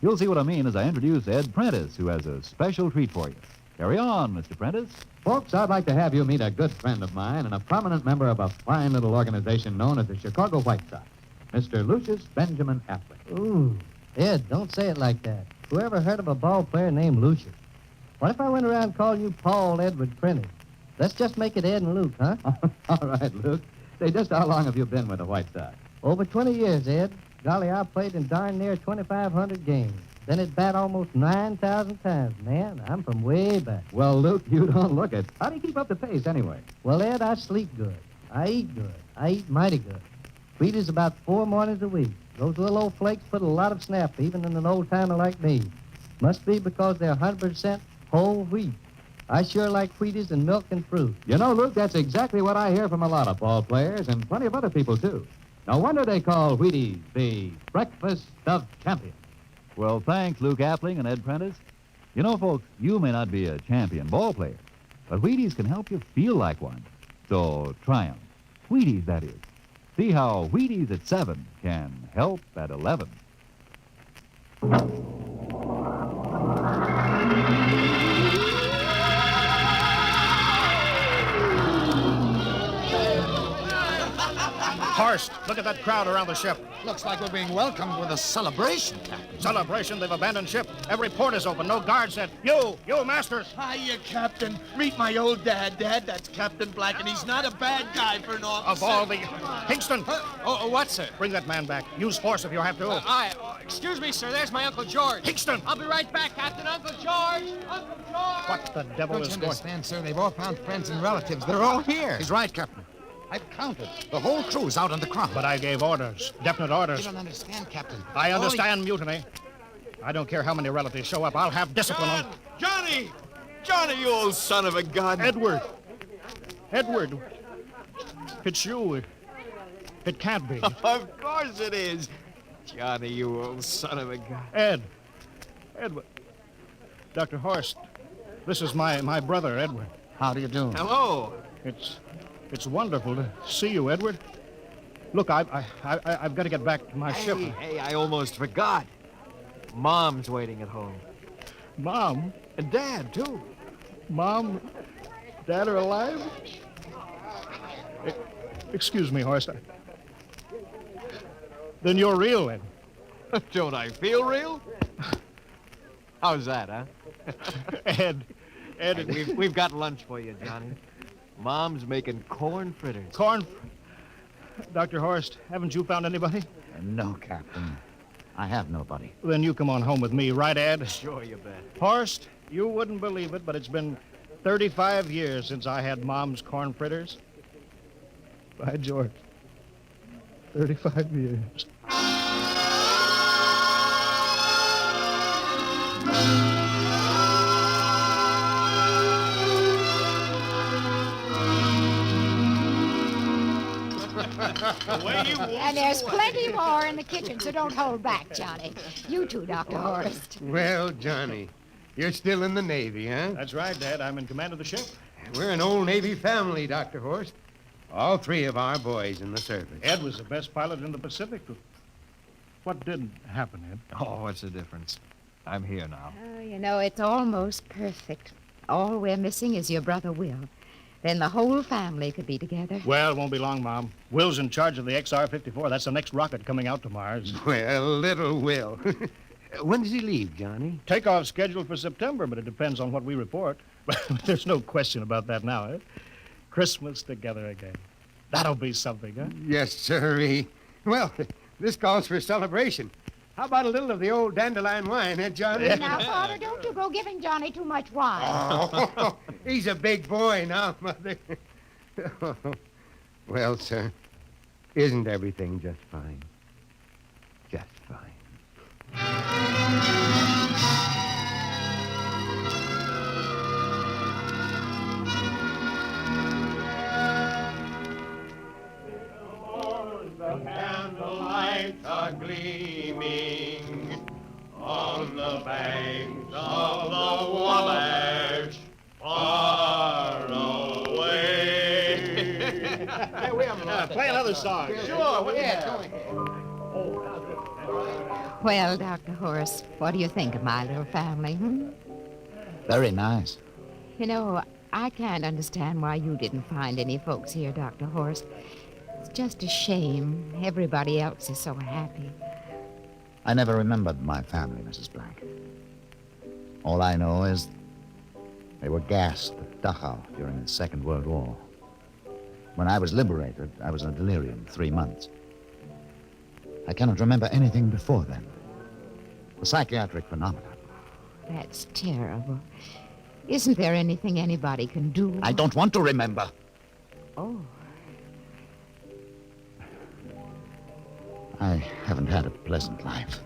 You'll see what I mean as I introduce Ed Prentice, who has a special treat for you. Carry on, Mr. Prentice. Folks, I'd like to have you meet a good friend of mine and a prominent member of a fine little organization known as the Chicago White Sox, Mr. Lucius Benjamin Affleck. Ooh, Ed, don't say it like that. Whoever heard of a ball player named Lucius? What if I went around calling you Paul Edward Prentice? Let's just make it Ed and Luke, huh? All right, Luke. Say, just how long have you been with the White Sox? Over 20 years, Ed. Golly, I played in darn near 2,500 games. Then at bat almost 9,000 times. Man, I'm from way back. Well, Luke, you don't look it. How do you keep up the pace, anyway? Well, Ed, I sleep good. I eat good. I eat mighty good. Wheaties about 4 mornings a week. Those little old flakes put a lot of snap, even in an old-timer like me. Must be because they're 100% whole wheat. I sure like Wheaties and milk and fruit. You know, Luke, that's exactly what I hear from a lot of ball players and plenty of other people, too. No wonder they call Wheaties the breakfast of champions. Well, thanks, Luke Appling and Ed Prentice. You know, folks, you may not be a champion ball player, but Wheaties can help you feel like one. So try 'em. Wheaties, that is. See how Wheaties at 7 can help at 11. Horst, look at that crowd around the ship. Looks like we're being welcomed with a celebration, Captain. Celebration? They've abandoned ship. Every port is open. No guard set. You, Masters. Hiya, Captain. Meet my old dad. Dad, that's Captain Black, and he's not a bad guy for an officer. Of all the... Hingston! What, sir? Bring that man back. Use force if you have to. Excuse me, sir. There's my Uncle George. Hingston! I'll be right back, Captain. Uncle George! Uncle George! What the devil Don't is you going... understand, sir? They've all found friends and relatives. They're all here. He's right, Captain. I've counted. The whole crew's out on the crowd. But I gave orders. Definite orders. You don't understand, Captain. I understand mutiny. I don't care how many relatives show up. I'll have discipline on... Johnny! Johnny, you old son of a gun. Edward! It's you. It can't be. Of course it is. Johnny, you old son of a gun. Edward. Dr. Horst, this is my brother, Edward. How do you do? Hello. It's wonderful to see you, Edward. Look, I've got to get back to my ship. Hey, I almost forgot. Mom's waiting at home. Mom? And Dad, too. Mom, Dad are alive? Excuse me, Horst. Then you're real, Ed. Don't I feel real? How's that, huh? Ed, Ed, we've got lunch for you, Johnny. Mom's making corn fritters. Dr. Horst, haven't you found anybody? No, Captain. I have nobody. Then you come on home with me, right, Ed? Sure, you bet. Horst, you wouldn't believe it, but it's been 35 years since I had Mom's corn fritters. By George. 35 years. And there's plenty more in the kitchen, so don't hold back, Johnny. You too, Dr. Horst. Well, Johnny, you're still in the Navy, huh? That's right, Dad. I'm in command of the ship. We're an old Navy family, Dr. Horst. All three of our boys in the service. Ed was the best pilot in the Pacific. What did happen, Ed? Oh, what's the difference? I'm here now. Oh, you know, it's almost perfect. All we're missing is your brother Will. Then the whole family could be together. Well, it won't be long, Mom. Will's in charge of the XR-54. That's the next rocket coming out to Mars. Well, little Will. When does he leave, Johnny? Takeoff scheduled for September, but it depends on what we report. There's no question about that now, eh? Christmas together again. That'll be something, huh? Yes, sirree. Well, this calls for a celebration. How about a little of the old dandelion wine, eh, Johnny? Now, Father, don't you go giving Johnny too much wine. Oh, he's a big boy now, Mother. Well, sir, isn't everything just fine? Just fine. The candlelights are gleaming on the banks of the Wabash, far away. Hey, we have play another song. Sure, Well, Dr. Horst, what do you think of my little family, Very nice. You know, I can't understand why you didn't find any folks here, Dr. Horst. It's just a shame. Everybody else is so happy. I never remembered my family, Mrs. Black. All I know is they were gassed at Dachau during the Second World War. When I was liberated, I was in a delirium 3 months. I cannot remember anything before then. A psychiatric phenomenon. That's terrible. Isn't there anything anybody can do? I don't want to remember. Oh. I haven't had a pleasant life.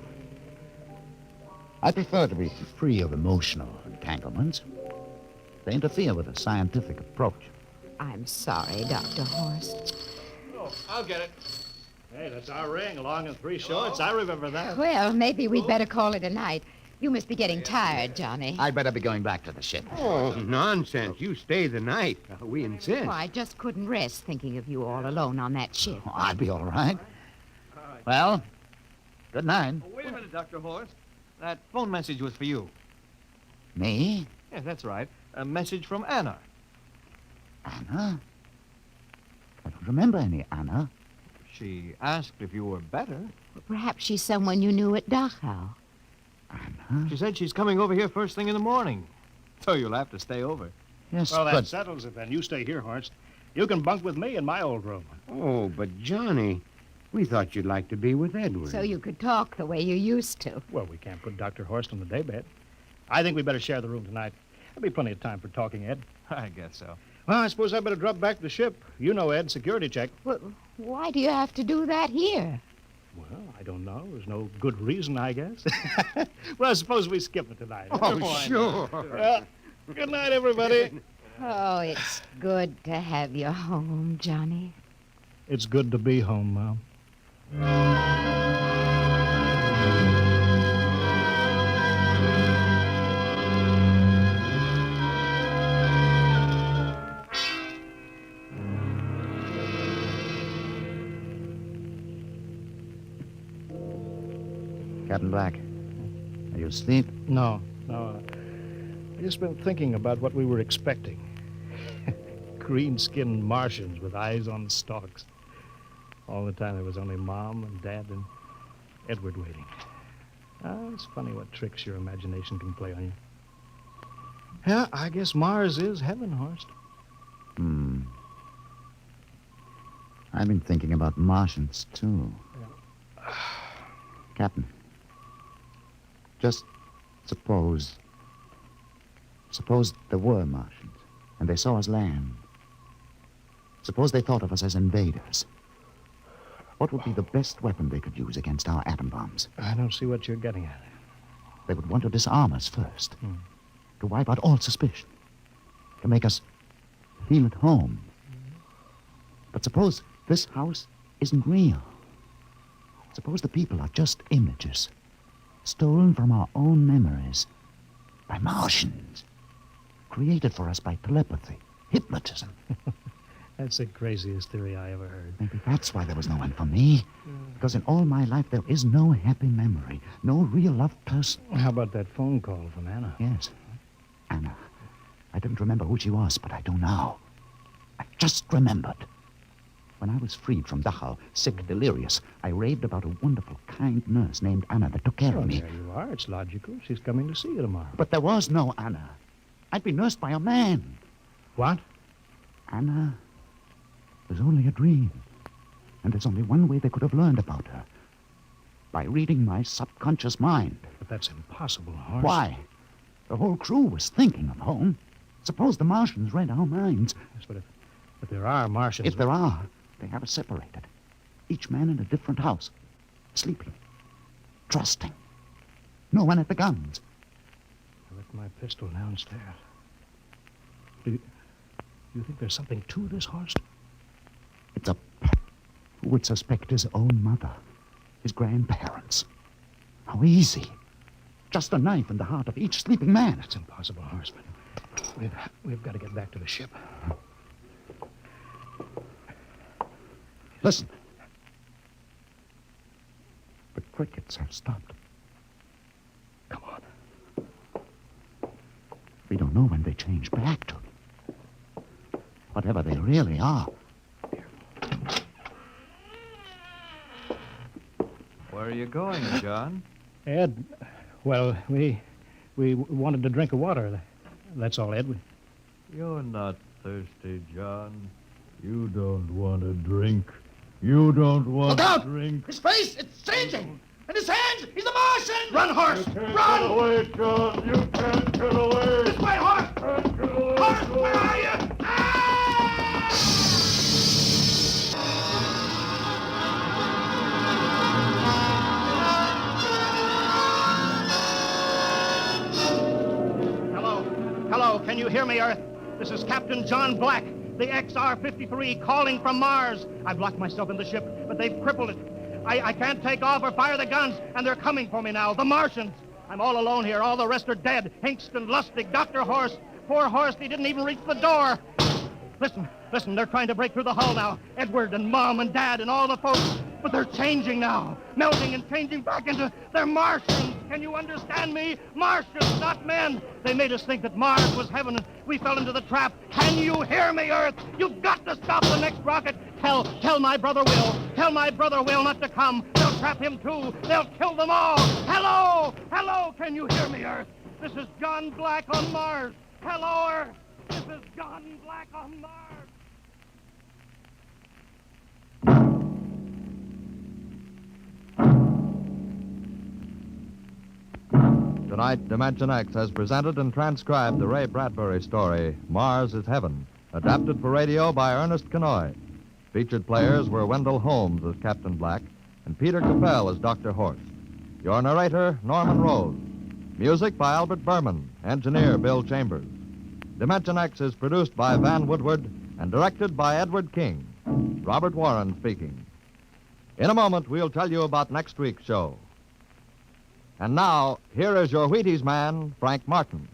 I prefer to be free of emotional entanglements. They interfere with a scientific approach. I'm sorry, Dr. Horst. Oh, I'll get it. Hey, that's our ring, long and 3 shorts. I remember that. Well, maybe we'd better call it a night. You must be getting tired, Johnny. I'd better be going back to the ship. Oh, nonsense. You stay the night. We insist. Oh, I just couldn't rest thinking of you all alone on that ship. Oh, I'll be all right. Well, good night. Oh, wait a minute, Dr. Horst. That phone message was for you. Me? Yeah, that's right. A message from Anna. Anna? I don't remember any Anna. She asked if you were better. Well, perhaps she's someone you knew at Dachau. Anna? She said she's coming over here first thing in the morning. So you'll have to stay over. Yes, well, that but... settles it then. You stay here, Horst. You can bunk with me in my old room. Oh, but Johnny, we thought you'd like to be with Edward. So you could talk the way you used to. Well, we can't put Dr. Horst on the daybed. I think we better share the room tonight. There'll be plenty of time for talking, Ed. I guess so. Well, I suppose I better drop back to the ship. You know, Ed, security check. Well, why do you have to do that here? Well, I don't know. There's no good reason, I guess. Well, suppose we skip it tonight. Oh, sure. Good night, everybody. Oh, it's good to have you home, Johnny. It's good to be home, Mom. Captain Black, are you asleep? No. I've just been thinking about what we were expecting. Green-skinned Martians with eyes on stalks. All the time there was only Mom and Dad and Edward waiting. It's funny what tricks your imagination can play on you. Yeah, I guess Mars is heaven, Horst. I've been thinking about Martians, too. Captain, just suppose there were Martians, and they saw us land. Suppose they thought of us as invaders. What would be the best weapon they could use against our atom bombs? I don't see what you're getting at. They would want to disarm us first, to wipe out all suspicion, to make us feel at home. But suppose this house isn't real. Suppose the people are just images, stolen from our own memories by Martians, created for us by telepathy, hypnotism. That's the craziest theory I ever heard. Maybe that's why there was no one for me. Because in all my life, there is no happy memory, no real loved person. How about that phone call from Anna? Yes, Anna. I didn't remember who she was, but I do now. I just remembered. When I was freed from Dachau, sick, delirious, I raved about a wonderful, kind nurse named Anna that took care of me. There you are. It's logical. She's coming to see you tomorrow. But there was no Anna. I'd been nursed by a man. What? Anna was only a dream. And there's only one way they could have learned about her. By reading my subconscious mind. But that's impossible, Horst. Why? The whole crew was thinking of home. Suppose the Martians read our minds. Yes, but if there are Martians... If there are, they have us separated. Each man in a different house. Sleeping. Trusting. No one at the guns. I left my pistol downstairs. Do you think there's something to this, Horst? It's a... Who would suspect his own mother? His grandparents? How easy. Just a knife in the heart of each sleeping man. It's impossible, Horst, but we've got to get back to the ship. Listen. The crickets have stopped. Come on. We don't know when they change back to. Whatever they really are. Where are you going, John? Ed, well, we wanted to drink of water. That's all, Ed. You're not thirsty, John. You don't want to drink. You don't want Look out! to drink. His face, it's changing! And his hands, he's a Martian! Run, Horse! Run! Get away, John. You can't get away. This way, Horse! Horse, where are you? Hello, can you hear me, Earth? This is Captain John Black, the XR-53, calling from Mars. I've locked myself in the ship, but they've crippled it. I can't take off or fire the guns, and they're coming for me now, the Martians. I'm all alone here. All the rest are dead. Hingston, Lustig, Dr. Horst. Poor Horst, he didn't even reach the door. Listen, they're trying to break through the hull now. Edward and Mom and Dad and all the folks. But they're changing now. Melting and changing back into... They're Martians. Can you understand me? Martians, not men. They made us think that Mars was heaven, and we fell into the trap. Can you hear me, Earth? You've got to stop the next rocket. Tell my brother Will. Tell my brother Will not to come. They'll trap him, too. They'll kill them all. Hello, can you hear me, Earth? This is John Black on Mars. Hello, Earth. This is John Black on Mars. Tonight, Dimension X has presented and transcribed the Ray Bradbury story, Mars is Heaven, adapted for radio by Ernest Kenoy. Featured players were Wendell Holmes as Captain Black and Peter Capell as Dr. Horst. Your narrator, Norman Rose. Music by Albert Berman, engineer Bill Chambers. Dimension X is produced by Van Woodward and directed by Edward King. Robert Warren speaking. In a moment, we'll tell you about next week's show. And now, here is your Wheaties man, Frank Martin.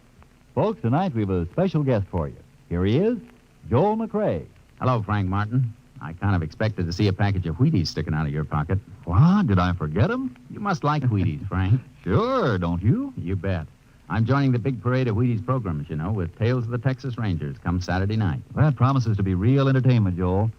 Folks, tonight we have a special guest for you. Here he is, Joel McRae. Hello, Frank Martin. I kind of expected to see a package of Wheaties sticking out of your pocket. What? Did I forget him? You must like Wheaties, Frank. Sure, don't you? You bet. I'm joining the big parade of Wheaties programs, you know, with Tales of the Texas Rangers come Saturday night. That promises to be real entertainment, Joel.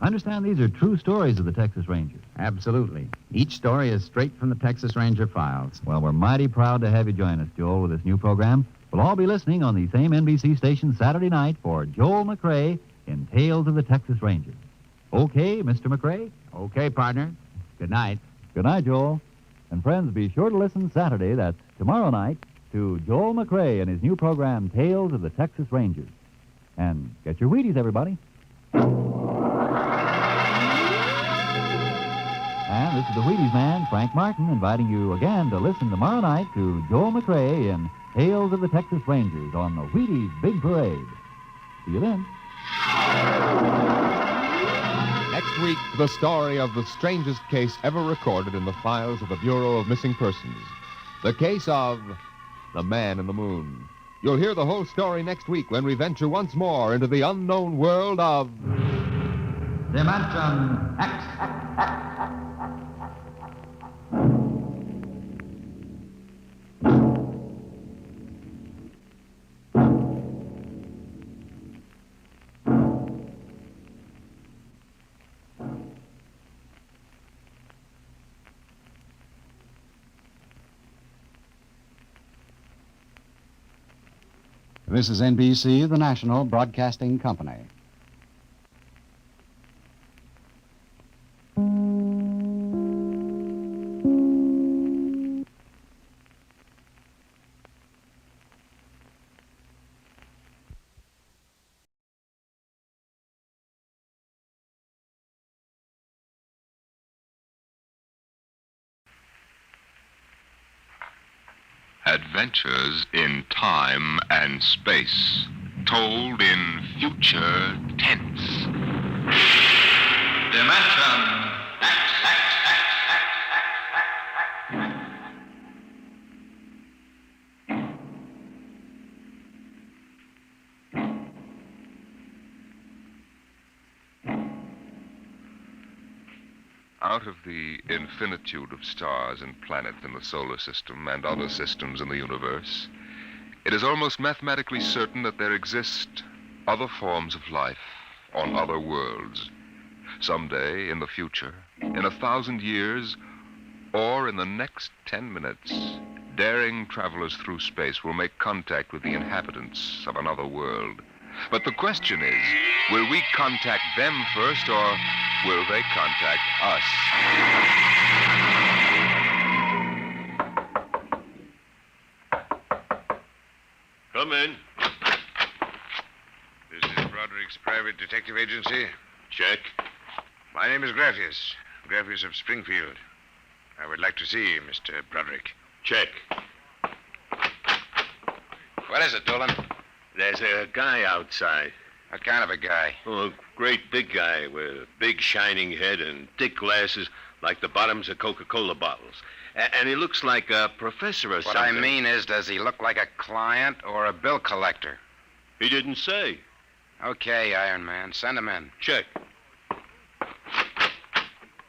I understand these are true stories of the Texas Rangers. Absolutely. Each story is straight from the Texas Ranger files. Well, we're mighty proud to have you join us, Joel, with this new program, We'll all be listening on the same NBC station Saturday night for Joel McRae in Tales of the Texas Rangers. Okay, Mr. McRae? Okay, partner. Good night. Good night, Joel. And friends, be sure to listen Saturday, that's tomorrow night, to Joel McRae and his new program, Tales of the Texas Rangers. And get your Wheaties, everybody. And this is the Wheaties man, Frank Martin, inviting you again to listen tomorrow night to Joel McRae in Tales of the Texas Rangers on the Wheaties Big Parade. See you then. Next week, the story of the strangest case ever recorded in the files of the Bureau of Missing Persons. The case of the Man in the Moon. You'll hear the whole story next week when we venture once more into the unknown world of Dimension X. This is NBC, the National Broadcasting Company. Adventures in Time and Space, told in future tense. Dimension Out of the infinitude of stars and planets in the solar system and other systems in the universe, it is almost mathematically certain that there exist other forms of life on other worlds. Someday, in the future, in 1,000 years, or in the next 10 minutes, daring travelers through space will make contact with the inhabitants of another world. But the question is, will we contact them first, or will they contact us? Come in. This is Broderick's private detective agency. Check. My name is Graffius of Springfield. I would like to see Mr. Broderick. Check. What is it, Dolan? There's a guy outside. What kind of a guy? Oh, a great big guy with a big shining head and thick glasses like the bottoms of Coca-Cola bottles. And he looks like a professor or something. What I mean is, does he look like a client or a bill collector? He didn't say. Okay, Iron Man. Send him in. Check.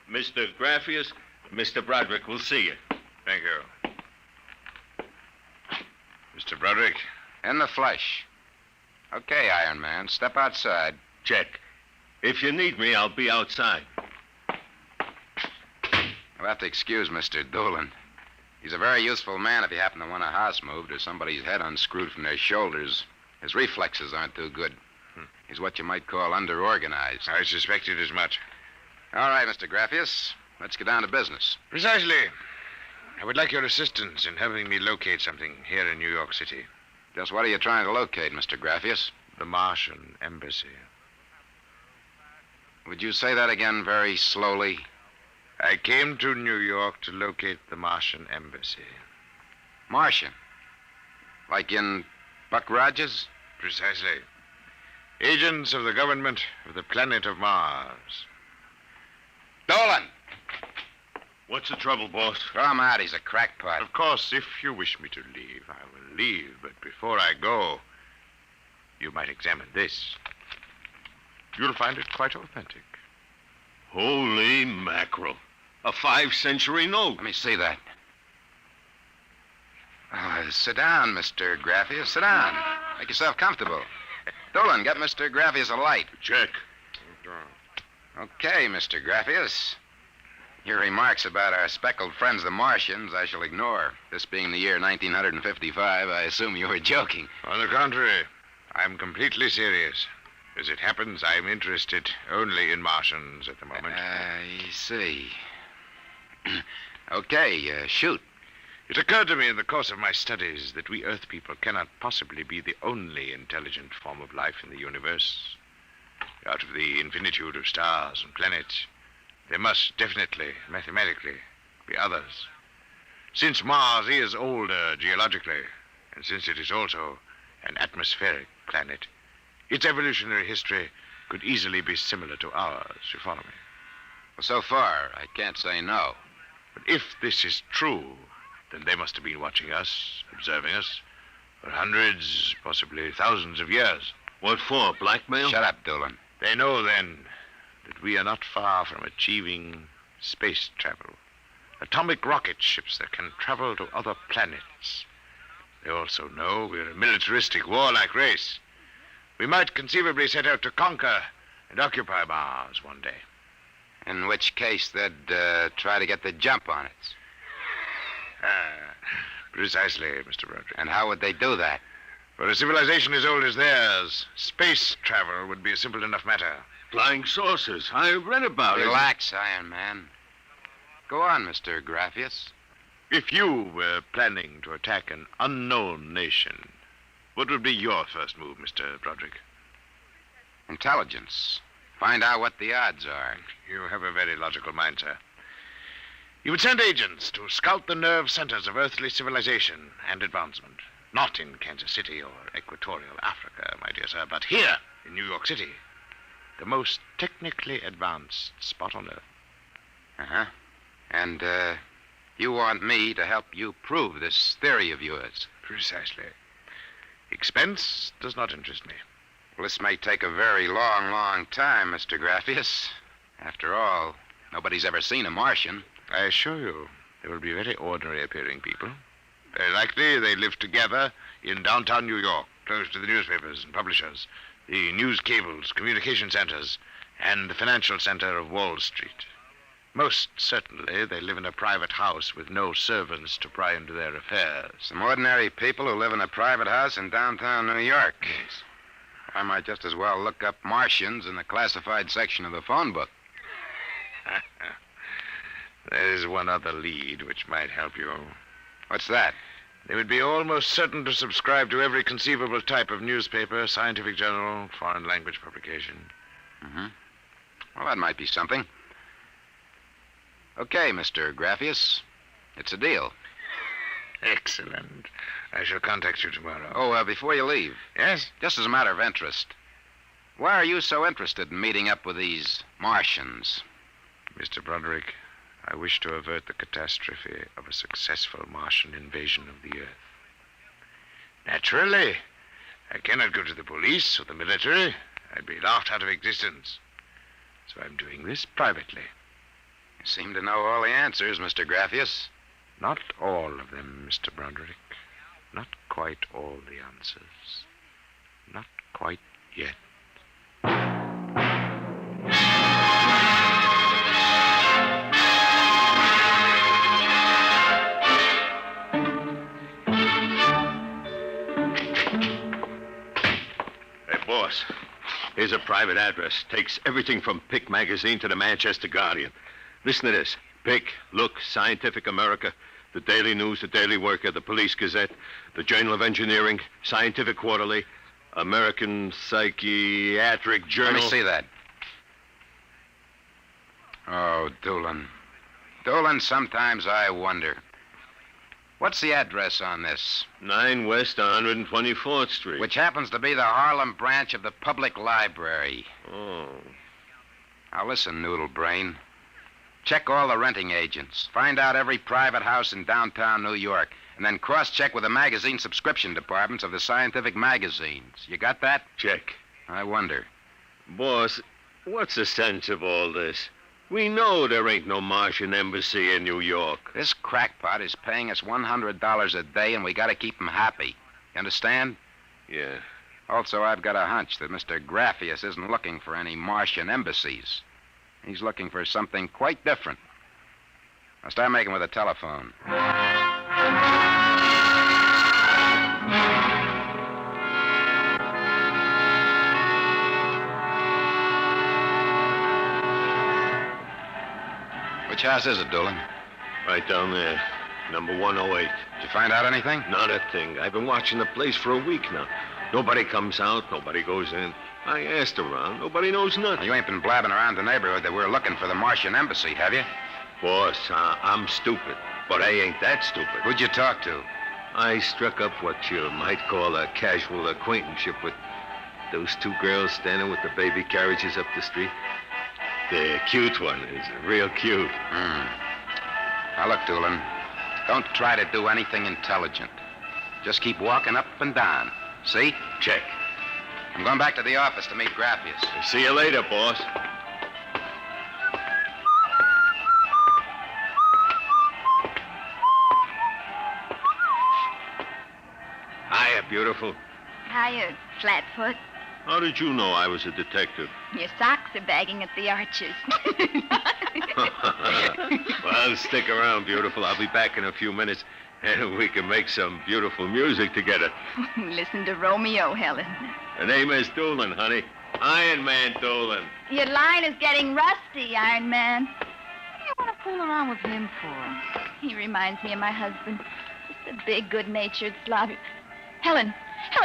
Mr. Graffius, Mr. Broderick will see you. Thank you. Mr. Broderick? In the flesh. Okay, Iron Man. Step outside. Check. If you need me, I'll be outside. You'll have to excuse Mr. Dolan. He's a very useful man if you happen to want a house moved or somebody's head unscrewed from their shoulders. His reflexes aren't too good. He's what you might call underorganized. I suspected as much. All right, Mr. Graffius. Let's get down to business. Precisely. I would like your assistance in helping me locate something here in New York City. Just what are you trying to locate, Mr. Graffius? The Martian Embassy. Would you say that again very slowly? I came to New York to locate the Martian Embassy. Martian? Like in Buck Rogers? Precisely. Agents of the government of the planet of Mars. Dolan! What's the trouble, boss? Throw him out. He's a crackpot. Of course, if you wish me to leave, I will leave. But before I go, you might examine this. You'll find it quite authentic. Holy mackerel. A 5th-century note. Let me see that. Sit down, Mr. Graffius. Sit down. Make yourself comfortable. Dolan, get Mr. Graffius a light. Check. Okay, Mr. Graffius. Your remarks about our speckled friends, the Martians, I shall ignore. This being the year 1955, I assume you were joking. On the contrary, I'm completely serious. As it happens, I'm interested only in Martians at the moment. I see. Okay, shoot. It occurred to me in the course of my studies that we Earth people cannot possibly be the only intelligent form of life in the universe. Out of the infinitude of stars and planets, there must definitely, mathematically, be others. Since Mars is older geologically, and since it is also an atmospheric planet, its evolutionary history could easily be similar to ours. You follow me? Well, so far, I can't say no. But if this is true, then they must have been watching us, observing us, for hundreds, possibly thousands of years. What for, blackmail? Shut up, Dolan. They know, then, that we are not far from achieving space travel. Atomic rocket ships that can travel to other planets. They also know we're a militaristic, warlike race. We might conceivably set out to conquer and occupy Mars one day. In which case, they'd try to get the jump on it. Precisely, Mr. Broderick. And how would they do that? For a civilization as old as theirs, space travel would be a simple enough matter. Flying saucers. I read about it. Relax, Iron Man. Go on, Mr. Graphius. If you were planning to attack an unknown nation, what would be your first move, Mr. Broderick? Intelligence. Find out what the odds are. You have a very logical mind, sir. You would send agents to scout the nerve centers of earthly civilization and advancement. Not in Kansas City or equatorial Africa, my dear sir, but here in New York City. The most technically advanced spot on Earth. Uh-huh. And, you want me to help you prove this theory of yours? Precisely. Expense does not interest me. Well, this may take a very long, long time, Mr. Graphius. After all, nobody's ever seen a Martian. I assure you, they will be very ordinary-appearing people. Very likely they live together in downtown New York, close to the newspapers and publishers, the news cables, communication centers, and the financial center of Wall Street. Most certainly, they live in a private house with no servants to pry into their affairs. Some ordinary people who live in a private house in downtown New York. Yes. I might just as well look up Martians in the classified section of the phone book. There's one other lead which might help you. What's that? They would be almost certain to subscribe to every conceivable type of newspaper, scientific journal, foreign language publication. Mm-hmm. Well, that might be something. Okay, Mr. Graphius. It's a deal. Excellent. I shall contact you tomorrow. Oh, before you leave. Yes? Just as a matter of interest. Why are you so interested in meeting up with these Martians? Mr. Broderick, I wish to avert the catastrophe of a successful Martian invasion of the Earth. Naturally, I cannot go to the police or the military. I'd be laughed out of existence. So I'm doing this privately. You seem to know all the answers, Mr. Graphius. Not all of them, Mr. Broderick. Not quite all the answers. Not quite yet. Boss, here's a private address. Takes everything from Pick magazine to the Manchester Guardian. Listen to this. Pick, Look, Scientific America, the Daily News, the Daily Worker, the Police Gazette, the Journal of Engineering, Scientific Quarterly, American Psychiatric Journal. Let me see that. Oh, Dolan. Dolan, sometimes I wonder. What's the address on this? 9 West 124th Street. Which happens to be the Harlem branch of the Public Library. Oh. Now listen, Noodle Brain. Check all the renting agents. Find out every private house in downtown New York. And then cross-check with the magazine subscription departments of the scientific magazines. You got that? Check. I wonder. Boss, what's the sense of all this? We know there ain't no Martian embassy in New York. This crackpot is paying us $100 a day, and we gotta keep him happy. You understand? Yeah. Also, I've got a hunch that Mr. Graphius isn't looking for any Martian embassies. He's looking for something quite different. I'll start making with a telephone. Which house is it, Dolan? Right down there. Number 108. Did you find out anything? Not a thing. I've been watching the place for a week now. Nobody comes out. Nobody goes in. I asked around. Nobody knows nothing. You ain't been blabbing around the neighborhood that we're looking for the Martian embassy, have you? Boss, I'm stupid. But I ain't that stupid. Who'd you talk to? I struck up what you might call a casual acquaintanceship with those two girls standing with the baby carriages up the street. The cute one is real cute. Now, look, Doolin, don't try to do anything intelligent. Just keep walking up and down. See? Check. I'm going back to the office to meet Grappius. See you later, boss. Hiya, beautiful. Hiya, Flatfoot. How did you know I was a detective? Your socks are bagging at the arches. Well, stick around, beautiful. I'll be back in a few minutes, and we can make some beautiful music together. Listen to Romeo, Helen. The name is Doolin, honey. Iron Man Doolin. Your line is getting rusty, Iron Man. What do you want to fool around with him for? He reminds me of my husband. Just a big, good-natured slob. Helen,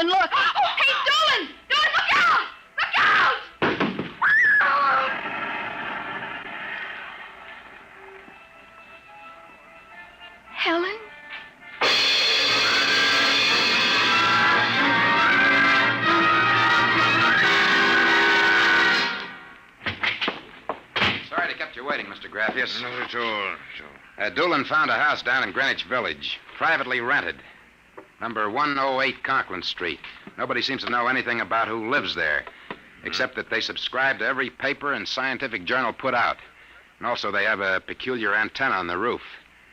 look. Oh, hey, Doolin! Doolin, look out! Look out! Helen? Sorry to kept you waiting, Mr. Grappius. Not at all. Doolin found a house down in Greenwich Village, privately rented. Number 108 Conklin Street. Nobody seems to know anything about who lives there, except that they subscribe to every paper and scientific journal put out. And also they have a peculiar antenna on the roof.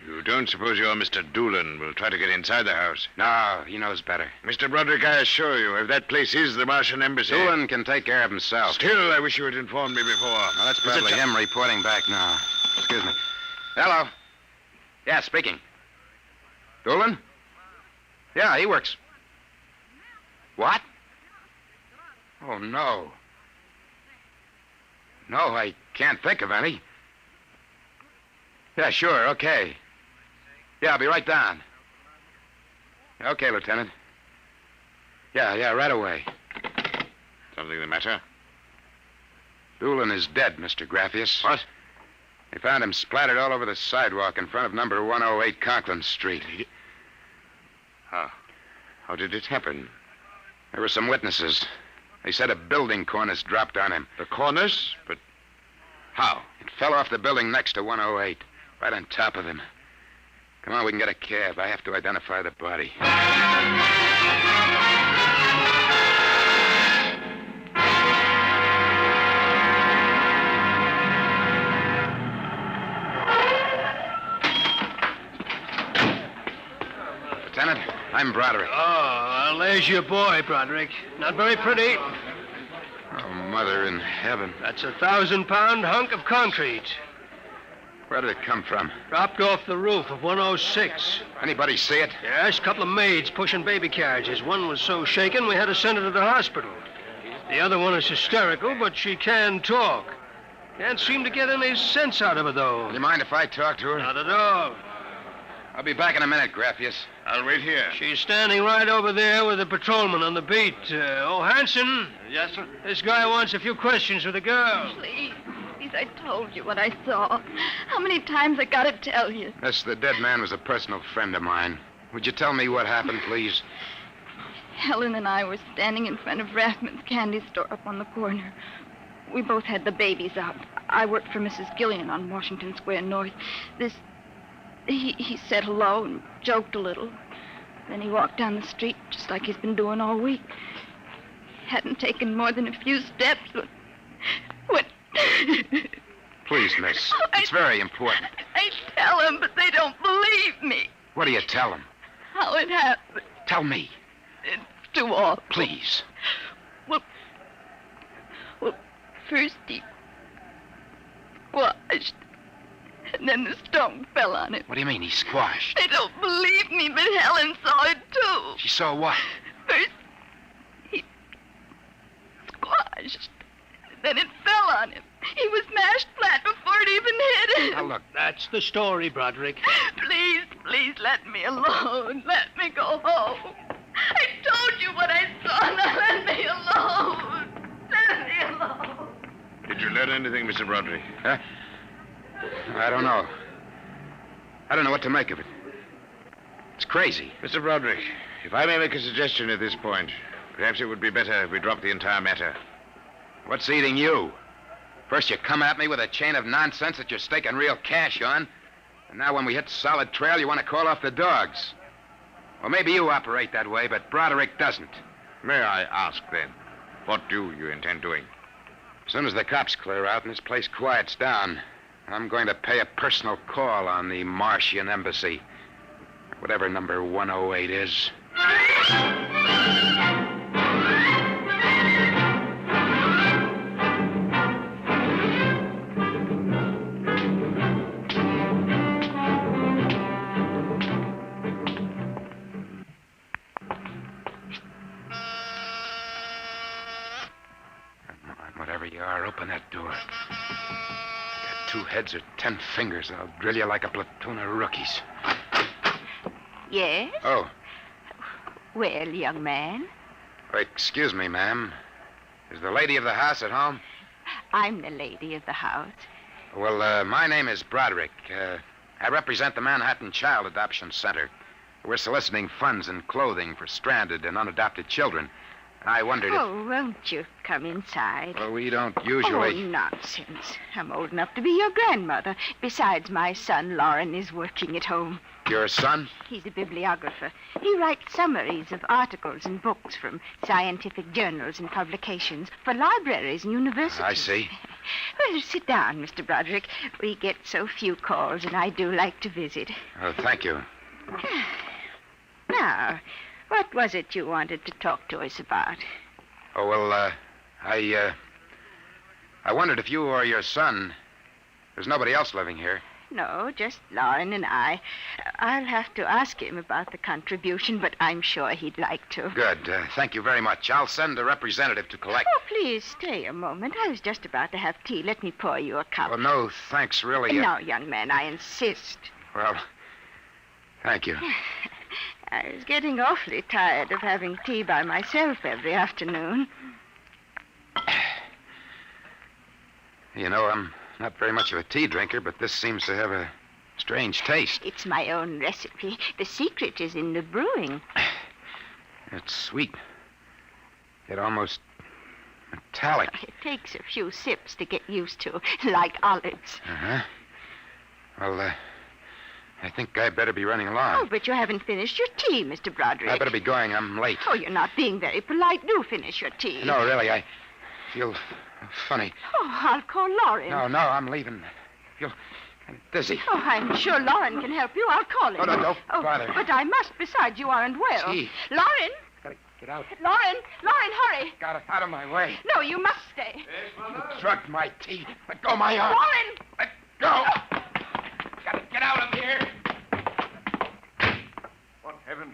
You don't suppose your Mr. Doolin will try to get inside the house? No, he knows better. Mr. Broderick, I assure you, if that place is the Martian embassy... Doolin can take care of himself. Still, I wish you had informed me before. Well, that's probably him reporting back now. Excuse me. Hello. Yeah, speaking. Doolin? Yeah, he works. What? Oh, no. No, I can't think of any. Yeah, sure, okay. Yeah, I'll be right down. Okay, Lieutenant. Yeah, right away. Something the matter? Doolin is dead, Mr. Grappius. What? They found him splattered all over the sidewalk in front of number 108 Conklin Street. How did it happen? There were some witnesses. They said a building cornice dropped on him. The cornice? But how? It fell off the building next to 108, right on top of him. Come on, we can get a cab. I have to identify the body. Lieutenant, I'm Broderick. Oh, there's your boy, Broderick. Not very pretty. Oh, Mother in heaven. That's a 1,000-pound hunk of concrete. Where did it come from? Dropped off the roof of 106. Anybody see it? Yes, a couple of maids pushing baby carriages. One was so shaken we had to send her to the hospital. The other one is hysterical, but she can talk. Can't seem to get any sense out of her, though. Do you mind if I talk to her? Not at all. I'll be back in a minute, Grappius. I'll wait here. She's standing right over there with the patrolman on the beat. Hanson. Yes, sir? This guy wants a few questions with the girl. Please, I told you what I saw. How many times I gotta tell you? Miss, the dead man was a personal friend of mine. Would you tell me what happened, please? Helen and I were standing in front of Rathman's candy store up on the corner. We both had the babies out. I worked for Mrs. Gillian on Washington Square North. He said hello and joked a little. Then he walked down the street just like he's been doing all week. Hadn't taken more than a few steps when... Please, miss. It's very important. I tell them, but they don't believe me. What do you tell them? How it happened. Tell me. It's too awful. Please. Well, first he washed, And then the stone fell on him. What do you mean, he's squashed? They don't believe me, but Helen saw it, too. She saw what? First, he squashed. Then it fell on him. He was mashed flat before it even hit him. Now, look. That's the story, Broderick. Please let me alone. Let me go home. I told you what I saw. Now let me alone. Let me alone. Did you learn anything, Mr. Broderick? Huh? I don't know. I don't know what to make of it. It's crazy. Mr. Broderick, if I may make a suggestion at this point, perhaps it would be better if we dropped the entire matter. What's eating you? First you come at me with a chain of nonsense that you're staking real cash on, and now when we hit solid trail, you want to call off the dogs. Well, maybe you operate that way, but Broderick doesn't. May I ask, then, what do you intend doing? As soon as the cops clear out and this place quiets down, I'm going to pay a personal call on the Martian embassy. Whatever number 108 is. Whatever you are, open that door. Got 2 heads or 10 fingers. I'll drill you like a platoon of rookies. Yes? Oh, Well, young man, excuse me, ma'am. Is the lady of the house at home? I'm the lady of the house. Well, my name is Broderick. I represent the Manhattan Child Adoption Center. We're soliciting funds and clothing for stranded and unadopted children. I wondered if... Oh, won't you come inside? Well, we don't usually... Oh, nonsense. I'm old enough to be your grandmother. Besides, my son, Lauren, is working at home. Your son? He's a bibliographer. He writes summaries of articles and books from scientific journals and publications for libraries and universities. I see. Well, sit down, Mr. Broderick. We get so few calls, and I do like to visit. Oh, thank you. Now, what was it you wanted to talk to us about? Oh, well, I wondered if you or your son... There's nobody else living here. No, just Lauren and I. I'll have to ask him about the contribution, but I'm sure he'd like to. Good. Thank you very much. I'll send a representative to collect. Oh, please stay a moment. I was just about to have tea. Let me pour you a cup. Well, no, thanks, really. No, young man, I insist. Well, thank you. I was getting awfully tired of having tea by myself every afternoon. You know, I'm not very much of a tea drinker, but this seems to have a strange taste. It's my own recipe. The secret is in the brewing. It's sweet. Yet almost metallic. It takes a few sips to get used to, like olives. Uh-huh. Well, I think I'd better be running along. Oh, but you haven't finished your tea, Mr. Broderick. I better be going. I'm late. Oh, you're not being very polite. Do finish your tea. No, really, I feel funny. Oh, I'll call Lauren. No, I'm leaving. I feel kind of dizzy. Oh, I'm sure Lauren can help you. I'll call him. Oh, no, don't bother. But I must. Besides, you aren't well. Gee. Lauren! Gotta get out. Lauren, hurry. Got it out of my way. No, you must stay. You drugged my tea. Let go of my arm. Lauren! Let go. Gotta get out of here. What heaven?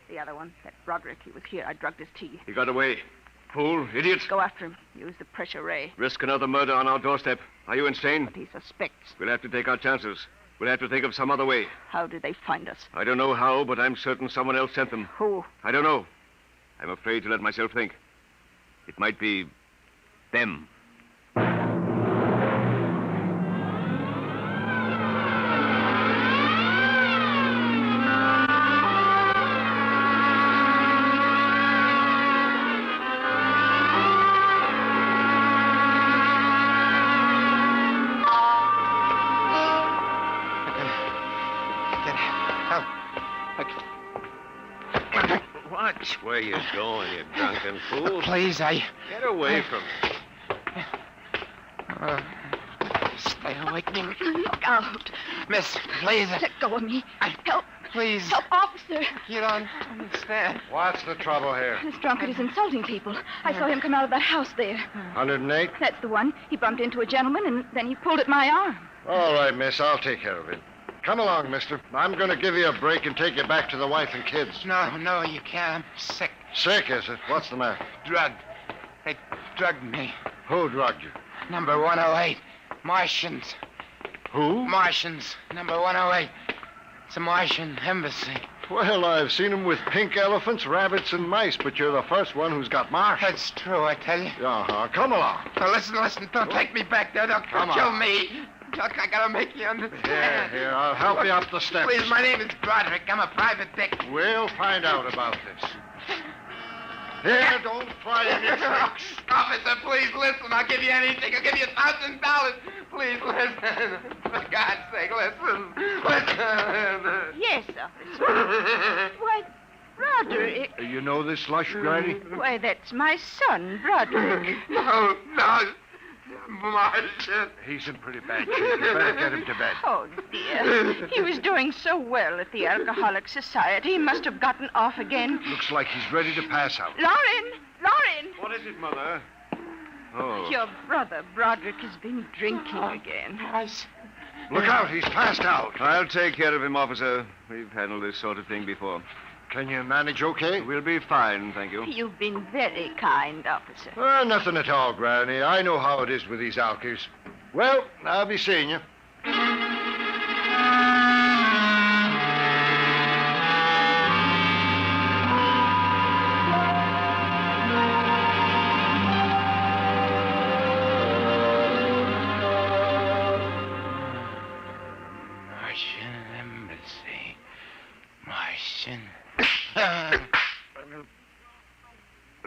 The other one, that Broderick, he was here. I drugged his tea. He got away. Fool, idiot. Go after him. Use the pressure ray. Risk another murder on our doorstep. Are you insane? But he suspects. We'll have to take our chances. We'll have to think of some other way. How did they find us? I don't know how, but I'm certain someone else sent them. Who? I don't know. I'm afraid to let myself think. It might be them. Watch where you're going, you drunken fool. Please, Get away from me. Stay away from me. Look out. Miss, please. Let go of me. Help. Please. Help, officer. You don't understand. What's the trouble here? This drunkard is insulting people. I saw him come out of that house there. 108? That's the one. He bumped into a gentleman, and then he pulled at my arm. All right, miss. I'll take care of it. Come along, mister. I'm going to give you a break and take you back to the wife and kids. No, you can't. I'm sick. Sick, is it? What's the matter? Drugged. They drugged me. Who drugged you? Number 108. Martians. Who? Martians. Number 108. It's a Martian embassy. Well, I've seen them with pink elephants, rabbits, and mice, but you're the first one who's got marsh. That's true, I tell you. Uh-huh. Come along. Now, listen. Don't take me back there. They'll Come kill on. me. Look, I gotta make you understand. Here, I'll help you up the steps. Please, my name is Broderick. I'm a private dick. We'll find out about this. Here, don't try any tricks. Officer, please listen. I'll give you anything. I'll give you $1,000. Please listen. For God's sake, listen. Listen. Yes, officer. Why, Broderick. You know this lush, Granny? Why, that's my son, Broderick. No. Martian. He's in pretty bad shape. You better get him to bed. Oh, dear. He was doing so well at the Alcoholic Society. He must have gotten off again. Looks like he's ready to pass out. Lauren! What is it, Mother? Oh. Your brother, Broderick, has been drinking again. Look out, he's passed out. I'll take care of him, officer. We've handled this sort of thing before. Can you manage okay? We'll be fine, thank you. You've been very kind, officer. Nothing at all, Granny. I know how it is with these alkies. Well, I'll be seeing you. Martian embassy. Martian.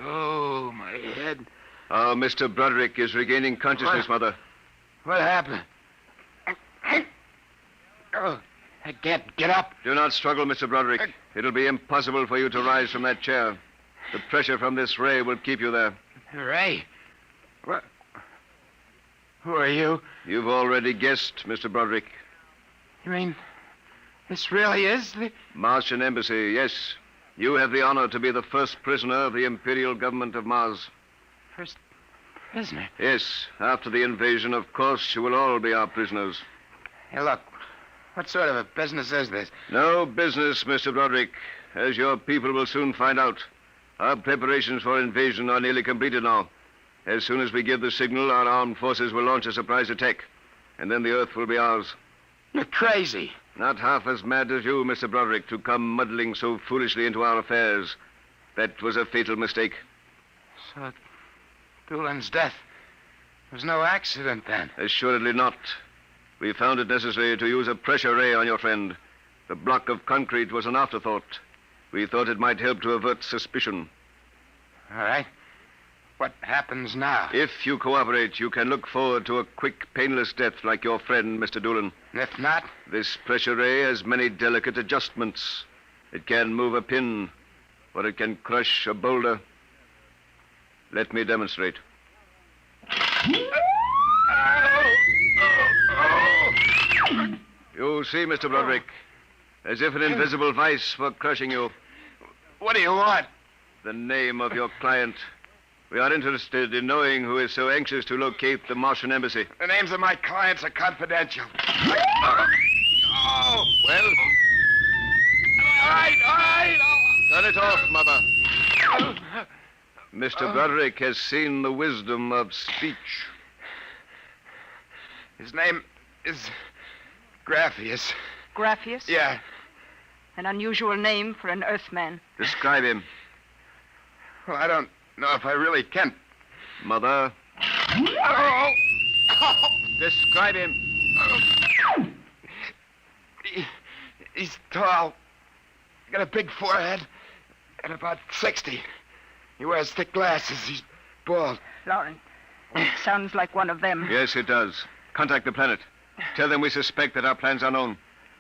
Oh, my head. Oh, Mr. Broderick is regaining consciousness, Mother. What happened? Oh, I can't get up. Do not struggle, Mr. Broderick. It'll be impossible for you to rise from that chair. The pressure from this ray will keep you there. Ray? What? Who are you? You've already guessed, Mr. Broderick. You mean this really is the... Martian Embassy, yes. You have the honor to be the first prisoner of the Imperial Government of Mars. First prisoner? Yes. After the invasion, of course, you will all be our prisoners. Hey, look. What sort of a business is this? No business, Mr. Broderick. As your people will soon find out. Our preparations for invasion are nearly completed now. As soon as we give the signal, our armed forces will launch a surprise attack. And then the Earth will be ours. You're crazy. Not half as mad as you, Mr. Broderick, to come muddling so foolishly into our affairs. That was a fatal mistake. So, Doolan's death was no accident, then? Assuredly not. We found it necessary to use a pressure ray on your friend. The block of concrete was an afterthought. We thought it might help to avert suspicion. All right. What happens now? If you cooperate, you can look forward to a quick, painless death like your friend, Mr. Doolan. If not? This pressure ray has many delicate adjustments. It can move a pin, or it can crush a boulder. Let me demonstrate. You see, Mr. Broderick, as if an invisible vice were crushing you. What do you want? The name of your client. We are interested in knowing who is so anxious to locate the Martian embassy. The names of my clients are confidential. Oh, well. All right. Turn it off, Mother. Mr. Broderick has seen the wisdom of speech. His name is Graphius. Graphius? Yeah. An unusual name for an Earthman. Describe him. Well, I don't know if I really can. Mother. Describe him. He's tall. Got a big forehead. And about 60. He wears thick glasses. He's bald. Lauren, sounds like one of them. Yes, it does. Contact the planet. Tell them we suspect that our plans are known.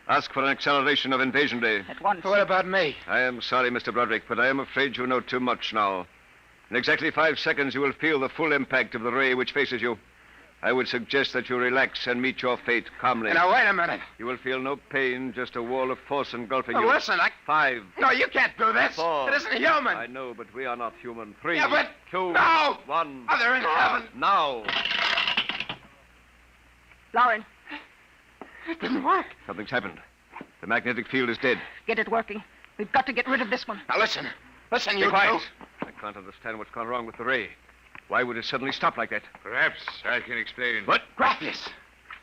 Ask for an acceleration of invasion day. At once. What about me? I am sorry, Mr. Broderick, but I am afraid you know too much now. In exactly 5 seconds, you will feel the full impact of the ray which faces you. I would suggest that you relax and meet your fate calmly. Now, wait a minute. You will feel no pain, just a wall of force engulfing Oh, you. listen, 5. No, you can't do this. 4. It isn't human. I know, but we are not human. 3. Yeah, but... 2. No! 1. Mother in heaven. Now. Lauren, It didn't work. Something's happened. The magnetic field is dead. Get it working. We've got to get rid of this one. Now listen. Listen, Be you quiet. two. I can't understand what's gone wrong with the ray. Why would it suddenly stop like that? Perhaps I can explain. What? Graphius.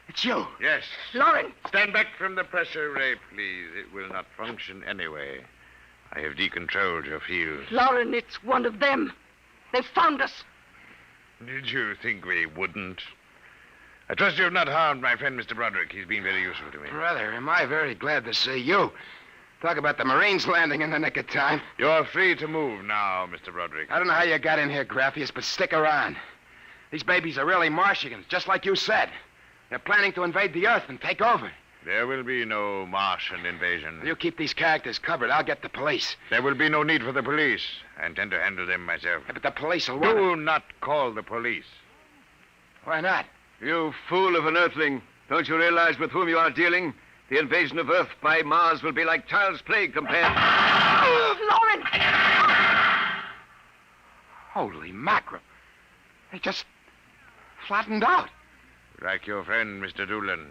It's you. Yes. Lauren. Stand back from the pressure ray, please. It will not function anyway. I have decontrolled your field. Lauren, it's one of them. They've found us. Did you think we wouldn't? I trust you have not harmed my friend, Mr. Broderick. He's been very useful to me. Brother, am I very glad to see you. Talk about the Marines landing in the nick of time. You're free to move now, Mr. Broderick. I don't know how you got in here, Graphius, but stick around. These babies are really Martians, just like you said. They're planning to invade the Earth and take over. There will be no Martian invasion. You keep these characters covered. I'll get the police. There will be no need for the police. I intend to handle them myself. Yeah, but the police will Do not call the police. Why not? You fool of an earthling. Don't you realize with whom you are dealing? The invasion of Earth by Mars will be like child's play compared... Lauren! Holy mackerel. They just flattened out. Like your friend, Mr. Doolan.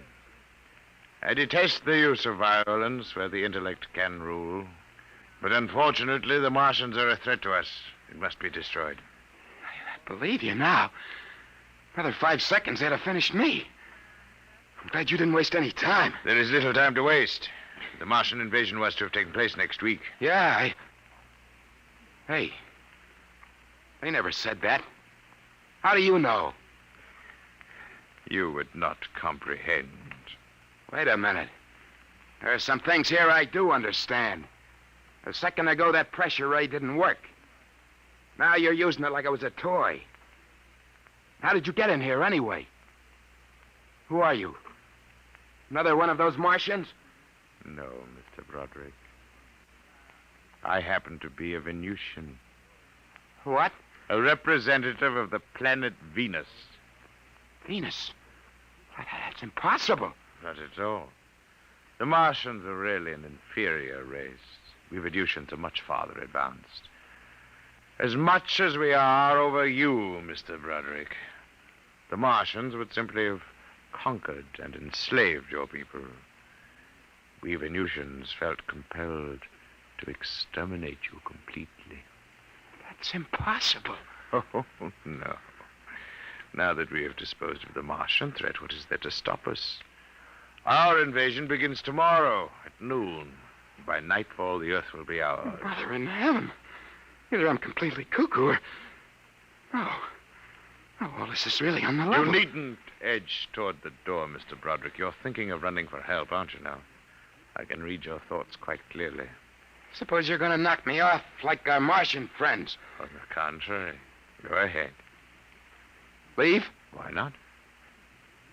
I detest the use of violence where the intellect can rule. But unfortunately, the Martians are a threat to us. It must be destroyed. I believe you now. Another 5 seconds, they'd have finished me. I'm glad you didn't waste any time. There is little time to waste. The Martian invasion was to have taken place next week. Yeah, Hey, they never said that. How do you know? You would not comprehend. Wait a minute. There are some things here I do understand. A second ago, that pressure ray didn't work. Now you're using it like it was a toy. How did you get in here, anyway? Who are you? Another one of those Martians? No, Mr. Broderick. I happen to be a Venusian. What? A representative of the planet Venus. Venus? That's impossible. Not at all. The Martians are really an inferior race. We Venusians are much farther advanced. As much as we are over you, Mr. Broderick. The Martians would simply have conquered and enslaved your people. We Venusians felt compelled to exterminate you completely. That's impossible. Oh, no. Now that we have disposed of the Martian threat, what is there to stop us? Our invasion begins tomorrow at noon. By nightfall, the Earth will be ours. Brother in heaven. Either I'm completely cuckoo or... Oh, well, this is really on the level. You needn't edge toward the door, Mr. Broderick. You're thinking of running for help, aren't you now? I can read your thoughts quite clearly. Suppose you're going to knock me off like our Martian friends. On the contrary. Go ahead. Leave? Why not?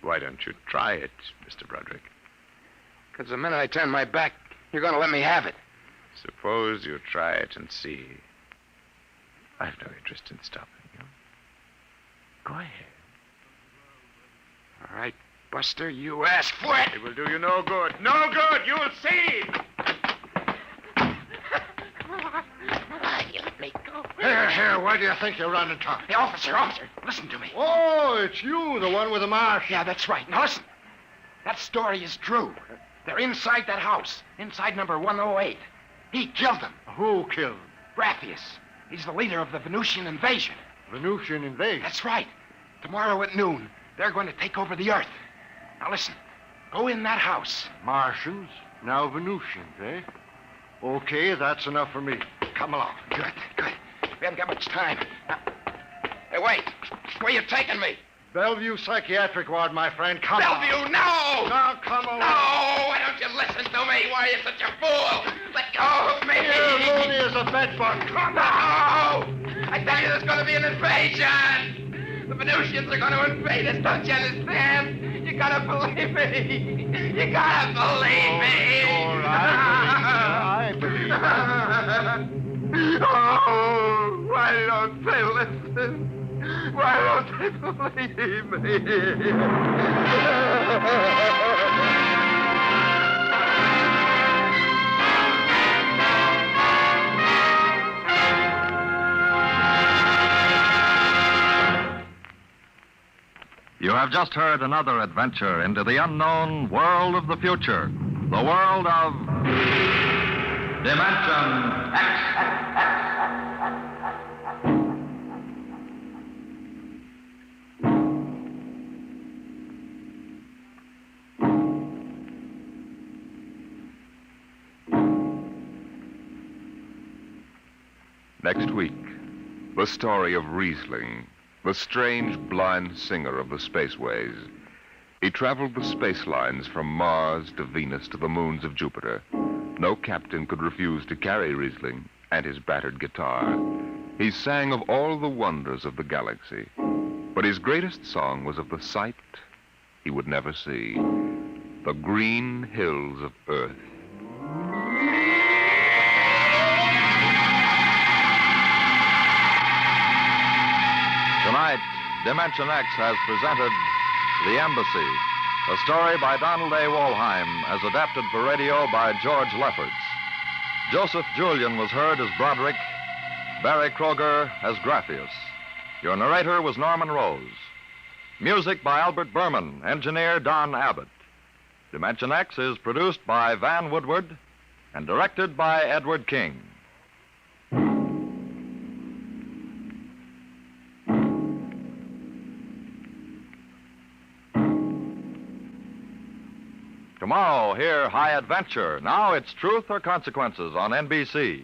Why don't you try it, Mr. Broderick? Because the minute I turn my back, you're going to let me have it. Suppose you try it and see. I've no interest in stopping you. Go ahead. All right, Buster, you asked for it. It will do you no good. No good! You'll see! You let me go. Here, where do you think you're running to? Hey, officer, listen to me. Oh, it's you, the one with the marsh. Yeah, that's right. Now, listen. That story is true. They're inside that house, inside number 108. He killed them. Who killed him? Graphius. He's the leader of the Venusian invasion. Venusian invasion? That's right. Tomorrow at noon, they're going to take over the Earth. Now, listen. Go in that house. Martians, now Venusians, eh? Okay, that's enough for me. Come along. Good. We haven't got much time. Now, hey, wait. Where you taking me? Bellevue Psychiatric Ward, my friend. Come on. Bellevue, no! Now, come along. No! Why don't you listen to me? Why are you such a fool? Let go of me! Here, loony as a bedbug. Come on! I tell you, there's going to be an invasion! The Venusians are going to invade us, don't you understand? You gotta believe me! You gotta believe me! All right. I believe you. Oh, why don't they listen? Why don't they believe me? You're have just heard another adventure into the unknown world of the future, the world of Dimension X. Next week, the story of Riesling, the strange blind singer of the spaceways. He traveled the space lines from Mars to Venus to the moons of Jupiter. No captain could refuse to carry Riesling and his battered guitar. He sang of all the wonders of the galaxy, but his greatest song was of the sight he would never see, the green hills of Earth. Tonight, Dimension X has presented The Embassy, a story by Donald A. Wollheim, as adapted for radio by George Lefferts. Joseph Julian was heard as Broderick, Barry Kroger as Graphius. Your narrator was Norman Rose. Music by Albert Berman, engineer Don Abbott. Dimension X is produced by Van Woodward and directed by Edward King. Tomorrow, hear High Adventure. Now it's Truth or Consequences on NBC.